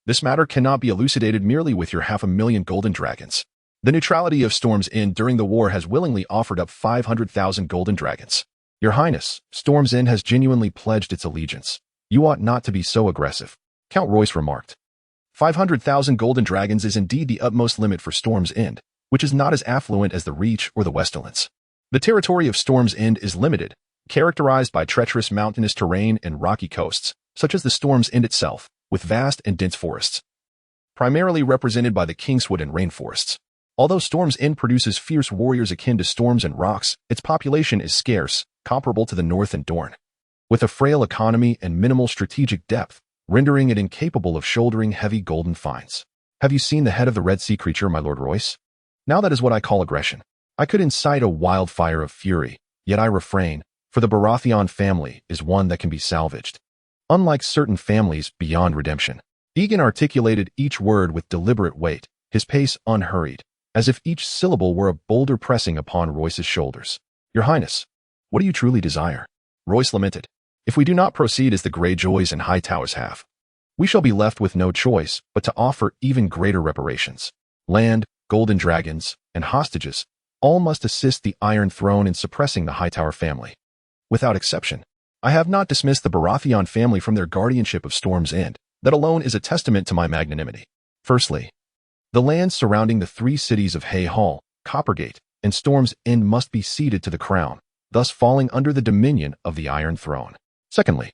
This matter cannot be elucidated merely with your 500,000 golden dragons. The neutrality of Storm's End during the war has willingly offered up 500,000 golden dragons. Your Highness, Storm's End has genuinely pledged its allegiance. You ought not to be so aggressive, Count Royce remarked. 500,000 golden dragons is indeed the utmost limit for Storm's End, which is not as affluent as the Reach or the Westerlands. The territory of Storm's End is limited, characterized by treacherous mountainous terrain and rocky coasts, such as the Storm's End itself, with vast and dense forests, primarily represented by the Kingswood and rainforests. Although Storm's End produces fierce warriors akin to storms and rocks, its population is scarce, comparable to the North and Dorne, with a frail economy and minimal strategic depth, rendering it incapable of shouldering heavy golden fines. Have you seen the head of the Red Sea creature, my Lord Royce? Now that is what I call aggression. I could incite a wildfire of fury, yet I refrain, for the Baratheon family is one that can be salvaged. Unlike certain families beyond redemption, Aegon articulated each word with deliberate weight, his pace unhurried, as if each syllable were a boulder pressing upon Royce's shoulders. Your Highness, what do you truly desire? Royce lamented. If we do not proceed as the Greyjoys and Hightowers have, we shall be left with no choice but to offer even greater reparations. Land, golden dragons, and hostages all must assist the Iron Throne in suppressing the Hightower family. Without exception, I have not dismissed the Baratheon family from their guardianship of Storm's End. That alone is a testament to my magnanimity. Firstly, the lands surrounding the three cities of Hay Hall, Coppergate, and Storm's End must be ceded to the crown, thus falling under the dominion of the Iron Throne. Secondly,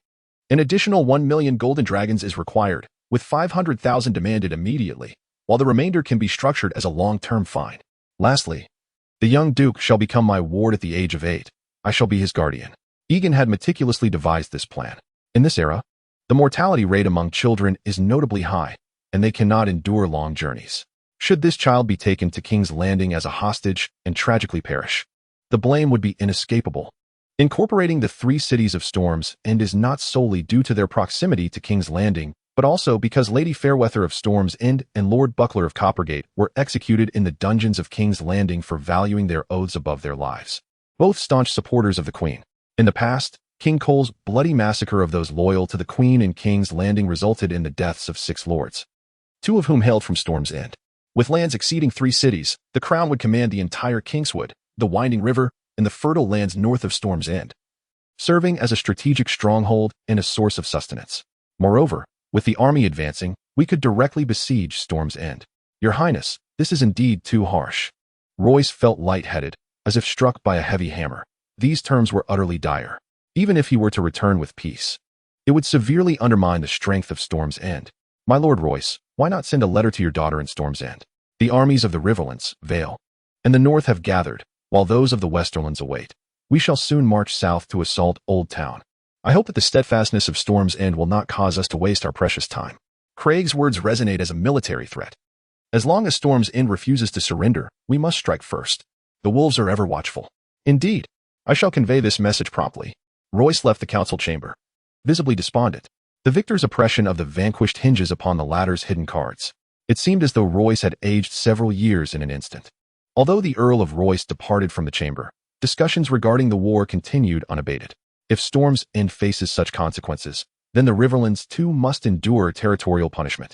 an additional 1 million golden dragons is required, with 500,000 demanded immediately, while the remainder can be structured as a long-term fine. Lastly, the young Duke shall become my ward at the age of 8. I shall be his guardian. Aegon had meticulously devised this plan. In this era, the mortality rate among children is notably high, and they cannot endure long journeys. Should this child be taken to King's Landing as a hostage and tragically perish, the blame would be inescapable. Incorporating the three cities of Storm's End is not solely due to their proximity to King's Landing, but also because Lady Fairweather of Storm's End and Lord Buckler of Coppergate were executed in the dungeons of King's Landing for valuing their oaths above their lives. Both staunch supporters of the Queen. In the past, King Cole's bloody massacre of those loyal to the Queen in King's Landing resulted in the deaths of 6 lords, 2 of whom hailed from Storm's End. With lands exceeding 3 cities, the crown would command the entire Kingswood, the winding river, and the fertile lands north of Storm's End, serving as a strategic stronghold and a source of sustenance. Moreover, with the army advancing, we could directly besiege Storm's End. Your Highness, this is indeed too harsh. Royce felt lightheaded, as if struck by a heavy hammer. These terms were utterly dire. Even if he were to return with peace, it would severely undermine the strength of Storm's End. My Lord Royce, why not send a letter to your daughter in Storm's End? The armies of the Riverlands, Vale, and the North have gathered, while those of the Westerlands await. We shall soon march south to assault Oldtown. I hope that the steadfastness of Storm's End will not cause us to waste our precious time. Craig's words resonate as a military threat. As long as Storm's End refuses to surrender, we must strike first. The wolves are ever watchful. Indeed, I shall convey this message promptly. Royce left the council chamber, visibly despondent. The victor's oppression of the vanquished hinges upon the latter's hidden cards. It seemed as though Royce had aged several years in an instant. Although the Earl of Royce departed from the chamber, discussions regarding the war continued unabated. If Storm's End faces such consequences, then the Riverlands too must endure territorial punishment.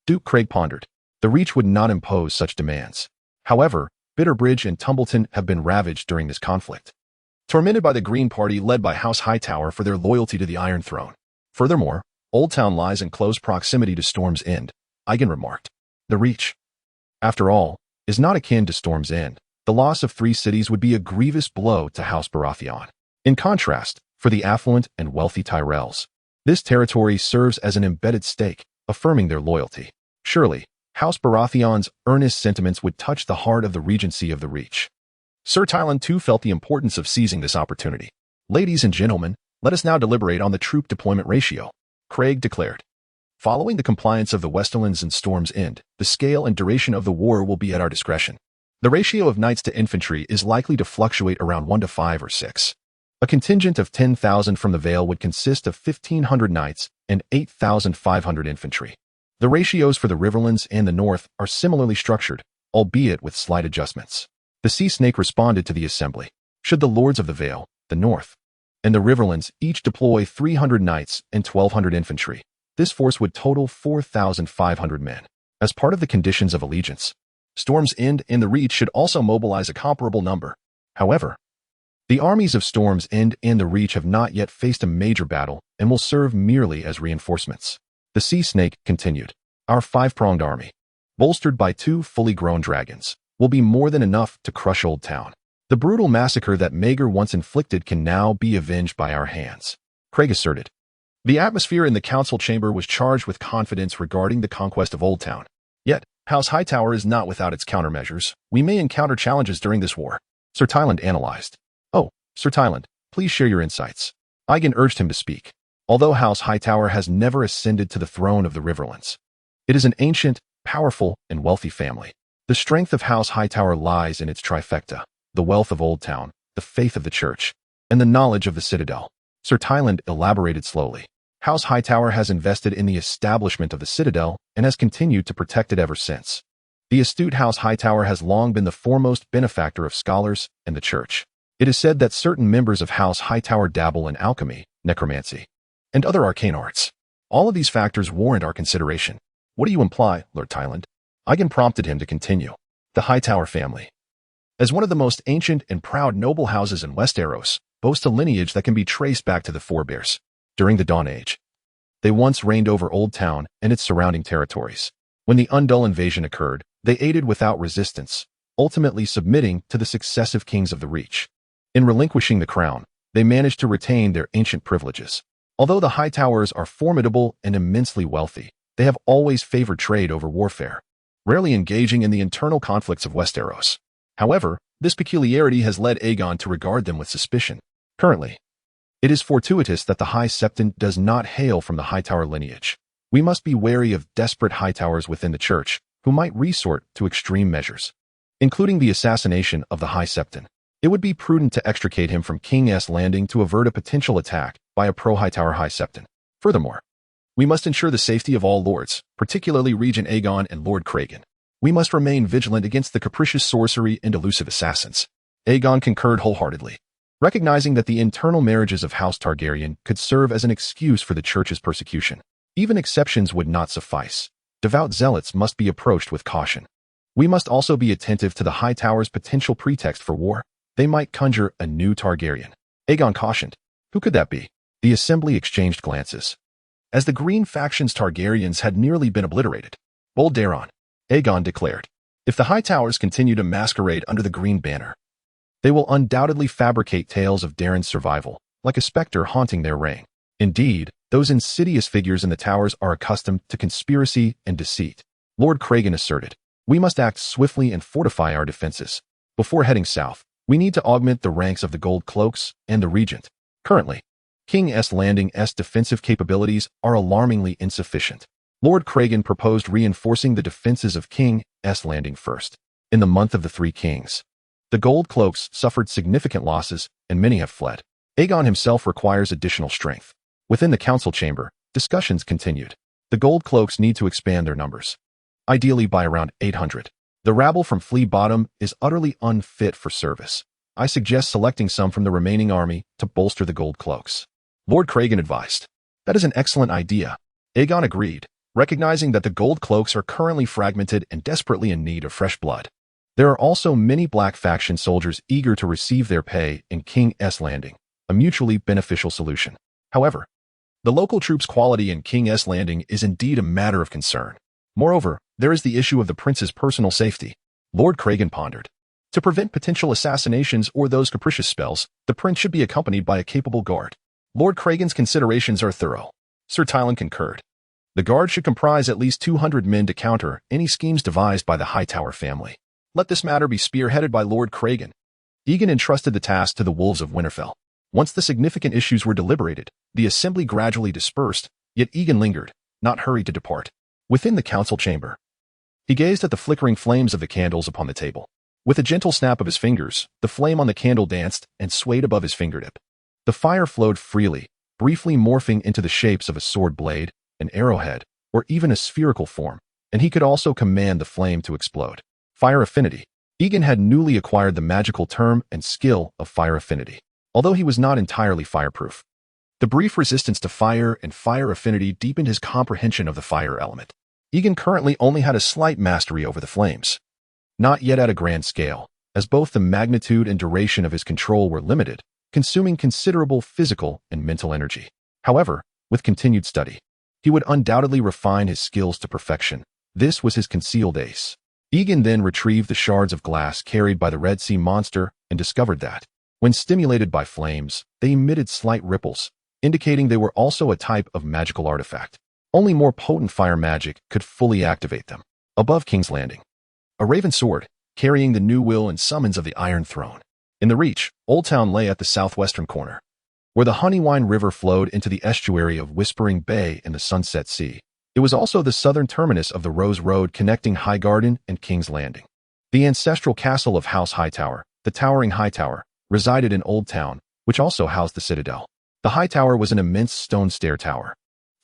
Duke Craig pondered. The Reach would not impose such demands. However, Bitterbridge and Tumbleton have been ravaged during this conflict, tormented by the Green Party led by House Hightower for their loyalty to the Iron Throne. Furthermore, Oldtown lies in close proximity to Storm's End, Aegon remarked. The Reach, after all, is not akin to Storm's End. The loss of 3 cities would be a grievous blow to House Baratheon. In contrast, for the affluent and wealthy Tyrells, this territory serves as an embedded stake, affirming their loyalty. Surely, House Baratheon's earnest sentiments would touch the heart of the Regency of the Reach. Sir Tylan too felt the importance of seizing this opportunity. Ladies and gentlemen, let us now deliberate on the troop deployment ratio, Craig declared. Following the compliance of the Westerlands and Storm's End, the scale and duration of the war will be at our discretion. The ratio of knights to infantry is likely to fluctuate around 1 to 5 or 6. A contingent of 10,000 from the Vale would consist of 1,500 knights and 8,500 infantry. The ratios for the Riverlands and the North are similarly structured, albeit with slight adjustments. The Sea Snake responded to the assembly. Should the Lords of the Vale, the North, and the Riverlands each deploy 300 knights and 1,200 infantry, this force would total 4,500 men. As part of the conditions of allegiance, Storm's End and the Reach should also mobilize a comparable number. However, the armies of Storm's End and the Reach have not yet faced a major battle and will serve merely as reinforcements. The Sea Snake continued. Our 5-pronged army, bolstered by 2 fully grown dragons, will be more than enough to crush Oldtown. The brutal massacre that Maegor once inflicted can now be avenged by our hands, Craig asserted. The atmosphere in the council chamber was charged with confidence regarding the conquest of Oldtown. Yet, House Hightower is not without its countermeasures. We may encounter challenges during this war, Sir Tyland analyzed. Oh, Sir Tyland, please share your insights. Aegon urged him to speak. Although House Hightower has never ascended to the throne of the Riverlands, it is an ancient, powerful, and wealthy family. The strength of House Hightower lies in its trifecta: the wealth of Oldtown, the faith of the church, and the knowledge of the citadel. Sir Tyland elaborated slowly. House Hightower has invested in the establishment of the citadel and has continued to protect it ever since. The astute House Hightower has long been the foremost benefactor of scholars and the church. It is said that certain members of House Hightower dabble in alchemy, necromancy, and other arcane arts. All of these factors warrant our consideration. What do you imply, Lord Tyland? Aegon prompted him to continue. The Hightower family, as one of the most ancient and proud noble houses in Westeros, boasts a lineage that can be traced back to the forebears. During the Dawn Age, they once reigned over Oldtown and its surrounding territories. When the Undul invasion occurred, they aided without resistance, ultimately submitting to the successive kings of the Reach. In relinquishing the crown, they managed to retain their ancient privileges. Although the Hightowers are formidable and immensely wealthy, they have always favored trade over warfare, rarely engaging in the internal conflicts of Westeros. However, this peculiarity has led Aegon to regard them with suspicion. Currently, it is fortuitous that the High Septon does not hail from the Hightower lineage. We must be wary of desperate Hightowers within the church who might resort to extreme measures, including the assassination of the High Septon. It would be prudent to extricate him from King's Landing to avert a potential attack by a pro-Hightower High Septon. Furthermore, we must ensure the safety of all lords, particularly Regent Aegon and Lord Cragen. We must remain vigilant against the capricious sorcery and elusive assassins. Aegon concurred wholeheartedly, recognizing that the internal marriages of House Targaryen could serve as an excuse for the church's persecution. Even exceptions would not suffice. Devout zealots must be approached with caution. We must also be attentive to the Hightower's potential pretext for war. They might conjure a new Targaryen. Aegon cautioned. Who could that be? The assembly exchanged glances. As the Green faction's Targaryens had nearly been obliterated, Bold Daron, Aegon declared, if the Hightowers continue to masquerade under the Green banner, they will undoubtedly fabricate tales of Daeron's survival, like a specter haunting their reign. Indeed, those insidious figures in the towers are accustomed to conspiracy and deceit. Lord Cragen asserted, we must act swiftly and fortify our defenses. Before heading south, we need to augment the ranks of the Gold Cloaks and the Regent. Currently, King's Landing's defensive capabilities are alarmingly insufficient. Lord Cragen proposed reinforcing the defenses of King's Landing first. In the month of the Three Kings, the Gold Cloaks suffered significant losses, and many have fled. Aegon himself requires additional strength. Within the council chamber, discussions continued. The Gold Cloaks need to expand their numbers, ideally by around 800. The rabble from Flea Bottom is utterly unfit for service. I suggest selecting some from the remaining army to bolster the Gold Cloaks. Lord Cragen advised. That is an excellent idea. Aegon agreed, recognizing that the Gold Cloaks are currently fragmented and desperately in need of fresh blood. There are also many Black faction soldiers eager to receive their pay in King's Landing, a mutually beneficial solution. However, the local troops' quality in King's Landing is indeed a matter of concern. Moreover, there is the issue of the prince's personal safety. Lord Cragen pondered. To prevent potential assassinations or those capricious spells, the prince should be accompanied by a capable guard. Lord Cragen's considerations are thorough. Sir Tylan concurred. The guard should comprise at least 200 men to counter any schemes devised by the Hightower family. Let this matter be spearheaded by Lord Cragen. Aegon entrusted the task to the wolves of Winterfell. Once the significant issues were deliberated, the assembly gradually dispersed, yet Aegon lingered, not hurried to depart. Within the council chamber, he gazed at the flickering flames of the candles upon the table. With a gentle snap of his fingers, the flame on the candle danced and swayed above his fingertip. The fire flowed freely, briefly morphing into the shapes of a sword blade, an arrowhead, or even a spherical form, and he could also command the flame to explode. Fire affinity. Aegon had newly acquired the magical term and skill of fire affinity, although he was not entirely fireproof. The brief resistance to fire and fire affinity deepened his comprehension of the fire element. Aegon currently only had a slight mastery over the flames. Not yet at a grand scale, as both the magnitude and duration of his control were limited, consuming considerable physical and mental energy. However, with continued study, he would undoubtedly refine his skills to perfection. This was his concealed ace. Aegon then retrieved the shards of glass carried by the Red Sea monster and discovered that, when stimulated by flames, they emitted slight ripples, indicating they were also a type of magical artifact. Only more potent fire magic could fully activate them. Above King's Landing, a raven sword, carrying the new will and summons of the Iron Throne. In the Reach, Oldtown lay at the southwestern corner, where the Honeywine River flowed into the estuary of Whispering Bay and the Sunset Sea. It was also the southern terminus of the Rose Road connecting Highgarden and King's Landing. The ancestral castle of House Hightower, the towering Hightower, resided in Oldtown, which also housed the citadel. The Hightower was an immense stone stair tower,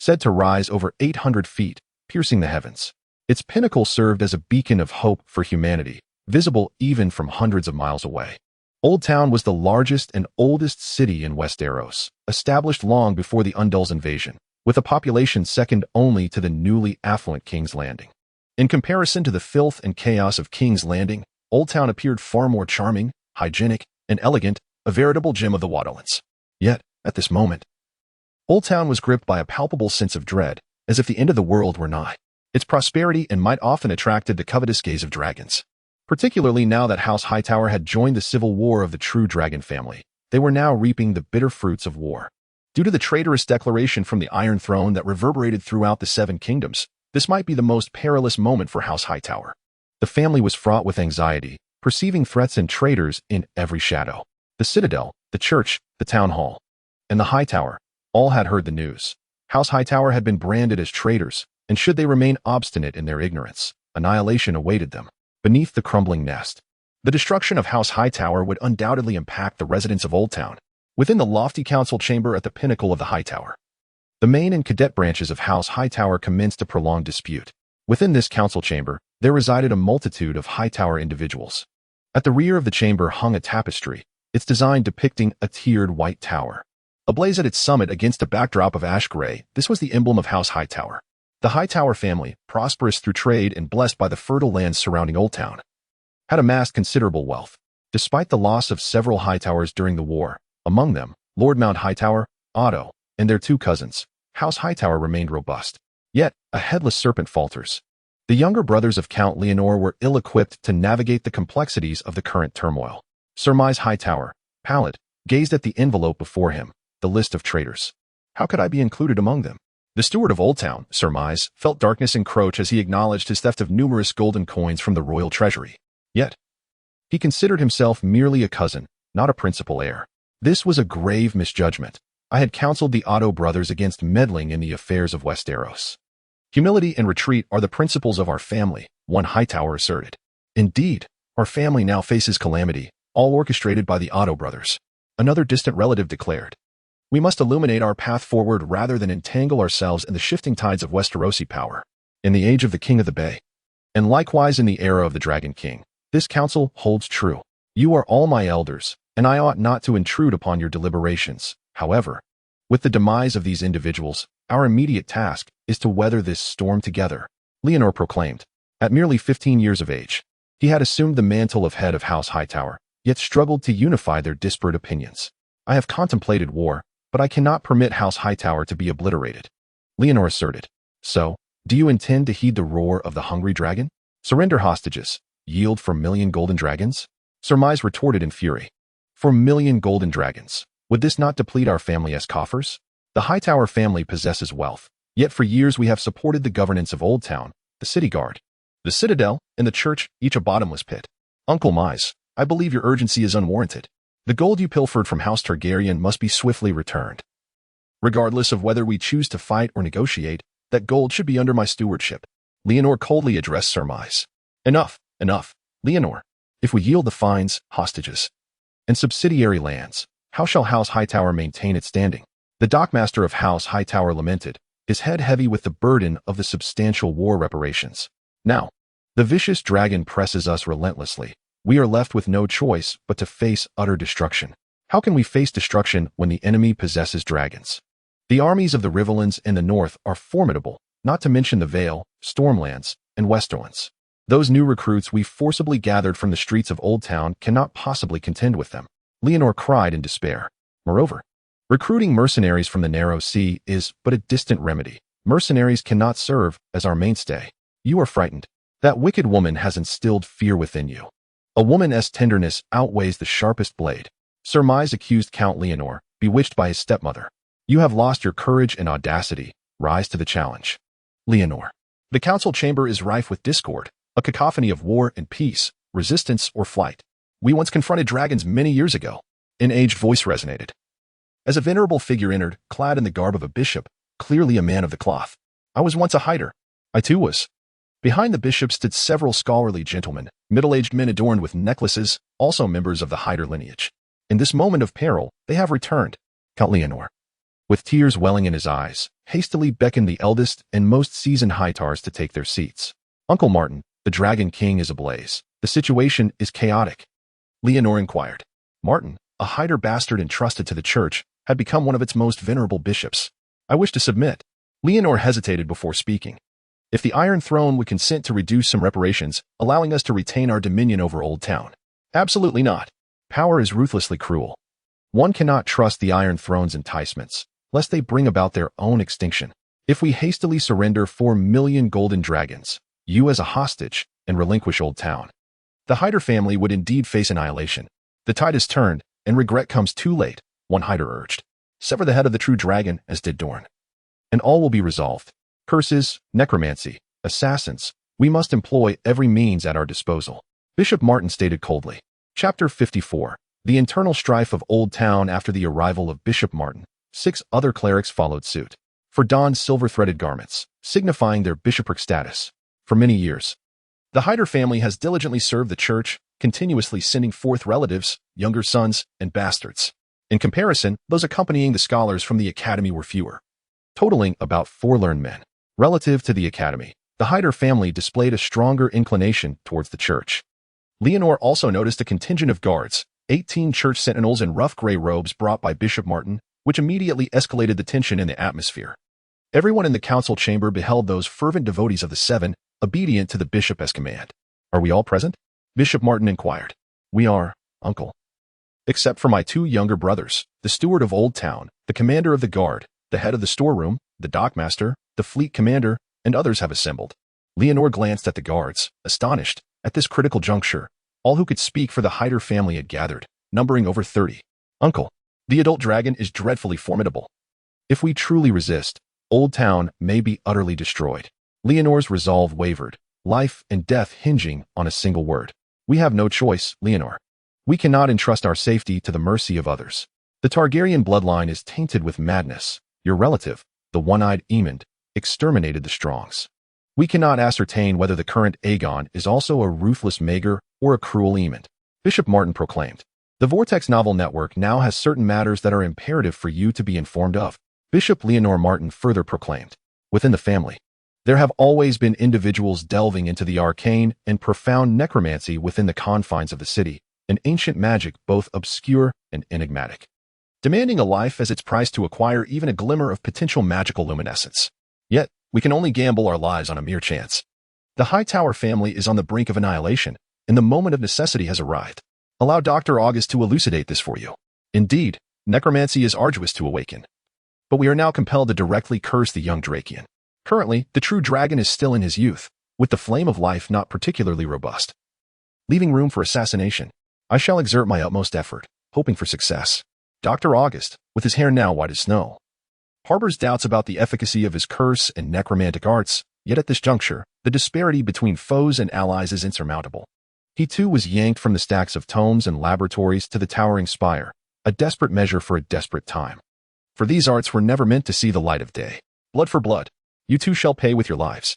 said to rise over 800 feet, piercing the heavens. Its pinnacle served as a beacon of hope for humanity, visible even from hundreds of miles away. Oldtown was the largest and oldest city in Westeros, established long before the Undul's invasion, with a population second only to the newly affluent King's Landing. In comparison to the filth and chaos of King's Landing, Oldtown appeared far more charming, hygienic, and elegant, a veritable gem of the Waterlands. Yet, at this moment, Oldtown was gripped by a palpable sense of dread, as if the end of the world were nigh. Its prosperity and might often attracted the covetous gaze of dragons. Particularly now that House Hightower had joined the civil war of the true dragon family, they were now reaping the bitter fruits of war. Due to the traitorous declaration from the Iron Throne that reverberated throughout the Seven Kingdoms, this might be the most perilous moment for House Hightower. The family was fraught with anxiety, perceiving threats and traitors in every shadow. The Citadel, the church, the town hall, and the Hightower all had heard the news. House Hightower had been branded as traitors, and should they remain obstinate in their ignorance, annihilation awaited them. Beneath the crumbling nest, the destruction of House Hightower would undoubtedly impact the residents of Oldtown. Within the lofty council chamber at the pinnacle of the Hightower, the main and cadet branches of House Hightower commenced a prolonged dispute. Within this council chamber, there resided a multitude of Hightower individuals. At the rear of the chamber hung a tapestry, its design depicting a tiered white tower. Ablaze at its summit against a backdrop of ash gray, this was the emblem of House Hightower. The Hightower family, prosperous through trade and blessed by the fertile lands surrounding Oldtown, had amassed considerable wealth. Despite the loss of several Hightowers during the war, among them, Lord Mount Hightower, Otto, and their two cousins, House Hightower remained robust. Yet, a headless serpent falters. The younger brothers of Count Leonor were ill-equipped to navigate the complexities of the current turmoil. Surmise Hightower, pallid, gazed at the envelope before him, the list of traitors. How could I be included among them? The steward of Oldtown, Surmise, felt darkness encroach as he acknowledged his theft of numerous golden coins from the royal treasury. Yet, he considered himself merely a cousin, not a principal heir. This was a grave misjudgment. I had counseled the Otto brothers against meddling in the affairs of Westeros. Humility and retreat are the principles of our family, one Hightower asserted. Indeed, our family now faces calamity, all orchestrated by the Otto brothers. Another distant relative declared. We must illuminate our path forward rather than entangle ourselves in the shifting tides of Westerosi power. In the age of the King of the Bay, and likewise in the era of the Dragon King, this counsel holds true. You are all my elders, and I ought not to intrude upon your deliberations. However, with the demise of these individuals, our immediate task is to weather this storm together, Leonor proclaimed. At merely 15 years of age, he had assumed the mantle of head of House Hightower, yet struggled to unify their disparate opinions. I have contemplated war, but I cannot permit House Hightower to be obliterated, Leonor asserted. So, do you intend to heed the roar of the hungry dragon? Surrender hostages, yield for 1,000,000 golden dragons? Surmise retorted in fury. For 1,000,000 golden dragons, would this not deplete our family's coffers? The Hightower family possesses wealth, yet for years we have supported the governance of Oldtown, the city guard, the citadel, and the church, each a bottomless pit. Uncle Mize, I believe your urgency is unwarranted. The gold you pilfered from House Targaryen must be swiftly returned. Regardless of whether we choose to fight or negotiate, that gold should be under my stewardship. Leonor coldly addressed Surmise. Enough, enough, Leonor. If we yield the fines, hostages, and subsidiary lands, how shall House Hightower maintain its standing? The dockmaster of House Hightower lamented, his head heavy with the burden of the substantial war reparations. Now, the vicious dragon presses us relentlessly. We are left with no choice but to face utter destruction. How can we face destruction when the enemy possesses dragons? The armies of the Riverlands in the north are formidable, not to mention the Vale, Stormlands, and Westerlands. Those new recruits we forcibly gathered from the streets of Oldtown cannot possibly contend with them. Leonor cried in despair. Moreover, recruiting mercenaries from the Narrow Sea is but a distant remedy. Mercenaries cannot serve as our mainstay. You are frightened. That wicked woman has instilled fear within you. A woman's tenderness outweighs the sharpest blade. Surmise accused Count Leonor, bewitched by his stepmother. You have lost your courage and audacity. Rise to the challenge. Leonor. The council chamber is rife with discord, a cacophony of war and peace, resistance or flight. We once confronted dragons many years ago. An aged voice resonated. As a venerable figure entered, clad in the garb of a bishop, clearly a man of the cloth. I was once a hider. I too was. Behind the bishop stood several scholarly gentlemen, middle-aged men adorned with necklaces, also members of the hider lineage. In this moment of peril, they have returned. Count Leonor, with tears welling in his eyes, hastily beckoned the eldest and most seasoned Hightars to take their seats. Uncle Martin, the Dragon King is ablaze. The situation is chaotic. Leonor inquired. Martin, a hider bastard entrusted to the church, had become one of its most venerable bishops. I wish to submit. Leonor hesitated before speaking. If the Iron Throne would consent to reduce some reparations, allowing us to retain our dominion over Oldtown. Absolutely not. Power is ruthlessly cruel. One cannot trust the Iron Throne's enticements, lest they bring about their own extinction. If we hastily surrender 4 million golden dragons, you as a hostage, and relinquish Oldtown, the Hider family would indeed face annihilation. The tide has turned, and regret comes too late, one Hider urged. Sever the head of the true dragon, as did Dorne, and all will be resolved. Curses, necromancy, assassins, we must employ every means at our disposal. Bishop Martin stated coldly. Chapter 54. The internal strife of Oldtown. After the arrival of Bishop Martin, 6 other clerics followed suit. For donned silver-threaded garments, signifying their bishopric status. For many years, the Hider family has diligently served the church, continuously sending forth relatives, younger sons, and bastards. In comparison, those accompanying the scholars from the academy were fewer, totaling about 4 learned men. Relative to the academy, the Hider family displayed a stronger inclination towards the church. Leonor also noticed a contingent of guards, 18 church sentinels in rough gray robes brought by Bishop Martin, which immediately escalated the tension in the atmosphere. Everyone in the council chamber beheld those fervent devotees of the Seven, obedient to the bishop's command. Are we all present? Bishop Martin inquired. We are, uncle. Except for my 2 younger brothers, the steward of Oldtown, the commander of the guard, the head of the storeroom, the dockmaster, the fleet commander, and others have assembled. Leonor glanced at the guards, astonished. At this critical juncture, all who could speak for the Hider family had gathered, numbering over 30. Uncle, the adult dragon is dreadfully formidable. If we truly resist, Oldtown may be utterly destroyed. Leonor's resolve wavered, life and death hinging on a single word. We have no choice, Leonor. We cannot entrust our safety to the mercy of others. The Targaryen bloodline is tainted with madness. Your relative, the one-eyed Aemond, exterminated the Strongs. We cannot ascertain whether the current Aegon is also a ruthless Maegor or a cruel Aemond. Bishop Martin proclaimed. The Vortex Novel Network now has certain matters that are imperative for you to be informed of. Bishop Leonor Martin further proclaimed. Within the family, there have always been individuals delving into the arcane and profound necromancy within the confines of the city, an ancient magic both obscure and enigmatic, demanding a life as its price to acquire even a glimmer of potential magical luminescence. Yet, we can only gamble our lives on a mere chance. The Hightower family is on the brink of annihilation, and the moment of necessity has arrived. Allow Dr. August to elucidate this for you. Indeed, necromancy is arduous to awaken, but we are now compelled to directly curse the young Drakian. Currently, the true dragon is still in his youth, with the flame of life not particularly robust, leaving room for assassination. I shall exert my utmost effort, hoping for success. Dr. August, with his hair now white as snow, harbors doubts about the efficacy of his curse and necromantic arts, yet at this juncture, the disparity between foes and allies is insurmountable. He too was yanked from the stacks of tomes and laboratories to the towering spire, a desperate measure for a desperate time. For these arts were never meant to see the light of day. Blood for blood. You too shall pay with your lives.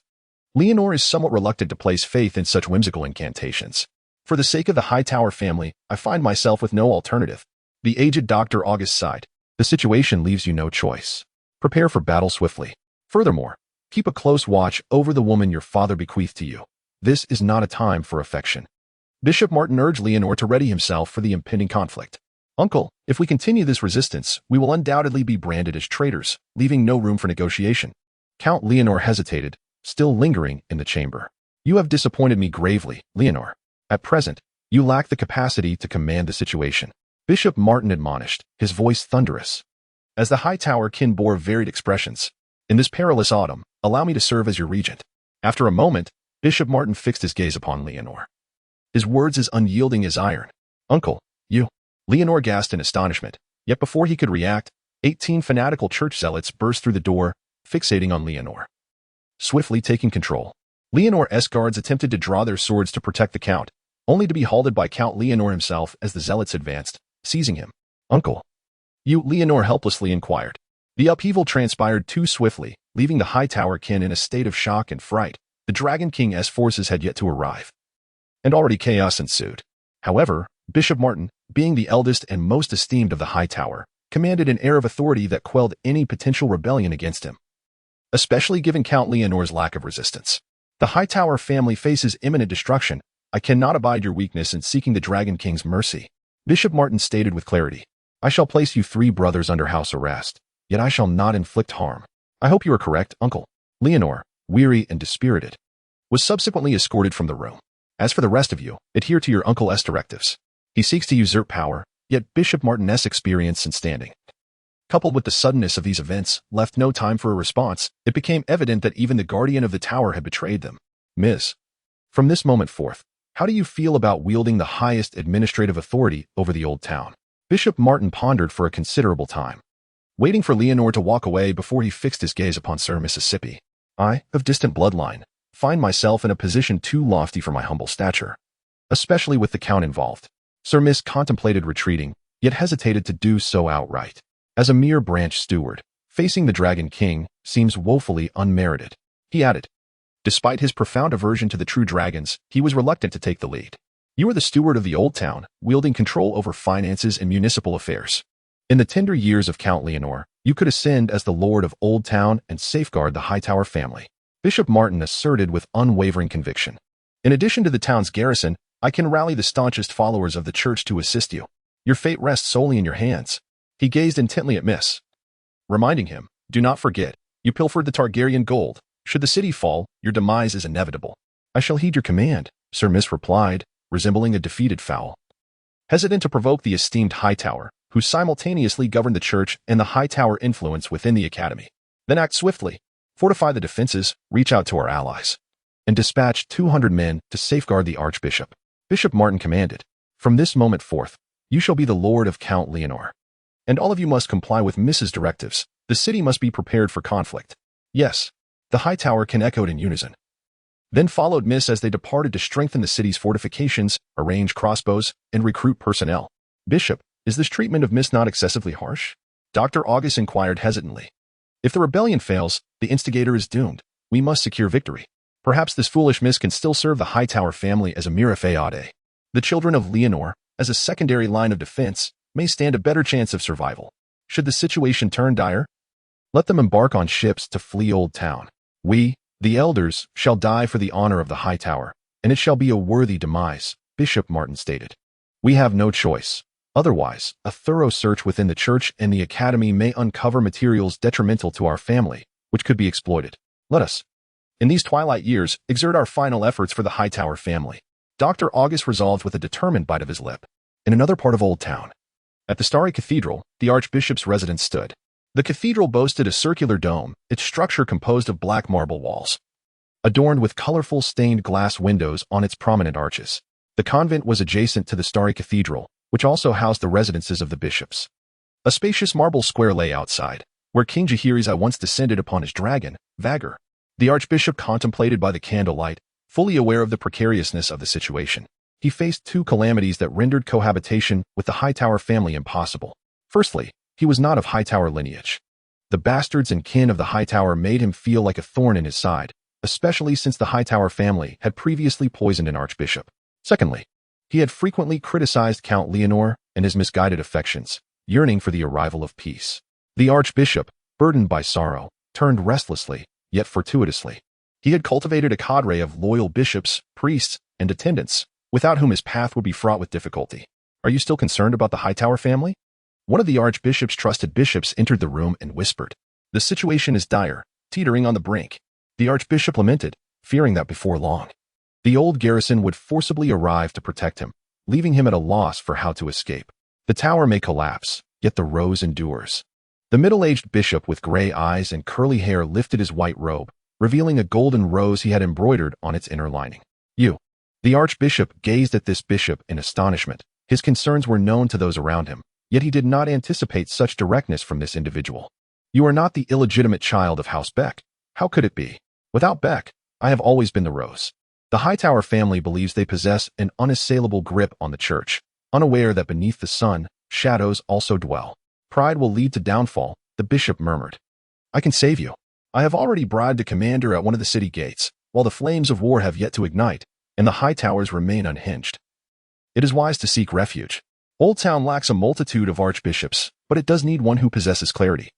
Leonor is somewhat reluctant to place faith in such whimsical incantations. For the sake of the Hightower family, I find myself with no alternative. The aged Dr. August sighed. The situation leaves you no choice. Prepare for battle swiftly. Furthermore, keep a close watch over the woman your father bequeathed to you. This is not a time for affection. Bishop Martin urged Leonor to ready himself for the impending conflict. Uncle, if we continue this resistance, we will undoubtedly be branded as traitors, leaving no room for negotiation. Count Leonor hesitated, still lingering in the chamber. You have disappointed me gravely, Leonor. At present, you lack the capacity to command the situation. Bishop Martin admonished, his voice thunderous. As the Hightower kin bore varied expressions, in this perilous autumn, allow me to serve as your regent. After a moment, Bishop Martin fixed his gaze upon Leonor. His words as unyielding as iron. Uncle, you. Leonor gasped in astonishment, yet before he could react, 18 fanatical church zealots burst through the door, fixating on Leonor. Swiftly taking control, Leonor's guards attempted to draw their swords to protect the count, only to be halted by Count Leonor himself as the zealots advanced, seizing him. Uncle. You, Leonor helplessly inquired. The upheaval transpired too swiftly, leaving the Hightower kin in a state of shock and fright. The Dragon King's forces had yet to arrive, and already chaos ensued. However, Bishop Martin, being the eldest and most esteemed of the Hightower, commanded an air of authority that quelled any potential rebellion against him, especially given Count Leonor's lack of resistance. The Hightower family faces imminent destruction. I cannot abide your weakness in seeking the Dragon King's mercy. Bishop Martin stated with clarity. I shall place you 3 brothers under house arrest, yet I shall not inflict harm. I hope you are correct, Uncle. Leonor, weary and dispirited, was subsequently escorted from the room. As for the rest of you, adhere to your uncle's directives. He seeks to usurp power, yet Bishop Martin's experience and standing, coupled with the suddenness of these events, left no time for a response. It became evident that even the guardian of the tower had betrayed them. Ms. From this moment forth, how do you feel about wielding the highest administrative authority over the Old Town? Bishop Martin pondered for a considerable time, waiting for Leonor to walk away before he fixed his gaze upon Sir Mississippi. I, of distant bloodline, find myself in a position too lofty for my humble stature, especially with the Count involved. Sir Miss contemplated retreating, yet hesitated to do so outright. As a mere branch steward, facing the Dragon King seems woefully unmerited. He added, despite his profound aversion to the true dragons, he was reluctant to take the lead. You are the steward of the Old Town, wielding control over finances and municipal affairs. In the tender years of Count Leonor, you could ascend as the Lord of Oldtown and safeguard the Hightower family. Bishop Martin asserted with unwavering conviction. In addition to the town's garrison, I can rally the staunchest followers of the church to assist you. Your fate rests solely in your hands. He gazed intently at Miss, reminding him, do not forget, you pilfered the Targaryen gold. Should the city fall, your demise is inevitable. I shall heed your command, Sir Miss replied, resembling a defeated fowl. Hesitant to provoke the esteemed Hightower, who simultaneously governed the church and the Hightower influence within the academy. Then act swiftly, fortify the defenses, reach out to our allies, and dispatch 200 men to safeguard the Archbishop. Bishop Martin commanded, from this moment forth, you shall be the Lord of Count Leonor. And all of you must comply with Mrs. directives. The city must be prepared for conflict. Yes, the Hightower kin echoed in unison. Then followed Miss as they departed to strengthen the city's fortifications, arrange crossbows, and recruit personnel. Bishop, is this treatment of Miss not excessively harsh? Dr. August inquired hesitantly. If the rebellion fails, the instigator is doomed. We must secure victory. Perhaps this foolish Miss can still serve the Hightower family as a mira fayade. The children of Leonor, as a secondary line of defense, may stand a better chance of survival. Should the situation turn dire, let them embark on ships to flee Old Town. We, the elders, shall die for the honor of the Hightower, and it shall be a worthy demise, Bishop Martin stated. We have no choice. Otherwise, a thorough search within the church and the academy may uncover materials detrimental to our family, which could be exploited. Let us, in these twilight years, exert our final efforts for the Hightower family. Dr. August resolved with a determined bite of his lip. In another part of Old Town, at the starry cathedral, the Archbishop's residence stood. The cathedral boasted a circular dome, its structure composed of black marble walls, adorned with colorful stained glass windows on its prominent arches. The convent was adjacent to the starry cathedral, which also housed the residences of the bishops. A spacious marble square lay outside, where King Jaehaerys once descended upon his dragon, Vhagar. The Archbishop contemplated by the candlelight, fully aware of the precariousness of the situation. he faced two calamities that rendered cohabitation with the Hightower family impossible. Firstly, he was not of Hightower lineage. The bastards and kin of the Hightower made him feel like a thorn in his side, especially since the Hightower family had previously poisoned an archbishop. Secondly, he had frequently criticized Count Leonor and his misguided affections, yearning for the arrival of peace. The archbishop, burdened by sorrow, turned restlessly, yet fortuitously. He had cultivated a cadre of loyal bishops, priests, and attendants, without whom his path would be fraught with difficulty. Are you still concerned about the Hightower family? One of the archbishop's trusted bishops entered the room and whispered, "The situation is dire, teetering on the brink." The archbishop lamented, fearing that before long, the old garrison would forcibly arrive to protect him, leaving him at a loss for how to escape. The tower may collapse, yet the rose endures. The middle-aged bishop with gray eyes and curly hair lifted his white robe, revealing a golden rose he had embroidered on its inner lining. "You." The archbishop gazed at this bishop in astonishment. His concerns were known to those around him, yet he did not anticipate such directness from this individual. "You are not the illegitimate child of House Beck. How could it be? Without Beck, I have always been the rose." The Hightower family believes they possess an unassailable grip on the church, unaware that beneath the sun, shadows also dwell. "Pride will lead to downfall," the bishop murmured. "I can save you. I have already bribed a commander at one of the city gates, while the flames of war have yet to ignite, and the Hightowers remain unhinged. It is wise to seek refuge. Oldtown lacks a multitude of archbishops, but it does need one who possesses clarity."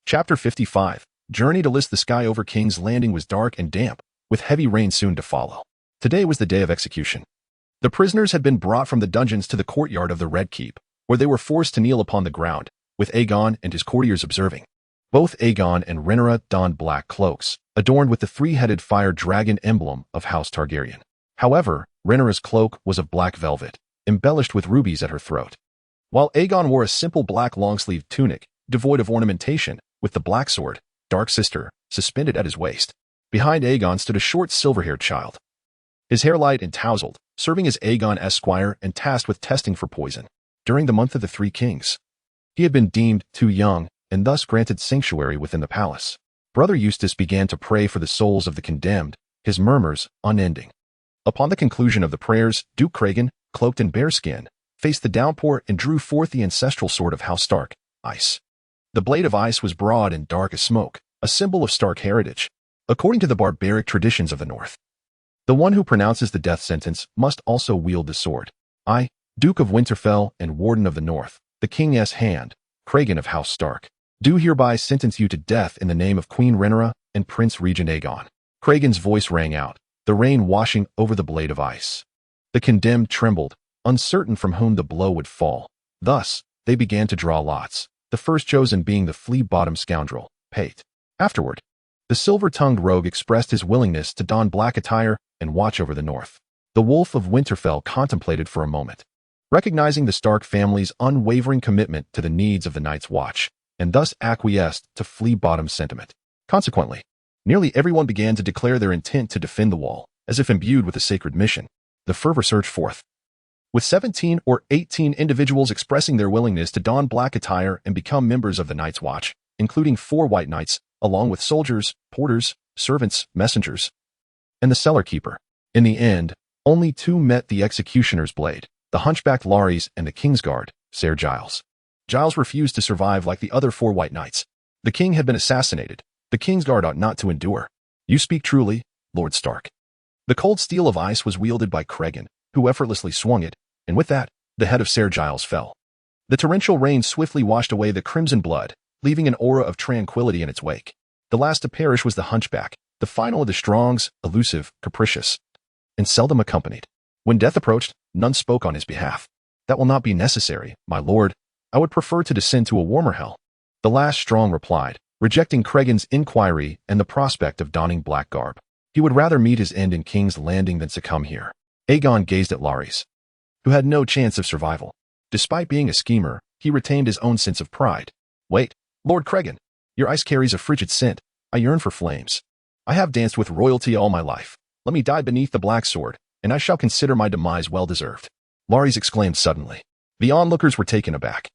Chapter 55. Journey to List. The sky over King's Landing was dark and damp, with heavy rain soon to follow. Today was the day of execution. The prisoners had been brought from the dungeons to the courtyard of the Red Keep, where they were forced to kneel upon the ground, with Aegon and his courtiers observing. Both Aegon and Rhaenyra donned black cloaks, adorned with the three-headed fire dragon emblem of House Targaryen. However, Rhaenyra's cloak was of black velvet, embellished with rubies at her throat, while Aegon wore a simple black long-sleeved tunic, devoid of ornamentation, with the black sword, Dark Sister, suspended at his waist. Behind Aegon stood a short silver-haired child, his hair light and tousled, serving as Aegon Esquire and tasked with testing for poison. During the month of the Three Kings, he had been deemed too young and thus granted sanctuary within the palace. Brother Eustace began to pray for the souls of the condemned, his murmurs unending. Upon the conclusion of the prayers, Duke Cragen, cloaked in bearskin, faced the downpour and drew forth the ancestral sword of House Stark, Ice. The blade of ice was broad and dark as smoke, a symbol of Stark heritage, according to the barbaric traditions of the North. The one who pronounces the death sentence must also wield the sword. I, Duke of Winterfell and Warden of the North, the King's hand, Cragen of House Stark, do hereby sentence you to death in the name of Queen Rhaenyra and Prince Regent Aegon. Cragen's voice rang out, the rain washing over the blade of ice. The condemned trembled, uncertain from whom the blow would fall. Thus, they began to draw lots, the first chosen being the flea-bottomed scoundrel, Pate. Afterward, the silver-tongued rogue expressed his willingness to don black attire and watch over the North. The Wolf of Winterfell contemplated for a moment, recognizing the Stark family's unwavering commitment to the needs of the Night's Watch, and thus acquiesced to flea-bottomed sentiment. Consequently, nearly everyone began to declare their intent to defend the wall, as if imbued with a sacred mission. The fervor surged forth, with 17 or 18 individuals expressing their willingness to don black attire and become members of the Night's Watch, including 4 white knights, along with soldiers, porters, servants, messengers, and the cellar keeper. In the end, only 2 met the executioner's blade, the hunchbacked Larys and the Kingsguard, Ser Giles. Giles refused to survive like the other 4 white knights. The king had been assassinated. The Kingsguard ought not to endure. You speak truly, Lord Stark. The cold steel of ice was wielded by Cragen, who effortlessly swung it, and with that, the head of Ser Giles fell. The torrential rain swiftly washed away the crimson blood, leaving an aura of tranquility in its wake. The last to perish was the hunchback, the final of the Strongs, elusive, capricious, and seldom accompanied. When death approached, none spoke on his behalf. That will not be necessary, my lord. I would prefer to descend to a warmer hell. The last Strong replied, rejecting Cragen's inquiry and the prospect of donning black garb. He would rather meet his end in King's Landing than succumb here. Aegon gazed at Larys, who had no chance of survival. Despite being a schemer, he retained his own sense of pride. Wait, Lord Cragen, your ice carries a frigid scent. I yearn for flames. I have danced with royalty all my life. Let me die beneath the black sword, and I shall consider my demise well-deserved. Larys exclaimed suddenly. The onlookers were taken aback,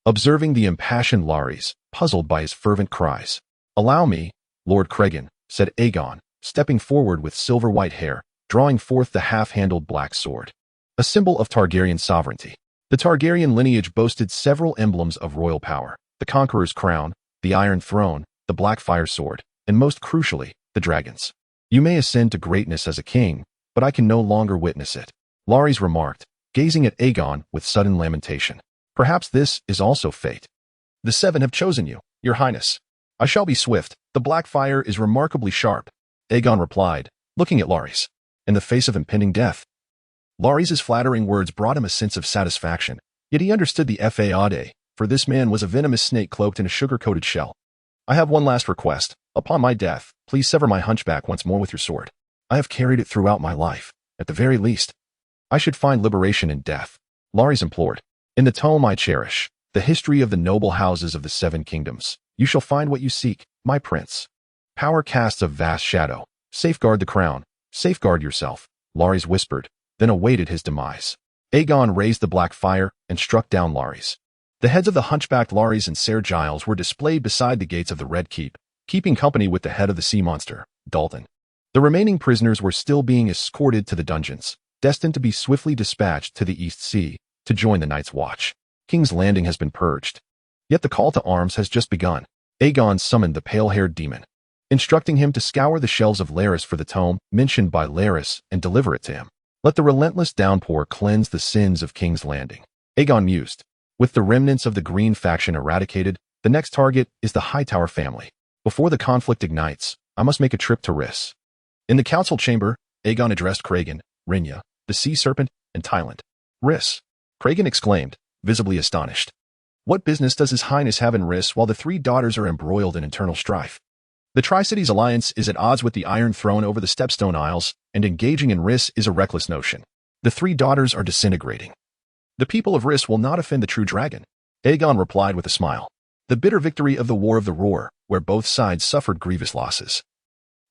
observing the impassioned Larys, puzzled by his fervent cries. Allow me, Lord Cragen, said Aegon, stepping forward with silver-white hair, drawing forth the half-handled black sword. a symbol of Targaryen sovereignty. The Targaryen lineage boasted several emblems of royal power: the Conqueror's crown, the Iron Throne, the Black Fire Sword, and most crucially, the dragons. You may ascend to greatness as a king, but I can no longer witness it, Larys remarked, gazing at Aegon with sudden lamentation. Perhaps this is also fate. The Seven have chosen you, your highness. I shall be swift. The black fire is remarkably sharp, Aegon replied, looking at Larys. In the face of impending death. Larys' flattering words brought him a sense of satisfaction, yet he understood the fade, for this man was a venomous snake cloaked in a sugar-coated shell. I have one last request. Upon my death, please sever my hunchback once more with your sword. I have carried it throughout my life. At the very least, I should find liberation in death, Larys implored. In the tome I cherish, the history of the noble houses of the Seven Kingdoms, you shall find what you seek, my prince. Power casts a vast shadow. Safeguard the crown. Safeguard yourself, Larys whispered, then awaited his demise. Aegon raised the black fire and struck down Larys. The heads of the hunchbacked Larys and Ser Giles were displayed beside the gates of the Red Keep, keeping company with the head of the sea monster, Glutton. The remaining prisoners were still being escorted to the dungeons, destined to be swiftly dispatched to the East Sea to join the Night's Watch. King's Landing has been purged. Yet the call to arms has just begun. Aegon summoned the pale-haired demon, instructing him to scour the shelves of Larys for the tome mentioned by Larys and deliver it to him. Let the relentless downpour cleanse the sins of King's Landing. Aegon mused. With the remnants of the Green faction eradicated, the next target is the Hightower family. Before the conflict ignites, I must make a trip to Rhys. In the council chamber, Aegon addressed Cragen, Rhaenyra, the Sea Serpent, and Tyland. Rhys, Cragen exclaimed, visibly astonished. What business does His Highness have in Rhys while the three daughters are embroiled in internal strife? The Tri-Cities alliance is at odds with the Iron Throne over the Stepstone Isles, and engaging in Rhys is a reckless notion. The three daughters are disintegrating. The people of Rhys will not offend the true dragon, Aegon replied with a smile. The bitter victory of the War of the Roar, where both sides suffered grievous losses,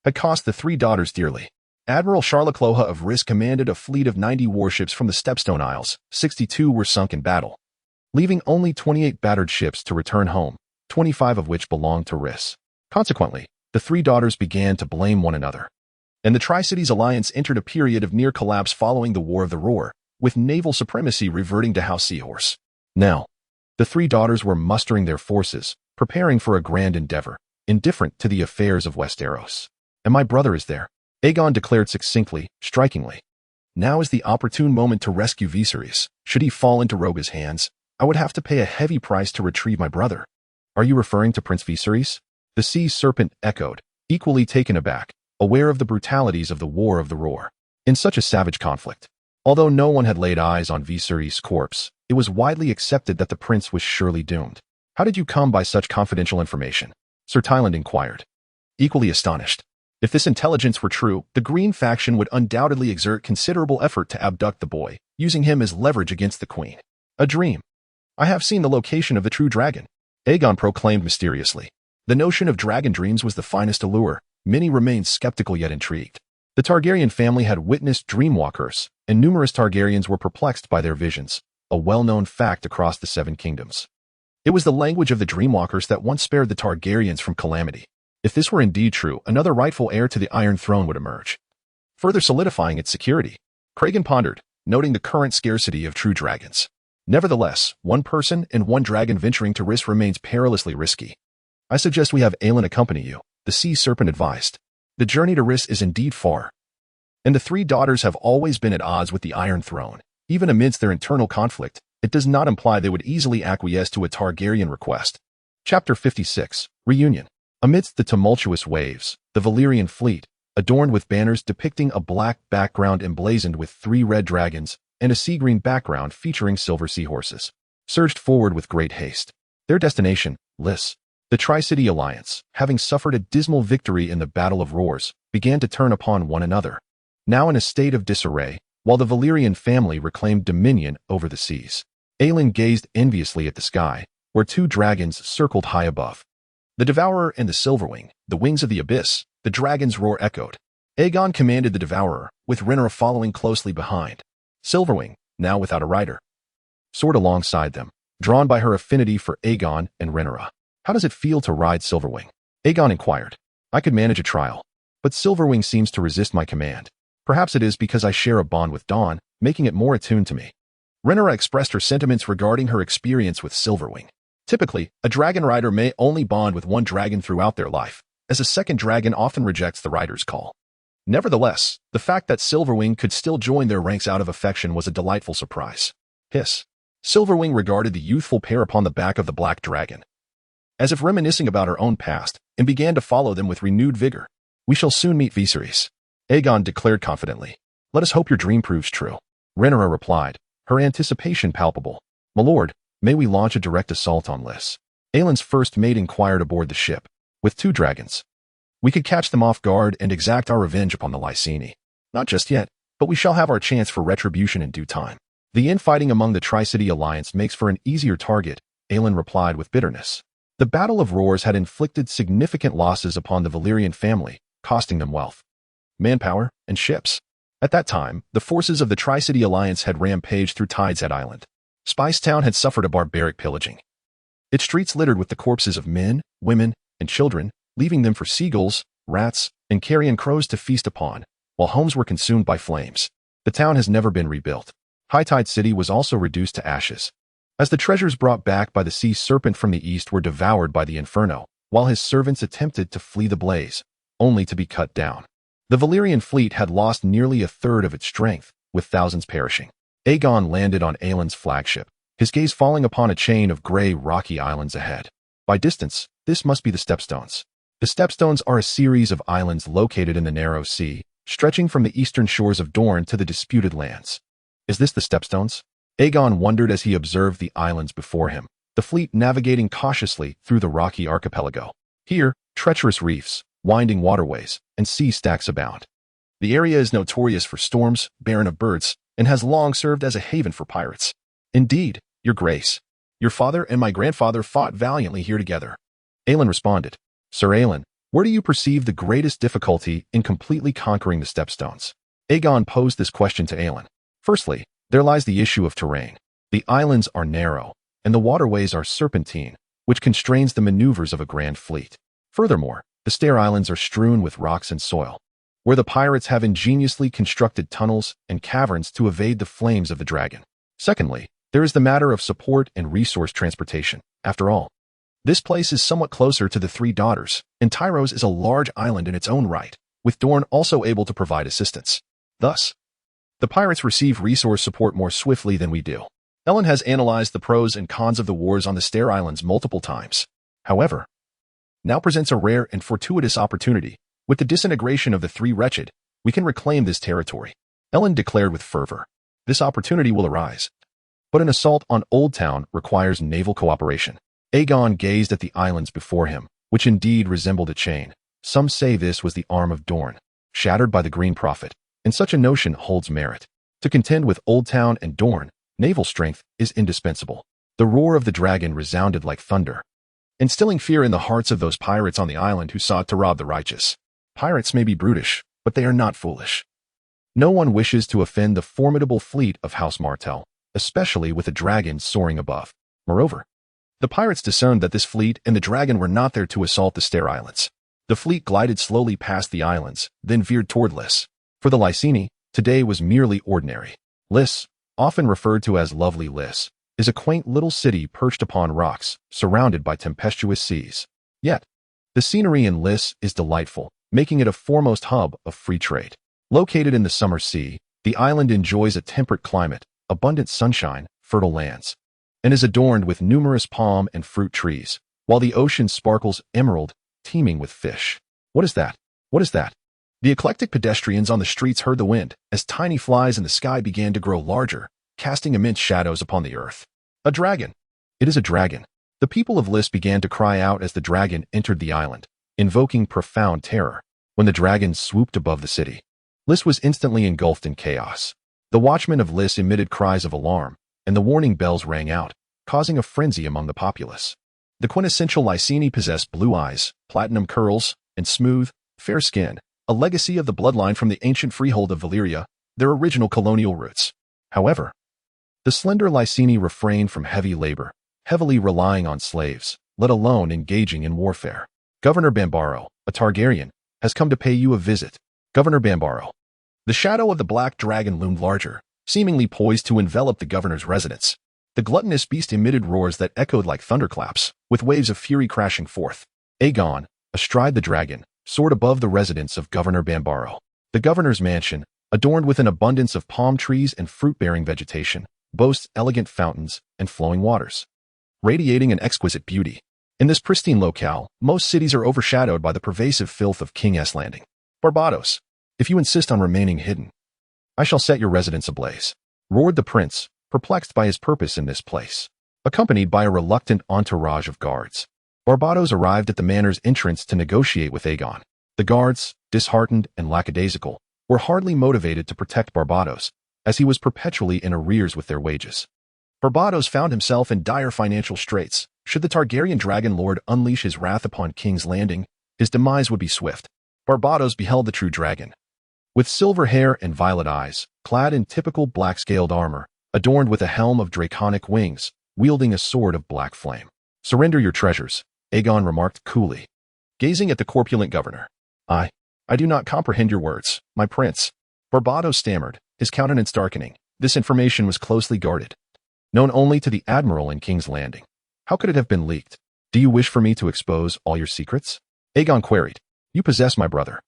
had cost the three daughters dearly. Admiral Charlecloha of Rhys commanded a fleet of 90 warships from the Stepstone Isles. 62 were sunk in battle, leaving only 28 battered ships to return home, 25 of which belonged to Rhys. Consequently, the three daughters began to blame one another, and the Tri-Cities alliance entered a period of near collapse following the War of the Roar, with naval supremacy reverting to House Seahorse. Now, the three daughters were mustering their forces, preparing for a grand endeavor, indifferent to the affairs of Westeros. And my brother is there, Aegon declared succinctly, strikingly. Now is the opportune moment to rescue Viserys. Should he fall into Roga's hands, I would have to pay a heavy price to retrieve my brother. Are you referring to Prince Viserys? The Sea Serpent echoed, equally taken aback, aware of the brutalities of the War of the Roar. In such a savage conflict, although no one had laid eyes on Viserys' corpse, it was widely accepted that the prince was surely doomed. How did you come by such confidential information? Sir Tyland inquired, equally astonished. If this intelligence were true, the Green faction would undoubtedly exert considerable effort to abduct the boy, using him as leverage against the queen. A dream. I have seen the location of the true dragon, Aegon proclaimed mysteriously. The notion of dragon dreams was the finest allure. Many remained skeptical yet intrigued. The Targaryen family had witnessed dreamwalkers, and numerous Targaryens were perplexed by their visions, a well-known fact across the Seven Kingdoms. It was the language of the dreamwalkers that once spared the Targaryens from calamity. If this were indeed true, another rightful heir to the Iron Throne would emerge, further solidifying its security. Cragen pondered, noting the current scarcity of true dragons. Nevertheless, one person and one dragon venturing to Rhys remains perilously risky. I suggest we have Aelin accompany you, the Sea Serpent advised. The journey to Rhys is indeed far, and the three daughters have always been at odds with the Iron Throne. Even amidst their internal conflict, it does not imply they would easily acquiesce to a Targaryen request. Chapter 56, Reunion. Amidst the tumultuous waves, the Velaryon fleet, adorned with banners depicting a black background emblazoned with 3 red dragons and a sea-green background featuring silver seahorses, surged forward with great haste. Their destination, Lys. The Tri-City Alliance, having suffered a dismal victory in the Battle of Roars, began to turn upon one another. Now in a state of disarray, while the Velaryon family reclaimed dominion over the seas, Aelin gazed enviously at the sky, where 2 dragons circled high above. The Devourer and the Silverwing, the wings of the abyss, the dragon's roar echoed. Aegon commanded the Devourer, with Rhaenyra following closely behind. Silverwing, now without a rider, soared alongside them, drawn by her affinity for Aegon and Rhaenyra. How does it feel to ride Silverwing? Aegon inquired. I could manage a trial, but Silverwing seems to resist my command. Perhaps it is because I share a bond with Dawn, making it more attuned to me. Rhaenyra expressed her sentiments regarding her experience with Silverwing. Typically, a dragon rider may only bond with one dragon throughout their life, as a second dragon often rejects the rider's call. Nevertheless, the fact that Silverwing could still join their ranks out of affection was a delightful surprise. Hiss. Silverwing regarded the youthful pair upon the back of the black dragon, as if reminiscing about her own past, and began to follow them with renewed vigor. We shall soon meet Viserys, Aegon declared confidently. Let us hope your dream proves true. Rhaenyra replied, her anticipation palpable. My lord, may we launch a direct assault on Lys? Aelin's first mate inquired aboard the ship. With 2 dragons, we could catch them off guard and exact our revenge upon the Lyseni. Not just yet, but we shall have our chance for retribution in due time. The infighting among the Tri-City Alliance makes for an easier target, Aelin replied with bitterness. The Battle of Roars had inflicted significant losses upon the Velaryon family, costing them wealth, manpower, and ships. At that time, the forces of the Tri-City Alliance had rampaged through Tideshead Island. Spice Town had suffered a barbaric pillaging, its streets littered with the corpses of men, women, and children, leaving them for seagulls, rats, and carrion crows to feast upon, while homes were consumed by flames. The town has never been rebuilt. High Tide City was also reduced to ashes, as the treasures brought back by the sea serpent from the east were devoured by the inferno, while his servants attempted to flee the blaze, only to be cut down. The Valyrian fleet had lost nearly a third of its strength, with thousands perishing. Aegon landed on Aelin's flagship, his gaze falling upon a chain of gray, rocky islands ahead. By distance, this must be the Stepstones. The Stepstones are a series of islands located in the narrow sea, stretching from the eastern shores of Dorne to the disputed lands. Is this the Stepstones? Aegon wondered as he observed the islands before him, the fleet navigating cautiously through the rocky archipelago. Here, treacherous reefs, winding waterways, and sea stacks abound. The area is notorious for storms, barren of birds, and has long served as a haven for pirates. Indeed, your grace. Your father and my grandfather fought valiantly here together. Aelin responded. Sir Aelin, where do you perceive the greatest difficulty in completely conquering the Stepstones? Aegon posed this question to Aelin. Firstly, there lies the issue of terrain. The islands are narrow, and the waterways are serpentine, which constrains the maneuvers of a grand fleet. Furthermore, the Stair Islands are strewn with rocks and soil, where the pirates have ingeniously constructed tunnels and caverns to evade the flames of the dragon. Secondly, there is the matter of support and resource transportation. After all, this place is somewhat closer to the Three Daughters, and Tyros is a large island in its own right, with Dorne also able to provide assistance. Thus, the pirates receive resource support more swiftly than we do. Ellen has analyzed the pros and cons of the wars on the Stair Islands multiple times. However, now presents a rare and fortuitous opportunity. With the disintegration of the Three Wretched, we can reclaim this territory. Ellen declared with fervor. This opportunity will arise, but an assault on Oldtown requires naval cooperation. Aegon gazed at the islands before him, which indeed resembled a chain. Some say this was the arm of Dorne, shattered by the Green Prophet, and such a notion holds merit. To contend with Oldtown and Dorne, naval strength is indispensable. The roar of the dragon resounded like thunder, instilling fear in the hearts of those pirates on the island who sought to rob the righteous. Pirates may be brutish, but they are not foolish. No one wishes to offend the formidable fleet of House Martell, especially with a dragon soaring above. Moreover, the pirates discerned that this fleet and the dragon were not there to assault the Stair Islands. The fleet glided slowly past the islands, then veered toward Lys. For the Lyseni, today was merely ordinary. Lys, often referred to as Lovely Lys, is a quaint little city perched upon rocks, surrounded by tempestuous seas. Yet, the scenery in Lys is delightful, making it a foremost hub of free trade. Located in the summer sea, the island enjoys a temperate climate, abundant sunshine, fertile lands, and is adorned with numerous palm and fruit trees, while the ocean sparkles emerald, teeming with fish. What is that? What is that? The eclectic pedestrians on the streets heard the wind, as tiny flies in the sky began to grow larger, casting immense shadows upon the earth. A dragon. It is a dragon. The people of Lys began to cry out as the dragon entered the island, invoking profound terror. When the dragon swooped above the city, Lys was instantly engulfed in chaos. The watchmen of Lys emitted cries of alarm, and the warning bells rang out, causing a frenzy among the populace. The quintessential Lyseni possessed blue eyes, platinum curls, and smooth, fair skin, a legacy of the bloodline from the ancient freehold of Valyria, their original colonial roots. However, the slender Lyseni refrained from heavy labor, heavily relying on slaves, let alone engaging in warfare. Governor Bambaro, a Targaryen, has come to pay you a visit. Governor Bambaro. The shadow of the black dragon loomed larger, seemingly poised to envelop the governor's residence. The gluttonous beast emitted roars that echoed like thunderclaps, with waves of fury crashing forth. Aegon, astride the dragon, soared above the residence of Governor Bambaro. The governor's mansion, adorned with an abundance of palm trees and fruit-bearing vegetation, boasts elegant fountains and flowing waters, radiating an exquisite beauty. In this pristine locale, most cities are overshadowed by the pervasive filth of King's Landing. Barbados, if you insist on remaining hidden, I shall set your residence ablaze, roared the prince, perplexed by his purpose in this place. Accompanied by a reluctant entourage of guards, Barbados arrived at the manor's entrance to negotiate with Aegon. The guards, disheartened and lackadaisical, were hardly motivated to protect Barbados, as he was perpetually in arrears with their wages. Barbados found himself in dire financial straits. Should the Targaryen dragon lord unleash his wrath upon King's Landing, his demise would be swift. Barbados beheld the true dragon. With silver hair and violet eyes, clad in typical black-scaled armor, adorned with a helm of draconic wings, wielding a sword of black flame. "Surrender your treasures," Aegon remarked coolly, gazing at the corpulent governor. I do not comprehend your words, my prince," Barbados stammered, his countenance darkening. This information was closely guarded, known only to the admiral in King's Landing. How could it have been leaked? Do you wish for me to expose all your secrets? Aegon queried. You possess my brother.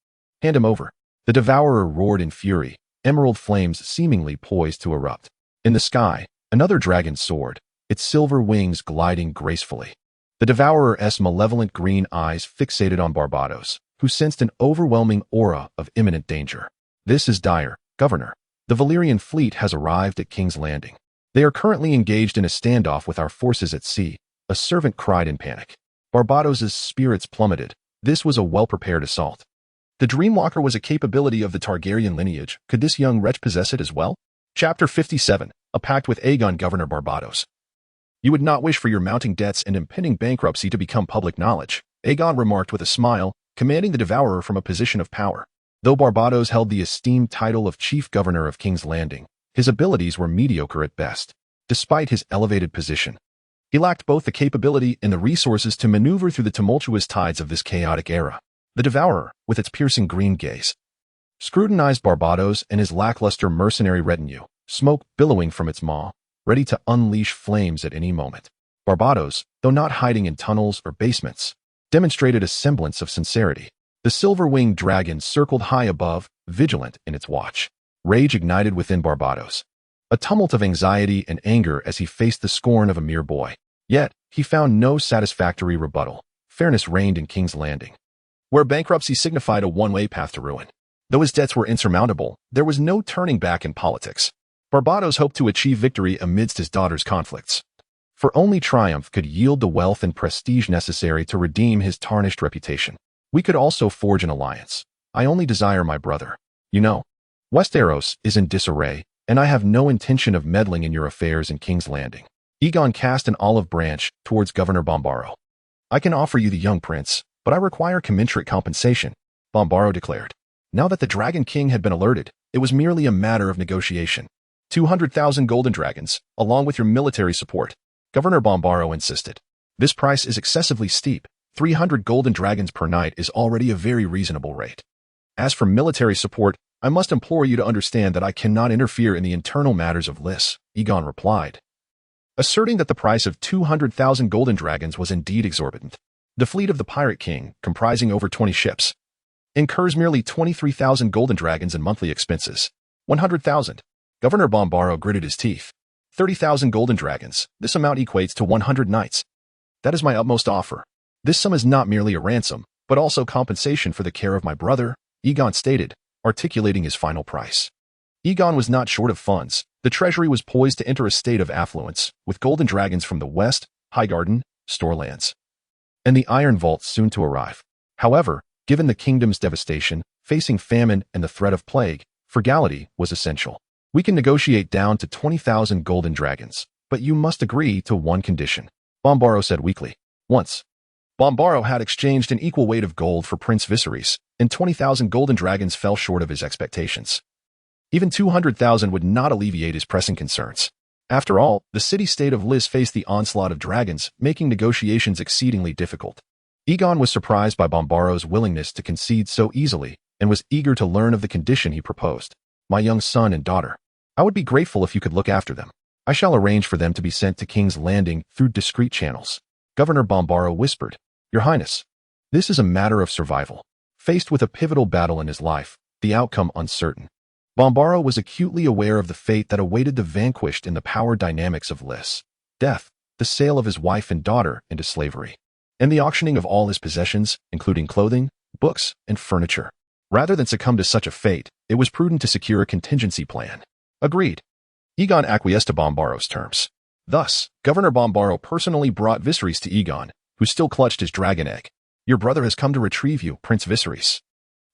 Hand him over. The devourer roared in fury, emerald flames seemingly poised to erupt. In the sky, another dragon soared, its silver wings gliding gracefully. The devourer's malevolent green eyes fixated on Barbados, who sensed an overwhelming aura of imminent danger. This is dire, Governor. The Velaryon fleet has arrived at King's Landing. They are currently engaged in a standoff with our forces at sea, a servant cried in panic. Barbados's spirits plummeted. This was a well-prepared assault. The Dreamwalker was a capability of the Targaryen lineage. Could this young wretch possess it as well? Chapter 57, A Pact with Aegon. Governor Barbados. You would not wish for your mounting debts and impending bankruptcy to become public knowledge, Aegon remarked with a smile, commanding the devourer from a position of power. Though Barbados held the esteemed title of Chief Governor of King's Landing, his abilities were mediocre at best. Despite his elevated position, he lacked both the capability and the resources to maneuver through the tumultuous tides of this chaotic era. The devourer, with its piercing green gaze, scrutinized Barbados and his lackluster mercenary retinue, smoke billowing from its maw, ready to unleash flames at any moment. Barbados, though not hiding in tunnels or basements, demonstrated a semblance of sincerity. The silver-winged dragon circled high above, vigilant in its watch. Rage ignited within Barbados, a tumult of anxiety and anger as he faced the scorn of a mere boy. Yet, he found no satisfactory rebuttal. Fairness reigned in King's Landing, where bankruptcy signified a one-way path to ruin. Though his debts were insurmountable, there was no turning back in politics. Barbados hoped to achieve victory amidst his daughter's conflicts, for only triumph could yield the wealth and prestige necessary to redeem his tarnished reputation. We could also forge an alliance. I only desire my brother. You know, Westeros is in disarray, and I have no intention of meddling in your affairs in King's Landing. Aegon cast an olive branch towards Governor Bambaro. I can offer you the young prince, but I require commensurate compensation, Bambaro declared. Now that the Dragon King had been alerted, it was merely a matter of negotiation. 200,000 golden dragons, along with your military support, Governor Bambaro insisted. This price is excessively steep. 300 golden dragons per night is already a very reasonable rate. As for military support, I must implore you to understand that I cannot interfere in the internal matters of Lys, Aegon replied, asserting that the price of 200,000 golden dragons was indeed exorbitant. The fleet of the Pirate King, comprising over 20 ships, incurs merely 23,000 golden dragons in monthly expenses. 100,000. Governor Bambaro gritted his teeth. 30,000 golden dragons. This amount equates to 100 nights. That is my utmost offer. This sum is not merely a ransom, but also compensation for the care of my brother, Aegon stated, articulating his final price. Aegon was not short of funds. The treasury was poised to enter a state of affluence, with golden dragons from the west, Highgarden, Storelands, and the Iron Vault soon to arrive. However, given the kingdom's devastation, facing famine and the threat of plague, frugality was essential. We can negotiate down to 20,000 golden dragons, but you must agree to one condition, Bambaro said weakly. Once, Bambaro had exchanged an equal weight of gold for Prince Viserys, and 20,000 golden dragons fell short of his expectations. Even 200,000 would not alleviate his pressing concerns. After all, the city-state of Lys faced the onslaught of dragons, making negotiations exceedingly difficult. Aegon was surprised by Bambaro's willingness to concede so easily, and was eager to learn of the condition he proposed. My young son and daughter. I would be grateful if you could look after them. I shall arrange for them to be sent to King's Landing through discreet channels. Governor Bombaro whispered, Your Highness, this is a matter of survival. Faced with a pivotal battle in his life, the outcome uncertain. Bombaro was acutely aware of the fate that awaited the vanquished in the power dynamics of Lys. Death, the sale of his wife and daughter into slavery, and the auctioning of all his possessions, including clothing, books, and furniture. Rather than succumb to such a fate, it was prudent to secure a contingency plan. Agreed. Aegon acquiesced to Bombaro's terms. Thus, Governor Bombaro personally brought Viserys to Aegon, who still clutched his dragon egg. Your brother has come to retrieve you, Prince Viserys.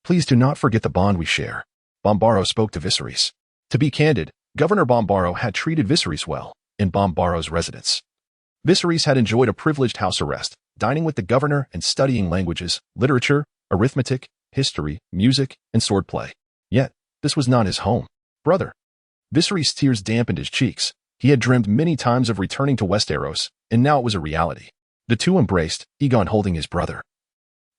Please do not forget the bond we share. Bombaro spoke to Viserys. To be candid, Governor Bombaro had treated Viserys well in Bombaro's residence. Viserys had enjoyed a privileged house arrest, dining with the governor and studying languages, literature, arithmetic, history, music, and swordplay. Yet, this was not his home. Brother. Viserys' tears dampened his cheeks. He had dreamed many times of returning to Westeros, and now it was a reality. The two embraced, Aegon holding his brother.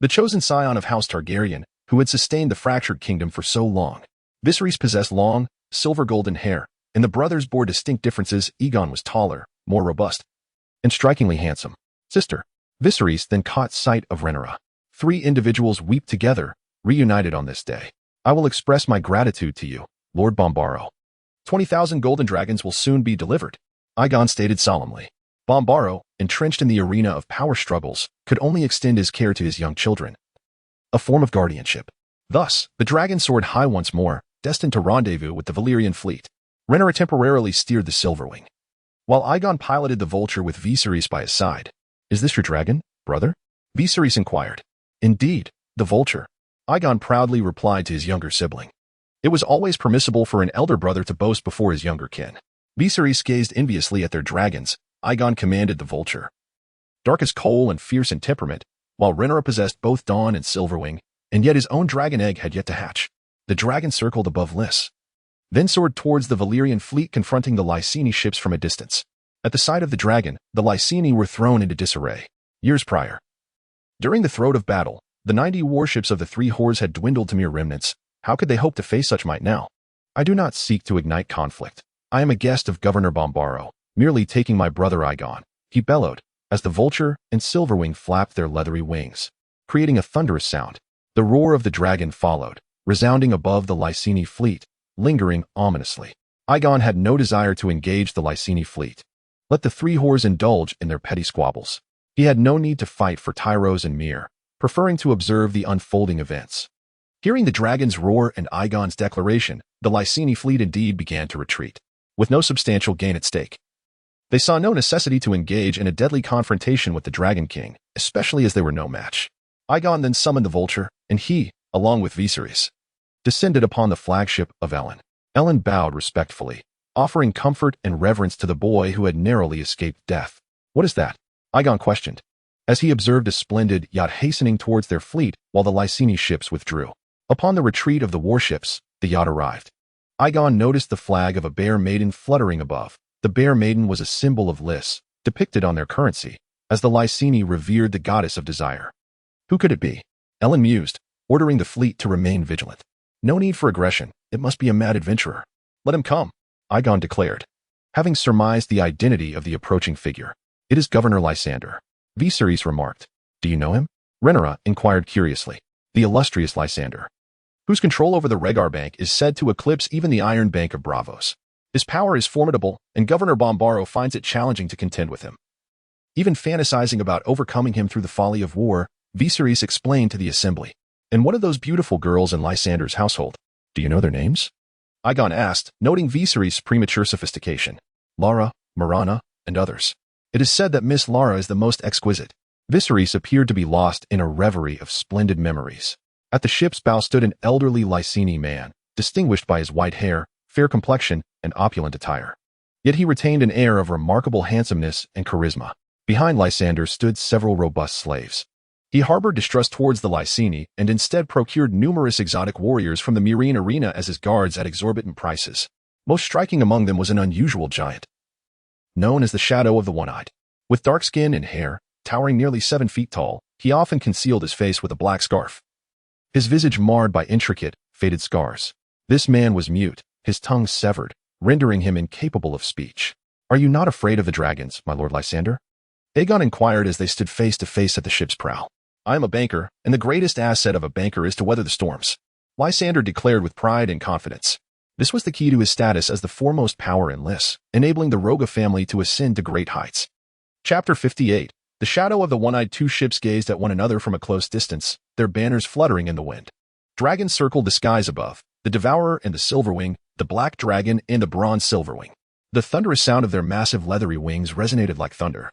The chosen scion of House Targaryen, who had sustained the fractured kingdom for so long. Viserys possessed long, silver-golden hair, and the brothers bore distinct differences. Aegon was taller, more robust, and strikingly handsome. Sister. Viserys then caught sight of Rhaenyra. Three individuals weep together, reunited on this day. I will express my gratitude to you, Lord Bombaro. 20,000 golden dragons will soon be delivered, Aegon stated solemnly. Bombaro, entrenched in the arena of power struggles, could only extend his care to his young children. A form of guardianship. Thus, the dragon soared high once more, destined to rendezvous with the Velaryon fleet. Rhaenyra temporarily steered the Silverwing, while Aegon piloted the Vulture with Viserys by his side. Is this your dragon, brother? Viserys inquired. Indeed, the Vulture. Aegon proudly replied to his younger sibling. It was always permissible for an elder brother to boast before his younger kin. Viserys gazed enviously at their dragons. Aegon commanded the Vulture. Dark as coal and fierce in temperament, while Rhaenyra possessed both Dawn and Silverwing, and yet his own dragon egg had yet to hatch. The dragon circled above Lys, then soared towards the Velaryon fleet, confronting the Lyseni ships from a distance. At the sight of the dragon, the Lyseni were thrown into disarray. Years prior, during the throat of battle, the 90 warships of the three whores had dwindled to mere remnants. How could they hope to face such might now? I do not seek to ignite conflict. I am a guest of Governor Bombaro, merely taking my brother Aegon, he bellowed, as the Vulture and Silverwing flapped their leathery wings, creating a thunderous sound. The roar of the dragon followed, resounding above the Lyseni fleet, lingering ominously. Aegon had no desire to engage the Lyseni fleet. Let the three whores indulge in their petty squabbles. He had no need to fight for Tyros and Myr, preferring to observe the unfolding events. Hearing the dragon's roar and Aegon's declaration, the Lyseni fleet indeed began to retreat, with no substantial gain at stake. They saw no necessity to engage in a deadly confrontation with the Dragon King, especially as they were no match. Aegon then summoned the Vulture, and he, along with Viserys, descended upon the flagship of Ellen. Ellen bowed respectfully, offering comfort and reverence to the boy who had narrowly escaped death. What is that? Aegon questioned, as he observed a splendid yacht hastening towards their fleet while the Lyseni ships withdrew. Upon the retreat of the warships, the yacht arrived. Aegon noticed the flag of a bear maiden fluttering above. The bear maiden was a symbol of Lys, depicted on their currency, as the Lyseni revered the goddess of desire. Who could it be? Ellen mused, ordering the fleet to remain vigilant. No need for aggression. It must be a mad adventurer. Let him come, Aegon declared, having surmised the identity of the approaching figure. It is Governor Lysander, Viserys remarked. Do you know him? Rhaenyra inquired curiously. The illustrious Lysander, whose control over the Rhaegar Bank is said to eclipse even the Iron Bank of Braavos. His power is formidable, and Governor Bombaro finds it challenging to contend with him. Even fantasizing about overcoming him through the folly of war, Viserys explained to the assembly. And one of those beautiful girls in Lysander's household. Do you know their names? Aegon asked, noting Viserys' premature sophistication. Lara, Marana, and others. It is said that Miss Lara is the most exquisite. Viserys appeared to be lost in a reverie of splendid memories. At the ship's bow stood an elderly Lyseni man, distinguished by his white hair, fair complexion, and opulent attire. Yet he retained an air of remarkable handsomeness and charisma. Behind Lysander stood several robust slaves. He harbored distrust towards the Lyseni and instead procured numerous exotic warriors from the Myrine arena as his guards at exorbitant prices. Most striking among them was an unusual giant, known as the Shadow of the One-Eyed. With dark skin and hair, towering nearly 7 feet tall, he often concealed his face with a black scarf, his visage marred by intricate, faded scars. This man was mute, his tongue severed, rendering him incapable of speech. "Are you not afraid of the dragons, my lord Lysander?" Aegon inquired as they stood face to face at the ship's prow. "I am a banker, and the greatest asset of a banker is to weather the storms," Lysander declared with pride and confidence. This was the key to his status as the foremost power in Lys, enabling the Roga family to ascend to great heights. Chapter 58. The shadow of the one-eyed two ships gazed at one another from a close distance, their banners fluttering in the wind. Dragons circled the skies above, the Devourer and the Silverwing, the Black Dragon and the Bronze Silverwing. The thunderous sound of their massive leathery wings resonated like thunder,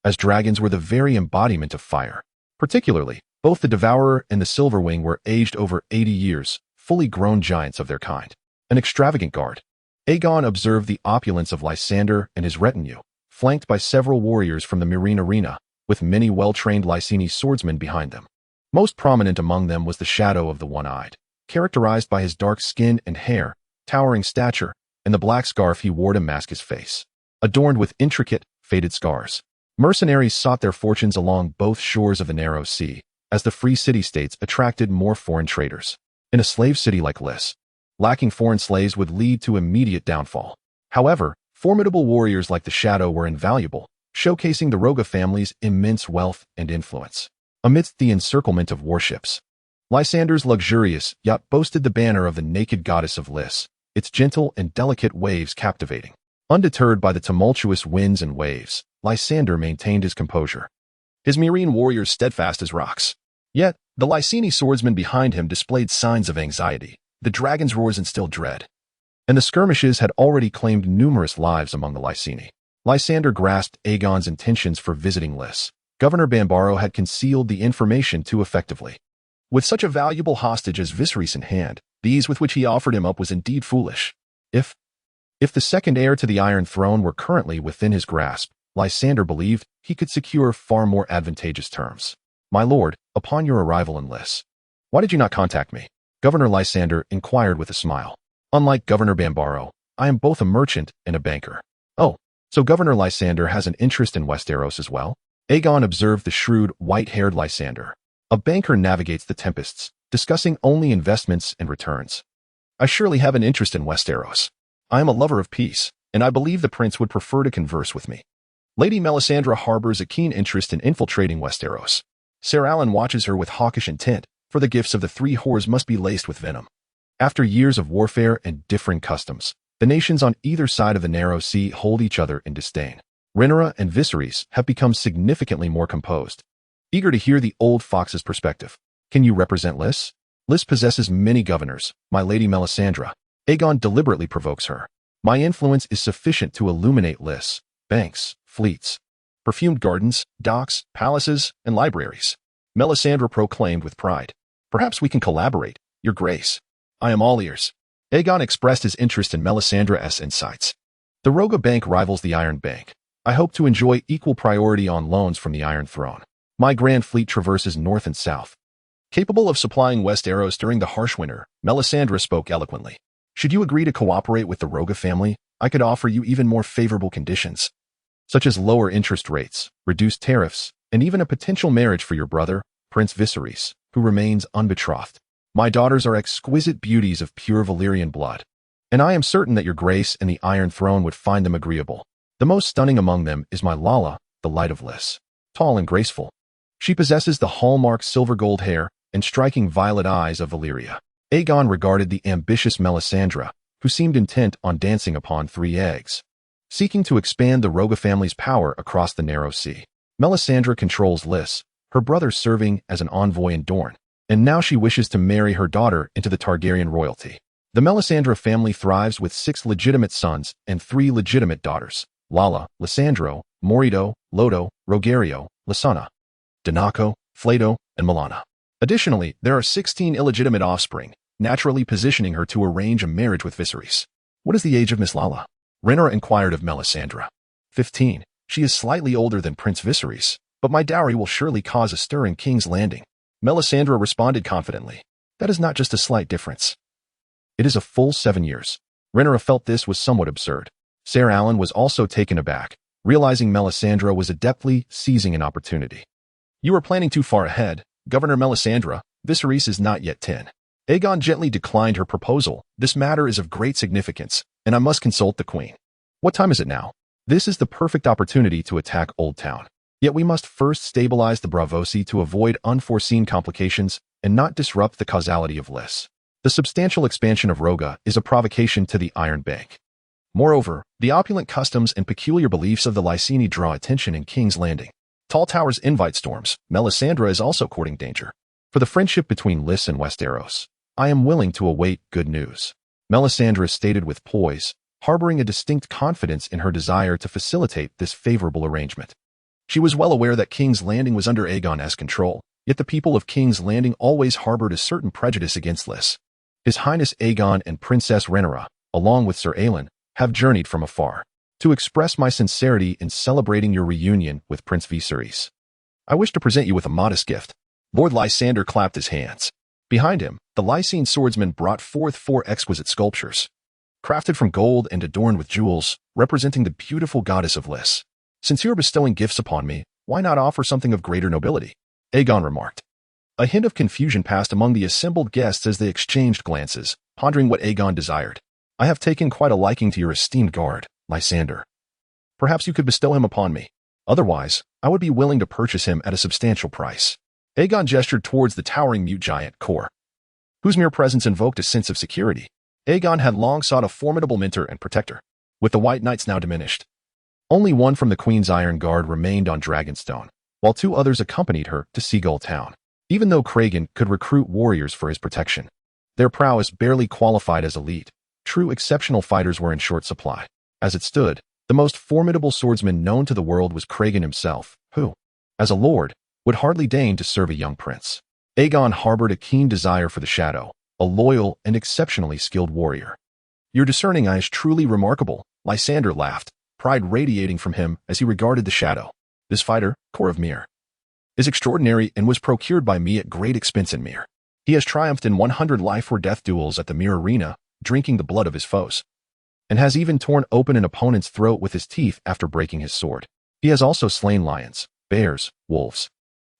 as dragons were the very embodiment of fire. Particularly, both the Devourer and the Silverwing were aged over 80 years, fully grown giants of their kind. An extravagant guard. Aegon observed the opulence of Lysander and his retinue, flanked by several warriors from the Meereen arena, with many well-trained Lyseni swordsmen behind them. Most prominent among them was the Shadow of the One-Eyed, characterized by his dark skin and hair, towering stature, and the black scarf he wore to mask his face, adorned with intricate, faded scars. Mercenaries sought their fortunes along both shores of the narrow sea, as the free city-states attracted more foreign traders. In a slave city like Lys, lacking foreign slaves would lead to immediate downfall. However, formidable warriors like the Shadow were invaluable, showcasing the Roga family's immense wealth and influence. Amidst the encirclement of warships, Lysander's luxurious yacht boasted the banner of the naked goddess of Lys, its gentle and delicate waves captivating. Undeterred by the tumultuous winds and waves, Lysander maintained his composure, his Meereen warriors steadfast as rocks. Yet, the Lyseni swordsmen behind him displayed signs of anxiety. The dragon's roars instilled dread, and the skirmishes had already claimed numerous lives among the Lyseni. Lysander grasped Aegon's intentions for visiting Lys. Governor Bambaro had concealed the information too effectively. With such a valuable hostage as Viserys in hand, the ease with which he offered him up was indeed foolish. If the second heir to the Iron Throne were currently within his grasp, Lysander believed he could secure far more advantageous terms. "My lord, upon your arrival in Lys, why did you not contact me?" Governor Lysander inquired with a smile. "Unlike Governor Bambaro, I am both a merchant and a banker." "Oh, so Governor Lysander has an interest in Westeros as well?" Aegon observed the shrewd, white-haired Lysander. "A banker navigates the tempests, discussing only investments and returns. I surely have an interest in Westeros. I am a lover of peace, and I believe the prince would prefer to converse with me." Lady Melisandre harbors a keen interest in infiltrating Westeros. Ser Allen watches her with hawkish intent, for the gifts of the three whores must be laced with venom. After years of warfare and differing customs, the nations on either side of the narrow sea hold each other in disdain. Rhaenyra and Viserys have become significantly more composed, eager to hear the old fox's perspective. "Can you represent Lys?" "Lys possesses many governors, my Lady Melisandre." Aegon deliberately provokes her. "My influence is sufficient to illuminate Lys, banks, fleets, perfumed gardens, docks, palaces, and libraries." Melisandre proclaimed with pride. "Perhaps we can collaborate, your grace." "I am all ears." Aegon expressed his interest in Melisandre's insights. "The Roga Bank rivals the Iron Bank. I hope to enjoy equal priority on loans from the Iron Throne. My grand fleet traverses north and south, capable of supplying Westeros during the harsh winter." Melisandre spoke eloquently. "Should you agree to cooperate with the Roga family, I could offer you even more favorable conditions, such as lower interest rates, reduced tariffs, and even a potential marriage for your brother, Prince Viserys, who remains unbetrothed. My daughters are exquisite beauties of pure Valyrian blood, and I am certain that your grace and the Iron Throne would find them agreeable. The most stunning among them is my Lala, the Light of Lys. Tall and graceful, she possesses the hallmark silver-gold hair and striking violet eyes of Valyria." Aegon regarded the ambitious Melisandre, who seemed intent on dancing upon three eggs, seeking to expand the Roga family's power across the narrow sea. Melisandre controls Lys, her brother serving as an envoy in Dorne, and now she wishes to marry her daughter into the Targaryen royalty. The Melisandre family thrives with 6 legitimate sons and 3 legitimate daughters: Lala, Lysandro, Morito, Lodo, Rogerio, Lysana, Donaco, Flato, and Milana. Additionally, there are 16 illegitimate offspring, naturally positioning her to arrange a marriage with Viserys. "What is the age of Miss Lala?" Rhaenyra inquired of Melisandre. 15. "She is slightly older than Prince Viserys, but my dowry will surely cause a stir in King's Landing." Melisandre responded confidently. "That is not just a slight difference. It is a full 7 years." Rhaenyra felt this was somewhat absurd. Ser Allen was also taken aback, realizing Melisandre was adeptly seizing an opportunity. "You are planning too far ahead, Governor Melisandre. Viserys is not yet 10. Aegon gently declined her proposal. This matter is of great significance, and I must consult the queen. What time is it now? This is the perfect opportunity to attack Oldtown. Yet we must first stabilize the Braavosi to avoid unforeseen complications and not disrupt the causality of Lys. The substantial expansion of Roga is a provocation to the Iron Bank. Moreover, the opulent customs and peculiar beliefs of the Lyseni draw attention in King's Landing. Tall towers invite storms. Melisandre is also courting danger. For the friendship between Lys and Westeros, I am willing to await good news. Melisandre stated with poise, harboring a distinct confidence in her desire to facilitate this favorable arrangement. She was well aware that King's Landing was under Aegon's control, yet the people of King's Landing always harbored a certain prejudice against Lys. His Highness Aegon and Princess Rhaenyra, along with Sir Aelin, have journeyed from afar to express my sincerity in celebrating your reunion with Prince Viserys. I wish to present you with a modest gift. Lord Lysander clapped his hands. Behind him, the Lysene swordsman brought forth 4 exquisite sculptures, crafted from gold and adorned with jewels, representing the beautiful goddess of Lys. Since you are bestowing gifts upon me, why not offer something of greater nobility? Aegon remarked. A hint of confusion passed among the assembled guests as they exchanged glances, pondering what Aegon desired. I have taken quite a liking to your esteemed guard, Lysander. Perhaps you could bestow him upon me. Otherwise, I would be willing to purchase him at a substantial price. Aegon gestured towards the towering mute giant, Kor, whose mere presence invoked a sense of security. Aegon had long sought a formidable mentor and protector. With the White Knights now diminished, only one from the Queen's Iron Guard remained on Dragonstone, while 2 others accompanied her to Seagull Town. Even though Craving could recruit warriors for his protection, their prowess barely qualified as elite. True exceptional fighters were in short supply. As it stood, the most formidable swordsman known to the world was Cragen himself, who, as a lord, would hardly deign to serve a young prince. Aegon harbored a keen desire for the Shadow, a loyal and exceptionally skilled warrior. Your discerning eye is truly remarkable, Lysander laughed, pride radiating from him as he regarded the Shadow. This fighter, Kor of Myr, is extraordinary and was procured by me at great expense in Myr. He has triumphed in 100 life-or-death duels at the Myr Arena, drinking the blood of his foes, and has even torn open an opponent's throat with his teeth after breaking his sword. He has also slain lions, bears, wolves,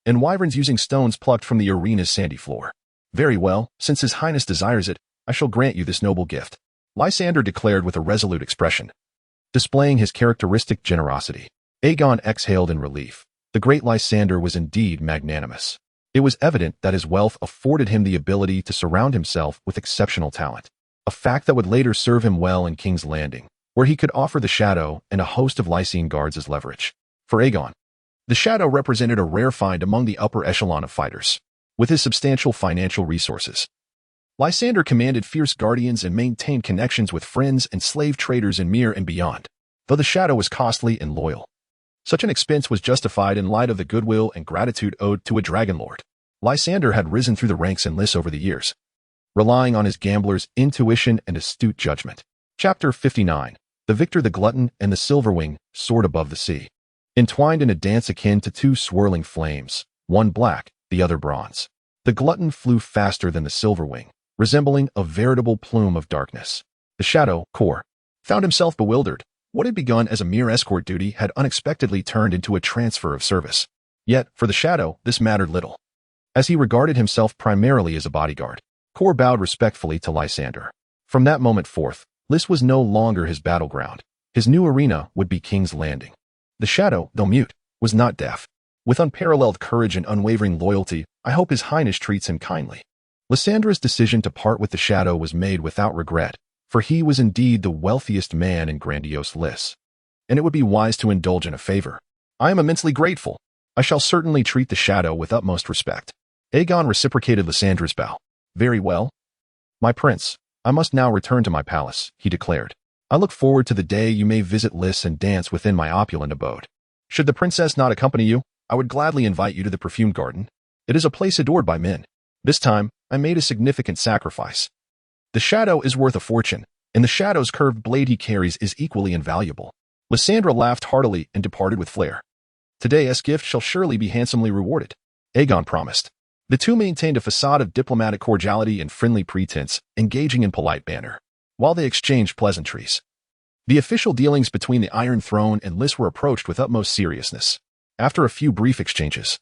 and wyverns using stones plucked from the arena's sandy floor. Very well, since His Highness desires it, I shall grant you this noble gift, Lysander declared with a resolute expression, displaying his characteristic generosity. Aegon exhaled in relief. The great Lysander was indeed magnanimous. It was evident that his wealth afforded him the ability to surround himself with exceptional talent, a fact that would later serve him well in King's Landing, where he could offer the Shadow and a host of Lysene guards as leverage. For Aegon, the Shadow represented a rare find among the upper echelon of fighters. With his substantial financial resources, Lysander commanded fierce guardians and maintained connections with friends and slave traders in Myr and beyond. Though the Shadow was costly and loyal, such an expense was justified in light of the goodwill and gratitude owed to a dragon lord. Lysander had risen through the ranks in Lys over the years, relying on his gambler's intuition and astute judgment. Chapter 59. The Victor, the Glutton, and the Silverwing soared above the sea, entwined in a dance akin to 2 swirling flames, one black, the other bronze. The Glutton flew faster than the Silverwing, resembling a veritable plume of darkness. The Shadow, Kor, found himself bewildered. What had begun as a mere escort duty had unexpectedly turned into a transfer of service. Yet, for the Shadow, this mattered little, as he regarded himself primarily as a bodyguard. Kor bowed respectfully to Lysander. From that moment forth, Lys was no longer his battleground. His new arena would be King's Landing. The Shadow, though mute, was not deaf. With unparalleled courage and unwavering loyalty, I hope His Highness treats him kindly. Lysandra's decision to part with the Shadow was made without regret, for he was indeed the wealthiest man in grandiose Lys, and it would be wise to indulge in a favor. I am immensely grateful. I shall certainly treat the Shadow with utmost respect. Aegon reciprocated Lysandra's bow. Very well. My prince, I must now return to my palace, he declared. I look forward to the day you may visit Lys and dance within my opulent abode. Should the princess not accompany you, I would gladly invite you to the perfumed garden. It is a place adored by men. This time, I made a significant sacrifice. The Shadow is worth a fortune, and the Shadow's curved blade he carries is equally invaluable. Lysandra laughed heartily and departed with flair. Today's gift shall surely be handsomely rewarded, Aegon promised. The two maintained a facade of diplomatic cordiality and friendly pretense, engaging in polite banter, while they exchanged pleasantries. The official dealings between the Iron Throne and Lys were approached with utmost seriousness. After a few brief exchanges,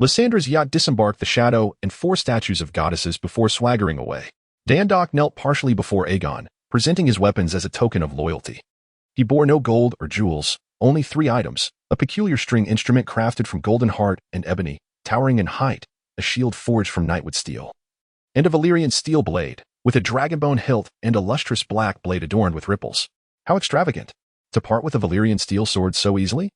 Lysandra's yacht disembarked the shadow and 4 statues of goddesses before swaggering away. Dandok knelt partially before Aegon, presenting his weapons as a token of loyalty. He bore no gold or jewels, only 3 items, a peculiar string instrument crafted from golden heart and ebony, towering in height, a shield forged from nightwood steel, and a Valyrian steel blade, with a dragonbone hilt and a lustrous black blade adorned with ripples. How extravagant! To part with a Valyrian steel sword so easily?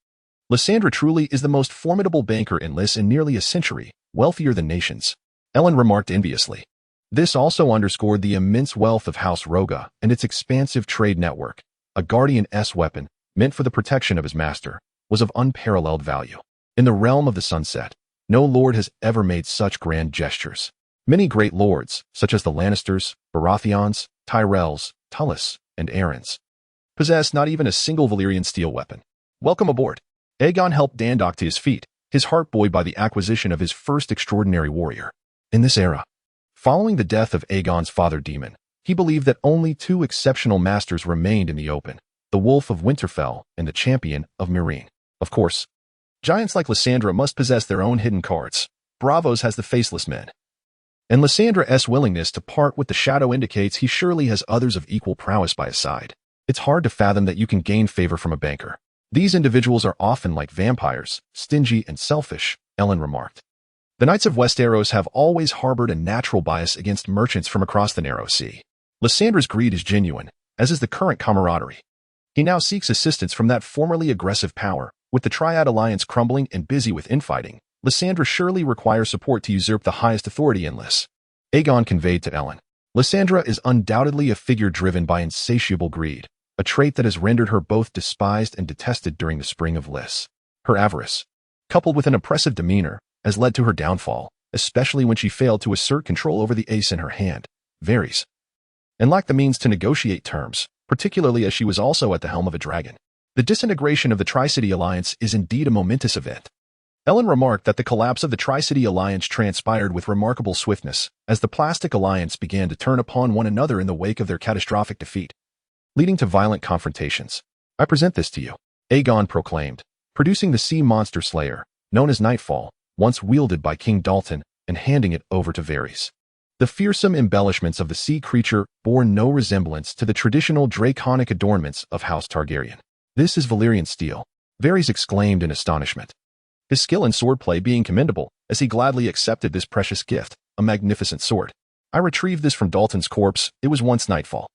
Lysandra truly is the most formidable banker in Lys in nearly a century, wealthier than nations, Ellen remarked enviously. This also underscored the immense wealth of House Roga and its expansive trade network. A Guardian-S weapon, meant for the protection of his master, was of unparalleled value. In the realm of the sunset, no lord has ever made such grand gestures. Many great lords, such as the Lannisters, Baratheons, Tyrells, Tullis, and Aarons, possess not even a single Valyrian steel weapon. Welcome aboard. Aegon helped Dandok to his feet, his heart buoyed by the acquisition of his first extraordinary warrior. In this era, following the death of Aegon's father Daemon, he believed that only 2 exceptional masters remained in the open, the Wolf of Winterfell and the Champion of Meereen. Of course, giants like Lysandra must possess their own hidden cards. Braavos has the Faceless Men, and Lysandra's willingness to part with the shadow indicates he surely has others of equal prowess by his side. It's hard to fathom that you can gain favor from a banker. These individuals are often like vampires, stingy and selfish, Ellen remarked. The Knights of Westeros have always harbored a natural bias against merchants from across the narrow sea. Lysandra's greed is genuine, as is the current camaraderie. He now seeks assistance from that formerly aggressive power. With the Triad Alliance crumbling and busy with infighting, Lysandra surely requires support to usurp the highest authority in Lys. Aegon conveyed to Ellen. Lysandra is undoubtedly a figure driven by insatiable greed, a trait that has rendered her both despised and detested during the spring of Lys. Her avarice, coupled with an oppressive demeanor, has led to her downfall, especially when she failed to assert control over the ace in her hand, Varys, and lacked the means to negotiate terms, particularly as she was also at the helm of a dragon. The disintegration of the Tri-City Alliance is indeed a momentous event. Ellen remarked that the collapse of the Tri-City Alliance transpired with remarkable swiftness, as the Plastic Alliance began to turn upon one another in the wake of their catastrophic defeat, leading to violent confrontations. I present this to you, Aegon proclaimed, producing the sea monster slayer, known as Nightfall, once wielded by King Dalton, and handing it over to Varys. The fearsome embellishments of the sea creature bore no resemblance to the traditional draconic adornments of House Targaryen. This is Valyrian steel, Varys exclaimed in astonishment, his skill in swordplay being commendable, as he gladly accepted this precious gift, a magnificent sword. I retrieved this from Dalton's corpse. It was once Nightfall,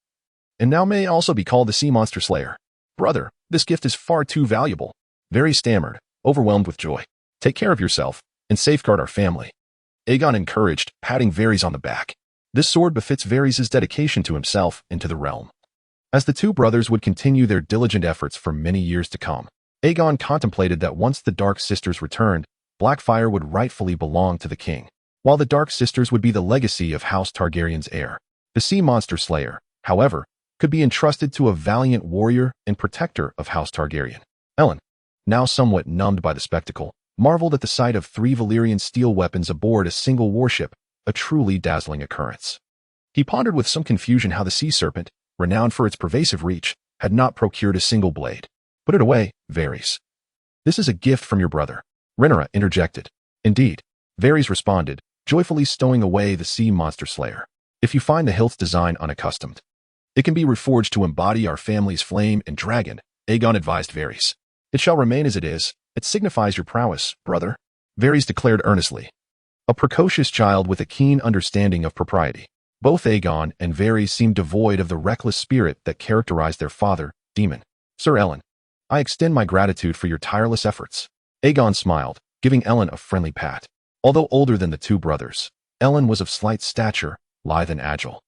and now may also be called the Sea Monster Slayer. Brother, this gift is far too valuable. Varys stammered, overwhelmed with joy. Take care of yourself, and safeguard our family. Aegon encouraged, patting Varys on the back. This sword befits Varys' dedication to himself and to the realm. As the 2 brothers would continue their diligent efforts for many years to come, Aegon contemplated that once the Dark Sisters returned, Blackfyre would rightfully belong to the king, while the Dark Sisters would be the legacy of House Targaryen's heir. The Sea Monster Slayer, however, could be entrusted to a valiant warrior and protector of House Targaryen. Ellen, now somewhat numbed by the spectacle, marveled at the sight of 3 Valyrian steel weapons aboard a single warship, a truly dazzling occurrence. He pondered with some confusion how the Sea Serpent, renowned for its pervasive reach, had not procured a single blade. Put it away, Varys. This is a gift from your brother, Rhaenyra interjected. Indeed, Varys responded, joyfully stowing away the Sea Monster Slayer. If you find the hilt's design unaccustomed, it can be reforged to embody our family's flame and dragon, Aegon advised Varys. It shall remain as it is. It signifies your prowess, brother, Varys declared earnestly. A precocious child with a keen understanding of propriety. Both Aegon and Varys seemed devoid of the reckless spirit that characterized their father, Daemon. Sir Ellen, I extend my gratitude for your tireless efforts. Aegon smiled, giving Ellen a friendly pat. Although older than the 2 brothers, Ellen was of slight stature, lithe and agile,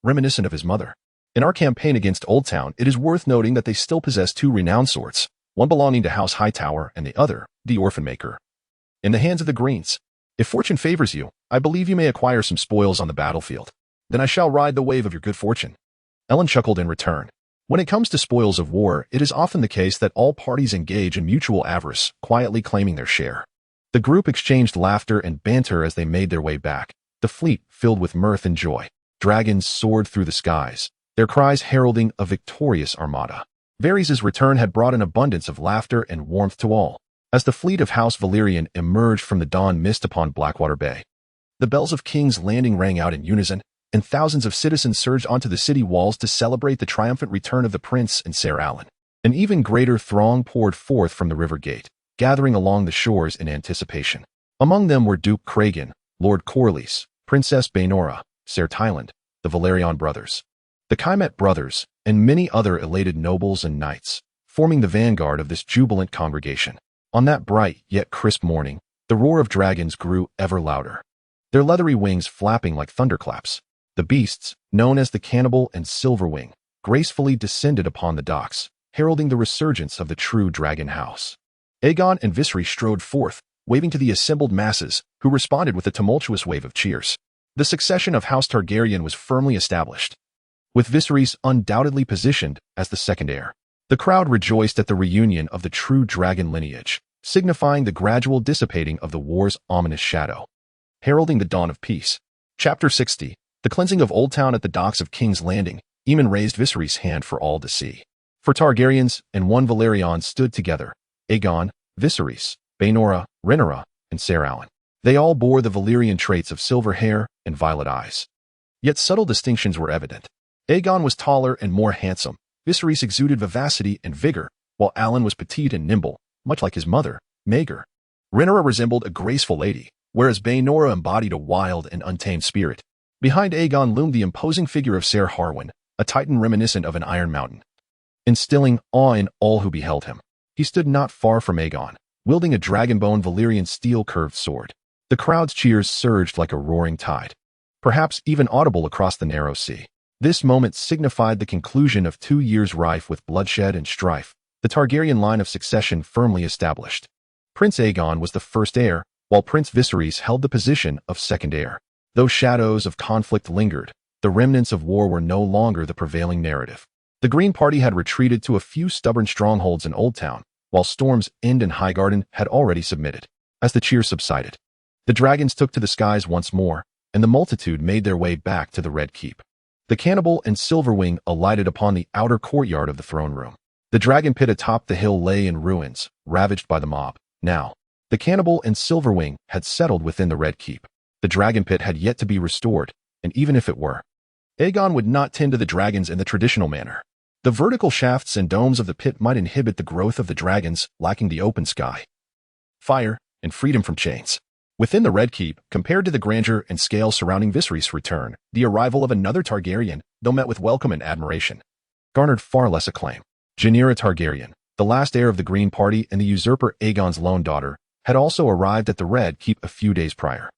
reminiscent of his mother. In our campaign against Oldtown, it is worth noting that they still possess 2 renowned swords, one belonging to House Hightower and the other, the Orphan Maker, in the hands of the Greens. If fortune favors you, I believe you may acquire some spoils on the battlefield. Then I shall ride the wave of your good fortune. Ellen chuckled in return. When it comes to spoils of war, it is often the case that all parties engage in mutual avarice, quietly claiming their share. The group exchanged laughter and banter as they made their way back, the fleet filled with mirth and joy. Dragons soared through the skies, their cries heralding a victorious armada. Varys' return had brought an abundance of laughter and warmth to all. As the fleet of House Velaryon emerged from the dawn mist upon Blackwater Bay, the bells of King's Landing rang out in unison, and thousands of citizens surged onto the city walls to celebrate the triumphant return of the prince and Ser Allen. An even greater throng poured forth from the river gate, gathering along the shores in anticipation. Among them were Duke Cragen, Lord Corlys, Princess Baenora, Ser Tyland, the Velaryon brothers, the Kaimet brothers, and many other elated nobles and knights, forming the vanguard of this jubilant congregation. On that bright yet crisp morning, the roar of dragons grew ever louder, their leathery wings flapping like thunderclaps. The beasts, known as the Cannibal and Silverwing, gracefully descended upon the docks, heralding the resurgence of the true dragon house. Aegon and Viserys strode forth, waving to the assembled masses, who responded with a tumultuous wave of cheers. The succession of House Targaryen was firmly established, with Viserys undoubtedly positioned as the second heir. The crowd rejoiced at the reunion of the true dragon lineage, signifying the gradual dissipating of the war's ominous shadow, heralding the dawn of peace. Chapter 60. The cleansing of Oldtown at the docks of King's Landing. Aemon raised Viserys' hand for all to see. For Targaryens and one Velaryon stood together: Aegon, Viserys, Baenora, Rhaenyra, and Ser Allen. They all bore the Valyrian traits of silver hair and violet eyes. Yet subtle distinctions were evident. Aegon was taller and more handsome. Viserys exuded vivacity and vigor, while Allen was petite and nimble, much like his mother, Maegor. Rhaenyra resembled a graceful lady, whereas Baenora embodied a wild and untamed spirit. Behind Aegon loomed the imposing figure of Ser Harwin, a titan reminiscent of an Iron Mountain, instilling awe in all who beheld him. He stood not far from Aegon, wielding a dragonbone Valyrian steel-curved sword. The crowd's cheers surged like a roaring tide, perhaps even audible across the narrow sea. This moment signified the conclusion of 2 years rife with bloodshed and strife, the Targaryen line of succession firmly established. Prince Aegon was the first heir, while Prince Viserys held the position of second heir. Though shadows of conflict lingered, the remnants of war were no longer the prevailing narrative. The Green Party had retreated to a few stubborn strongholds in Oldtown, while Storm's End and Highgarden had already submitted. As the cheers subsided, the dragons took to the skies once more, and the multitude made their way back to the Red Keep. The Cannibal and Silverwing alighted upon the outer courtyard of the throne room. The dragon pit atop the hill lay in ruins, ravaged by the mob. Now, the Cannibal and Silverwing had settled within the Red Keep. The dragon pit had yet to be restored, and even if it were, Aegon would not tend to the dragons in the traditional manner. The vertical shafts and domes of the pit might inhibit the growth of the dragons, lacking the open sky, fire, and freedom from chains. Within the Red Keep, compared to the grandeur and scale surrounding Viserys' return, the arrival of another Targaryen, though met with welcome and admiration, garnered far less acclaim. Rhaenyra Targaryen, the last heir of the Green Party and the usurper Aegon's lone daughter, had also arrived at the Red Keep a few days prior.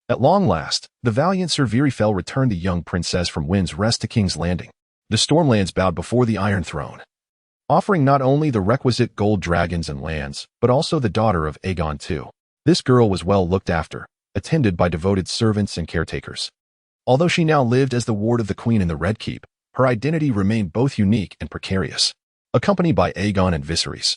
At long last, the valiant Ser Virifel returned the young princess from Wind's Rest to King's Landing. The Stormlands bowed before the Iron Throne, offering not only the requisite gold dragons and lands, but also the daughter of Aegon II. This girl was well looked after, attended by devoted servants and caretakers. Although she now lived as the ward of the Queen in the Red Keep, her identity remained both unique and precarious. Accompanied by Aegon and Viserys,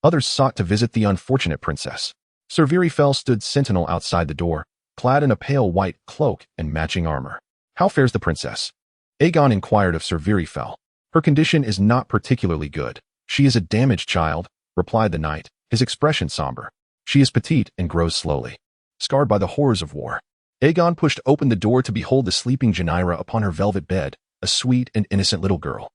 others sought to visit the unfortunate princess. Ser Virifel stood sentinel outside the door, clad in a pale white cloak and matching armor. "How fares the princess?" Aegon inquired of Ser Virifel. "Her condition is not particularly good. She is a damaged child," replied the knight, his expression somber. "She is petite and grows slowly, scarred by the horrors of war." Aegon pushed open the door to behold the sleeping Rhaenyra upon her velvet bed, a sweet and innocent little girl.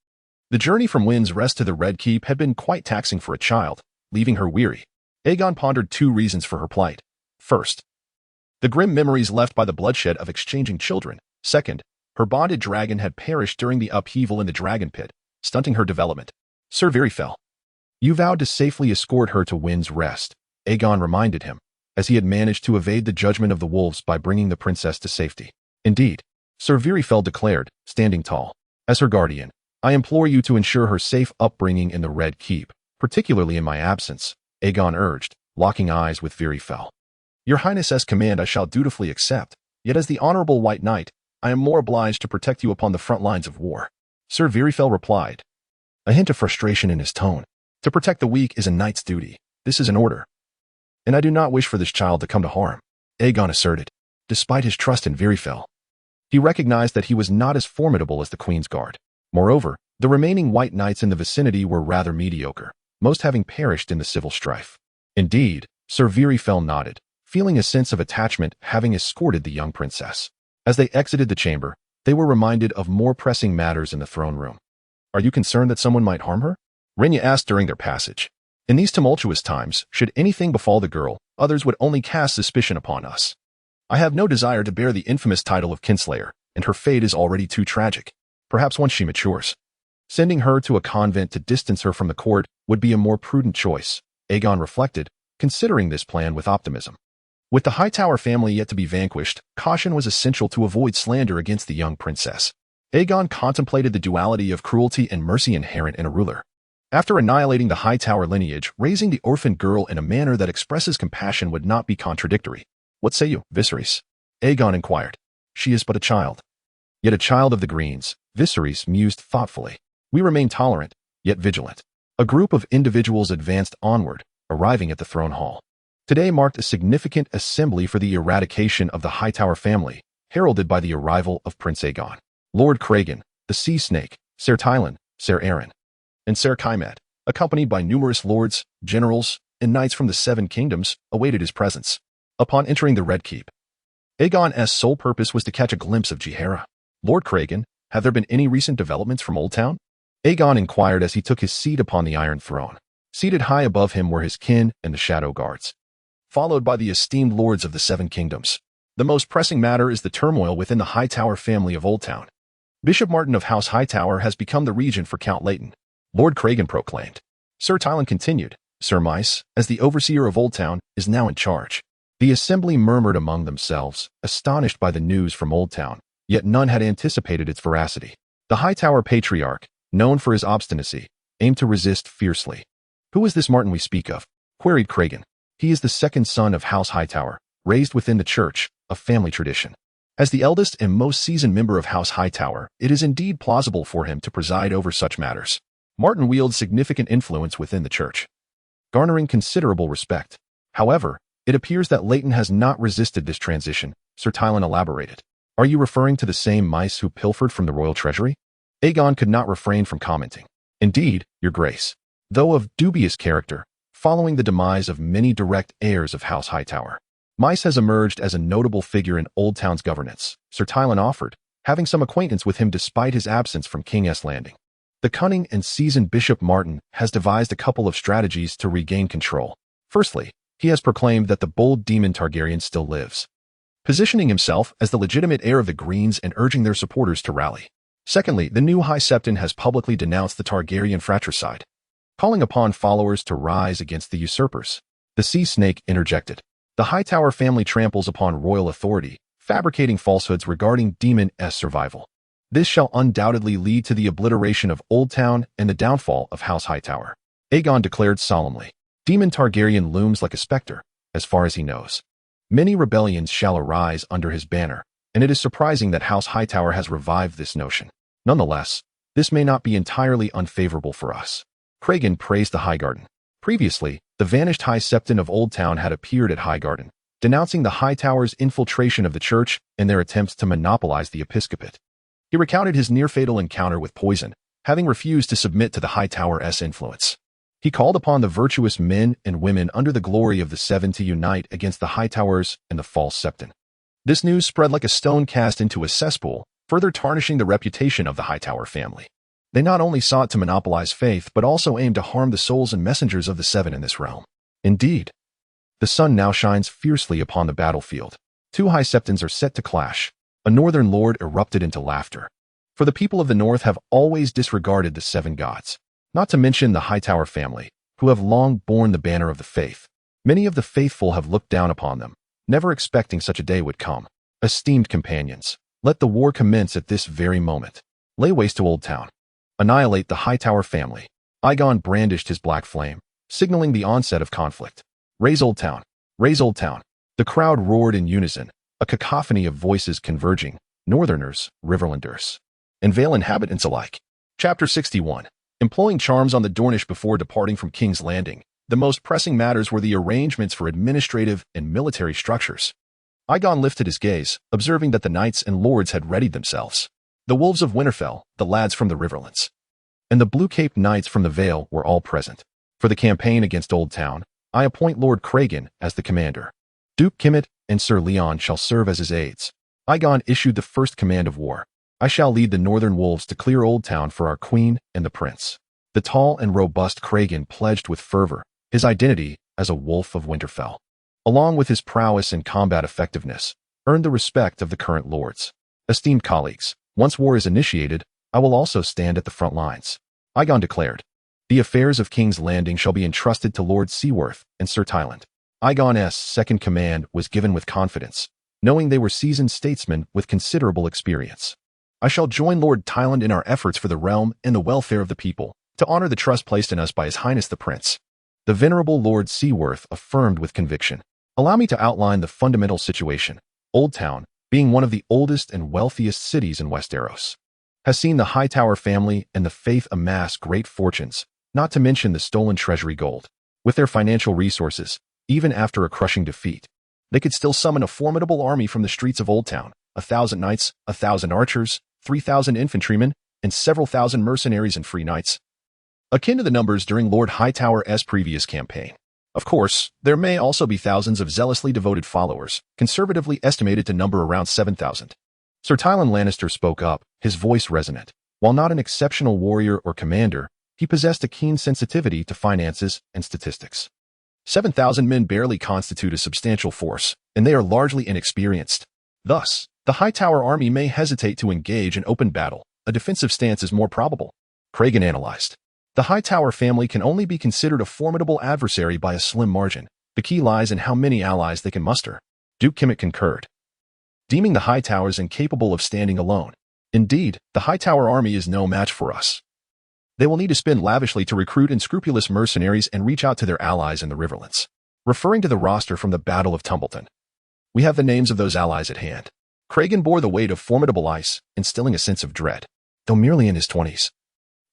The journey from Wind's Rest to the Red Keep had been quite taxing for a child, leaving her weary. Aegon pondered 2 reasons for her plight. First, the grim memories left by the bloodshed of exchanging children. Second, her bonded dragon had perished during the upheaval in the dragon pit, stunting her development. "Ser Virifel, you vowed to safely escort her to Wind's Rest," Aegon reminded him, as he had managed to evade the judgment of the wolves by bringing the princess to safety. "Indeed," Ser Virifel declared, standing tall. "As her guardian, I implore you to ensure her safe upbringing in the Red Keep, particularly in my absence," Aegon urged, locking eyes with Virifel. "Your Highness's command I shall dutifully accept, yet as the honorable White Knight, I am more obliged to protect you upon the front lines of war," Ser Virifel replied, a hint of frustration in his tone. "To protect the weak is a knight's duty. This is an order, and I do not wish for this child to come to harm," Aegon asserted. Despite his trust in Virifel, he recognized that he was not as formidable as the Queen's Guard. Moreover, the remaining White Knights in the vicinity were rather mediocre, most having perished in the civil strife. Indeed, Sir Fell nodded, feeling a sense of attachment having escorted the young princess. As they exited the chamber, they were reminded of more pressing matters in the throne room. Are you concerned that someone might harm her? Renya asked during their passage. In these tumultuous times, should anything befall the girl, others would only cast suspicion upon us. I have no desire to bear the infamous title of Kinslayer, and her fate is already too tragic. Perhaps once she matures, sending her to a convent to distance her from the court would be a more prudent choice, Aegon reflected, considering this plan with optimism. With the Hightower family yet to be vanquished, caution was essential to avoid slander against the young princess. Aegon contemplated the duality of cruelty and mercy inherent in a ruler. After annihilating the Hightower lineage, raising the orphan girl in a manner that expresses compassion would not be contradictory. What say you, Viserys? Aegon inquired. She is but a child. Yet a child of the Greens, Viserys mused thoughtfully. We remain tolerant, yet vigilant. A group of individuals advanced onward, arriving at the throne hall. Today marked a significant assembly for the eradication of the Hightower family, heralded by the arrival of Prince Aegon. Lord Cragen, the Sea Snake, Ser Tylan, Ser Aaron, and Ser Kaimet, accompanied by numerous lords, generals, and knights from the Seven Kingdoms, awaited his presence. Upon entering the Red Keep, Aegon's sole purpose was to catch a glimpse of Jihera. Lord Cragen, have there been any recent developments from Oldtown? Aegon inquired as he took his seat upon the Iron Throne. Seated high above him were his kin and the Shadow Guards, followed by the esteemed lords of the Seven Kingdoms. The most pressing matter is the turmoil within the Hightower family of Oldtown. Bishop Martin of House Hightower has become the regent for Count Leighton, Lord Cragen proclaimed. Sir Tylan continued. Sir Mice, as the overseer of Oldtown, is now in charge. The assembly murmured among themselves, astonished by the news from Oldtown, yet none had anticipated its veracity. The Hightower patriarch, known for his obstinacy, aimed to resist fiercely. Who is this Martin we speak of? Queried Cragen. He is the second son of House Hightower, raised within the church, a family tradition. As the eldest and most seasoned member of House Hightower, it is indeed plausible for him to preside over such matters. Martin wields significant influence within the church, garnering considerable respect. However, it appears that Leighton has not resisted this transition, Sir Tylan elaborated. Are you referring to the same mice who pilfered from the royal treasury? Aegon could not refrain from commenting. Indeed, your grace. Though of dubious character, following the demise of many direct heirs of House Hightower, Mice has emerged as a notable figure in Oldtown's governance, Sir Tylan offered, having some acquaintance with him despite his absence from King's Landing. The cunning and seasoned Bishop Martin has devised a couple of strategies to regain control. Firstly, he has proclaimed that the bold demon Targaryen still lives, positioning himself as the legitimate heir of the Greens and urging their supporters to rally. Secondly, the new High Septon has publicly denounced the Targaryen fratricide, calling upon followers to rise against the usurpers. The Sea Snake interjected. The Hightower family tramples upon royal authority, fabricating falsehoods regarding Daemon's survival. This shall undoubtedly lead to the obliteration of Oldtown and the downfall of House Hightower. Aegon declared solemnly. Daemon Targaryen looms like a specter, as far as he knows. Many rebellions shall arise under his banner, and it is surprising that House Hightower has revived this notion. Nonetheless, this may not be entirely unfavorable for us. Cragen praised the Highgarden. Previously, the vanished High Septon of Oldtown had appeared at Highgarden, denouncing the Hightower's infiltration of the church and their attempts to monopolize the episcopate. He recounted his near-fatal encounter with poison, having refused to submit to the Hightower's influence. He called upon the virtuous men and women under the glory of the Seven to unite against the Hightowers and the false Septon. This news spread like a stone cast into a cesspool, further tarnishing the reputation of the Hightower family. They not only sought to monopolize faith, but also aimed to harm the souls and messengers of the Seven in this realm. Indeed, the sun now shines fiercely upon the battlefield. Two High Septons are set to clash. A northern lord erupted into laughter. For the people of the north have always disregarded the Seven Gods, not to mention the Hightower family, who have long borne the banner of the faith. Many of the faithful have looked down upon them, never expecting such a day would come. Esteemed companions, let the war commence at this very moment. Lay waste to Oldtown. Annihilate the Hightower family. Aegon brandished his black flame, signaling the onset of conflict. Raise Oldtown. Raise Oldtown. The crowd roared in unison, a cacophony of voices converging, Northerners, Riverlanders, and Vale inhabitants alike. Chapter 61. Employing charms on the Dornish before departing from King's Landing, the most pressing matters were the arrangements for administrative and military structures. Aegon lifted his gaze, observing that the knights and lords had readied themselves. The wolves of Winterfell, the lads from the Riverlands, and the blue-caped knights from the Vale were all present. For the campaign against Oldtown, I appoint Lord Cragen as the commander. Duke Kimmett and Sir Leon shall serve as his aides. Aegon issued the first command of war. I shall lead the northern wolves to clear Oldtown for our queen and the prince. The tall and robust Cragen pledged with fervor his identity as a wolf of Winterfell, along with his prowess and combat effectiveness, earned the respect of the current lords. Esteemed colleagues, once war is initiated, I will also stand at the front lines. Aegon declared. The affairs of King's Landing shall be entrusted to Lord Seaworth and Sir Tyland. Aegon's second command was given with confidence, knowing they were seasoned statesmen with considerable experience. I shall join Lord Tyland in our efforts for the realm and the welfare of the people, to honor the trust placed in us by His Highness the Prince. The venerable Lord Seaworth affirmed with conviction. Allow me to outline the fundamental situation. Oldtown, being one of the oldest and wealthiest cities in Westeros, has seen the Hightower family and the Faith amass great fortunes, not to mention the stolen treasury gold. With their financial resources, even after a crushing defeat, they could still summon a formidable army from the streets of Oldtown, 1,000 knights, 1,000 archers, 3,000 infantrymen, and several thousand mercenaries and free knights, akin to the numbers during Lord Hightower's previous campaign. Of course, there may also be thousands of zealously devoted followers, conservatively estimated to number around 7,000. Sir Tyland Lannister spoke up, his voice resonant. While not an exceptional warrior or commander, he possessed a keen sensitivity to finances and statistics. 7,000 men barely constitute a substantial force, and they are largely inexperienced. Thus, the Hightower army may hesitate to engage in open battle. A defensive stance is more probable. Cragen analyzed. The Hightower family can only be considered a formidable adversary by a slim margin. The key lies in how many allies they can muster. Duke Kimmett concurred, deeming the Hightowers incapable of standing alone. Indeed, the Hightower army is no match for us. They will need to spend lavishly to recruit unscrupulous mercenaries and reach out to their allies in the Riverlands. Referring to the roster from the Battle of Tumbleton, we have the names of those allies at hand. Cragen bore the weight of formidable ice, instilling a sense of dread. Though merely in his 20s,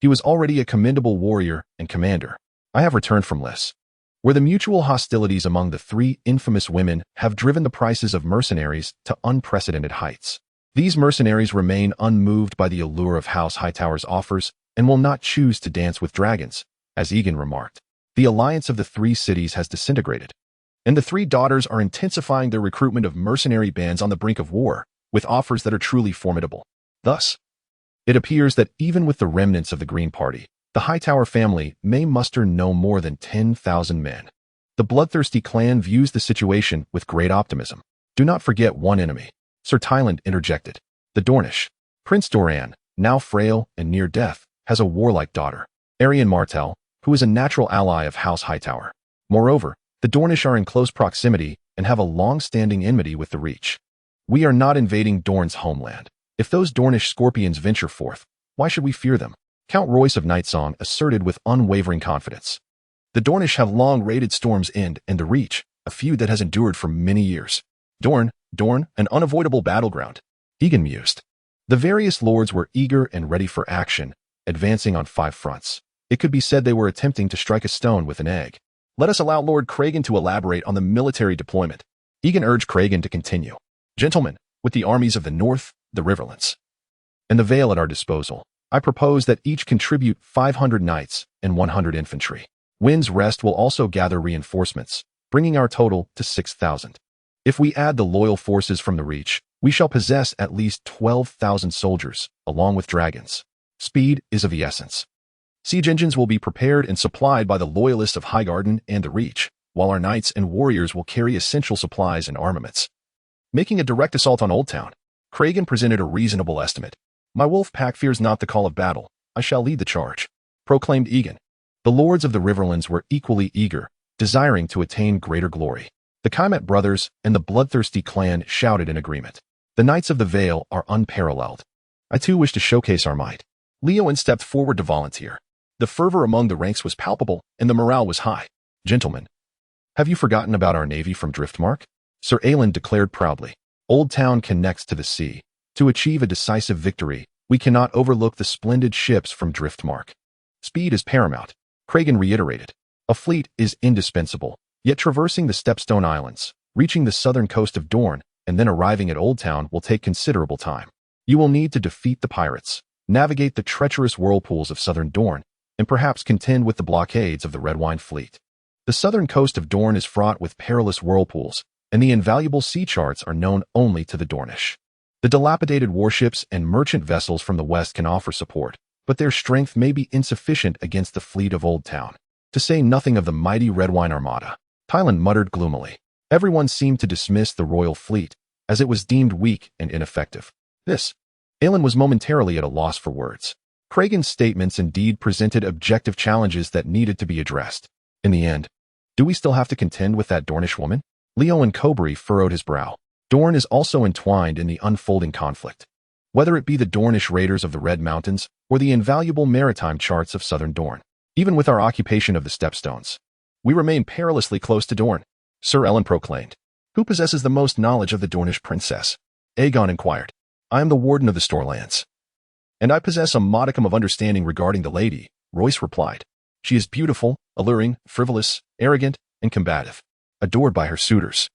he was already a commendable warrior and commander. I have returned from Liss, where the mutual hostilities among the three infamous women have driven the prices of mercenaries to unprecedented heights. These mercenaries remain unmoved by the allure of House Hightower's offers and will not choose to dance with dragons. As Aegon remarked, the alliance of the three cities has disintegrated, and the three daughters are intensifying their recruitment of mercenary bands on the brink of war, with offers that are truly formidable. Thus, it appears that even with the remnants of the Green Party, the Hightower family may muster no more than 10,000 men. The bloodthirsty clan views the situation with great optimism. Do not forget one enemy. Sir Tyland interjected. The Dornish. Prince Doran, now frail and near death, has a warlike daughter, Arianne Martell, who is a natural ally of House Hightower. Moreover, the Dornish are in close proximity and have a long-standing enmity with the Reach. We are not invading Dorne's homeland. If those Dornish scorpions venture forth, why should we fear them? Count Royce of Nightsong asserted with unwavering confidence. The Dornish have long raided Storm's End and the Reach, a feud that has endured for many years. Dorne, an unavoidable battleground. Aegon mused. The various lords were eager and ready for action, advancing on 5 fronts. It could be said they were attempting to strike a stone with an egg. Let us allow Lord Cragen to elaborate on the military deployment. Aegon urged Cragen to continue. Gentlemen, with the armies of the North, the Riverlands, and the Vale at our disposal, I propose that each contribute 500 knights and 100 infantry. Wind's Rest will also gather reinforcements, bringing our total to 6,000. If we add the loyal forces from the Reach, we shall possess at least 12,000 soldiers, along with dragons. Speed is of the essence. Siege engines will be prepared and supplied by the loyalists of Highgarden and the Reach, while our knights and warriors will carry essential supplies and armaments. Making a direct assault on Oldtown, Cragen presented a reasonable estimate. My wolf pack fears not the call of battle. I shall lead the charge, proclaimed Aegon. The lords of the Riverlands were equally eager, desiring to attain greater glory. The Kymett brothers and the bloodthirsty clan shouted in agreement. The Knights of the Vale are unparalleled. I too wish to showcase our might. Leowen stepped forward to volunteer. The fervor among the ranks was palpable, and the morale was high. Gentlemen, have you forgotten about our navy from Driftmark? Sir Aelin declared proudly. Oldtown connects to the sea. To achieve a decisive victory, we cannot overlook the splendid ships from Driftmark. Speed is paramount, Cragen reiterated. A fleet is indispensable, yet traversing the Stepstone Islands, reaching the southern coast of Dorne, and then arriving at Oldtown will take considerable time. You will need to defeat the pirates, navigate the treacherous whirlpools of southern Dorne, and perhaps contend with the blockades of the Red Wine Fleet. The southern coast of Dorne is fraught with perilous whirlpools, and the invaluable sea charts are known only to the Dornish. The dilapidated warships and merchant vessels from the west can offer support, but their strength may be insufficient against the fleet of Oldtown, to say nothing of the mighty Redwine Armada. Tylan muttered gloomily. Everyone seemed to dismiss the royal fleet, as it was deemed weak and ineffective. Aelin was momentarily at a loss for words. Cragen's statements indeed presented objective challenges that needed to be addressed. In the end, do we still have to contend with that Dornish woman? Leowen Cobry furrowed his brow. Dorne is also entwined in the unfolding conflict. Whether it be the Dornish raiders of the Red Mountains or the invaluable maritime charts of southern Dorne. Even with our occupation of the Stepstones, we remain perilously close to Dorne, Sir Ellen proclaimed. Who possesses the most knowledge of the Dornish princess? Aegon inquired. I am the warden of the Storelands. And I possess a modicum of understanding regarding the lady, Royce replied. She is beautiful, alluring, frivolous, arrogant, and combative, adored by her suitors.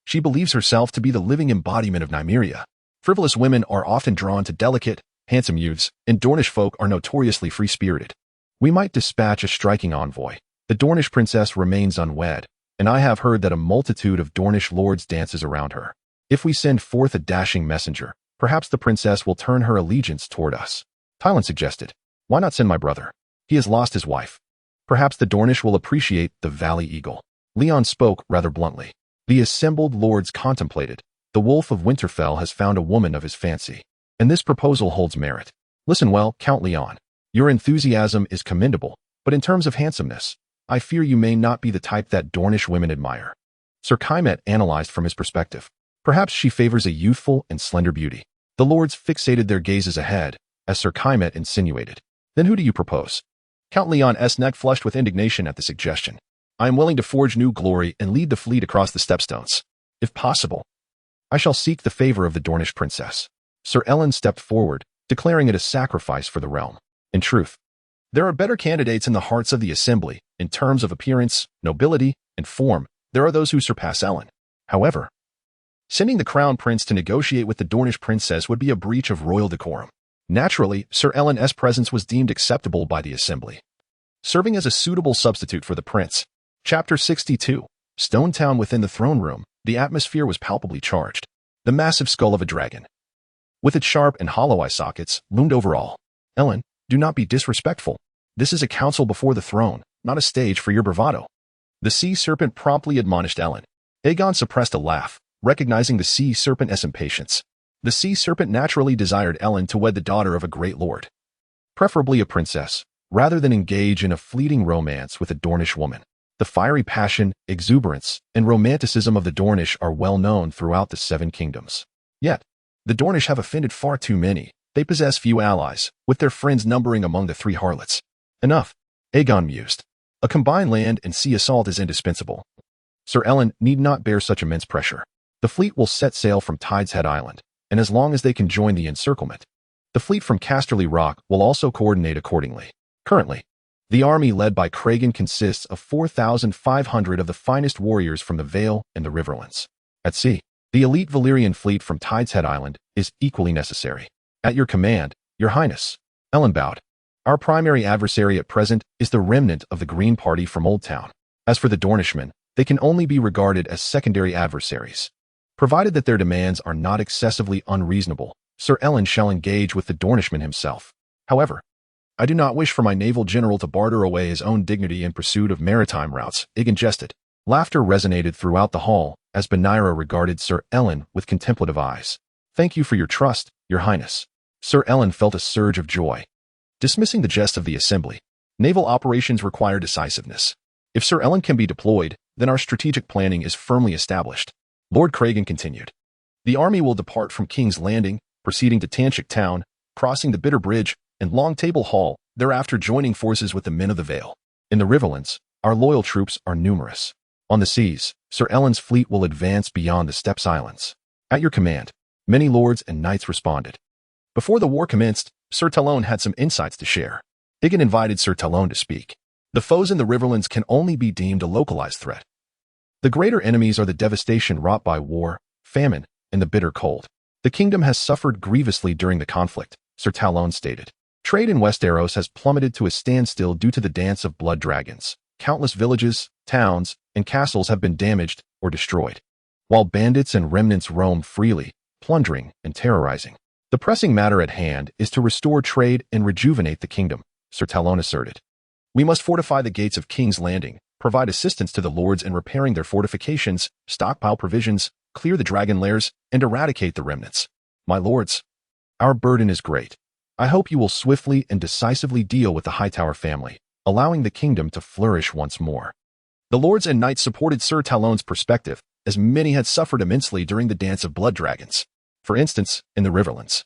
She believes herself to be the living embodiment of Nymeria. Frivolous women are often drawn to delicate, handsome youths, and Dornish folk are notoriously free-spirited. We might dispatch a striking envoy. The Dornish princess remains unwed, and I have heard that a multitude of Dornish lords dances around her. If we send forth a dashing messenger, perhaps the princess will turn her allegiance toward us. Tylan suggested. Why not send my brother? He has lost his wife. Perhaps the Dornish will appreciate the Valley Eagle. Leon spoke rather bluntly. The assembled lords contemplated. The Wolf of Winterfell has found a woman of his fancy, and this proposal holds merit. Listen well, Count Leon. Your enthusiasm is commendable, but in terms of handsomeness, I fear you may not be the type that Dornish women admire. Sir Kaimet analyzed from his perspective. Perhaps she favors a youthful and slender beauty. The lords fixated their gazes ahead, as Sir Kaimet insinuated. Then who do you propose? Count Leon's neck flushed with indignation at the suggestion. I am willing to forge new glory and lead the fleet across the Stepstones. If possible, I shall seek the favor of the Dornish princess. Sir Ellen stepped forward, declaring it a sacrifice for the realm. In truth, there are better candidates in the hearts of the assembly. In terms of appearance, nobility, and form, there are those who surpass Ellen. However, sending the crown prince to negotiate with the Dornish princess would be a breach of royal decorum. Naturally, Sir Ellen's presence was deemed acceptable by the assembly, serving as a suitable substitute for the prince. Chapter 62. Stone Town. Within the throne room, the atmosphere was palpably charged. The massive skull of a dragon, with its sharp and hollow eye sockets, loomed over all. Ellen, do not be disrespectful. This is a council before the throne, not a stage for your bravado. The sea serpent promptly admonished Ellen. Aegon suppressed a laugh, recognizing the sea serpent's impatience. The sea serpent naturally desired Ellen to wed the daughter of a great lord, preferably a princess, rather than engage in a fleeting romance with a Dornish woman. The fiery passion, exuberance, and romanticism of the Dornish are well known throughout the Seven Kingdoms. Yet, the Dornish have offended far too many. They possess few allies, with their friends numbering among the three harlots. Enough, Aegon mused. A combined land and sea assault is indispensable. Sir Ellen need not bear such immense pressure. The fleet will set sail from Tide's Head Island, and as long as they can join the encirclement, the fleet from Casterly Rock will also coordinate accordingly. Currently, the army led by Cragen consists of 4,500 of the finest warriors from the Vale and the Riverlands. At sea, the elite Valyrian fleet from Tide's Head Island is equally necessary. At your command, Your Highness. Ellen bowed. Our primary adversary at present is the remnant of the Green Party from Oldtown. As for the Dornishmen, they can only be regarded as secondary adversaries. Provided that their demands are not excessively unreasonable, Sir Ellen shall engage with the Dornishman himself. However, I do not wish for my naval general to barter away his own dignity in pursuit of maritime routes. Aegon jested. Laughter resonated throughout the hall as Benira regarded Sir Ellen with contemplative eyes. Thank you for your trust, Your Highness. Sir Ellen felt a surge of joy. Dismissing the jest of the assembly, naval operations require decisiveness. If Sir Ellen can be deployed, then our strategic planning is firmly established. Lord Cragen continued. The army will depart from King's Landing, proceeding to Tanchic Town, crossing the Bitter Bridge and Long Table Hall, thereafter joining forces with the men of the Vale. In the Riverlands, our loyal troops are numerous. On the seas, Sir Ellen's fleet will advance beyond the Steppes Islands. At your command, many lords and knights responded. Before the war commenced, Sir Talon had some insights to share. Aegon invited Sir Talon to speak. The foes in the Riverlands can only be deemed a localized threat. The greater enemies are the devastation wrought by war, famine, and the bitter cold. The kingdom has suffered grievously during the conflict, Sir Talon stated. Trade in Westeros has plummeted to a standstill due to the dance of blood dragons. countless villages, towns, and castles have been damaged or destroyed, while bandits and remnants roam freely, plundering and terrorizing. The pressing matter at hand is to restore trade and rejuvenate the kingdom, Sir Talon asserted. We must fortify the gates of King's Landing, provide assistance to the lords in repairing their fortifications, stockpile provisions, clear the dragon lairs, and eradicate the remnants. My lords, our burden is great. I hope you will swiftly and decisively deal with the Hightower family, allowing the kingdom to flourish once more. The lords and knights supported Sir Talon's perspective, as many had suffered immensely during the Dance of Blood Dragons. For instance, in the Riverlands,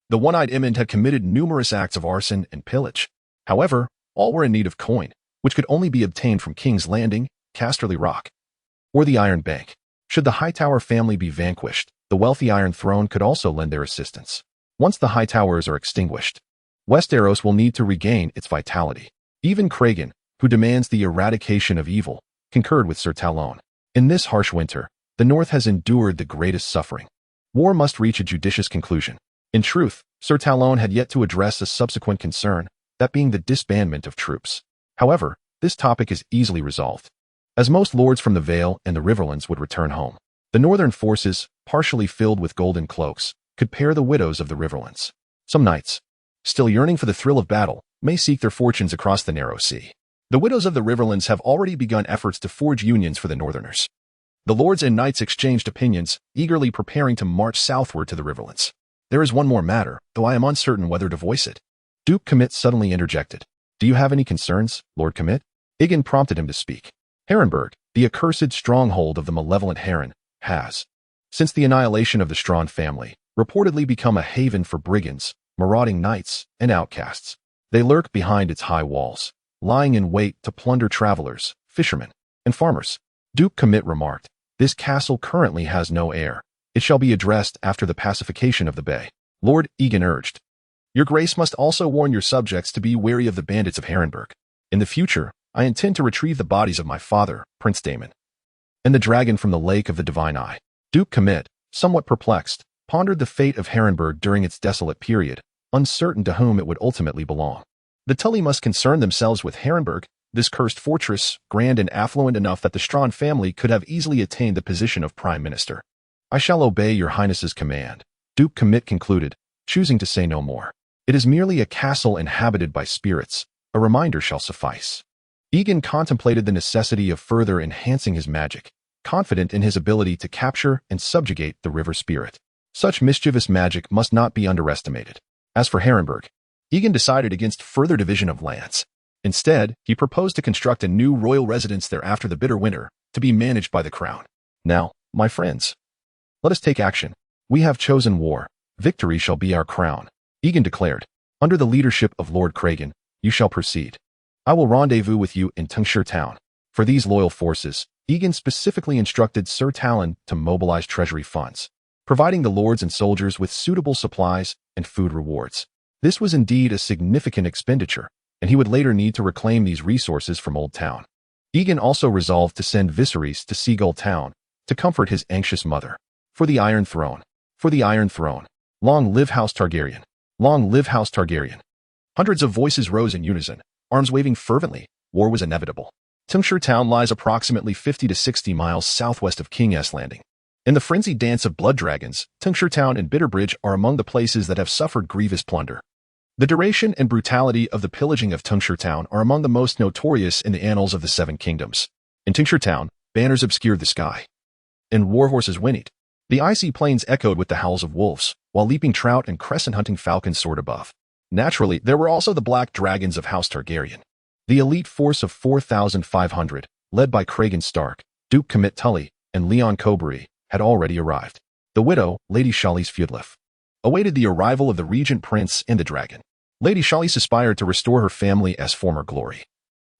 the one-eyed Emond had committed numerous acts of arson and pillage. However, all were in need of coin, which could only be obtained from King's Landing, Casterly Rock, or the Iron Bank. Should the Hightower family be vanquished, the wealthy Iron Throne could also lend their assistance. Once the Hightowers are extinguished, Westeros will need to regain its vitality. Even Cragen, who demands the eradication of evil, concurred with Sir Talon. In this harsh winter, the North has endured the greatest suffering. War must reach a judicious conclusion. In truth, Sir Talon had yet to address a subsequent concern, that being the disbandment of troops. However, this topic is easily resolved, as most lords from the Vale and the Riverlands would return home. The northern forces, partially filled with golden cloaks, could pair the widows of the Riverlands. Some knights, still yearning for the thrill of battle, may seek their fortunes across the narrow sea. The widows of the Riverlands have already begun efforts to forge unions for the northerners. The lords and knights exchanged opinions, eagerly preparing to march southward to the Riverlands. There is one more matter, though I am uncertain whether to voice it. Duke Commit suddenly interjected. Do you have any concerns, Lord Commit? Aegon prompted him to speak. Harrenburg, the accursed stronghold of the malevolent Harren, has, since the annihilation of the Strawn family, reportedly become a haven for brigands, marauding knights, and outcasts. They lurk behind its high walls, lying in wait to plunder travelers, fishermen, and farmers. Duke Commit remarked, this castle currently has no heir. It shall be addressed after the pacification of the bay. Lord Aegon urged, Your Grace must also warn your subjects to be wary of the bandits of Harrenburg. In the future, I intend to retrieve the bodies of my father, Prince Daemon, and the dragon from the Lake of the Divine Eye. Duke Commit, somewhat perplexed, pondered the fate of Harrenburg during its desolate period, uncertain to whom it would ultimately belong. The Tully must concern themselves with Harrenburg, this cursed fortress, grand and affluent enough that the Strawn family could have easily attained the position of Prime Minister. I shall obey your Highness's command, Duke Commit concluded, choosing to say no more. It is merely a castle inhabited by spirits. A reminder shall suffice. Aegon contemplated the necessity of further enhancing his magic, confident in his ability to capture and subjugate the river spirit. Such mischievous magic must not be underestimated. As for Harrenburg, Aegon decided against further division of lands. Instead, he proposed to construct a new royal residence there after the bitter winter, to be managed by the crown. Now, my friends, let us take action. We have chosen war. Victory shall be our crown. Aegon declared. Under the leadership of Lord Cragen, you shall proceed. I will rendezvous with you in Seagull Town. For these loyal forces, Aegon specifically instructed Sir Talon to mobilize treasury funds, providing the lords and soldiers with suitable supplies and food rewards. This was indeed a significant expenditure, and he would later need to reclaim these resources from Oldtown. Aegon also resolved to send Viserys to Seagull Town to comfort his anxious mother. For the Iron Throne. For the Iron Throne. Long live House Targaryen. Long live House Targaryen. Hundreds of voices rose in unison, arms waving fervently. War was inevitable. Seagull Town lies approximately 50 to 60 miles southwest of King's Landing. In the frenzied dance of blood dragons, Seagull Town and Bitterbridge are among the places that have suffered grievous plunder. The duration and brutality of the pillaging of Seagull Town are among the most notorious in the annals of the Seven Kingdoms. In Seagull Town, banners obscured the sky, and warhorses whinnied. The icy plains echoed with the howls of wolves, while leaping trout and crescent-hunting falcons soared above. Naturally, there were also the black dragons of House Targaryen. The elite force of 4,500, led by Cragen Stark, Duke Commit Tully, and Leon Cobury, had already arrived. The widow, Lady Shalice Feudlif, awaited the arrival of the regent prince and the dragon. Lady Shalice aspired to restore her family as former glory.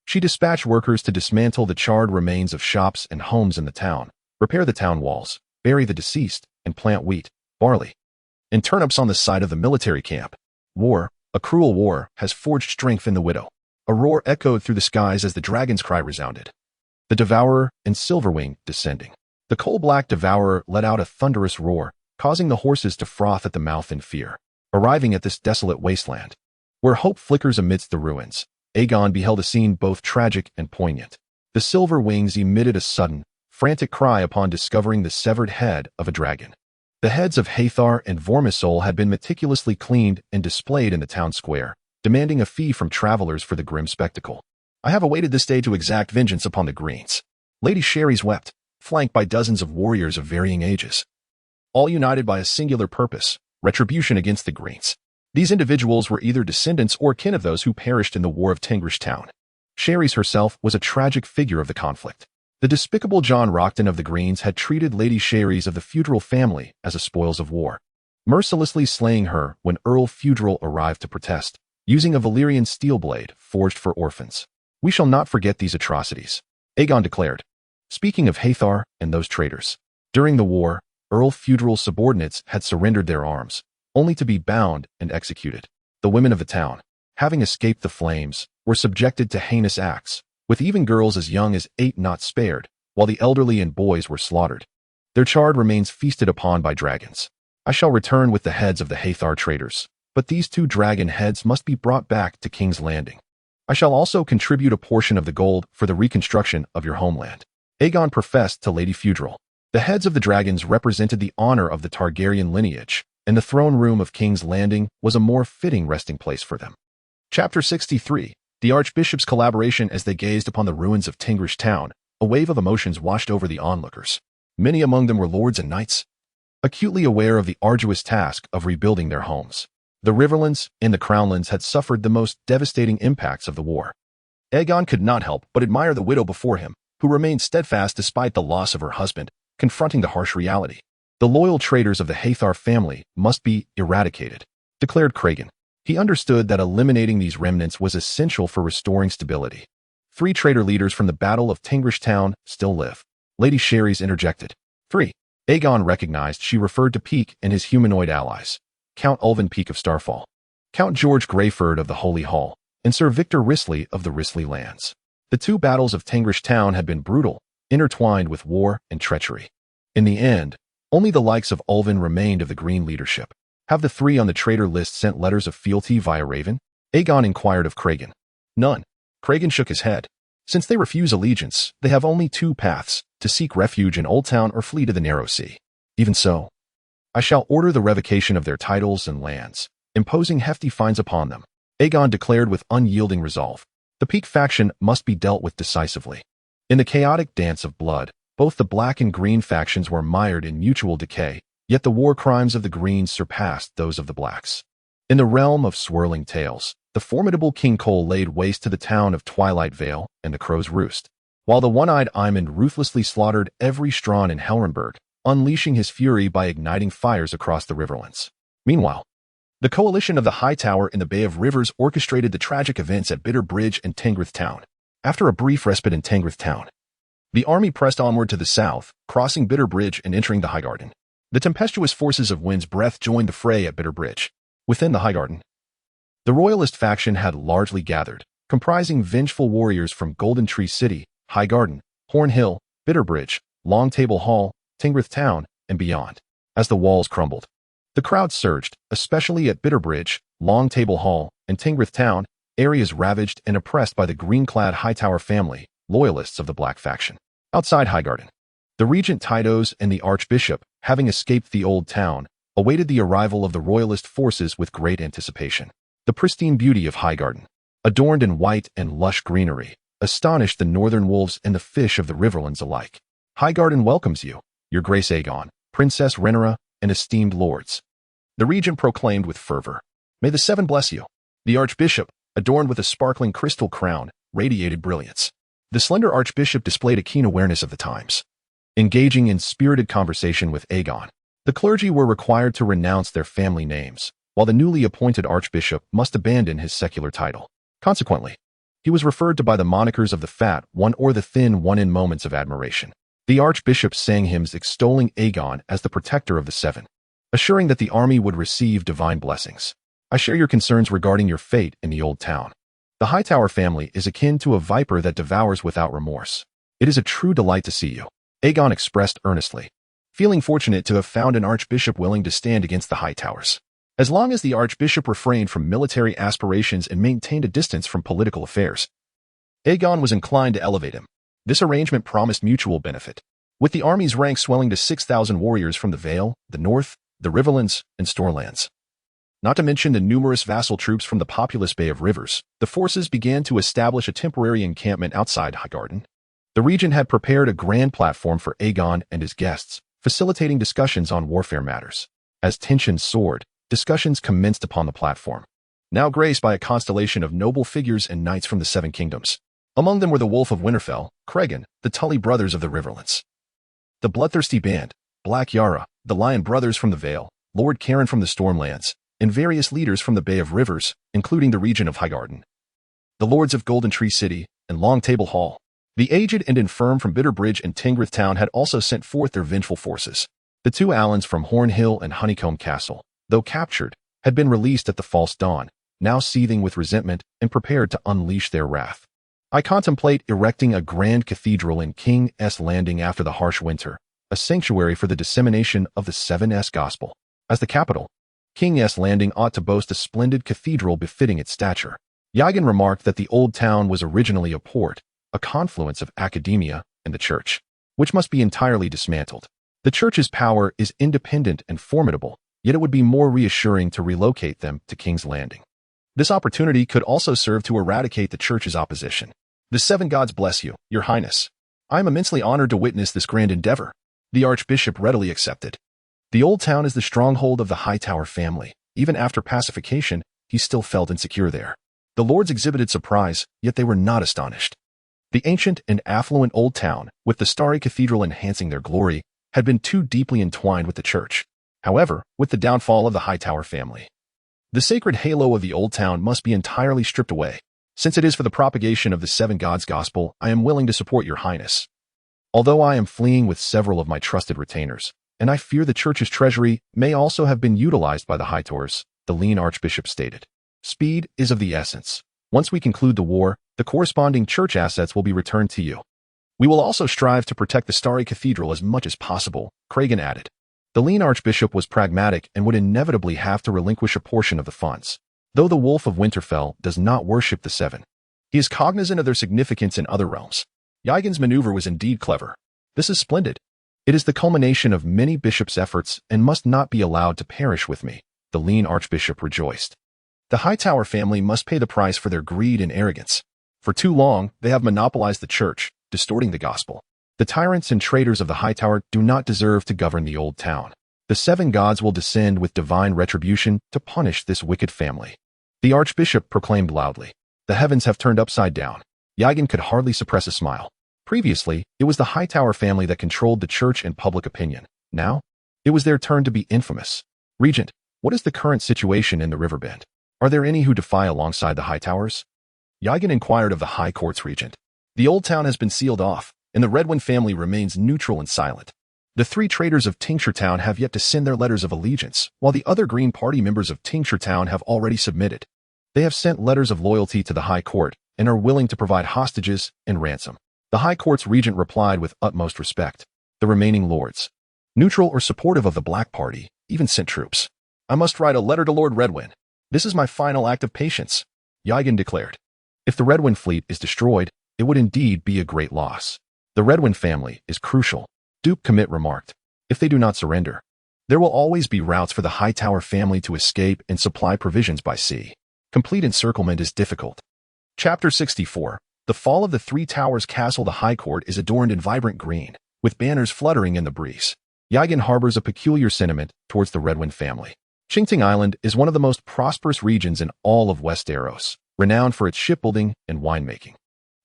She dispatched workers to dismantle the charred remains of shops and homes in the town, repair the town walls, bury the deceased, and plant wheat, barley, and turnips on the site of the military camp. War, a cruel war, has forged strength in the widow. A roar echoed through the skies as the dragon's cry resounded. The Devourer and Silverwing descending. The coal-black Devourer let out a thunderous roar, causing the horses to froth at the mouth in fear. Arriving at this desolate wasteland, where hope flickers amidst the ruins, Aegon beheld a scene both tragic and poignant. The silver wings emitted a sudden, frantic cry upon discovering the severed head of a dragon. The heads of Hathor and Vormisol had been meticulously cleaned and displayed in the town square, demanding a fee from travelers for the grim spectacle. I have awaited this day to exact vengeance upon the Greens. Lady Sherrys wept, flanked by dozens of warriors of varying ages, all united by a singular purpose: retribution against the Greens. These individuals were either descendants or kin of those who perished in the War of Seagull Town. Sherrys herself was a tragic figure of the conflict. The despicable John Rockton of the Greens had treated Lady Sherrys of the feudal family as a spoils of war, mercilessly slaying her when Earl Feudral arrived to protest, using a Valyrian steel blade forged for orphans. We shall not forget these atrocities, Aegon declared, speaking of Hathor and those traitors. During the war, Earl Feudal's subordinates had surrendered their arms, only to be bound and executed. The women of the town, having escaped the flames, were subjected to heinous acts, with even girls as young as 8 not spared, while the elderly and boys were slaughtered. Their charred remains feasted upon by dragons. I shall return with the heads of the Hathor traitors, but these 2 dragon heads must be brought back to King's Landing. I shall also contribute a portion of the gold for the reconstruction of your homeland, Aegon professed to Lady Feudal. The heads of the dragons represented the honor of the Targaryen lineage, and the throne room of King's Landing was a more fitting resting place for them. Chapter 63. The Archbishop's collaboration. As they gazed upon the ruins of Seagull Town, a wave of emotions washed over the onlookers. Many among them were lords and knights, acutely aware of the arduous task of rebuilding their homes. The Riverlands and the Crownlands had suffered the most devastating impacts of the war. Aegon could not help but admire the widow before him, who remained steadfast despite the loss of her husband, confronting the harsh reality. The loyal traitors of the Hathor family must be eradicated, declared Craven. He understood that eliminating these remnants was essential for restoring stability. 3 traitor leaders from the Battle of Seagull Town still live, Lady Sherrys interjected. 3. Aegon recognized she referred to Peake and his humanoid allies, Count Ulven Peake of Starfall, Count George Greyford of the Holy Hall, and Sir Victor Risley of the Risley Lands. The 2 battles of Seagull Town had been brutal, intertwined with war and treachery. In the end, only the likes of Ulven remained of the Green leadership. Have the 3 on the traitor list sent letters of fealty via Raven? Aegon inquired of Craven. None. Craven shook his head. Since they refuse allegiance, they have only 2 paths: to seek refuge in Oldtown or flee to the Narrow Sea. Even so, I shall order the revocation of their titles and lands, imposing hefty fines upon them, Aegon declared with unyielding resolve. The Peake faction must be dealt with decisively. In the chaotic dance of blood, both the Black and Green factions were mired in mutual decay, yet the war crimes of the Greens surpassed those of the Blacks. In the realm of swirling tales, the formidable King Cole laid waste to the town of Twilight Vale and the Crow's Roost, while the one-eyed Aemond ruthlessly slaughtered every Strawn in Helrenberg, unleashing his fury by igniting fires across the Riverlands. Meanwhile, the coalition of the Hightower in the Bay of Rivers orchestrated the tragic events at Bitter Bridge and Seagull Town. After a brief respite in Seagull Town, the army pressed onward to the south, crossing Bitter Bridge and entering the Highgarden. The tempestuous forces of Wind's Breath joined the fray at Bitter Bridge. Within the Highgarden, the Royalist faction had largely gathered, comprising vengeful warriors from Golden Tree City, Highgarden, Horn Hill, Bitter Bridge, Long Table Hall, Seagull Town, and beyond. As the walls crumbled, the crowd surged, especially at Bitter Bridge, Long Table Hall, and Seagull Town, areas ravaged and oppressed by the green-clad Hightower family, loyalists of the Black faction. Outside Highgarden, the Regent Tydos and the Archbishop, having escaped the Old Town, awaited the arrival of the Royalist forces with great anticipation. The pristine beauty of Highgarden, adorned in white and lush greenery, astonished the northern wolves and the fish of the Riverlands alike. Highgarden welcomes you, Your Grace Aegon, Princess Rhaenyra, and esteemed lords, the regent proclaimed with fervor. May the 7 bless you. The Archbishop, adorned with a sparkling crystal crown, radiated brilliance. The slender Archbishop displayed a keen awareness of the times. Engaging in spirited conversation with Aegon, the clergy were required to renounce their family names, while the newly appointed Archbishop must abandon his secular title. Consequently, he was referred to by the monikers of the Fat One or the Thin One in moments of admiration. The Archbishop sang hymns extolling Aegon as the protector of the 7, assuring that the army would receive divine blessings. I share your concerns regarding your fate in the Old Town. The Hightower family is akin to a viper that devours without remorse. It is a true delight to see you, Aegon expressed earnestly, feeling fortunate to have found an Archbishop willing to stand against the Hightowers. As long as the archbishop refrained from military aspirations and maintained a distance from political affairs, Aegon was inclined to elevate him. This arrangement promised mutual benefit, with the army's ranks swelling to 6,000 warriors from the Vale, the North, the Riverlands, and Storlands. Not to mention the numerous vassal troops from the populous Bay of Rivers, the forces began to establish a temporary encampment outside Highgarden. The region had prepared a grand platform for Aegon and his guests, facilitating discussions on warfare matters. As tensions soared, discussions commenced upon the platform, now graced by a constellation of noble figures and knights from the Seven Kingdoms. Among them were the Wolf of Winterfell, Craven, the Tully brothers of the Riverlands, the Bloodthirsty Band, Black Yara, the Lion brothers from the Vale, Lord Caron from the Stormlands, and various leaders from the Bay of Rivers, including the region of Highgarden, the Lords of Golden Tree City, and Long Table Hall. The aged and infirm from Bitterbridge and Tingrith Town had also sent forth their vengeful forces. The two Allens from Horn Hill and Honeycomb Castle, though captured, had been released at the false dawn, now seething with resentment and prepared to unleash their wrath. I contemplate erecting a grand cathedral in King's Landing after the harsh winter, a sanctuary for the dissemination of the 7's gospel. As the capital, King's Landing ought to boast a splendid cathedral befitting its stature. Aegon remarked that the Old Town was originally a port, a confluence of academia and the church, which must be entirely dismantled. The church's power is independent and formidable, yet it would be more reassuring to relocate them to King's Landing. This opportunity could also serve to eradicate the church's opposition. The seven gods bless you, your highness. I am immensely honored to witness this grand endeavor. The archbishop readily accepted. The Old Town is the stronghold of the Hightower family. Even after pacification, he still felt insecure there. The lords exhibited surprise, yet they were not astonished. The ancient and affluent Old Town, with the starry cathedral enhancing their glory, had been too deeply entwined with the church. However, with the downfall of the Hightower family, the sacred halo of the Old Town must be entirely stripped away. Since it is for the propagation of the seven gods' gospel, I am willing to support your highness. Although I am fleeing with several of my trusted retainers, and I fear the church's treasury may also have been utilized by the Hightowers, the lean archbishop stated. Speed is of the essence. Once we conclude the war, the corresponding church assets will be returned to you. We will also strive to protect the starry cathedral as much as possible, Craven added. The lean archbishop was pragmatic and would inevitably have to relinquish a portion of the funds. Though the Wolf of Winterfell does not worship the Seven, he is cognizant of their significance in other realms. Aegon's maneuver was indeed clever. This is splendid. It is the culmination of many bishops' efforts and must not be allowed to perish with me, the lean archbishop rejoiced. The Hightower family must pay the price for their greed and arrogance. For too long, they have monopolized the church, distorting the gospel. The tyrants and traitors of the Hightower do not deserve to govern the Old Town. The seven gods will descend with divine retribution to punish this wicked family. The archbishop proclaimed loudly. The heavens have turned upside down. Aegon could hardly suppress a smile. Previously, it was the Hightower family that controlled the church and public opinion. Now, it was their turn to be infamous. Regent, what is the current situation in the Riverbend? Are there any who defy alongside the Hightowers? Aegon inquired of the High Court's regent. The Old Town has been sealed off, and the Redwyne family remains neutral and silent. The three traitors of Tincture Town have yet to send their letters of allegiance, while the other Green Party members of Tincture Town have already submitted. They have sent letters of loyalty to the High Court and are willing to provide hostages and ransom. The High Court's regent replied with utmost respect. The remaining lords, neutral or supportive of the Black Party, even sent troops. I must write a letter to Lord Redwyne. This is my final act of patience, Aegon declared. If the Redwyne fleet is destroyed, it would indeed be a great loss. The Redwyne family is crucial, Duke Commit remarked. If they do not surrender, there will always be routes for the Hightower family to escape and supply provisions by sea. Complete encirclement is difficult. Chapter 64. The Fall of the Three Towers Castle. The High Court is adorned in vibrant green, with banners fluttering in the breeze. Aegon harbors a peculiar sentiment towards the Redwyne family. Chingting Island is one of the most prosperous regions in all of Westeros, renowned for its shipbuilding and winemaking.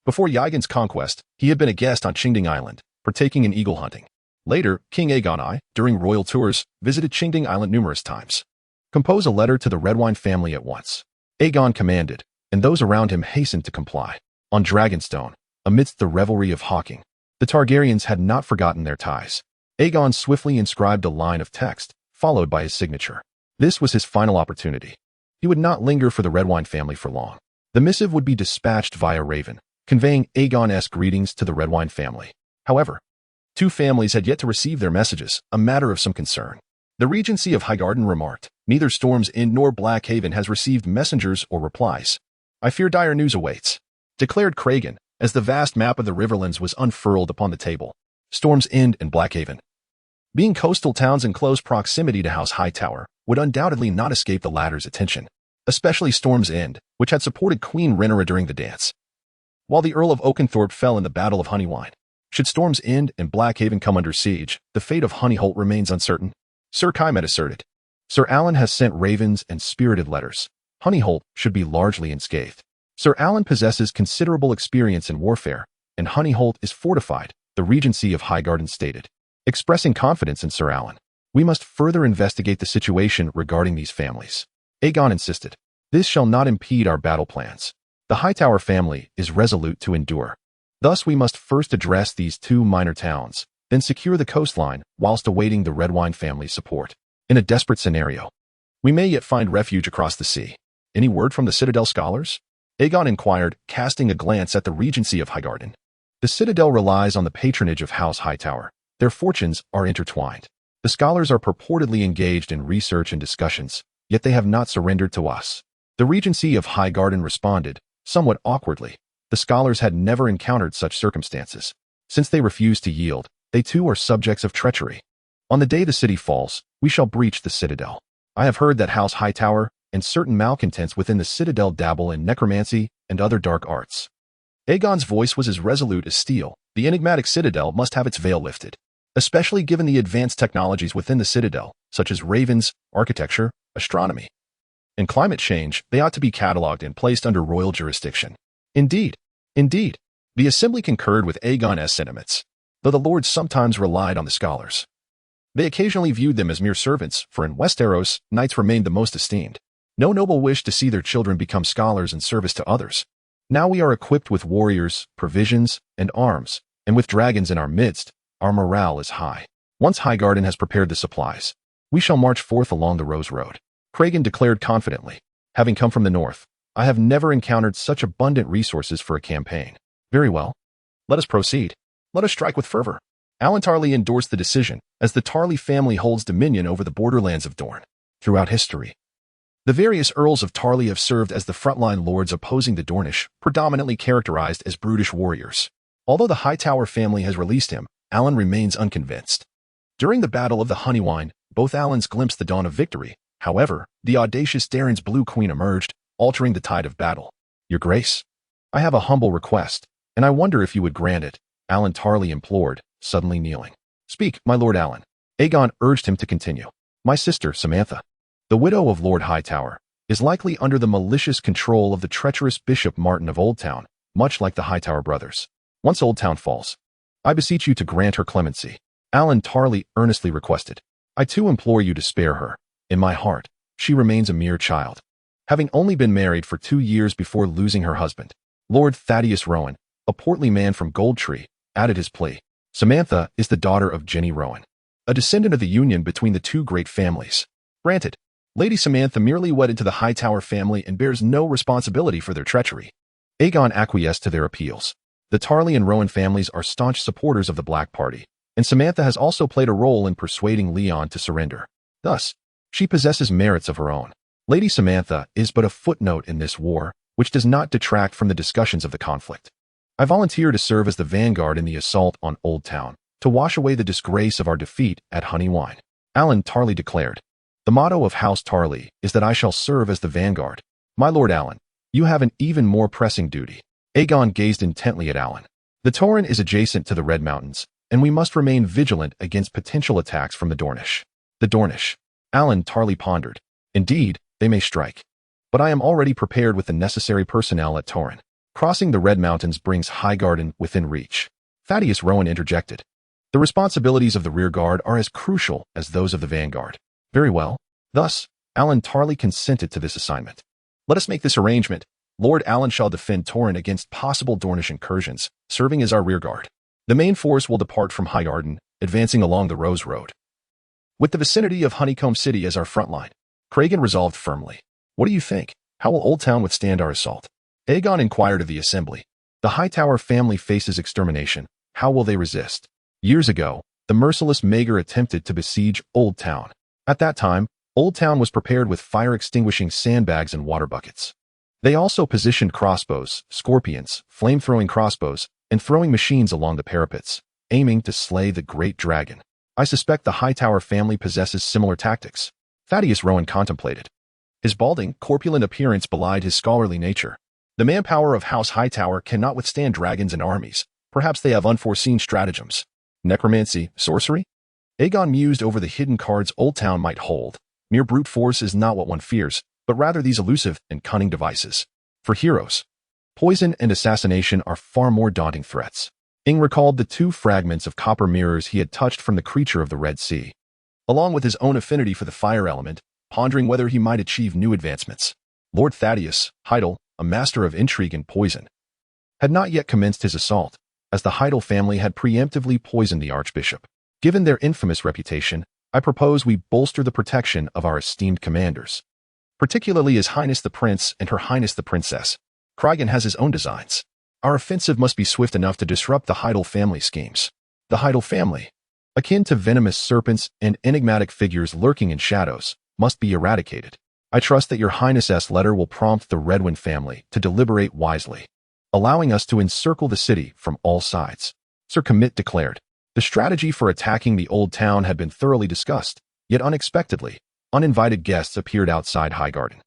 Before Aegon's conquest, he had been a guest on Chingting Island, partaking in eagle hunting. Later, King Aegon I, during royal tours, visited Chingting Island numerous times. Compose a letter to the Redwyne family at once. Aegon commanded, and those around him hastened to comply. On Dragonstone, amidst the revelry of hawking, the Targaryens had not forgotten their ties. Aegon swiftly inscribed a line of text, followed by his signature. This was his final opportunity. He would not linger for the Redwyne family for long. The missive would be dispatched via Raven, conveying Aegon-esque greetings to the Redwyne family. However, two families had yet to receive their messages, a matter of some concern. The Regency of Highgarden remarked, "Neither Storm's End nor Blackhaven has received messengers or replies. I fear dire news awaits," declared Cragen, as the vast map of the Riverlands was unfurled upon the table. Storm's End and Blackhaven, being coastal towns in close proximity to House Hightower, would undoubtedly not escape the latter's attention, especially Storm's End, which had supported Queen Rhaenyra during the dance, while the Earl of Oakenthorpe fell in the Battle of Honeywine. Should Storm's End and Blackhaven come under siege, the fate of Honeyholt remains uncertain, Sir Kaimet asserted. Sir Alan has sent ravens and spirited letters. Honeyholt should be largely unscathed. Sir Alan possesses considerable experience in warfare, and Honeyholt is fortified, the Regency of Highgarden stated. Expressing confidence in Sir Alan, "We must further investigate the situation regarding these families," Aegon insisted. "This shall not impede our battle plans. The Hightower family is resolute to endure. Thus we must first address these two minor towns, then secure the coastline whilst awaiting the Redwyne family's support. In a desperate scenario, we may yet find refuge across the sea. Any word from the Citadel scholars?" Aegon inquired, casting a glance at the Regency of Highgarden. The Citadel relies on the patronage of House Hightower. Their fortunes are intertwined. The scholars are purportedly engaged in research and discussions, yet they have not surrendered to us. The Regency of Highgarden responded, somewhat awkwardly. The scholars had never encountered such circumstances. Since they refused to yield, they too are subjects of treachery. On the day the city falls, we shall breach the Citadel. I have heard that House Hightower and certain malcontents within the Citadel dabble in necromancy and other dark arts. Aegon's voice was as resolute as steel. The enigmatic Citadel must have its veil lifted, especially given the advanced technologies within the Citadel, such as ravens, architecture, astronomy, and climate change. They ought to be catalogued and placed under royal jurisdiction. Indeed. The Assembly concurred with Aegon's sentiments, though the lords sometimes relied on the scholars. They occasionally viewed them as mere servants, for in Westeros, knights remained the most esteemed. No noble wished to see their children become scholars in service to others. Now we are equipped with warriors, provisions, and arms, and with dragons in our midst, our morale is high. Once Highgarden has prepared the supplies, we shall march forth along the Rose Road. Cragen declared confidently, "Having come from the north, I have never encountered such abundant resources for a campaign." "Very well. Let us proceed. Let us strike with fervor." Alan Tarly endorsed the decision, as the Tarly family holds dominion over the borderlands of Dorne. Throughout history, the various Earls of Tarly have served as the frontline lords opposing the Dornish, predominantly characterized as brutish warriors. Although the Hightower family has released him, Alan remains unconvinced. During the Battle of the Honeywine, both Alans glimpsed the dawn of victory. However, the audacious Darren's Blue Queen emerged, altering the tide of battle. "Your Grace, I have a humble request, and I wonder if you would grant it," Alan Tarly implored, suddenly kneeling. "Speak, my Lord Alan." Aegon urged him to continue. "My sister, Samantha, the widow of Lord Hightower, is likely under the malicious control of the treacherous Bishop Martin of Oldtown, much like the Hightower brothers. Once Oldtown falls, I beseech you to grant her clemency," Alan Tarly earnestly requested. "I too implore you to spare her. In my heart, she remains a mere child, having only been married for 2 years before losing her husband." Lord Thaddeus Rowan, a portly man from Goldtree, added his plea. "Samantha is the daughter of Jenny Rowan, a descendant of the union between the two great families." "Granted. Lady Samantha merely wedded to the Hightower family and bears no responsibility for their treachery." Aegon acquiesced to their appeals. The Tarly and Rowan families are staunch supporters of the Black Party, and Samantha has also played a role in persuading Leon to surrender. Thus, she possesses merits of her own. Lady Samantha is but a footnote in this war, which does not detract from the discussions of the conflict. I volunteer to serve as the vanguard in the assault on Oldtown, to wash away the disgrace of our defeat at Honeywine," Alan Tarly declared. "The motto of House Tarly is that I shall serve as the vanguard. My Lord Alan, you have an even more pressing duty." Aegon gazed intently at Alan. "The Torrhen is adjacent to the Red Mountains, and we must remain vigilant against potential attacks from the Dornish." "The Dornish," Alan Tarly pondered. "Indeed, they may strike. But I am already prepared with the necessary personnel at Torrhen. Crossing the Red Mountains brings Highgarden within reach." Thaddeus Rowan interjected. "The responsibilities of the rearguard are as crucial as those of the vanguard." "Very well." Thus, Alan Tarly consented to this assignment. "Let us make this arrangement. Lord Alan shall defend Torrhen against possible Dornish incursions, serving as our rearguard. The main force will depart from Highgarden, advancing along the Rose Road, with the vicinity of Honeycomb City as our front line." Cragen resolved firmly. "What do you think? How will Oldtown withstand our assault?" Aegon inquired of the Assembly. "The Hightower family faces extermination. How will they resist? Years ago, the merciless Maegor attempted to besiege Oldtown. At that time, Oldtown was prepared with fire-extinguishing sandbags and water buckets. They also positioned crossbows, scorpions, flame-throwing crossbows, and throwing machines along the parapets, aiming to slay the great dragon. I suspect the Hightower family possesses similar tactics. Thaddeus Rowan contemplated. His balding, corpulent appearance belied his scholarly nature. The manpower of House Hightower cannot withstand dragons and armies. Perhaps they have unforeseen stratagems. Necromancy, sorcery? Aegon mused over the hidden cards Oldtown might hold. Mere brute force is not what one fears, but rather these elusive and cunning devices. For heroes, poison and assassination are far more daunting threats. Ing recalled the 2 fragments of copper mirrors he had touched from the creature of the Red Sea, along with his own affinity for the fire element, pondering whether he might achieve new advancements. Lord Thaddeus, Heidel, a master of intrigue and poison, had not yet commenced his assault, as the Heidel family had preemptively poisoned the archbishop. Given their infamous reputation, I propose we bolster the protection of our esteemed commanders, particularly His Highness the Prince and Her Highness the Princess. Cragen has his own designs. Our offensive must be swift enough to disrupt the Heidel family schemes. The Heidel family, akin to venomous serpents and enigmatic figures lurking in shadows, must be eradicated. I trust that Your Highness's letter will prompt the Redwyn family to deliberate wisely, allowing us to encircle the city from all sides. Sir Commit declared. The strategy for attacking the Old Town had been thoroughly discussed, yet unexpectedly, uninvited guests appeared outside Highgarden.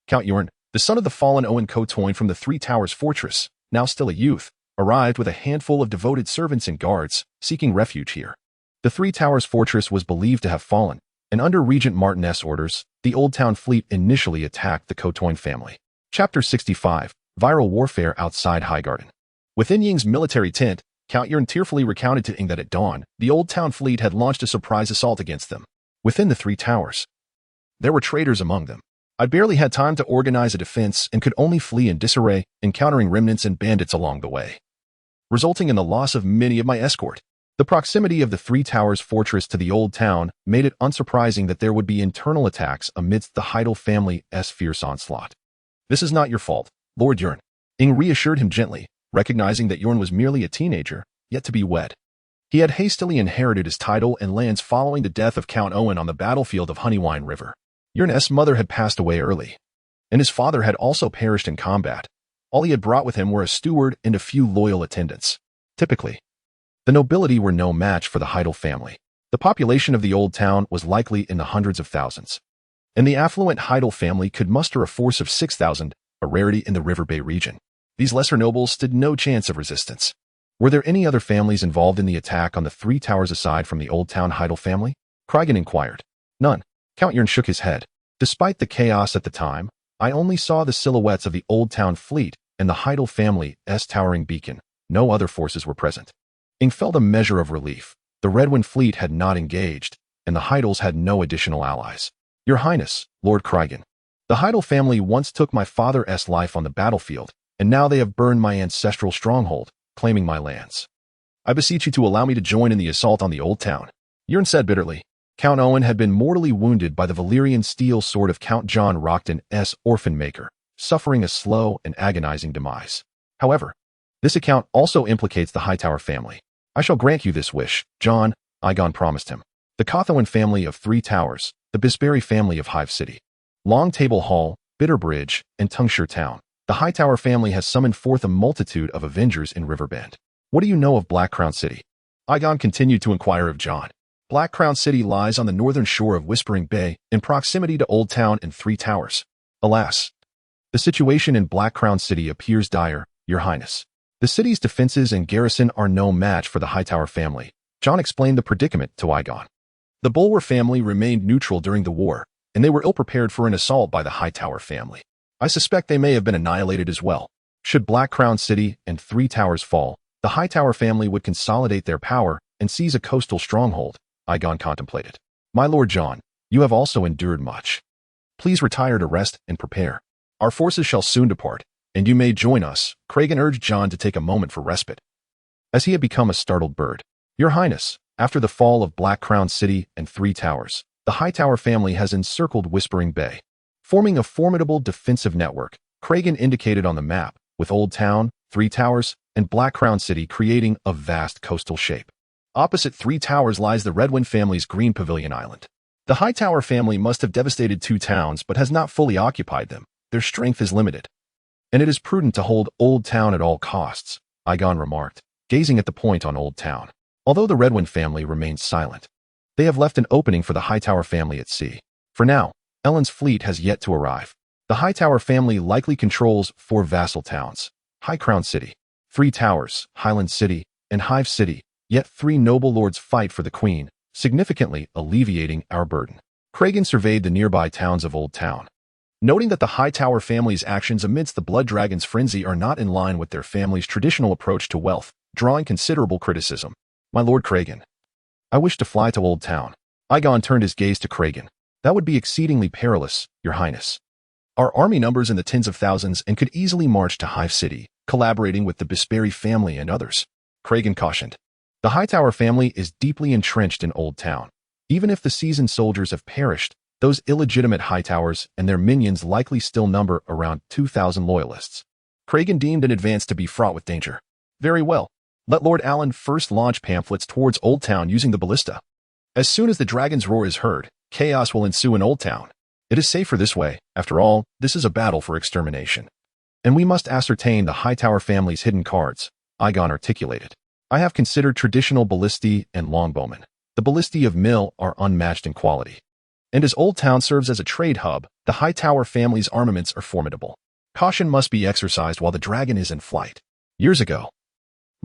Count Yorn, the son of the fallen Owen Cotoin from the Three Towers Fortress, now still a youth, arrived with a handful of devoted servants and guards, seeking refuge here. The Three Towers Fortress was believed to have fallen, and under Regent Martin's orders, the Oldtown fleet initially attacked the Cotoin family. Chapter 65, Viral Warfare Outside Highgarden. Within Ying's military tent, Count Yorn tearfully recounted to Ing that at dawn, the Oldtown fleet had launched a surprise assault against them. Within the Three Towers, there were traitors among them. I barely had time to organize a defense and could only flee in disarray, encountering remnants and bandits along the way, resulting in the loss of many of my escort. The proximity of the Three Towers fortress to the Old Town made it unsurprising that there would be internal attacks amidst the Heidel family's fierce onslaught. This is not your fault, Lord Yorn. Ing reassured him gently, recognizing that Yorn was merely a teenager, yet to be wed. He had hastily inherited his title and lands following the death of Count Owen on the battlefield of Honeywine River. Yorn's mother had passed away early, and his father had also perished in combat. All he had brought with him were a steward and a few loyal attendants. Typically, the nobility were no match for the Heidel family. The population of the Old Town was likely in the hundreds of thousands, and the affluent Heidel family could muster a force of 6,000, a rarity in the River Bay region. These lesser nobles stood no chance of resistance. Were there any other families involved in the attack on the Three Towers aside from the Old Town Heidel family? Cragen inquired. None. Count Yorn shook his head. Despite the chaos at the time, I only saw the silhouettes of the Old Town fleet and the Heidel family's towering beacon. No other forces were present. Ing felt a measure of relief. The Redwyn fleet had not engaged, and the Heidels had no additional allies. Your Highness, Lord Cragen, the Heidel family once took my father's life on the battlefield, and now they have burned my ancestral stronghold, claiming my lands. I beseech you to allow me to join in the assault on the Old Town. Yorn said bitterly. Count Owen had been mortally wounded by the Valyrian steel sword of Count John Rockton's orphan maker, suffering a slow and agonizing demise. However, this account also implicates the Hightower family. I shall grant you this wish, John, Aegon promised him. The Cothoan family of Three Towers, the Bisberry family of Hive City, Long Table Hall, Bitterbridge, and Tungshire Town. The Hightower family has summoned forth a multitude of Avengers in Riverbend. What do you know of Blackcrown City? Aegon continued to inquire of John. Blackcrown City lies on the northern shore of Whispering Bay, in proximity to Old Town and Three Towers. Alas, the situation in Blackcrown City appears dire, Your Highness. The city's defenses and garrison are no match for the Hightower family. John explained the predicament to Aegon. The Bulwer family remained neutral during the war, and they were ill-prepared for an assault by the Hightower family. I suspect they may have been annihilated as well. Should Blackcrown City and Three Towers fall, the Hightower family would consolidate their power and seize a coastal stronghold, Aegon contemplated. My Lord John, you have also endured much. Please retire to rest and prepare. Our forces shall soon depart, and you may join us. Cragen urged John to take a moment for respite, as he had become a startled bird. Your Highness, after the fall of Blackcrown City and Three Towers, the Hightower family has encircled Whispering Bay, forming a formidable defensive network. Cragen indicated on the map, with Old Town, Three Towers, and Blackcrown City creating a vast coastal shape. Opposite Three Towers lies the Redwyn family's Green Pavilion Island. The Hightower family must have devastated 2 towns but has not fully occupied them. Their strength is limited. And it is prudent to hold Oldtown at all costs, Aegon remarked, gazing at the point on Oldtown. Although the Redwyne family remains silent, they have left an opening for the Hightower family at sea. For now, Elend's fleet has yet to arrive. The Hightower family likely controls 4 vassal towns: High Crown City, 3 Towers, Highland City, and Hive City, yet 3 noble lords fight for the queen, significantly alleviating our burden. Cragen surveyed the nearby towns of Oldtown, noting that the Hightower family's actions amidst the Blood Dragon's frenzy are not in line with their family's traditional approach to wealth, drawing considerable criticism. My Lord Cragen, I wish to fly to Oldtown. Aegon turned his gaze to Cragen. That would be exceedingly perilous, Your Highness. Our army numbers in the tens of thousands and could easily march to Hive City, collaborating with the Bisberry family and others. Cragen cautioned. The Hightower family is deeply entrenched in Oldtown. Even if the seasoned soldiers have perished, those illegitimate Hightowers and their minions likely still number around 2,000 loyalists. Cragen deemed an advance to be fraught with danger. Very well. Let Lord Allen first launch pamphlets towards Oldtown using the ballista. As soon as the dragon's roar is heard, chaos will ensue in Oldtown. It is safer this way. After all, this is a battle for extermination. And we must ascertain the Hightower family's hidden cards, Aegon articulated. I have considered traditional ballistae and longbowmen. The ballistae of Mill are unmatched in quality. And as Oldtown serves as a trade hub, the Hightower family's armaments are formidable. Caution must be exercised while the dragon is in flight. Years ago,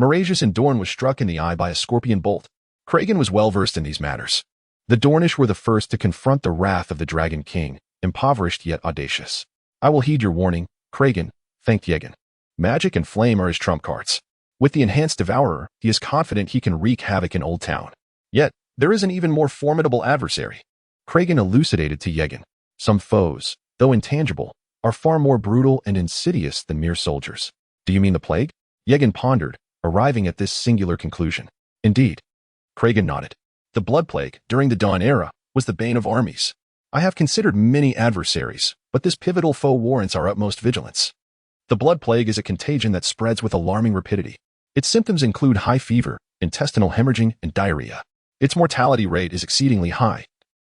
Maraesius in Dorne was struck in the eye by a scorpion bolt. Cragen was well versed in these matters. The Dornish were the first to confront the wrath of the Dragon King, impoverished yet audacious. I will heed your warning, Cragen, thanked Aegon. Magic and flame are his trump cards. With the enhanced devourer, he is confident he can wreak havoc in Oldtown. Yet, there is an even more formidable adversary. Cragen elucidated to Aegon. Some foes, though intangible, are far more brutal and insidious than mere soldiers. Do you mean the plague? Aegon pondered, arriving at this singular conclusion. Indeed. Cragen nodded. The blood plague, during the Dawn era, was the bane of armies. I have considered many adversaries, but this pivotal foe warrants our utmost vigilance. The blood plague is a contagion that spreads with alarming rapidity. Its symptoms include high fever, intestinal hemorrhaging, and diarrhea. Its mortality rate is exceedingly high,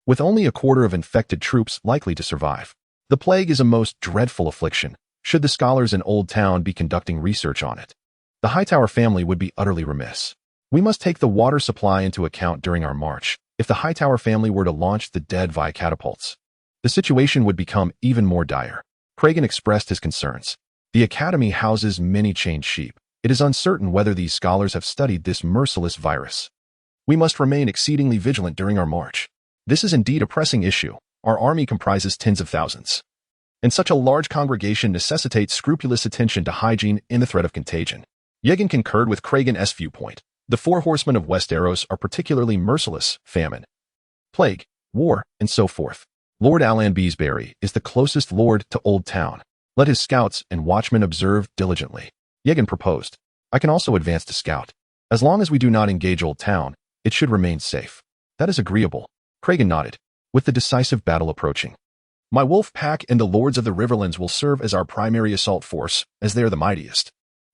with only a quarter of infected troops likely to survive. The plague is a most dreadful affliction, should the scholars in Oldtown be conducting research on it. The Hightower family would be utterly remiss. We must take the water supply into account during our march. If the Hightower family were to launch the dead via catapults, the situation would become even more dire. Cragen expressed his concerns. The Academy houses many chained sheep. It is uncertain whether these scholars have studied this merciless virus. We must remain exceedingly vigilant during our march. This is indeed a pressing issue. Our army comprises tens of thousands, and such a large congregation necessitates scrupulous attention to hygiene in the threat of contagion. Aegon concurred with Cragen's viewpoint. The 4 horsemen of Westeros are particularly merciless: famine, plague, war, and so forth. Lord Allan Beesbury is the closest lord to Oldtown. Let his scouts and watchmen observe diligently. Aegon proposed. I can also advance to scout. As long as we do not engage Oldtown, it should remain safe. That is agreeable. Cragen nodded. With the decisive battle approaching, my wolf pack and the lords of the Riverlands will serve as our primary assault force, as they are the mightiest.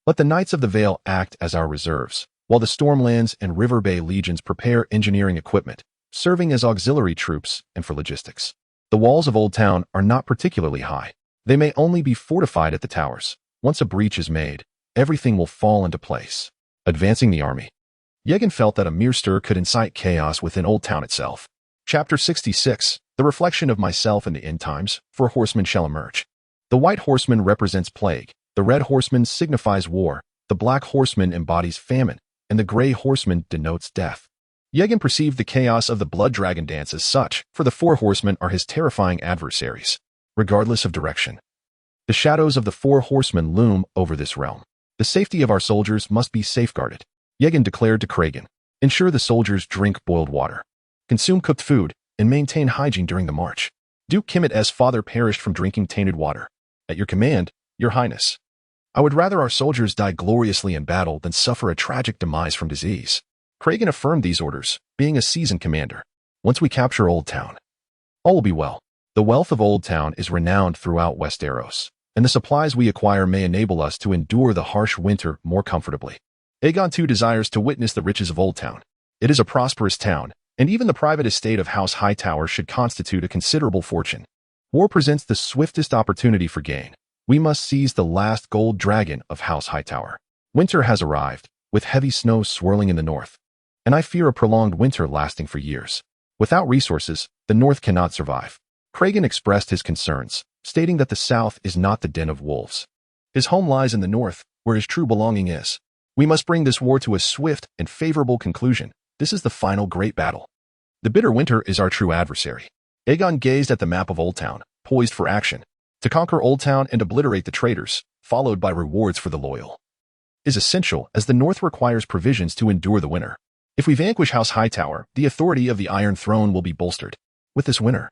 Let the Knights of the Vale act as our reserves, while the Stormlands and River Bay legions prepare engineering equipment, serving as auxiliary troops and for logistics. The walls of Oldtown are not particularly high. They may only be fortified at the towers. Once a breach is made, everything will fall into place. Advancing the army. Aegon felt that a mere stir could incite chaos within Oldtown itself. Chapter 66, The Reflection of Myself in the End Times, 4 horsemen shall emerge. The white horseman represents plague, the red horseman signifies war, the black horseman embodies famine, and the gray horseman denotes death. Aegon perceived the chaos of the blood dragon dance as such, for the 4 horsemen are his terrifying adversaries, regardless of direction. The shadows of the 4 horsemen loom over this realm. The safety of our soldiers must be safeguarded. Aegon declared to Cragen. Ensure the soldiers drink boiled water, consume cooked food, and maintain hygiene during the march. Duke Kimmit's father perished from drinking tainted water. At your command, Your Highness. I would rather our soldiers die gloriously in battle than suffer a tragic demise from disease. Cragen affirmed these orders, being a seasoned commander. Once we capture Oldtown, all will be well. The wealth of Oldtown is renowned throughout Westeros, and the supplies we acquire may enable us to endure the harsh winter more comfortably. Aegon II desires to witness the riches of Oldtown. It is a prosperous town, and even the private estate of House Hightower should constitute a considerable fortune. War presents the swiftest opportunity for gain. We must seize the last gold dragon of House Hightower. Winter has arrived, with heavy snow swirling in the north, and I fear a prolonged winter lasting for years. Without resources, the north cannot survive. Craven expressed his concerns, stating that the south is not the den of wolves. His home lies in the north, where his true belonging is. We must bring this war to a swift and favorable conclusion. This is the final great battle. The bitter winter is our true adversary. Aegon gazed at the map of Oldtown, poised for action. To conquer Oldtown and obliterate the traitors, followed by rewards for the loyal, is essential as the north requires provisions to endure the winter. If we vanquish House Hightower, the authority of the Iron Throne will be bolstered. With this winter,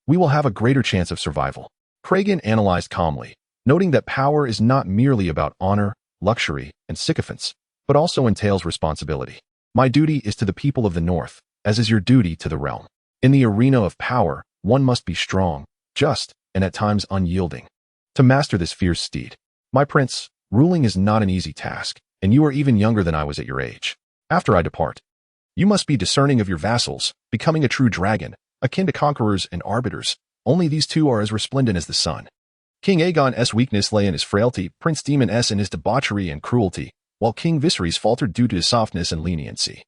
we will have a greater chance of survival. Craven analyzed calmly, noting that power is not merely about honor, luxury, and sycophants, but also entails responsibility. My duty is to the people of the north, as is your duty to the realm. In the arena of power, one must be strong, just, and at times unyielding. To master this fierce steed, my prince, ruling is not an easy task, and you are even younger than I was at your age. After I depart, you must be discerning of your vassals, becoming a true dragon, akin to conquerors and arbiters. Only these two are as resplendent as the sun. King Aegon's weakness lay in his frailty, Prince Daemon's in his debauchery and cruelty, while King Viserys faltered due to his softness and leniency.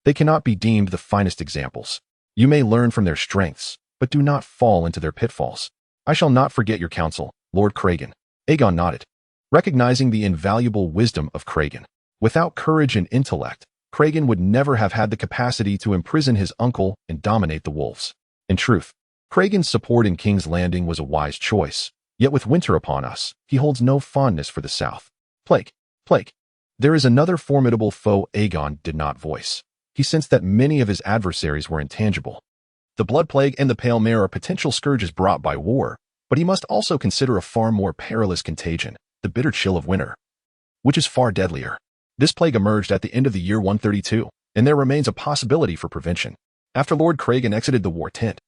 They cannot be deemed the finest examples. You may learn from their strengths, but do not fall into their pitfalls. I shall not forget your counsel, Lord Craven. Aegon nodded, recognizing the invaluable wisdom of Craven. Without courage and intellect, Craven would never have had the capacity to imprison his uncle and dominate the wolves. In truth, Craven's support in King's Landing was a wise choice, yet with winter upon us, he holds no fondness for the south. Plague. There is another formidable foe Aegon did not voice. He sensed that many of his adversaries were intangible. The Blood Plague and the Pale Mare are potential scourges brought by war, but he must also consider a far more perilous contagion, the bitter chill of winter, which is far deadlier. This plague emerged at the end of the year 132, and there remains a possibility for prevention. After Lord Craven exited the war tent,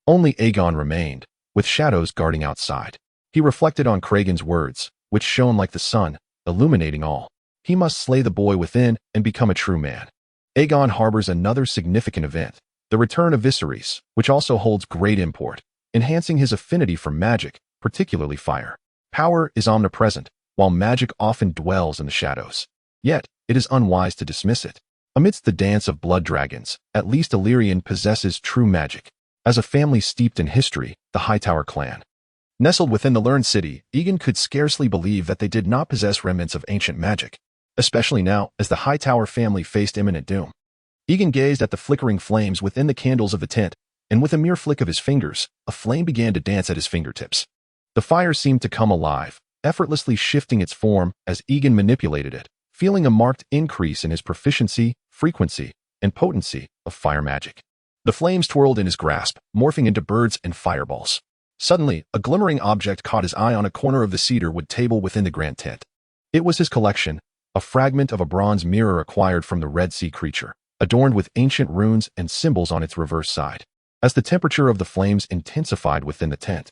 only Aegon remained, with shadows guarding outside. He reflected on Craven's words, which shone like the sun, illuminating all. He must slay the boy within and become a true man. Aegon harbors another significant event, the return of Viserys, which also holds great import, enhancing his affinity for magic, particularly fire. Power is omnipresent, while magic often dwells in the shadows. Yet, it is unwise to dismiss it. Amidst the dance of blood dragons, at least Velaryon possesses true magic. As a family steeped in history, the Hightower clan, nestled within the learned city, Aegon could scarcely believe that they did not possess remnants of ancient magic, especially now as the Hightower family faced imminent doom. Aegon gazed at the flickering flames within the candles of the tent, and with a mere flick of his fingers, a flame began to dance at his fingertips. The fire seemed to come alive, effortlessly shifting its form as Aegon manipulated it, feeling a marked increase in his proficiency, frequency, and potency of fire magic. The flames twirled in his grasp, morphing into birds and fireballs. Suddenly, a glimmering object caught his eye on a corner of the cedar wood table within the grand tent. It was his collection, a fragment of a bronze mirror acquired from the Red Sea creature, adorned with ancient runes and symbols on its reverse side. As the temperature of the flames intensified within the tent,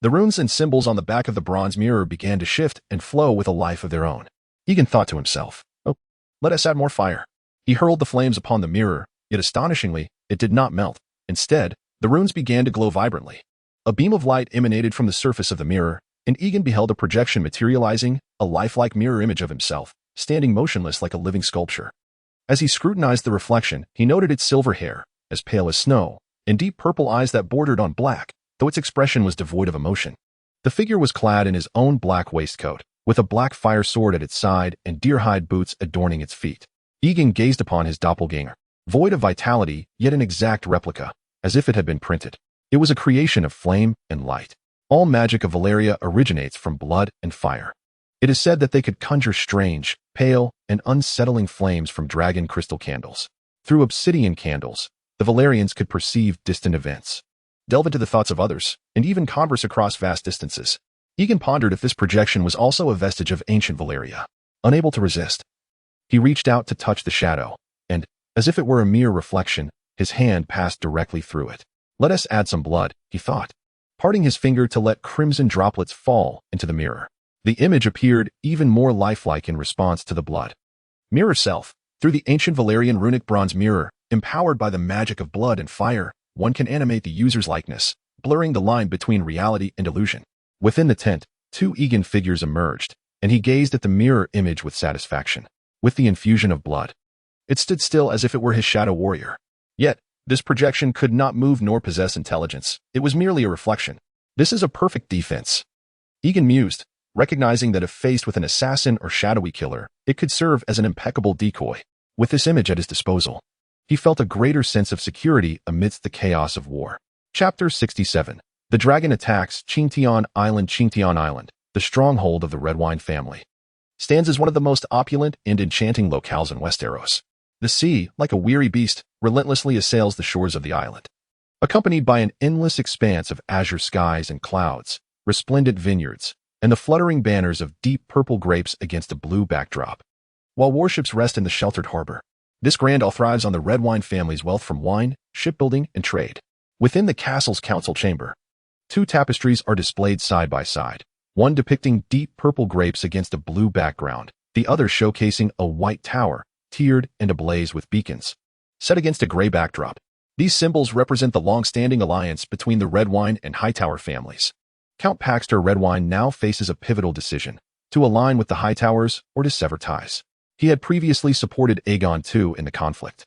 the runes and symbols on the back of the bronze mirror began to shift and flow with a life of their own. Aegon thought to himself, "Oh, let us add more fire." He hurled the flames upon the mirror, yet astonishingly, it did not melt. Instead, the runes began to glow vibrantly. A beam of light emanated from the surface of the mirror, and Aegon beheld a projection materializing, a lifelike mirror image of himself, standing motionless like a living sculpture. As he scrutinized the reflection, he noted its silver hair, as pale as snow, and deep purple eyes that bordered on black, though its expression was devoid of emotion. The figure was clad in his own black waistcoat, with a black fire sword at its side and deer-hide boots adorning its feet. Aegon gazed upon his doppelganger, void of vitality, yet an exact replica, as if it had been printed. It was a creation of flame and light. All magic of Valyria originates from blood and fire. It is said that they could conjure strange, pale, and unsettling flames from dragon crystal candles. Through obsidian candles, the Velaryons could perceive distant events, delve into the thoughts of others, and even converse across vast distances. Aegon pondered if this projection was also a vestige of ancient Valyria. Unable to resist, he reached out to touch the shadow, and, as if it were a mere reflection, his hand passed directly through it. Let us add some blood, he thought, parting his finger to let crimson droplets fall into the mirror. The image appeared even more lifelike in response to the blood. Mirror self. Through the ancient Valyrian runic bronze mirror, Empowered by the magic of blood and fire, one can animate the user's likeness, blurring the line between reality and illusion. Within the tent, two Aegon figures emerged, and he gazed at the mirror image with satisfaction. With the infusion of blood, it stood still as if it were his shadow warrior. Yet, this projection could not move nor possess intelligence. It was merely a reflection. This is a perfect defense. Aegon mused, recognizing that if faced with an assassin or shadowy killer, it could serve as an impeccable decoy. With this image at his disposal, he felt a greater sense of security amidst the chaos of war. Chapter 67. The dragon attacks Chintion Island. Chintion Island, the stronghold of the Redwine family, stands as one of the most opulent and enchanting locales in Westeros. The sea, like a weary beast, relentlessly assails the shores of the island. Accompanied by an endless expanse of azure skies and clouds, resplendent vineyards, and the fluttering banners of deep purple grapes against a blue backdrop. While warships rest in the sheltered harbor, this grand isle thrives on the Redwine family's wealth from wine, shipbuilding, and trade. Within the castle's council chamber, two tapestries are displayed side by side, one depicting deep purple grapes against a blue background, the other showcasing a white tower, tiered and ablaze with beacons, set against a gray backdrop. These symbols represent the long-standing alliance between the Redwine and Hightower families. Count Paxter Redwine now faces a pivotal decision: to align with the Hightowers or to sever ties. He had previously supported Aegon II in the conflict,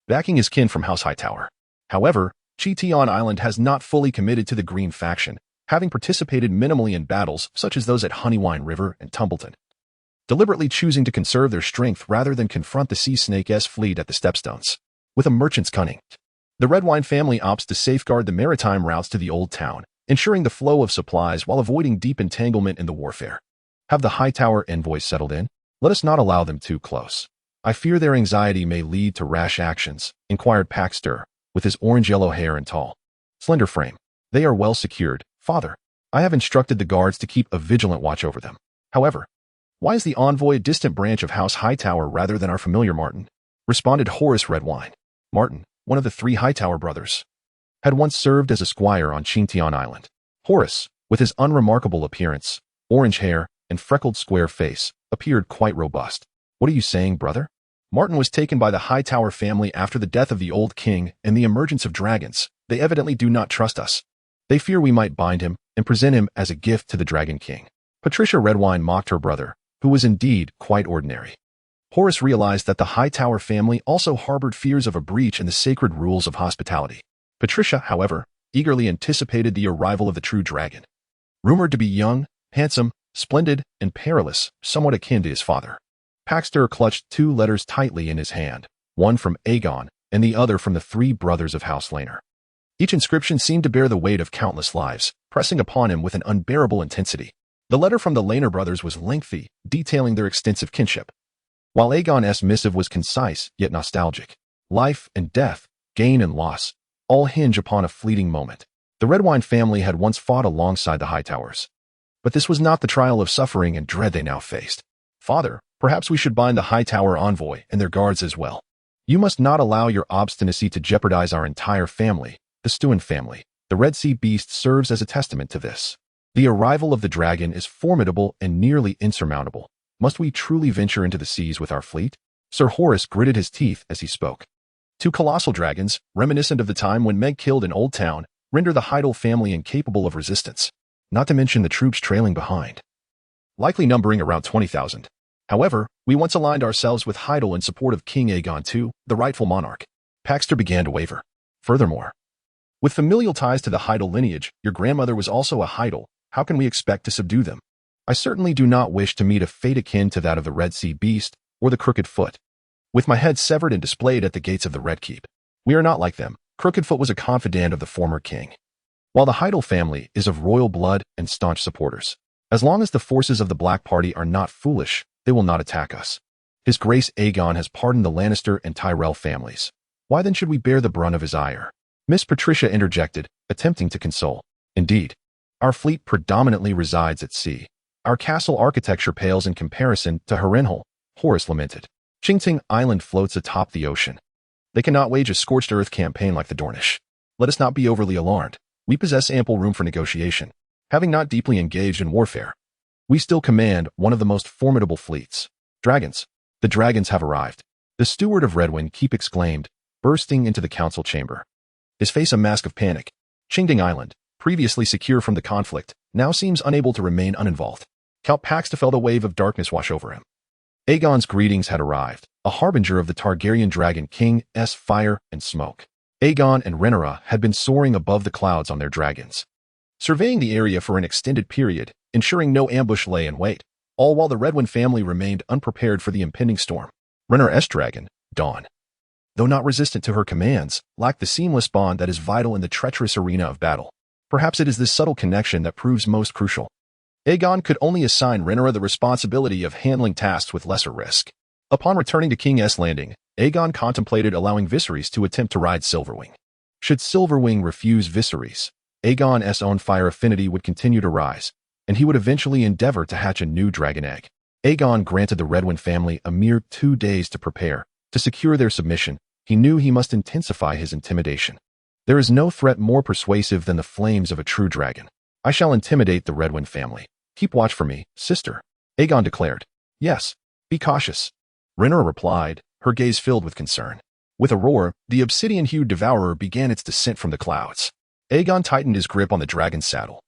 backing his kin from House Hightower. However, Chintion Island has not fully committed to the Green faction, having participated minimally in battles such as those at Honeywine River and Tumbleton, deliberately choosing to conserve their strength rather than confront the Sea Snake's fleet at the Stepstones. With a merchant's cunning, the Redwine family opts to safeguard the maritime routes to the Oldtown, ensuring the flow of supplies while avoiding deep entanglement in the warfare. Have the Hightower envoys settled in? Let us not allow them too close. I fear their anxiety may lead to rash actions, inquired Paxter, with his orange-yellow hair and tall, slender frame. They are well secured, father. I have instructed the guards to keep a vigilant watch over them. However, why is the envoy a distant branch of House Hightower rather than our familiar Martin? Responded Horace Redwine. Martin, one of the three Hightower brothers, had once served as a squire on Chintion Island. Horace, with his unremarkable appearance, orange hair, and freckled square face, appeared quite robust. What are you saying, brother? Martin was taken by the Hightower family after the death of the old king and the emergence of dragons. They evidently do not trust us. They fear we might bind him and present him as a gift to the Dragon King. Patricia Redwine mocked her brother, who was indeed quite ordinary. Horace realized that the Hightower family also harbored fears of a breach in the sacred rules of hospitality. Patricia, however, eagerly anticipated the arrival of the true dragon. Rumored to be young, handsome, splendid, and perilous, somewhat akin to his father. Paxter clutched two letters tightly in his hand, one from Aegon and the other from the three brothers of House Lannister. Each inscription seemed to bear the weight of countless lives, pressing upon him with an unbearable intensity. The letter from the Lannister brothers was lengthy, detailing their extensive kinship, while Aegon's missive was concise yet nostalgic. Life and death, gain and loss, all hinge upon a fleeting moment. The Redwine family had once fought alongside the Hightowers, but this was not the trial of suffering and dread they now faced. Father, perhaps we should bind the Hightower envoy and their guards as well. You must not allow your obstinacy to jeopardize our entire family, the Stewin family. The Red Sea beast serves as a testament to this. The arrival of the dragon is formidable and nearly insurmountable. Must we truly venture into the seas with our fleet? Sir Horace gritted his teeth as he spoke. Two colossal dragons, reminiscent of the time when Meg killed in Oldtown, render the Heidel family incapable of resistance, not to mention the troops trailing behind, likely numbering around 20,000. However, we once aligned ourselves with Heidel in support of King Aegon II, the rightful monarch. Paxter began to waver. Furthermore, with familial ties to the Heidel lineage, your grandmother was also a Heidel. How can we expect to subdue them? I certainly do not wish to meet a fate akin to that of the Red Sea beast or the Crooked Foot, with my head severed and displayed at the gates of the Red Keep. We are not like them. Crooked Foot was a confidant of the former king, while the Heidel family is of royal blood and staunch supporters. As long as the forces of the Black Party are not foolish, they will not attack us. His Grace Aegon has pardoned the Lannister and Tyrell families. Why then should we bear the brunt of his ire? Miss Patricia interjected, attempting to console. Indeed, our fleet predominantly resides at sea. Our castle architecture pales in comparison to Harrenhal, Horace lamented. Chinting Island floats atop the ocean. They cannot wage a scorched earth campaign like the Dornish. Let us not be overly alarmed. We possess ample room for negotiation. Having not deeply engaged in warfare, we still command one of the most formidable fleets. Dragons. The dragons have arrived. The steward of Redwyn Keep exclaimed, bursting into the council chamber. His face a mask of panic. Qingding Island, previously secure from the conflict, now seems unable to remain uninvolved. Count Paxta felt a wave of darkness wash over him. Aegon's greetings had arrived, a harbinger of the Targaryen Dragon King's fire and smoke. Aegon and Rhaenyra had been soaring above the clouds on their dragons, surveying the area for an extended period, ensuring no ambush lay in wait, all while the Redwyne family remained unprepared for the impending storm. Rhaenyra's dragon, Dawn, though not resistant to her commands, lacked the seamless bond that is vital in the treacherous arena of battle. Perhaps it is this subtle connection that proves most crucial. Aegon could only assign Rhaenyra the responsibility of handling tasks with lesser risk. Upon returning to King's Landing, Aegon contemplated allowing Viserys to attempt to ride Silverwing. Should Silverwing refuse Viserys, Aegon's own fire affinity would continue to rise, and he would eventually endeavor to hatch a new dragon egg. Aegon granted the Redwyne family a mere 2 days to prepare. To secure their submission, he knew he must intensify his intimidation. There is no threat more persuasive than the flames of a true dragon. I shall intimidate the Redwyne family. Keep watch for me, sister, Aegon declared. Yes, be cautious, Rhaenyra replied, her gaze filled with concern. With a roar, the obsidian-hued devourer began its descent from the clouds. Aegon tightened his grip on the dragon's saddle.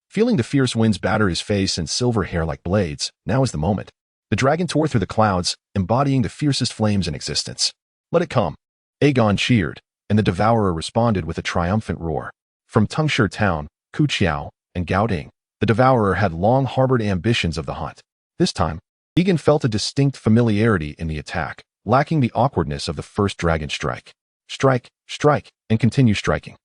Feeling the fierce winds batter his face and silver hair like blades, now is the moment. The dragon tore through the clouds, embodying the fiercest flames in existence. Let it come, Aegon cheered, and the devourer responded with a triumphant roar. From Tungsher Town, Kuqiao, and Gaoding, the devourer had long harbored ambitions of the hunt. This time, Aegon felt a distinct familiarity in the attack, lacking the awkwardness of the first dragon strike. Strike, strike, and continue striking.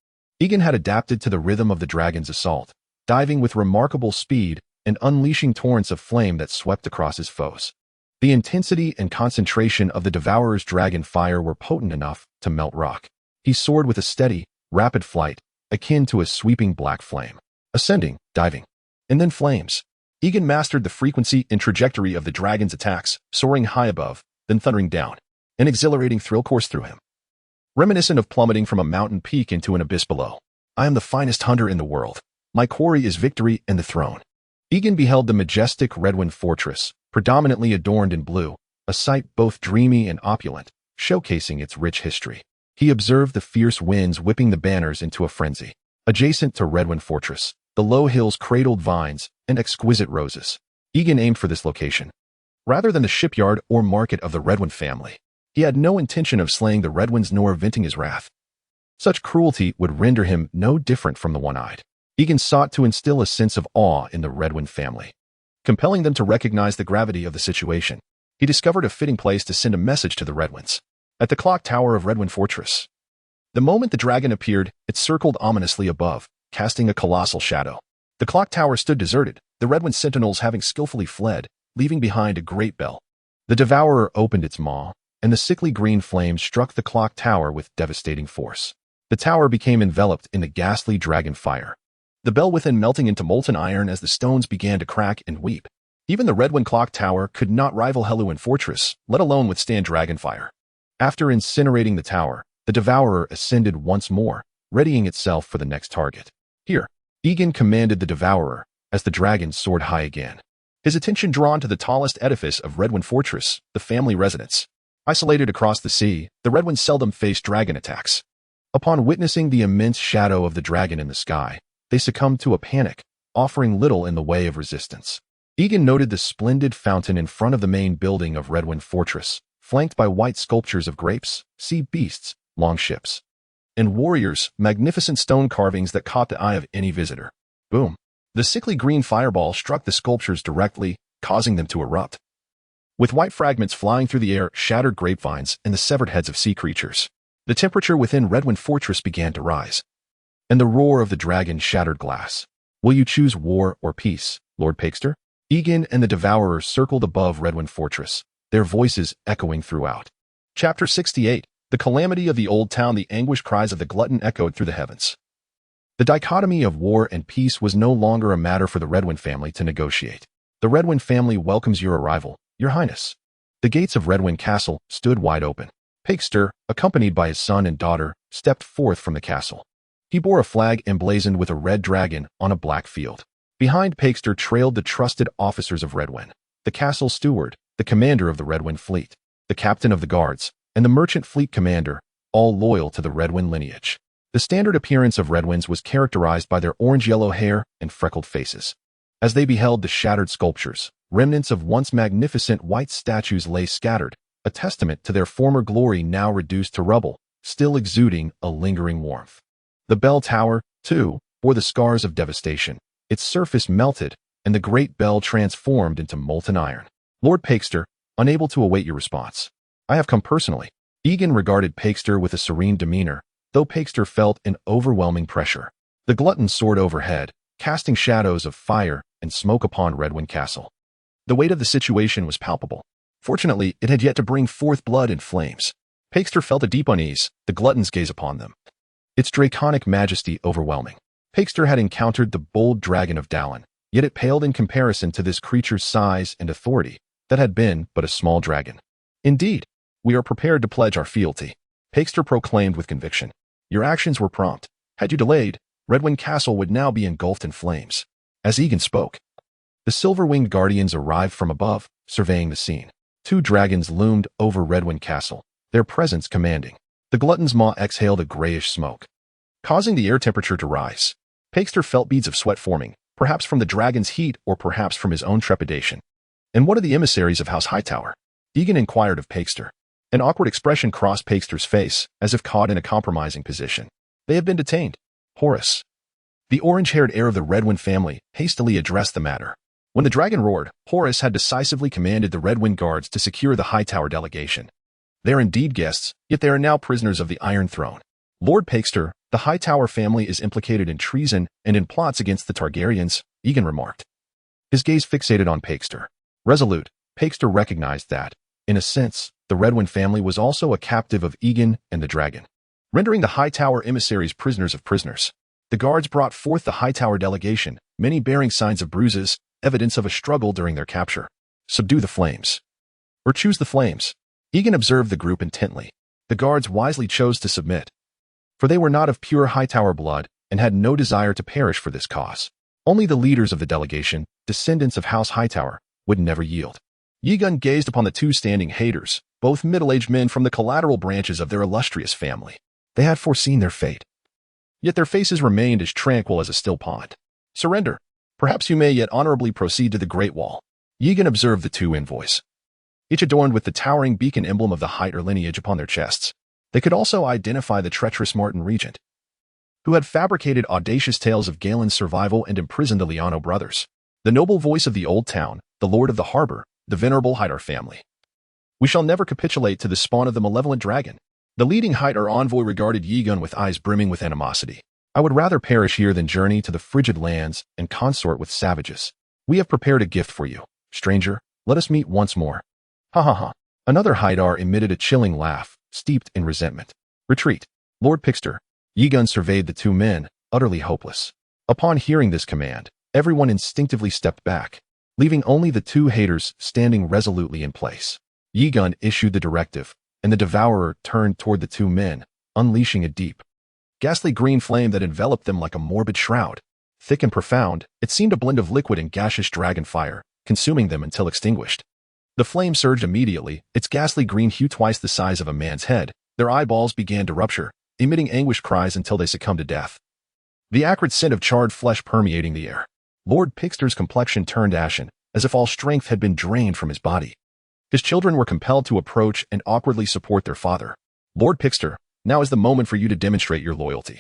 Aegon had adapted to the rhythm of the dragon's assault, diving with remarkable speed and unleashing torrents of flame that swept across his foes. The intensity and concentration of the devourer's dragon fire were potent enough to melt rock. He soared with a steady, rapid flight, akin to a sweeping black flame. Ascending, diving, and then flames. Aegon mastered the frequency and trajectory of the dragon's attacks, soaring high above, then thundering down. An exhilarating thrill coursed through him, reminiscent of plummeting from a mountain peak into an abyss below. I am the finest hunter in the world. My quarry is victory and the throne. Aegon beheld the majestic Redwyne fortress, predominantly adorned in blue, a sight both dreamy and opulent, showcasing its rich history. He observed the fierce winds whipping the banners into a frenzy. Adjacent to Redwyne Fortress, the low hills cradled vines and exquisite roses. Aegon aimed for this location. Rather than the shipyard or market of the Redwyne family, he had no intention of slaying the Redwynes nor venting his wrath. Such cruelty would render him no different from the One-Eyed. Aegon sought to instill a sense of awe in the Redwyne family, compelling them to recognize the gravity of the situation. He discovered a fitting place to send a message to the Redwynes. At the clock tower of Redwyne Fortress. The moment the dragon appeared, it circled ominously above, casting a colossal shadow. The clock tower stood deserted, the Redwyne sentinels having skillfully fled, leaving behind a great bell. The devourer opened its maw, and the sickly green flames struck the clock tower with devastating force. The tower became enveloped in the ghastly dragon fire, the bell within melting into molten iron as the stones began to crack and weep. Even the Redwyne clock tower could not rival Helluin Fortress, let alone withstand dragon fire. After incinerating the tower, the devourer ascended once more, readying itself for the next target. Here, Aegon commanded the devourer, as the dragon soared high again. His attention drawn to the tallest edifice of Redwyne Fortress, the family residence. Isolated across the sea, the Redwynes seldom faced dragon attacks. Upon witnessing the immense shadow of the dragon in the sky, they succumbed to a panic, offering little in the way of resistance. Aegon noted the splendid fountain in front of the main building of Redwyne Fortress, flanked by white sculptures of grapes, sea beasts, longships, and warriors, magnificent stone carvings that caught the eye of any visitor. Boom! The sickly green fireball struck the sculptures directly, causing them to erupt, with white fragments flying through the air, shattered grapevines, and the severed heads of sea creatures. The temperature within Redwyne Fortress began to rise, and the roar of the dragon shattered glass. Will you choose war or peace, Lord Paxter? Aegon and the Devourer circled above Redwyne Fortress, their voices echoing throughout. Chapter 68. The calamity of the Oldtown. The anguished cries of the Glutton echoed through the heavens. The dichotomy of war and peace was no longer a matter for the Redwyne family to negotiate. The Redwyne family welcomes your arrival, Your Highness. The gates of Redwyne Castle stood wide open. Paxter, accompanied by his son and daughter, stepped forth from the castle. He bore a flag emblazoned with a red dragon on a black field. Behind Paxter trailed the trusted officers of Redwyne, the castle steward, the commander of the Redwyne fleet, the captain of the guards, and the merchant fleet commander, all loyal to the Redwyne lineage. The standard appearance of Redwynes was characterized by their orange-yellow hair and freckled faces. As they beheld the shattered sculptures, remnants of once magnificent white statues lay scattered, a testament to their former glory now reduced to rubble, still exuding a lingering warmth. The bell tower, too, bore the scars of devastation. Its surface melted, and the great bell transformed into molten iron. Lord Pakester, unable to await your response. I have come personally. Aegon regarded Pakester with a serene demeanor, though Pakester felt an overwhelming pressure. The Glutton soared overhead, casting shadows of fire and smoke upon Redwyne Castle. The weight of the situation was palpable. Fortunately, it had yet to bring forth blood and flames. Pakester felt a deep unease, the Glutton's gaze upon them. Its draconic majesty overwhelming. Pakester had encountered the bold dragon of Dallin, yet it paled in comparison to this creature's size and authority that had been but a small dragon. Indeed, we are prepared to pledge our fealty, Pakester proclaimed with conviction. Your actions were prompt. Had you delayed, Redwyne Castle would now be engulfed in flames. As Aegon spoke, the silver-winged guardians arrived from above, surveying the scene. 2 dragons loomed over Redwyne Castle, their presence commanding. The Glutton's maw exhaled a grayish smoke, causing the air temperature to rise. Pakester felt beads of sweat forming, perhaps from the dragon's heat or perhaps from his own trepidation. And what are the emissaries of House Hightower? Aegon inquired of Pakester. An awkward expression crossed Pakester's face, as if caught in a compromising position. They have been detained. Horus. The orange-haired heir of the Redwyne family hastily addressed the matter. When the dragon roared, Horus had decisively commanded the Redwyne guards to secure the Hightower delegation. They are indeed guests, yet they are now prisoners of the Iron Throne. Lord Pakester, the Hightower family is implicated in treason and in plots against the Targaryens, Aegon remarked. His gaze fixated on Pakester. Resolute, Pakester recognized that, in a sense, the Redwyne family was also a captive of Aegon and the dragon, rendering the Hightower emissaries prisoners of prisoners. The guards brought forth the Hightower delegation, many bearing signs of bruises, evidence of a struggle during their capture. Subdue the flames. Or choose the flames. Aegon observed the group intently. The guards wisely chose to submit, for they were not of pure Hightower blood and had no desire to perish for this cause. Only the leaders of the delegation, descendants of House Hightower, would never yield. Aegon gazed upon the 2 standing haters, both middle-aged men from the collateral branches of their illustrious family. They had foreseen their fate. Yet their faces remained as tranquil as a still pond. Surrender. Perhaps you may yet honorably proceed to the Great Wall. Aegon observed the 2 envoys, each adorned with the towering beacon emblem of the Hightower lineage upon their chests. They could also identify the treacherous Martin Regent, who had fabricated audacious tales of Galen's survival and imprisoned the Lyanno brothers. The noble voice of the Oldtown, the Lord of the Harbor, the venerable Hightower family. We shall never capitulate to the spawn of the malevolent dragon. The leading Hightower envoy regarded Aegon with eyes brimming with animosity. I would rather perish here than journey to the frigid lands and consort with savages. We have prepared a gift for you, stranger. Let us meet once more. Ha ha ha. Another Hightower emitted a chilling laugh, steeped in resentment. Retreat. Lord Pakester. Aegon surveyed the 2 men, utterly hopeless. Upon hearing this command, everyone instinctively stepped back, leaving only the 2 haters standing resolutely in place. Aegon issued the directive, and the devourer turned toward the 2 men, unleashing a deep, ghastly green flame that enveloped them like a morbid shroud. Thick and profound, it seemed a blend of liquid and gaseous dragon fire, consuming them until extinguished. The flame surged immediately, its ghastly green hue twice the size of a man's head. Their eyeballs began to rupture, emitting anguished cries until they succumbed to death. The acrid scent of charred flesh permeating the air. Lord Pakester's complexion turned ashen, as if all strength had been drained from his body. His children were compelled to approach and awkwardly support their father. Lord Pakester, now is the moment for you to demonstrate your loyalty.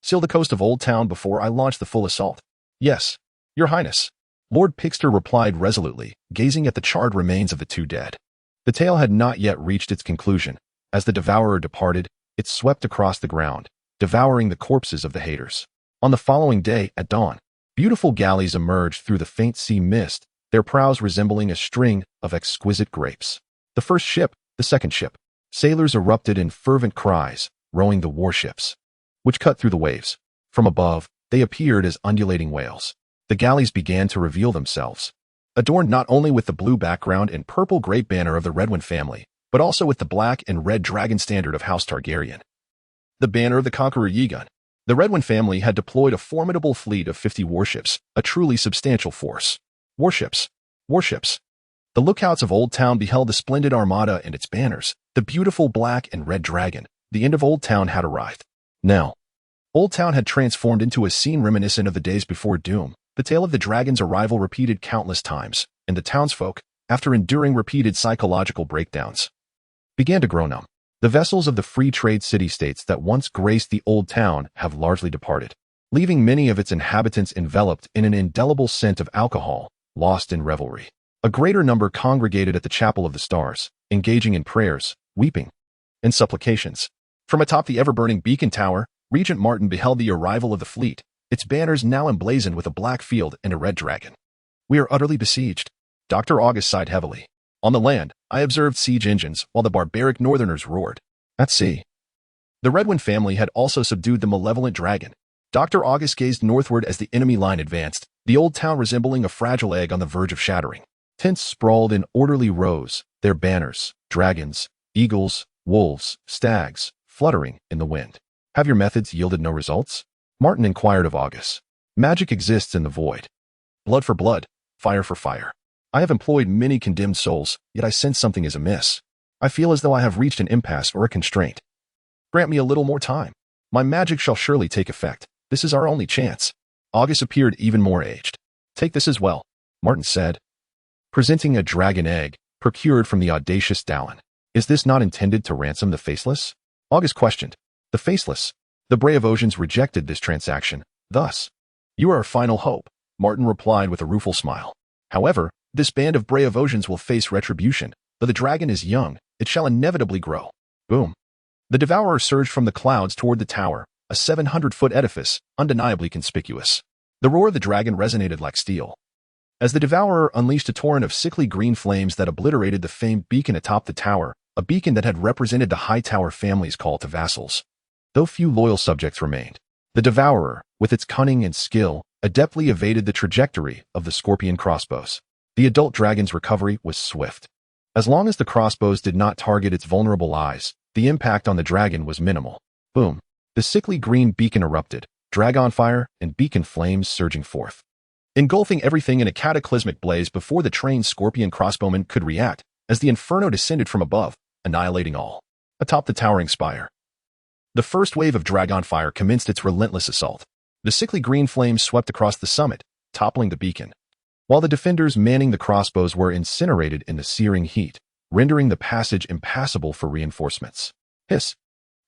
Seal the coast of Oldtown before I launch the full assault. Yes, Your Highness. Lord Pakester replied resolutely, gazing at the charred remains of the 2 dead. The tale had not yet reached its conclusion. As the devourer departed, it swept across the ground, devouring the corpses of the haters. On the following day, at dawn, beautiful galleys emerged through the faint sea mist, their prows resembling a string of exquisite grapes. The first ship, the second ship. Sailors erupted in fervent cries, rowing the warships, which cut through the waves. From above, they appeared as undulating whales. The galleys began to reveal themselves, adorned not only with the blue background and purple-gray banner of the Redwyne family, but also with the black and red dragon standard of House Targaryen, the banner of the conqueror Aegon. The Redwyne family had deployed a formidable fleet of 50 warships, a truly substantial force. Warships. Warships. The lookouts of Oldtown beheld the splendid armada and its banners, the beautiful black and red dragon, the end of Oldtown had arrived. Now, Oldtown had transformed into a scene reminiscent of the days before Doom. The tale of the dragon's arrival repeated countless times, and the townsfolk, after enduring repeated psychological breakdowns, began to grow numb. The vessels of the free trade city-states that once graced the Old Town have largely departed, leaving many of its inhabitants enveloped in an indelible scent of alcohol, lost in revelry. A greater number congregated at the Chapel of the Stars, engaging in prayers, weeping, and supplications. From atop the ever-burning beacon tower, Regent Martin beheld the arrival of the fleet, its banners now emblazoned with a black field and a red dragon. "We are utterly besieged." Dr. August sighed heavily. On the land, I observed siege engines while the barbaric northerners roared. At sea, the Redwyn family had also subdued the malevolent dragon. Dr. August gazed northward as the enemy line advanced, the old town resembling a fragile egg on the verge of shattering. Tents sprawled in orderly rows, their banners, dragons, eagles, wolves, stags, fluttering in the wind. "Have your methods yielded no results?" Martin inquired of August. "Magic exists in the void. Blood for blood, fire for fire. I have employed many condemned souls, yet I sense something is amiss. I feel as though I have reached an impasse or a constraint. Grant me a little more time. My magic shall surely take effect. This is our only chance." August appeared even more aged. "Take this as well," Martin said, presenting a dragon egg, procured from the audacious Dallin. "Is this not intended to ransom the faceless?" August questioned. "The faceless." The Braavosians rejected this transaction. "Thus, you are our final hope," Martin replied with a rueful smile. "However, this band of Braavosians will face retribution. Though the dragon is young, it shall inevitably grow." Boom. The Devourer surged from the clouds toward the tower, a 700-foot edifice, undeniably conspicuous. The roar of the dragon resonated like steel. As the Devourer unleashed a torrent of sickly green flames that obliterated the famed beacon atop the tower, a beacon that had represented the Hightower family's call to vassals. Though few loyal subjects remained, the Devourer, with its cunning and skill, adeptly evaded the trajectory of the scorpion crossbows. The adult dragon's recovery was swift. As long as the crossbows did not target its vulnerable eyes, the impact on the dragon was minimal. Boom. The sickly green beacon erupted, dragon fire and beacon flames surging forth, engulfing everything in a cataclysmic blaze before the trained scorpion crossbowmen could react, as the inferno descended from above, annihilating all. Atop the towering spire, the first wave of dragon fire commenced its relentless assault. The sickly green flames swept across the summit, toppling the beacon, while the defenders manning the crossbows were incinerated in the searing heat, rendering the passage impassable for reinforcements. Hiss.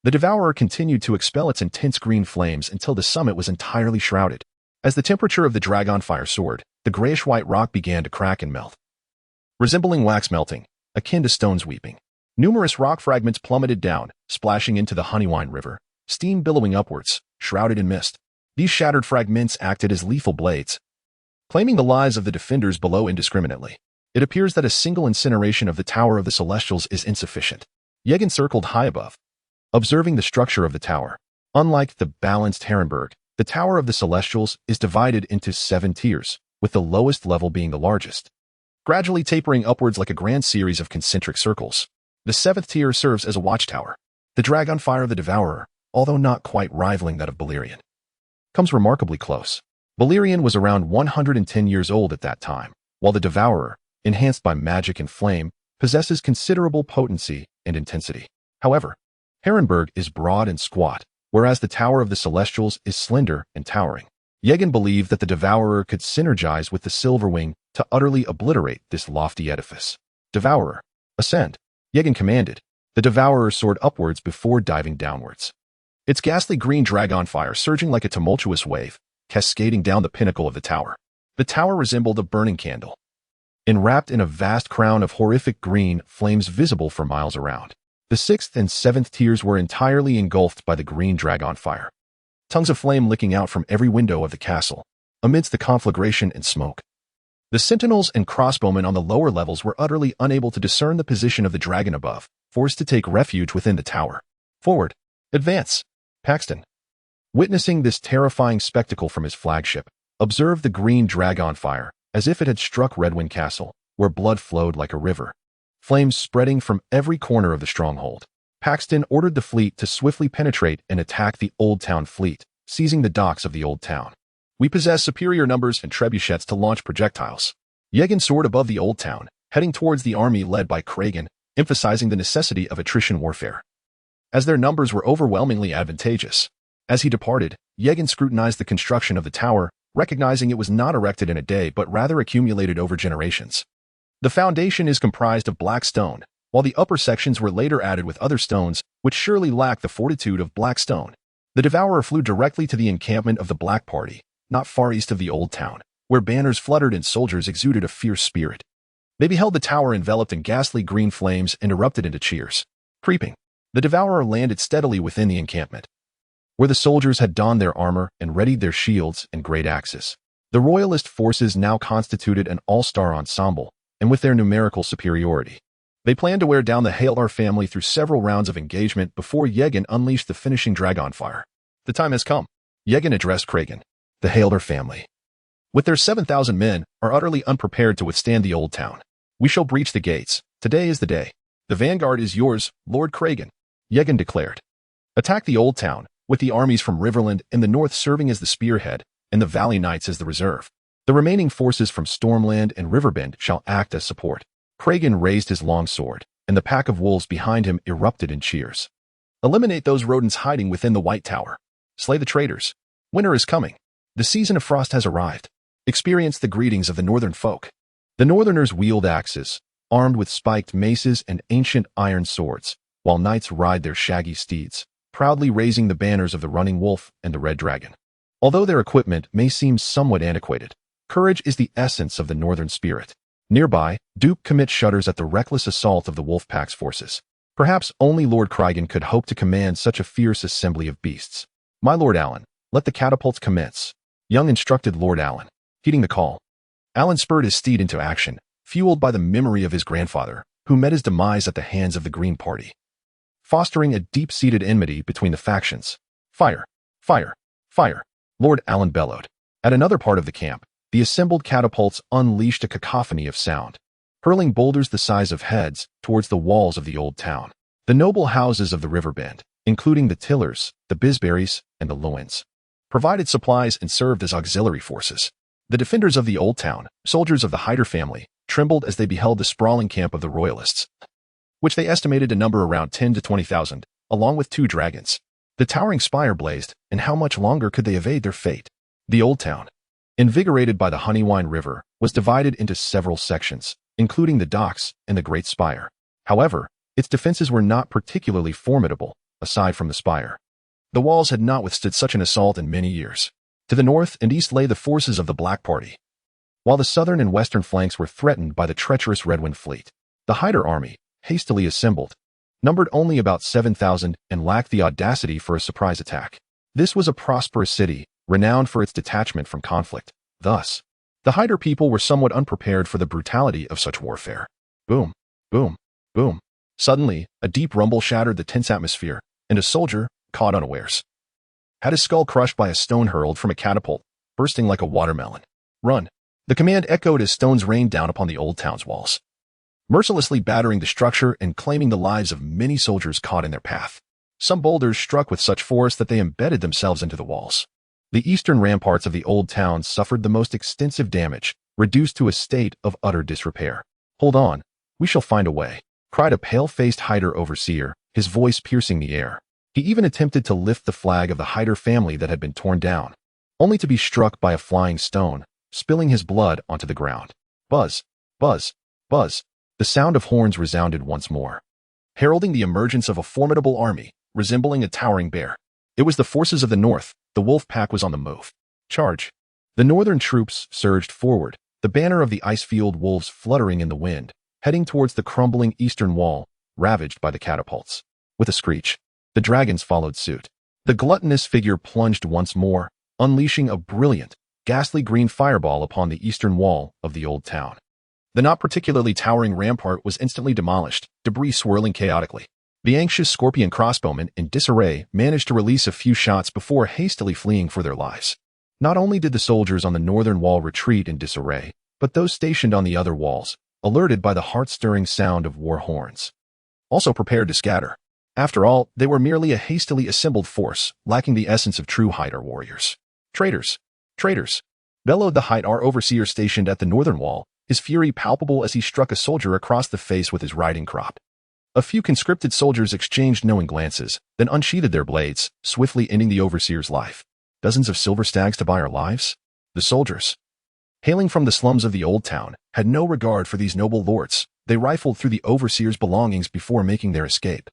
The Devourer continued to expel its intense green flames until the summit was entirely shrouded. As the temperature of the dragon fire soared, the grayish-white rock began to crack and melt, resembling wax melting, akin to stones weeping. Numerous rock fragments plummeted down, splashing into the Honeywine River, steam billowing upwards, shrouded in mist. These shattered fragments acted as lethal blades, claiming the lives of the defenders below indiscriminately. It appears that a single incineration of the Tower of the Celestials is insufficient. Aegon circled high above, observing the structure of the tower. Unlike the balanced Herrenberg, the Tower of the Celestials is divided into 7 tiers, with the lowest level being the largest, gradually tapering upwards like a grand series of concentric circles. The 7th tier serves as a watchtower. The dragon fire of the Devourer, although not quite rivaling that of Velaryon, comes remarkably close. Velaryon was around 110 years old at that time, while the Devourer, enhanced by magic and flame, possesses considerable potency and intensity. However, Herrenberg is broad and squat, whereas the Tower of the Celestials is slender and towering. Aegon believed that the Devourer could synergize with the Silverwing to utterly obliterate this lofty edifice. "Devourer, ascend," Aegon commanded. The Devourer soared upwards before diving downwards, its ghastly green dragon fire surging like a tumultuous wave, cascading down the pinnacle of the tower. The tower resembled a burning candle, enwrapped in a vast crown of horrific green flames visible for miles around. The 6th and 7th tiers were entirely engulfed by the green dragon fire, tongues of flame licking out from every window of the castle, amidst the conflagration and smoke. The sentinels and crossbowmen on the lower levels were utterly unable to discern the position of the dragon above, forced to take refuge within the tower. "Forward! Advance!" Paxton, witnessing this terrifying spectacle from his flagship, observed the green dragon fire, as if it had struck Redwyn Castle, where blood flowed like a river, flames spreading from every corner of the stronghold. Paxton ordered the fleet to swiftly penetrate and attack the Oldtown fleet, seizing the docks of the Old Town. "We possess superior numbers and trebuchets to launch projectiles." Aegon soared above the Old Town, heading towards the army led by Craving, emphasizing the necessity of attrition warfare. as their numbers were overwhelmingly advantageous. As he departed, Aegon scrutinized the construction of the tower, recognizing it was not erected in a day but rather accumulated over generations. The foundation is comprised of black stone, while the upper sections were later added with other stones, which surely lack the fortitude of black stone. The Devourer flew directly to the encampment of the Black Party, not far east of the Oldtown, where banners fluttered and soldiers exuded a fierce spirit. They beheld the tower enveloped in ghastly green flames and erupted into cheers. Creeping, the Devourer landed steadily within the encampment, where the soldiers had donned their armor and readied their shields and great axes. The royalist forces now constituted an all-star ensemble, and with their numerical superiority, they planned to wear down the Haeldar family through several rounds of engagement before Aegon unleashed the finishing dragon fire. The time has come. Aegon addressed Cragen. The Haeldar family, with their 7,000 men, are utterly unprepared to withstand the Oldtown. We shall breach the gates. Today is the day. The vanguard is yours, Lord Cragen, Aegon declared. Attack the Oldtown, with the armies from Riverland in the north serving as the spearhead, and the Valley Knights as the reserve. The remaining forces from Stormland and Riverbend shall act as support. Cragen raised his long sword, and the pack of wolves behind him erupted in cheers. Eliminate those rodents hiding within the White Tower. Slay the traitors. Winter is coming. The season of frost has arrived. Experience the greetings of the northern folk. The northerners wield axes, armed with spiked maces and ancient iron swords, while knights ride their shaggy steeds, proudly raising the banners of the Running Wolf and the Red Dragon. Although their equipment may seem somewhat antiquated, courage is the essence of the northern spirit. Nearby, Duke commits shudders at the reckless assault of the Wolfpack's forces. Perhaps only Lord Cragen could hope to command such a fierce assembly of beasts. My Lord Allen, let the catapults commence. Young instructed Lord Allen, heeding the call. Allen spurred his steed into action, fueled by the memory of his grandfather, who met his demise at the hands of the Green Party, fostering a deep-seated enmity between the factions. Fire! Fire! Fire! Lord Allen bellowed. At another part of the camp, the assembled catapults unleashed a cacophony of sound, hurling boulders the size of heads towards the walls of the old town. The noble houses of the Riverbend, including the Tillers, the Bisberries, and the Lewins, provided supplies and served as auxiliary forces. The defenders of the old town, soldiers of the Hyder family, trembled as they beheld the sprawling camp of the royalists, which they estimated to number around 10 to 20,000, along with 2 dragons. The towering spire blazed, and how much longer could they evade their fate? The old town, invigorated by the Honeywine River, was divided into several sections, including the docks and the Great Spire. However, its defenses were not particularly formidable, aside from the spire. The walls had not withstood such an assault in many years. To the north and east lay the forces of the Black Party, while the southern and western flanks were threatened by the treacherous Redwind fleet. The Hyder army, hastily assembled, numbered only about 7,000 and lacked the audacity for a surprise attack. This was a prosperous city, renowned for its detachment from conflict. Thus, the Hyder people were somewhat unprepared for the brutality of such warfare. Boom, boom, boom. Suddenly, a deep rumble shattered the tense atmosphere, and a soldier, caught unawares, had his skull crushed by a stone hurled from a catapult, bursting like a watermelon. Run! The command echoed as stones rained down upon the old town's walls, mercilessly battering the structure and claiming the lives of many soldiers caught in their path. Some boulders struck with such force that they embedded themselves into the walls. The eastern ramparts of the old town suffered the most extensive damage, reduced to a state of utter disrepair. Hold on, we shall find a way, cried a pale-faced Hyder overseer, his voice piercing the air. He even attempted to lift the flag of the Hyder family that had been torn down, only to be struck by a flying stone, spilling his blood onto the ground. Buzz, buzz, buzz. The sound of horns resounded once more, heralding the emergence of a formidable army, resembling a towering bear. It was the forces of the north. The wolf pack was on the move. Charge! The northern troops surged forward, the banner of the ice-field wolves fluttering in the wind, heading towards the crumbling eastern wall, ravaged by the catapults. With a screech, the dragons followed suit. The gluttonous figure plunged once more, unleashing a brilliant, ghastly green fireball upon the eastern wall of the old town. The not particularly towering rampart was instantly demolished, debris swirling chaotically. The anxious scorpion crossbowmen in disarray managed to release a few shots before hastily fleeing for their lives. Not only did the soldiers on the northern wall retreat in disarray, but those stationed on the other walls, alerted by the heart-stirring sound of war horns, also prepared to scatter. After all, they were merely a hastily assembled force, lacking the essence of true Hyder warriors. Traitors! Traitors! Bellowed the Hyder overseer stationed at the northern wall, his fury palpable as he struck a soldier across the face with his riding crop. A few conscripted soldiers exchanged knowing glances, then unsheathed their blades, swiftly ending the overseer's life. Dozens of silver stags to buy our lives? The soldiers, hailing from the slums of the Oldtown, had no regard for these noble lords. They rifled through the overseer's belongings before making their escape.